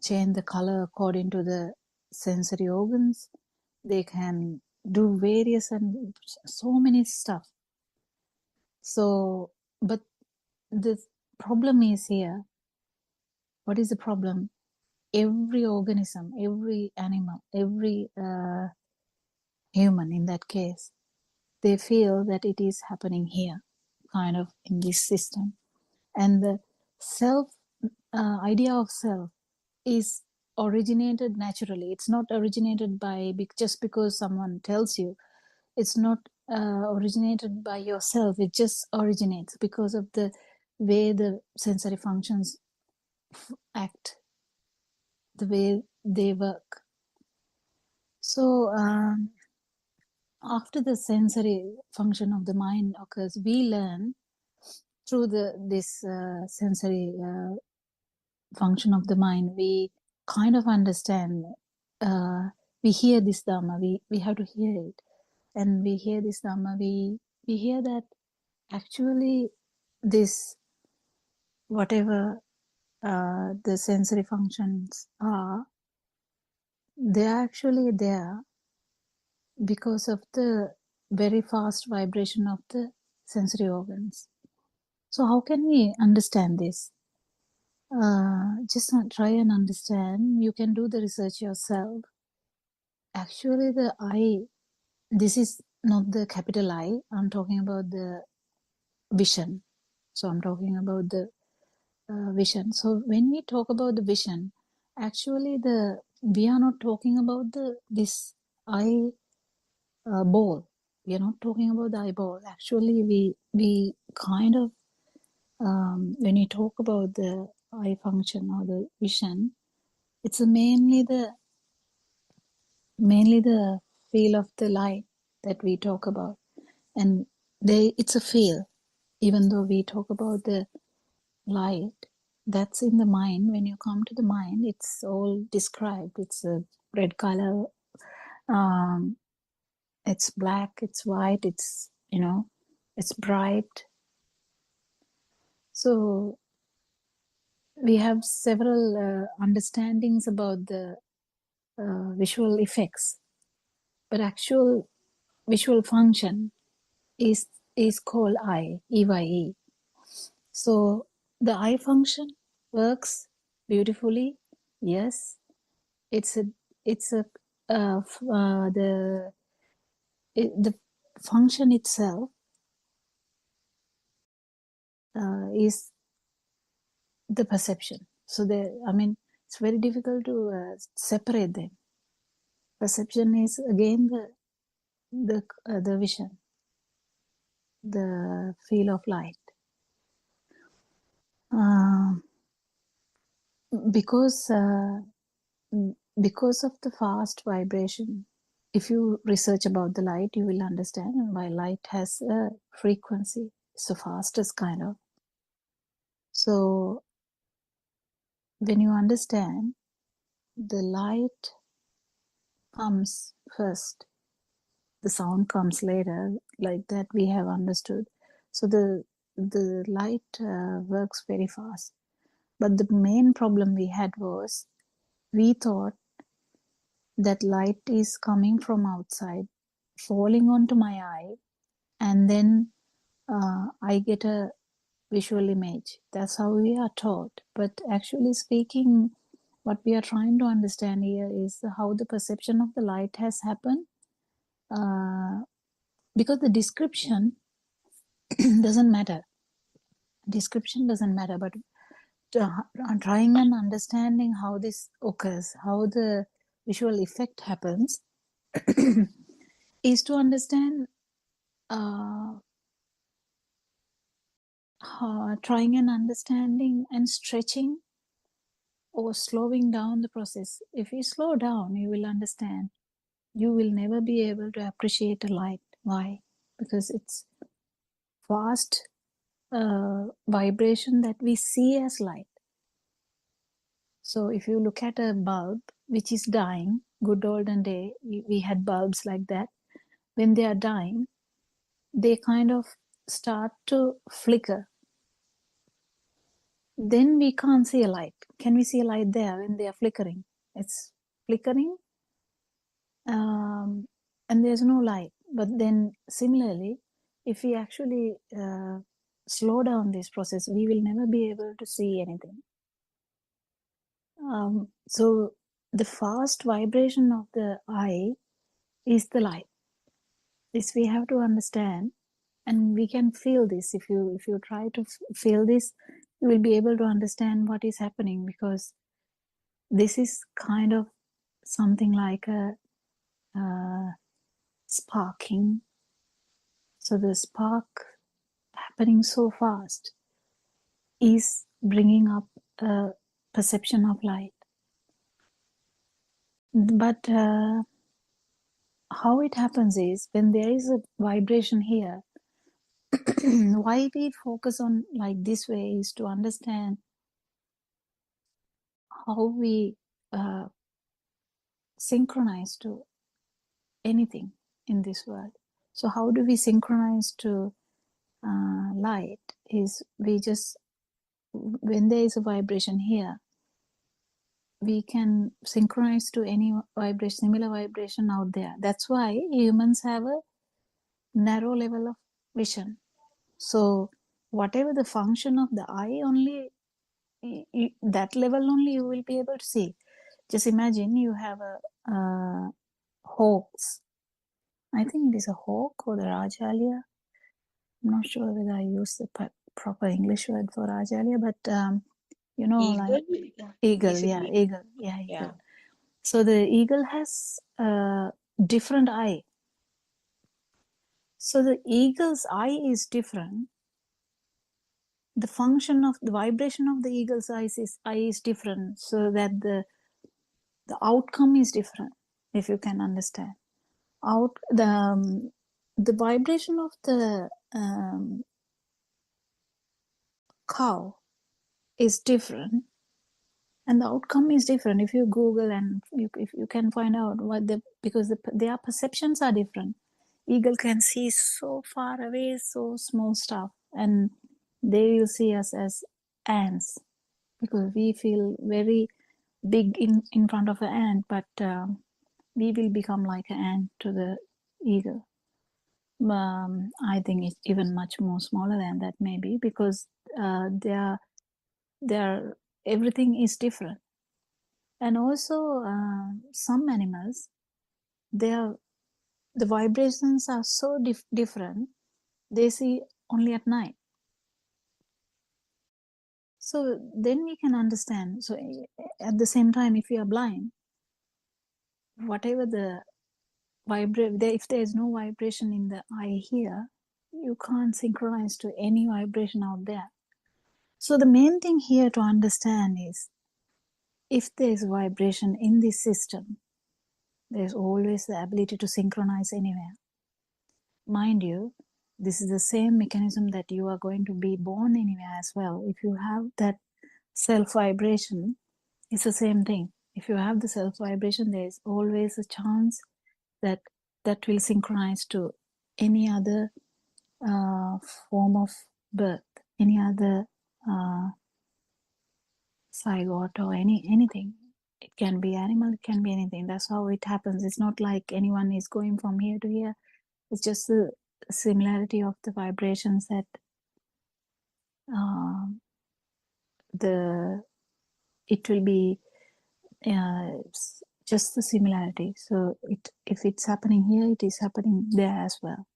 change the color according to the sensory organs. They can do various and so many stuff. So, but the problem is here. What is the problem? Every organism, every animal, every human in that case, they feel that it is happening here, kind of in this system. And the self, idea of self is originated naturally. It's not originated by just because someone tells you. It's not originated by yourself. It just originates because of the way the sensory functions act, the way they work. So after the sensory function of the mind occurs, we learn through this sensory function of the mind, we kind of understand. We hear this Dhamma, we have to hear it. And we hear this Dhamma, we hear that actually this, whatever the sensory functions are, they're actually there because of the very fast vibration of the sensory organs. So how can we understand this? Just try and understand. You can do the research yourself. Actually, the I, this is not the capital I, I'm talking about the vision. So I'm talking about the vision. So when we talk about the vision, actually we are not talking about this eye ball. We are not talking about the eyeball. Actually, we kind of when you talk about the eye function or the vision, it's mainly the feel of the light that we talk about, and it's a feel. Even though we talk about the light, that's in the mind. When you come to the mind, it's all described. It's a red color, it's black, it's white, it's it's bright. So we have several understandings about the visual effects, but actual visual function is called eye, EYE. So the eye function works beautifully. Yes, the function itself is the perception. So it's very difficult to separate them. Perception is again the vision, the feel of light. Because of the fast vibration, if you research about the light, you will understand why light has a frequency. It's the fastest kind of. So when you understand the light comes first, the sound comes later, like that we have understood. So the light works very fast. But the main problem we had was we thought that light is coming from outside, falling onto my eye, and then I get a visual image. That's how we are taught. But actually speaking, what we are trying to understand here is how the perception of the light has happened, because the description doesn't matter. Description doesn't matter, but trying and understanding how this occurs, how the visual effect happens, is to understand, trying and understanding and stretching or slowing down the process. If you slow down, you will understand. You will never be able to appreciate a light. Why? Because it's fast vibration that we see as light. So if you look at a bulb which is dying, good olden day, we had bulbs like that. When they are dying, they kind of start to flicker. Then we can't see a light. Can we see a light there when they are flickering? It's flickering, and there's no light. But then similarly, if we actually slow down this process, we will never be able to see anything. So the fast vibration of the eye is the light. This we have to understand, and we can feel this. If you try to feel this, you will be able to understand what is happening, because this is kind of something like a sparking. So the spark happening so fast is bringing up a perception of light. But how it happens is, when there is a vibration here, why we focus on like this way is to understand how we synchronize to anything in this world. So how do we synchronize to light? Is we just, when there is a vibration here, we can synchronize to any vibration, similar vibration out there. That's why humans have a narrow level of vision. So whatever the function of the eye, only that level only you will be able to see. Just imagine you have a hawks. I think it is a hawk or the Rajalia. I'm not sure whether I use the proper English word for Rajalia, but you know, Eagle? like eagle, yeah, eagle. So the eagle has a different eye. So the eagle's eye is different. The function of the vibration of the eagle's eye is different, so that the outcome is different. If you can understand, the vibration of the cow is different, and the outcome is different. If you Google and if you can find out what because their perceptions are different. Eagle can see so far away, so small stuff, and they will see us as ants, because we feel very big in front of an ant, but we will become like an ant to the eagle. I think it's even much more smaller than that, maybe, because everything is different. And also some animals, the vibrations are so different, they see only at night. So then we can understand. So at the same time, if you are blind, whatever the if there is no vibration in the eye here, you can't synchronize to any vibration out there. So the main thing here to understand is, if there is vibration in this system, there's always the ability to synchronize anywhere. Mind you, this is the same mechanism that you are going to be born anywhere as well. If you have that self vibration, it's the same thing. if you have the self vibration, there is always a chance that that will synchronize to any other form of birth, any other zygote or anything. It can be animal, it can be anything. That's how it happens. It's not like anyone is going from here to here. It's just the similarity of the vibrations that it will be just the similarity. So if it's happening here, it is happening there as well.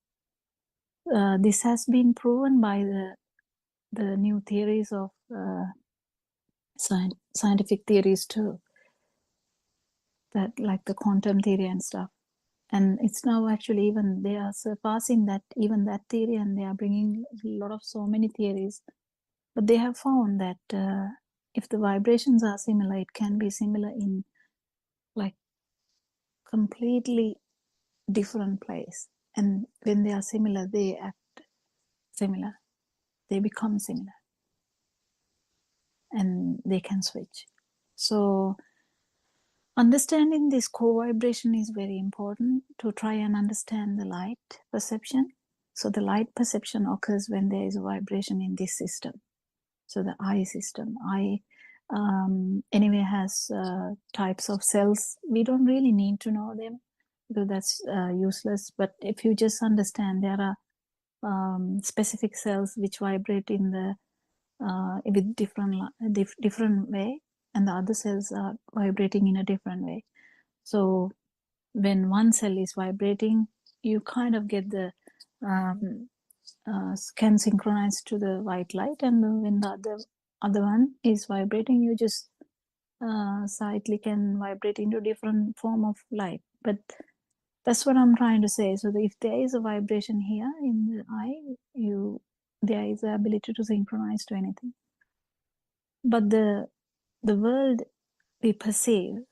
This has been proven by the new theories of scientific theories too, that like the quantum theory and stuff. And it's now actually even they are surpassing that theory, and they are bringing a lot of so many theories. But they have found that if the vibrations are similar, it can be similar in like completely different place. And when they are similar, they act similar. They become similar. And they can switch. So understanding this co-vibration is very important to try and understand the light perception. So the light perception occurs when there is a vibration in this system. So the eye system. Eye anyway has types of cells. We don't really need to know them because that's useless. But if you just understand there are specific cells which vibrate in the with different way, and the other cells are vibrating in a different way. So when one cell is vibrating, you kind of get the can synchronize to the white light, and when the other one is vibrating, you just slightly can vibrate into different form of light. But that's what I'm trying to say. So if there is a vibration here in the eye, there is the ability to synchronize to anything. But the world we perceive,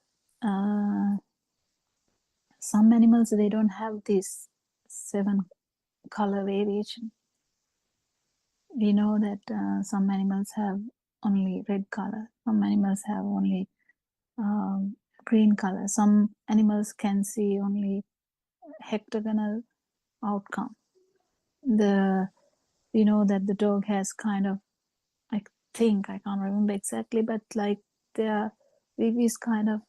some animals, they don't have this 7 color variation. We know that some animals have only red color, some animals have only green color, some animals can see only hectagonal outcome. We know that the dog has kind of, I can't remember exactly, but like there is kind of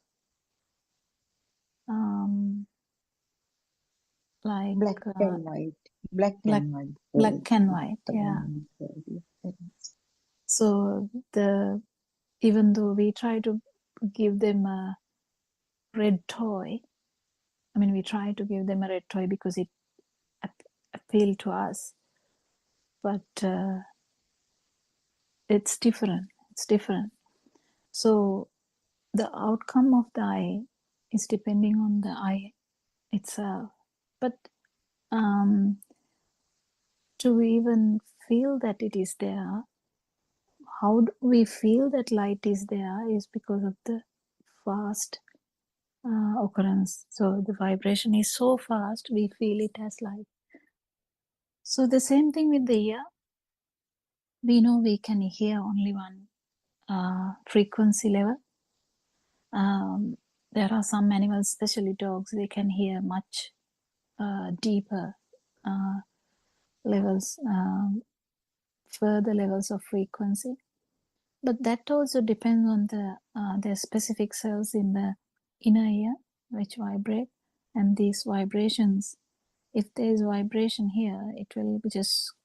like black and white. Black and white, yeah. So even though we try to give them a red toy, we try to give them a red toy because it appealed to us, but it's different. So the outcome of the eye is depending on the eye itself. But to even feel that it is there, how do we feel that light is there is because of the fast occurrence. So the vibration is so fast, we feel it as light. So the same thing with the ear. We know we can hear only one frequency level. There are some animals, especially dogs, they can hear much deeper levels, further levels of frequency. But that also depends on the specific cells in the inner ear which vibrate, and these vibrations, if there is vibration here, it will just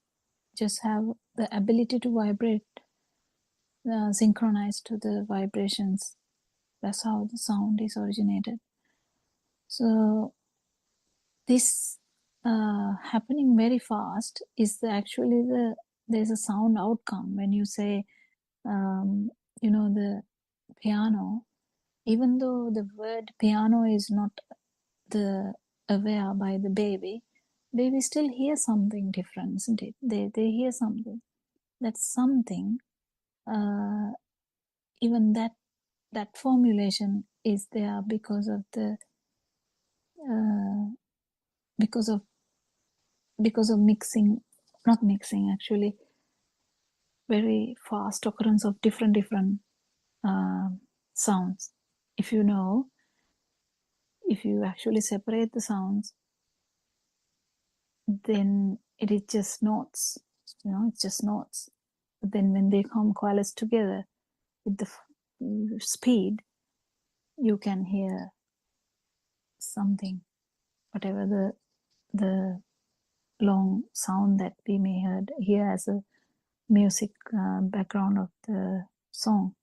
have the ability to vibrate, synchronized to the vibrations. That's how the sound is originated. So this happening very fast is actually there's a sound outcome. When you say the piano, even though the word piano is not aware by the baby still hear something different, isn't it? They hear something. That's something. Even that formulation is there because of mixing, not mixing actually, very fast occurrence of different sounds if you know, if you actually separate the sounds, then it is just notes, it's just notes. But then when they come coalesce together with the speed, you can hear something, whatever the long sound that we may hear as a music background of the song.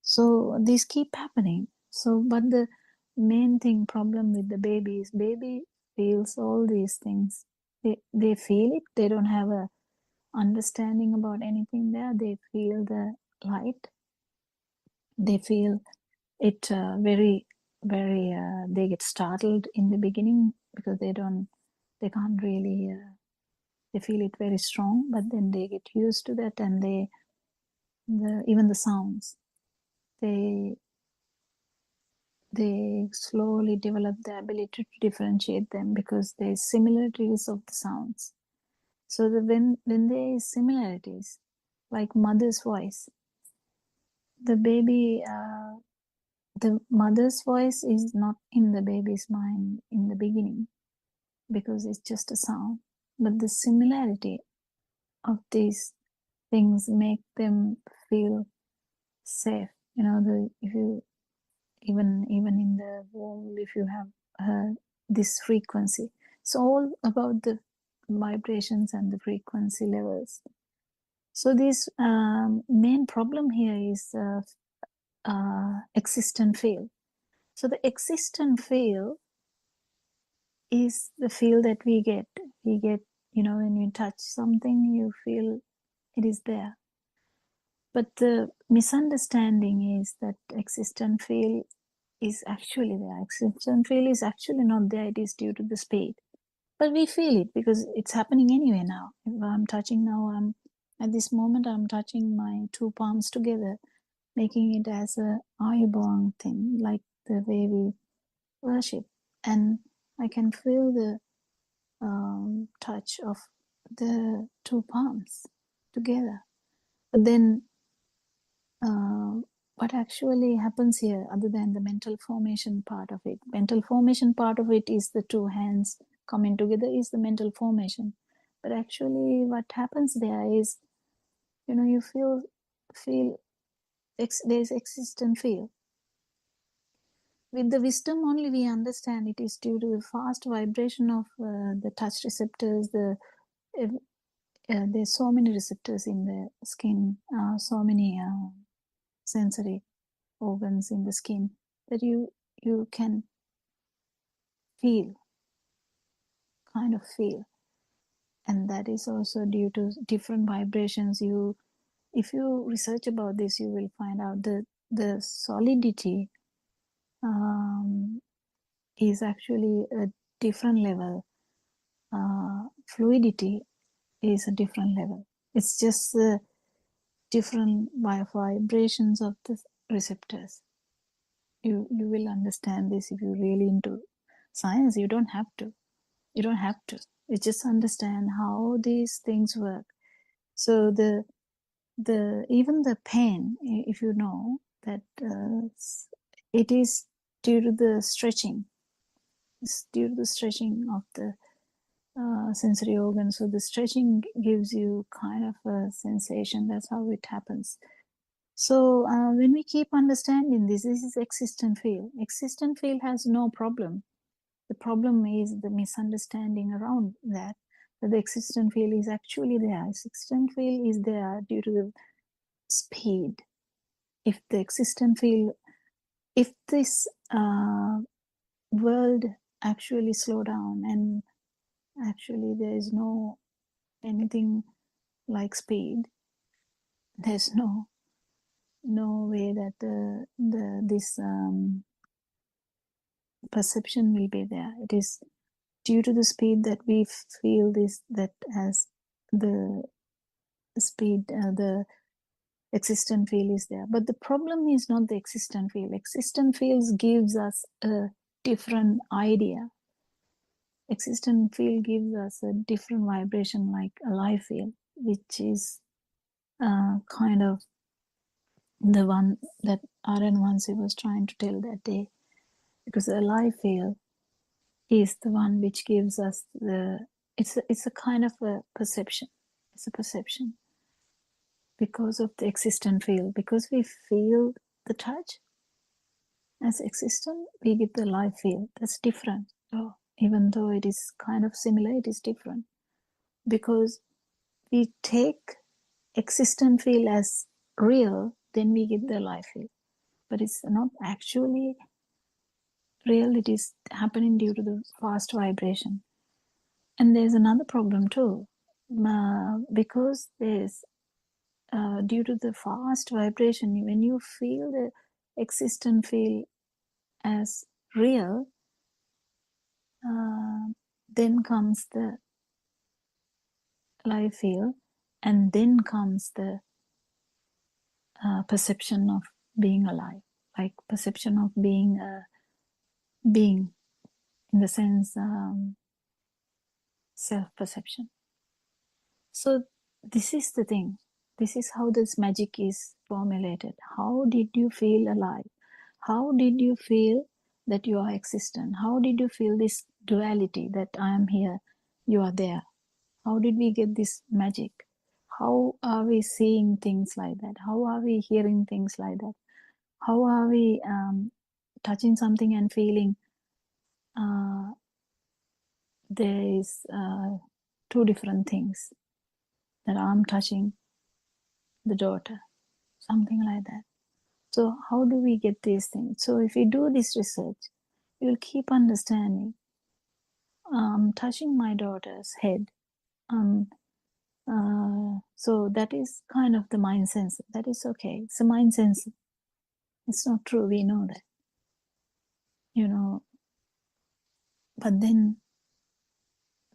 So these keep happening. So, but the main problem with the baby is baby feels all these things. They feel it. They don't have a understanding about anything there. They feel the light. They feel it very, very. They get startled in the beginning because they can't really. They feel it very strong, but then they get used to that, and even the sounds, they slowly develop the ability to differentiate them because there's similarities of the sounds. So when there is similarities, like mother's voice, the baby, the mother's voice is not in the baby's mind in the beginning because it's just a sound. But the similarity of these things make them feel safe. If you even in the womb, if you have this frequency, it's all about the vibrations and the frequency levels. So this main problem here is existent feel. So the existent feel is the feel that we get when you touch something, you feel it is there. But the misunderstanding is that existent feel is actually there. Existent feel is actually not there. It is due to the speed. But we feel it because it's happening anyway now. If I'm touching now, at this moment, I'm touching my two palms together, making it as a Ayubong thing, like the way we worship. And I can feel the touch of the two palms together. But then what actually happens here, other than the mental formation part of it, is the two hands coming together is the mental formation. But actually what happens there is, you feel there's existent feel. With the wisdom only we understand it is due to the fast vibration of the touch receptors. There's so many receptors in the skin, so many sensory organs in the skin that you can kind of feel, and that is also due to different vibrations. If you research about this, you will find out that the solidity is actually a different level. Fluidity is a different level. It's just the different vibrations of the receptors. You will understand this if you're really into science. You don't have to. You just understand how these things work. So the even the pain, if you know that it is due to the stretching. It's due to the stretching of the sensory organs. So the stretching gives you kind of a sensation. That's how it happens. So when we keep understanding this is existent feel. Existent feel has no problem. The problem is the misunderstanding around that the existent feel is actually there. Existent feel is there due to the speed. If the existent feel, if this world actually slow down and actually there is no anything like speed, there's no way that this perception will be there. It is due to the speed that we feel this, that as the speed, the existent feel is there. But the problem is not the existent feel. Existent feels gives us a different idea. Existent feel gives us a different vibration, like a life feel, which is kind of the one that R.N. Vansi was trying to tell that day, because the alive field is the one which gives us it's a kind of a perception. It's a perception because of the existent field. Because we feel the touch as existent, we get the live field. That's different. So even though it is kind of similar, it is different. Because we take existent field as real, then we get the live field. But it's not actually real, it is happening due to the fast vibration. And there's another problem too, because there's due to the fast vibration, when you feel the existent field as real, then comes the live field, and then comes the perception of being alive, like perception of being being, in the sense self-perception. So this is the thing. This is how this magic is formulated. How did you feel alive? How did you feel that you are existent? How did you feel this duality, that I am here, you are there? How did we get this magic? How are we seeing things like that? How are we hearing things like that? How are we touching something and feeling there is two different things, that I'm touching the daughter, something like that. So how do we get these things? So if you do this research, you'll keep understanding. Touching my daughter's head. So that is kind of the mind sensor. That is okay. It's a mind sensor. It's not true. We know that. But then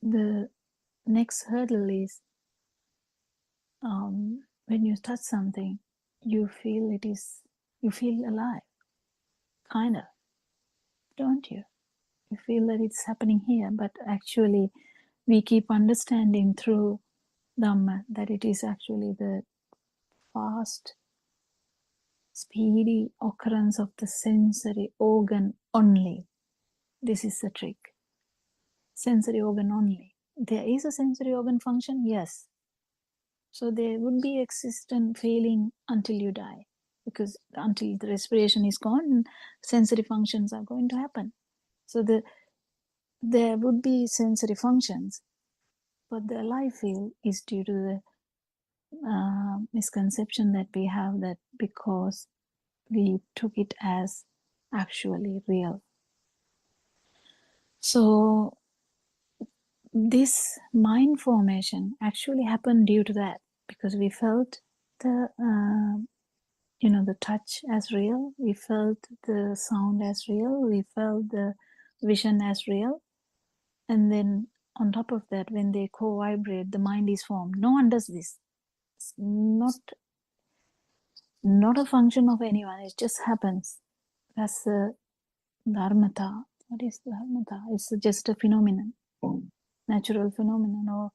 the next hurdle is when you touch something, you feel alive, kind of, don't you? You feel that it's happening here, but actually we keep understanding through Dhamma that it is actually the fast, speedy occurrence of the sensory organ only. This is the trick. Sensory organ only. There is a sensory organ function, yes. So there would be existent feeling until you die, because until the respiration is gone, sensory functions are going to happen. So there would be sensory functions, but the alive feel is due to the misconception that we have, that because we took it as actually real. So this mind formation actually happened due to that, because we felt the the touch as real, we felt the sound as real, we felt the vision as real, and then on top of that, when they co-vibrate, the mind is formed. No one does this. It's not a function of anyone. It just happens. That's the dharmata. What is dharmata? It's just a phenomenon, natural phenomenon, or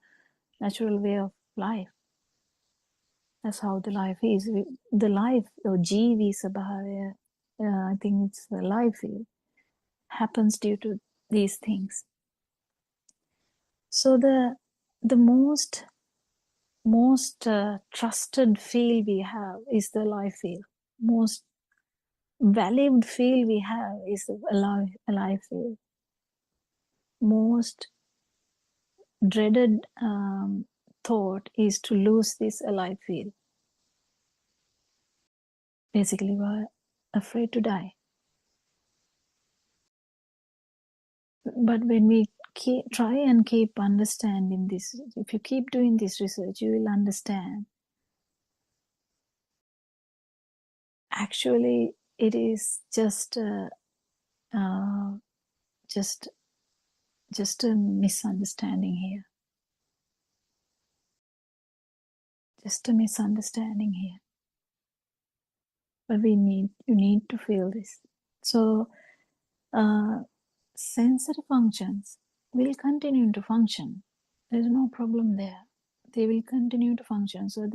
natural way of life. That's how the life is. The life, or Jivi Sabhavya, I think it's the life field, happens due to these things. So the most trusted field we have is the life field. Most valued field we have is the alive field. Most dreaded thought is to lose this alive field. Basically, we're afraid to die. But when we try and keep understanding this, if you keep doing this research, you will understand. Actually, it is just a misunderstanding here. Just a misunderstanding here. But you need to feel this. So sensory functions will continue to function. There is no problem there. They will continue to function. So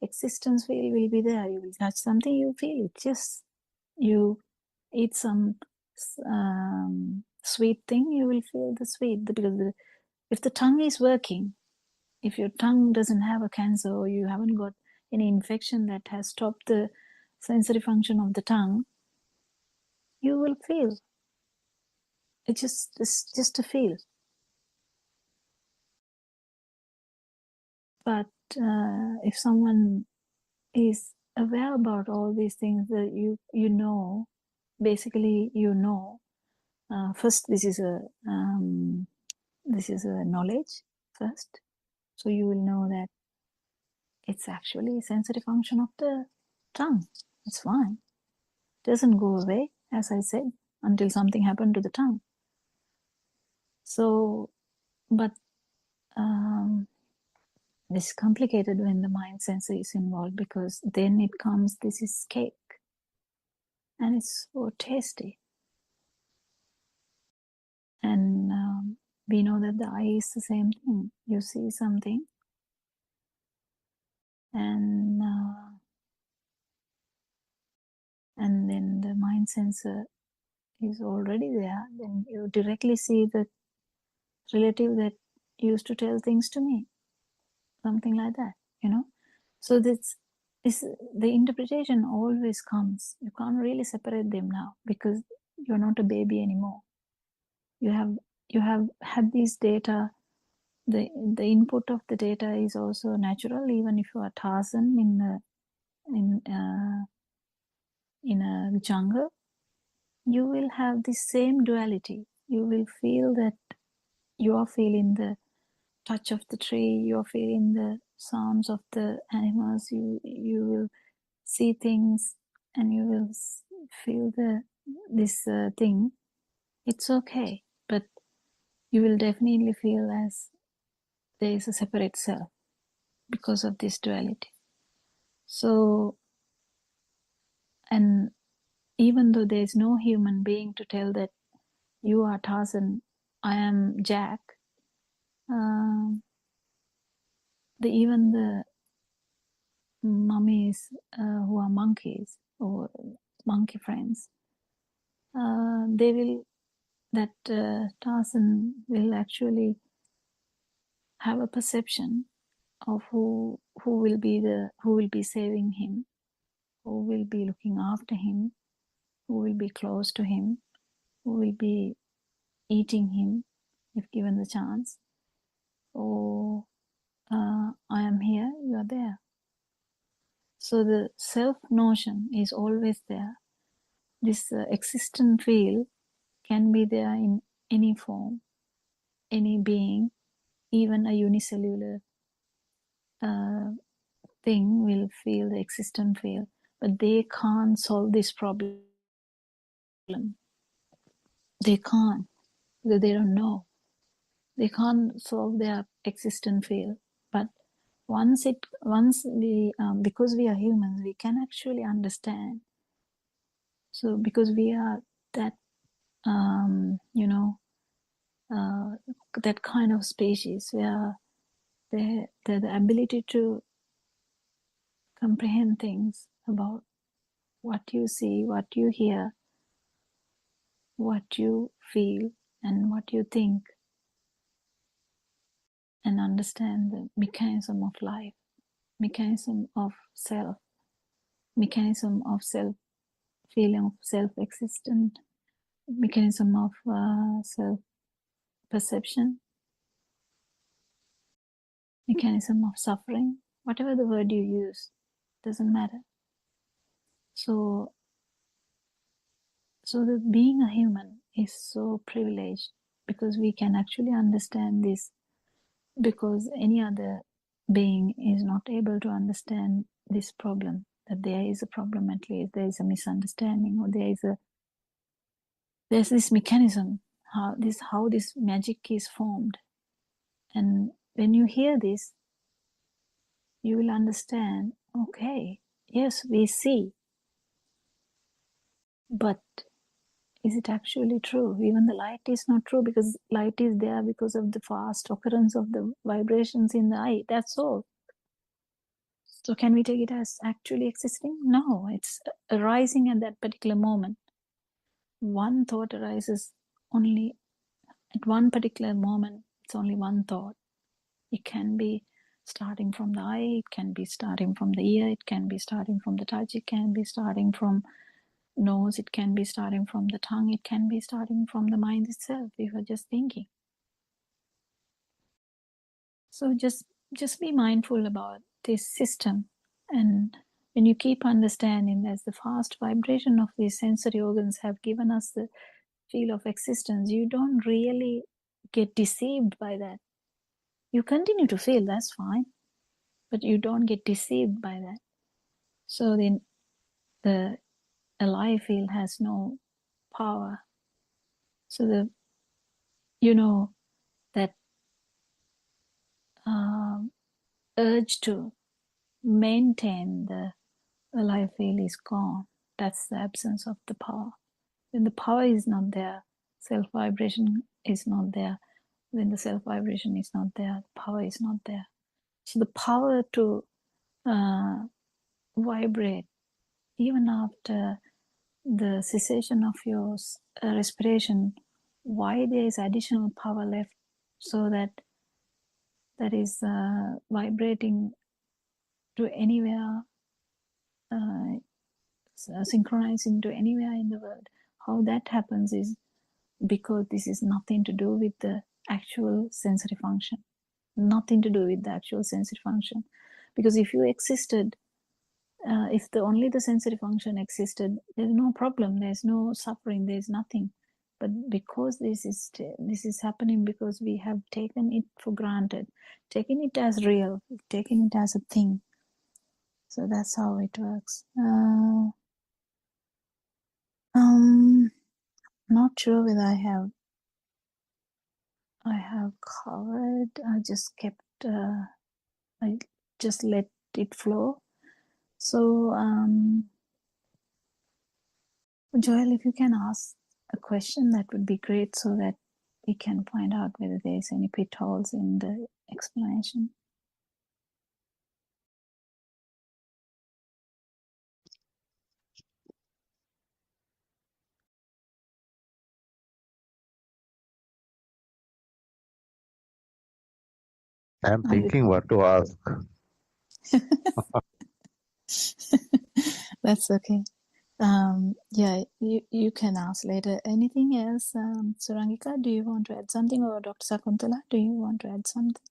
existence feel will be there. You will touch something, you feel it. Just you eat some sweet thing, you will feel the sweet. Because if the tongue is working, if your tongue doesn't have a cancer or you haven't got any infection that has stopped the sensory function of the tongue, you will feel. It's just a feel. But if someone is aware about all these things, that you know, basically you know. First, this is a knowledge first, so you will know that it's actually a sensory function of the tongue. It's fine. It doesn't go away, as I said, until something happened to the tongue. So, but this is complicated when the mind sensor is involved, because then it comes, this is cake, and it's so tasty. And we know that the eye is the same thing. You see something, and then the mind sensor is already there. Then you directly see the relative that used to tell things to me, something like that, you know. So this the interpretation always comes. You can't really separate them now, because you're not a baby anymore. You have had these data. The input of the data is also natural. Even if you are Tarzan in a jungle, you will have the same duality. You will feel that you are feeling the touch of the tree, you are feeling the sounds of the animals, you will see things, and you will feel this thing. It's okay, but you will definitely feel as there is a separate self because of this duality. So, and even though there is no human being to tell that you are Tarzan, I am Jack, even the mummies who are monkeys or monkey friends, they will, that Tarzan will actually have a perception of who will be saving him, who will be looking after him, who will be close to him, who will be eating him if given the chance. Or I am here, you are there. So the self notion is always there. This existent feel can be there in any form, any being, even a unicellular thing will feel the existent feel, but they can't solve this problem. They can't, because they don't know. They can't solve their existent feel. But once we, because we are humans, we can actually understand. So because we are that, that kind of species where the ability to comprehend things about what you see, what you hear, what you feel, and what you think, and understand the mechanism of life, mechanism of self, mechanism of self, feeling of self-existent, mechanism of self-perception, mechanism of suffering, whatever the word you use, doesn't matter. So the being a human is so privileged, because we can actually understand this, because any other being is not able to understand this problem, that there is a problem, at least there is a misunderstanding, or there's this mechanism, how this magic is formed. And when you hear this, you will understand, okay, yes, we see, but is it actually true? Even the light is not true, because light is there because of the fast occurrence of the vibrations in the eye. That's all. So can we take it as actually existing? No, it's arising at that particular moment. One thought arises only at one particular moment. It's only one thought. It can be starting from the eye, it can be starting from the ear, it can be starting from the touch, it can be starting from nose, it can be starting from the tongue, it can be starting from the mind itself. We were just thinking. So just be mindful about this system, and when you keep understanding that the fast vibration of these sensory organs have given us the feel of existence, you don't really get deceived by that. You continue to feel, that's fine, but you don't get deceived by that. So then the alive field has no power. So that urge to maintain the alive field is gone. That's the absence of the power. When the power is not there, self vibration is not there. When the self vibration is not there, power is not there. So the power to vibrate even after the cessation of your respiration, why there is additional power left, so that is vibrating to anywhere, synchronizing to anywhere in the world. How that happens is because this is nothing to do with the actual sensory function. Nothing to do with the actual sensory function. Because if you existed, if only the sensory function existed, there's no problem, there's no suffering, there's nothing. But because this is happening because we have taken it for granted, taken it as real, taken it as a thing. So that's how it works. Not sure whether I have covered. I just kept. I just let it flow. So, Joel, if you can ask a question, that would be great, so that we can find out whether there's any pitfalls in the explanation. I'm thinking what to ask. That's okay. Yeah, you can ask later. Anything else, Surangika? Do you want to add something, or Dr. Sakuntala? Do you want to add something?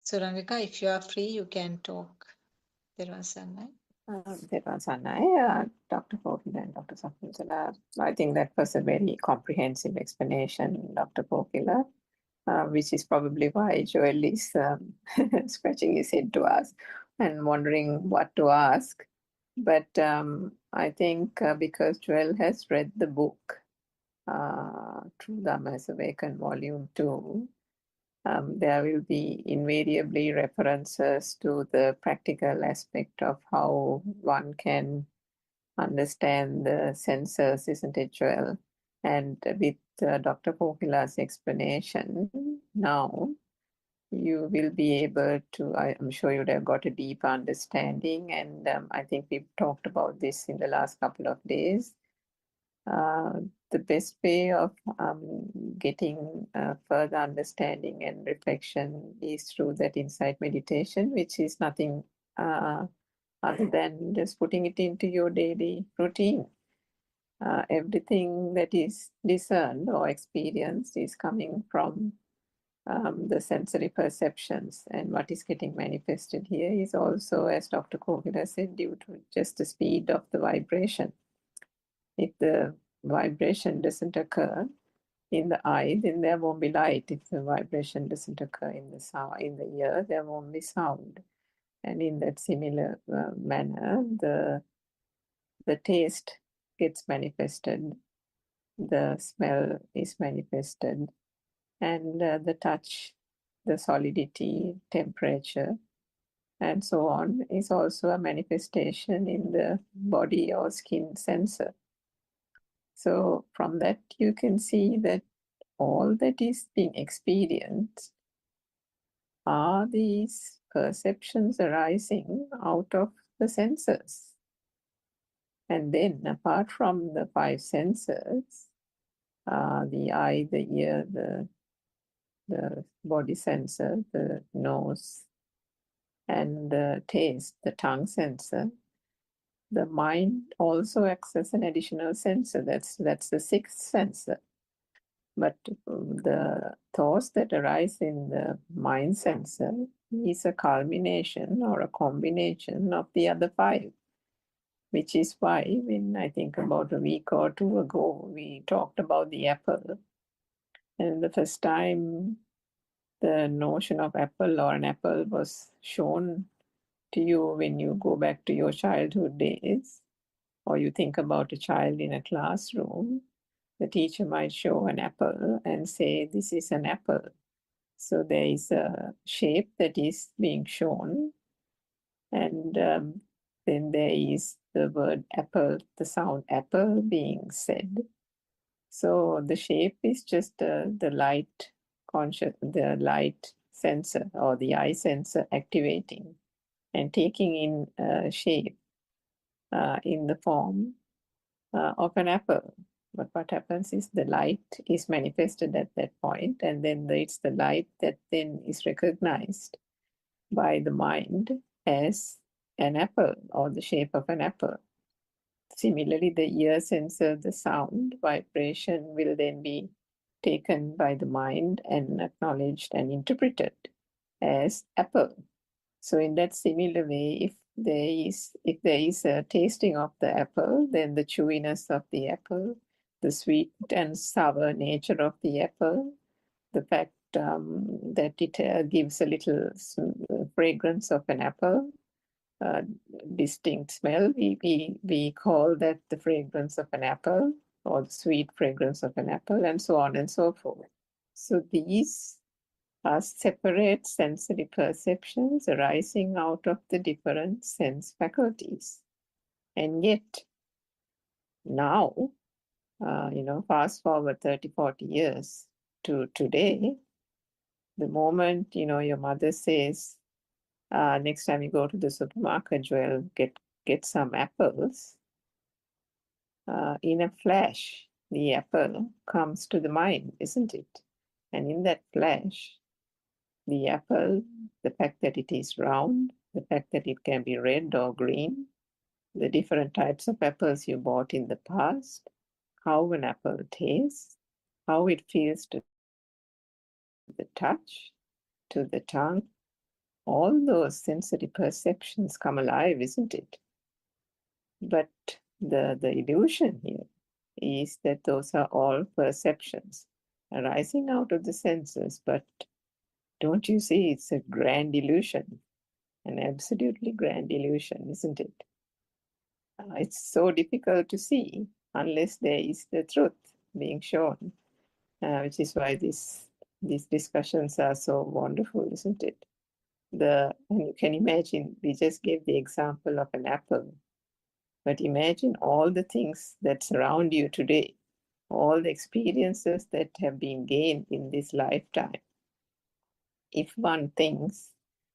Surangika, if you are free, you can talk. Dr. Pokila and Dr. Sakuntala. I think that was a very comprehensive explanation, Dr. Pokila, which is probably why Joel is scratching his head to us and wondering what to ask. But I think because Joel has read the book, True Dhamma Has Awakened, Volume 2, there will be invariably references to the practical aspect of how one can understand the senses, isn't it, Joel? And with Dr. Pokila's explanation now, you will be able to, I'm sure you'd have got a deep understanding, and I think we've talked about this in the last couple of days. The best way of getting further understanding and reflection is through that insight meditation, which is nothing other than just putting it into your daily routine. Everything that is discerned or experienced is coming from the sensory perceptions, and what is getting manifested here is also, as Dr. Kogila said, due to just the speed of the vibration. If the vibration doesn't occur in the eye, then there won't be light. If the vibration doesn't occur in the ear, there won't be sound. And in that similar manner, the taste gets manifested, the smell is manifested, and the touch, the solidity, temperature, and so on is also a manifestation in the body or skin sensor. So from that, you can see that all that is being experienced are these perceptions arising out of the senses? And then, apart from the five senses, the eye, the ear, the body sensor, the nose, and the taste, the tongue sensor, the mind also acts as an additional sensor. That's the sixth sensor. But the thoughts that arise in the mind sensor is a culmination or a combination of the other five, which is why when I think about a week or two ago, we talked about the apple. And the first time the notion of apple or an apple was shown to you when you go back to your childhood days, or you think about a child in a classroom, the teacher might show an apple and say, this is an apple. So there is a shape that is being shown. And then there is the word apple, the sound apple being said. So the shape is just the light sensor or the eye sensor activating and taking in shape in the form of an apple. But what happens is the light is manifested at that point, and then it's the light that then is recognized by the mind as an apple or the shape of an apple. Similarly, the ear sensor, the sound vibration will then be taken by the mind and acknowledged and interpreted as apple. So in that similar way, if there is a tasting of the apple, then the chewiness of the apple, the sweet and sour nature of the apple, the fact that it gives a little fragrance of an apple, distinct smell, we call that the fragrance of an apple or the sweet fragrance of an apple, and so on and so forth. So these are separate sensory perceptions arising out of the different sense faculties. And yet, now, fast forward 30, 40 years to today, the moment, your mother says, next time you go to the supermarket, Joel, get some apples. In a flash, the apple comes to the mind, isn't it? And in that flash, the apple, the fact that it is round, the fact that it can be red or green, the different types of apples you bought in the past, how an apple tastes, how it feels to the touch, to the tongue, all those sensory perceptions come alive, isn't it? But the illusion here is that those are all perceptions arising out of the senses, but don't you see it's a grand illusion, an absolutely grand illusion, isn't it? It's so difficult to see unless there is the truth being shown, which is why these discussions are so wonderful, isn't it? And you can imagine, we just gave the example of an apple, but imagine all the things that surround you today, all the experiences that have been gained in this lifetime. If one thinks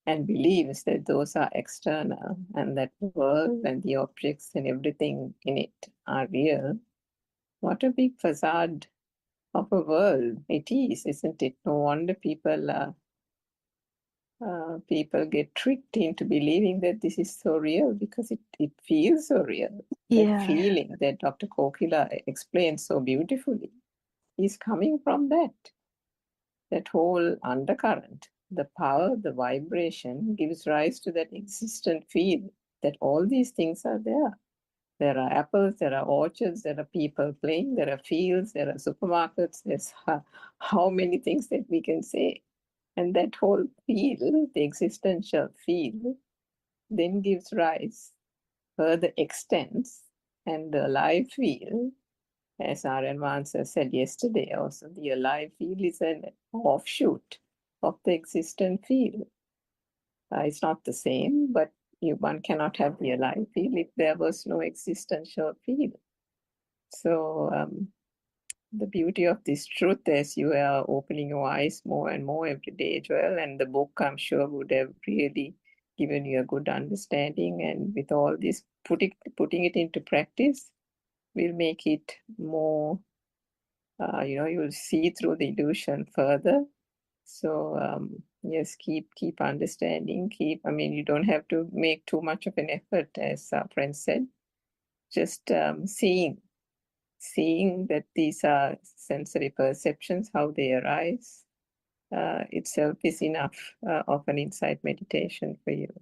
and believes that those are external and that the world and the objects and everything in it are real, what a big facade of a world it is, isn't it? No wonder people get tricked into believing that this is so real because it feels so real. That feeling that Dr. Kokila explains so beautifully is coming from that whole undercurrent. The power, the vibration gives rise to that existent feel that all these things are there. There are apples, there are orchards, there are people playing, there are fields, there are supermarkets, there's how many things that we can say. And that whole feel, the existential feel, then gives rise, further extends, and the alive feel, as R.N. Mansa said yesterday also, the alive feel is an offshoot of the existent feel. It's not the same, but one cannot have the alive feel if there was no existential feel. So the beauty of this truth as you are opening your eyes more and more every day, Joel. And the book, I'm sure, would have really given you a good understanding. And with all this, putting it into practice will make it more, you'll see through the illusion further. So yes, keep understanding. You don't have to make too much of an effort, as our friend said. Just seeing that these are sensory perceptions, how they arise, itself is enough of an insight meditation for you.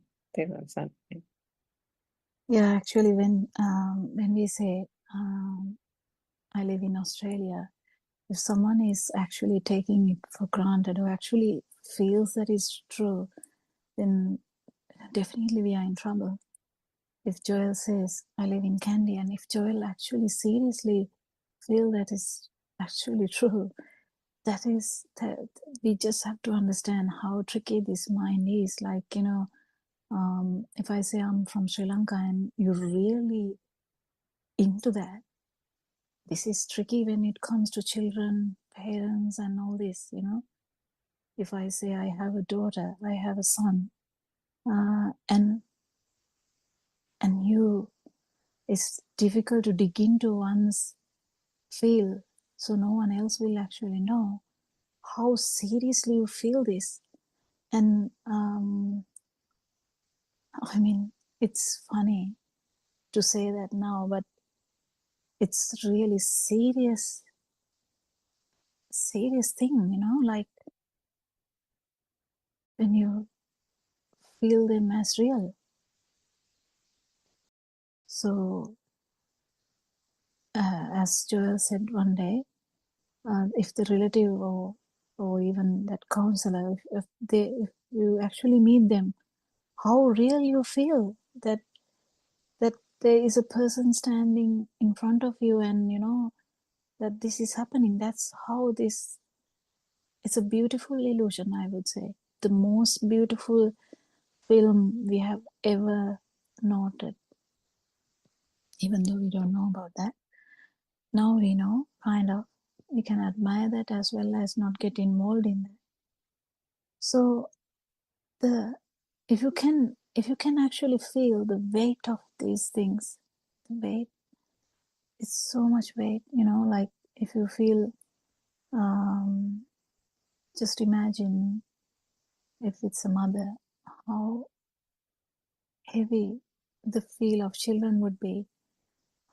Yeah, actually, when we say I live in Australia, if someone is actually taking it for granted or actually feels that is true, then definitely we are in trouble. If Joel says, I live in Kandy, and if Joel actually seriously feel that is actually true, that we just have to understand how tricky this mind is. Like, if I say I'm from Sri Lanka and you're really into that, this is tricky when it comes to children, parents, and all this, If I say I have a daughter, I have a son, and it's difficult to dig into one's feel, so no one else will actually know how seriously you feel this. And it's funny to say that now, but it's really serious thing, like when you feel them as real. So as Joel said one day, if the relative or even that counselor, if you actually meet them, how real you feel that there is a person standing in front of you, and that this is happening. That's how it's a beautiful illusion, I would say. The most beautiful film we have ever noted, even though we don't know about that. Now we know, kind of. We can admire that as well as not get involved in that. So if you can actually feel the weight of these things, the weight, it's so much weight, like if you feel, just imagine if it's a mother, how heavy the feel of children would be,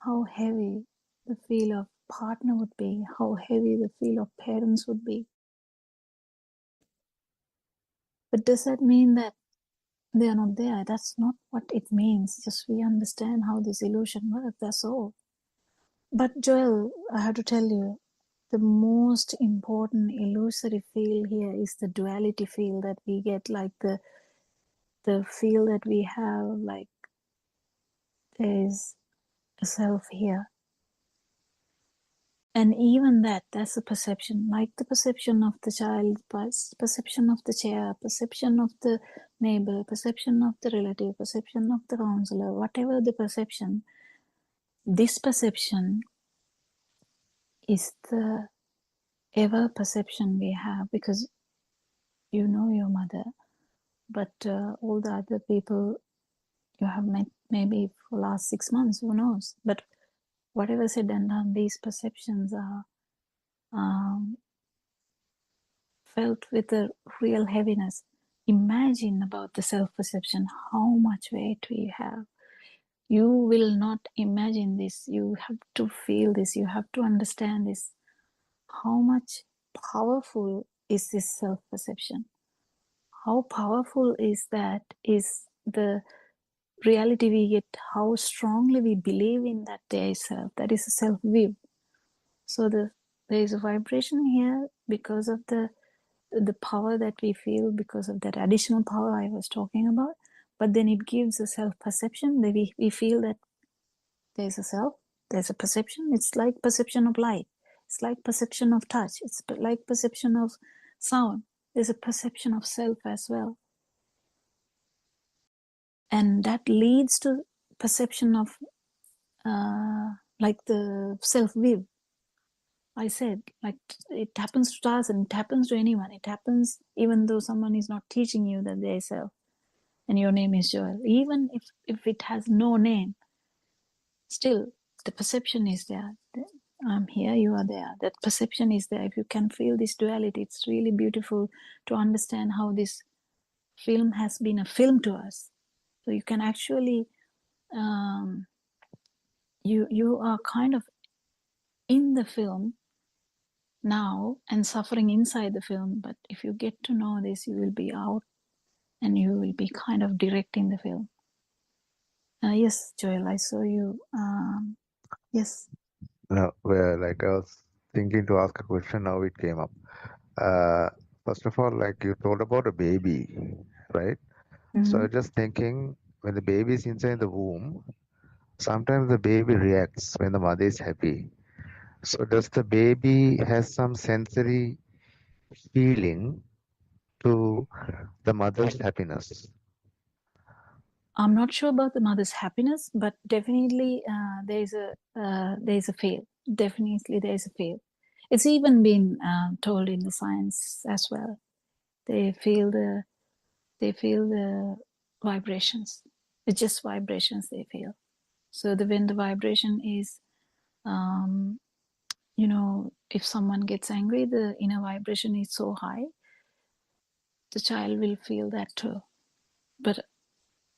how heavy the feel of partner would be, how heavy the feel of parents would be. But does that mean that they are not there? That's not what it means. Just we understand how this illusion works, that's all. But Joel, I have to tell you, the most important illusory feel here is the duality feel that we get, like the feel that we have, like there is a self here. And even that's a perception, like the perception of the child, perception of the chair, perception of the neighbor, perception of the relative, perception of the counselor, whatever the perception, this perception is the ever perception we have, because you know your mother, but all the other people you have met maybe for last 6 months, who knows? But whatever said and done, these perceptions are felt with a real heaviness. Imagine about the self-perception, how much weight we have. You will not imagine this. You have to feel this. You have to understand this. How much powerful is this self-perception? How powerful is that? Is the reality we get, how strongly we believe in that there is self. That is a self-view. So there is a vibration here because of the power that we feel, because of that additional power I was talking about. But then it gives a self-perception that we feel that there's a self, there's a perception. It's like perception of light. It's like perception of touch. It's like perception of sound. There's a perception of self as well. And that leads to perception of like the self-view. I said, like, it happens to us and it happens to anyone. It happens even though someone is not teaching you that they self and your name is Joel. Even if it has no name, still the perception is there. I'm here, you are there. That perception is there. If you can feel this duality, it's really beautiful to understand how this film has been a film to us. So you can actually, you are kind of in the film now and suffering inside the film. But if you get to know this, you will be out and you will be kind of directing the film. Yes, Joel, I saw you. Yes. No, well, like I was thinking to ask a question, now it came up. First of all, like you told about a baby, right? So I was just thinking, when the baby is inside the womb, sometimes the baby reacts when the mother is happy. So does the baby has some sensory feeling to the mother's happiness? I'm not sure about the mother's happiness, but definitely there is a feel. Definitely there is a feel. It's even been told in the science as well. They feel the vibrations. It's just vibrations they feel. So when the vibration is, if someone gets angry, the inner vibration is so high, the child will feel that too. But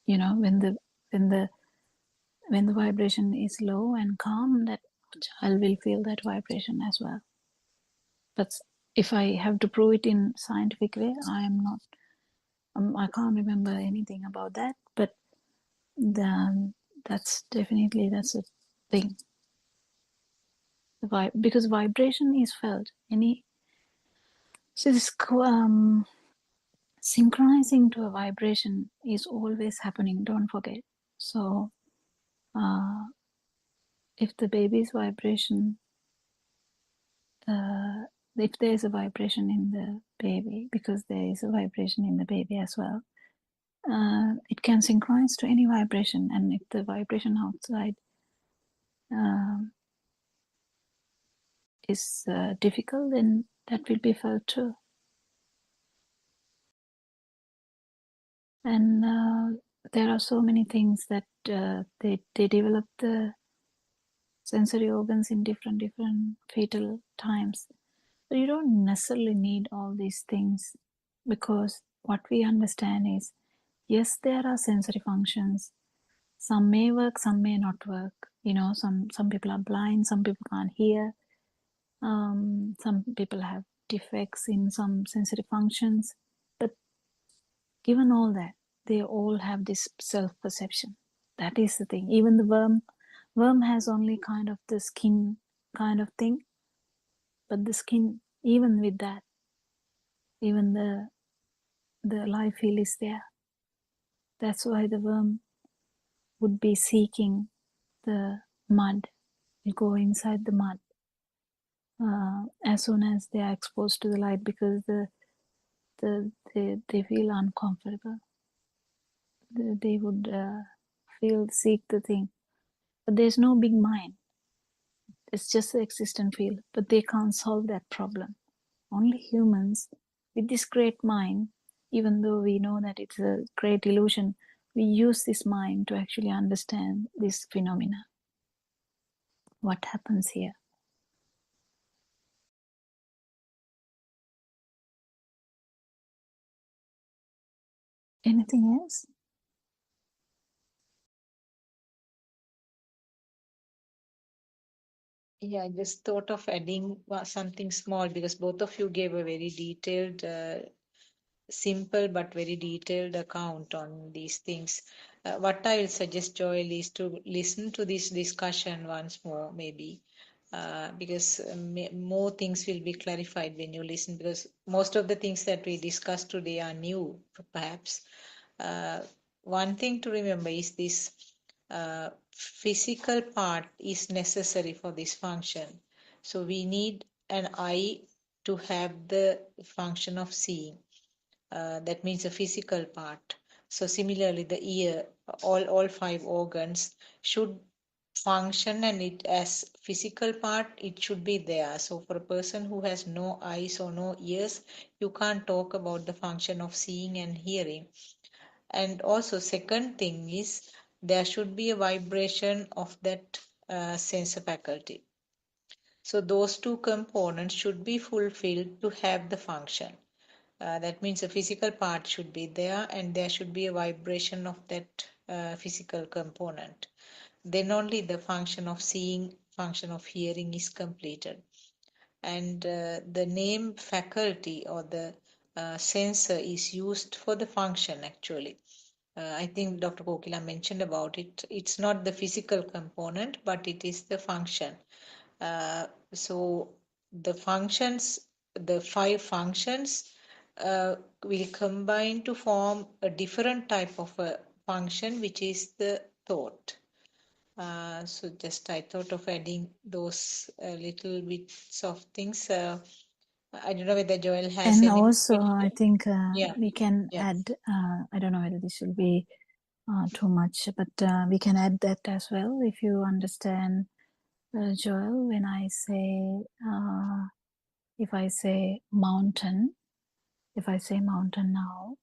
when the vibration is low and calm, that child will feel that vibration as well. But if I have to prove it in scientific way, I am not. I can't remember anything about that. But then that's a thing. Because vibration is felt. So this synchronizing to a vibration is always happening. Don't forget. So if the baby's vibration, if there is a vibration in the baby, because there is a vibration in the baby as well, it can synchronize to any vibration. And if the vibration outside is difficult, then that will be felt too. And there are so many things that they develop the sensory organs in different fetal times. So you don't necessarily need all these things, because what we understand is, yes, there are sensory functions. Some may work, some may not work. Some people are blind, some people can't hear. Some people have defects in some sensory functions. But given all that, they all have this self-perception. That is the thing. Even the worm has only kind of the skin kind of thing. But the skin, even with that, even the live feel is there. That's why the worm would be seeking the mud. You go inside the mud as soon as they are exposed to the light, because they feel uncomfortable. They would seek the thing. But there's no big mind. It's just the existent field. But they can't solve that problem. Only humans with this great mind, even though we know that it's a great illusion, we use this mind to actually understand this phenomena. What happens here? Anything else? Yeah, I just thought of adding something small, because both of you gave a very detailed, simple but very detailed account on these things. What I will suggest, Joel, is to listen to this discussion once more, maybe, because more things will be clarified when you listen, because most of the things that we discussed today are new, perhaps. One thing to remember is this physical part is necessary for this function. So we need an eye to have the function of seeing. That means a physical part. So similarly, the ear, all five organs should function and it as physical part, it should be there. So for a person who has no eyes or no ears, you can't talk about the function of seeing and hearing. And also second thing is there should be a vibration of that sensor faculty. So those two components should be fulfilled to have the function. That means the physical part should be there and there should be a vibration of that physical component. Then only the function of seeing, function of hearing is completed. And the name faculty or the sensor is used for the function actually. I think Dr. Kokila mentioned about it. It's not the physical component, but it is the function. So the functions, the 5 functions will combine to form a different type of a function, which is the thought. So just I thought of adding those little bits of things. I don't know whether Joel has And any also, question. I think Yeah, we can yeah. add, I don't know whether this will be too much, but we can add that as well. If you understand, Joel, when I say, if I say mountain now,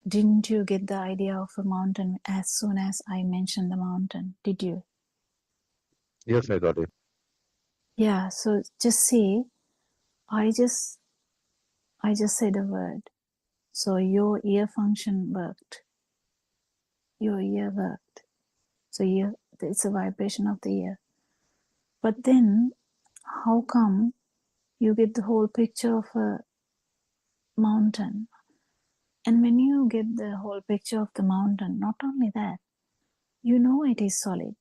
didn't you get the idea of a mountain as soon as I mentioned the mountain? Did you? Yes, I got it. Yeah, so just see, I just said a word. So your ear function worked. Your ear worked. So ear, it's a vibration of the ear. But then, how come you get the whole picture of a mountain? And when you get the whole picture of the mountain, not only that, you know it is solid.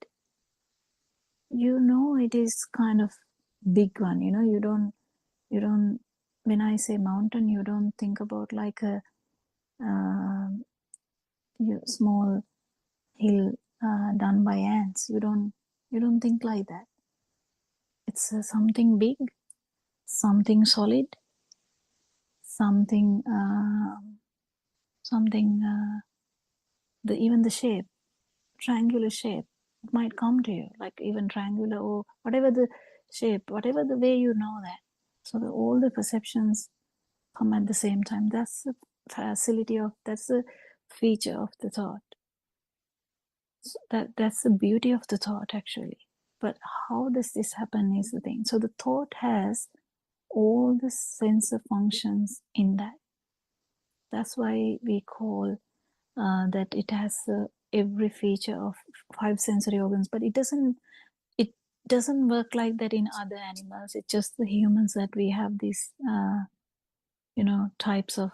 You know it is kind of big one. You know, you don't, when I say mountain, you don't think about like a small hill done by ants. You don't think like that. It's something big, something solid, something even the shape, triangular shape, it might come to you, like even triangular or whatever the shape, whatever the way you know that. So all the perceptions come at the same time. That's the facility of, that's the feature of the thought. So that's the beauty of the thought actually. But how does this happen is the thing. So the thought has all the sensor functions in that. That's why we call that it has every feature of 5 sensory organs, but it doesn't work like that in other animals. It's just the humans that we have these types of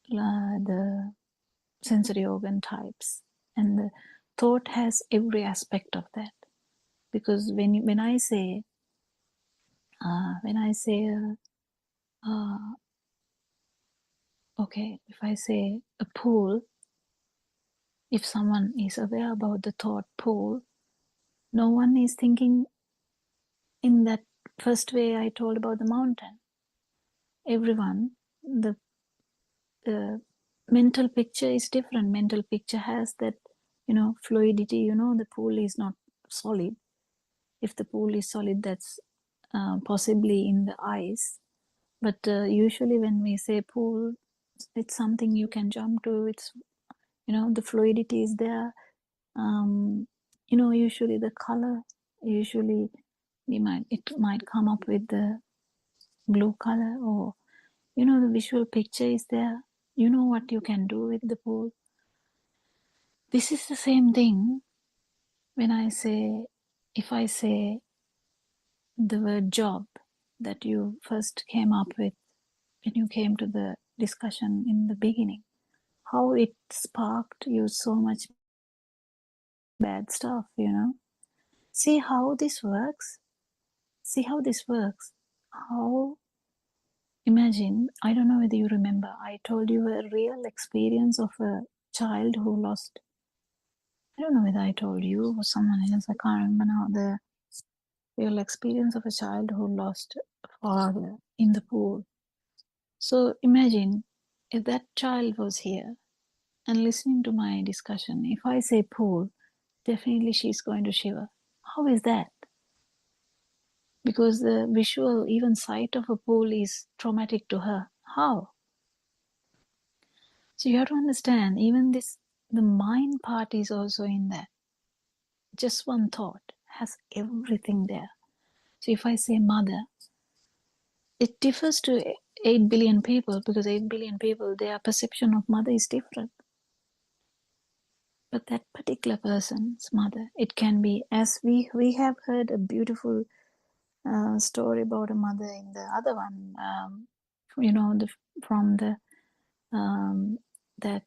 the sensory organ types, and the thought has every aspect of that. Because when I say okay, if I say a pool, if someone is aware about the thought pool, no one is thinking in that first way I told about the mountain. Everyone, the mental picture is different. Mental picture has that, fluidity. The pool is not solid. If the pool is solid, that's possibly in the ice. But usually when we say pool, it's something you can jump to. It's, the fluidity is there. Usually the color, usually it might come up with the blue color, or, the visual picture is there. You know what you can do with the pool. This is the same thing when if I say the word job that you first came up with when you came to the discussion in the beginning, how it sparked you so much bad stuff, See how this works? How, imagine, I don't know whether you remember, I told you a real experience of a child who lost, I don't know whether I told you or someone else, I can't remember now, the real experience of a child who lost a father in the pool. So imagine if that child was here and listening to my discussion, if I say pool, definitely she's going to shiver. How is that? Because the visual, even sight of a pool is traumatic to her. How? So you have to understand, even this, the mind part is also in there. Just one thought has everything there. So if I say mother, it differs to 8 billion people, because 8 billion people, their perception of mother is different. But that particular person's mother, it can be, as we have heard a beautiful story about a mother in the other one, from the that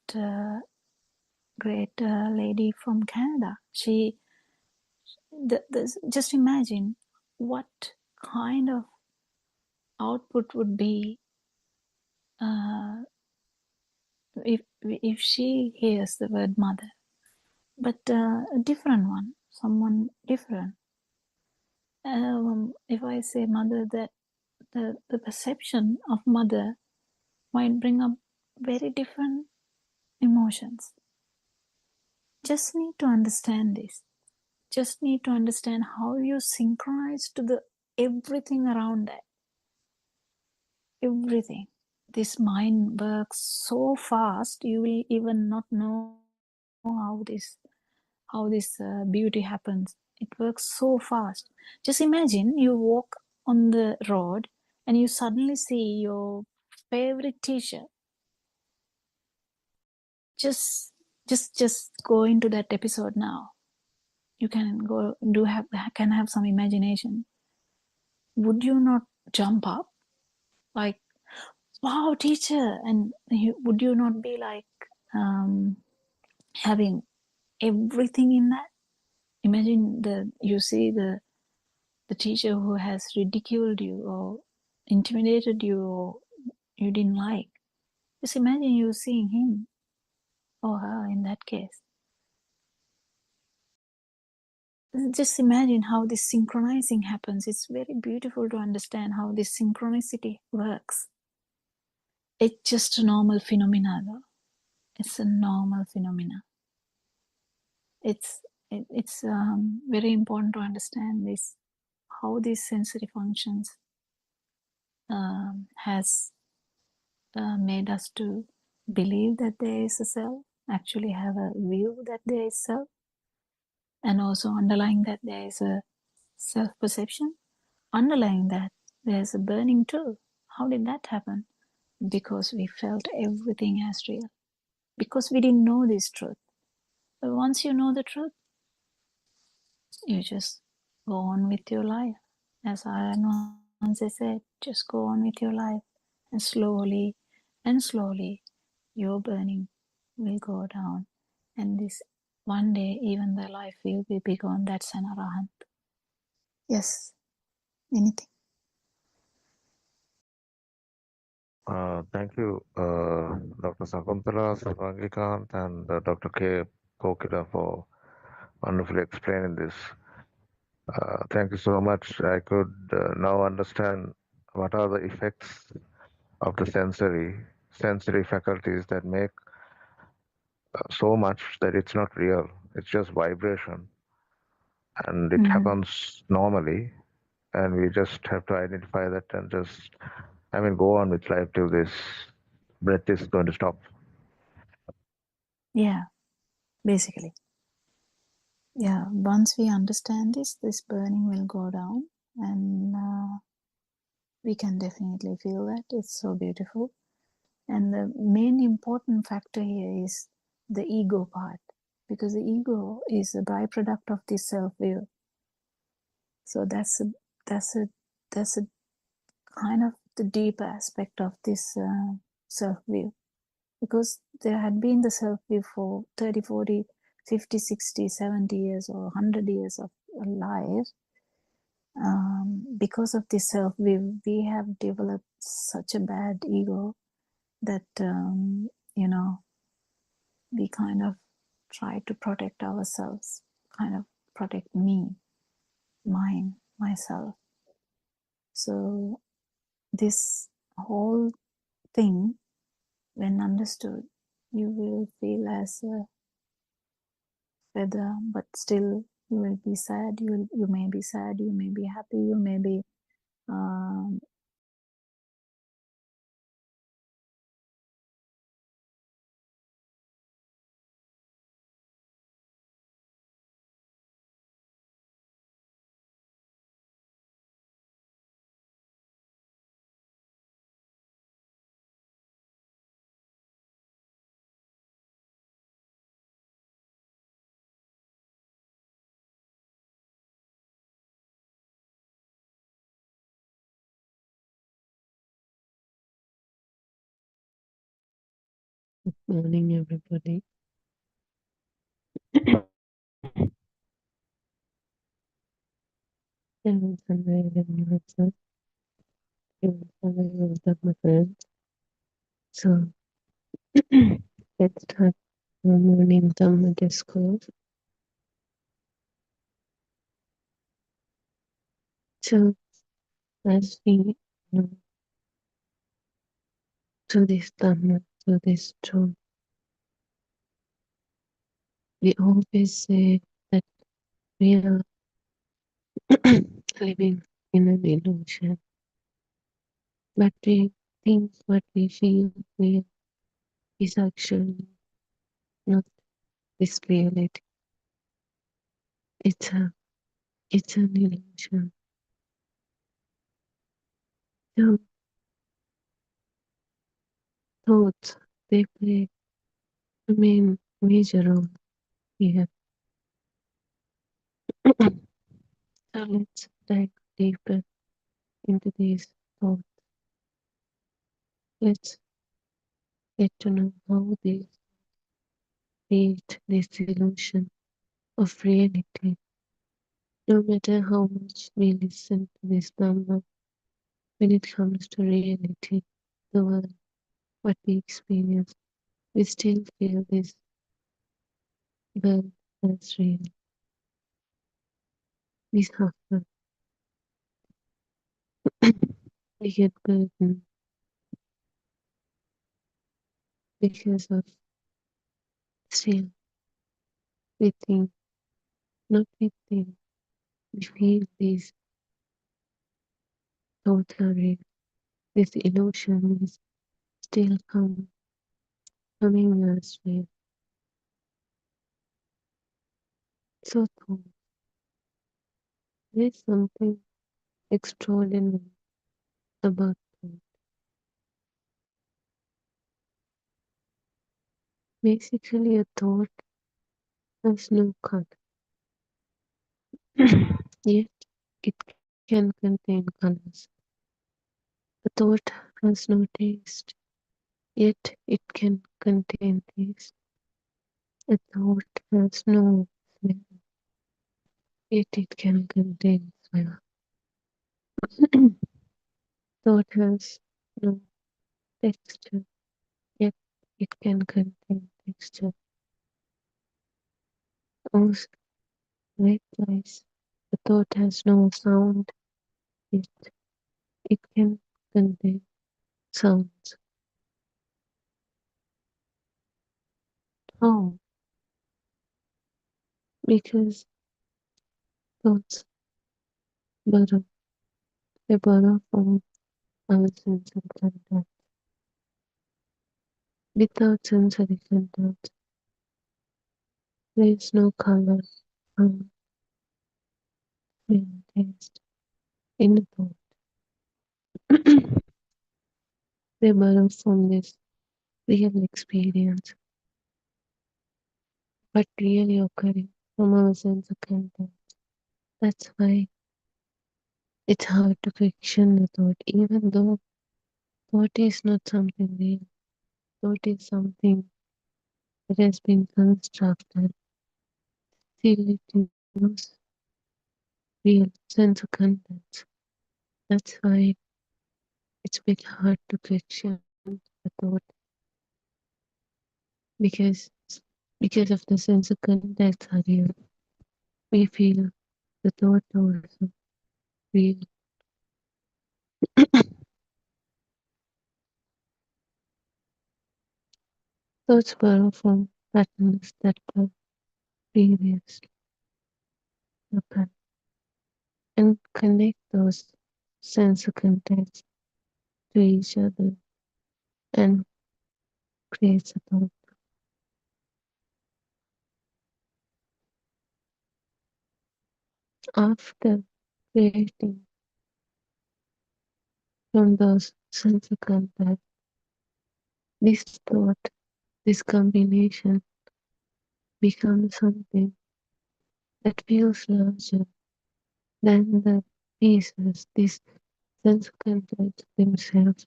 great lady from Canada. Just imagine what kind of output would be if she hears the word mother, but a different one, someone different. If I say mother, that the perception of mother might bring up very different emotions. Just need to understand this. Just need to understand how you synchronize to the everything around that. Everything. This mind works so fast, you will even not know how this beauty happens. It works so fast. Just imagine you walk on the road and you suddenly see your favorite teacher. Just go into that episode now. You can have some imagination. Would you not jump up like, wow, teacher? And would you not be like having everything in that? Imagine you see the teacher who has ridiculed you or intimidated you or you didn't like. Just imagine you seeing him or her in that case. Just imagine how this synchronizing happens. It's very beautiful to understand how this synchronicity works. It's just a normal phenomena though. It's a normal phenomena. It's very important to understand this, how these sensory functions has made us to believe that there is a self, actually have a view that there is self, and also underlying that there is a self-perception, underlying that there's a burning too. How did that happen? Because we felt everything as real, because we didn't know this truth. But once you know the truth, you just go on with your life. As Aaron once said, just go on with your life, and slowly your burning will go down, and this one day even the life will be gone. That's an arahant. Yes, anything. Thank you, Dr. Sakuntala, Sarangikant, and Dr. K. Kokila for wonderfully explaining this. Thank you so much. I could now understand what are the effects of the sensory faculties that make so much that it's not real. It's just vibration, and it happens normally, and we just have to identify that and just, go on with life till this breath is going to stop. Yeah, basically. Yeah, once we understand this burning will go down, and we can definitely feel that. It's so beautiful. And the main important factor here is the ego part, because the ego is a byproduct of this self-view. So that's a kind of the deep aspect of this self-view, because there had been the self-view for 30, 40, 50, 60, 70 years or 100 years of life. Because of this self-view, we have developed such a bad ego that, we kind of try to protect ourselves, kind of protect me, mine, myself. So this whole thing, when understood, you will feel as a feather, but still you will be sad. You may be sad, you may be happy, you may be um, Good morning, everybody. And Sunday, and Sunday, my friends. So let's start our morning Dhamma discourse. So as we know, through this Dhamma, through this truth, we always say that we are living in an illusion. What we think, what we feel real is actually not this reality. It's an illusion. So thoughts, they play a major role here. So let's dive deeper into these thoughts. Let's get to know how they create this illusion of reality. No matter how much we listen to this Dhamma, when it comes to reality, the world, what we experience, we still feel this world as real. We suffer, we get burdened because of still we think, not we think, we feel these thoughts are real. This illusion is still coming as real. So there's something extraordinary about thought. Basically, a thought has no color, yet it can contain colors. A thought has no taste, yet it can contain taste. A thought has no smell, yet it can contain smell. Thought has no texture, yet it can contain texture. Also, likewise, a thought has no sound, yet it can contain sounds. How? Because thoughts borrow, they borrow from our sense of contact. Without sensory contact, there is no color, sound, smell, taste in the thought. They borrow from this real experience, but really occurring from our sense of contact. That's why it's hard to question the thought, even though thought is not something real. Thought is something that has been constructed. Still, it knows real sense of content. That's why it's a bit hard to question the thought because of the sense of context are real. We feel the thought also real. Thoughts borrow from patterns that were previously open and connect those sensor contacts to each other and creates a thought. After creating from those sensor contacts, this thought, this combination becomes something that feels larger than the pieces, these sensor contacts themselves,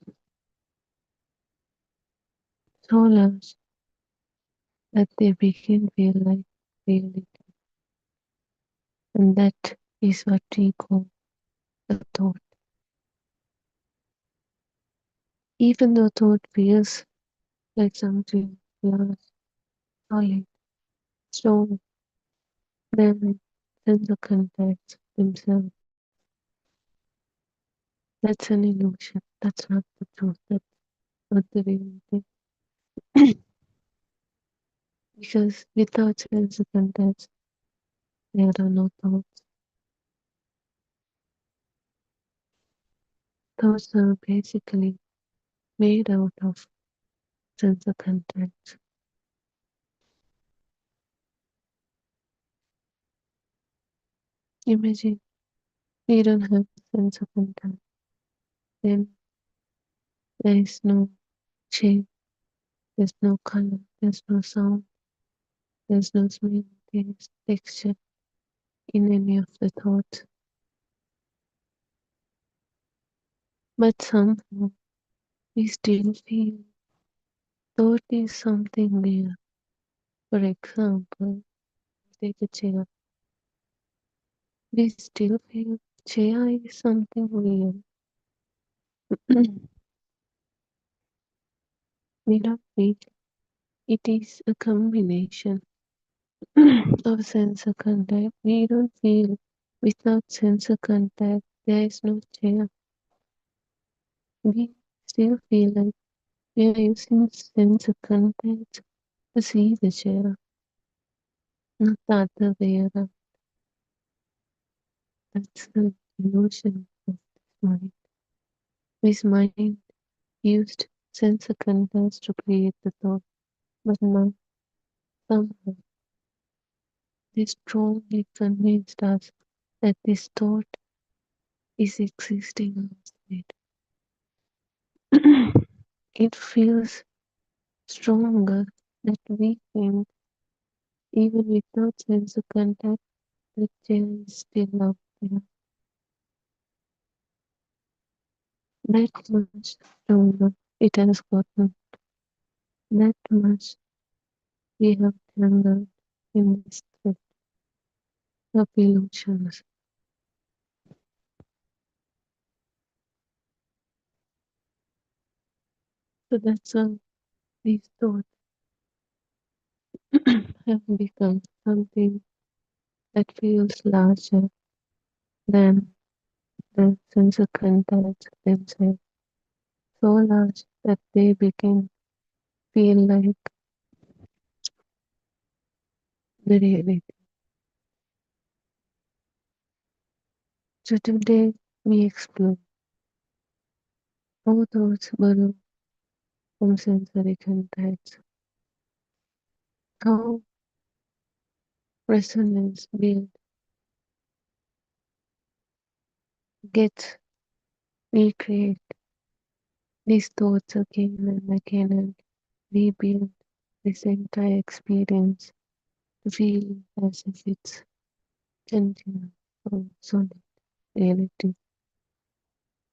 so large that they begin feel like reality. And that is what we call a thought. Even though thought feels like something large, solid, strong, then sensor contacts themselves. That's an illusion. That's not the truth. That's not the reality. Because without sensor contacts, there are no thoughts. Thoughts are basically made out of sensor contacts. Imagine we don't have sensor contact. Then there is no shape, there's no color, there's no sound, there's no smell, taste, texture in any of the thoughts. But somehow we still feel thought is something real. For example, take a chair. We still feel chair is something real. We don't feel it is a combination of sensor contact. We don't feel without sensor contact there is no chair. We still feel like we are using sensor contact to see the chair, not the other way around. That's the illusion of this mind. This mind used sensor contacts to create the thought, but now somehow they strongly convinced us that this thought is existing outside. It feels stronger that we think even without sensor contact, the chair is still out there. That much stronger it has gotten. That much we have tangled in this thread of illusions. So that's how these thoughts have become something that feels larger than the sensor contacts themselves. So large that they begin feel like the reality. So today we explore how thoughts borrow from sensory contacts, how resonance build gets recreate these thoughts again and again and rebuild this entire experience to feel as if it's continuous or solid reality.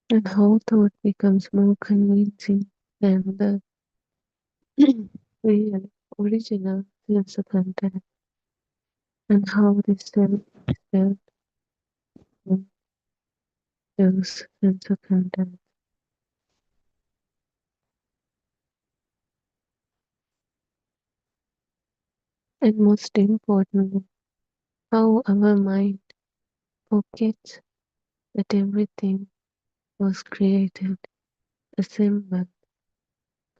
And how thought becomes more convincing than the real original sense of contact, and how this self is built from those sense of contact. And most importantly, how our mind forgets that everything was created, assembled,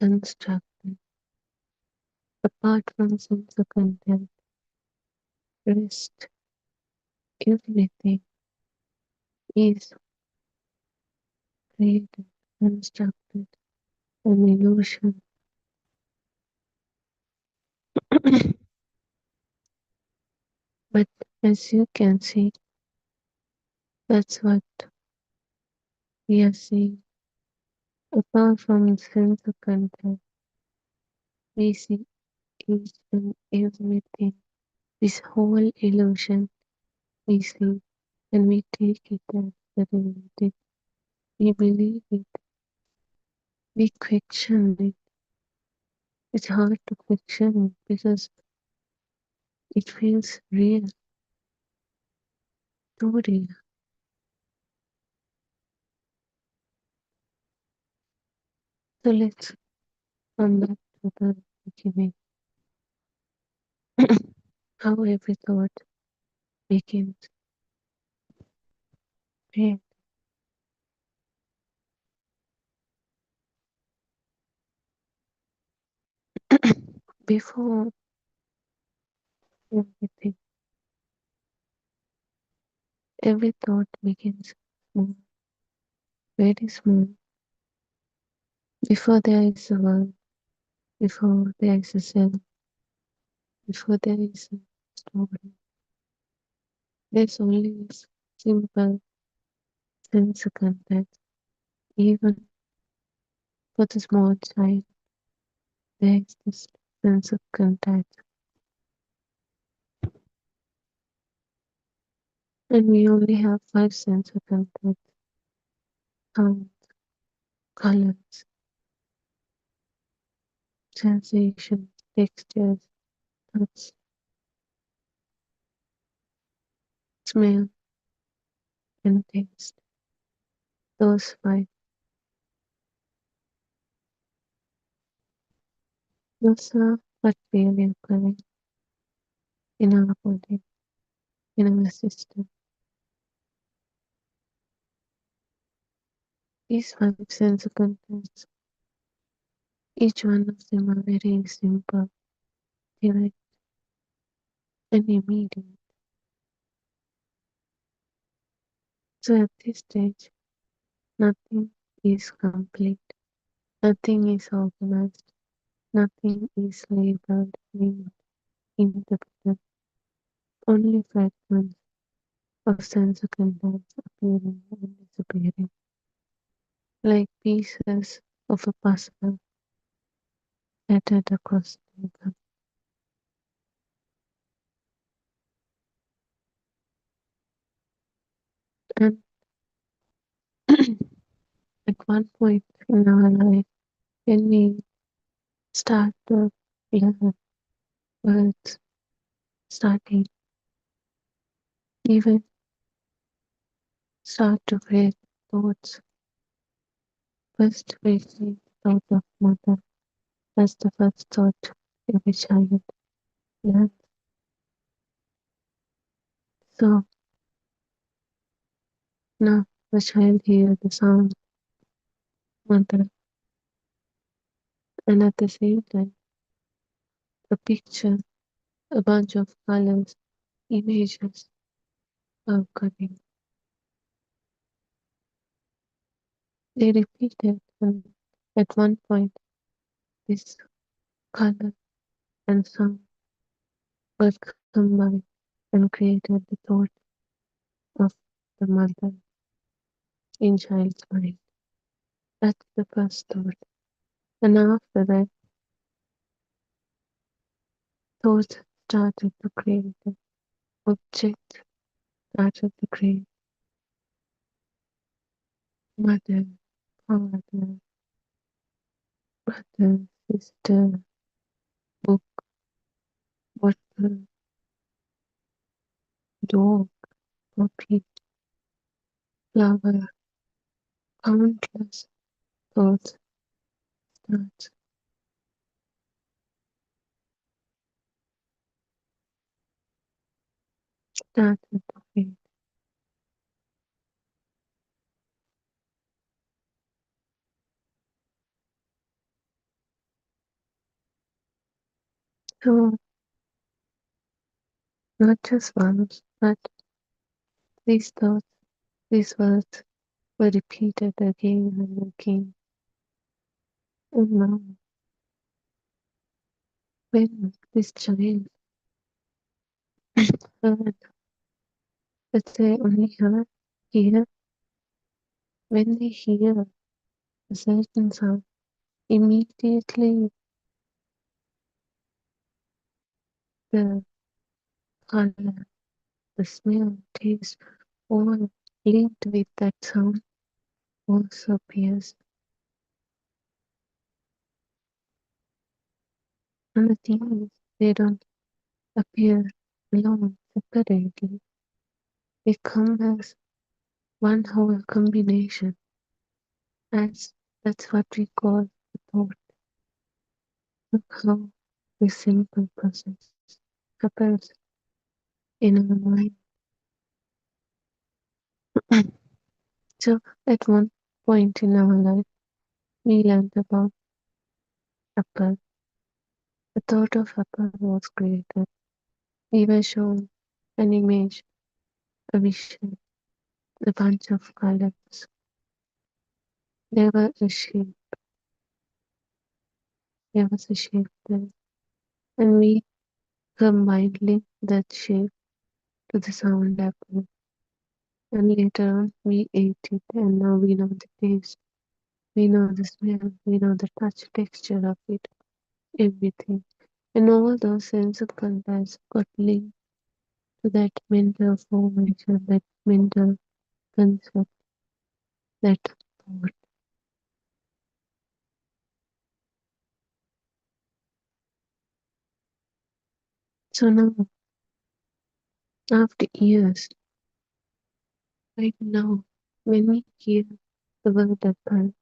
constructed Apart from sense of content, rest, everything is created, constructed, an illusion. But as you can see, that's what we are seeing. Apart from sense of content, we see each and everything. This whole illusion we see and we take it as the reality. We believe it. We question it. It's hard to question it because it feels real, too real. So let's come back to the beginning. How every thought begins. Right? Before everything, every thought begins small, very small. Before there is a world, before there is a cell, before there is a story, there's only this simple sense of contact. Even for the small child, there is this sense of contact. And we only have 5 sense of contact: sound, colors, sensations, textures, touch, smell, and taste. Those 5. Those are what really occurring in our body, in our system. These 5 sense of contacts, each one of them are very simple, direct, and immediate. So at this stage, nothing is complete, nothing is organized, nothing is labeled, named, interpreted. Only fragments of sense of contacts appearing and disappearing, like pieces of a puzzle scattered across the table. And at one point in our life, when we start to learn words, starting, even start to create thoughts, first we see the thought of mother as the first thought every child learns. So now the child hears the sound mother, and at the same time a picture, a bunch of colors, images are coming. They repeat it, and at one point this color and sound were combined and created the thought of the mother in child's mind. That's the first thought. And after that, thoughts started to create, the object started to create mother, father, brother, sister, book, bottle, dog, puppy, flower, countless thoughts start, started to create. So, not just once, but these thoughts, these words were repeated again and again. And now, when this child heard, let's say only heard, hear, when they hear a certain sound, immediately the color, the smell, taste, all linked with that sound also appears. And the thing is, they don't appear alone, separately. They come as one whole combination, as that's what we call the thought. Look how this simple process happens in our mind. So at one point in our life, we learned about apple. The thought of apple was created. We were shown an image, a vision, a bunch of colors. There was a shape. There was a shape there, and we combined linked that shape to the sound apple. And later on, we ate it, and now we know the taste. We know the smell. We know the touch, texture of it, everything. And all those sense of contacts got linked to that mental formation, that mental concept, that thought. So now, after years, right now, when we hear the word apple,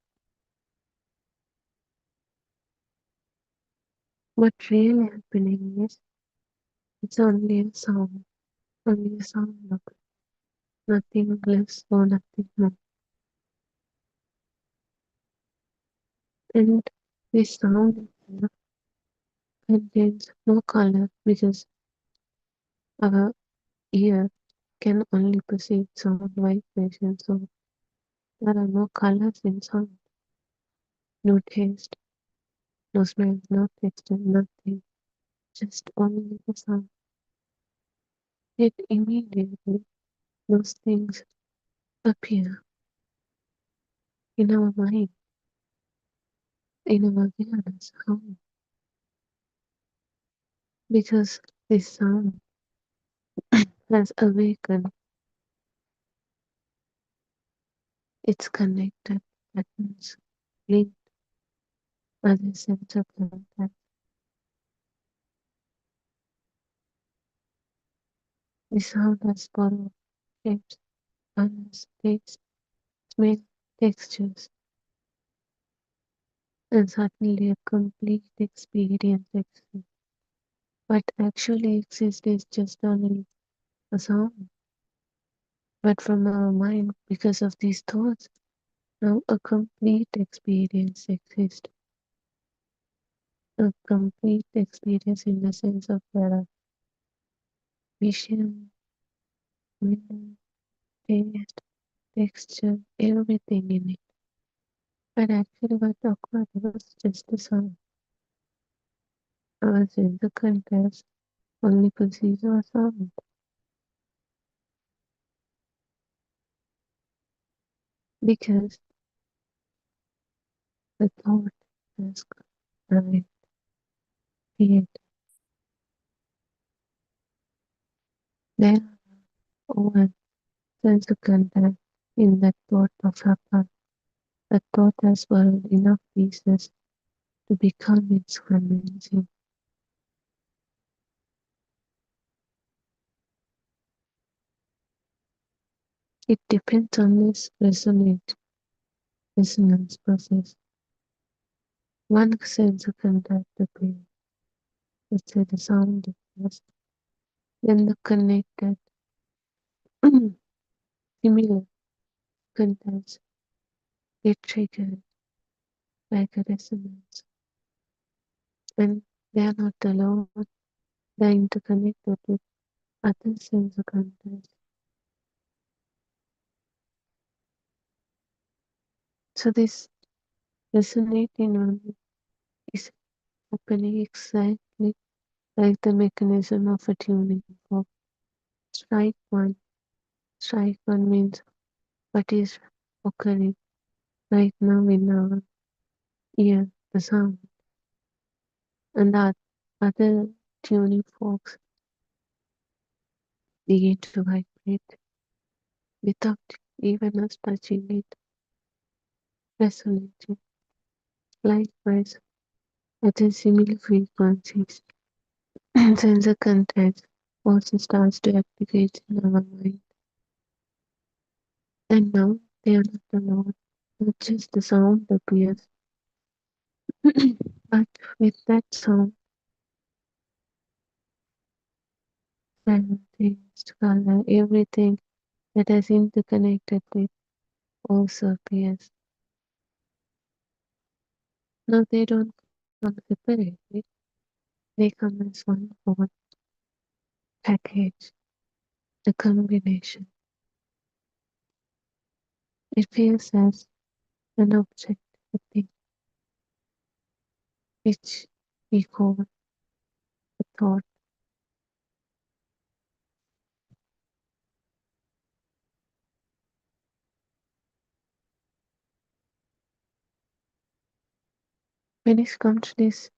what really happening is it's only a sound of it, nothing less or nothing more. And this sound contains no color because our ear can only perceive sound vibration, so there are no colors in sound, no taste, no smell, no texture, nothing, just only the sound. Yet immediately those things appear in our mind, in our awareness. How? Because this sound has awakened, it's connected, that means linked other sense of contact. The sound has borrowed shapes, colors, taste, smell, textures, and suddenly a complete experience exists. What actually exists is just only a sound. But from our mind, because of these thoughts, now a complete experience exists. A complete experience in the sense of there are vision, smell, taste, texture, everything in it. But actually what occurred was just a sound. Our sense of context only perceives a sound. Because the thought has arrived, created. There are one sense of contact in that thought of apple. That thought has borrowed enough pieces to become its convincing. It depends on this resonance process. One sense of contact appears, let's say the sound appears, then the connected, similar contacts get triggered like a resonance. And They are not alone. They are interconnected with other sense contents. So this resonating one is happening exactly like the mechanism of a tuning fork. Strike one. Strike one means what is occurring right now in our ear, the sound. And the other tuning forks begin to vibrate without even us touching it, resonating. Likewise, at a similar frequencies, sensor content also starts to activate in our mind. And now they are not alone, not just the sound appears, but with that sound, smell, taste, color, everything that is interconnected with also appears. Now they don't come separately, they come as one whole package, the combination. It feels as an object, a thing, which we call a thought. When it comes to this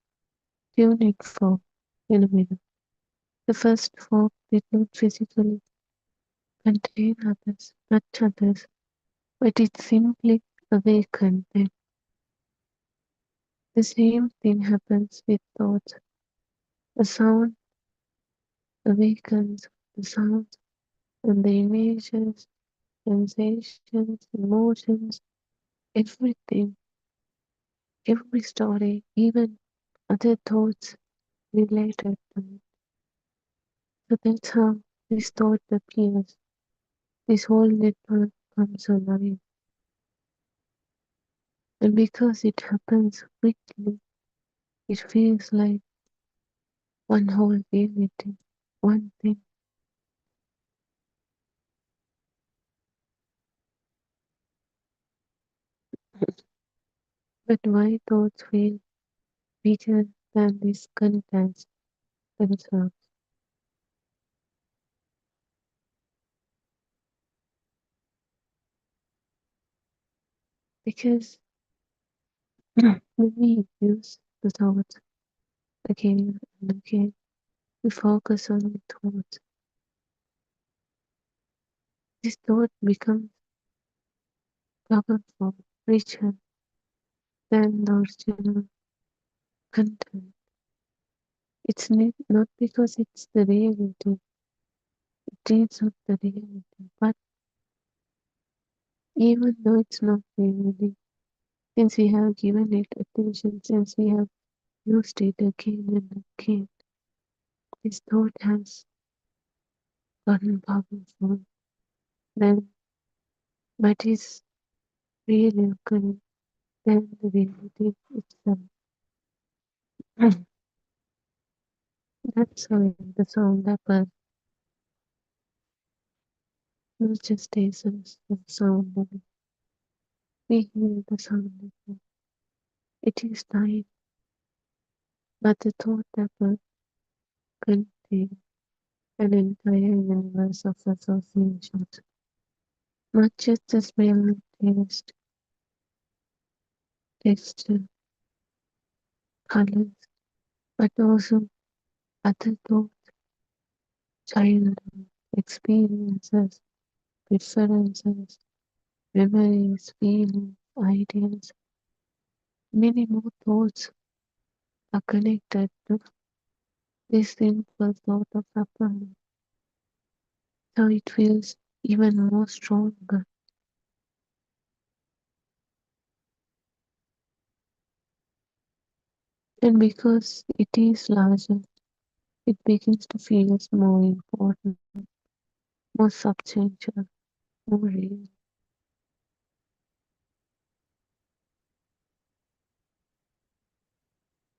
unique form phenomenon, the first form did not physically contain others, touch others, but it simply awakened them. The same thing happens with thoughts. The sound awakens the sounds and the images, sensations, emotions, everything, every story, even other thoughts related to it. So that's how this thought appears. This whole network comes alive. And because it happens quickly, it feels like one whole reality, one thing. But why thoughts feel bigger than these contents themselves? Because when we use the thoughts again and again, we focus on the thoughts. This thought becomes powerful, richer than the original content. It's not because it's the reality, it is not the reality, but even though it's not reality, since we have given it attention, since we have used it again and again, this thought has gotten powerful. Then what is really occurring than the reality itself. That's why the sound happens, not just stations, the sound level. We hear the sound level. It is time, but the thought level contains an entire universe of associations, not just the smell, taste, texture, colors, but also other thoughts, childhood experiences, preferences, memories, feelings, ideas. Many more thoughts are connected to this simple thought of happiness, so it feels even more stronger. And because it is larger, it begins to feel more important, more substantial, more real.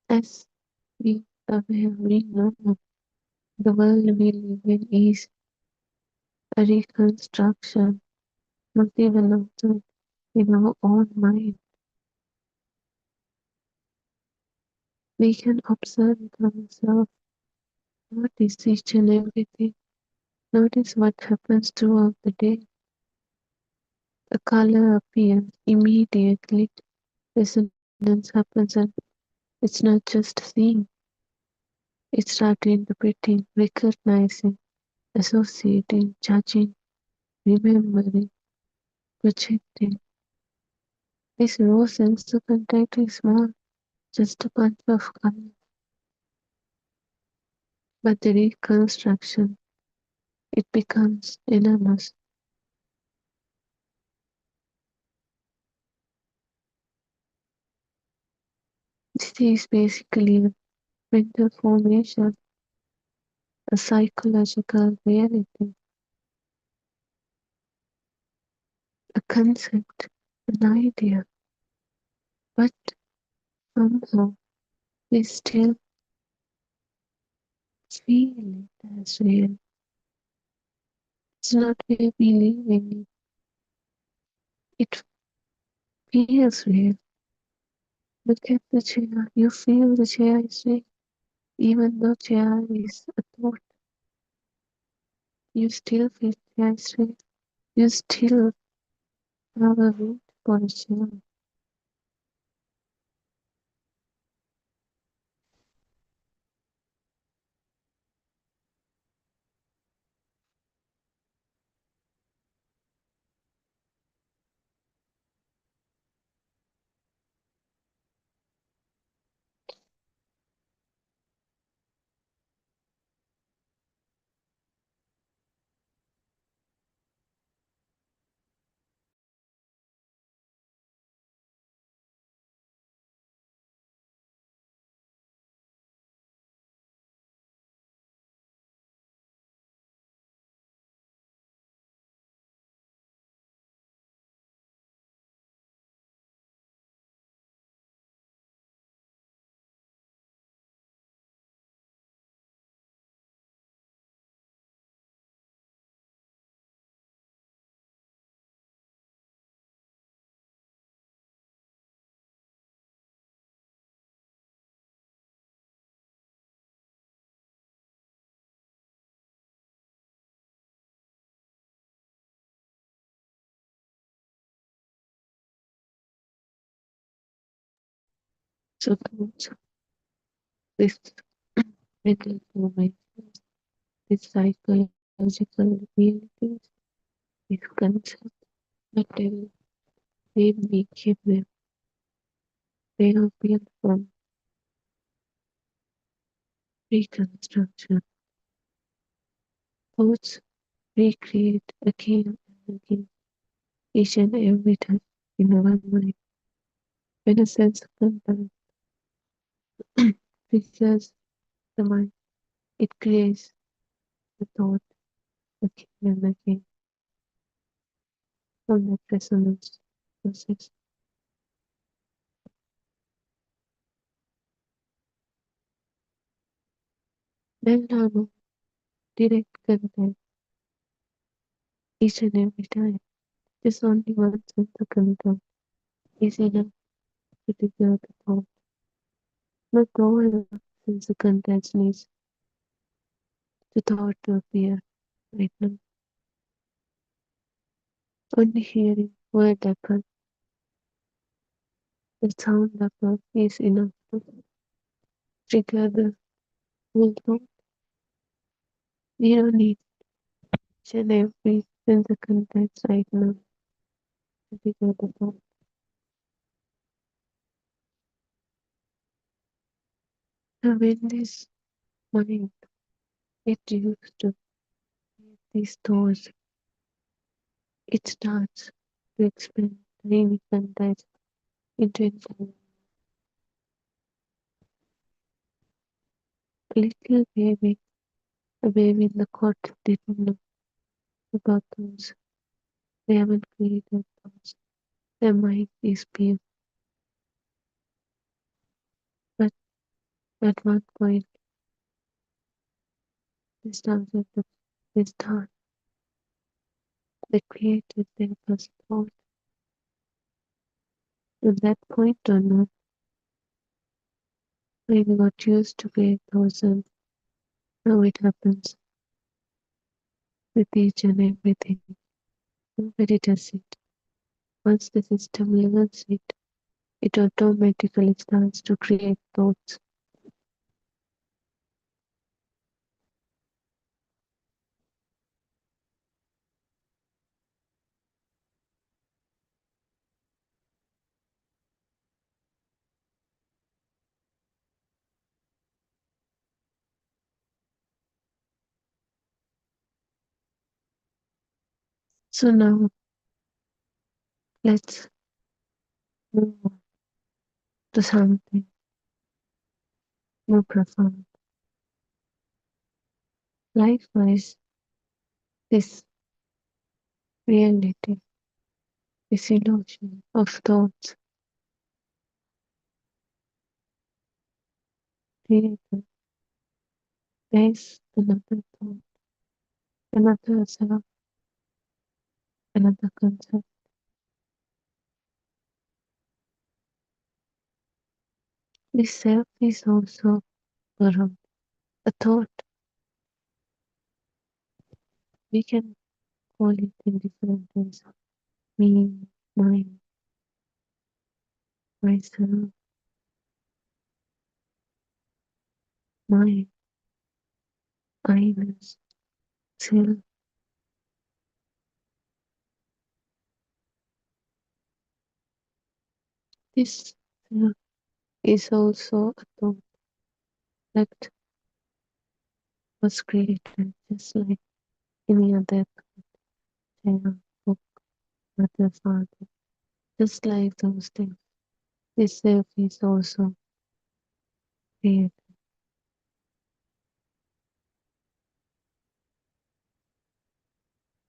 As we aware we know the world we live in is a reconstruction, not even outside, in our own mind. We can observe it ourselves, notice each and everything, notice what happens throughout the day. A color appears immediately, resonance happens, and it's not just seeing, it starts interpreting, recognizing, associating, judging, remembering, projecting. This raw sense of contact is small, just a bunch of colors. But the reconstruction, it becomes enormous. This is basically a mental formation, a psychological reality, a concept, an idea. But somehow we still feel it as real. It's not we believe in it. It feels real. Look at the chair. You feel the chair is real. Even though chair is a thought, you still feel chair is real. You still have a root for a chair. So this mental formation, this psychological realities, this concept, whatever name we give them, they are built from reconstruction. Thoughts recreate again and again, each and every time in our mind. When a sense of contact triggers the mind, it creates the thought again and again from that resonance process. Then are no direct contact each and every time. Just only one sense of contact is enough to trigger the thought. Not all sense of contact needs the thought to appear right now. Only hearing word apple, the sound apple is enough to trigger the whole thought. We don't need each and every sense of contact right now to trigger the thought. And when this mind get used to these thoughts, it starts to expand tiny contacts into infinite. A little baby, a baby in the cot didn't know about those. They haven't created those. Their mind is pure. But at one point, started the start, they created their first thought. At that point or not, I got used to create thoughts and how it happens with each and everything. Nobody does it. Once the system learns it, it automatically starts to create thoughts. So now let's move on to something more profound. Likewise, this reality, this illusion of thoughts created. There is another thought, another self, another concept. This self is also around a thought. We can call it in different ways. Me, mine, myself, mine, I-ness, self. This self is also a thought that was created just like any other child, book, mother, father, just like those things. This self is also created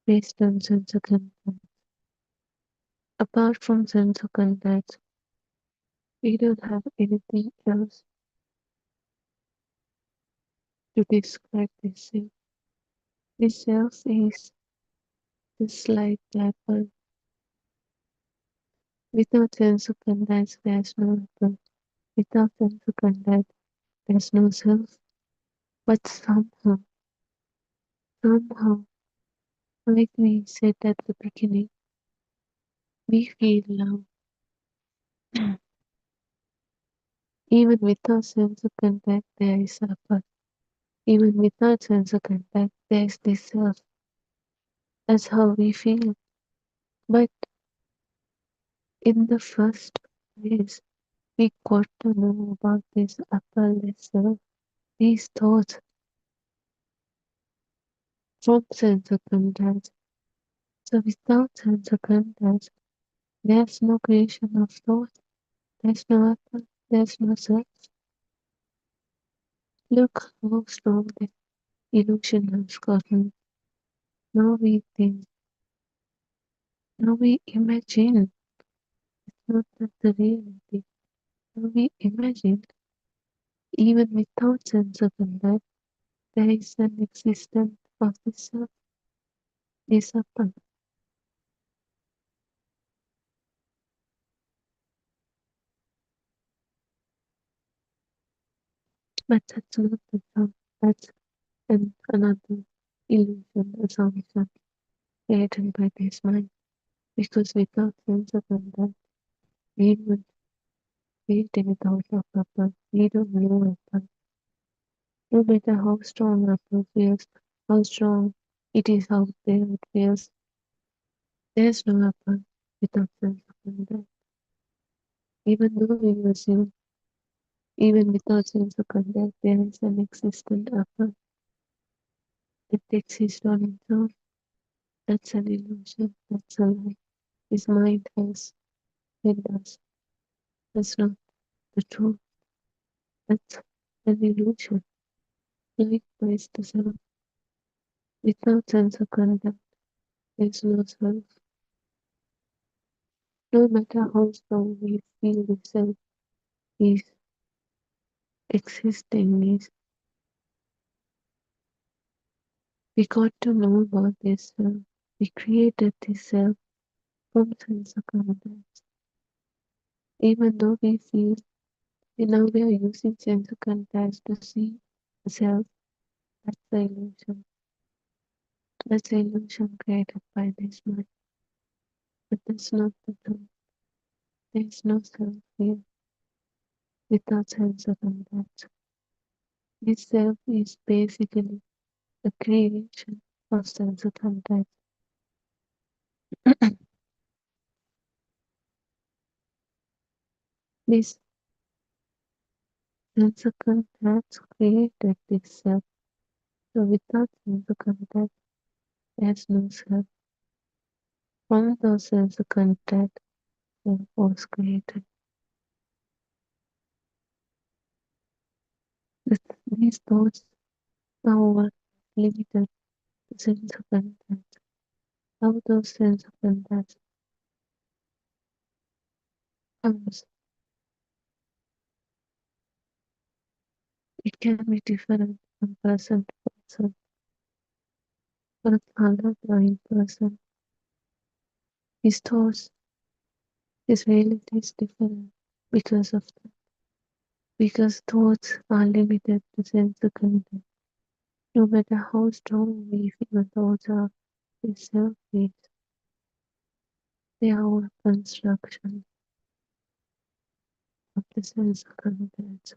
based on sense of contact. Apart from sense of contact, we don't have anything else to describe this self. This self is just like the apple. Without sense of contact, there's no apple. Without sense of contact, there's no self. But somehow, like we said at the beginning, we feel love. Even without sense of contact, there is apple. Even without sense of contact, there is this self. That's how we feel. But in the first place, we got to know about this apple, this self, these thoughts from sense of contact. So without sense of contact, there's no creation of thought. There's no apple. There's no self. Look how strong the illusion has gotten. Now we think, now we imagine. It's not that the reality. Now we imagine, even without sense of contact, there is an existence of this self, this apple. But that's not the self. That's another illusion, assumption created by this mind. Because without sense of contact, we would create any thought of apple. We don't know apple. No matter how strong apple feels, how strong it is out there, it feels. There's no apple without sense of contact. Even though we assume, even without sense of contact, there is an existent apple that exists on its own. That's an illusion. That's a lie. His mind has fed us. That's not the truth. That's an illusion. Likewise, the self. Without sense of contact, there's no self. No matter how strong we feel the self is existing, is We got to know about this self. We created this self from sense of context. Even though we feel now we are using sense of context to see the self, that's the illusion. That's the illusion created by this mind. But that's not the truth. There is no self here without sense of context. This self is basically a creation of sense of context. This sense of context created this self. So without sense of context, there's no self. From those sense of context, self was created. These thoughts are what limited the sense of context. How those sense of context comes, it can be different from person to person. For a colorblind person, his thoughts, his reality is different because of that. Because thoughts are limited to sense of context. No matter how strong we feel thoughts are, they self-based. They are a construction of the sense of context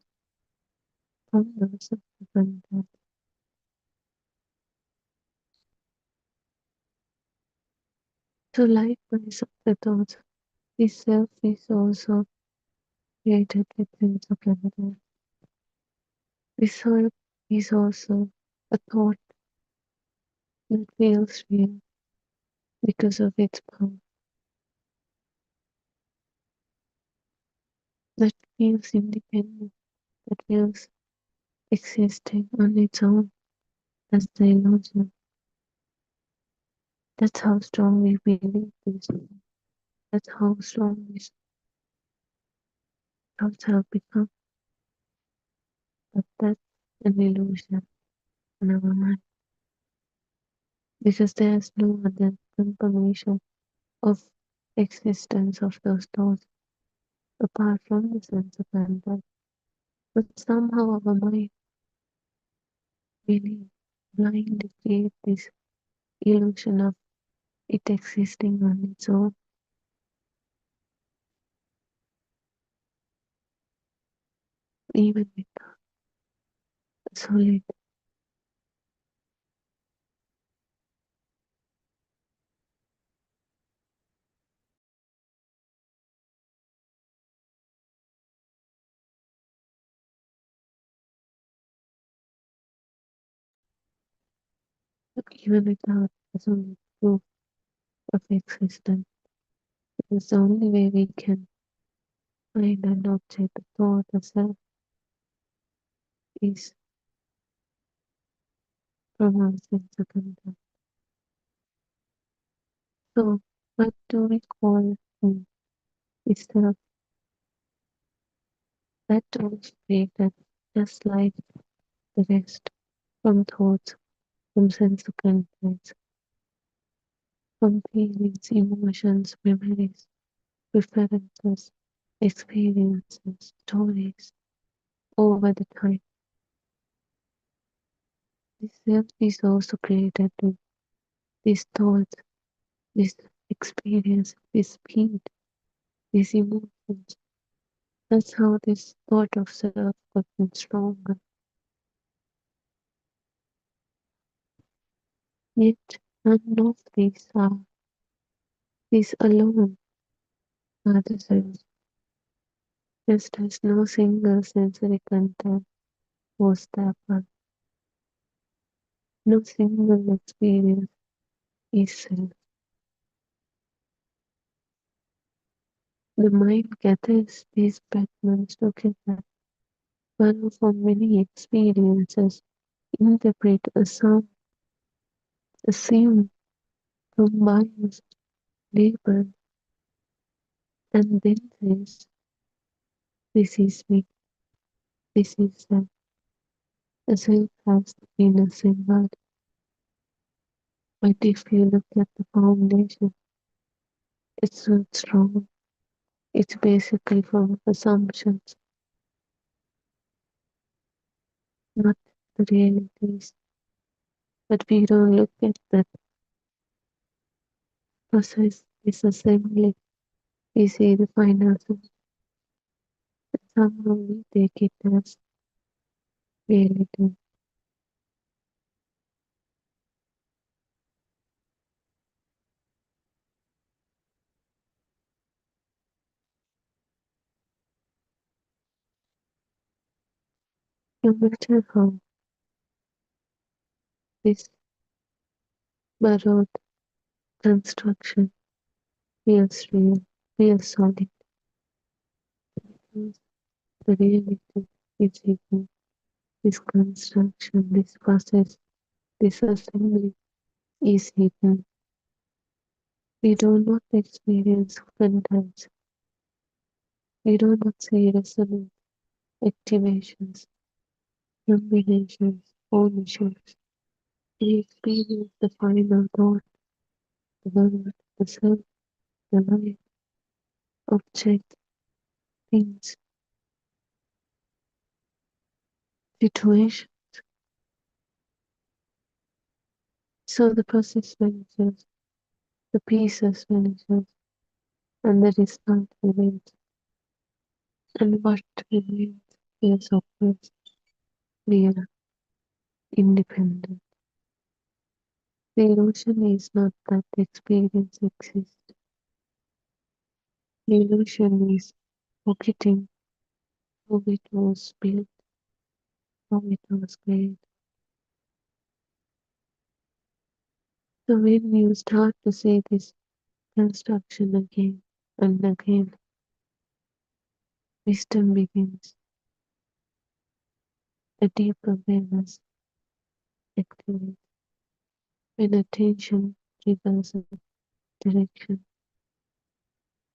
from the sense of context. So likewise of the thoughts, this self is also created with sense of context. This self is also a thought that feels real because of its power, that feels independent, that feels existing on its own. That's the illusion. That's how strong we believe this. That's how strong these thoughts have become. But that's an illusion in our mind. Because there's no other confirmation of existence of those thoughts apart from the sense of contact. But somehow our mind really blindly creates this illusion of it existing on its own. Even without a solid. Even without a solid proof of existence. Because the only way we can find an object of thought or self is from our sense of contact. So, what do we call this self? That was created just like the rest, from thoughts, from sense of contact, from feelings, emotions, memories, preferences, experiences, stories, over the time. This self is also created with these thoughts, this experience, this speed, these emotions. That's how this thought of self gotten stronger. Yet none of these alone are the self. Just as no single sensory contact was the apart. No single experience is self. The mind gathers these fragments together, borrow from many experiences, interpret a sound, assume, combines, label, and then says, "This is me, this is self." The self has been assembled But if you look at the foundation, it's not strong. It's basically from assumptions, not the realities. But we don't look at that process, disassembly. We see the final sum. Somehow we take it as reality. No matter how this borrowed construction feels real, feels solid, because the reality is hidden. This construction, this process, this assembly is hidden. We do not experience contents. We do not see resonant activations, combinations, ownerships. We experience the final thought, the word, the self, the life, object, things, situation. So the process vanishes, the pieces vanishes, and the result remains. And what remains is always clear, independent. The illusion is not that the experience exists. The illusion is forgetting how it was built, how it was made. So when you start to see this construction again and again, wisdom begins, a deep awareness activates, when attention triggers a direction.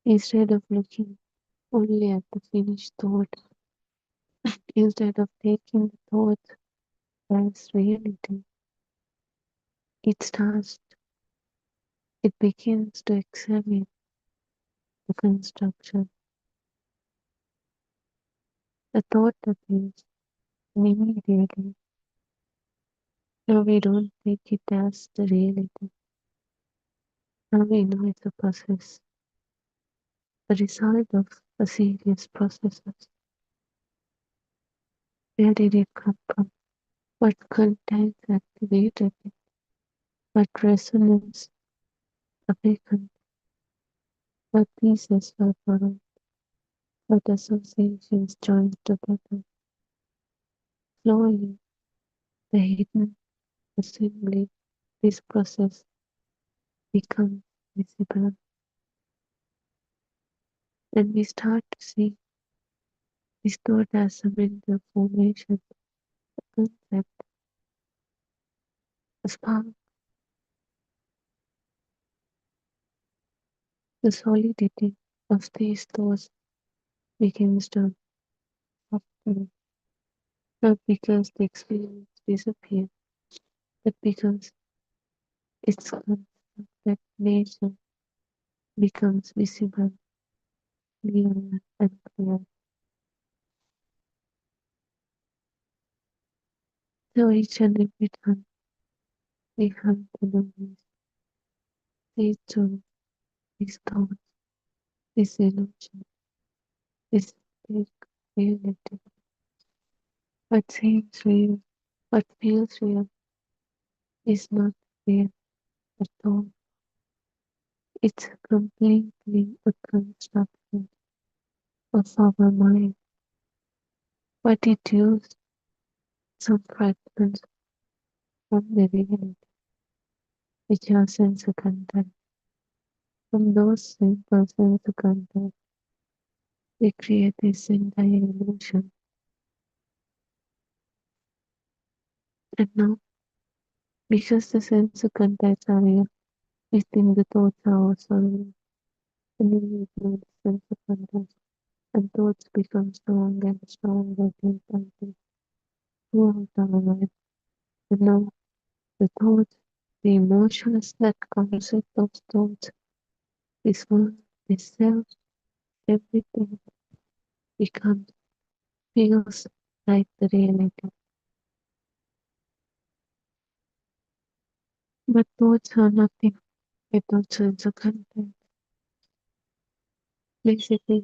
Instead of looking only at the finished thought, instead of taking the thought as reality, it starts, it begins to examine the construction. The thought appears, and immediately, now we don't take it as the reality. Now we know it's a process, the result of a serious processes. Where did it come from? What contents activated it? What resonance awakened? What pieces were borrowed? What associations joined together? Slowly, the hidden assembly, this process becomes visible, and we start to see this thought as a mental formation, a concept, a spark. The solidity of these thoughts begins to soften, not because the experience disappears, but because its constructed nature becomes visible, clearer and clearer. So each and every time we come to know this, these two, these thoughts, this illusion, this fake reality, what seems real, what feels real, is not real at all. It's completely a construction of our mind, but it used some fragments from the reality, which are sense content. From those simple sense content, we create this entire illusion. And now, because the sense contents are real, we think the thoughts are also real, and we ignore the sense contents, and thoughts become stronger and stronger day by day throughout our life. And now, the thoughts The emotions that comes with those thoughts, this world, this self, everything becomes feels like the reality. But thoughts are nothing without sense of content. Basically,